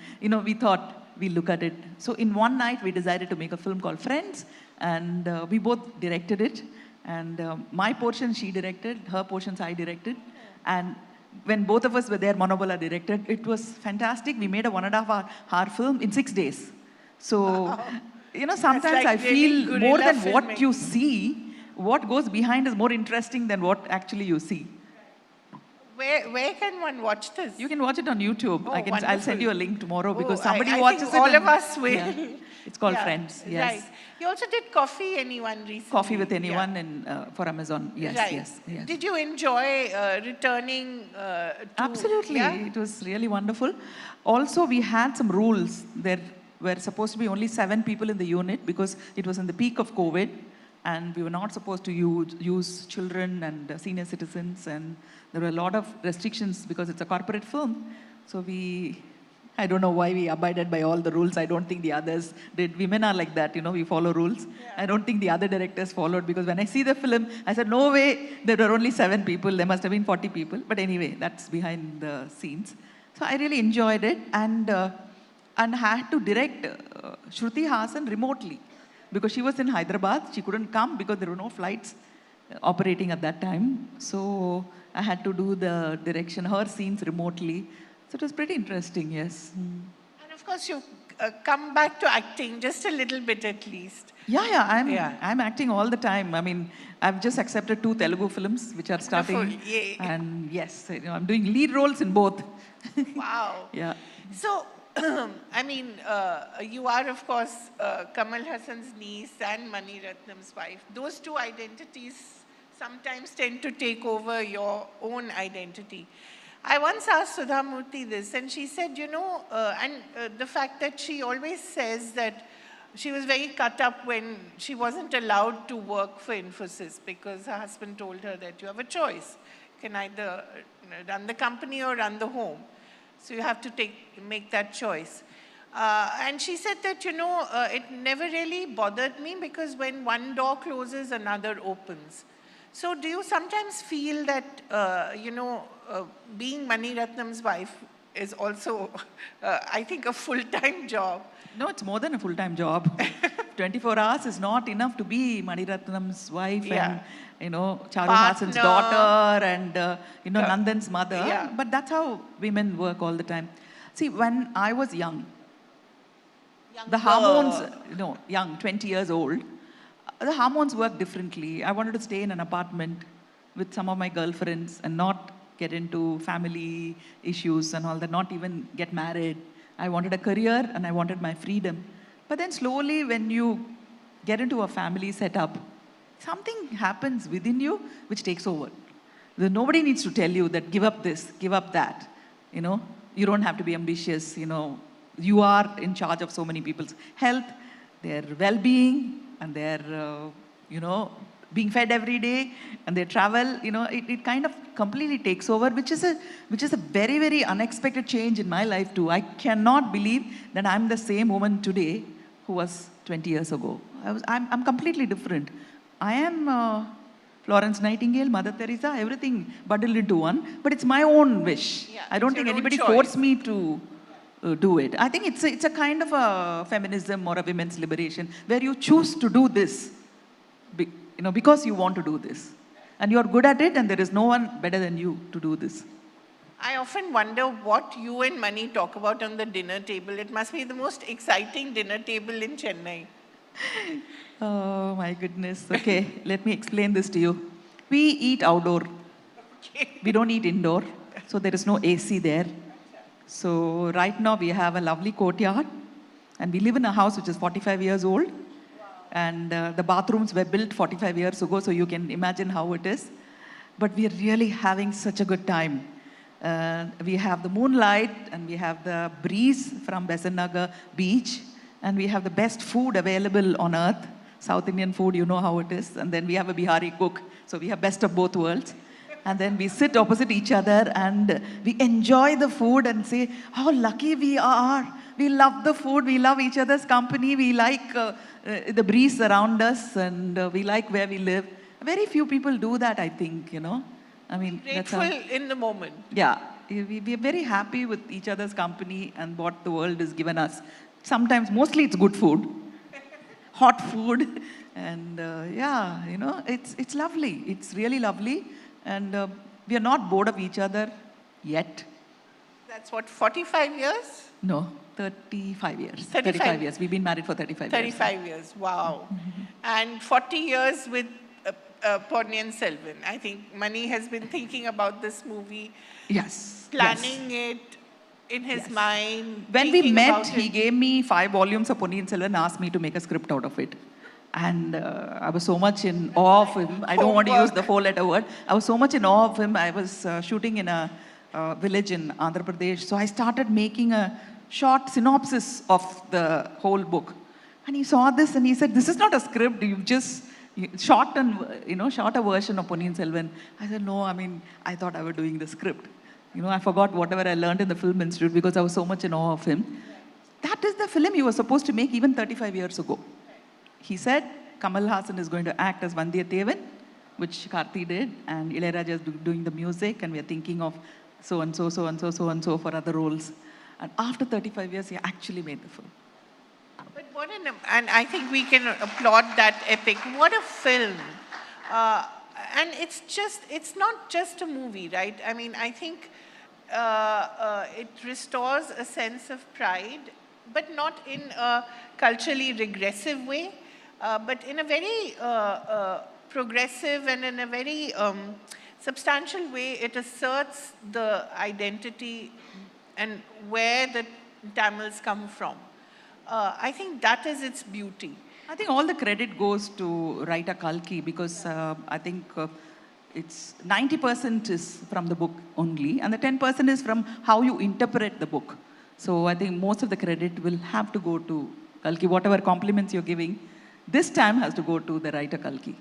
we thought we'll look at it. So in one night, we decided to make a film called Friends, and we both directed it. And my portion she directed, her portions I directed. And when both of us were there, Manobola directed, it was fantastic. We made a 1.5-hour film in 6 days. So, sometimes like I really feel more guerrilla than what filming. you see, what goes behind is more interesting than what actually you see. Where can one watch this? You can watch it on YouTube. Oh, I'll send you a wonderful. link tomorrow because Oh, somebody I watches think it. all and- of us will. Yeah. It's called Yeah, Friends, yes. Right. You also did Coffee Anyone recently. Coffee with Anyone for Amazon. Yes, Right. yes, yes. Did you enjoy returning to... Absolutely. Yeah? It was really wonderful. Also, we had some rules. There were supposed to be only 7 people in the unit because it was in the peak of COVID, and we were not supposed to use children and senior citizens, and there were a lot of restrictions because it's a corporate film. So I don't know why we abided by all the rules. I don't think the others did. Women are like that, we follow rules. I don't think the other directors followed, because when I see the film, I said, no way, there were only 7 people. There must have been 40 people. But anyway, that's behind the scenes. So I really enjoyed it, and had to direct Shruti Hasan remotely because she was in Hyderabad. She couldn't come because there were no flights operating at that time. So I had to do the direction, her scenes remotely. So it was pretty interesting, yes. And of course, you've come back to acting just a little bit at least. Yeah, I'm acting all the time. I mean, I've just accepted 2 Telugu films which are starting. Wonderful, yay. And yes, I'm doing lead roles in both. Wow. Yeah. So, I mean, you are, of course, Kamal Hassan's niece and Mani Ratnam's wife. Those 2 identities sometimes tend to take over your own identity. I once asked Sudha Murthy this, and she said, the fact that she always says that she was very cut up when she wasn't allowed to work for Infosys because her husband told her that you have a choice. You can either run the company or run the home. So you have to make that choice. And she said that, it never really bothered me because when one door closes, another opens. So do you sometimes feel that, being Mani Ratnam's wife is also, I think, a full-time job? No, it's more than a full-time job. 24 hours is not enough to be Mani Ratnam's wife and, Charu Hassan's daughter and, Nandan's mother. Yeah. But that's how women work all the time. See, when I was young, the hormones, 20 years old, the hormones work differently. I wanted to stay in an apartment with some of my girlfriends and not get into family issues and all that, not even get married. I wanted a career and I wanted my freedom. But then slowly when you get into a family setup, something happens within you which takes over. Nobody needs to tell you that give up this, give up that. You know, you don't have to be ambitious. You know, you are in charge of so many people's health, their well-being, and their, you know, being fed every day, and their travel. You know, it kind of completely takes over, which is a very, very unexpected change in my life too. I cannot believe that I'm the same woman today who was 20 years ago. I'm completely different. I am Florence Nightingale, Mother Teresa, everything bundled into one, but it's my own wish. Yeah, I don't it's think your own anybody choice. forced me to do it. I think it's a kind of a feminism or a women's liberation where you choose to do this, you know, because you want to do this. And you're good at it and there is no one better than you to do this. I often wonder what you and Mani talk about on the dinner table. It must be the most exciting dinner table in Chennai. Oh my goodness. Okay, let me explain this to you. We eat outdoor. We don't eat indoor. So there is no AC there. So right now we have a lovely courtyard. And we live in a house which is 45 years old. And the bathrooms were built 45 years ago, so you can imagine how it is. But we are really having such a good time. We have the moonlight, and we have the breeze from Besant Nagar beach, and we have the best food available on earth. South Indian food, you know how it is. And then we have a Bihari cook, so we have best of both worlds. And then we sit opposite each other, and we enjoy the food and say, how lucky we are. We love the food, we love each other's company, we like the breeze around us, and we like where we live. Very few people do that, I think, you know. I mean, Grateful in the moment. yeah, we are very happy with each other's company and what the world has given us. Sometimes, mostly it's good food, hot food, and yeah, you know, it's lovely. It's really lovely, and we are not bored of each other yet. That's what, 45 years? No, 35 years. 35 years. We've been married for 35 years. 35 years, wow. And 40 years with Ponniyin Selvan. I think Mani has been thinking about this movie. Yes. Planning it in his mind. When we thinking met, about he it. gave me 5 volumes of Ponniyin Selvan and asked me to make a script out of it. And I was so much in awe of him. I don't want to use the 4-letter word. I was so much in awe of him. I was shooting in a village in Andhra Pradesh. So I started making a short synopsis of the whole book. And he saw this and he said, this is not a script. You've just shot a version of Ponniyin Selvan. I said, no, I mean, I thought I was doing the script. You know, I forgot whatever I learned in the film institute because I was so much in awe of him. That is the film he was supposed to make even 35 years ago. He said Kamal Haasan is going to act as Vandiyathevan, which Karthi did, and Ilayaraja is doing the music, and we are thinking of so-and-so, so-and-so, so-and-so for other roles. And after 35 years, he actually made the film. But what and I think we can applaud that epic. What a film. And it's not just a movie, right? I mean, I think it restores a sense of pride, but not in a culturally regressive way, but in a very progressive and in a very substantial way. It asserts the identity and where the Tamils come from. I think that is its beauty. I think all the credit goes to writer Kalki because I think it's 90% is from the book only, and the 10% is from how you interpret the book. So I think most of the credit will have to go to Kalki. Whatever compliments you're giving, this time has to go to the writer Kalki.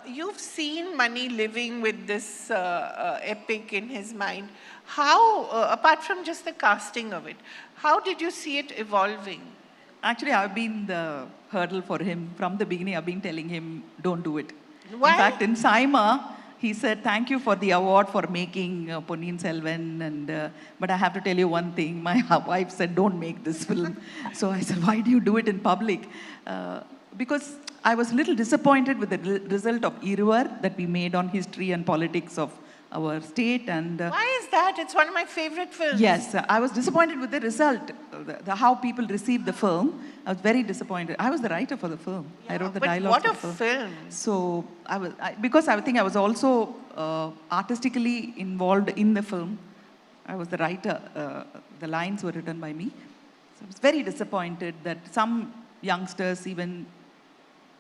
You've seen Mani living with this epic in his mind. How, apart from just the casting of it, how did you see it evolving? Actually, I've been the hurdle for him. From the beginning, I've been telling him, don't do it. Why? In fact, in Saima, he said, thank you for the award for making Ponniyin Selvan. But I have to tell you one thing. My wife said, don't make this film. So I said, why do you do it in public? Because I was a little disappointed with the result of Iruvar that we made on history and politics of our state. And why is that? It's one of my favorite films. yes, I was disappointed with the result, how people received the film. I was very disappointed. I was the writer for the film. I wrote the dialogue What for a the film. film. So because I think I was also artistically involved in the film. I was the writer the lines were written by me. So I was very disappointed that some youngsters, even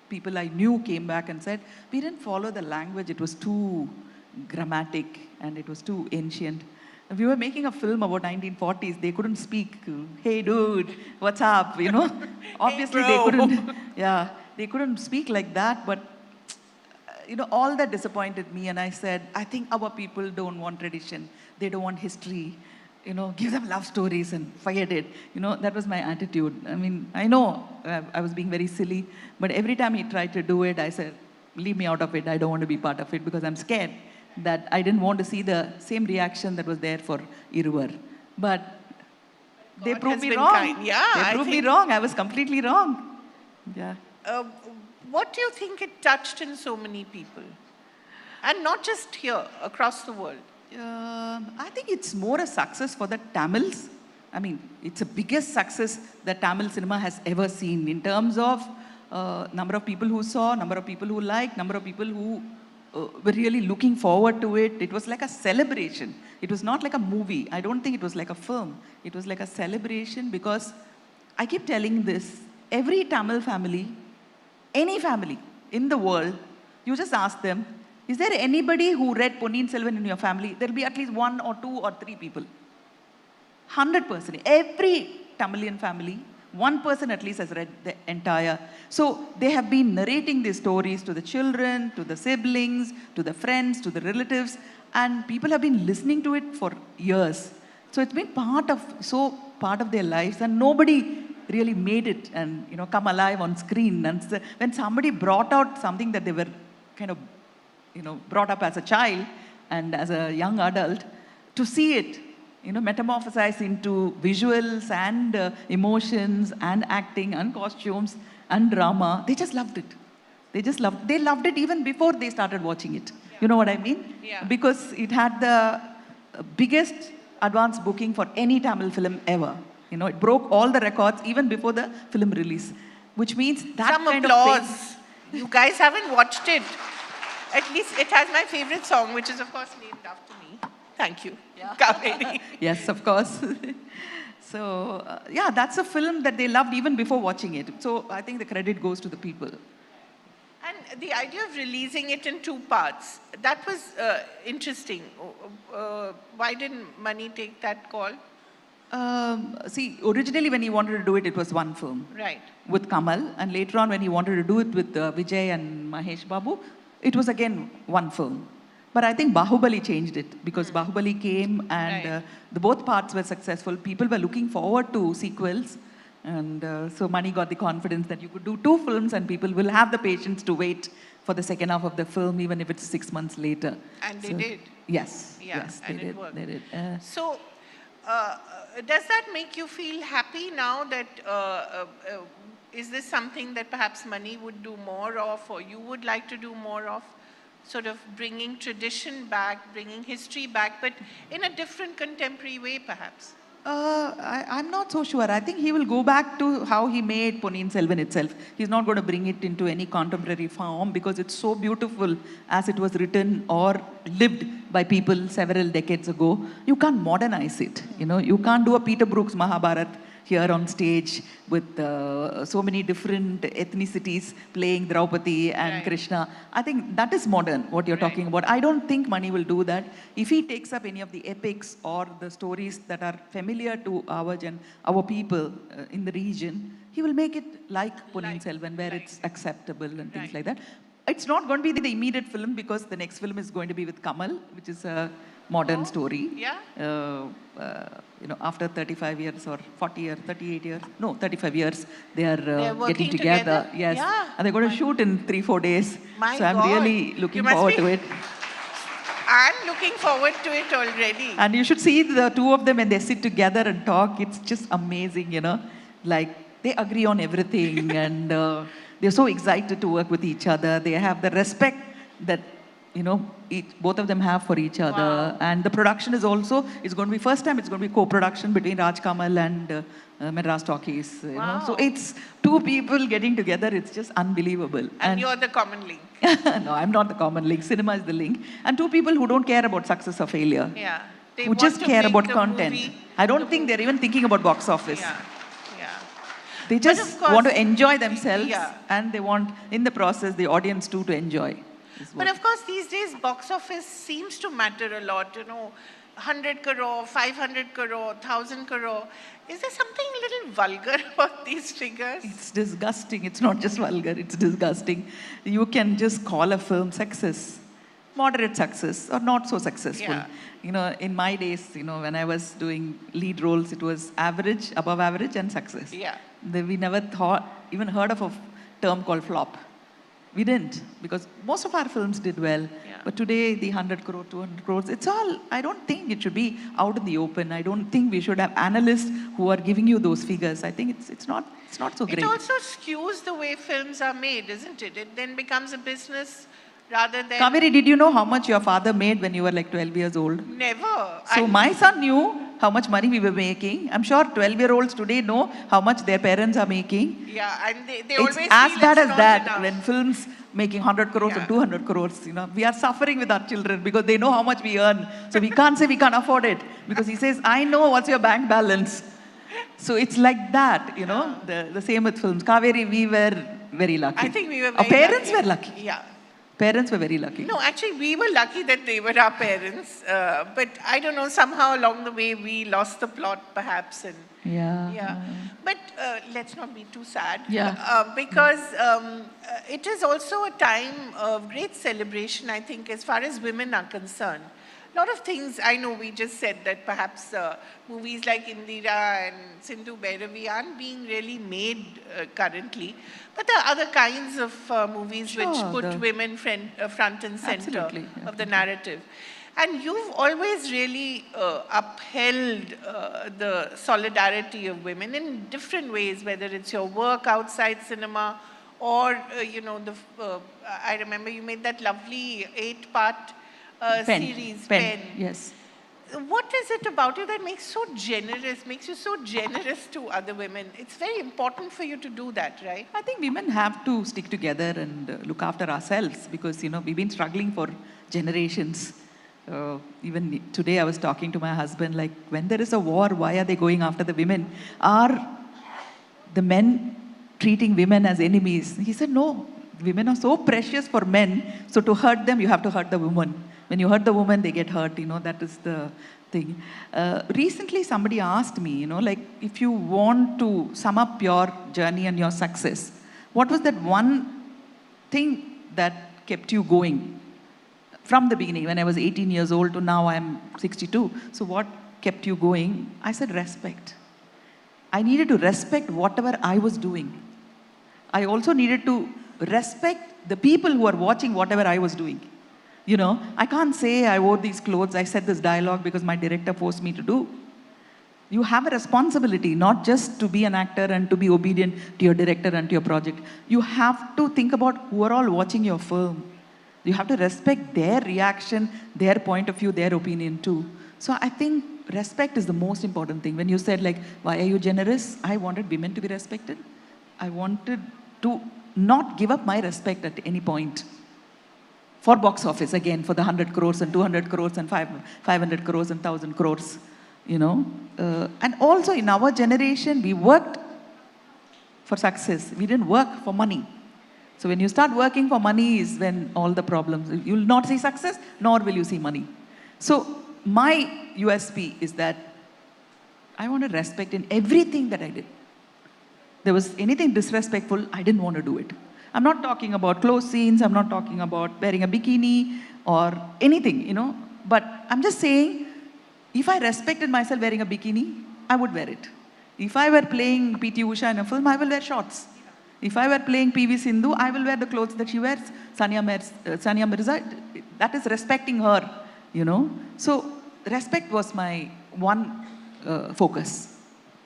people I knew, came back and said, we didn't follow the language, it was too grammatic and it was too ancient. And we were making a film about 1940s, they couldn't speak, hey dude, what's up, you know? Obviously they couldn't, yeah, they couldn't speak like that, but you know, all that disappointed me, and I said, I think our people don't want tradition, they don't want history, you know, give them love stories and forget it. You know, that was my attitude. I mean, I know I was being very silly, but every time he tried to do it, I said, leave me out of it, I don't want to be part of it, because I'm scared that I didn't want to see the same reaction that was there for Iruvar. But they proved me wrong. Kind. Yeah, they proved me wrong. I was completely wrong. Yeah. What do you think it touched in so many people? And not just here, across the world. I think it's more a success for the Tamils. I mean, it's the biggest success that Tamil cinema has ever seen in terms of number of people who saw, number of people who liked, number of people who were really looking forward to it. It was like a celebration. It was not like a movie. I don't think it was like a film. It was like a celebration, because I keep telling this, every Tamil family, any family in the world, you just ask them, is there anybody who read Ponniyin Selvan in your family? There will be at least 1 or 2 or 3 people. 100%. Every Tamilian family, one person at least has read the entire. So they have been narrating these stories to the children, to the siblings, to the friends, to the relatives, and people have been listening to it for years. So it's been part of their lives, and nobody really made it and, you know, come alive on screen. And when somebody brought out something that they were kind of, you know, brought up as a child and as a young adult, to see it, you know, metamorphosized into visuals and emotions and acting and costumes and drama, they just loved it. They loved it even before they started watching it. Yeah. You know what I mean? Yeah. Because it had the biggest advance booking for any Tamil film ever. You know, it broke all the records even before the film release, which means that Some kind applause. of thing. You guys haven't watched it. At least it has my favorite song, which is of course named after me. Thank you. Yeah. Yes, of course. So, yeah, that's a film that they loved even before watching it. So I think the credit goes to the people. And the idea of releasing it in 2 parts, that was interesting. Why didn't Mani take that call? See, originally when he wanted to do it, it was one film. Right. With Kamal. And later on when he wanted to do it with Vijay and Mahesh Babu, it was again one film. But I think Bahubali changed it, because Bahubali came and the both parts were successful. People were looking forward to sequels. And so Mani got the confidence that you could do 2 films and people will have the patience to wait for the second half of the film, even if it's 6 months later. And they did. Yes. Yeah, yes, and they it did. worked. They did. So, does that make you feel happy now that, is this something that perhaps Mani would do more of, or you would like to do more of? Sort of bringing tradition back, bringing history back, but in a different contemporary way perhaps? I'm not so sure. I think he will go back to how he made Ponniyin Selvan itself. He's not going to bring it into any contemporary form, because it's so beautiful as it was written or lived by people several decades ago. You can't modernize it. You know, you can't do a Peter Brook's Mahabharat here on stage with so many different ethnicities playing Draupadi and Krishna. I think that is modern, what you're talking about. I don't think Mani will do that. If he takes up any of the epics or the stories that are familiar to our people in the region, he will make it like Ponniyin Selvan, where it's acceptable and things like that. It's not going to be the immediate film, because the next film is going to be with Kamal, which is a modern story. Yeah. You know, after 35 years or 40 years, 38 years, no, 35 years, they are getting together. Yes. Yeah. And they're going to shoot in 3-4 days. My so I'm God. really looking forward to it. I'm looking forward to it already. And you should see the 2 of them when they sit together and talk. It's just amazing, you know. Like, they agree on everything and they're so excited to work with each other. They have the respect that, you know, both of them have for each other. Wow. And the production is also, it's going to be, first time it's going to be co-production between Raj Kamal and Madras Talkies. You know? So it's 2 people getting together. It's just unbelievable. And you're the common link. No, I'm not the common link. Cinema is the link. And 2 people who don't care about success or failure. Yeah. They who want just to care make about the content. movie- I don't think they're even thinking about box office. Yeah, yeah. They But just of course- want to enjoy themselves, Yeah. and they want, in the process, the audience too to enjoy. But of course, these days, box office seems to matter a lot, 100 crore, 500 crore, 1,000 crore. Is there something a little vulgar about these figures? It's disgusting. It's not just vulgar, it's disgusting. You can just call a film success, moderate success, or not so successful. Yeah. In my days, when I was doing lead roles, it was average, above average, and success. Yeah. We never even heard of a term called flop. We didn't, because most of our films did well. But today, the 100 crore, 200 crores, it's all, I don't think it should be out in the open. I don't think we should have analysts who are giving you those figures. I think it's not so great. It also skews the way films are made, isn't it? It then becomes a business rather than... Kaveri, did you know how much your father made when you were like 12 years old? Never. So my son knew how much money we were making. I'm sure 12-year-olds today know how much their parents are making. Yeah, and they It's always as feel bad it's as not that enough. when films making 100 crores or 200 crores. We are suffering with our children because they know how much we earn. So we can't say we can't afford it because he says, I know what's your bank balance. So it's like that, the same with films. Kaveri, we were very lucky. I think we were Our very parents lucky. were lucky. Yeah. Parents were very lucky. No, actually, we were lucky that they were our parents. But I don't know, somehow along the way, we lost the plot, perhaps. And Yeah. But let's not be too sad. Yeah. Because it is also a time of great celebration, I think, as far as women are concerned. A lot of things, I know we just said that perhaps movies like Indira and Sindhu Bhairavi aren't being really made currently. But there are other kinds of movies which put women front and center of the narrative. And you've always really upheld the solidarity of women in different ways, whether it's your work outside cinema or, I remember you made that lovely 8-part series, Pen. Yes. What is it about you that makes you so generous to other women? It's very important for you to do that, right? I think women have to stick together and look after ourselves because, we've been struggling for generations. Even today I was talking to my husband, like, when there is a war, why are they going after the women? Are the men treating women as enemies? He said, no, women are so precious for men, so to hurt them, you have to hurt the woman. When you hurt the woman, they get hurt, that is the thing. Recently, somebody asked me, if you want to sum up your journey and your success, what was that one thing that kept you going from the beginning, when I was 18 years old to now I'm 62? So what kept you going? I said respect. I needed to respect whatever I was doing. I also needed to respect the people who are watching whatever I was doing. I can't say I wore these clothes, I said this dialogue because my director forced me to do. You have a responsibility, not just to be an actor and to be obedient to your director and to your project. You have to think about who are all watching your film. You have to respect their reaction, their point of view, their opinion too. So I think respect is the most important thing. When you said, like, why are you generous? I wanted women to be respected. I wanted to not give up my respect at any point. For box office, again, for the 100 crores and 200 crores and 500 crores and 1,000 crores, And also in our generation, we worked for success. We didn't work for money. So when you start working for money is when all the problems, you'll not see success, nor will you see money. So my USP is that I wanted respect in everything that I did. There was anything disrespectful, I didn't want to do it. I'm not talking about close scenes, I'm not talking about wearing a bikini or anything, But I'm just saying, if I respected myself wearing a bikini, I would wear it. If I were playing P.T. Usha in a film, I will wear shorts. If I were playing P.V. Sindhu, I will wear the clothes that she wears. Sania Mirza, that is respecting her, So respect was my one focus.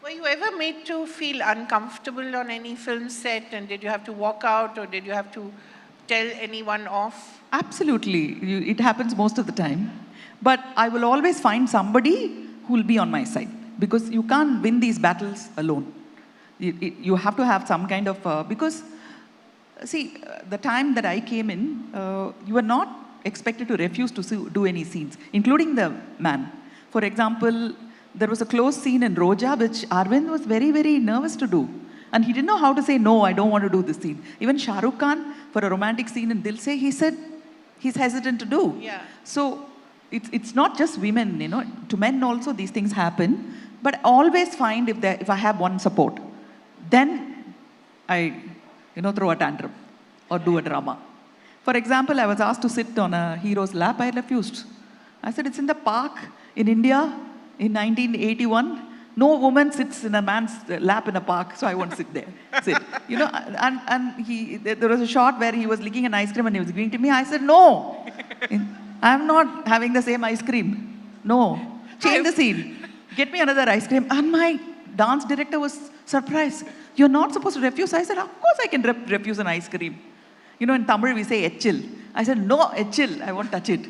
Were you ever made to feel uncomfortable on any film set, and did you have to walk out or did you have to tell anyone off? Absolutely. It happens most of the time. But I will always find somebody who will be on my side because you can't win these battles alone. You have to have some kind of, because see, the time that I came in, you were not expected to refuse to do any scenes, including the man. For example, there was a close scene in Roja which Arvind was very, very nervous to do. And he didn't know how to say, no, I don't want to do this scene. Even Shah Rukh Khan, for a romantic scene in Dil Se, he said he's hesitant to do. Yeah. So it's not just women, you know. To men also these things happen. But I always find if I have one support, then I, throw a tantrum or do a drama. For example, I was asked to sit on a hero's lap. I refused. I said, it's in the park in India in 1981. No woman sits in a man's lap in a park, so I won't sit there. There was a shot where he was licking an ice cream and he was giving to me. I said, no, I'm not having the same ice cream. No, change the scene. Get me another ice cream. And my dance director was surprised. You're not supposed to refuse. I said, of course I can refuse an ice cream. In Tamil we say etchil. I said, no, etchil, I won't touch it.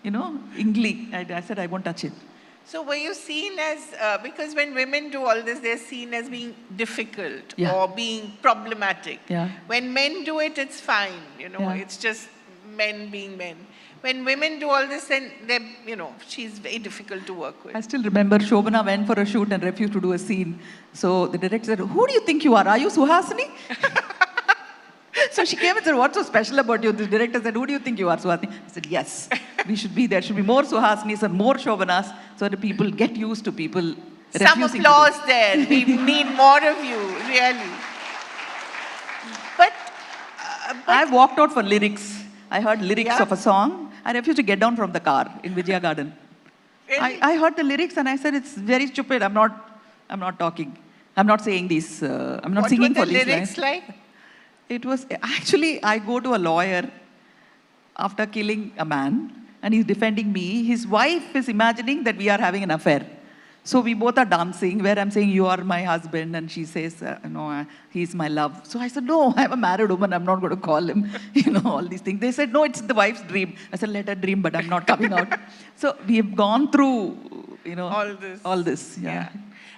Ingli. I said, I won't touch it. So were you seen as, because when women do all this, they're seen as being difficult Yeah. or being problematic. Yeah. When men do it, it's fine, Yeah. it's just men being men. When women do all this, then they're, she's very difficult to work with. I still remember Shobana went for a shoot and refused to do a scene. So the director said, who do you think you are? Are you Suhasini? So she came and said, what's so special about you? The director said, who do you think you are, Suhasini? I said, yes, we should be there. Should be more Suhasinis and more Shobanas so that people get used to people Some refusing applause there. We need more of you, really. But I walked out for lyrics. I heard lyrics Yeah. of a song. I refused to get down from the car in Vijaya Garden. Really? I heard the lyrics and I said, it's very stupid. I'm not talking. I'm not saying these. I'm not singing for What were the these lyrics lines. like? It was, actually, I go to a lawyer after killing a man and he's defending me. His wife is imagining that we are having an affair. So we both are dancing where I'm saying, you are my husband. And she says, no, he's my love. So I said, no, I'm a married woman. I'm not going to call him, all these things. They said, no, it's the wife's dream. I said, let her dream, but I'm not coming out. So we have gone through, all this. Yeah.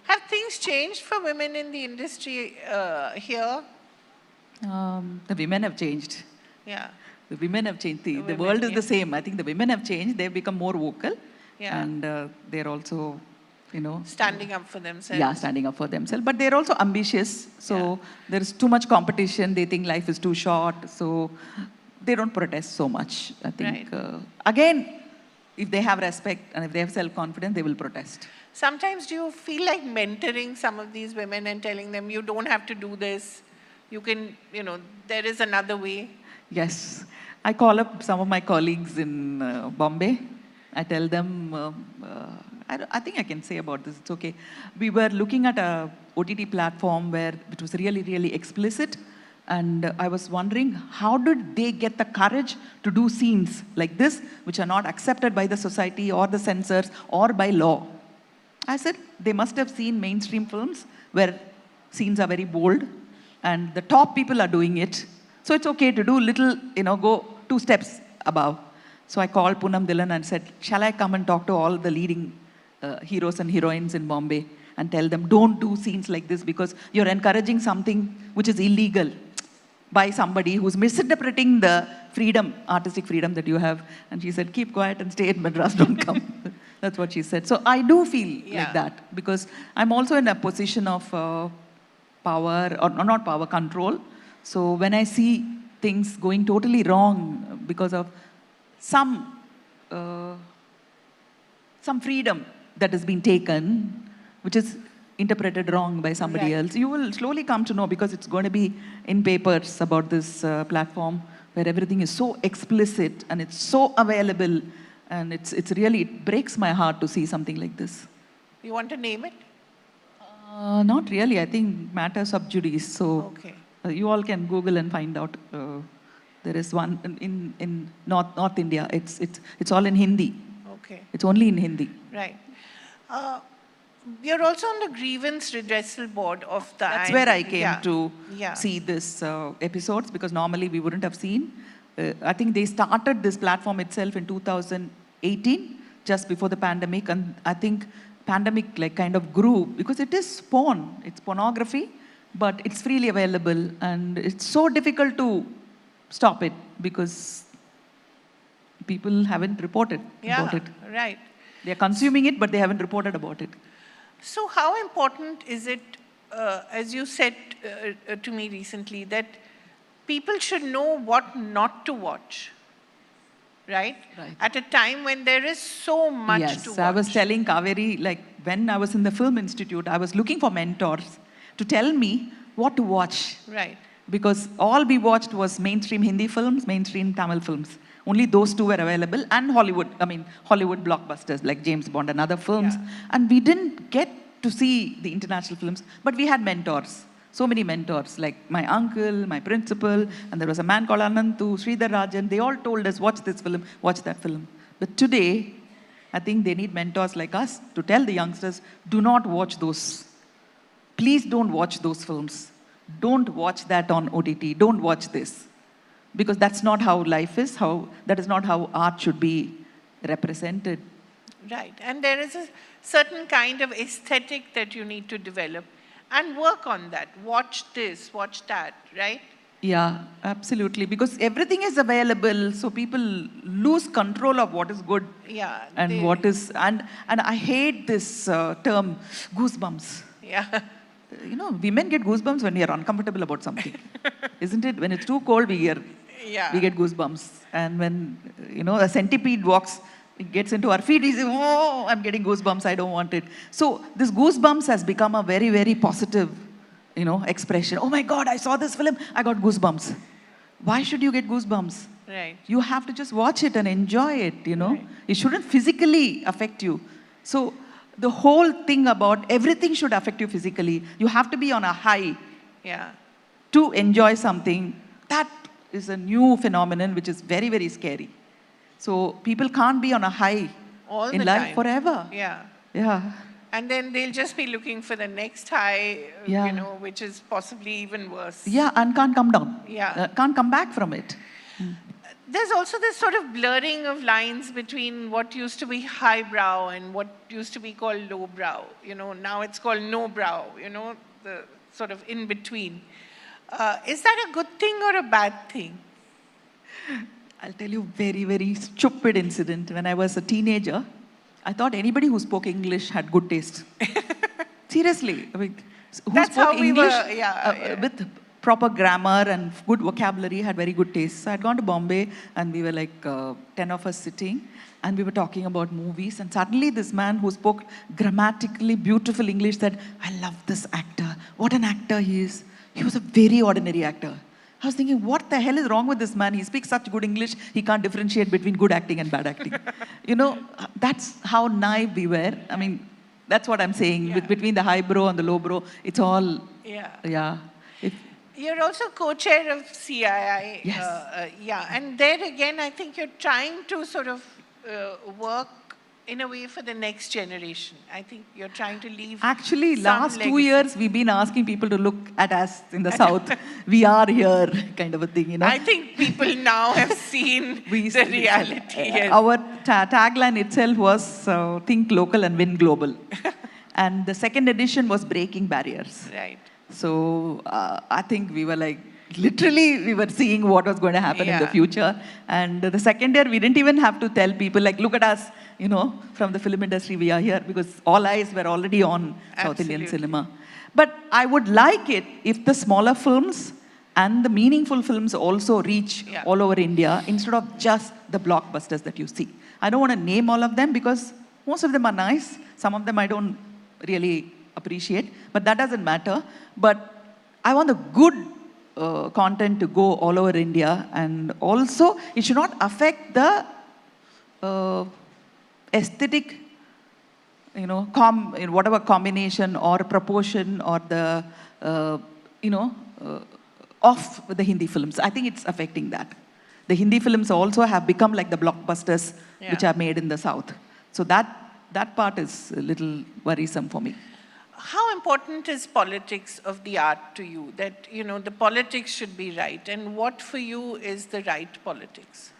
Have things changed for women in the industry here? The women have changed. Yeah. The women have changed. The women, world is yeah. the same. I think the women have changed. They've become more vocal. Yeah. And they're also, Standing up for themselves. yeah, standing up for themselves. But they're also ambitious. So there's too much competition. They think life is too short. So they don't protest so much. I think, again, if they have respect and if they have self-confidence, they will protest. Sometimes do you feel like mentoring some of these women and telling them, you don't have to do this. You can, there is another way. Yes. I call up some of my colleagues in Bombay. I tell them, I think I can say about this, it's okay. We were looking at a OTT platform where it was really, really explicit. And I was wondering, how did they get the courage to do scenes like this, which are not accepted by the society or the censors or by law? I said, they must have seen mainstream films where scenes are very bold and the top people are doing it. So it's okay to do little, go 2 steps above. So I called Poonam Dhillon and said, shall I come and talk to all the leading heroes and heroines in Bombay and tell them, don't do scenes like this because you're encouraging something which is illegal by somebody who's misinterpreting the freedom, artistic freedom that you have. And she said, keep quiet and stay in Madras, don't come. That's what she said. So I do feel like that because I'm also in a position of power, or not power, control. So when I see things going totally wrong because of some freedom that has been taken, which is interpreted wrong by somebody else, you will slowly come to know because it's going to be in papers about this platform where everything is so explicit and it's so available and it's really, it breaks my heart to see something like this. You want to name it? Not really. I think matter sub judice. So you all can Google and find out. There is one in North India. It's all in Hindi. Okay. It's only in Hindi. Right. You're also on the grievance redressal board of the... That's where I came to Yeah. see this episodes because normally we wouldn't have seen. I think they started this platform itself in 2018, just before the pandemic, and I think pandemic kind of grew because it is porn. It's pornography, but it's freely available, and it's so difficult to stop it because people haven't reported about it. Right. They're consuming it, but they haven't reported about it. So how important is it, as you said to me recently, that people should know what not to watch, right? At a time when there is so much to watch. Yes, I was telling Kaveri, like when I was in the Film Institute, I was looking for mentors to tell me what to watch. Right. Because all we watched was mainstream Hindi films, mainstream Tamil films. Only those two were available, and Hollywood blockbusters like James Bond and other films. And we didn't get to see the international films, but we had mentors. So many mentors, like my uncle, my principal, and there was a man called Anantu, Sridhar Rajan. They all told us, watch this film, watch that film. But today, I think they need mentors like us to tell the youngsters, do not watch those. Please don't watch those films. Don't watch that on OTT. Don't watch this. Because that's not how life is. That is not how art should be represented. Right. And there is a certain kind of aesthetic that you need to develop and work on that. Watch this, watch that, right? Yeah, absolutely. Because everything is available, so people lose control of what is good. Yeah. And what is, and I hate this term, goosebumps. Yeah. You know, women get goosebumps when we are uncomfortable about something. Isn't it? When it's too cold, we get goosebumps. And when, you know, a centipede walks, it gets into our feet, we say, oh, I'm getting goosebumps, I don't want it. So this goosebumps has become a very, very positive, you know, expression. Oh my God, I saw this film, I got goosebumps. Why should you get goosebumps? Right. You have to just watch it and enjoy it, you know. Right. It shouldn't physically affect you. So the whole thing about everything should affect you physically. You have to be on a high to enjoy something. That is a new phenomenon which is very, very scary. So people can't be on a high all in the life time. forever. Yeah. Yeah. And then they'll just be looking for the next high, you know, which is possibly even worse. Yeah, and can't come down. Yeah. Can't come back from it. There's also this sort of blurring of lines between what used to be highbrow and what used to be called lowbrow. You know, now it's called no brow, you know, the sort of in between. Is that a good thing or a bad thing? I'll tell you a very, very stupid incident. When I was a teenager, I thought anybody who spoke English had good taste. Seriously. I mean, who spoke English with proper grammar and good vocabulary had very good taste. So I'd gone to Bombay and we were like 10 of us sitting and we were talking about movies. And suddenly this man who spoke grammatically beautiful English said, I love this actor. What an actor he is. He was a very ordinary actor. I was thinking, what the hell is wrong with this man? He speaks such good English, he can't differentiate between good acting and bad acting. You know, that's how naive we were. I mean, that's what I'm saying. Between the high bro and the low bro, it's all, You're also co-chair of CII. Yes. And there again, I think you're trying to sort of work in a way for the next generation. I think you're trying to leave Actually, some last legacy. 2 years, we've been asking people to look at us in the South. We are here, kind of a thing, you know. I think people now have seen the reality. Yes. Our tagline itself was think local and win global. And the second edition was breaking barriers. Right. So I think we were like, literally, we were seeing what was going to happen in the future. And the second year, we didn't even have to tell people, like, look at us, you know, from the film industry, we are here, because all eyes were already on South Indian cinema. But I would like it if the smaller films and the meaningful films also reach all over India, instead of just the blockbusters that you see. I don't want to name all of them, because most of them are nice. Some of them I don't really appreciate, but that doesn't matter. But I want the good content to go all over India, and also it should not affect the aesthetic, you know, in whatever combination or proportion or the, of the Hindi films. I think it's affecting that. The Hindi films also have become like the blockbusters which are made in the South. So that part is a little worrisome for me. How important is politics of the art to you? That, you know, the politics should be right. And what for you is the right politics?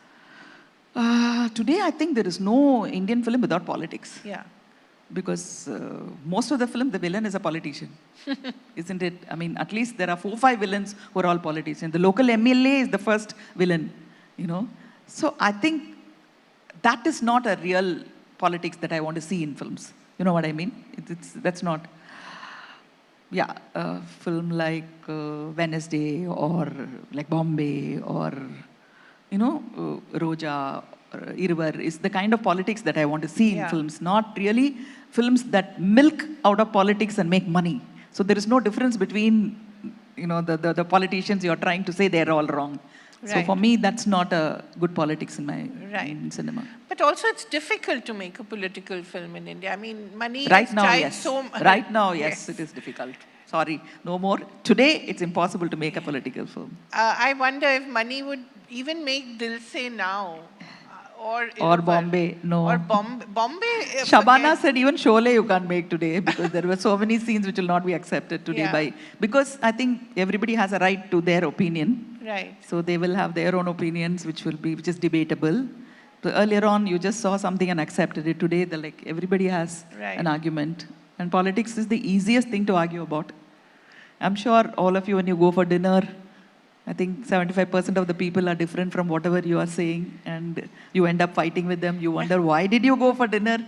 Today, I think there is no Indian film without politics. Yeah. Because most of the film, the villain is a politician. Isn't it? I mean, at least there are 4 or 5 villains who are all politicians. The local MLA is the first villain, you know. So I think that is not a real politics that I want to see in films. You know what I mean? That's not... Yeah, a film like Wednesday or like Bombay or, you know, Roja or Irvar is the kind of politics that I want to see in films, not really films that milk out of politics and make money. So there is no difference between, you know, the politicians you're trying to say they're all wrong. So Right. for me, that's not a good politics in my in cinema. But also it's difficult to make a political film in India. I mean, money Right has now, tried yes. so much. Right now, yes, it is difficult. Sorry, no more. Today, it's impossible to make a political film. I wonder if money would even make Dil Se now. Or Or Bombay, no. Or Bombay. Shabana said even Sholay you can't make today because there were so many scenes which will not be accepted today by... Because I think everybody has a right to their opinion. Right. So they will have their own opinions which is debatable. So earlier on, you just saw something and accepted it. Today, everybody has an argument. And politics is the easiest thing to argue about. I'm sure all of you, when you go for dinner, I think 75% of the people are different from whatever you are saying, and you end up fighting with them. You wonder, why did you go for dinner?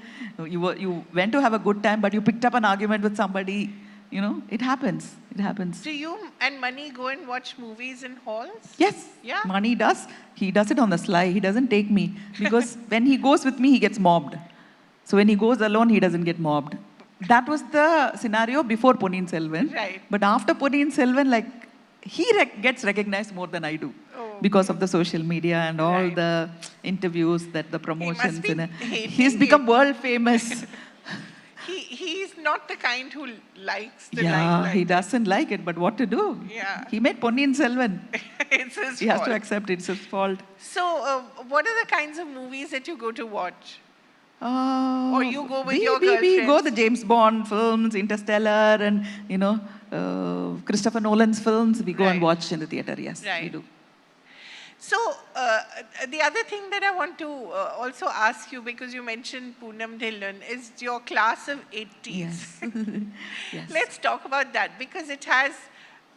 You went to have a good time, but you picked up an argument with somebody. You know, it happens. It happens. Do you and Mani go and watch movies in halls? Yes. Yeah. Mani does. He does it on the sly. He doesn't take me. Because when he goes with me, he gets mobbed. So when he goes alone, he doesn't get mobbed. That was the scenario before Ponniyin Selvan. Right. But after Ponniyin Selvan, he gets recognized more than I do. Because of the social media and all the interviews, the promotions. He's become world famous. He's not the kind who likes the Yeah, limelight. he doesn't like it, but what to do? Yeah. He made Ponniyin Selvan. It's his He fault. has to accept it's his fault. So, what are the kinds of movies that you go to watch? Or you go with your we girlfriends? go the James Bond films, Interstellar, and Christopher Nolan's films. We go and watch in the theater. Yes, we do. So, the other thing that I want to also ask you, because you mentioned Poonam Dhillon, is your class of 80s. Yes. Let's talk about that, because it has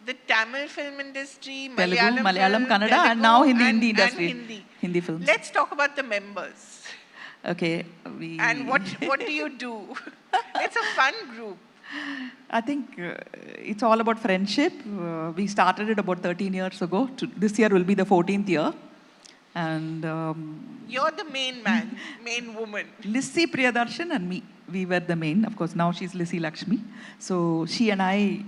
the Tamil film industry, Telugu, Malayalam, film, Kannada, Telugu, and now Hindi and industry. Hindi. Hindi films. Let's talk about the members. Okay. And what do you do? It's a fun group. I think it's all about friendship. We started it about 13 years ago. This year will be the 14th year. And You're the main man, main woman. Lissy Priyadarshan and me, we were the main. Of course, now she's Lissy Lakshmi. So she and I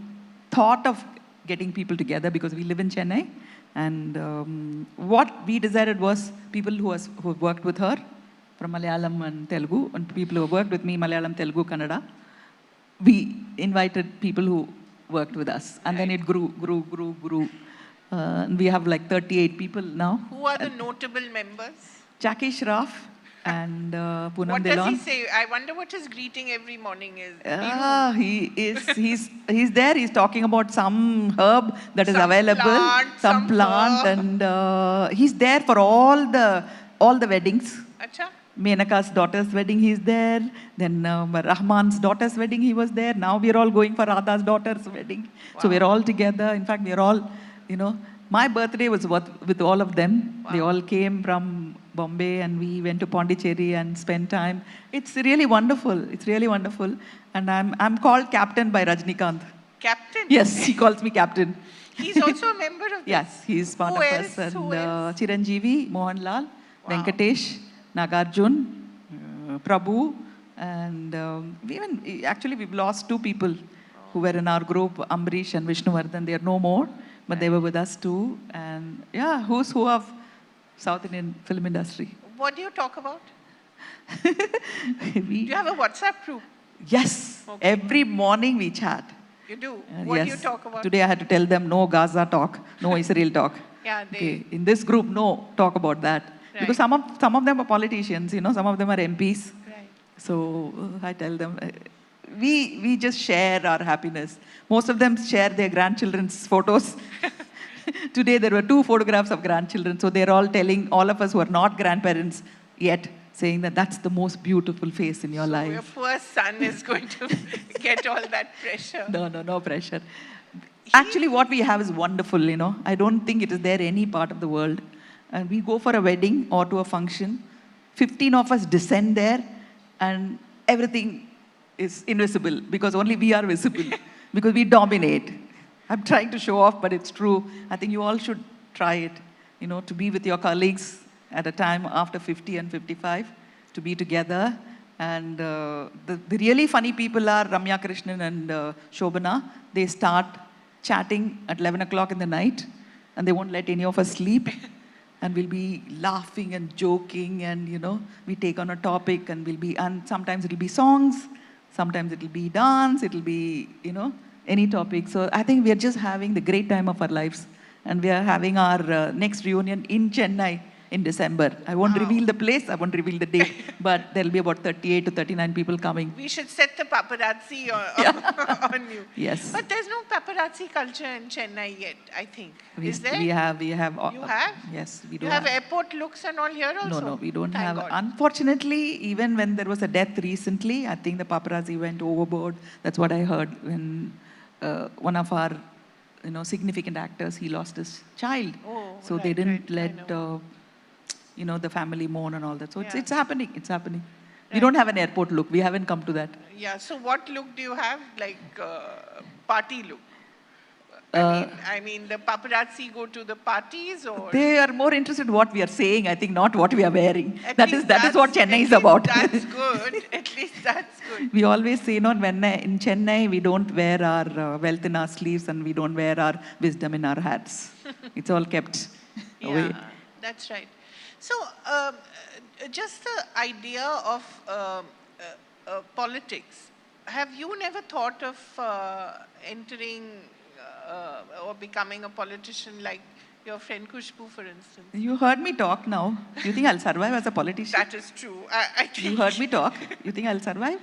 thought of getting people together because we live in Chennai. And what we decided was people who worked with her from Malayalam and Telugu, and people who worked with me, Malayalam, Telugu, Kannada. We invited people who worked with us. And then it grew. And we have 38 people now. Who are the notable members? Jackie Shroff and Poonam What does he Dhillon. say? I wonder what his greeting every morning is. He's there. He's talking about some herb that is available, some plant, and he's there for all the weddings. Acha? Menaka's daughter's wedding, he's there. Then Rahman's daughter's wedding, he was there. Now we're all going for Radha's daughter's wedding. So we're all together. In fact, we're all, my birthday was with all of them. Wow. They all came from Bombay and we went to Pondicherry and spent time. It's really wonderful. It's really wonderful. And I'm called Captain by Rajnikant. Captain? Yes, he calls me Captain. He's also a member of this? Yes, he's part Who of else? us. And Who else? Chiranjeevi, Mohanlal, Venkatesh, Nagarjun, Prabhu, and we've lost 2 people who were in our group, Ambrish and Vishnuvardhan. They are no more, but they were with us too. And who's who of South Indian film industry? What do you talk about? Do you have a WhatsApp group? Yes, every morning we chat. You do? What do you talk about? Today I had to tell them no Gaza talk, no Israel talk. Yeah, Okay, in this group, no talk about that. Right. Because some of them are politicians, some of them are MPs. Right. So I tell them, we just share our happiness. Most of them share their grandchildren's photos. Today there were 2 photographs of grandchildren. So they're all telling all of us who are not grandparents yet, saying that that's the most beautiful face in your life. Your poor son is going to get all that pressure. No pressure. Actually, what we have is wonderful, I don't think it is there any part of the world. And we go for a wedding or to a function. 15 of us descend there. and everything is invisible because only we are visible, because we dominate. I'm trying to show off, but it's true. I think you all should try it, to be with your colleagues at a time after 50 and 55, to be together. And the really funny people are Ramya Krishnan and Shobana. They start chatting at 11 o'clock in the night, and they won't let any of us sleep. And we'll be laughing and joking, and we take on a topic, and sometimes it'll be songs, sometimes it'll be dance, it'll be, any topic. So I think we are just having the great time of our lives. And we are having our next reunion in Chennai in December. I won't reveal the place, I won't reveal the date, but there'll be about 38 to 39 people coming. We should set the paparazzi on you. Yes. But there's no paparazzi culture in Chennai yet, I think. Is there? We have. You have? Yes, we do. You have airport looks and all here also? No, we don't Thank have. God. Unfortunately, even when there was a death recently, I think the paparazzi went overboard. That's what I heard when one of our significant actors, he lost his child. So they didn't let the family mourn and all that. So it's happening. It's happening. We don't have an airport look. We haven't come to that. Yeah, so what look do you have? Like party look? I mean, the paparazzi go to the parties, or? They are more interested in what we are saying, I think, not what we are wearing. That is what Chennai is about. That's good. At least that's good. We always say, in Chennai, we don't wear our wealth in our sleeves, and we don't wear our wisdom in our hats. It's all kept away. That's right. So, just the idea of politics, have you never thought of entering or becoming a politician like your friend Khushbu, for instance? You heard me talk now. Do you think I'll survive as a politician? That is true. I think You heard me talk. You think I'll survive?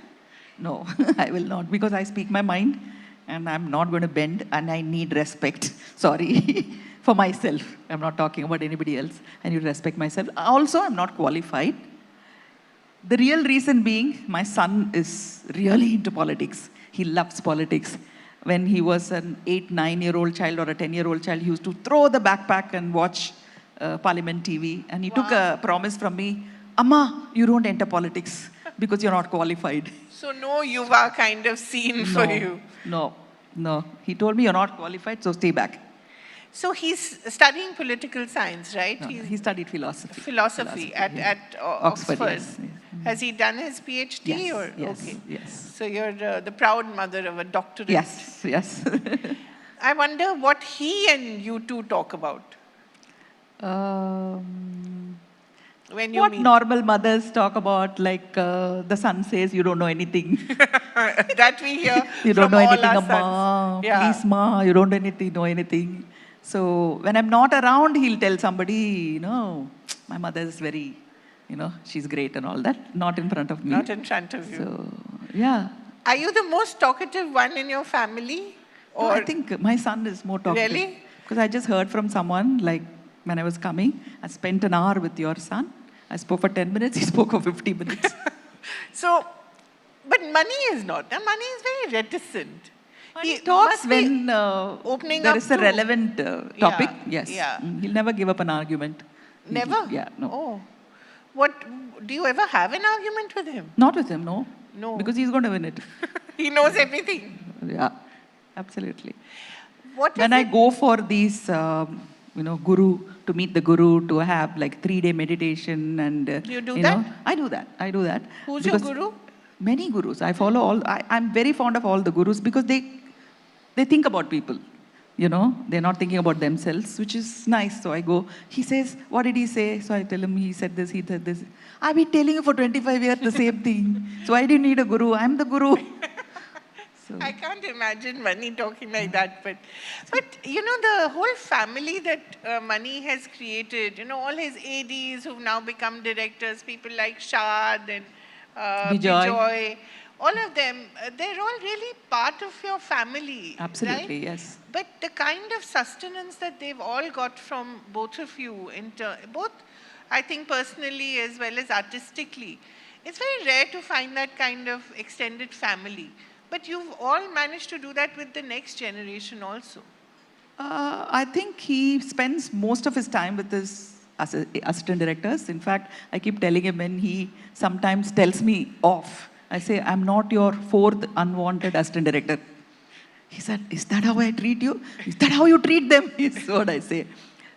No, I will not, because I speak my mind, and I'm not going to bend, and I need respect. Sorry. For myself. I'm not talking about anybody else. I need to respect myself. Also, I'm not qualified. The real reason being, my son is really into politics. He loves politics. When he was an 8, 9-year-old child or a 10-year-old child, he used to throw the backpack and watch Parliament TV. And he took a promise from me, Amma, you don't enter politics because you're not qualified. So no Yuva kind of scene for you. No. He told me, you're not qualified, so stay back. So he's studying political science, right? No, he studied philosophy. Philosophy at Oxford. Yes. Has he done his PhD? Yes. Yes. So you're the proud mother of a doctorate. Yes. I wonder what he and you two talk about. When you what meet. Normal mothers talk about, like the son says, you don't know anything. That we hear You don't from know all anything, our Amma. sons. Yeah. Please, Ma, you don't know anything. So when I'm not around, he'll tell somebody, my mother is very, she's great and all that. Not in front of me. Not in front of you. So, yeah. Are you the most talkative one in your family? No, I think my son is more talkative. Really? Because I just heard from someone, like when I was coming, I spent an hour with your son. I spoke for 10 minutes, he spoke for 50 minutes. So, but Mani is not. Mani is very reticent. He talks when opening there up is a to- relevant topic. Yes. Yeah. He'll never give up an argument. Never? Yeah, no. Oh. What, do you ever have an argument with him? Not with him, no. No. Because he's going to win it. He knows everything. Yeah, absolutely. What when I go for these, guru, to meet the guru, to have like 3-day meditation and, You do that? I do that. Who's Because your guru? Many gurus. I follow all, I'm very fond of all the gurus because they think about people. They're not thinking about themselves, which is nice. So I go, he says, what did he say? So I tell him, he said this, he said this. I've been telling you for 25 years the same thing. So I didn't need a guru. I'm the guru. I can't imagine Mani talking like that. But the whole family that Mani has created, all his ADs who've now become directors, people like Shad and Bijoy, all of them, they're all really part of your family. Absolutely, right? yes. But the kind of sustenance that they've all got from both of you, both I think personally as well as artistically, it's very rare to find that kind of extended family. But you've all managed to do that with the next generation also. I think he spends most of his time with his assistant directors. In fact, I keep telling him when he sometimes tells me off, I say, I'm not your fourth unwanted assistant director. He said, is that how I treat you? Is that how you treat them? Is what I say.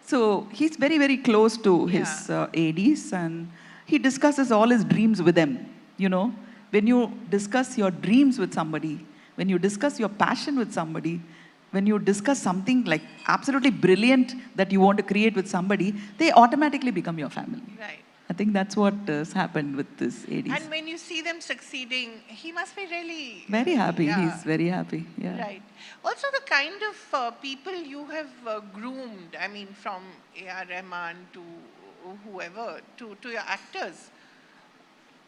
So he's very, very close to his ADs, and he discusses all his dreams with them. You know, when you discuss your dreams with somebody, when you discuss your passion with somebody, when you discuss something like absolutely brilliant that you want to create with somebody, they automatically become your family. Right. I think that's what has happened with this ADs. And when you see them succeeding, he must be really... Very happy. Yeah. He's very happy. Yeah. Right. Also the kind of people you have groomed, I mean from A.R. Rahman to whoever, to your actors.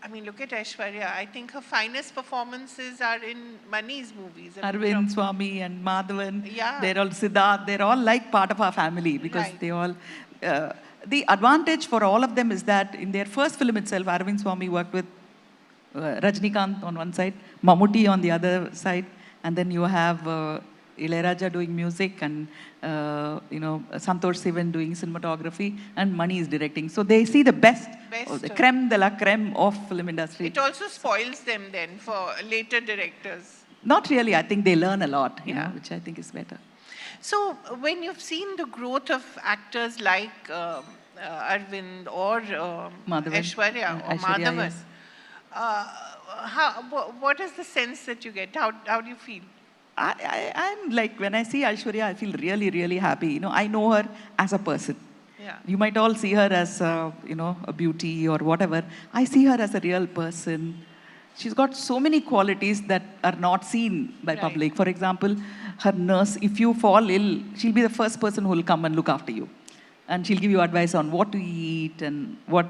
I mean, look at Aishwarya. I think her finest performances are in Mani's movies. Arvind, Swami and Madhavan, Yeah. they're all Siddharth, they're all like part of our family because they all... the advantage for all of them is that in their first film itself, Arvind Swami worked with Rajnikant on one side, Mammootty on the other side, and then you have Ilayaraja doing music and Santosh Sivan doing cinematography and Mani is directing. So they see the best the creme de la creme of film industry. It also spoils them then for later directors. Not really. I think they learn a lot, you know, which I think is better. So when you've seen the growth of actors like Arvind or Aishwarya or Madhavan, yes. what is the sense that you get? How do you feel? I'm like, when I see Aishwarya, I feel really, really happy. You know, I know her as a person. Yeah. You might all see her as, a beauty or whatever. I see her as a real person. She's got so many qualities that are not seen by public. For example, her nurse, if you fall ill, she'll be the first person who will come and look after you. And she'll give you advice on what to eat and what,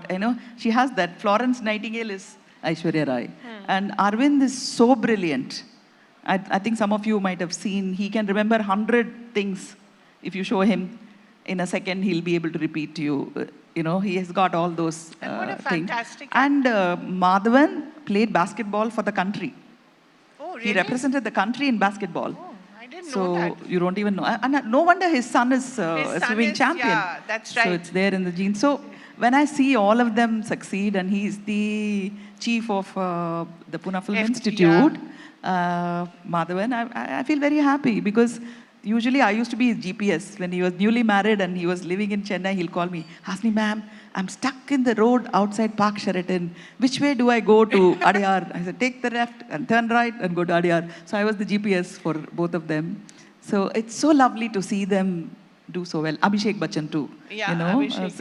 she has that. Florence Nightingale is Aishwarya Rai. And Arvind is so brilliant. I think some of you might have seen, he can remember 100 things. If you show him in a second, he'll be able to repeat to you. He has got all those And what a things. fantastic And Madhavan played basketball for the country. Oh, really? He represented the country in basketball. Oh, I didn't So know that. you don't even know. And no wonder his son is a swimming champion. Yeah, that's right. So it's there in the genes. So when I see all of them succeed, and he's the chief of the Pune Film Institute, Madhavan, I feel very happy because usually I used to be his GPS. When he was newly married and he was living in Chennai, he'll call me, Hasni ma'am, I'm stuck in the road outside Park Sheraton. Which way do I go to Adyar? I said, take the left and turn right and go to Adyar. So I was the GPS for both of them. So it's so lovely to see them do so well. Abhishek Bachchan too. Yeah,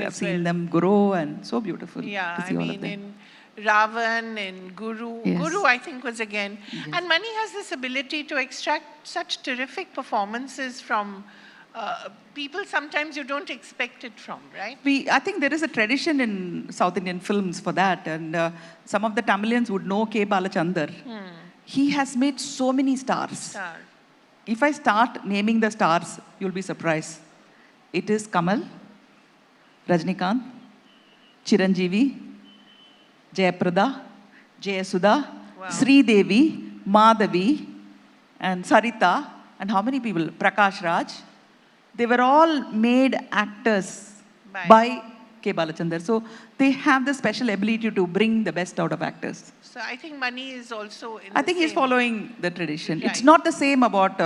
I've seen them grow and so beautiful to see all of them. In Ravan and Guru. Yes. Guru, I think, was again. And Mani has this ability to extract such terrific performances from people sometimes you don't expect it from, right? I think there is a tradition in South Indian films for that. And some of the Tamilians would know K. Balachandar. He has made so many stars. If I start naming the stars, you'll be surprised. It is Kamal, Rajnikant, Chiranjeevi, Jayaprada, Jayasudha, Sri Devi, Madhavi, and Sarita, and how many people? Prakash Raj. They were all made actors by K. Balachandar. So they have the special ability to bring the best out of actors. So I think Mani is also in I think he's following the tradition. It's not the same about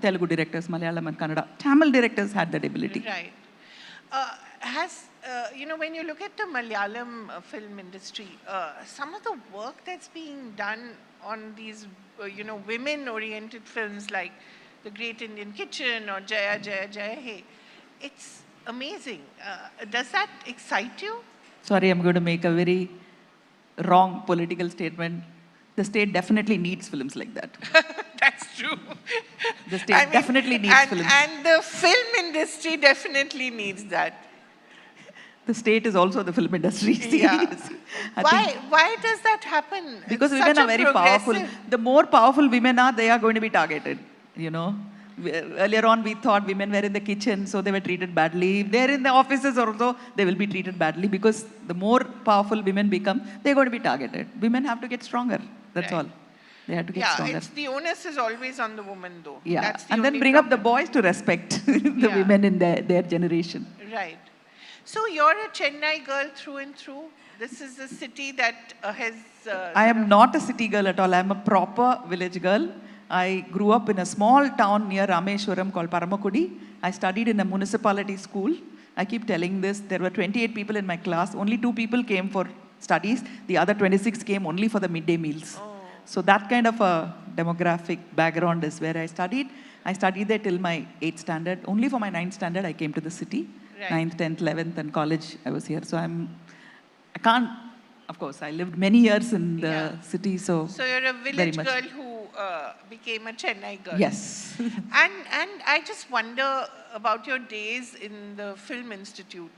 Telugu directors, Malayalam and Kannada. Tamil directors had that ability. Right. When you look at the Malayalam film industry, some of the work that's being done on these, women-oriented films like The Great Indian Kitchen or Jaya Jaya Jaya Hey, it's amazing. Does that excite you? Sorry, I'm going to make a very wrong political statement. The state definitely needs films like that. That's true. The state definitely needs films. And the film industry definitely needs that. The state is also the film industry. Yeah. Why does that happen? Because It's women such are a very powerful. The more powerful women are, they are going to be targeted. Earlier on, we thought women were in the kitchen, so they were treated badly. If they're in the offices also, they will be treated badly because the more powerful women become, they're going to be targeted. Women have to get stronger. That's all. They have to get stronger. The onus is always on the woman, though. Yeah, That's the and then only bring up the boys to respect the women in their generation. Right. So you're a Chennai girl through and through? This is a city that has... I am not a city girl at all. I am a proper village girl. I grew up in a small town near Rameshwaram called Paramakudi. I studied in a municipality school. I keep telling this. There were 28 people in my class. Only 2 people came for studies. The other 26 came only for the midday meals. So that kind of a demographic background is where I studied. I studied there till my 8th standard. Only for my 9th standard, I came to the city. Right. 9th, 10th, 11th, and college, I was here. So I can't, of course, I lived many years in the city, so you're a very village much. girl who became a Chennai girl. Yes. and I just wonder about your days in the Film Institute.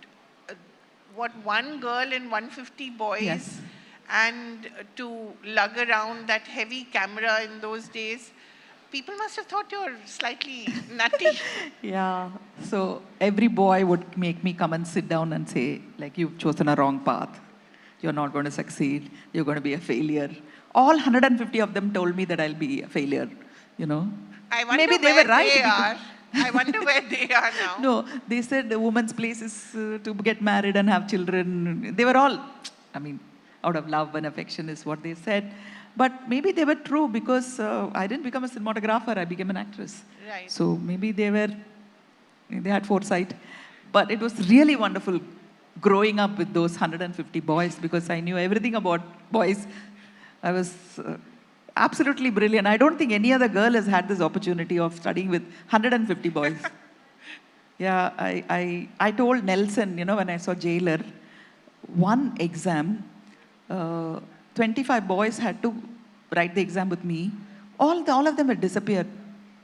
What, 1 girl and 150 boys? Yes. And to lug around that heavy camera in those days, people must have thought you're slightly nutty. Yeah. So every boy would make me come and sit down and say, like, you've chosen a wrong path. You're not going to succeed. You're going to be a failure. All 150 of them told me that I'll be a failure, you know. I wonder Maybe they where were right. they are. I wonder where they are now. No, they said the woman's place is to get married and have children. They were all, I mean, out of love and affection is what they said. But maybe they were true because I didn't become a cinematographer, I became an actress. Right. So maybe they had foresight. But it was really wonderful growing up with those 150 boys because I knew everything about boys. I was absolutely brilliant. I don't think any other girl has had this opportunity of studying with 150 boys. Yeah, I told Nelson, you know, when I saw Jailer, one exam, 25 boys had to write the exam with me. All of them had disappeared.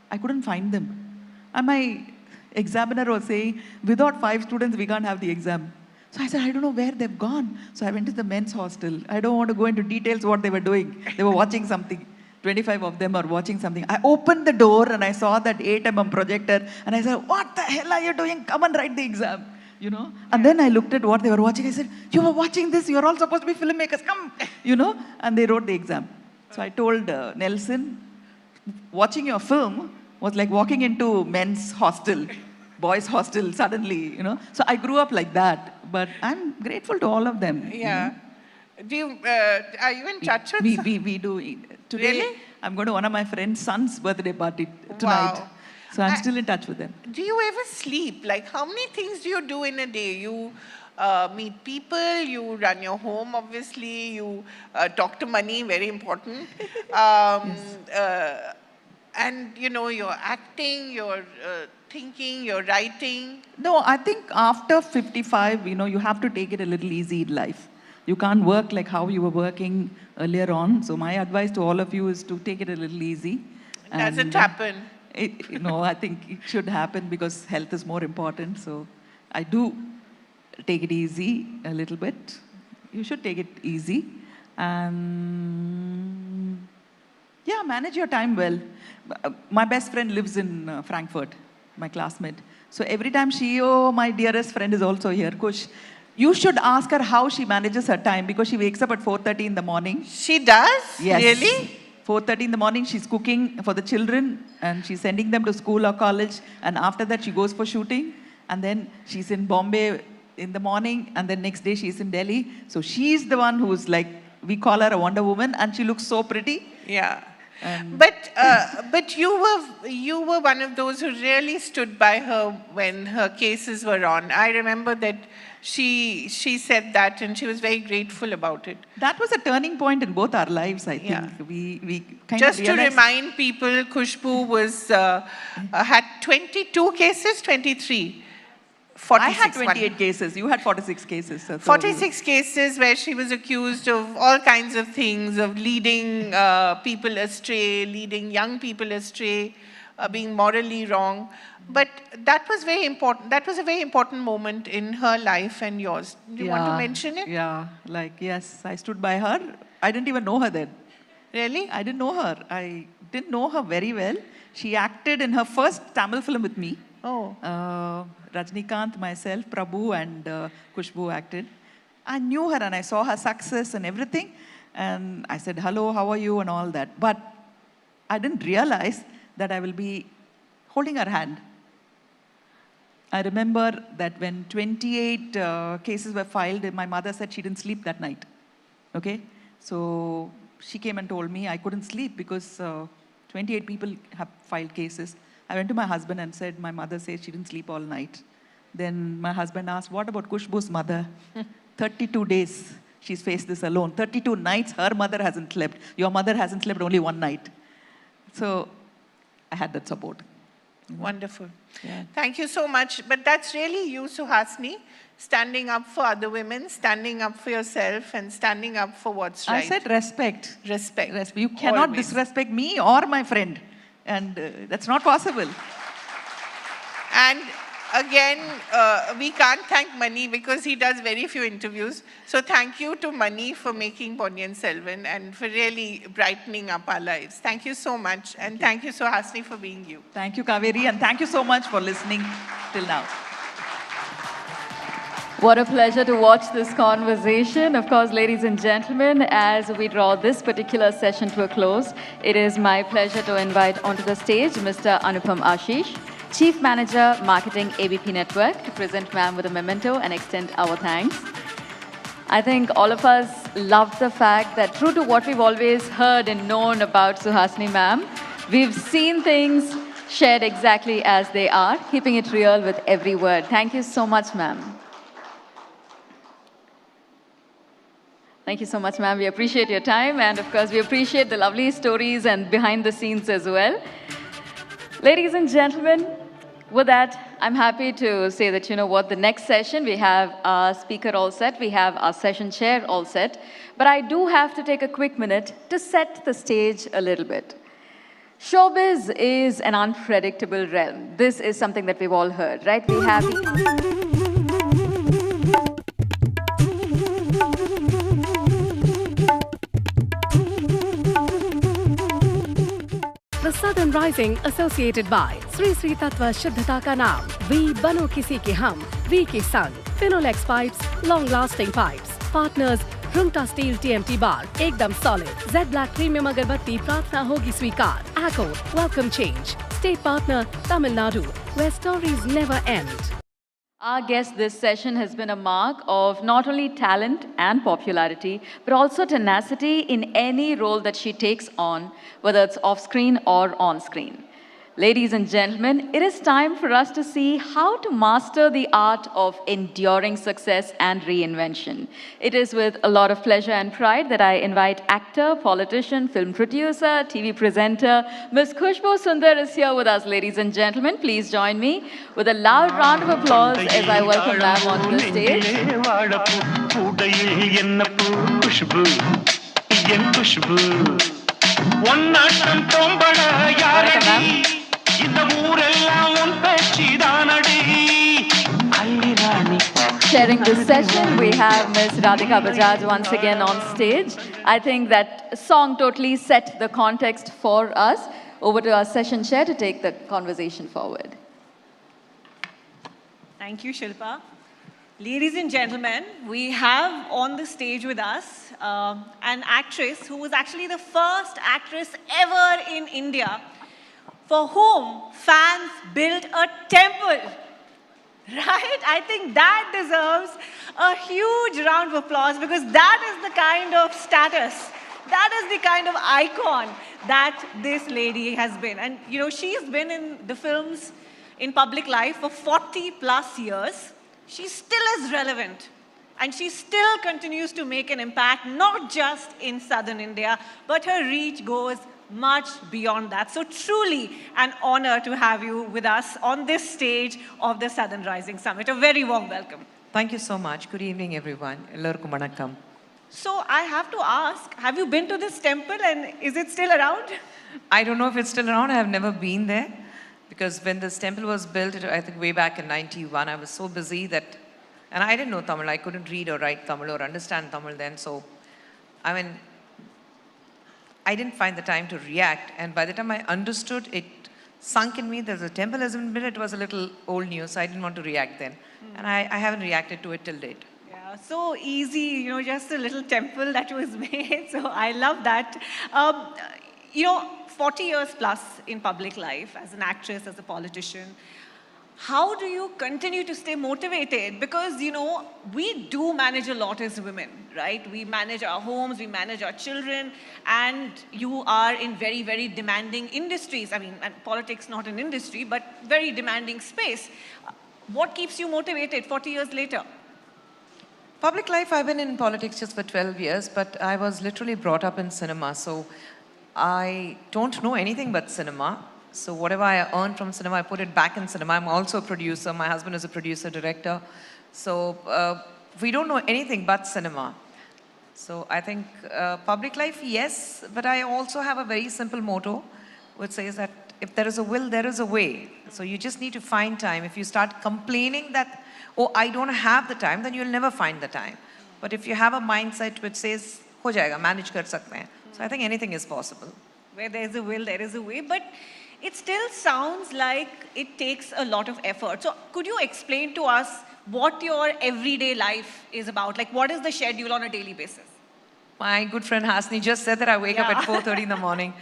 I couldn't find them. And my examiner was saying, without 5 students, we can't have the exam. So I said, I don't know where they've gone. So I went to the men's hostel. I don't want to go into details what they were doing. They were watching something. 25 of them are watching something. I opened the door and I saw that 8mm projector. And I said, what the hell are you doing? Come and write the exam. You know, and then I looked at what they were watching. I said, you were watching this. You're all supposed to be filmmakers. Come, you know. And they wrote the exam. So I told Nelson, watching your film was like walking into men's hostel, boys' hostel suddenly, you know. So I grew up like that. But I'm grateful to all of them. Yeah. Do you, are you in touch with We do. Today, Really? I'm going to one of my friend's son's birthday party tonight. Wow. So I'm still in touch with them. Do you ever sleep? Like, how many things do you do in a day? You meet people, you run your home, obviously, you talk to money, very important. And, you know, you're acting, you're thinking, you're writing. No, I think after 55, you know, you have to take it a little easy in life. You can't work like how you were working earlier on. So my advice to all of you is to take it a little easy. Doesn't happen. You know, I think it should happen because health is more important. So I do take it easy a little bit. You should take it easy. And yeah, manage your time well. My best friend lives in Frankfurt, my classmate. So every time my dearest friend is also here, Kush, you should ask her how she manages her time because she wakes up at 4:30 in the morning. She does? Yes. Really? 4:30 in the morning, she's cooking for the children and she's sending them to school or college. And after that, she goes for shooting. And then she's in Bombay in the morning. And then next day, she's in Delhi. So she's the one who's like, we call her a Wonder Woman. And she looks so pretty. Yeah. But you were one of those who really stood by her when her cases were on. I remember that she said that and she was very grateful about it. That was a turning point in both our lives, I think. Yeah. We kind Just of to realized... remind people, Khushbu had 22 cases, 23. 46 I had 28 cases. You had 46 cases. So 46 cases where she was accused of all kinds of things, of leading people astray, leading young people astray, being morally wrong. But that was very important. That was a very important moment in her life and yours. Do you want to mention it? Yeah, like, yes, I stood by her. I didn't even know her then. Really? I didn't know her. I didn't know her very well. She acted in her first Tamil film with me. Oh. Rajnikant, myself, Prabhu and Khushbu acted. I knew her and I saw her success and everything. And I said, hello, how are you and all that. But I didn't realize that I will be holding her hand. I remember that when 28 cases were filed, my mother said she didn't sleep that night. Okay? So she came and told me I couldn't sleep because 28 people have filed cases. I went to my husband and said, my mother says she didn't sleep all night. Then my husband asked, what about Kushbu's mother? 32 days she's faced this alone. 32 nights her mother hasn't slept. Your mother hasn't slept only one night. So I had that support. Wonderful. Yeah. Thank you so much. But that's really you, Suhasini, standing up for other women, standing up for yourself, and standing up for what's right. I said respect. Respect. You cannot Always. disrespect me or my friend. And that's not possible. And again, we can't thank Mani because he does very few interviews. So thank you to Mani for making Ponniyin Selvan and for really brightening up our lives. Thank you so much. And thank you, Suhasini, for being you. Thank you, Kaveri. And thank you so much for listening till now. What a pleasure to watch this conversation. Of course, ladies and gentlemen, as we draw this particular session to a close, it is my pleasure to invite onto the stage Mr. Anupam Ashish, Chief Manager, Marketing, ABP Network, to present ma'am with a memento and extend our thanks. I think all of us love the fact that true to what we've always heard and known about Suhasini ma'am, we've seen things shared exactly as they are, keeping it real with every word. Thank you so much, ma'am. Thank you so much, ma'am. We appreciate your time, and of course, we appreciate the lovely stories and behind the scenes as well. Ladies and gentlemen, with that, I'm happy to say that, you know what, the next session, we have our speaker all set, we have our session chair all set, but I do have to take a quick minute to set the stage a little bit. Showbiz is an unpredictable realm. This is something that we've all heard, right? We have The Southern Rising associated by Sri Sri Tatva Shuddhata Ka Naam, We Bano Kisi Ke Hum, We Ke Sang, Finolex Pipes, Long-Lasting Pipes, Partners, Rumta Steel TMT Bar, Ekdam Solid, Z Black Premium Agarbatti, Pratna Hogi Swikar, Acco, Welcome Change, State Partner, Tamil Nadu, where stories never end. Our guest this session has been a mark of not only talent and popularity, but also tenacity in any role that she takes on, whether it's off-screen or on-screen. Ladies and gentlemen, it is time for us to see how to master the art of enduring success and reinvention. It is with a lot of pleasure and pride that I invite actor, politician, film producer, TV presenter, Ms. Khushbu Sundar is here with us, ladies and gentlemen. Please join me with a loud round of applause as I welcome ma'am onto the stage. Welcome, ma'am. Sharing this session, we have Ms. Radhika Bajaj once again on stage. I think that song totally set the context for us. Over to our session chair to take the conversation forward. Thank you, Shilpa. Ladies and gentlemen, we have on the stage with us an actress who was actually the first actress ever in India for whom fans built a temple. Right? I think that deserves a huge round of applause because that is the kind of status, that is the kind of icon that this lady has been. And you know, she's been in the films in public life for 40 plus years. She still is relevant. And she still continues to make an impact, not just in southern India, but her reach goes much beyond that. So truly an honor to have you with us on this stage of the Southern Rising Summit. A very warm welcome. Thank you so much. Good evening, everyone. Ellarkum vanakkam. So I have to ask, have you been to this temple and is it still around? I don't know if it's still around. I have never been there because when this temple was built, I think way back in 91, I was so busy that, and I didn't know Tamil. I couldn't read or write Tamil or understand Tamil then. So, I mean, I didn't find the time to react. And by the time I understood, it sunk in me. There's a temple has been built. It was a little old news. So I didn't want to react then. And I haven't reacted to it till date. Yeah, so easy, you know, just a little temple that was made. So I love that. You know, 40 years plus in public life as an actress, as a politician. how do you continue to stay motivated? Because, you know, we do manage a lot as women, right? We manage our homes, we manage our children, and you are in very, very demanding industries. I mean, and politics not an industry, but very demanding space. What keeps you motivated 40 years later? Public life, I've been in politics just for 12 years, but I was literally brought up in cinema, so I don't know anything but cinema. So whatever I earn from cinema, I put it back in cinema. I'm also a producer. My husband is a producer, director. So we don't know anything but cinema. So I think public life, yes, but I also have a very simple motto, which says that if there is a will, there is a way. So you just need to find time. If you start complaining that, oh, I don't have the time, then you'll never find the time. But if you have a mindset which says, ho jayega, manage kar sakte hain. So I think anything is possible. Where there's a will, there is a way. But it still sounds like it takes a lot of effort. So could you explain to us what your everyday life is about? Like, what is the schedule on a daily basis? My good friend Hasni just said that I wake up at 4:30 in the morning.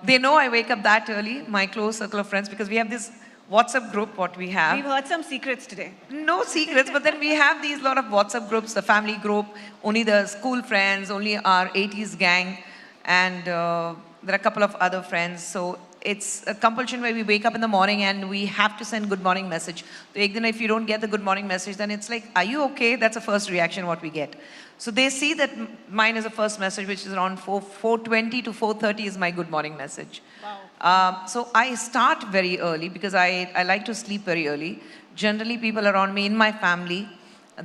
They know I wake up that early, my close circle of friends, because we have this WhatsApp group, what we have. We've heard some secrets today. No secrets, but then we have these lot of WhatsApp groups, the family group, only the school friends, only our 80s gang, and there are a couple of other friends. So it's a compulsion where we wake up in the morning and we have to send good morning message. So if you don't get the good morning message, then it's like, are you okay? That's the first reaction what we get. So they see that mine is the first message, which is around 4:20 to 4:30 is my good morning message. Wow. So I start very early because I like to sleep very early. Generally, people around me in my family,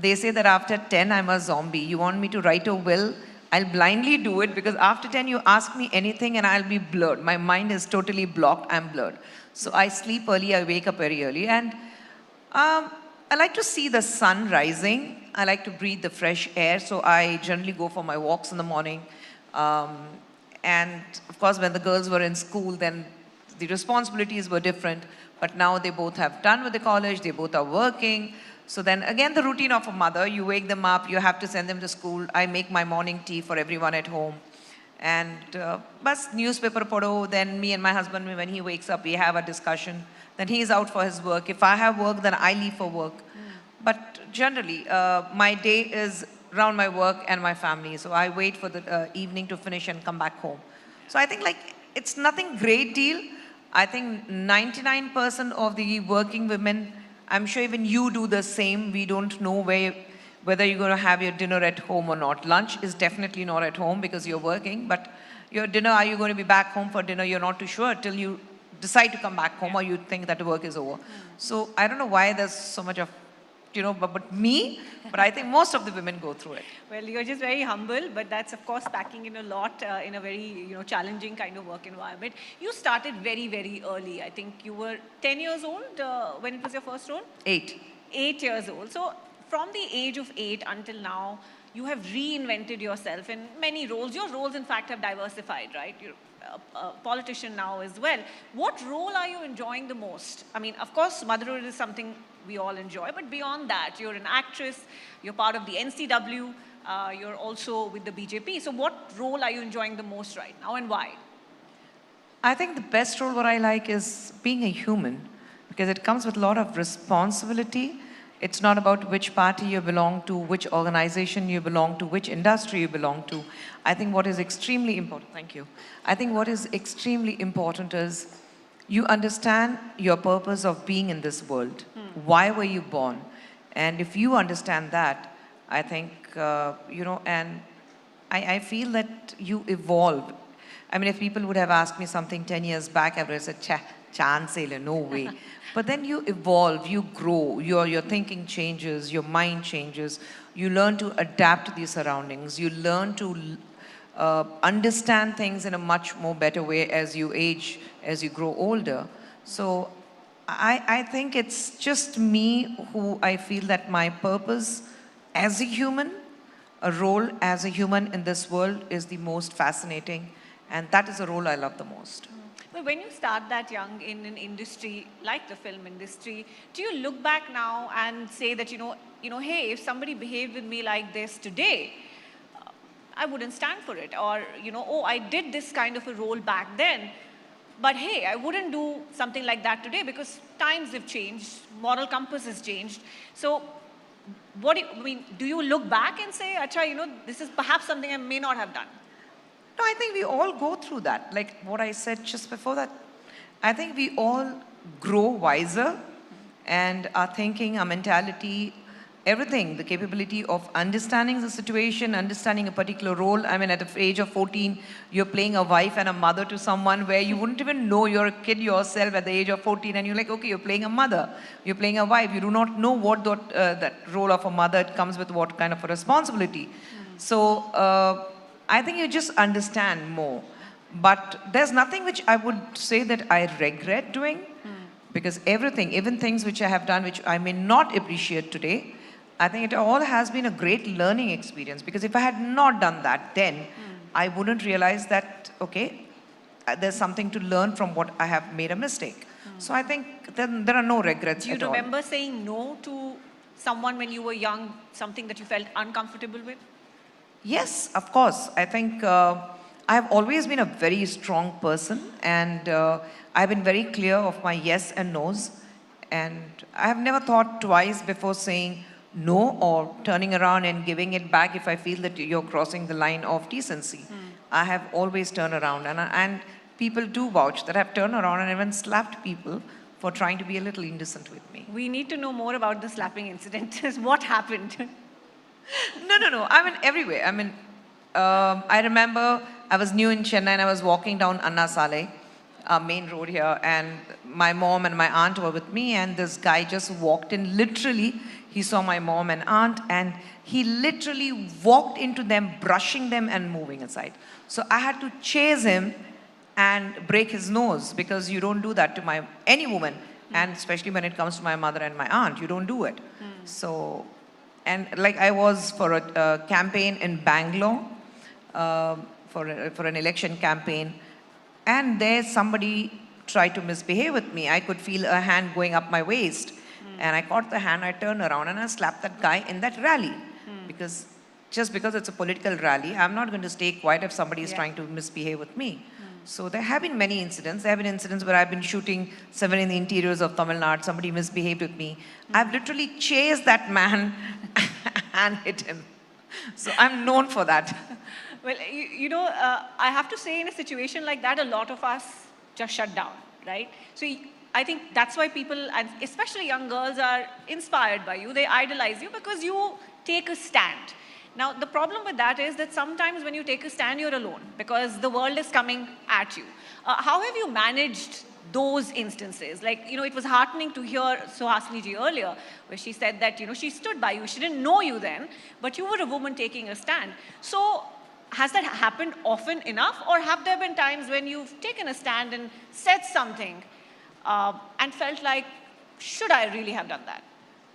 they say that after 10, I'm a zombie. You want me to write a will? I'll blindly do it because after 10, you ask me anything and I'll be blurred. My mind is totally blocked. I'm blurred. So I sleep early. I wake up very early. And I like to see the sun rising. I like to breathe the fresh air. So I generally go for my walks in the morning. And of course, when the girls were in school, then the responsibilities were different. But now they both have done with the college. They both are working. So then again, the routine of a mother, you wake them up, you have to send them to school. I make my morning tea for everyone at home. And bus newspaper pado, then me and my husband, when he wakes up, we have a discussion. Then he's out for his work. If I have work, then I leave for work. But generally, my day is around my work and my family. So I wait for the evening to finish and come back home. So I think like it's nothing great deal. I think 99% of the working women, I'm sure even you do the same. We don't know whether you're going to have your dinner at home or not. Lunch is definitely not at home because you're working. But your dinner, are you going to be back home for dinner? You're not too sure till you decide to come back home or you think that the work is over. So I don't know why there's so much of, but me, but I think most of the women go through it. Well, you're just very humble, but that's of course packing in a lot in a very challenging kind of work environment. You started very, very early. I think you were 10 years old when it was your first role? 8. 8 years old. So from the age of 8 until now, you have reinvented yourself in many roles. Your roles, in fact, have diversified, right? You're a politician now as well. What role are you enjoying the most? I mean, of course, motherhood is something we all enjoy, but beyond that, you're an actress, you're part of the NCW, you're also with the BJP. So what role are you enjoying the most right now and why? I think the best role what I like is being a human because it comes with a lot of responsibility. It's not about which party you belong to, which organization you belong to, which industry you belong to. I think what is extremely important, thank you. I think what is extremely important is you understand your purpose of being in this world. Why were you born? And if you understand that, I think, and I feel that you evolve. I mean, if people would have asked me something 10 years back, I would have said, chance, no way. But then you evolve, you grow, your thinking changes, your mind changes. You learn to adapt to these surroundings. You learn to understand things in a much more better way as you age, as you grow older. So I think it's just me who I feel that my purpose as a human, a role as a human in this world is the most fascinating. And that is a role I love the most. But when you start that young in an industry like the film industry, do you look back now and say that, hey, if somebody behaved with me like this today, I wouldn't stand for it? Or, oh, I did this kind of a role back then. But hey, I wouldn't do something like that today because times have changed, moral compass has changed. So what do you, I mean, do you look back and say, Acha, you know, this is perhaps something I may not have done? No, I think we all go through that. Like what I said just before that, I think we all grow wiser, and our thinking, our mentality, everything, the capability of understanding the situation, understanding a particular role. I mean, at the age of 14, you're playing a wife and a mother to someone where you wouldn't even know you're a kid yourself at the age of 14, and you're like, okay, you're playing a mother, you're playing a wife. You do not know what that role of a mother comes with, what kind of a responsibility. So I think you just understand more. But there's nothing which I would say that I regret doing, because everything, even things which I have done which I may not appreciate today, I think it all has been a great learning experience, because if I had not done that then, I wouldn't realize that, okay, there's something to learn from what I have made a mistake. So I think then there are no regrets Do you at all. remember saying no to someone when you were young, something that you felt uncomfortable with? Yes, of course. I think I've always been a very strong person, and I've been very clear of my yes and no's. And I have never thought twice before saying no or turning around and giving it back if I feel that you're crossing the line of decency. I have always turned around, and people do vouch that I've turned around and even slapped people for trying to be a little indecent with me. We need to know more about the slapping incident. What happened? No. I mean, everywhere. I mean, I remember I was new in Chennai and I was walking down Anna Saleh, main road here, and my mom and my aunt were with me, and this guy just walked in. Literally, he saw my mom and aunt, and he literally walked into them, brushing them and moving aside. So I had to chase him and break his nose, because you don't do that to any woman, and especially when it comes to my mother and my aunt, you don't do it. So, and like I was for a campaign in Bangalore, for an election campaign, and there somebody tried to misbehave with me. I could feel a hand going up my waist, and I caught the hand, I turned around and I slapped that guy in that rally. Because just because it's a political rally, I'm not going to stay quiet if somebody is trying to misbehave with me. So there have been many incidents. There have been incidents where I've been shooting somewhere in the interiors of Tamil Nadu, somebody misbehaved with me. I've literally chased that man and hit him. So I'm known for that. Well, you know, I have to say in a situation like that, a lot of us just shut down, right? So I think that's why people, and especially young girls, are inspired by you. They idolize you because you take a stand. Now, the problem with that is that sometimes when you take a stand, you're alone because the world is coming at you. How have you managed those instances? Like, you know, it was heartening to hear Suhasini ji earlier, where she said that, you know, she stood by you. She didn't know you then, but you were a woman taking a stand. So, has that happened often enough, or have there been times when you've taken a stand and said something and felt like, should I really have done that?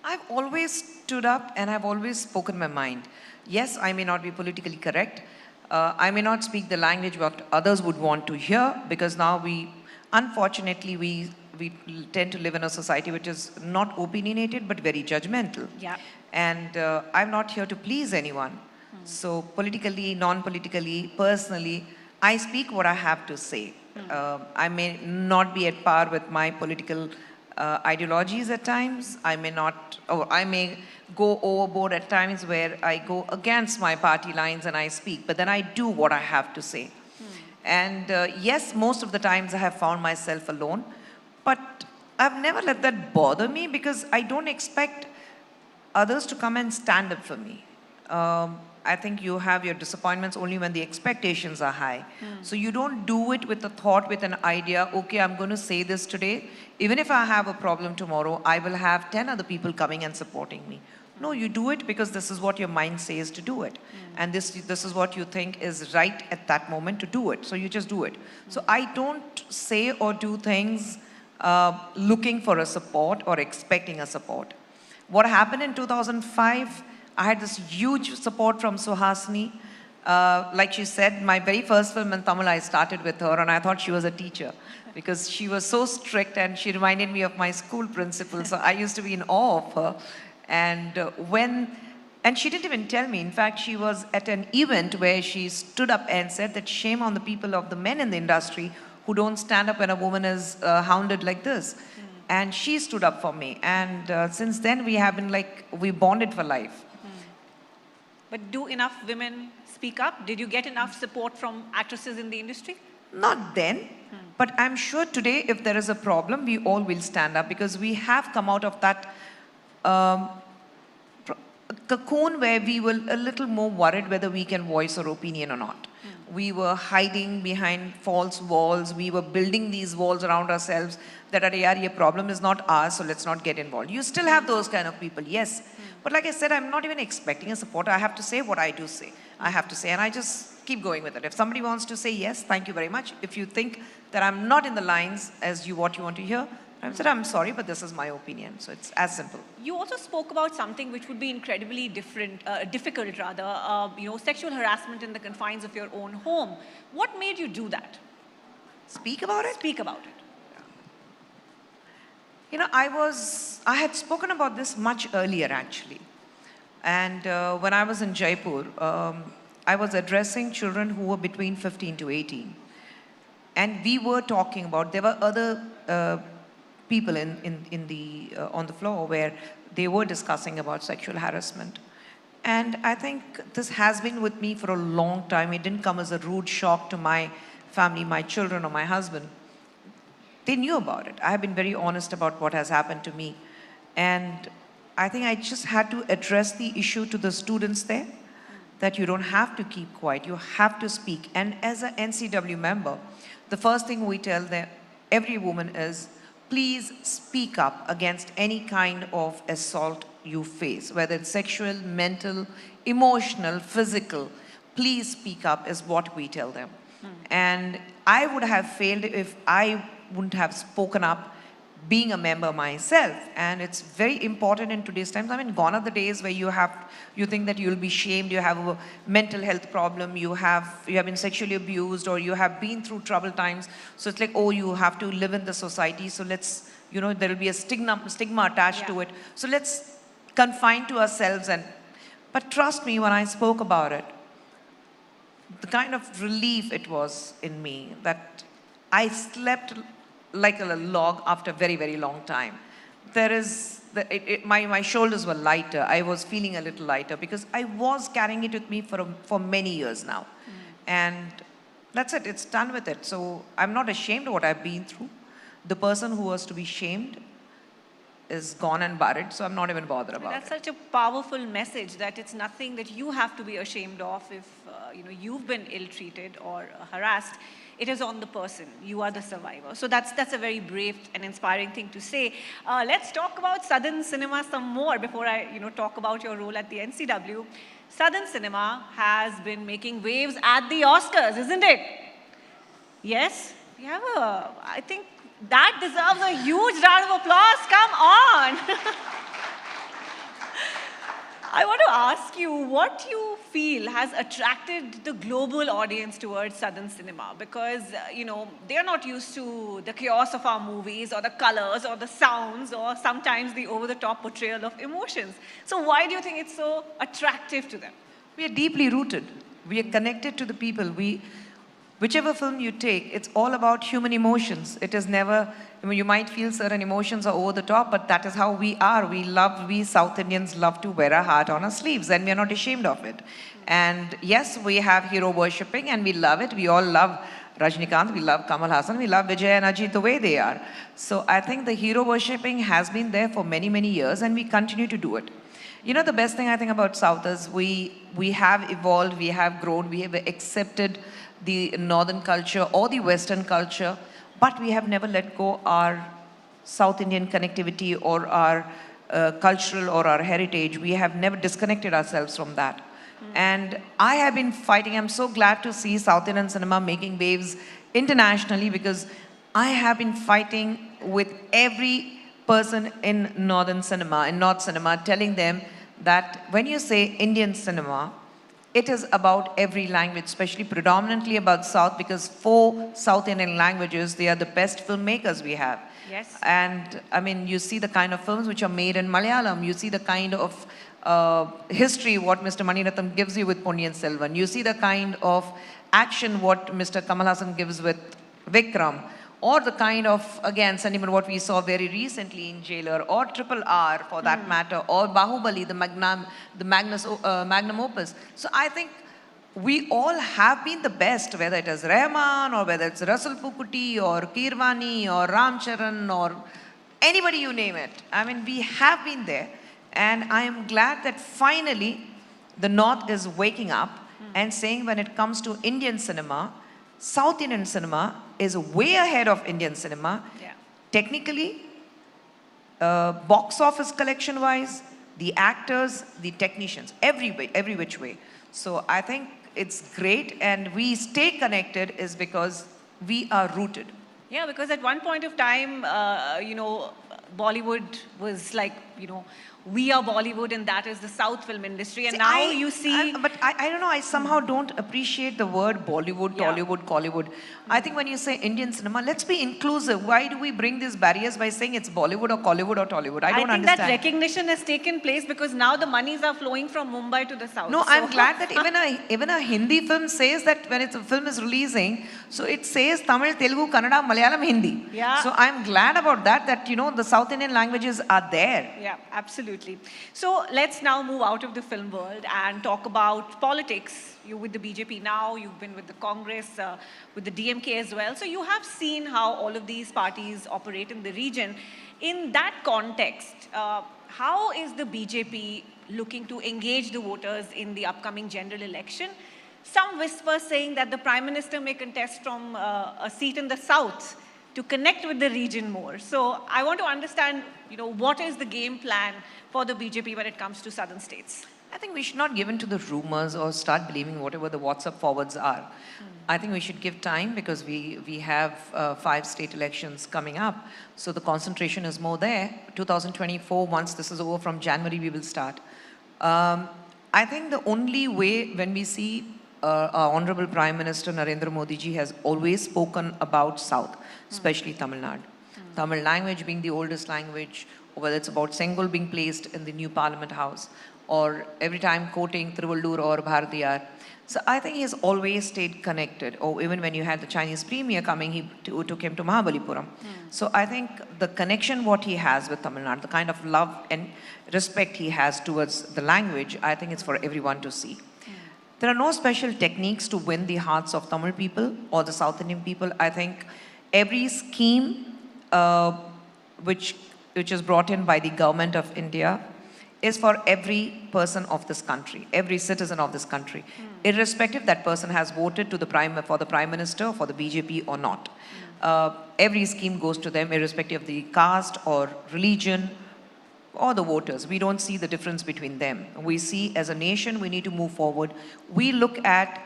I've always stood up and I've always spoken my mind. Yes, I may not be politically correct. I may not speak the language what others would want to hear, because now unfortunately, we tend to live in a society which is not opinionated but very judgmental. Yeah. And I'm not here to please anyone. So politically, non-politically, personally, I speak what I have to say. I may not be at par with my political ideologies at times. I may go overboard at times where I go against my party lines and I speak, but then I do what I have to say. And yes, most of the times I have found myself alone, but I've never let that bother me, because I don't expect others to come and stand up for me. I think you have your disappointments only when the expectations are high. So you don't do it with a thought, with an idea, okay, I'm going to say this today. Even if I have a problem tomorrow, I will have 10 other people coming and supporting me. No, you do it because this is what your mind says to do it. And this is what you think is right at that moment to do it. So you just do it. So I don't say or do things looking for a support or expecting a support. What happened in 2005, I had this huge support from Suhasini. Like she said, my very first film in Tamil, I started with her, and I thought she was a teacher because she was so strict and she reminded me of my school principal. So I used to be in awe of her. And she didn't even tell me. In fact, she was at an event where she stood up and said that shame on the people of the men in the industry who don't stand up when a woman is hounded like this. And she stood up for me. And since then, we have been like, we bonded for life. But do enough women speak up? Did you get enough support from actresses in the industry? Not then, but I'm sure today if there is a problem, we all will stand up because we have come out of that cocoon where we were a little more worried whether we can voice our opinion or not. We were hiding behind false walls. We were building these walls around ourselves that a problem is not ours, so let's not get involved. You still have those kind of people, yes. But like I said, I'm not even expecting a support. I have to say what I do say. I have to say, and I just keep going with it. If somebody wants to say yes, thank you very much. If you think that I'm not in the lines as what you want to hear, I said, I'm sorry, but this is my opinion. So it's as simple. You also spoke about something which would be incredibly difficult rather, sexual harassment in the confines of your own home. What made you do that? Speak about it? Speak about it. You know, I had spoken about this much earlier actually. And when I was in Jaipur, I was addressing children who were between 15 to 18. And we were talking about, there were other people on the floor where they were discussing about sexual harassment. And I think this has been with me for a long time. It didn't come as a rude shock to my family, my children, or my husband. They knew about it. I have been very honest about what has happened to me. And I think I just had to address the issue to the students there, that you don't have to keep quiet, you have to speak. And as an NCW member, the first thing we tell them, every woman is, please speak up against any kind of assault you face, whether it's sexual, mental, emotional, physical. Please speak up is what we tell them. And I would have failed if I wouldn't have spoken up being a member myself. And it's very important in today's times. I mean, gone are the days where you think that you'll be shamed, you have a mental health problem, you have been sexually abused, or you have been through troubled times. So it's like, oh, you have to live in the society. So let's, there'll be a stigma attached to it. So let's confine to ourselves. But trust me, when I spoke about it, the kind of relief it was in me that I slept like a log after a very, very long time. My shoulders were lighter. I was feeling a little lighter because I was carrying it with me for many years now. And that's it. It's done with it. So I'm not ashamed of what I've been through. The person who was to be shamed is gone and buried, so I'm not even bothered about it. That's such a powerful message that it's nothing that you have to be ashamed of if you've been ill-treated or harassed. It is on the person. You are the survivor. So that's a very brave and inspiring thing to say. Let's talk about Southern cinema some more before I talk about your role at the NCW. Southern cinema has been making waves at the Oscars, isn't it? Yes? We have I think that deserves a huge round of applause. Come on. I want to ask you what you feel has attracted the global audience towards Southern cinema, because, they're not used to the chaos of our movies or the colors or the sounds or sometimes the over-the-top portrayal of emotions. So why do you think it's so attractive to them? We are deeply rooted. We are connected to the people. Whichever film you take, it's all about human emotions. It is never, you might feel certain emotions are over the top, but that is how we are. We South Indians love to wear our heart on our sleeves, and we are not ashamed of it. And yes, we have hero worshipping, and we love it. We all love Rajnikant, we love Kamal Hassan, we love Vijay and Ajit the way they are. So I think the hero worshipping has been there for many, many years, and we continue to do it. The best thing I think about South is we have evolved, we have grown, we have accepted the northern culture or the western culture, but we have never let go our South Indian connectivity or our cultural or our heritage. We have never disconnected ourselves from that. And I have been fighting. I'm so glad to see South Indian cinema making waves internationally, because I have been fighting with every person in North cinema, telling them that when you say Indian cinema, it is about every language, especially predominantly about South, because for South Indian languages, they are the best filmmakers we have. Yes. And I mean, you see the kind of films which are made in Malayalam. You see the kind of history what Mr. Maniratnam gives you with Ponniyin Selvan. You see the kind of action what Mr. Kamal Hassan gives with Vikram, or the kind of, again, sentiment what we saw very recently in Jailer, or Triple R for that matter, or Bahubali, the magnum opus. So I think we all have been the best, whether it is Rahman, or whether it's Russell Pukuti, or Kirvani, or Ramcharan, or anybody you name it. I mean, we have been there. And I am glad that finally the North is waking up and saying when it comes to Indian cinema, South Indian cinema is way ahead of Indian cinema. Yeah. Technically, box office collection wise, the actors, the technicians, every which way. So I think it's great, and we stay connected is because we are rooted. Yeah, because at one point of time, you know, Bollywood was like, you know, we are Bollywood and that is the South film industry. And now you see... But I don't know, I somehow don't appreciate the word Bollywood, Tollywood, Collywood. I think when you say Indian cinema, let's be inclusive. Why do we bring these barriers by saying it's Bollywood or Collywood or Tollywood? I don't understand. I think that recognition has taken place because now the monies are flowing from Mumbai to the South. No, I'm glad that even a Hindi film says that when a film is releasing, so it says Tamil, Telugu, Kannada, Malayalam, Hindi. Yeah. So I'm glad about that, you know, the South Indian languages are there. Yeah, absolutely. So let's now move out of the film world and talk about politics. You're with the BJP now, you've been with the Congress, with the DMK as well. So you have seen how all of these parties operate in the region. In that context, how is the BJP looking to engage the voters in the upcoming general election? Some whisper saying that the Prime Minister may contest from a seat in the South to connect with the region more. So I want to understand, you know, what is the game plan for the BJP when it comes to southern states? I think we should not give in to the rumors or start believing whatever the WhatsApp forwards are. I think we should give time because we have 5 state elections coming up. So the concentration is more there. 2024, once this is over from January, we will start. I think the only way when we see our Honorable Prime Minister Narendra Modi ji has always spoken about South, especially Tamil Nadu. Tamil language being the oldest language, or whether it's about Sengol being placed in the new Parliament House, or every time quoting Trivallur or Bharatiyar. So I think he has always stayed connected. Or even when you had the Chinese premier coming, he took him to Mahabalipuram. So I think the connection what he has with Tamil Nadu, the kind of love and respect he has towards the language, I think it's for everyone to see. There are no special techniques to win the hearts of Tamil people or the South Indian people. I think every scheme which is brought in by the government of India is for every person of this country, every citizen of this country, irrespective that person has voted to for the Prime Minister, for the BJP or not. Every scheme goes to them, irrespective of the caste or religion or the voters. We don't see the difference between them. We see as a nation, we need to move forward. We look at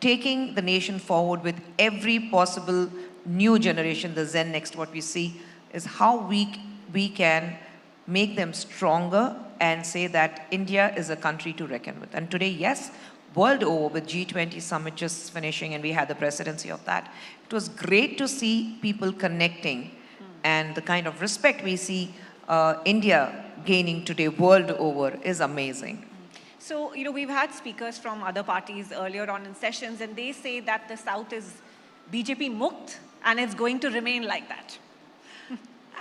taking the nation forward with every possible new generation, the Zen next, what we see is how we can make them stronger and say that India is a country to reckon with. And today, yes, world over with G20 summit just finishing and we had the presidency of that. It was great to see people connecting and the kind of respect we see India gaining today world over is amazing. So, you know, we've had speakers from other parties earlier on in sessions and they say that the South is BJP mukt and it's going to remain like that.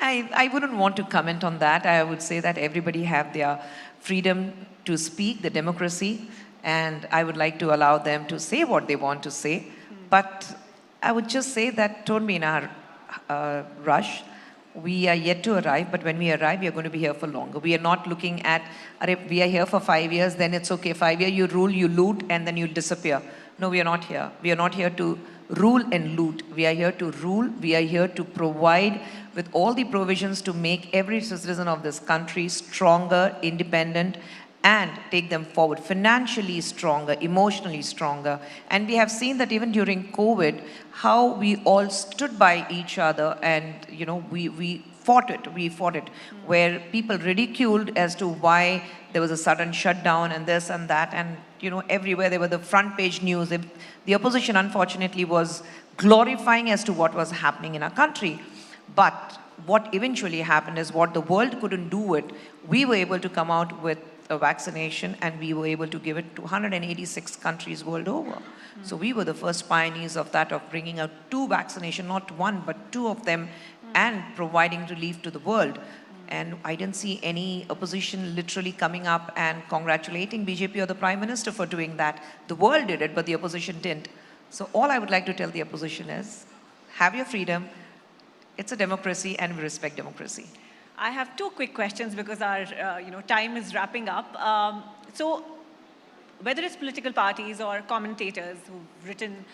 I wouldn't want to comment on that. I would say that everybody have their freedom to speak, the democracy, and I would like to allow them to say what they want to say. But I would just say that don't be in our rush. We are yet to arrive, but when we arrive, we are going to be here for longer. We are not looking at, we are here for 5 years, then it's okay. 5 years, you rule, you loot, and then you disappear. No, we are not here. We are not here to rule and loot. We are here to rule. We are here to provide with all the provisions to make every citizen of this country stronger, independent, and take them forward, financially stronger, emotionally stronger. And we have seen that even during COVID, how we all stood by each other and, you know, we fought it, where people ridiculed as to why there was a sudden shutdown and this and that, and, you know, everywhere there were the front page news. The opposition, unfortunately, was glorifying as to what was happening in our country. But what eventually happened is what the world couldn't do it, we were able to come out with a vaccination, and we were able to give it to 186 countries world over. So we were the first pioneers of that, of bringing out 2 vaccinations, not 1, but 2 of them, and providing relief to the world. And I didn't see any opposition literally coming up and congratulating BJP or the Prime Minister for doing that. The world did it, but the opposition didn't. So all I would like to tell the opposition is, have your freedom. It's a democracy, and we respect democracy. I have 2 quick questions because our time is wrapping up. So whether it's political parties or commentators who've written,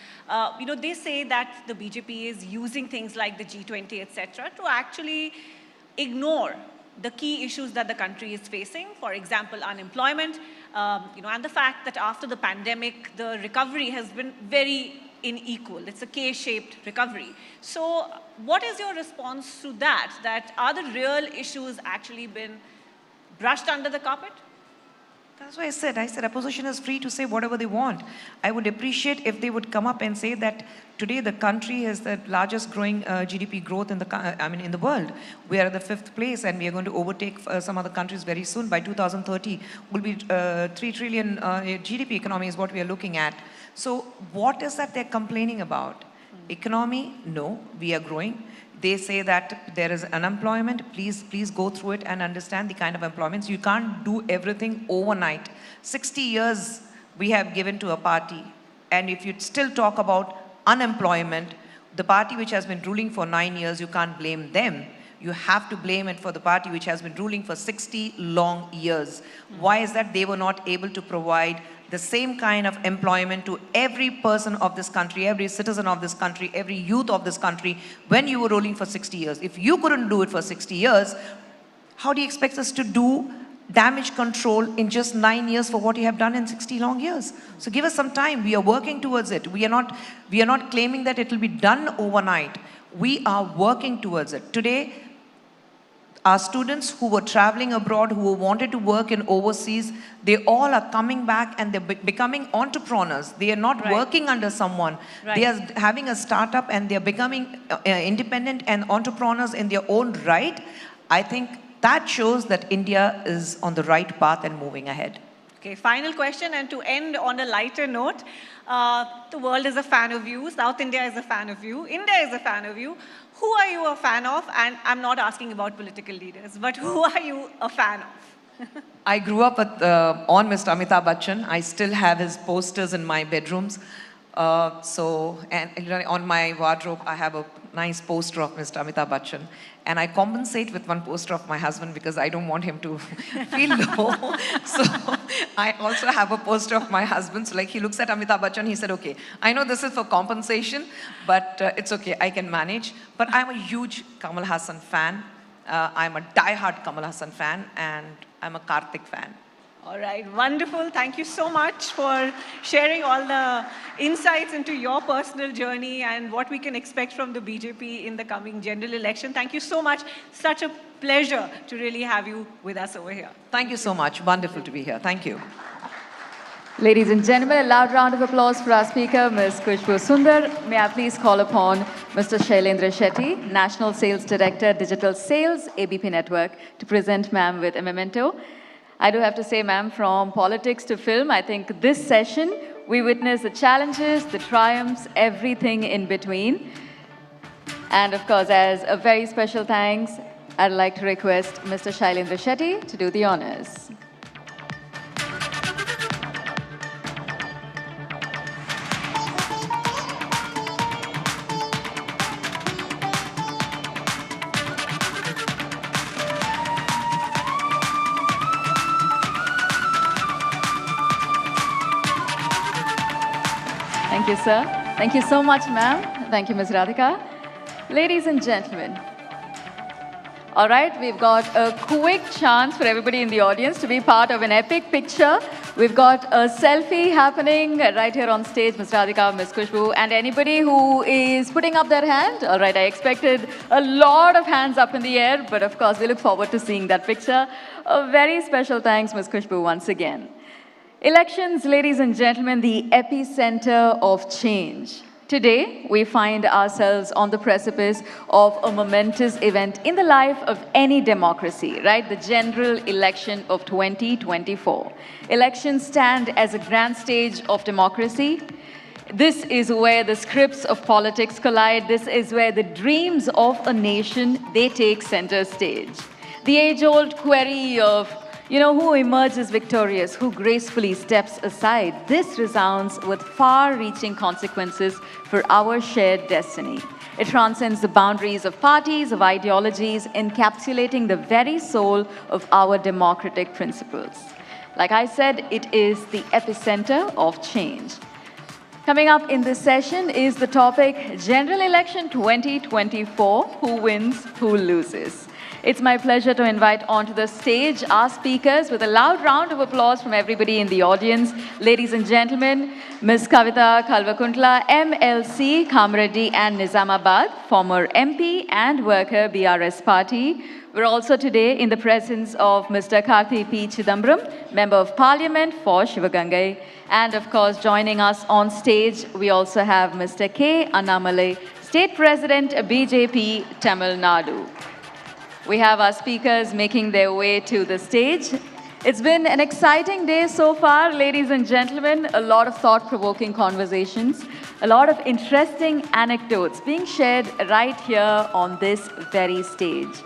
they say that the BJP is using things like the G20, etc., to actually ignore the key issues that the country is facing. For example, unemployment, and the fact that after the pandemic, the recovery has been very unequal. It's a K-shaped recovery. So what is your response to that? That are the real issues actually been brushed under the carpet? That's why I said opposition is free to say whatever they want. I would appreciate if they would come up and say that today the country has the largest growing GDP growth in the world. We are at the 5th place, and we are going to overtake some other countries very soon. By 2030, we'll be 3 trillion GDP economy is what we are looking at. So what is that they're complaining about? Economy? No, we are growing. They say that there is unemployment. Please go through it and understand the kind of employments. You can't do everything overnight. 60 years we have given to a party. And if you still talk about unemployment, the party which has been ruling for 9 years, you can't blame them. You have to blame it for the party which has been ruling for 60 long years. Why is that? They were not able to provide the same kind of employment to every person of this country, every citizen of this country, every youth of this country when you were ruling for 60 years. If you couldn't do it for 60 years, how do you expect us to do damage control in just 9 years for what you have done in 60 long years? So give us some time. We are working towards it. We are not claiming that it will be done overnight. We are working towards it. Today, our students who were traveling abroad, who wanted to work in overseas, they all are coming back and they're becoming entrepreneurs. They are not working under someone. They are having a startup and they're becoming independent and entrepreneurs in their own right. I think that shows that India is on the right path and moving ahead. Okay, final question, and to end on a lighter note, the world is a fan of you, South India is a fan of you, India is a fan of you. Who are you a fan of? And I'm not asking about political leaders, but who are you a fan of? I grew up on Mr. Amitabh Bachchan. I still have his posters in my bedrooms. And on my wardrobe, I have a nice poster of Mr. Amitabh Bachchan. And I compensate with one poster of my husband because I don't want him to feel low. So I also have a poster of my husband. So like he looks at Amitabh Bachchan, he said, okay, I know this is for compensation, but it's okay, I can manage. But I'm a huge Kamal Hassan fan. I'm a die-hard Kamal Hassan fan, and I'm a Karthik fan. All right, wonderful. Thank you so much for sharing all the insights into your personal journey and what we can expect from the BJP in the coming general election. Thank you so much. Such a pleasure to really have you with us over here. Thank you so much. Wonderful to be here. Thank you. Ladies and gentlemen, a loud round of applause for our speaker, Ms. Khushbu Sundar. May I please call upon Mr. Shailendra Shetty, National Sales Director, Digital Sales, ABP Network, to present ma'am with a memento. I do have to say, ma'am, from politics to film, I think this session, we witnessed the challenges, the triumphs, everything in between. And of course, as a very special thanks, I'd like to request Mr. Shailendra Shetty to do the honors. Thank you, sir. Thank you so much, ma'am. Thank you, Ms. Radhika. Ladies and gentlemen, all right, we've got a quick chance for everybody in the audience to be part of an epic picture. We've got a selfie happening right here on stage, Ms. Radhika, Ms. Khushbu, and anybody who is putting up their hand. All right, I expected a lot of hands up in the air, but of course, we look forward to seeing that picture. A very special thanks, Ms. Khushbu, once again. Elections, ladies and gentlemen, the epicenter of change. Today, we find ourselves on the precipice of a momentous event in the life of any democracy, right? The general election of 2024. Elections stand as a grand stage of democracy. This is where the scripts of politics collide. This is where the dreams of a nation, they take center stage. The age-old query of who emerges victorious, who gracefully steps aside? This resounds with far-reaching consequences for our shared destiny. It transcends the boundaries of parties, of ideologies, encapsulating the very soul of our democratic principles. Like I said, it is the epicenter of change. Coming up in this session is the topic, General Election 2024, who wins, who loses? It's my pleasure to invite onto the stage our speakers with a loud round of applause from everybody in the audience. Ladies and gentlemen, Ms. Kavita Kalvakuntla, MLC, Kamreddy and Nizamabad, former MP and worker, BRS Party. We're also today in the presence of Mr. Karthi P. Chidambaram, Member of Parliament for Sivagangai. And of course, joining us on stage, we also have Mr. K. Annamalai, State President, BJP, Tamil Nadu. We have our speakers making their way to the stage. It's been an exciting day so far, ladies and gentlemen. A lot of thought-provoking conversations, a lot of interesting anecdotes being shared right here on this very stage.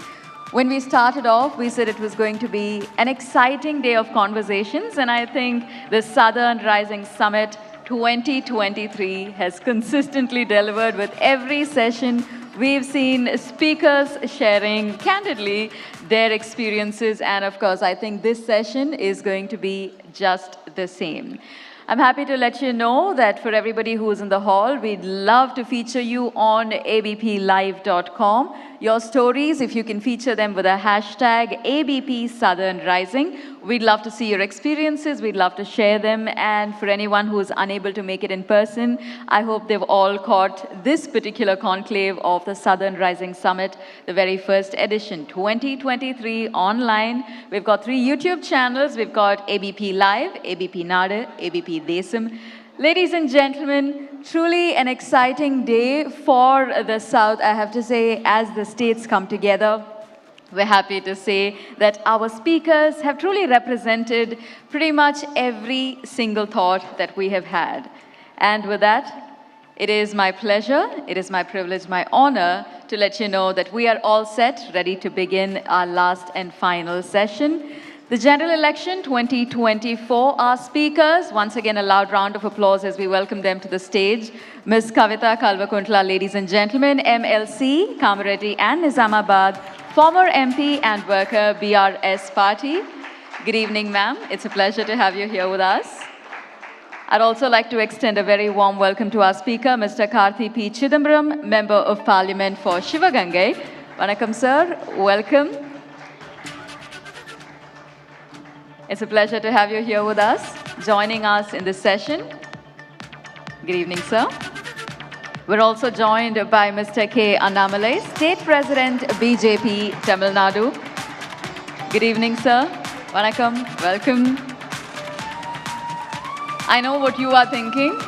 When we started off, we said it was going to be an exciting day of conversations, and I think the Southern Rising Summit 2023 has consistently delivered. With every session, we've seen speakers sharing candidly their experiences, and of course, I think this session is going to be just the same. I'm happy to let you know that for everybody who's in the hall, we'd love to feature you on abplive.com. Your stories, if you can feature them with a hashtag ABP Southern Rising. We'd love to see your experiences. We'd love to share them. And for anyone who is unable to make it in person, I hope they've all caught this particular conclave of the Southern Rising Summit, the very first edition, 2023 online. We've got 3 YouTube channels. We've got ABP Live, ABP Nadu, ABP Desam. Ladies and gentlemen, truly an exciting day for the South, I have to say, as the states come together. We're happy to say that our speakers have truly represented pretty much every single thought that we have had. And with that, it is my pleasure, it is my privilege, my honor to let you know that we are all set, ready to begin our last and final session. The General Election 2024, our speakers, once again a loud round of applause as we welcome them to the stage. Ms. Kavita Kalvakuntla, ladies and gentlemen, MLC, Kamreddy and Nizamabad, former MP and worker, BRS Party. Good evening, ma'am. It's a pleasure to have you here with us. I'd also like to extend a very warm welcome to our speaker, Mr. Karthi P. Chidambaram, Member of Parliament for Sivagangai. Vanakkam, sir. Welcome. It's a pleasure to have you here with us, joining us in this session. Good evening, sir. We're also joined by Mr. K. Annamalai, State President, BJP, Tamil Nadu. Good evening, sir. Vanakkam. Welcome. I know what you are thinking.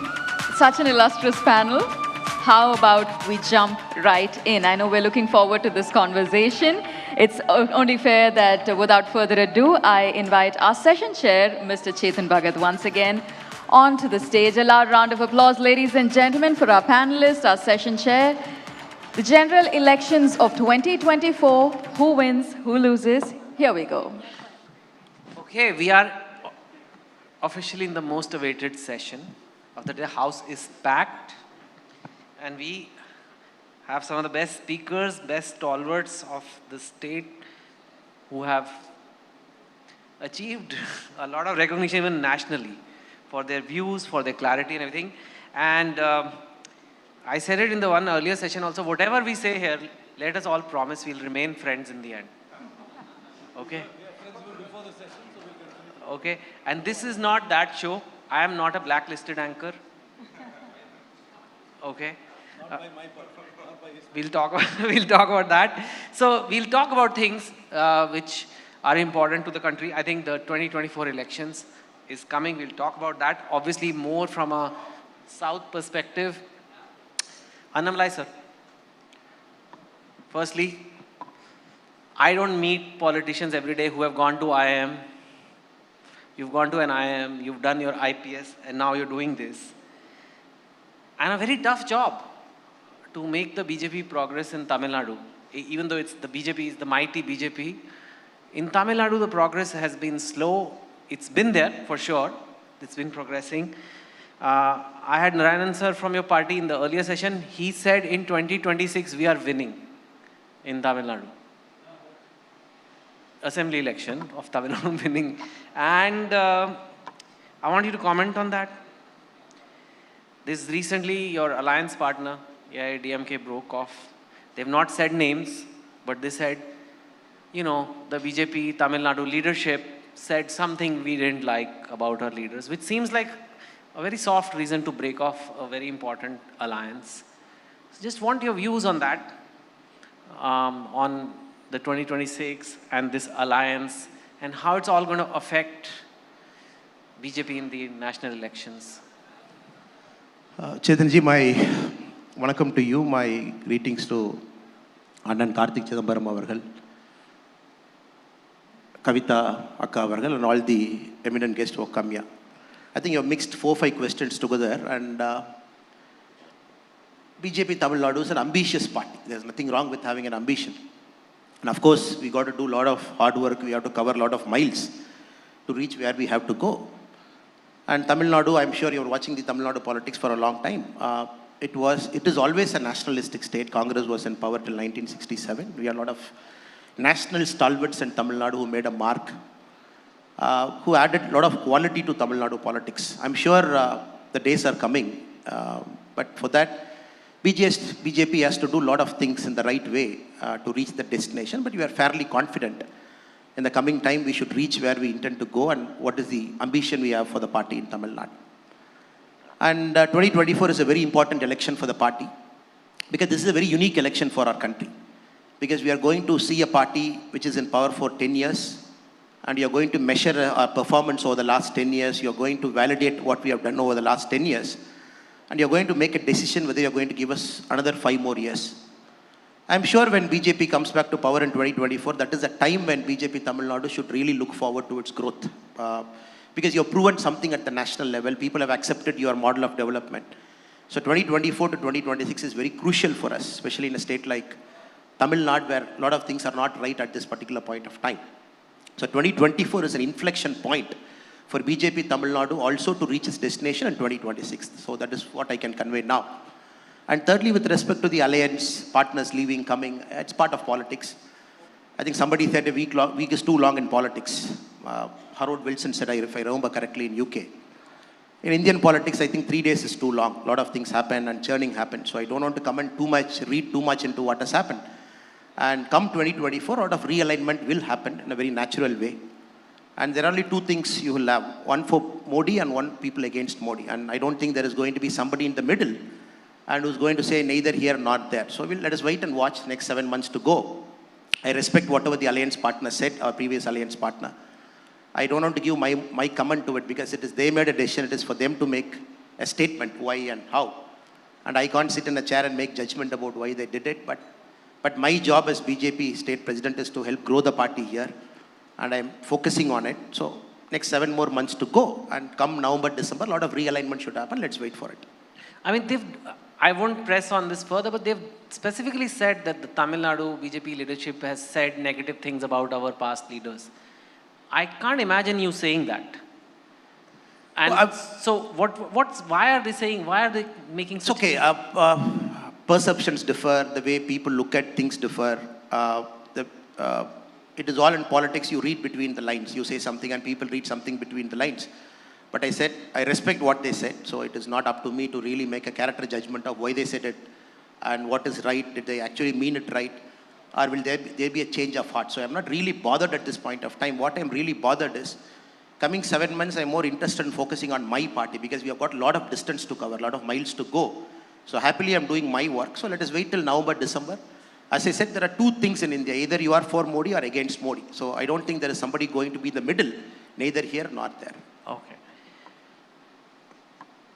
Such an illustrious panel. How about we jump right in? I know we're looking forward to this conversation. It's only fair that without further ado, I invite our session chair, Mr. Chetan Bhagat, once again onto the stage. A loud round of applause, ladies and gentlemen, for our panelists, our session chair. The general elections of 2024, who wins, who loses? Here we go. Okay, we are officially in the most awaited session of the day. The house is packed, and we have some of the best speakers, best stalwarts of the state who have achieved a lot of recognition even nationally for their views, for their clarity and everything. And I said it in the one earlier session also, whatever we say here, let us all promise we'll remain friends in the end. Okay? Okay, and this is not that show. I am not a blacklisted anchor. Okay? We'll talk about that. So we'll talk about things which are important to the country. I think the 2024 elections is coming. We'll talk about that. Obviously more from a South perspective. Annamalai sir, firstly, I don't meet politicians every day who have gone to IIM. You've gone to an IIM, you've done your IPS, and now you're doing this. And a very tough job to make the BJP progress in Tamil Nadu. Even though it's the BJP is the mighty BJP, in Tamil Nadu the progress has been slow. It's been there for sure. It's been progressing. I had Narayanan sir from your party in the earlier session. He said in 2026 we are winning in Tamil Nadu. Assembly election of Tamil Nadu winning. And I want you to comment on that. This recently your alliance partner, AIDMK, broke off. They've not said names, but they said, you know, the BJP Tamil Nadu leadership said something we didn't like about our leaders, which seems like a very soft reason to break off a very important alliance. So just want your views on that, on the 2026 and this alliance, and how it's all going to affect BJP in the national elections. Chetanji, my vanakkam to you, my greetings to Annan Karthik Chidambaram avargal, Kavita Akka avargal, and all the eminent guests who have come here. I think you have mixed 4 or 5 questions together, and BJP Tamil Nadu is an ambitious party. There's nothing wrong with having an ambition. And of course, we got to do a lot of hard work. We have to cover a lot of miles to reach where we have to go. And Tamil Nadu, I'm sure you're watching the Tamil Nadu politics for a long time. It is always a nationalistic state. Congress was in power till 1967. We had a lot of national stalwarts in Tamil Nadu who made a mark, who added a lot of quality to Tamil Nadu politics. I'm sure the days are coming, but for that, BJP has to do a lot of things in the right way to reach the destination, but we are fairly confident in the coming time we should reach where we intend to go and what is the ambition we have for the party in Tamil Nadu. And 2024 is a very important election for the party because this is a very unique election for our country, because we are going to see a party which is in power for 10 years, and you're going to measure our performance over the last 10 years. You're going to validate what we have done over the last 10 years, and you're going to make a decision whether you're going to give us another 5 more years. I'm sure when BJP comes back to power in 2024, that is a time when BJP Tamil Nadu should really look forward to its growth. Because you've proven something at the national level. People have accepted your model of development. So 2024 to 2026 is very crucial for us, especially in a state like Tamil Nadu, where a lot of things are not right at this particular point of time. So 2024 is an inflection point for BJP Tamil Nadu also to reach its destination in 2026. So that is what I can convey now. And thirdly, with respect to the alliance, partners leaving, coming, it's part of politics. I think somebody said a week is too long in politics. Harold Wilson said, if I remember correctly, in UK. In Indian politics, I think 3 days is too long. A lot of things happen and churning happens. So I don't want to comment too much, read too much into what has happened. And come 2024, a lot of realignment will happen in a very natural way. And there are only 2 things you will have. One for Modi and one people against Modi. And I don't think there is going to be somebody in the middle and who's going to say neither here nor there. So let us wait and watch next 7 months to go. I respect whatever the alliance partner said, our previous alliance partner. I don't want to give my comment to it because they made a decision. It is for them to make a statement, why and how. And I can't sit in a chair and make judgment about why they did it. But my job as BJP state president is to help grow the party here. And I'm focusing on it. So next 7 more months to go. And come November, December, a lot of realignment should happen. Let's wait for it. I mean, I won't press on this further, but they've specifically said that the Tamil Nadu BJP leadership has said negative things about our past leaders. I can't imagine you saying that. And well, so why are they saying, why are they making such... It's okay. Perceptions differ, the way people look at things differ. It is all in politics, you read between the lines. You say something and people read something between the lines. But I said, I respect what they said, so it is not up to me to really make a character judgment of why they said it and what is right. Did they actually mean it right? Or will there be a change of heart? So I'm not really bothered at this point of time. What I'm really bothered is, coming 7 months, I'm more interested in focusing on my party because we have got a lot of distance to cover, a lot of miles to go. So happily, I'm doing my work. So let us wait till November, December. As I said, there are 2 things in India. Either you are for Modi or against Modi. So I don't think there is somebody going to be in the middle, neither here nor there. Okay.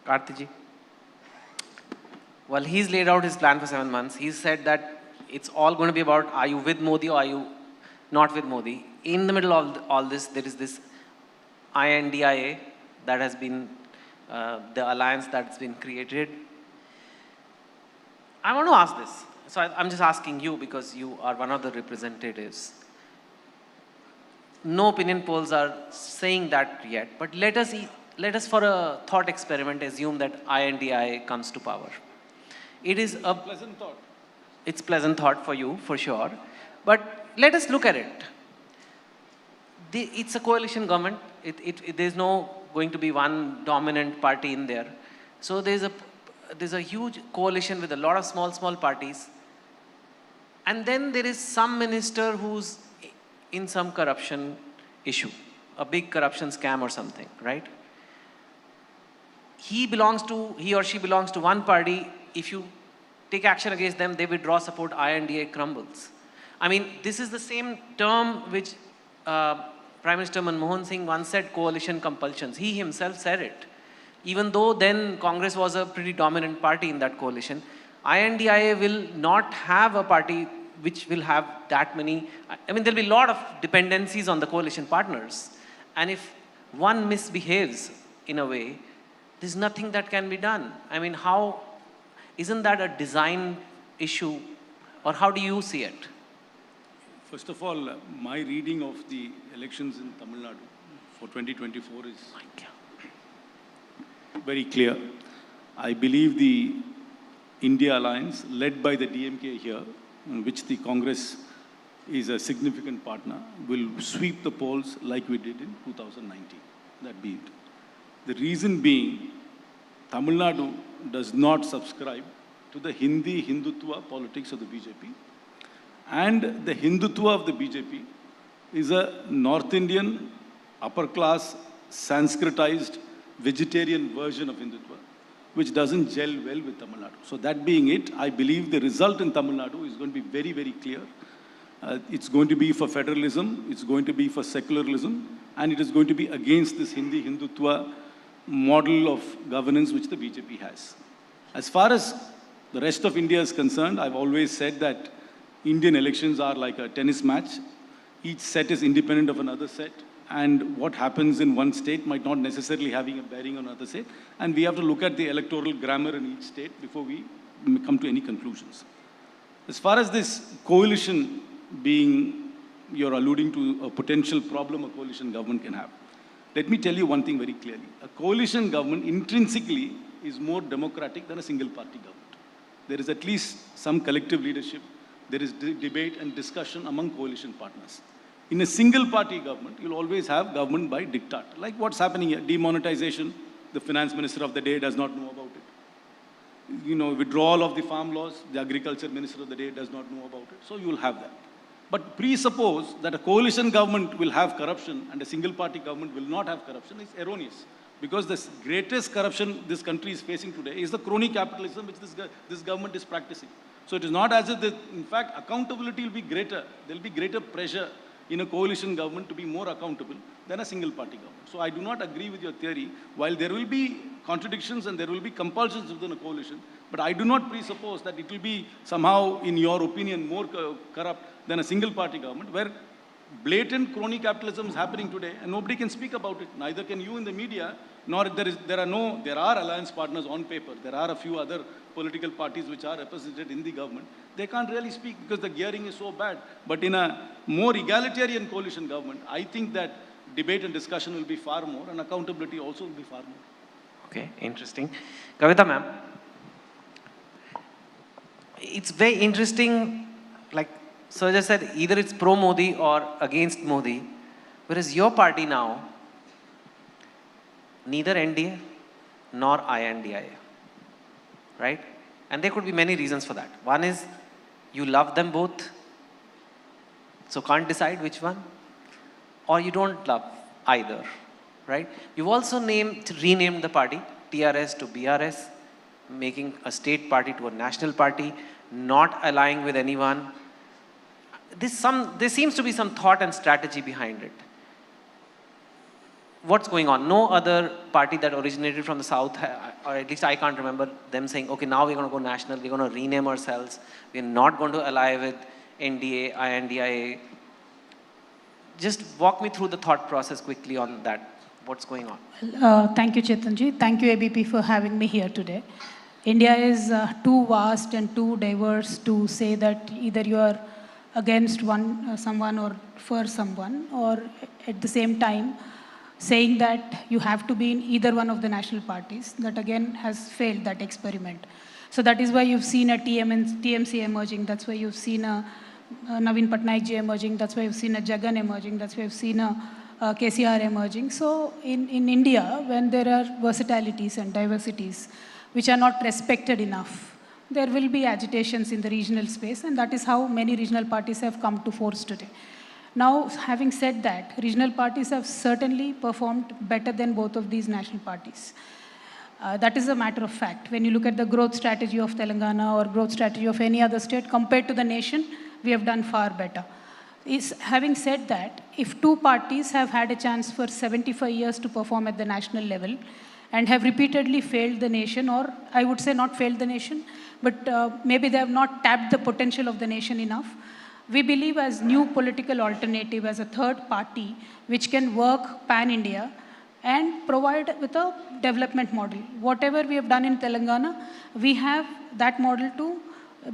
Karthiji. well, he's laid out his plan for 7 months. He's said that it's all going to be about, are you with Modi or are you not with Modi? In the middle of all this, there is this INDIA that has been, the alliance that's been created. I want to ask this. So I'm just asking you because you are one of the representatives. No opinion polls are saying that yet, but let us for a thought experiment assume that INDIA comes to power. It is a pleasant thought. It's pleasant thought for you, for sure. But let us look at it. It's a coalition government. There's no going to be one dominant party in there. So there's a huge coalition with a lot of small parties. And then there is some minister who's in some corruption issue, a big corruption scam or something, right? He or she belongs to one party. If you take action against them, they withdraw support, INDA crumbles. I mean, this is the same term which Prime Minister Manmohan Singh once said, coalition compulsions. He himself said it. Even though then Congress was a pretty dominant party in that coalition, INDIA will not have a party which will have that many. I mean, there'll be a lot of dependencies on the coalition partners. And if one misbehaves in a way, there's nothing that can be done. I mean, isn't that a design issue, or how do you see it? First of all, my reading of the elections in Tamil Nadu for 2024 is very clear. I believe the India alliance, led by the DMK here, in which the Congress is a significant partner, will sweep the polls like we did in 2019. That be it. The reason being, Tamil Nadu does not subscribe to the Hindi Hindutva politics of the BJP. And the Hindutva of the BJP is a North Indian, upper class, Sanskritized, vegetarian version of Hindutva, which doesn't gel well with Tamil Nadu. So that being it, I believe the result in Tamil Nadu is going to be very, very clear. It's going to be for federalism, it's going to be for secularism, and it is going to be against this Hindi Hindutva model of governance which the BJP has. As far as the rest of India is concerned, I've always said that Indian elections are like a tennis match. Each set is independent of another set, and what happens in one state might not necessarily having a bearing on another state, and we have to look at the electoral grammar in each state before we come to any conclusions. As far as this coalition being, you're alluding to a potential problem a coalition government can have. Let me tell you one thing very clearly. A coalition government intrinsically is more democratic than a single party government. There is at least some collective leadership. There is debate and discussion among coalition partners. In a single party government, you'll always have government by diktat. Like what's happening here, demonetization, the finance minister of the day does not know about it. You know, withdrawal of the farm laws, the agriculture minister of the day does not know about it. So you'll have that. But presuppose that a coalition government will have corruption and a single party government will not have corruption is erroneous. Because the greatest corruption this country is facing today is the crony capitalism which this government is practicing. So it is not as if, in fact, accountability will be greater. There will be greater pressure in a coalition government to be more accountable than a single party government. So I do not agree with your theory. While there will be contradictions and there will be compulsions within a coalition, but I do not presuppose that it will be somehow, in your opinion, more corrupt than a single party government, where blatant crony capitalism is happening today and nobody can speak about it. Neither can you in the media, nor there are alliance partners on paper. There are a few other political parties which are represented in the government. They can't really speak because the gearing is so bad. But in a more egalitarian coalition government, I think that debate and discussion will be far more and accountability also will be far more. Okay, interesting. Kavita ma'am, it's very interesting, like Surja said, either it's pro-Modi or against Modi, whereas your party now, neither NDA nor INDIA, right? And there could be many reasons for that. One is you love them both, so can't decide which one, or you don't love either, right? You've also renamed the party, TRS to BRS, making a state party to a national party, not allying with anyone. There seems to be some thought and strategy behind it. what's going on? No other party that originated from the south, or at least I can't remember them saying, okay, now we're going to go national, we're going to rename ourselves, we're not going to ally with NDA, INDIA. Just walk me through the thought process quickly on that. What's going on? Thank you, Chetanji. Thank you, ABP, for having me here today. India is too vast and too diverse to say that either you are against someone or for someone, or at the same time saying that you have to be in either one of the national parties. That again has failed, that experiment. So that is why you've seen a TMC emerging. That's why you've seen a Naveen Patnaik ji emerging. That's why you've seen a Jagan emerging. That's why you've seen a KCR emerging. So in India, when there are versatilities and diversities which are not respected enough, there will be agitations in the regional space, and that is how many regional parties have come to force today. Now, having said that, regional parties have certainly performed better than both of these national parties. That is a matter of fact. When you look at the growth strategy of Telangana or growth strategy of any other state compared to the nation, we have done far better. Having said that, if two parties have had a chance for 75 years to perform at the national level and have repeatedly failed the nation, or I would say not failed the nation, but maybe they have not tapped the potential of the nation enough, we believe as new political alternative, as a third party, which can work pan-India and provide with a development model. Whatever we have done in Telangana, we have that model to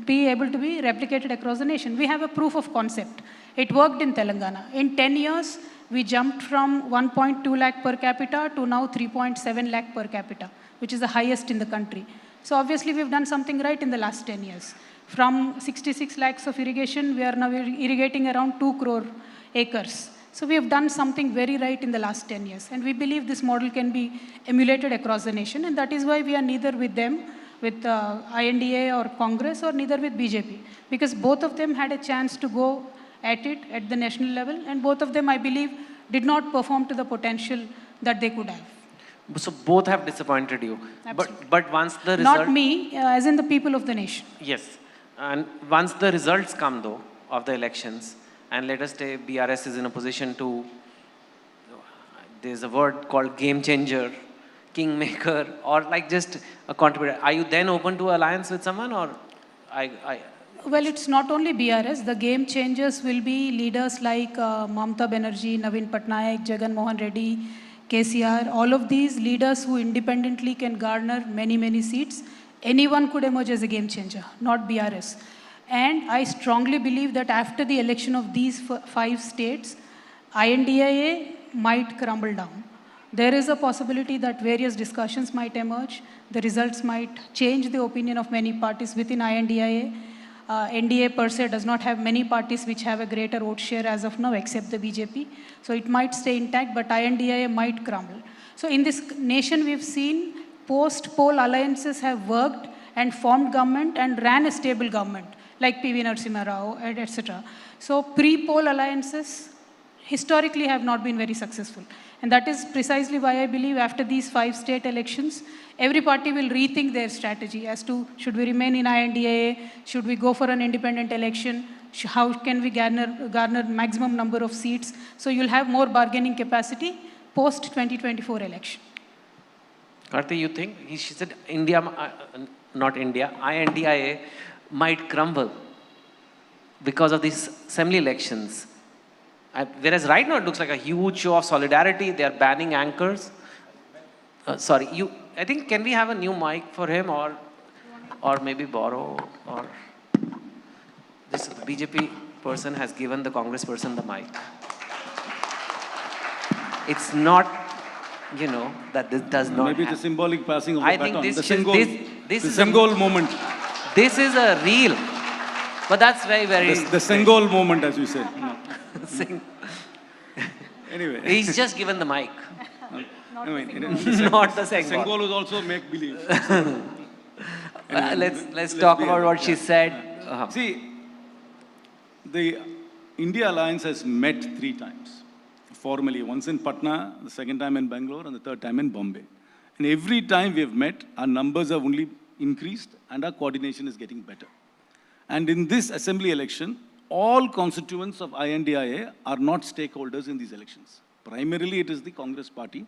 be able to be replicated across the nation. We have a proof of concept. It worked in Telangana. In 10 years, we jumped from 1.2 lakh per capita to now 3.7 lakh per capita, which is the highest in the country. So obviously, we've done something right in the last 10 years. From 66 lakhs of irrigation, we are now irrigating around 2 crore acres. So we have done something very right in the last 10 years. And we believe this model can be emulated across the nation. And that is why we are neither with them, with INDA or Congress, or neither with BJP. Because both of them had a chance to go at it at the national level. And both of them, I believe, did not perform to the potential that they could have. So both have disappointed you. But once the result... Not me, as in the people of the nation. Yes. And once the results come, though, of the elections, and let us say BRS is in a position to, there's a word called game changer, kingmaker, or like just a contributor. Are you then open to alliance with someone, or Well, it's not only BRS. The game changers will be leaders like Mamata Banerjee, Naveen Patnaik, Jagan Mohan Reddy, KCR, all of these leaders who independently can garner many, many seats. Anyone could emerge as a game changer, not BRS. And I strongly believe that after the election of these 5 states, INDIA might crumble down. There is a possibility that various discussions might emerge. The results might change the opinion of many parties within INDIA. NDA per se does not have many parties which have a greater vote share as of now, except the BJP. So it might stay intact, but INDIA might crumble. So in this nation, we've seen post-poll alliances have worked and formed government and ran a stable government, like PV Narasimha Rao, etc. So pre-poll alliances historically have not been very successful. And that is precisely why I believe after these 5 state elections, every party will rethink their strategy as to should we remain in INDIA, should we go for an independent election, how can we garner maximum number of seats. So you'll have more bargaining capacity post-2024 election. Karthi, you think? She said India, not India, INDIA might crumble because of these assembly elections. Whereas right now it looks like a huge show of solidarity. They are banning anchors. Sorry, I think, can we have a new mic for him, or maybe borrow, or this BJP person has given the Congress person the mic. It's not, that this does not Maybe the symbolic passing of the baton. This the Sengol moment. This is a real, but that's very, very... The Sengol moment, as we said. Anyway. He's just given the mic. Not the Sengol. Sengol was also make-believe. Let's talk about what she said. See, the India Alliance has met 3 times, formally. Once in Patna, the second time in Bangalore, and the third time in Bombay. And every time we have met, our numbers have only increased and our coordination is getting better. And in this assembly election, all constituents of INDIA are not stakeholders in these elections. Primarily, it is the Congress party,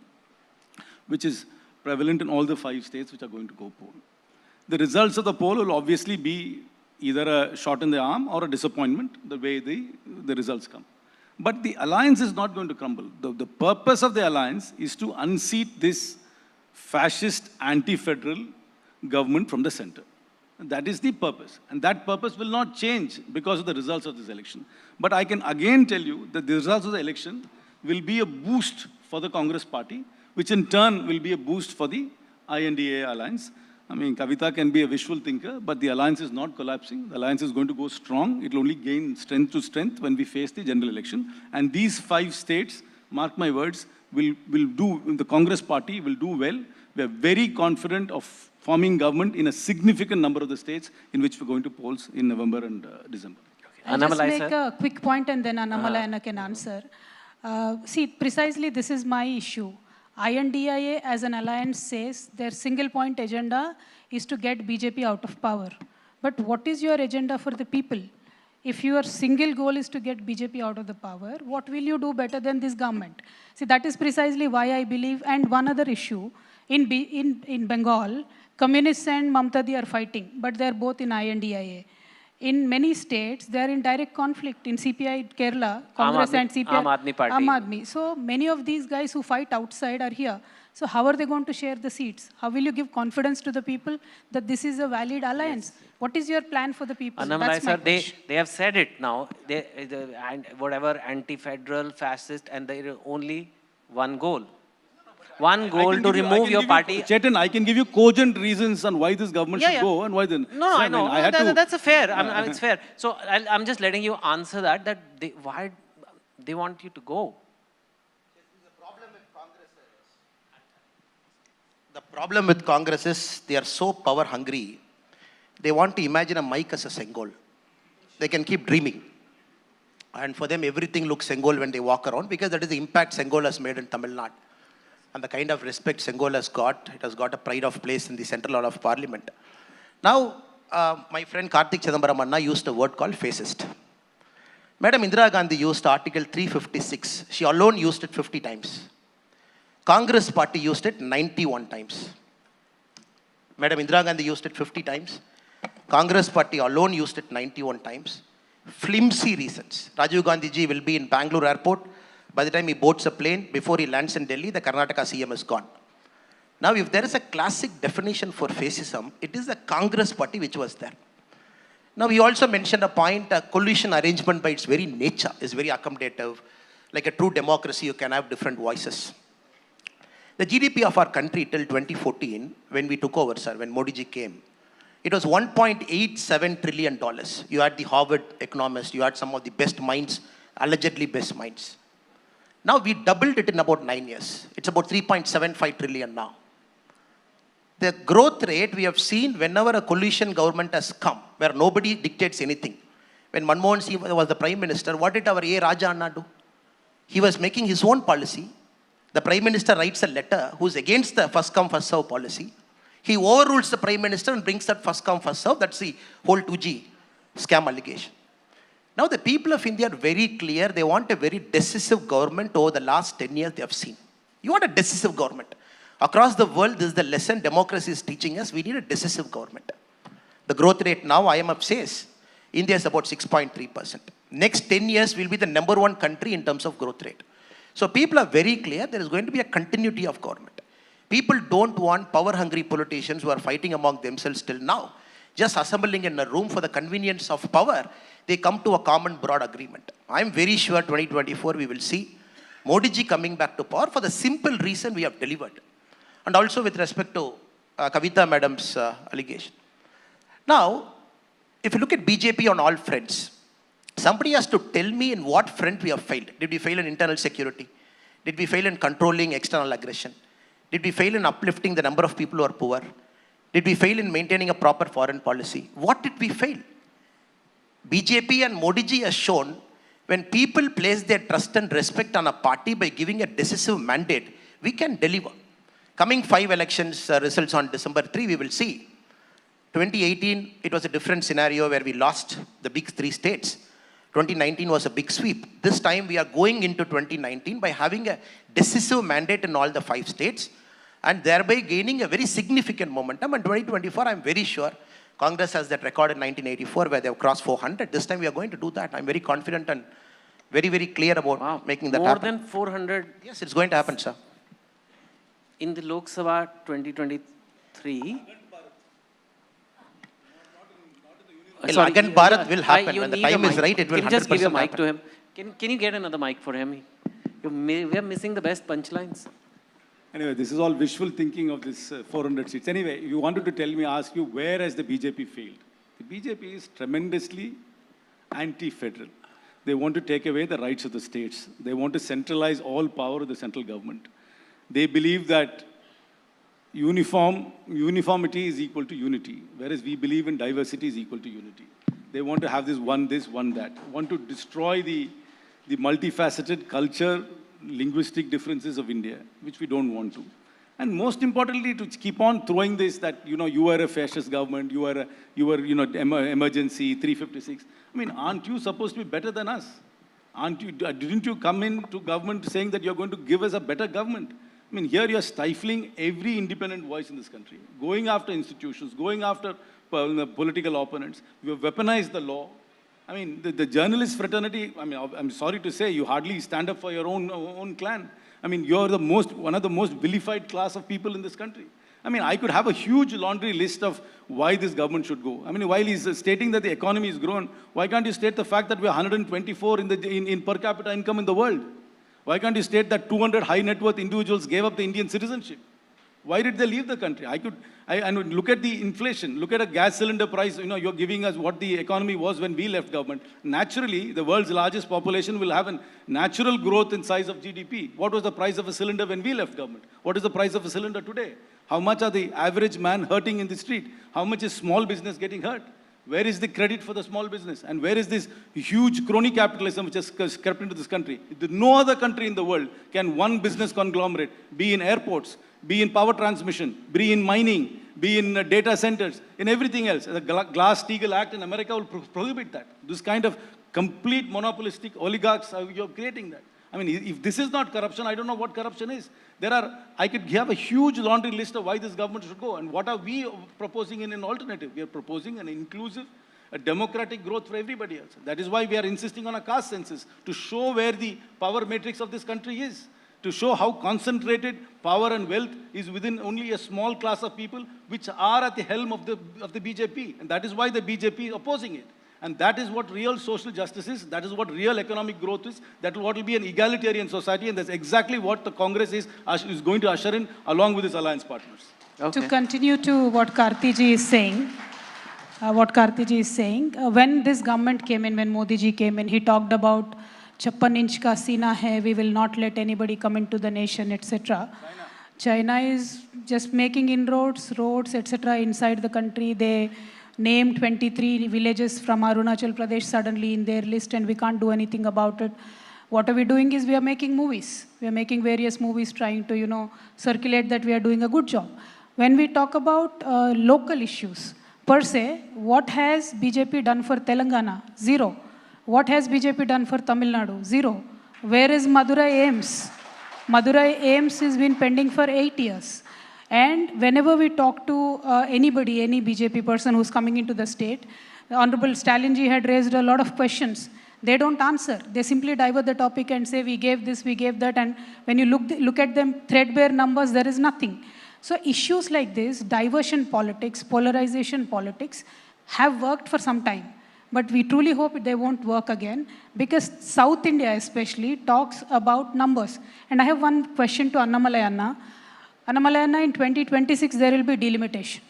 which is prevalent in all the 5 states which are going to go poll. The results of the poll will obviously be either a shot in the arm or a disappointment, the way the results come. But the alliance is not going to crumble. The purpose of the alliance is to unseat this fascist, anti-federal government from the center. That is the purpose. And that purpose will not change because of the results of this election. But I can again tell you that the results of the election will be a boost for the Congress party, which in turn will be a boost for the INDA alliance. I mean, Kavita can be a visual thinker, but the alliance is not collapsing. The alliance is going to go strong. It will only gain strength to strength when we face the general election. And these 5 states, mark my words, the Congress party will do well. We are very confident of forming government in a significant number of the states in which we're going to polls in November and December. I'll just make a quick point and then Annamalayana can answer. See, precisely this is my issue. INDIA as an alliance says their single point agenda is to get BJP out of power. But what is your agenda for the people? If your single goal is to get BJP out of the power, what will you do better than this government? See, that is precisely why I believe, and one other issue, in Bengal, Communists and Mamtadi are fighting, but they are both in INDIA. In many states, they are in direct conflict. In CPI Kerala, Congress and CPI, Aam Aadmi Party. Aam Aadmi. So many of these guys who fight outside are here. So how are they going to share the seats? How will you give confidence to the people that this is a valid alliance? Yes. What is your plan for the people? Annamalai sir, they have said it now. Whatever anti-federal, fascist, and there is only one goal. One goal to remove your party. Chetan, I can give you cogent reasons on why this government should go and why then. No, I know. That's a fair. It's fair. So I'm just letting you answer that why they want you to go. The problem with Congress is they are so power hungry. They want to imagine a mic as a Sengol. They can keep dreaming. And for them, everything looks Sengol when they walk around because that is the impact Sengol has made in Tamil Nadu. And the kind of respect Sengol has got, it has got a pride of place in the central hall of parliament. Now, my friend Karthik Chidambaram Anna used a word called fascist. Madam Indira Gandhi used Article 356. She alone used it 50 times. Congress party used it 91 times. Madam Indira Gandhi used it 50 times. Congress party alone used it 91 times. Flimsy reasons. Rajiv Gandhi ji will be in Bangalore airport. By the time he boards a plane, before he lands in Delhi, the Karnataka CM is gone. Now, if there is a classic definition for fascism, it is the Congress party which was there. Now, we also mentioned a point, a coalition arrangement by its very nature is very accommodative. Like a true democracy, you can have different voices. The GDP of our country till 2014, when we took over, sir, when Modi ji came, it was $1.87 trillion. You had the Harvard economists, you had some of the best minds, allegedly best minds. Now we doubled it in about 9 years. It's about 3.75 trillion now. The growth rate we have seen whenever a coalition government has come, where nobody dictates anything. When Manmohan Singh was the Prime Minister, what did our A. Raja Anna do? He was making his own policy. The Prime Minister writes a letter who's against the first come, first serve policy. He overrules the Prime Minister and brings that first come, first serve. That's the whole 2G scam allegation. Now the people of India are very clear. They want a very decisive government over the last 10 years they have seen. You want a decisive government. Across the world, this is the lesson democracy is teaching us. We need a decisive government. The growth rate now, IMF says, India is about 6.3%. Next 10 years, we'll be the #1 country in terms of growth rate. So people are very clear there is going to be a continuity of government. People don't want power-hungry politicians who are fighting among themselves till now. Just assembling in a room for the convenience of power, they come to a common broad agreement. I'm very sure 2024 we will see Modi ji coming back to power for the simple reason we have delivered. And also with respect to Kavita madam's allegation. Now, if you look at BJP on all fronts, somebody has to tell me in what front we have failed. Did we fail in internal security? Did we fail in controlling external aggression? Did we fail in uplifting the number of people who are poor? Did we fail in maintaining a proper foreign policy? What did we fail? BJP and Modi ji has shown when people place their trust and respect on a party by giving a decisive mandate, we can deliver. Coming 5 elections results on December 3, we will see. 2018, it was a different scenario where we lost the big 3 states. 2019 was a big sweep. This time we are going into 2019 by having a decisive mandate in all the 5 states and thereby gaining a very significant momentum. And 2024, I'm very sure Congress has that record in 1984 where they have crossed 400. This time we are going to do that. I'm very confident and very, very clear about making that happen. More than 400? Yes, it's going to happen, sir. In the Lok Sabha 2023, Agan Bharat will happen. When the time is right, it will 100% happen. Just give a mic to him. Can you get another mic for him? We are missing the best punchlines. Anyway, this is all wishful thinking of this 400 seats. Anyway, you wanted to tell me, ask you, where has the BJP failed? The BJP is tremendously anti-federal. They want to take away the rights of the states. They want to centralize all power of the central government. They believe that uniformity is equal to unity, whereas we believe in diversity is equal to unity. They want to have this, one that. Want to destroy the multifaceted culture, linguistic differences of India, which we don't want to. And most importantly, to keep on throwing this that, you are a fascist government, you are emergency, 356. I mean, aren't you supposed to be better than us? Didn't you come into government saying that you're going to give us a better government? I mean, here you're stifling every independent voice in this country, going after institutions, going after political opponents. You have weaponized the law. I mean, the journalist fraternity, I mean, I'm sorry to say, you hardly stand up for your own clan. I mean, you're one of the most vilified class of people in this country. I mean, I could have a huge laundry list of why this government should go. I mean, while he's stating that the economy is grown, why can't you state the fact that we're 124 in per capita income in the world? Why can't you state that 200 high net worth individuals gave up the Indian citizenship? Why did they leave the country? And look at the inflation. Look at a gas cylinder price. You're giving us what the economy was when we left government. Naturally, the world's largest population will have a natural growth in size of GDP. What was the price of a cylinder when we left government? What is the price of a cylinder today? How much are the average man hurting in the street? How much is small business getting hurt? Where is the credit for the small business? And where is this huge crony capitalism which has crept into this country? No other country in the world can one business conglomerate be in airports, be in power transmission, be in mining, be in data centers, in everything else. The Glass-Steagall Act in America will prohibit that. This kind of complete monopolistic oligarchs, you're creating that. I mean, if this is not corruption, I don't know what corruption is. I could have a huge laundry list of why this government should go. And what are we proposing in an alternative? We are proposing an inclusive, a democratic growth for everybody else. That is why we are insisting on a caste census, to show where the power matrix of this country is, to show how concentrated power and wealth is within only a small class of people which are at the helm of the BJP. And that is why the BJP is opposing it. And that is what real social justice is. That is what real economic growth is. That is what will be an egalitarian society. And that's exactly what the Congress is going to usher in along with its alliance partners. Okay. To continue to what Kartiji is saying, when this government came in, when Modi ji came in, he talked about 56 inch ka seena hai, we will not let anybody come into the nation, etc. China is just making inroads, roads, etc. inside the country. They named 23 villages from Arunachal Pradesh suddenly in their list, and we can't do anything about it. What are we doing is we are making movies. We are making various movies trying to, circulate that we are doing a good job. When we talk about local issues, per se, what has BJP done for Telangana? Zero. What has BJP done for Tamil Nadu? Zero. Where is Madurai AIMS? Madurai AIMS has been pending for 8 years. And whenever we talk to anybody, any BJP person who's coming into the state, Honorable Stalinji had raised a lot of questions. They don't answer. They simply divert the topic and say, we gave this, we gave that. And when you look at them, threadbare numbers, there is nothing. So issues like this, diversion politics, polarization politics, have worked for some time. But we truly hope they won't work again, because South India especially talks about numbers. And I have one question to Annamalai Anna. Annamalai Anna, in 2026, there will be delimitation.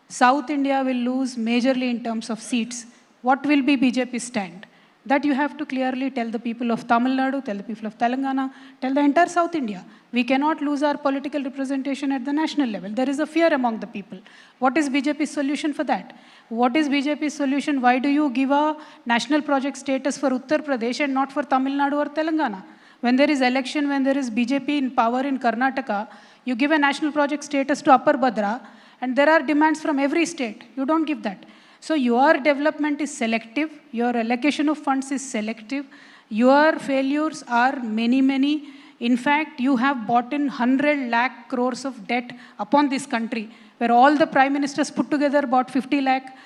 South India will lose majorly in terms of seats. What will be BJP's stand? That you have to clearly tell the people of Tamil Nadu, tell the people of Telangana, tell the entire South India. We cannot lose our political representation at the national level. There is a fear among the people. What is BJP's solution for that? What is BJP's solution? Why do you give a national project status for Uttar Pradesh and not for Tamil Nadu or Telangana? When there is election, when there is BJP in power in Karnataka, you give a national project status to Upper Bhadra, and there are demands from every state. You don't give that. So your development is selective, your allocation of funds is selective, your failures are many, many. In fact, you have bought in 100 lakh crores of debt upon this country, where all the prime ministers put together bought 50 lakh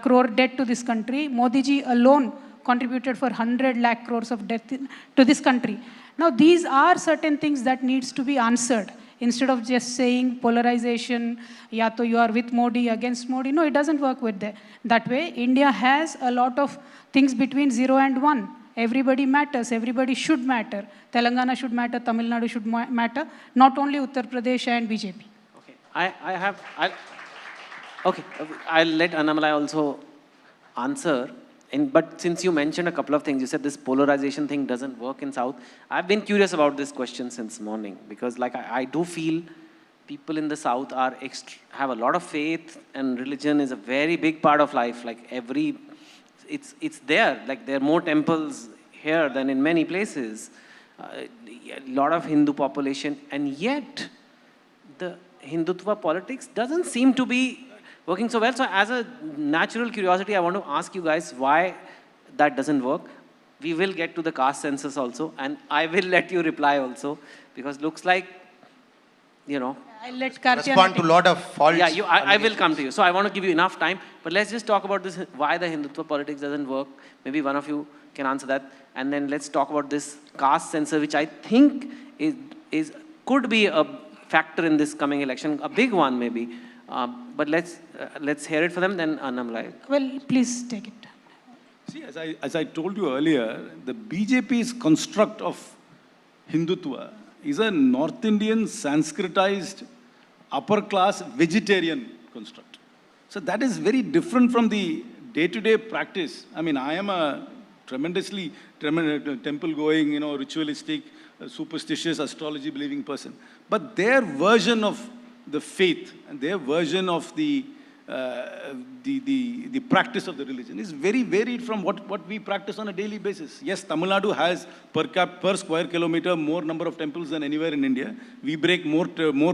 crore debt to this country. Modi ji alone contributed for 100 lakh crores of debt to this country. Now, these are certain things that needs to be answered. Instead of just saying polarization, ya to you are with Modi, against Modi. No, it doesn't work with that way. India has a lot of things between 0 and 1. Everybody matters. Everybody should matter. Telangana should matter. Tamil Nadu should matter. Not only Uttar Pradesh and BJP. Okay, I'll let Annamalai also answer. But since you mentioned a couple of things, you said this polarization thing doesn't work in South. I've been curious about this question since morning because like I do feel people in the South have a lot of faith and religion is a very big part of life. Like it's there. Like there are more temples here than in many places. A lot of Hindu population, and yet the Hindutva politics doesn't seem to be working so well. So as a natural curiosity, I want to ask you guys why that doesn't work. We will get to the caste census also, and I will let you reply also, because looks like, you know. I'll let Karthia respond to a lot of faults. Yeah, I will come to you. So I want to give you enough time, but let's just talk about this, why the Hindutva politics doesn't work. Maybe one of you can answer that. And then let's talk about this caste census, which I think could be a factor in this coming election, a big one maybe. But let's hear it for them, then Annamalai. Well, please take it. See, as I told you earlier, the BJP's construct of Hindutva is a North Indian Sanskritized upper class vegetarian construct. So that is very different from the day-to-day practice. I mean, I am a tremendously temple-going, ritualistic, superstitious, astrology-believing person. But their version of the faith and their version of the practice of the religion is very varied from what we practice on a daily basis. Yes, Tamil Nadu has per square kilometer more number of temples than anywhere in India. We break more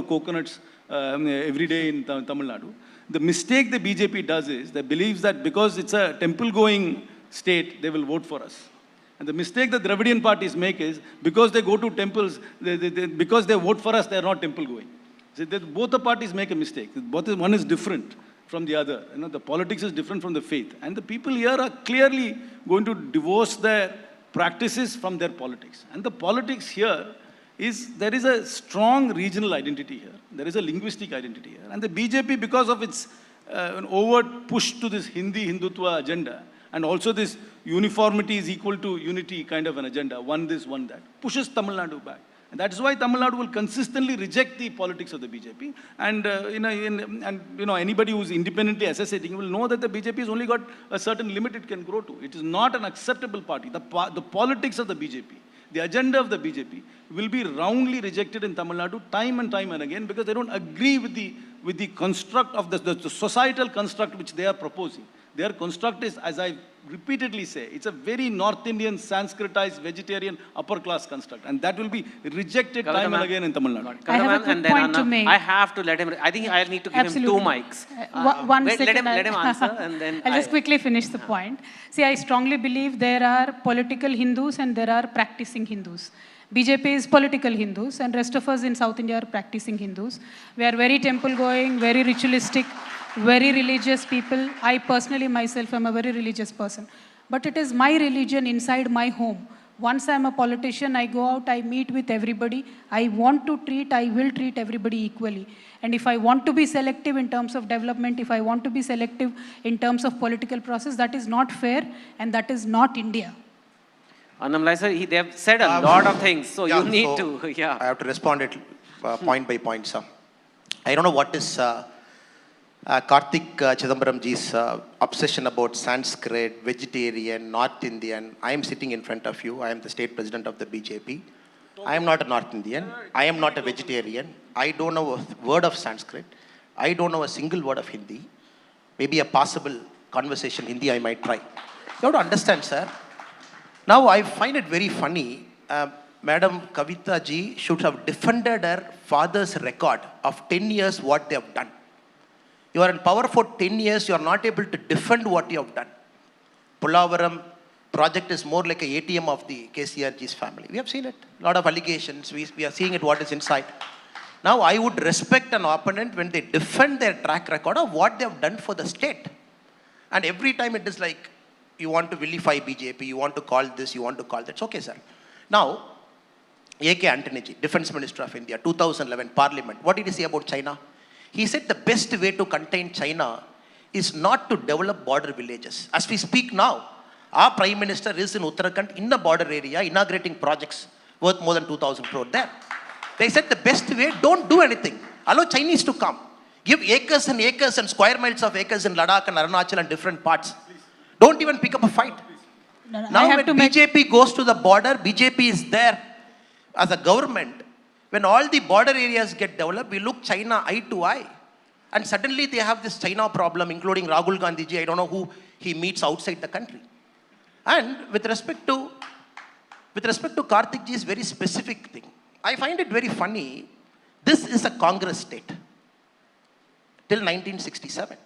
coconuts every day in Tamil Nadu. The mistake the BJP does is they believes that because it's a temple-going state, they will vote for us. And the mistake the Dravidian parties make is because they go to temples, because they vote for us, they are not temple-going. So both the parties make a mistake. One is different from the other. The politics is different from the faith. And the people here are clearly going to divorce their practices from their politics. And the politics here there is a strong regional identity here. There is a linguistic identity here. And the BJP, because of its overt push to this Hindutva agenda, and also this uniformity is equal to unity kind of an agenda, one this, one that, pushes Tamil Nadu back. And that is why Tamil Nadu will consistently reject the politics of the BJP. And, anybody who is independently assessing will know that the BJP has only got a certain limit it can grow to. It is not an acceptable party. The politics of the BJP, the agenda of the BJP will be roundly rejected in Tamil Nadu time and time and again because they don't agree with the construct of the societal construct which they are proposing. Their construct is, as I repeatedly say, it's a very North Indian, Sanskritized, vegetarian, upper class construct. And that will be rejected time and again in Tamil Nadu. I have a good point to make. I have to let him, I think I need to give him 2 mics. One second. Let him answer and then I'll just quickly finish the point. See, I strongly believe there are political Hindus and there are practicing Hindus. BJP is political Hindus and rest of us in South India are practicing Hindus. We are very temple going, very ritualistic, very religious people. I personally myself am a very religious person. But it is my religion inside my home. Once I am a politician, I go out, I meet with everybody. I will treat everybody equally. And if I want to be selective in terms of development, if I want to be selective in terms of political process, that is not fair and that is not India. Annamalai sir, they have said a lot of things, so you need to, I have to respond it point by point, sir. I don't know what is Karthik Chidambaram ji's obsession about Sanskrit, vegetarian, North Indian. I am sitting in front of you. I am the state president of the BJP. I am not a North Indian. I am not a vegetarian. I don't know a word of Sanskrit. I don't know a single word of Hindi. Maybe a possible conversation Hindi I might try. You have to understand, sir. Now I find it very funny. Madam Kavita ji, should have defended her father's record of 10 years what they have done. You are in power for 10 years, you are not able to defend what you have done. Pulavaram project is more like a ATM of the KCRG's family. We have seen it. A lot of allegations. We are seeing it, what is inside. Now, I would respect an opponent when they defend their track record of what they have done for the state. And every time it is like, you want to vilify BJP, you want to call this, you want to call that. It's okay, sir. Now, A.K. Antonyji, Defense Minister of India, 2011 Parliament. What did he say about China? He said the best way to contain China is not to develop border villages. As we speak now, our Prime Minister is in Uttarakhand, in the border area, inaugurating projects worth more than 2,000 crore there. They said the best way, don't do anything. Allow Chinese to come. Give acres and acres and square miles of acres in Ladakh and Arunachal and different parts. Don't even pick up a fight. Now when BJP goes to the border, BJP is there as a government. When all the border areas get developed, we look China eye to eye. And suddenly they have this China problem, including Rahul Gandhi ji. I don't know who he meets outside the country. And with respect to Karthik ji's very specific thing, I find it very funny. This is a Congress state till 1967.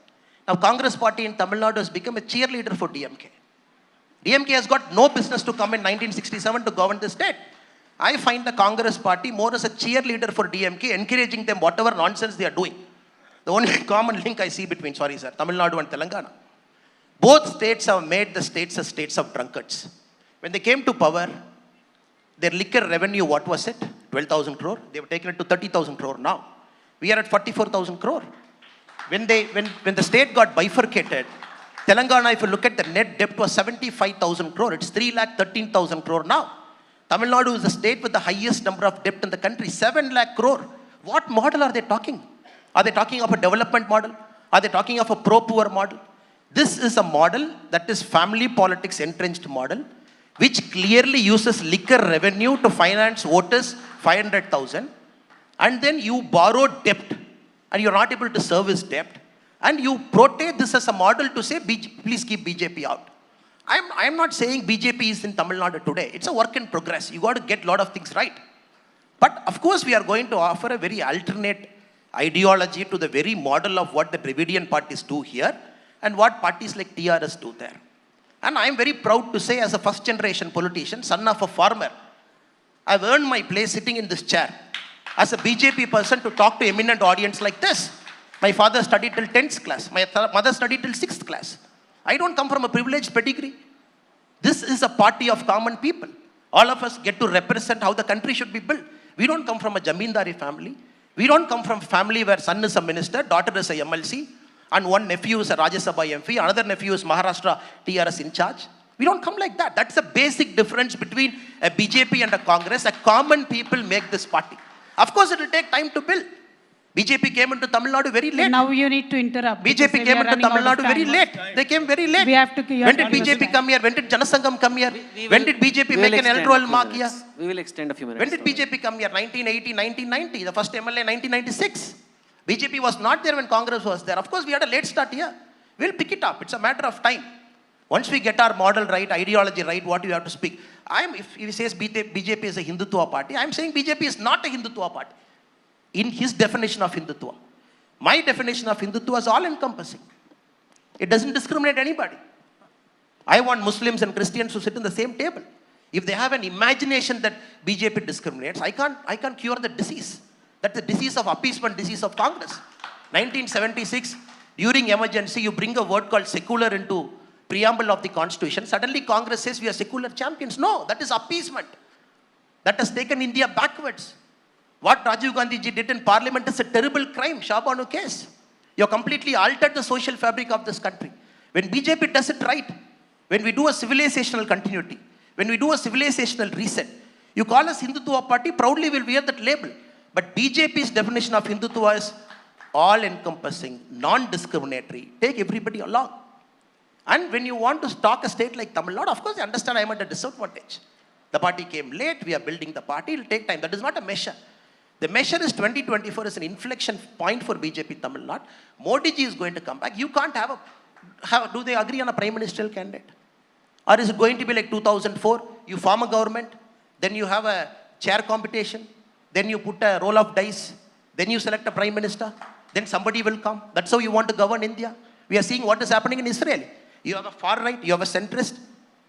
Now, Congress party in Tamil Nadu has become a cheerleader for DMK. DMK has got no business to come in 1967 to govern the state. I find the Congress party more as a cheerleader for DMK, encouraging them whatever nonsense they are doing. The only common link I see between, Tamil Nadu and Telangana. Both states have made the states as states of drunkards. When they came to power, their liquor revenue, what was it? 12,000 crore. They have taken it to 30,000 crore now. We are at 44,000 crore. When the state got bifurcated, Telangana, if you look at the net debt, was 75,000 crore. It's 3,13,000 crore now. Tamil Nadu is the state with the highest number of debt in the country, 7 lakh crore. What model are they talking? Are they talking of a development model? Are they talking of a pro-poor model? This is a model that is family politics entrenched model, which clearly uses liquor revenue to finance voters 500,000, and then you borrow debt and you're not able to service debt, and you portray this as a model to say, please keep BJP out. I'm not saying BJP is in Tamil Nadu today. It's a work in progress. You got to get a lot of things right. But of course, we are going to offer a very alternate ideology to the very model of what the Dravidian parties do here and what parties like TRS do there. And I'm very proud to say, as a first generation politician, son of a farmer, I've earned my place sitting in this chair as a BJP person to talk to eminent audience like this. My father studied till 10th class. My mother studied till 6th class. I don't come from a privileged pedigree. This is a party of common people. All of us get to represent how the country should be built. We don't come from a Jamindari family. We don't come from a family where son is a minister, daughter is a MLC, and one nephew is a Rajya Sabha MP, another nephew is Maharashtra TRS in charge. We don't come like that. That's the basic difference between a BJP and a Congress. A common people make this party. Of course, it will take time to build. BJP came into Tamil Nadu very late. Now you need to interrupt. BJP came into Tamil Nadu very late. They came very late. We have to. When did BJP come here? When did Janasangam come here? When did BJP make an electoral mark here? We will extend a few minutes. When did BJP come here? 1980, 1990. The first MLA 1996. BJP was not there when Congress was there. Of course, we had a late start here. We'll pick it up. It's a matter of time. Once we get our model right, ideology right, what you have to speak. If he says BJP is a Hindutva party, I'm saying BJP is not a Hindutva party. In his definition of Hindutva. My definition of Hindutva is all-encompassing. It doesn't discriminate anybody. I want Muslims and Christians to sit in the same table. If they have an imagination that BJP discriminates, I can't cure the disease. That's the disease of appeasement, disease of Congress. 1976, during emergency, you bring a word called secular into preamble of the Constitution. Suddenly, Congress says we are secular champions. No, that is appeasement. That has taken India backwards. What Rajiv Gandhi ji did in Parliament is a terrible crime, Shabanu case. You have completely altered the social fabric of this country. When BJP does it right, when we do a civilizational continuity, when we do a civilizational reset, you call us Hindutva party, proudly will wear that label. But BJP's definition of Hindutva is all-encompassing, non-discriminatory, take everybody along. And when you want to stock a state like Tamil Nadu, of course, I understand I am at a disadvantage. The party came late, we are building the party, it will take time. That is not a measure. The measure is 2024 is an inflection point for BJP Tamil Nadu. Modi ji is going to come back. You can't do they agree on a prime ministerial candidate? Or is it going to be like 2004? You form a government, then you have a chair competition, then you put a roll of dice, then you select a prime minister. then somebody will come. That's how you want to govern India. We are seeing what is happening in Israel. You have a far right, you have a centrist,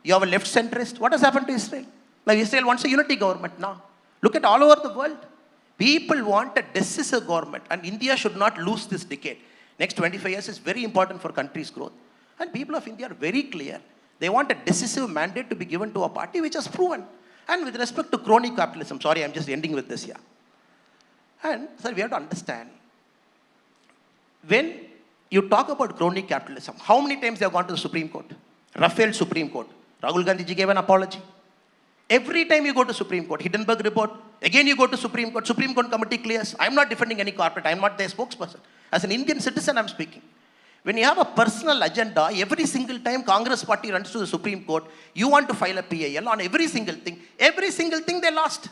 you have a left centrist. What has happened to Israel? Now Israel wants a unity government now. Look at all over the world. People want a decisive government, and India should not lose this decade. Next 25 years is very important for country's growth. And people of India are very clear. They want a decisive mandate to be given to a party which has proven. And with respect to crony capitalism, sorry, I'm just ending with this here. And sir, we have to understand, when you talk about crony capitalism, how many times they have gone to the Supreme Court? Rafael Supreme Court. Rahul Gandhi ji gave an apology. Every time you go to Supreme Court, Hindenburg report, again you go to Supreme Court committee clears. I'm not defending any corporate, I'm not their spokesperson. As an Indian citizen, I'm speaking. When you have a personal agenda, every single time Congress party runs to the Supreme Court, you want to file a PIL on every single thing they lost.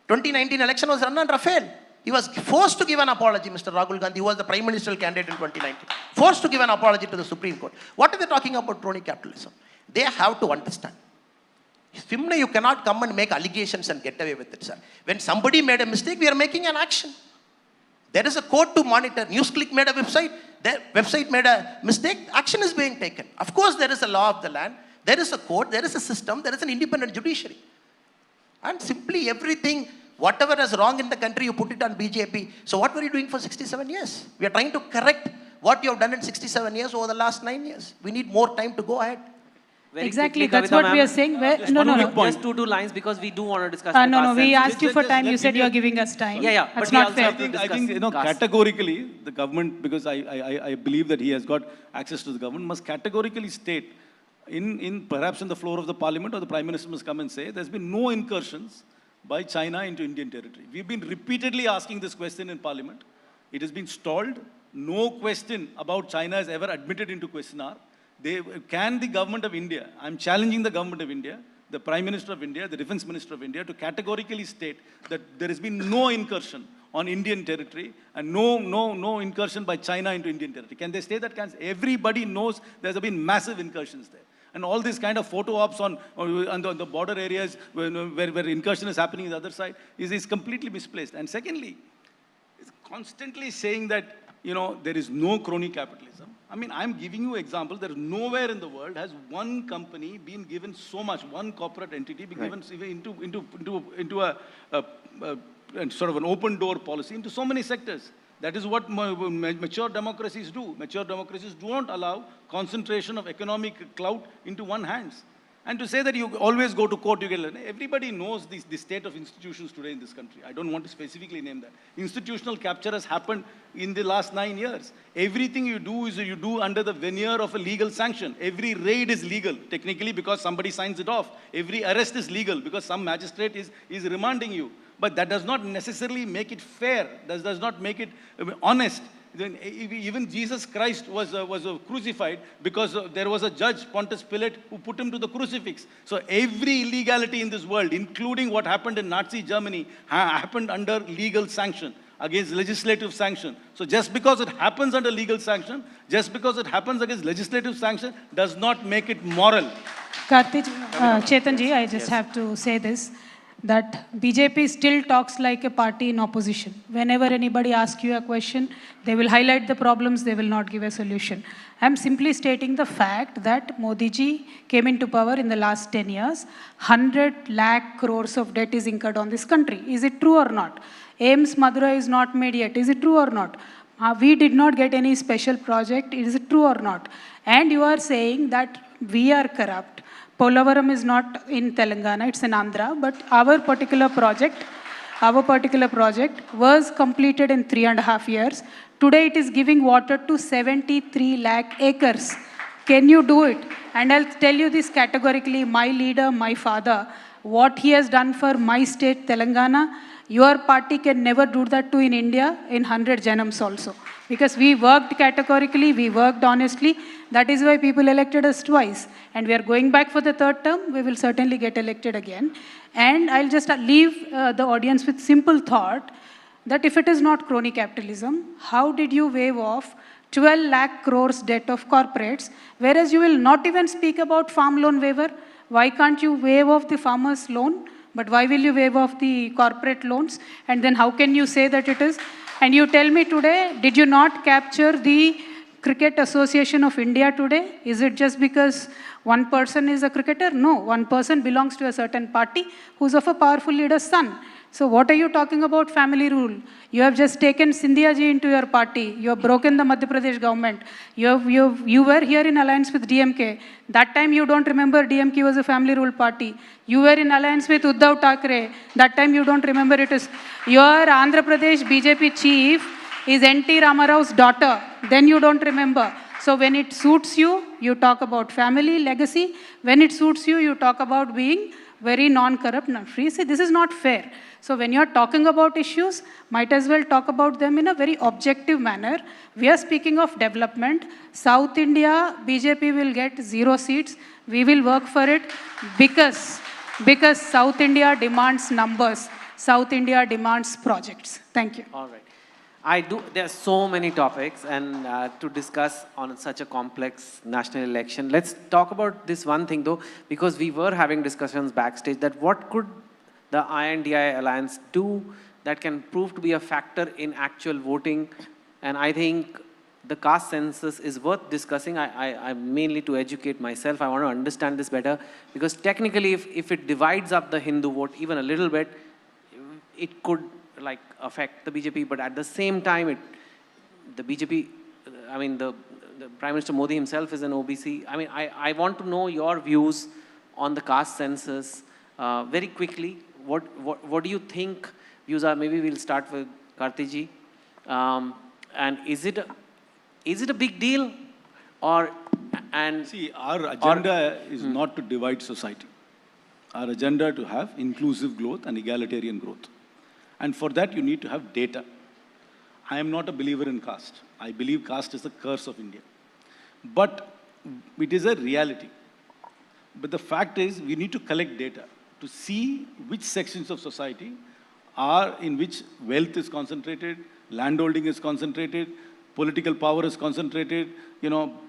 2019 election was run on Rafael. He was forced to give an apology, Mr. Rahul Gandhi, who was the prime ministerial candidate in 2019. Forced to give an apology to the Supreme Court. What are they talking about crony capitalism? They have to understand. You cannot come and make allegations and get away with it, sir. When somebody made a mistake, we are making an action. There is a court to monitor. NewsClick made a website. Their website made a mistake. Action is being taken. Of course, there is a law of the land. There is a court. There is a system. There is an independent judiciary. And simply everything, whatever is wrong in the country, you put it on BJP. So what were you doing for 67 years? We are trying to correct what you have done in 67 years over the last 9 years. We need more time to go ahead. Very Exactly, quickly, that's Kavita what we are saying. Just two lines because we do want to discuss. No, we asked you for time. You said you are giving us time. Yeah. That's but not fair. I think categorically, the government, because I believe that he has got access to the government, must categorically state, perhaps in the floor of the parliament, or the Prime Minister must come and say, there's been no incursions by China into Indian territory. We've been repeatedly asking this question in parliament. It has been stalled. No question about China is ever admitted into question hour. Can the government of India, I'm challenging the government of India, the Prime Minister of India, the Defense Minister of India, to categorically state that there has been no incursion on Indian territory and no incursion by China into Indian territory. Can they state that? Everybody knows there's been massive incursions there. And all these kind of photo ops on the border areas where incursion is happening on the other side is completely misplaced. And secondly, it's constantly saying that, there is no crony capitalism. I mean, I'm giving you an example. There is nowhere in the world has one company been given so much, one corporate entity been given into a sort of an open door policy into so many sectors. That is what mature democracies do. Mature democracies do not allow concentration of economic clout into one hands. And to say that you always go to court, everybody knows the state of institutions today in this country. I don't want to specifically name that. Institutional capture has happened in the last 9 years. Everything you do is you do under the veneer of a legal sanction. Every raid is legal, technically, because somebody signs it off. Every arrest is legal because some magistrate is remanding you. But that does not necessarily make it fair. That does not make it honest. Even Jesus Christ was crucified because there was a judge, Pontius Pilate, who put him to the crucifix. So every illegality in this world, including what happened in Nazi Germany, happened under legal sanction, against legislative sanction. So just because it happens under legal sanction, just because it happens against legislative sanction, does not make it moral. Karthik, Chetanji, I just have to say this, that BJP still talks like a party in opposition. Whenever anybody asks you a question, they will highlight the problems, they will not give a solution. I'm simply stating the fact that Modi ji came into power in the last 10 years. 100 lakh crores of debt is incurred on this country. Is it true or not? AIMS Madurai is not made yet. Is it true or not? We did not get any special project. Is it true or not? And you are saying that we are corrupt. Polavaram is not in Telangana, it's in Andhra, but our particular project was completed in 3.5 years. Today it is giving water to 73 lakh acres. Can you do it? And I'll tell you this categorically, my leader, my father, what he has done for my state, Telangana, your party can never do that to in India in 100 Janams also. Because we worked categorically, we worked honestly. That is why people elected us twice. And we are going back for the third term. We will certainly get elected again. And I'll just leave the audience with simple thought that if it is not crony capitalism, how did you waive off 12 lakh crores debt of corporates, whereas you will not even speak about farm loan waiver? Why can't you waive off the farmer's loan? But why will you waive off the corporate loans? And then how can you say that it is And you tell me today, did you not capture the Cricket Association of India today? Is it just because one person is a cricketer? No, one person belongs to a certain party who's of a powerful leader's son. So what are you talking about family rule? You have just taken Scindia ji into your party. You have broken the Madhya Pradesh government. You were here in alliance with DMK. That time you don't remember DMK was a family rule party. You were in alliance with Uddhav Thackeray. That time you don't remember it is. Your Andhra Pradesh BJP chief is N.T. Ramarau's daughter. Then you don't remember. So when it suits you, you talk about family, legacy. When it suits you, you talk about being very non-corrupt, non-free. See, this is not fair. So when you're talking about issues, might as well talk about them in a very objective manner. We are speaking of development. South India, BJP will get 0 seats. We will work for it because South India demands numbers. South India demands projects. Thank you. All right. There are so many topics and to discuss on such a complex national election. Let's talk about this one thing though, because we were having discussions backstage that what could the INDI alliance do that can prove to be a factor in actual voting. And I think the caste census is worth discussing. I mainly to educate myself. I want to understand this better because technically if it divides up the Hindu vote even a little bit, it could like affect the BJP, but at the same time, the BJP, I mean, the Prime Minister Modi himself is an OBC. I mean, I want to know your views on the caste census very quickly. What do you think views are? Maybe we'll start with Kartiji. And is it a big deal? See, our agenda is not to divide society. Our agenda to have inclusive growth and egalitarian growth. And for that, you need to have data. I am not a believer in caste. I believe caste is a curse of India. But it is a reality. But the fact is, we need to collect data to see which sections of society are in which wealth is concentrated, landholding is concentrated, political power is concentrated,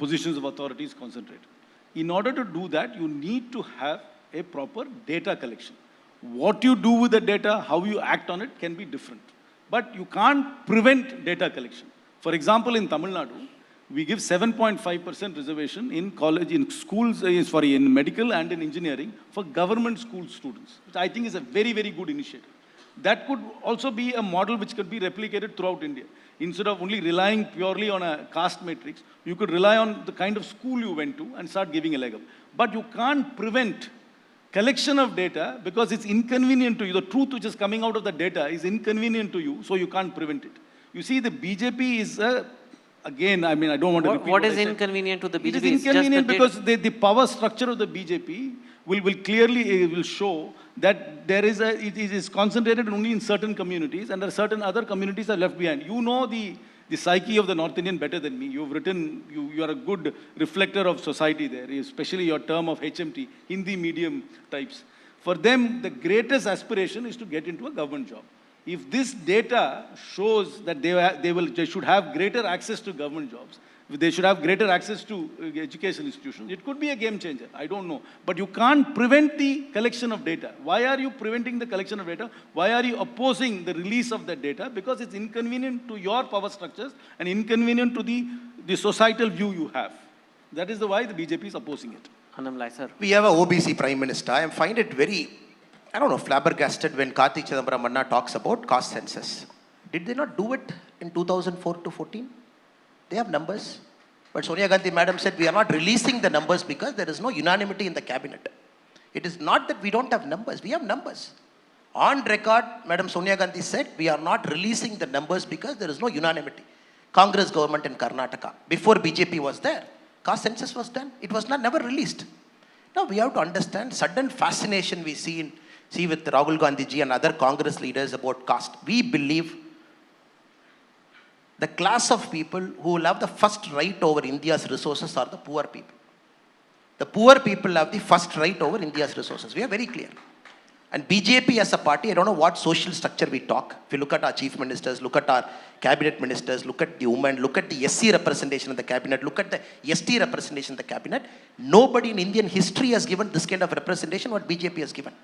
positions of authority is concentrated. In order to do that, you need to have a proper data collection. What you do with the data, how you act on it can be different. But you can't prevent data collection. For example, in Tamil Nadu, we give 7.5% reservation in college, in schools, in medical and in engineering for government school students, which I think is a very, very good initiative. That could also be a model which could be replicated throughout India. Instead of only relying purely on a caste matrix, you could rely on the kind of school you went to and start giving a leg up. But you can't prevent collection of data because it's inconvenient to you. The truth which is coming out of the data is inconvenient to you, so you can't prevent it. You see, the BJP is, again, I mean, I don't want to repeat what is inconvenient to the BJP? It is inconvenient because the power structure of the BJP will clearly will show that it is concentrated only in certain communities and certain other communities are left behind. You know the psyche of the North Indian better than me. You've written, you are a good reflector of society there, especially your term of HMT, Hindi medium types. For them, the greatest aspiration is to get into a government job. If this data shows that they should have greater access to government jobs, they should have greater access to education institutions, it could be a game changer. I don't know. But you can't prevent the collection of data. Why are you preventing the collection of data? Why are you opposing the release of that data? Because it's inconvenient to your power structures and inconvenient to the societal view you have. That is why the BJP is opposing it. We have a OBC Prime Minister. I find it very, flabbergasted when Karthi Chidambaram Anna talks about caste census. Did they not do it in 2004 to 14? They have numbers. But Sonia Gandhi madam said we are not releasing the numbers because there is no unanimity in the cabinet. It is not that we don't have numbers. We have numbers. On record, Madam Sonia Gandhi said we are not releasing the numbers because there is no unanimity. Congress government in Karnataka, before BJP was there, caste census was done. It was never released. Now we have to understand sudden fascination we see with Rahul Gandhi ji and other Congress leaders about caste. We believe the class of people who will have the first right over India's resources are the poor people. The poor people have the first right over India's resources. We are very clear. And BJP as a party, I don't know what social structure we talk. If you look at our chief ministers, look at our cabinet ministers, look at the women, look at the SC representation in the cabinet, look at the ST representation in the cabinet. Nobody in Indian history has given this kind of representation what BJP has given.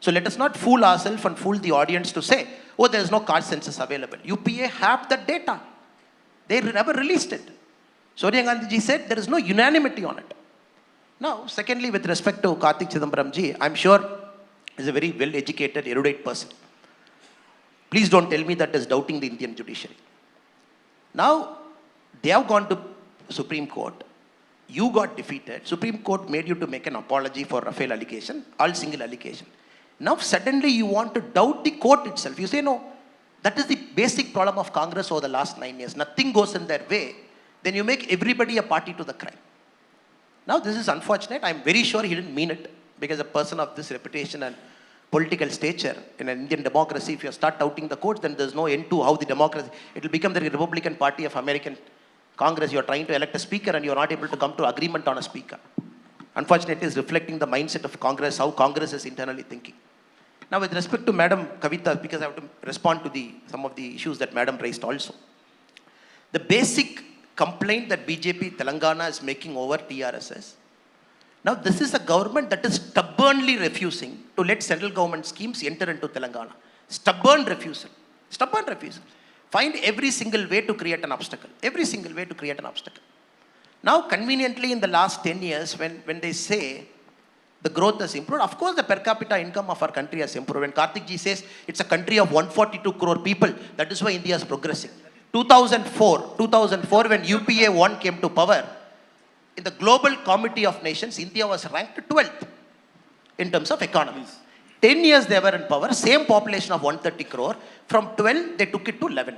So let us not fool ourselves and fool the audience to say, oh, there is no caste census available. UPA have that data. They never released it. Sonia Gandhi ji said there is no unanimity on it. Now, secondly, with respect to Kartik Chidambaram ji, I'm sure he's a very well-educated, erudite person. Please don't tell me that is doubting the Indian judiciary. Now, they have gone to Supreme Court. You got defeated. Supreme Court made you to make an apology for Rafale allegation, all single allegation. Now, suddenly you want to doubt the court itself. You say, no, that is the basic problem of Congress over the last 9 years. Nothing goes in their way. Then you make everybody a party to the crime. Now, this is unfortunate. I'm very sure he didn't mean it, because a person of this reputation and political stature in an Indian democracy, if you start doubting the courts, then there's no end to how the democracy, it will become the Republican Party of American Congress. You're trying to elect a speaker and you're not able to come to agreement on a speaker. Unfortunately, it is reflecting the mindset of Congress, how Congress is internally thinking. Now, with respect to Madam Kavita, because I have to respond to some of the issues that Madam raised also. The basic complaint that BJP Telangana is making over TRSS. Now, this is a government that is stubbornly refusing to let central government schemes enter into Telangana. Stubborn refusal. Stubborn refusal. Find every single way to create an obstacle. Every single way to create an obstacle. Now, conveniently, in the last 10 years, when they say the growth has improved, of course, the per capita income of our country has improved. When Kartik ji says it's a country of 142 crore people, that is why India is progressing. 2004, when UPA 1 came to power, in the Global Committee of Nations, India was ranked 12th in terms of economy. 10 years they were in power, same population of 130 crore. From 12, they took it to 11.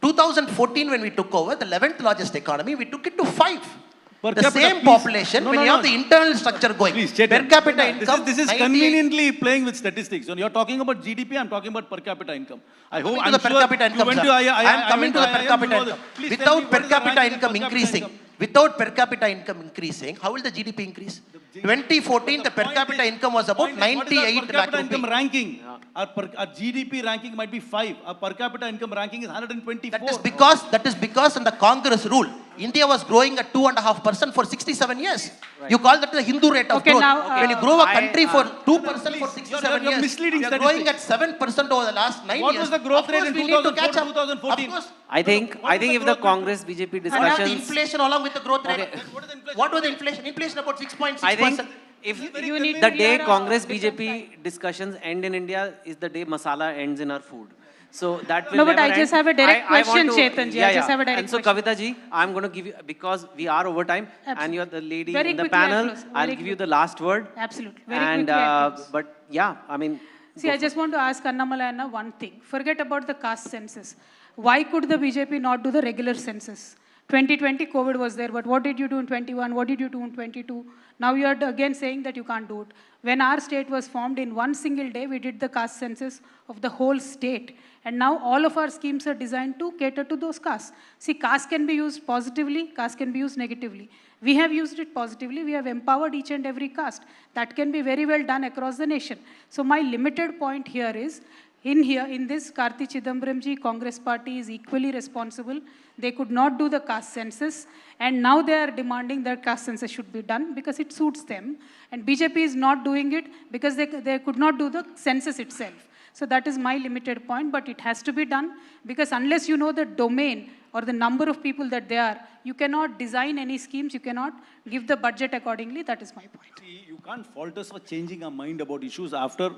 2014, when we took over, the 11th largest economy, we took it to 5. The same population, when you have the internal structure going, per capita income, this is conveniently playing with statistics. When you're talking about GDP, I'm talking about per capita income. I hope I'm coming to the per capita income, sir. I'm coming to the per capita income. Without per capita income increasing, how will the GDP increase? 2014, the per capita income was about 98 lakh rupees. Ranking. Our GDP ranking might be 5. Our per capita income ranking is 124. That is because in the Congress rule, India was growing at 2.5% for 67 years. Right. You call that the Hindu rate of growth. Now, when you grow a country for 2% for 67 years, you are growing at 7% over the last 9 years. What was the growth rate in 2004 to 2014? I think if the Congress BJP discussions... What the inflation along with the growth rate? What was the inflation? Inflation about 6.6%. I think if the day Congress BJP discussions end in India is the day masala ends in our food. So that will never end. I just have a direct question, Chetan ji. I just have a direct question. And so, Kavita ji, I'm going to give you, because we are over time, and you're the lady in the panel, I'll give you the last word. Absolutely. Very quickly. But yeah, I mean... See, I just want to ask Annamalayana one thing. Forget about the caste census. Why could the BJP not do the regular census? 2020 COVID was there, but what did you do in 21? What did you do in 22? Now you are again saying that you can't do it. When our state was formed, in one single day, we did the caste census of the whole state. And now all of our schemes are designed to cater to those castes. See, caste can be used positively, caste can be used negatively. We have used it positively. We have empowered each and every caste. That can be very well done across the nation. So my limited point here is, in this, Karti Chidambaram ji, Congress party is equally responsible. They could not do the caste census, and now they are demanding that caste census should be done because it suits them. And BJP is not doing it because they could not do the census itself. So that is my limited point, but it has to be done because unless you know the domain or the number of people that they are, you cannot design any schemes, you cannot give the budget accordingly. That is my point. See, you can't fault us for changing our mind about issues after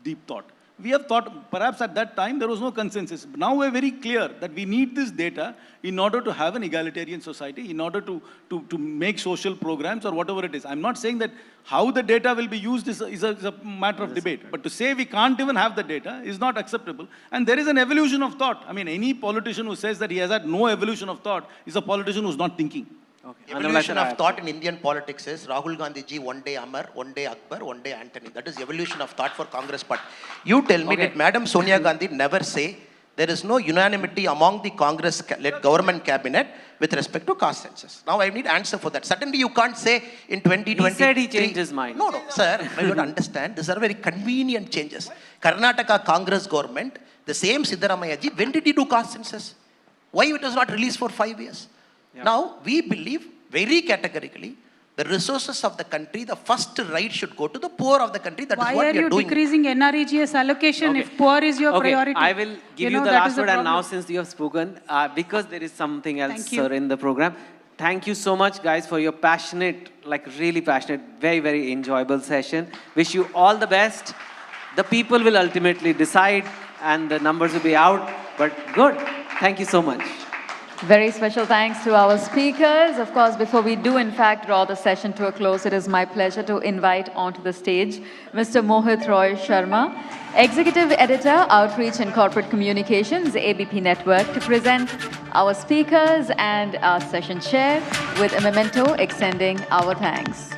deep thought. We have thought, perhaps at that time, there was no consensus. Now we're very clear that we need this data in order to have an egalitarian society, in order to make social programs or whatever it is. I'm not saying that how the data will be used is a matter of debate. But to say we can't even have the data is not acceptable. And there is an evolution of thought. I mean, any politician who says that he has had no evolution of thought is a politician who's not thinking. Okay. Evolution of thought in Indian politics is Rahul Gandhi ji, one day Amar, one day Akbar, one day Antony. That is evolution of thought for Congress party. You tell me, did Madam Sonia Gandhi never say there is no unanimity among the Congress-led government cabinet with respect to caste census? Now I need answer for that. Suddenly you can't say in 2023... He said he changed his mind. No, sir, I don't understand. These are very convenient changes. Karnataka Congress government, the same Siddaramaiah ji, when did he do caste census? Why it was not released for 5 years? Yeah. Now, we believe very categorically The resources of the country, the first right should go to the poor of the country. That is Why what are we are you doing. decreasing NREGS allocation if poor is your priority? I will give you the last word, and now since you have spoken, because there is something else, sir, in the program. Thank you so much, guys, for your passionate, like really passionate, very, very enjoyable session. Wish you all the best. The people will ultimately decide, and the numbers will be out. But good. Thank you so much. Very special thanks to our speakers. Of course, before we do in fact draw the session to a close, it is my pleasure to invite onto the stage Mr. Mohit Roy Sharma, Executive Editor, Outreach and Corporate Communications, ABP Network, to present our speakers and our session chair with a memento extending our thanks.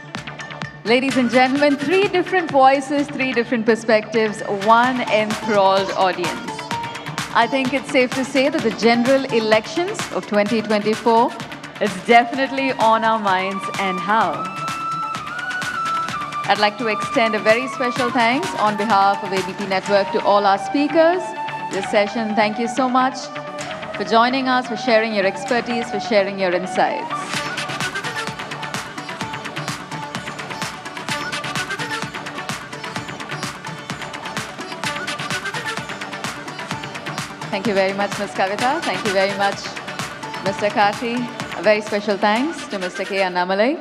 Ladies and gentlemen, 3 different voices, 3 different perspectives, one enthralled audience. I think it's safe to say that the general elections of 2024 is definitely on our minds, and how. I'd like to extend a very special thanks on behalf of ABP Network to all our speakers. This session, thank you so much for joining us, for sharing your expertise, for sharing your insights. Thank you very much, Ms. Kavita. Thank you very much, Mr. Karthi. A very special thanks to Mr. K. Annamalai.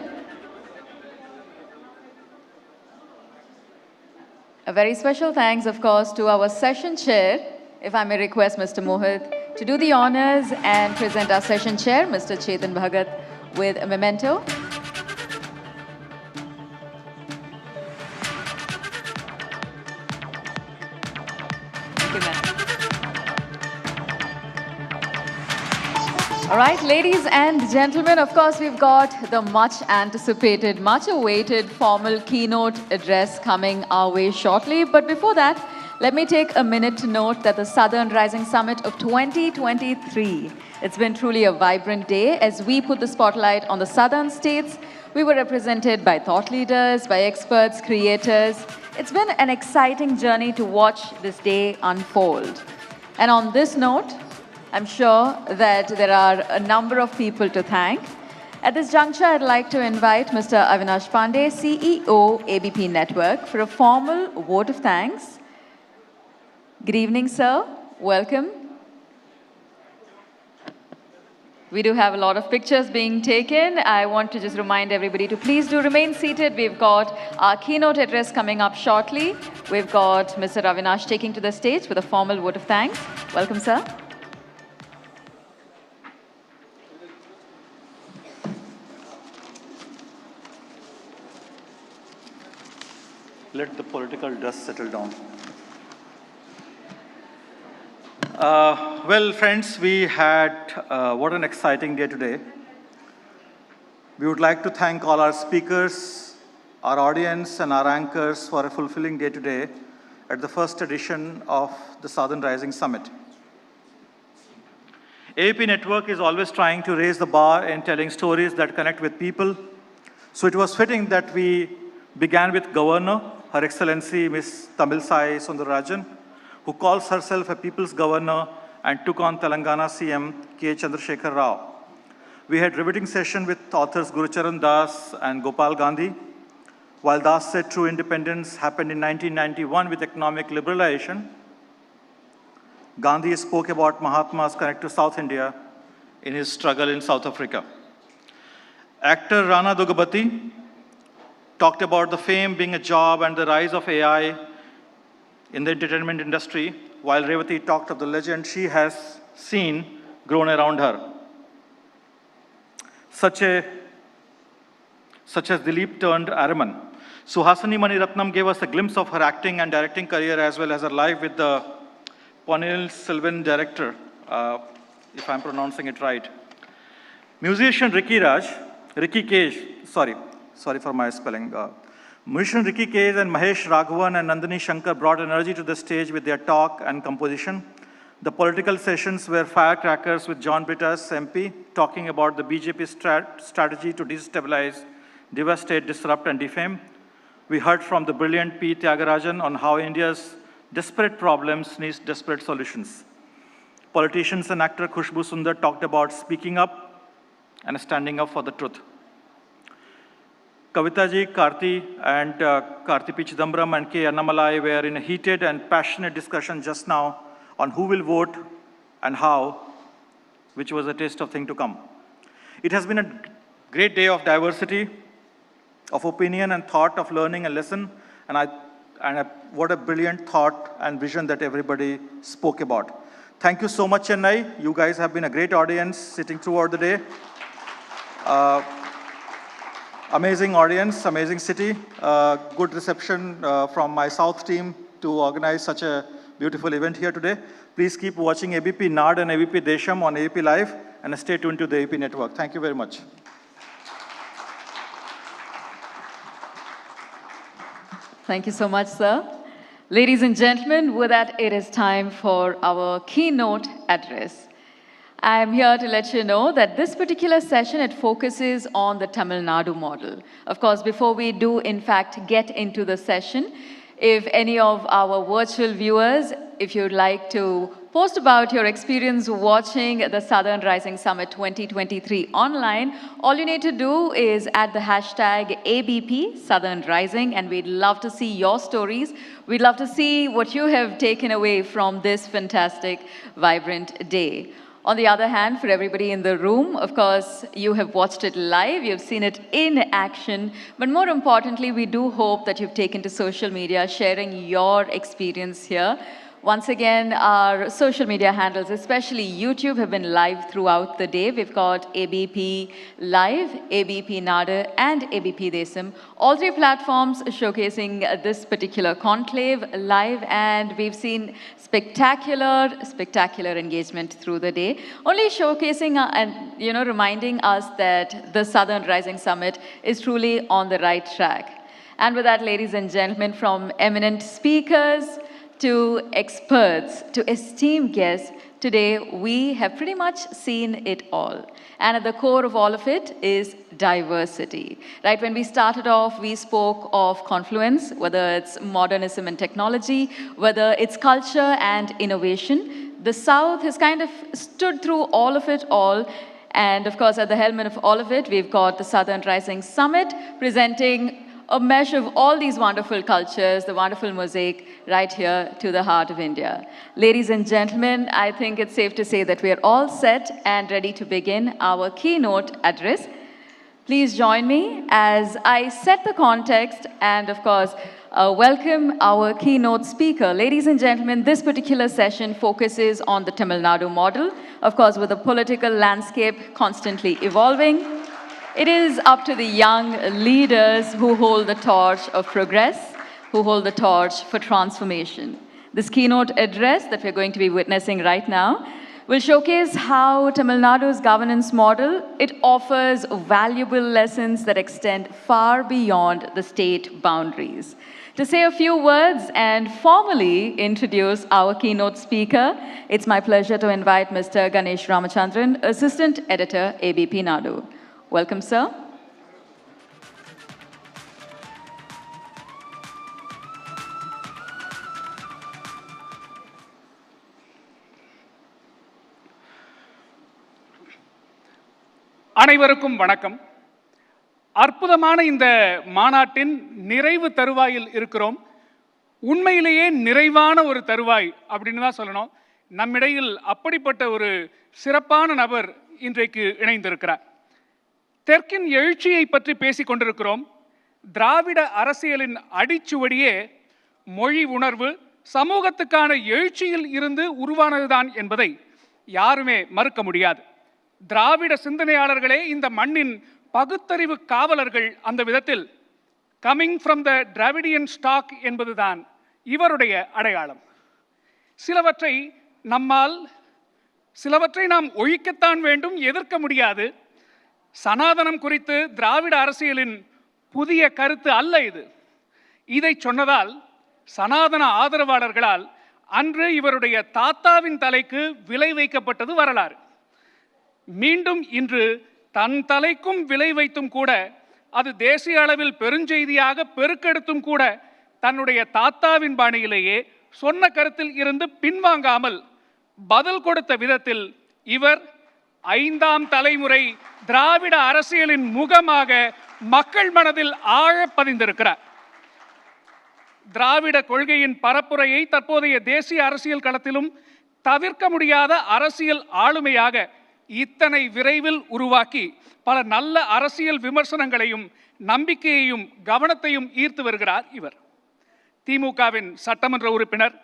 A very special thanks, of course, to our session chair, if I may request Mr. Mohit to do the honors and present our session chair, Mr. Chetan Bhagat, with a memento. All right, ladies and gentlemen, of course, we've got the much anticipated, much awaited formal keynote address coming our way shortly. But before that, let me take a minute to note that the Southern Rising Summit of 2023, it's been truly a vibrant day as we put the spotlight on the southern states. We were represented by thought leaders, by experts, creators. It's been an exciting journey to watch this day unfold. And on this note, I'm sure that there are a number of people to thank. At this juncture, I'd like to invite Mr. Avinash Pandey, CEO, ABP Network, for a formal vote of thanks. Good evening, sir. Welcome. We do have a lot of pictures being taken. I want to just remind everybody to please do remain seated. We've got our keynote address coming up shortly. We've got Mr. Avinash taking to the stage with a formal vote of thanks. Welcome, sir. Let the political dust settle down. Well, friends, we had what an exciting day today. We would like to thank all our speakers, our audience, and our anchors for a fulfilling day today at the first edition of the Southern Rising Summit. ABP Network is always trying to raise the bar in telling stories that connect with people. So it was fitting that we began with Governor, Her Excellency Ms. Tamilisai Sundararajan, who calls herself a people's governor and took on Telangana CM K. Chandrasekhar Rao. We had riveting session with authors Gurucharan Das and Gopal Gandhi. While Das said true independence happened in 1991 with economic liberalization, Gandhi spoke about Mahatma's connect to South India in his struggle in South Africa. Actor Rana Dugabati talked about the fame being a job and the rise of AI in the entertainment industry, while Revati talked of the legend she has seen grown around her. Such as Dilip turned Araman. Suhasini Maniratnam gave us a glimpse of her acting and directing career as well as her life with the Ponniyin Selvan director, if I'm pronouncing it right. Musician Ricky Cage, sorry for my spelling. Musician Ricky Cage and Mahesh Raghavan and Nandini Shankar brought energy to the stage with their talk and composition. The political sessions were firecrackers with John Brittas, MP, talking about the BJP strategy to destabilize, devastate, disrupt, and defame. We heard from the brilliant P. Tyagarajan on how India's desperate problems need desperate solutions. Politicians and actor Khushbu Sundar talked about speaking up and standing up for the truth. Kavitaji, Karthi, and Karthi P. Chidambaram and K. Annamalai were in a heated and passionate discussion just now on who will vote and how, which was a taste of thing to come. It has been a great day of diversity, of opinion and thought, of learning and lesson, and what a brilliant thought and vision that everybody spoke about. Thank you so much, Chennai. You guys have been a great audience sitting throughout the day. Amazing audience, amazing city. Good reception from my South team to organize such a beautiful event here today. Please keep watching ABP NAD and ABP Desam on ABP Live and stay tuned to the ABP network. Thank you very much. Thank you so much, sir. Ladies and gentlemen, with that, it is time for our keynote address. I am here to let you know that this particular session, it focuses on the Tamil Nadu model. Of course, before we do, in fact, get into the session, if any of our virtual viewers, if you'd like to post about your experience watching the Southern Rising Summit 2023 online, all you need to do is add the hashtag ABP Southern Rising, and we'd love to see your stories. We'd love to see what you have taken away from this fantastic, vibrant day. On the other hand, for everybody in the room, of course, you have watched it live, you've seen it in action, but more importantly, we do hope that you've taken to social media, sharing your experience here. Once again, our social media handles, especially YouTube, have been live throughout the day. We've got ABP Live, ABP NADA, and ABP Desam. All three platforms showcasing this particular conclave live, and we've seen spectacular engagement through the day. Only showcasing and reminding us that the Southern Rising Summit is truly on the right track. And with that, ladies and gentlemen, from eminent speakers to experts, to esteemed guests, today we have pretty much seen it all. And at the core of all of it is diversity. Right, when we started off, we spoke of confluence, whether it's modernism and technology, whether it's culture and innovation. The South has kind of stood through all of it all. And of course, at the helm of all of it, we've got the Southern Rising Summit presenting a mesh of all these wonderful cultures, the wonderful mosaic right here to the heart of India. Ladies and gentlemen, I think it's safe to say that we are all set and ready to begin our keynote address. Please join me as I set the context and, of course, welcome our keynote speaker. Ladies and gentlemen, this particular session focuses on the Tamil Nadu model, of course, with the political landscape constantly evolving. It is up to the young leaders who hold the torch of progress, who hold the torch for transformation. This keynote address that we're going to be witnessing right now will showcase how Tamil Nadu's governance model, it offers valuable lessons that extend far beyond the state boundaries. To say a few words and formally introduce our keynote speaker, it's my pleasure to invite Mr. Ganesh Ramachandran, Assistant Editor, ABP Nadu. Welcome, sir. அனைவருக்கும் வணக்கம். அற்புதமான இந்த மாநாட்டின் நிறைவு தருவாயில் இருக்கிறோம். உண்மையிலேயே நிறைவான ஒரு தருவாய் அப்படின்னு தான் சொல்லணும். நம்மிடையில் அப்படிப்பட்ட ஒரு சிறப்பான நபர் இன்றைக்கு இணைந்திருக்கிறார். தெற்கின் எழுச்சியை பற்றி பேசிக் கொண்டிருக்கிறோம். திராவிட அரசியலின் அடிச்சுவடியே மொழி உணர்வு, சமூகத்துக்கான எழுச்சியில் இருந்து உருவானதுதான் என்பதை யாருமே மறுக்க முடியாது. திராவிட சிந்தனையாளர்களே இந்த மண்ணின் பகுத்தறிவு காவலர்கள். அந்த விதத்தில் coming from the Dravidian stock என்பதுதான் இவருடைய அடையாளம். சிலவற்றை நாம் ஒழிக்கத்தான் வேண்டும், எதிர்க்க முடியாது. சனாதனம் குறித்து திராவிட அரசியலின் புதிய கருத்து அல்ல இது. இதை சொன்னதால் சனாதன ஆதரவாளர்களால் அன்று இவருடைய தாத்தாவின் தலைக்கு விலை வைக்கப்பட்டது வரலாறு. மீண்டும் இன்று தன் தலைக்கும் விலை வைத்தும் கூட, அது தேசிய அளவில் பெருஞ்செய்தியாக பெருக்கெடுத்தும் கூட, தன்னுடைய தாத்தாவின் பாணியிலேயே சொன்ன கருத்தில் இருந்து பின்வாங்காமல் பதில் கொடுத்த விதத்தில் இவர் 5ஆம் தலைமுறை திராவிட அரசியலின் முகமாக மக்கள் மனதில் ஆழ பதிந்திருக்கிறார். திராவிட கொள்கையின் பரப்புரையை தற்போதைய தேசிய அரசியல் களத்திலும் தவிர்க்க முடியாத அரசியல் ஆளுமையாக இத்தனை விரைவில் உருவாக்கி பல நல்ல அரசியல் விமர்சனங்களையும் நம்பிக்கையையும் கவனத்தையும் ஈர்த்து வருகிறார் இவர். திமுகவின் சட்டமன்ற உறுப்பினர்,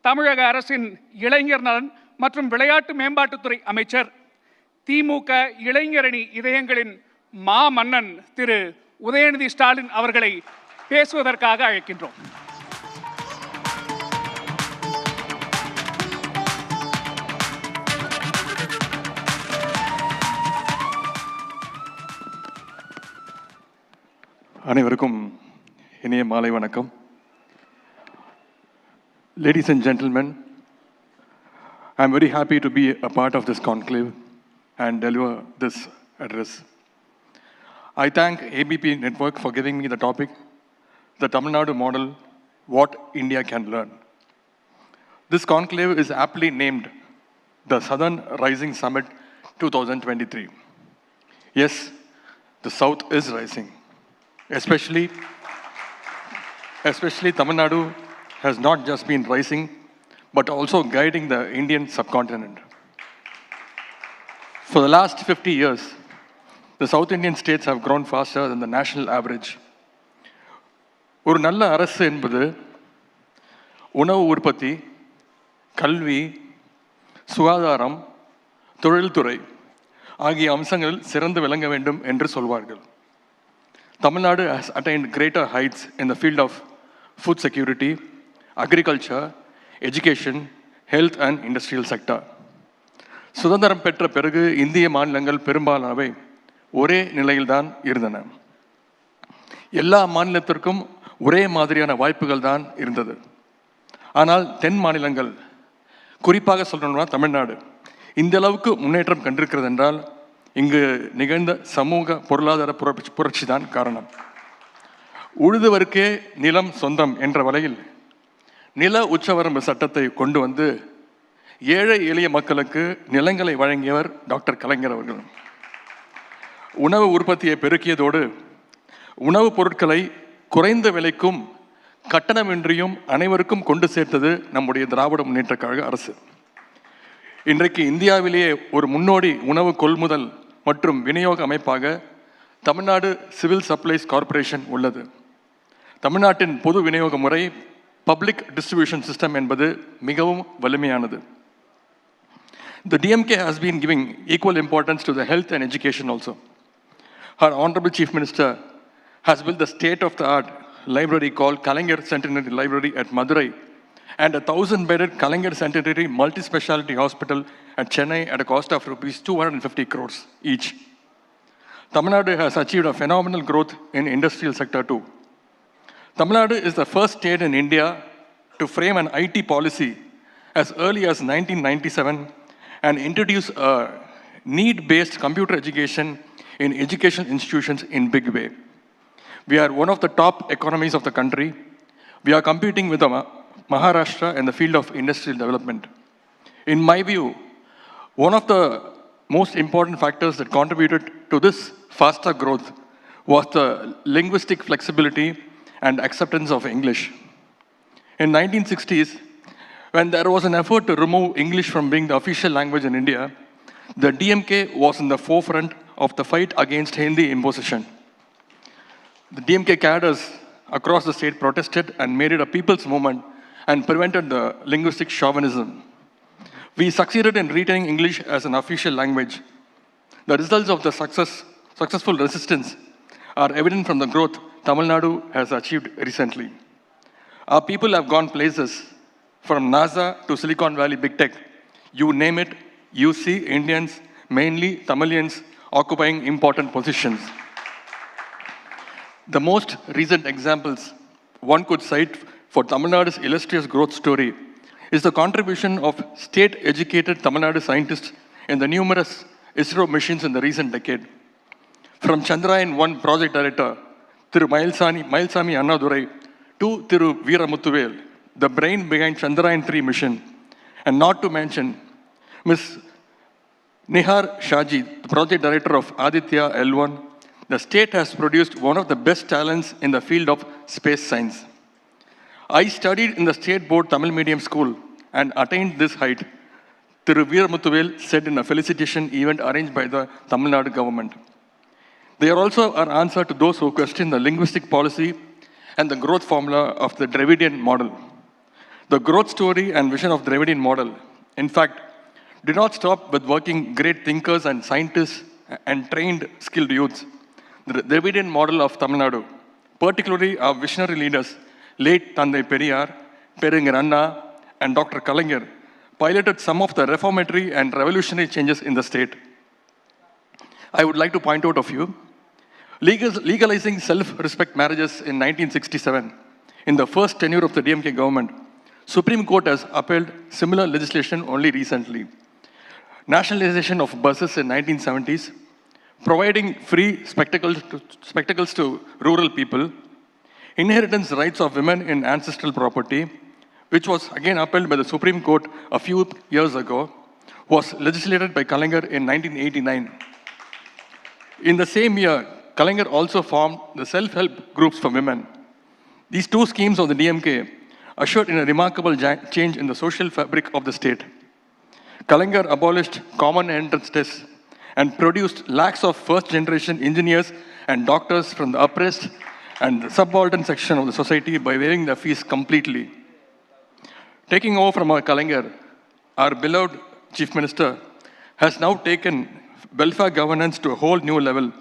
தமிழக அரசின் இளைஞர் நலன் மற்றும் விளையாட்டு மேம்பாட்டுத்துறை அமைச்சர், திமுக இளைஞரணி இதயங்களின் மாமன்னன் திரு உதயநிதி ஸ்டாலின் அவர்களை பேசுவதற்காக அழைக்கின்றோம். அனைவருக்கும் இனிய மாலை வணக்கம். Ladies and gentlemen, I'm very happy to be a part of this conclave and deliver this address. I thank ABP Network for giving me the topic, the Tamil Nadu model, what India can learn. This conclave is aptly named the Southern Rising Summit 2023. Yes, the South is rising. Especially Tamil Nadu has not just been rising, but also guiding the Indian subcontinent. For the last 50 years, the South Indian states have grown faster than the national average. ஒரு நல்ல அரசு என்பது உணவு உற்பத்தி, கல்வி, சுகாதாரம், தொழில்துறை ஆகிய அம்சங்களில் சிறந்து விளங்க வேண்டும் என்று சொல்வார்கள். Tamil Nadu has attained greater heights in the field of food security, agriculture, education, health and industrial sector. சுதந்திரம் பெற்ற பிறகு இந்திய மாநிலங்கள் பெரும்பாலானவை ஒரே நிலையில்தான் இருந்தன. எல்லா மாநிலத்திற்கும் ஒரே மாதிரியான வாய்ப்புகள் தான் இருந்தது. ஆனால் தென் மாநிலங்கள், குறிப்பாக சொல்லணும்னா தமிழ்நாடு, இந்த அளவுக்கு முன்னேற்றம் கண்டிருக்கிறது என்றால் இங்கு நிகழ்ந்த சமூக பொருளாதார புரட்சி தான் காரணம். உழுதுவருக்கே நிலம் சொந்தம் என்ற வகையில் நில உச்சவரம்பு சட்டத்தை கொண்டு வந்து ஏழை எளிய மக்களுக்கு நிலங்களை வழங்கியவர் டாக்டர் கலைஞர் அவர்கள். உணவு உற்பத்தியை பெருக்கியதோடு உணவுப் பொருட்களை குறைந்த விலைக்கும் கட்டணமின்றியும் அனைவருக்கும் கொண்டு சேர்த்தது நம்முடைய திராவிட முன்னேற்ற கழக அரசு. இன்றைக்கு இந்தியாவிலேயே ஒரு முன்னோடி உணவு கொள்முதல் மற்றும் விநியோக அமைப்பாக தமிழ்நாடு சிவில் சப்ளைஸ் கார்ப்பரேஷன் உள்ளது. தமிழ்நாட்டின் பொது விநியோக முறை, பப்ளிக் டிஸ்ட்ரிபியூஷன் சிஸ்டம் என்பது மிகவும் வலிமையானது. The DMK has been giving equal importance to the health and education also. Our Honorable Chief Minister has built the state-of-the-art library called Kalaignar Centenary Library at Madurai and a 1,000-bedded Kalaignar Centenary multi-speciality hospital at Chennai at a cost of rupees 250 crores each. Tamil Nadu has achieved a phenomenal growth in industrial sector too. Tamil Nadu is the first state in India to frame an IT policy as early as 1997 and introduce a need-based computer education in education institutions in big way. We are one of the top economies of the country. We are competing with Maharashtra in the field of industrial development. In my view, one of the most important factors that contributed to this faster growth was the linguistic flexibility and acceptance of English. In 1960s, when there was an effort to remove English from being the official language in India, the DMK was in the forefront of the fight against Hindi imposition. The DMK cadres across the state protested and made it a people's movement and prevented the linguistic chauvinism. We succeeded in retaining English as an official language. The results of the successful resistance are evident from the growth Tamil Nadu has achieved recently. Our people have gone places, from NASA to Silicon Valley Big Tech. You name it, you see Indians, mainly Tamilians, occupying important positions. The most recent examples one could cite for Tamil Nadu's illustrious growth story is the contribution of state-educated Tamil Nadu scientists in the numerous ISRO missions in the recent decade. From Chandrayaan-1 project director, Thiru Mailsami Annadurai, to Thiru Veeramuthuvel, the brain behind Chandrayaan-3 mission, and not to mention Ms. Nihar Shaji, the project director of Aditya L1, the state has produced one of the best talents in the field of space science. I studied in the state board Tamil medium school and attained this height, Thiru Veeramuthuvel said in a felicitation event arranged by the Tamil Nadu government. They are also our answer to those who question the linguistic policy and the growth formula of the Dravidian model. The growth story and vision of the Dravidian model, in fact, did not stop with working great thinkers and scientists and trained skilled youths. The Dravidian model of Tamil Nadu, particularly our visionary leaders, late Tandai Periyar, Peringar Anna, and Dr. Kalaignar, piloted some of the reformatory and revolutionary changes in the state. I would like to point out a few. Legalizing self-respect marriages in 1967, in the first tenure of the DMK government, Supreme Court has upheld similar legislation only recently. Nationalization of buses in 1970s, providing free spectacles to rural people, inheritance rights of women in ancestral property, which was again upheld by the Supreme Court a few years ago, was legislated by Kalaignar in 1989. In the same year, Kalaignar also formed the self-help groups for women. These two schemes of the DMK ushered in a remarkable change in the social fabric of the state. Kalaignar abolished common entrance tests and produced lakhs of first-generation engineers and doctors from the oppressed and the subaltern section of the society by waiving the fees completely. Taking over from our Kalaignar, our beloved Chief Minister has now taken welfare governance to a whole new level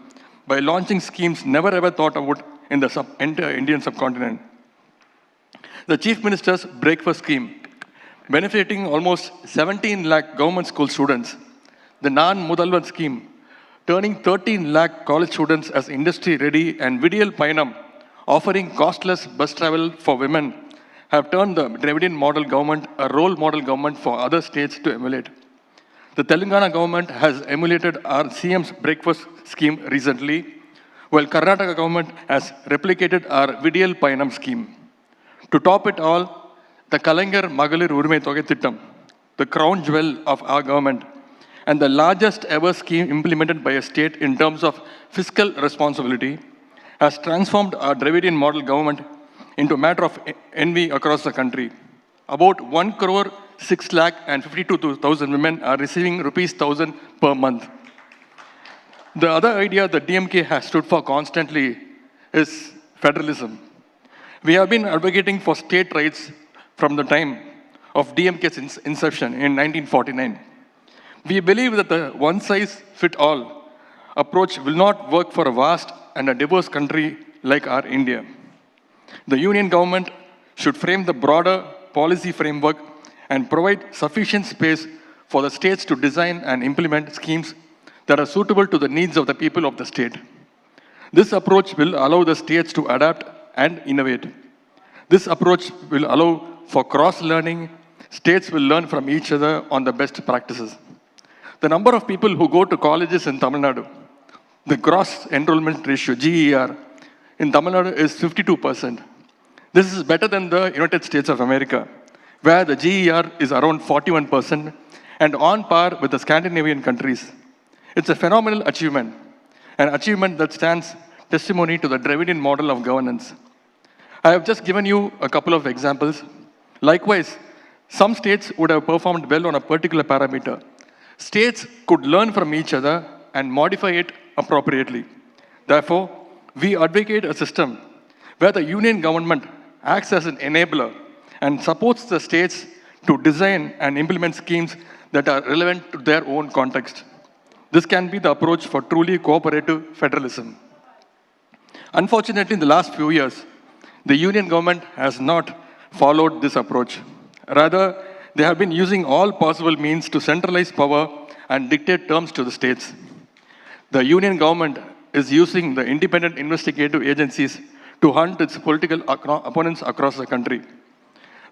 by launching schemes never ever thought about in the entire Indian subcontinent. The Chief Minister's breakfast scheme, benefiting almost 17 lakh government school students, the Nan Mudalvan scheme, turning 13 lakh college students as industry-ready, and Vidiyal Payanam, offering costless bus travel for women, have turned the Dravidian model government a role model government for other states to emulate. The Telangana government has emulated our CM's breakfast scheme recently, while Karnataka government has replicated our Vidiyal Payanam scheme. To top it all, the Kalaignar Magalir Urumai Thogai Thittam, the crown jewel of our government, and the largest ever scheme implemented by a state in terms of fiscal responsibility, has transformed our Dravidian model government into a matter of envy across the country. About 1 crore 6 lakh and 52,000 women are receiving rupees 1,000 per month. The other idea that DMK has stood for constantly is federalism. We have been advocating for state rights from the time of DMK's inception in 1949. We believe that the one-size-fits-all approach will not work for a vast and a diverse country like our India. The union government should frame the broader policy framework and provide sufficient space for the states to design and implement schemes that are suitable to the needs of the people of the state. This approach will allow the states to adapt and innovate. This approach will allow for cross-learning. States will learn from each other on the best practices. The number of people who go to colleges in Tamil Nadu, the gross enrollment ratio, GER, in Tamil Nadu is 52%. This is better than the United States of America, where the GER is around 41% and on par with the Scandinavian countries. It's a phenomenal achievement, an achievement that stands testimony to the Dravidian model of governance. I have just given you a couple of examples. Likewise, some states would have performed well on a particular parameter. States could learn from each other and modify it appropriately. Therefore, we advocate a system where the union government acts as an enabler and supports the states to design and implement schemes that are relevant to their own context. This can be the approach for truly cooperative federalism. Unfortunately, in the last few years, the union government has not followed this approach. Rather, they have been using all possible means to centralize power and dictate terms to the states. The union government is using the independent investigative agencies to hunt its political opponents across the country.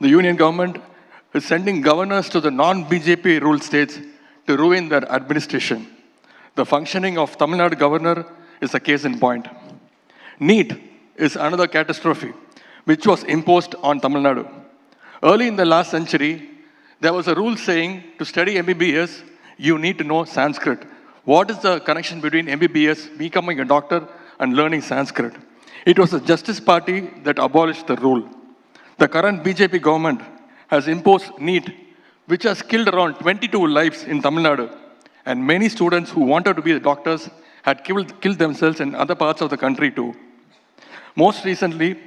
The union government is sending governors to the non-BJP ruled states to ruin their administration. The functioning of Tamil Nadu governor is a case in point. NEET is another catastrophe which was imposed on Tamil Nadu. Early in the last century, there was a rule saying to study MBBS, you need to know Sanskrit. What is the connection between MBBS, becoming a doctor, and learning Sanskrit. It was the Justice Party that abolished the rule. The current BJP government has imposed NEET, which has killed around 22 lives in Tamil Nadu. And many students who wanted to be doctors had killed themselves in other parts of the country too. Most recently,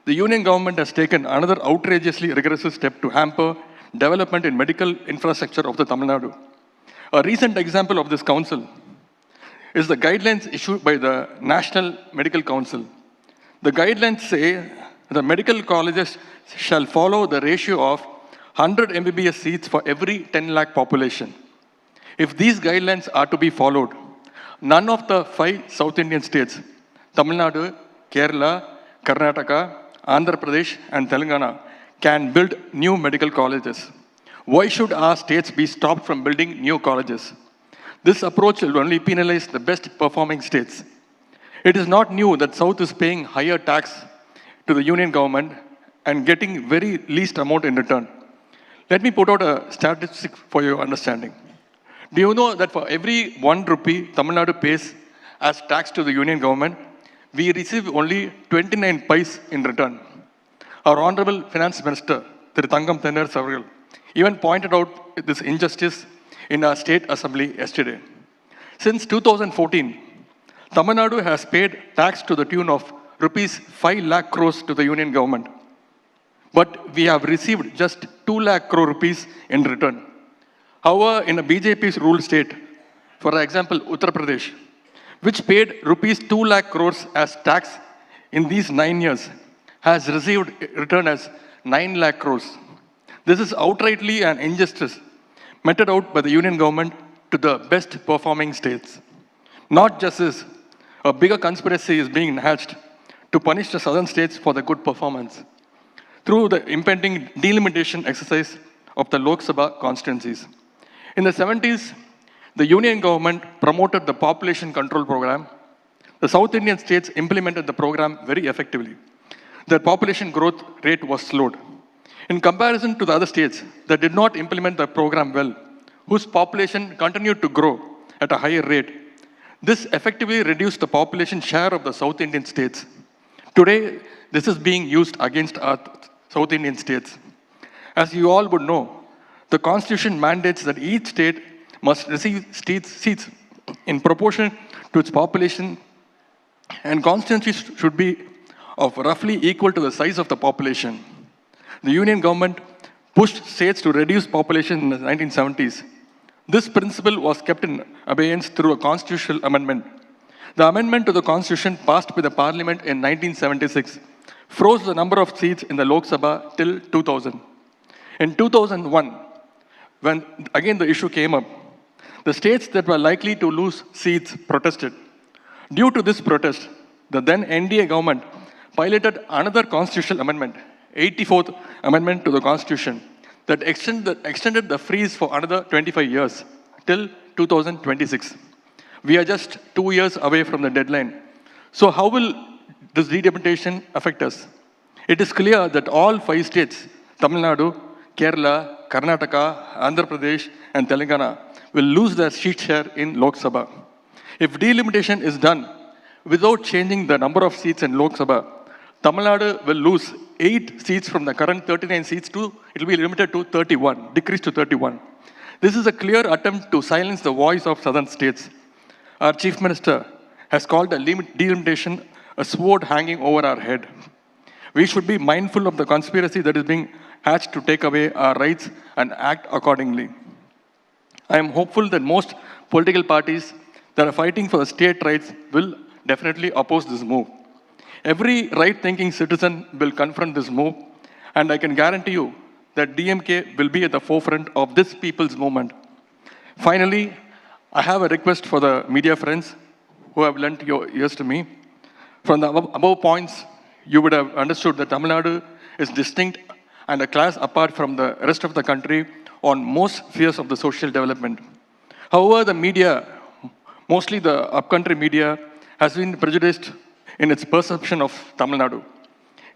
the union government has taken another outrageously regressive step to hamper development in medical infrastructure of the Tamil Nadu. A recent example of this council is the guidelines issued by the National Medical Council. The guidelines say the medical colleges shall follow the ratio of 100 MBBS seats for every 10 lakh population. If these guidelines are to be followed, none of the 5 South Indian states, Tamil Nadu, Kerala, Karnataka, Andhra Pradesh, and Telangana, can build new medical colleges. Why should our states be stopped from building new colleges? This approach will only penalize the best performing states. It is not new that South is paying higher tax to the union government and getting very least amount in return. Let me put out a statistic for your understanding. Do you know that for every 1 rupee Tamil Nadu pays as tax to the union government, we receive only 29 paise in return? Our Honorable Finance Minister, Thiru Thangam Thennarasu Avargal, even pointed out this injustice in our State Assembly yesterday. Since 2014, Tamil Nadu has paid tax to the tune of rupees 5 lakh crores to the union government. But we have received just 2 lakh crore rupees in return. However, in a BJP's ruled state, for example, Uttar Pradesh, which paid rupees 2 lakh crores as tax in these 9 years, has received return as 9 lakh crores. This is outrightly an injustice meted out by the union government to the best performing states. Not just this, a bigger conspiracy is being hatched to punish the southern states for the good performance through the impending delimitation exercise of the Lok Sabha constituencies. In the 70s, the union government promoted the population control program. The South Indian states implemented the program very effectively. Their population growth rate was slowed. In comparison to the other states that did not implement the program well, whose population continued to grow at a higher rate, this effectively reduced the population share of the South Indian states. Today, this is being used against our South Indian states. As you all would know, the Constitution mandates that each state must receive seats in proportion to its population, and constituencies should be of roughly equal to the size of the population. The union government pushed states to reduce population in the 1970s. This principle was kept in abeyance through a constitutional amendment. The amendment to the Constitution passed by the Parliament in 1976 froze the number of seats in the Lok Sabha till 2000. In 2001, when again the issue came up, the states that were likely to lose seats protested. Due to this protest, the then NDA government piloted another constitutional amendment, 84th Amendment to the Constitution, that extended the freeze for another 25 years till 2026. We are just 2 years away from the deadline. So how will this delimitation affect us? It is clear that all 5 states, Tamil Nadu, Kerala, Karnataka, Andhra Pradesh, and Telangana, will lose their seat share in Lok Sabha. If delimitation is done without changing the number of seats in Lok Sabha, Tamil Nadu will lose 8 seats from the current 39 seats to, it will be limited to 31, decreased to 31. This is a clear attempt to silence the voice of southern states. Our Chief Minister has called the delimitation a sword hanging over our head. We should be mindful of the conspiracy that is being hatched to take away our rights and act accordingly. I am hopeful that most political parties that are fighting for the state rights will definitely oppose this move. Every right-thinking citizen will confront this move, and I can guarantee you that DMK will be at the forefront of this people's movement. Finally, I have a request for the media friends who have lent your ears to me. From the above points, you would have understood that Tamil Nadu is distinct and a class apart from the rest of the country on most spheres of the social development. However, the media, mostly the upcountry media, has been prejudiced in its perception of Tamil Nadu.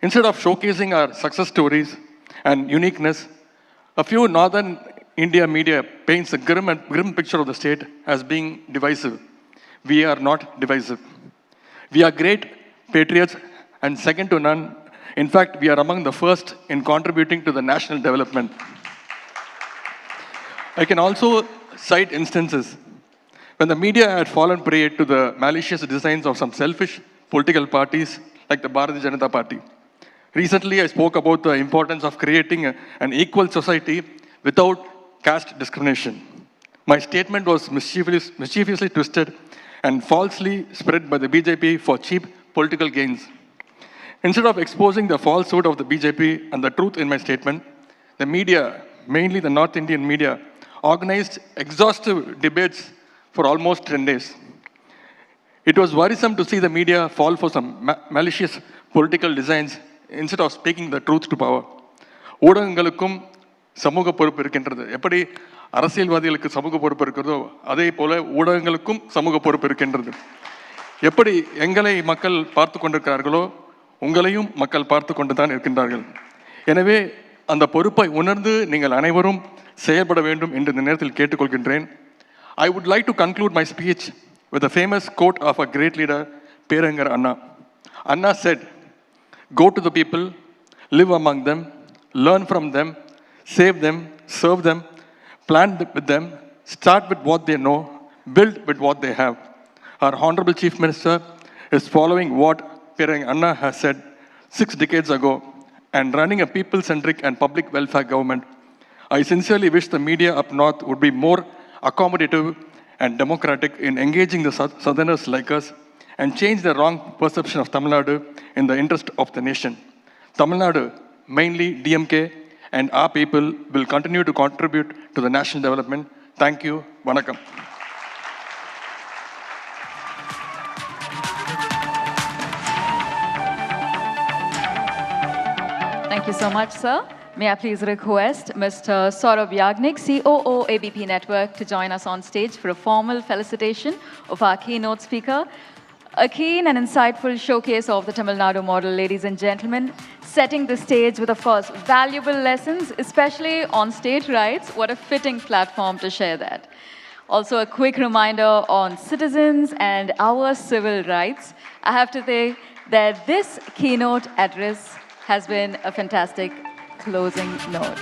Instead of showcasing our success stories and uniqueness, a few northern India media paints a grim picture of the state as being divisive. We are not divisive. We are great patriots and second to none. In fact, we are among the first in contributing to the national development. I can also cite instances when the media had fallen prey to the malicious designs of some selfish political parties like the Bharatiya Janata Party. Recently, I spoke about the importance of creating an equal society without caste discrimination. My statement was mischievously twisted and falsely spread by the BJP for cheap political gains. Instead of exposing the falsehood of the BJP and the truth in my statement, the media, mainly the North Indian media, organized exhaustive debates for almost 10 days. It was worrisome to see the media fall for some malicious political designs instead of speaking the truth to power. ஊடகங்களுக்கும் சமூக பொறுப்பு இருக்கின்றது. எப்படி அரசியல்வாதிகளுக்கு சமூக பொறுப்பு இருக்கிறதோ அதே போல ஊடகங்களுக்கும் சமூக பொறுப்பு இருக்கின்றது. எப்படி எங்களை மக்கள் பார்த்து கொண்டிருக்கிறார்களோ உங்களையும் மக்கள் பார்த்து கொண்டு தான் இருக்கின்றார்கள். எனவே அந்த பொறுப்பை உணர்ந்து நீங்கள் அனைவரும் செயல்பட வேண்டும் என்று இந்த நேரத்தில் கேட்டுக்கொள்கின்றேன். I would like to conclude my speech with a famous quote of a great leader, Perangar Anna. Anna said, "Go to the people, live among them, learn from them, save them, serve them, plan with them, start with what they know, build with what they have." Our Honorable Chief Minister is following what Perangar Anna has said 6 decades ago and running a people-centric and public welfare government. I sincerely wish the media up north would be more accommodative and democratic in engaging the southerners like us and change the wrong perception of Tamil Nadu in the interest of the nation. Tamil Nadu, mainly DMK, and our people will continue to contribute to the national development. Thank you. Vanakkam. Thank you so much, sir. May I please request Mr. Saurabh Yagnik, COO ABP Network, to join us on stage for a formal felicitation of our keynote speaker. A keen and insightful showcase of the Tamil Nadu model, ladies and gentlemen, setting the stage with, of course, valuable lessons, especially on state rights. What a fitting platform to share that. Also, a quick reminder on citizens and our civil rights. I have to say that this keynote address has been a fantastic closing note.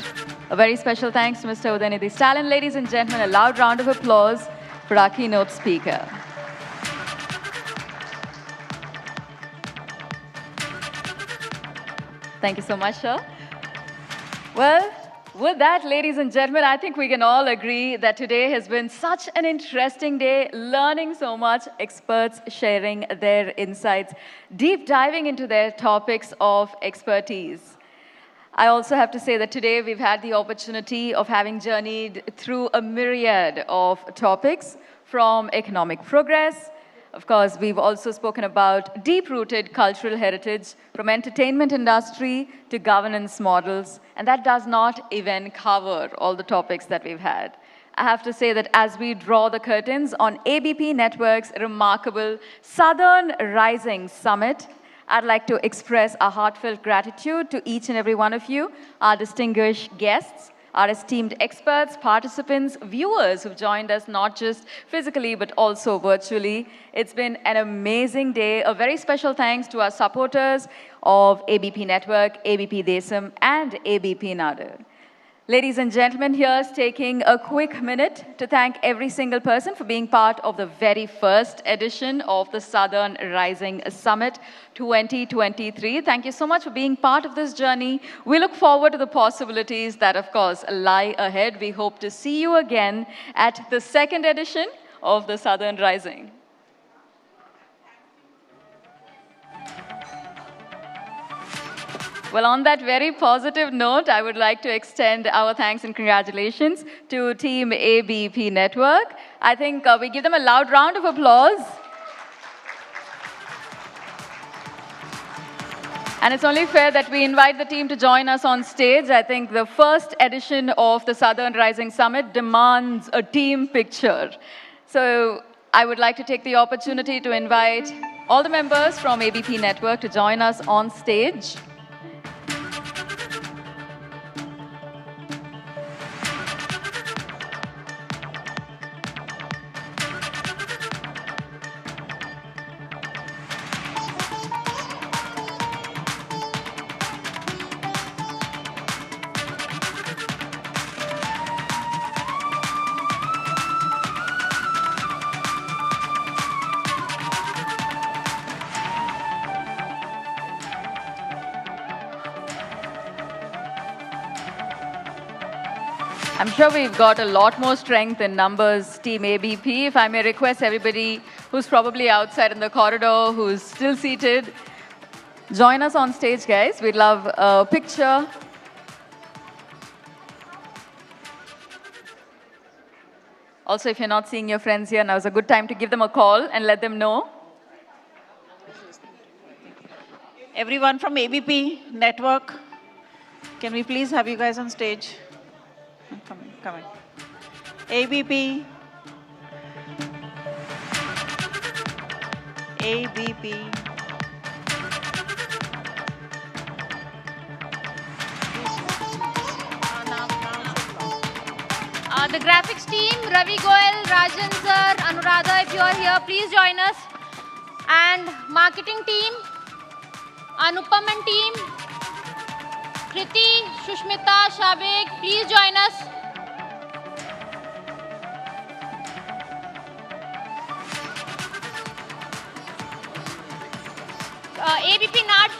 A very special thanks to Mr. Udayanidhi Stalin. Ladies and gentlemen, a loud round of applause for our keynote speaker. Thank you so much, sir. Well, with that, ladies and gentlemen, I think we can all agree that today has been such an interesting day, learning so much, experts sharing their insights, deep diving into their topics of expertise. I also have to say that today we've had the opportunity of having journeyed through a myriad of topics, from economic progress. Of course, we've also spoken about deep-rooted cultural heritage, from entertainment industry to governance models, and that does not even cover all the topics that we've had. I have to say that as we draw the curtains on ABP Network's remarkable Southern Rising Summit, I'd like to express our heartfelt gratitude to each and every one of you, our distinguished guests, our esteemed experts, participants, viewers who've joined us not just physically but also virtually. It's been an amazing day. A very special thanks to our supporters of ABP Network, ABP Desam, and ABP Nadu. Ladies and gentlemen, here's taking a quick minute to thank every single person for being part of the very first edition of the Southern Rising Summit 2023. Thank you so much for being part of this journey. We look forward to the possibilities that, of course, lie ahead. We hope to see you again at the second edition of the Southern Rising. Well, on that very positive note, I would like to extend our thanks and congratulations to Team ABP Network. I think we give them a loud round of applause. And it's only fair that we invite the team to join us on stage. I think the first edition of the Southern Rising Summit demands a team picture. So I would like to take the opportunity to invite all the members from ABP Network to join us on stage. I'm sure we've got a lot more strength in numbers, Team ABP. If I may request everybody who's probably outside in the corridor, who's still seated, join us on stage, guys. We'd love a picture. Also, if you're not seeing your friends here, now's a good time to give them a call and let them know. Everyone from ABP Network, can we please have you guys on stage? Come in. ABP. ABP. The graphics team, Ravi Goel, Rajan sir, Anuradha, if you are here, please join us. And marketing team, Anupam and team, Kriti, Shushmita, Shabik, please join us. ABP NAT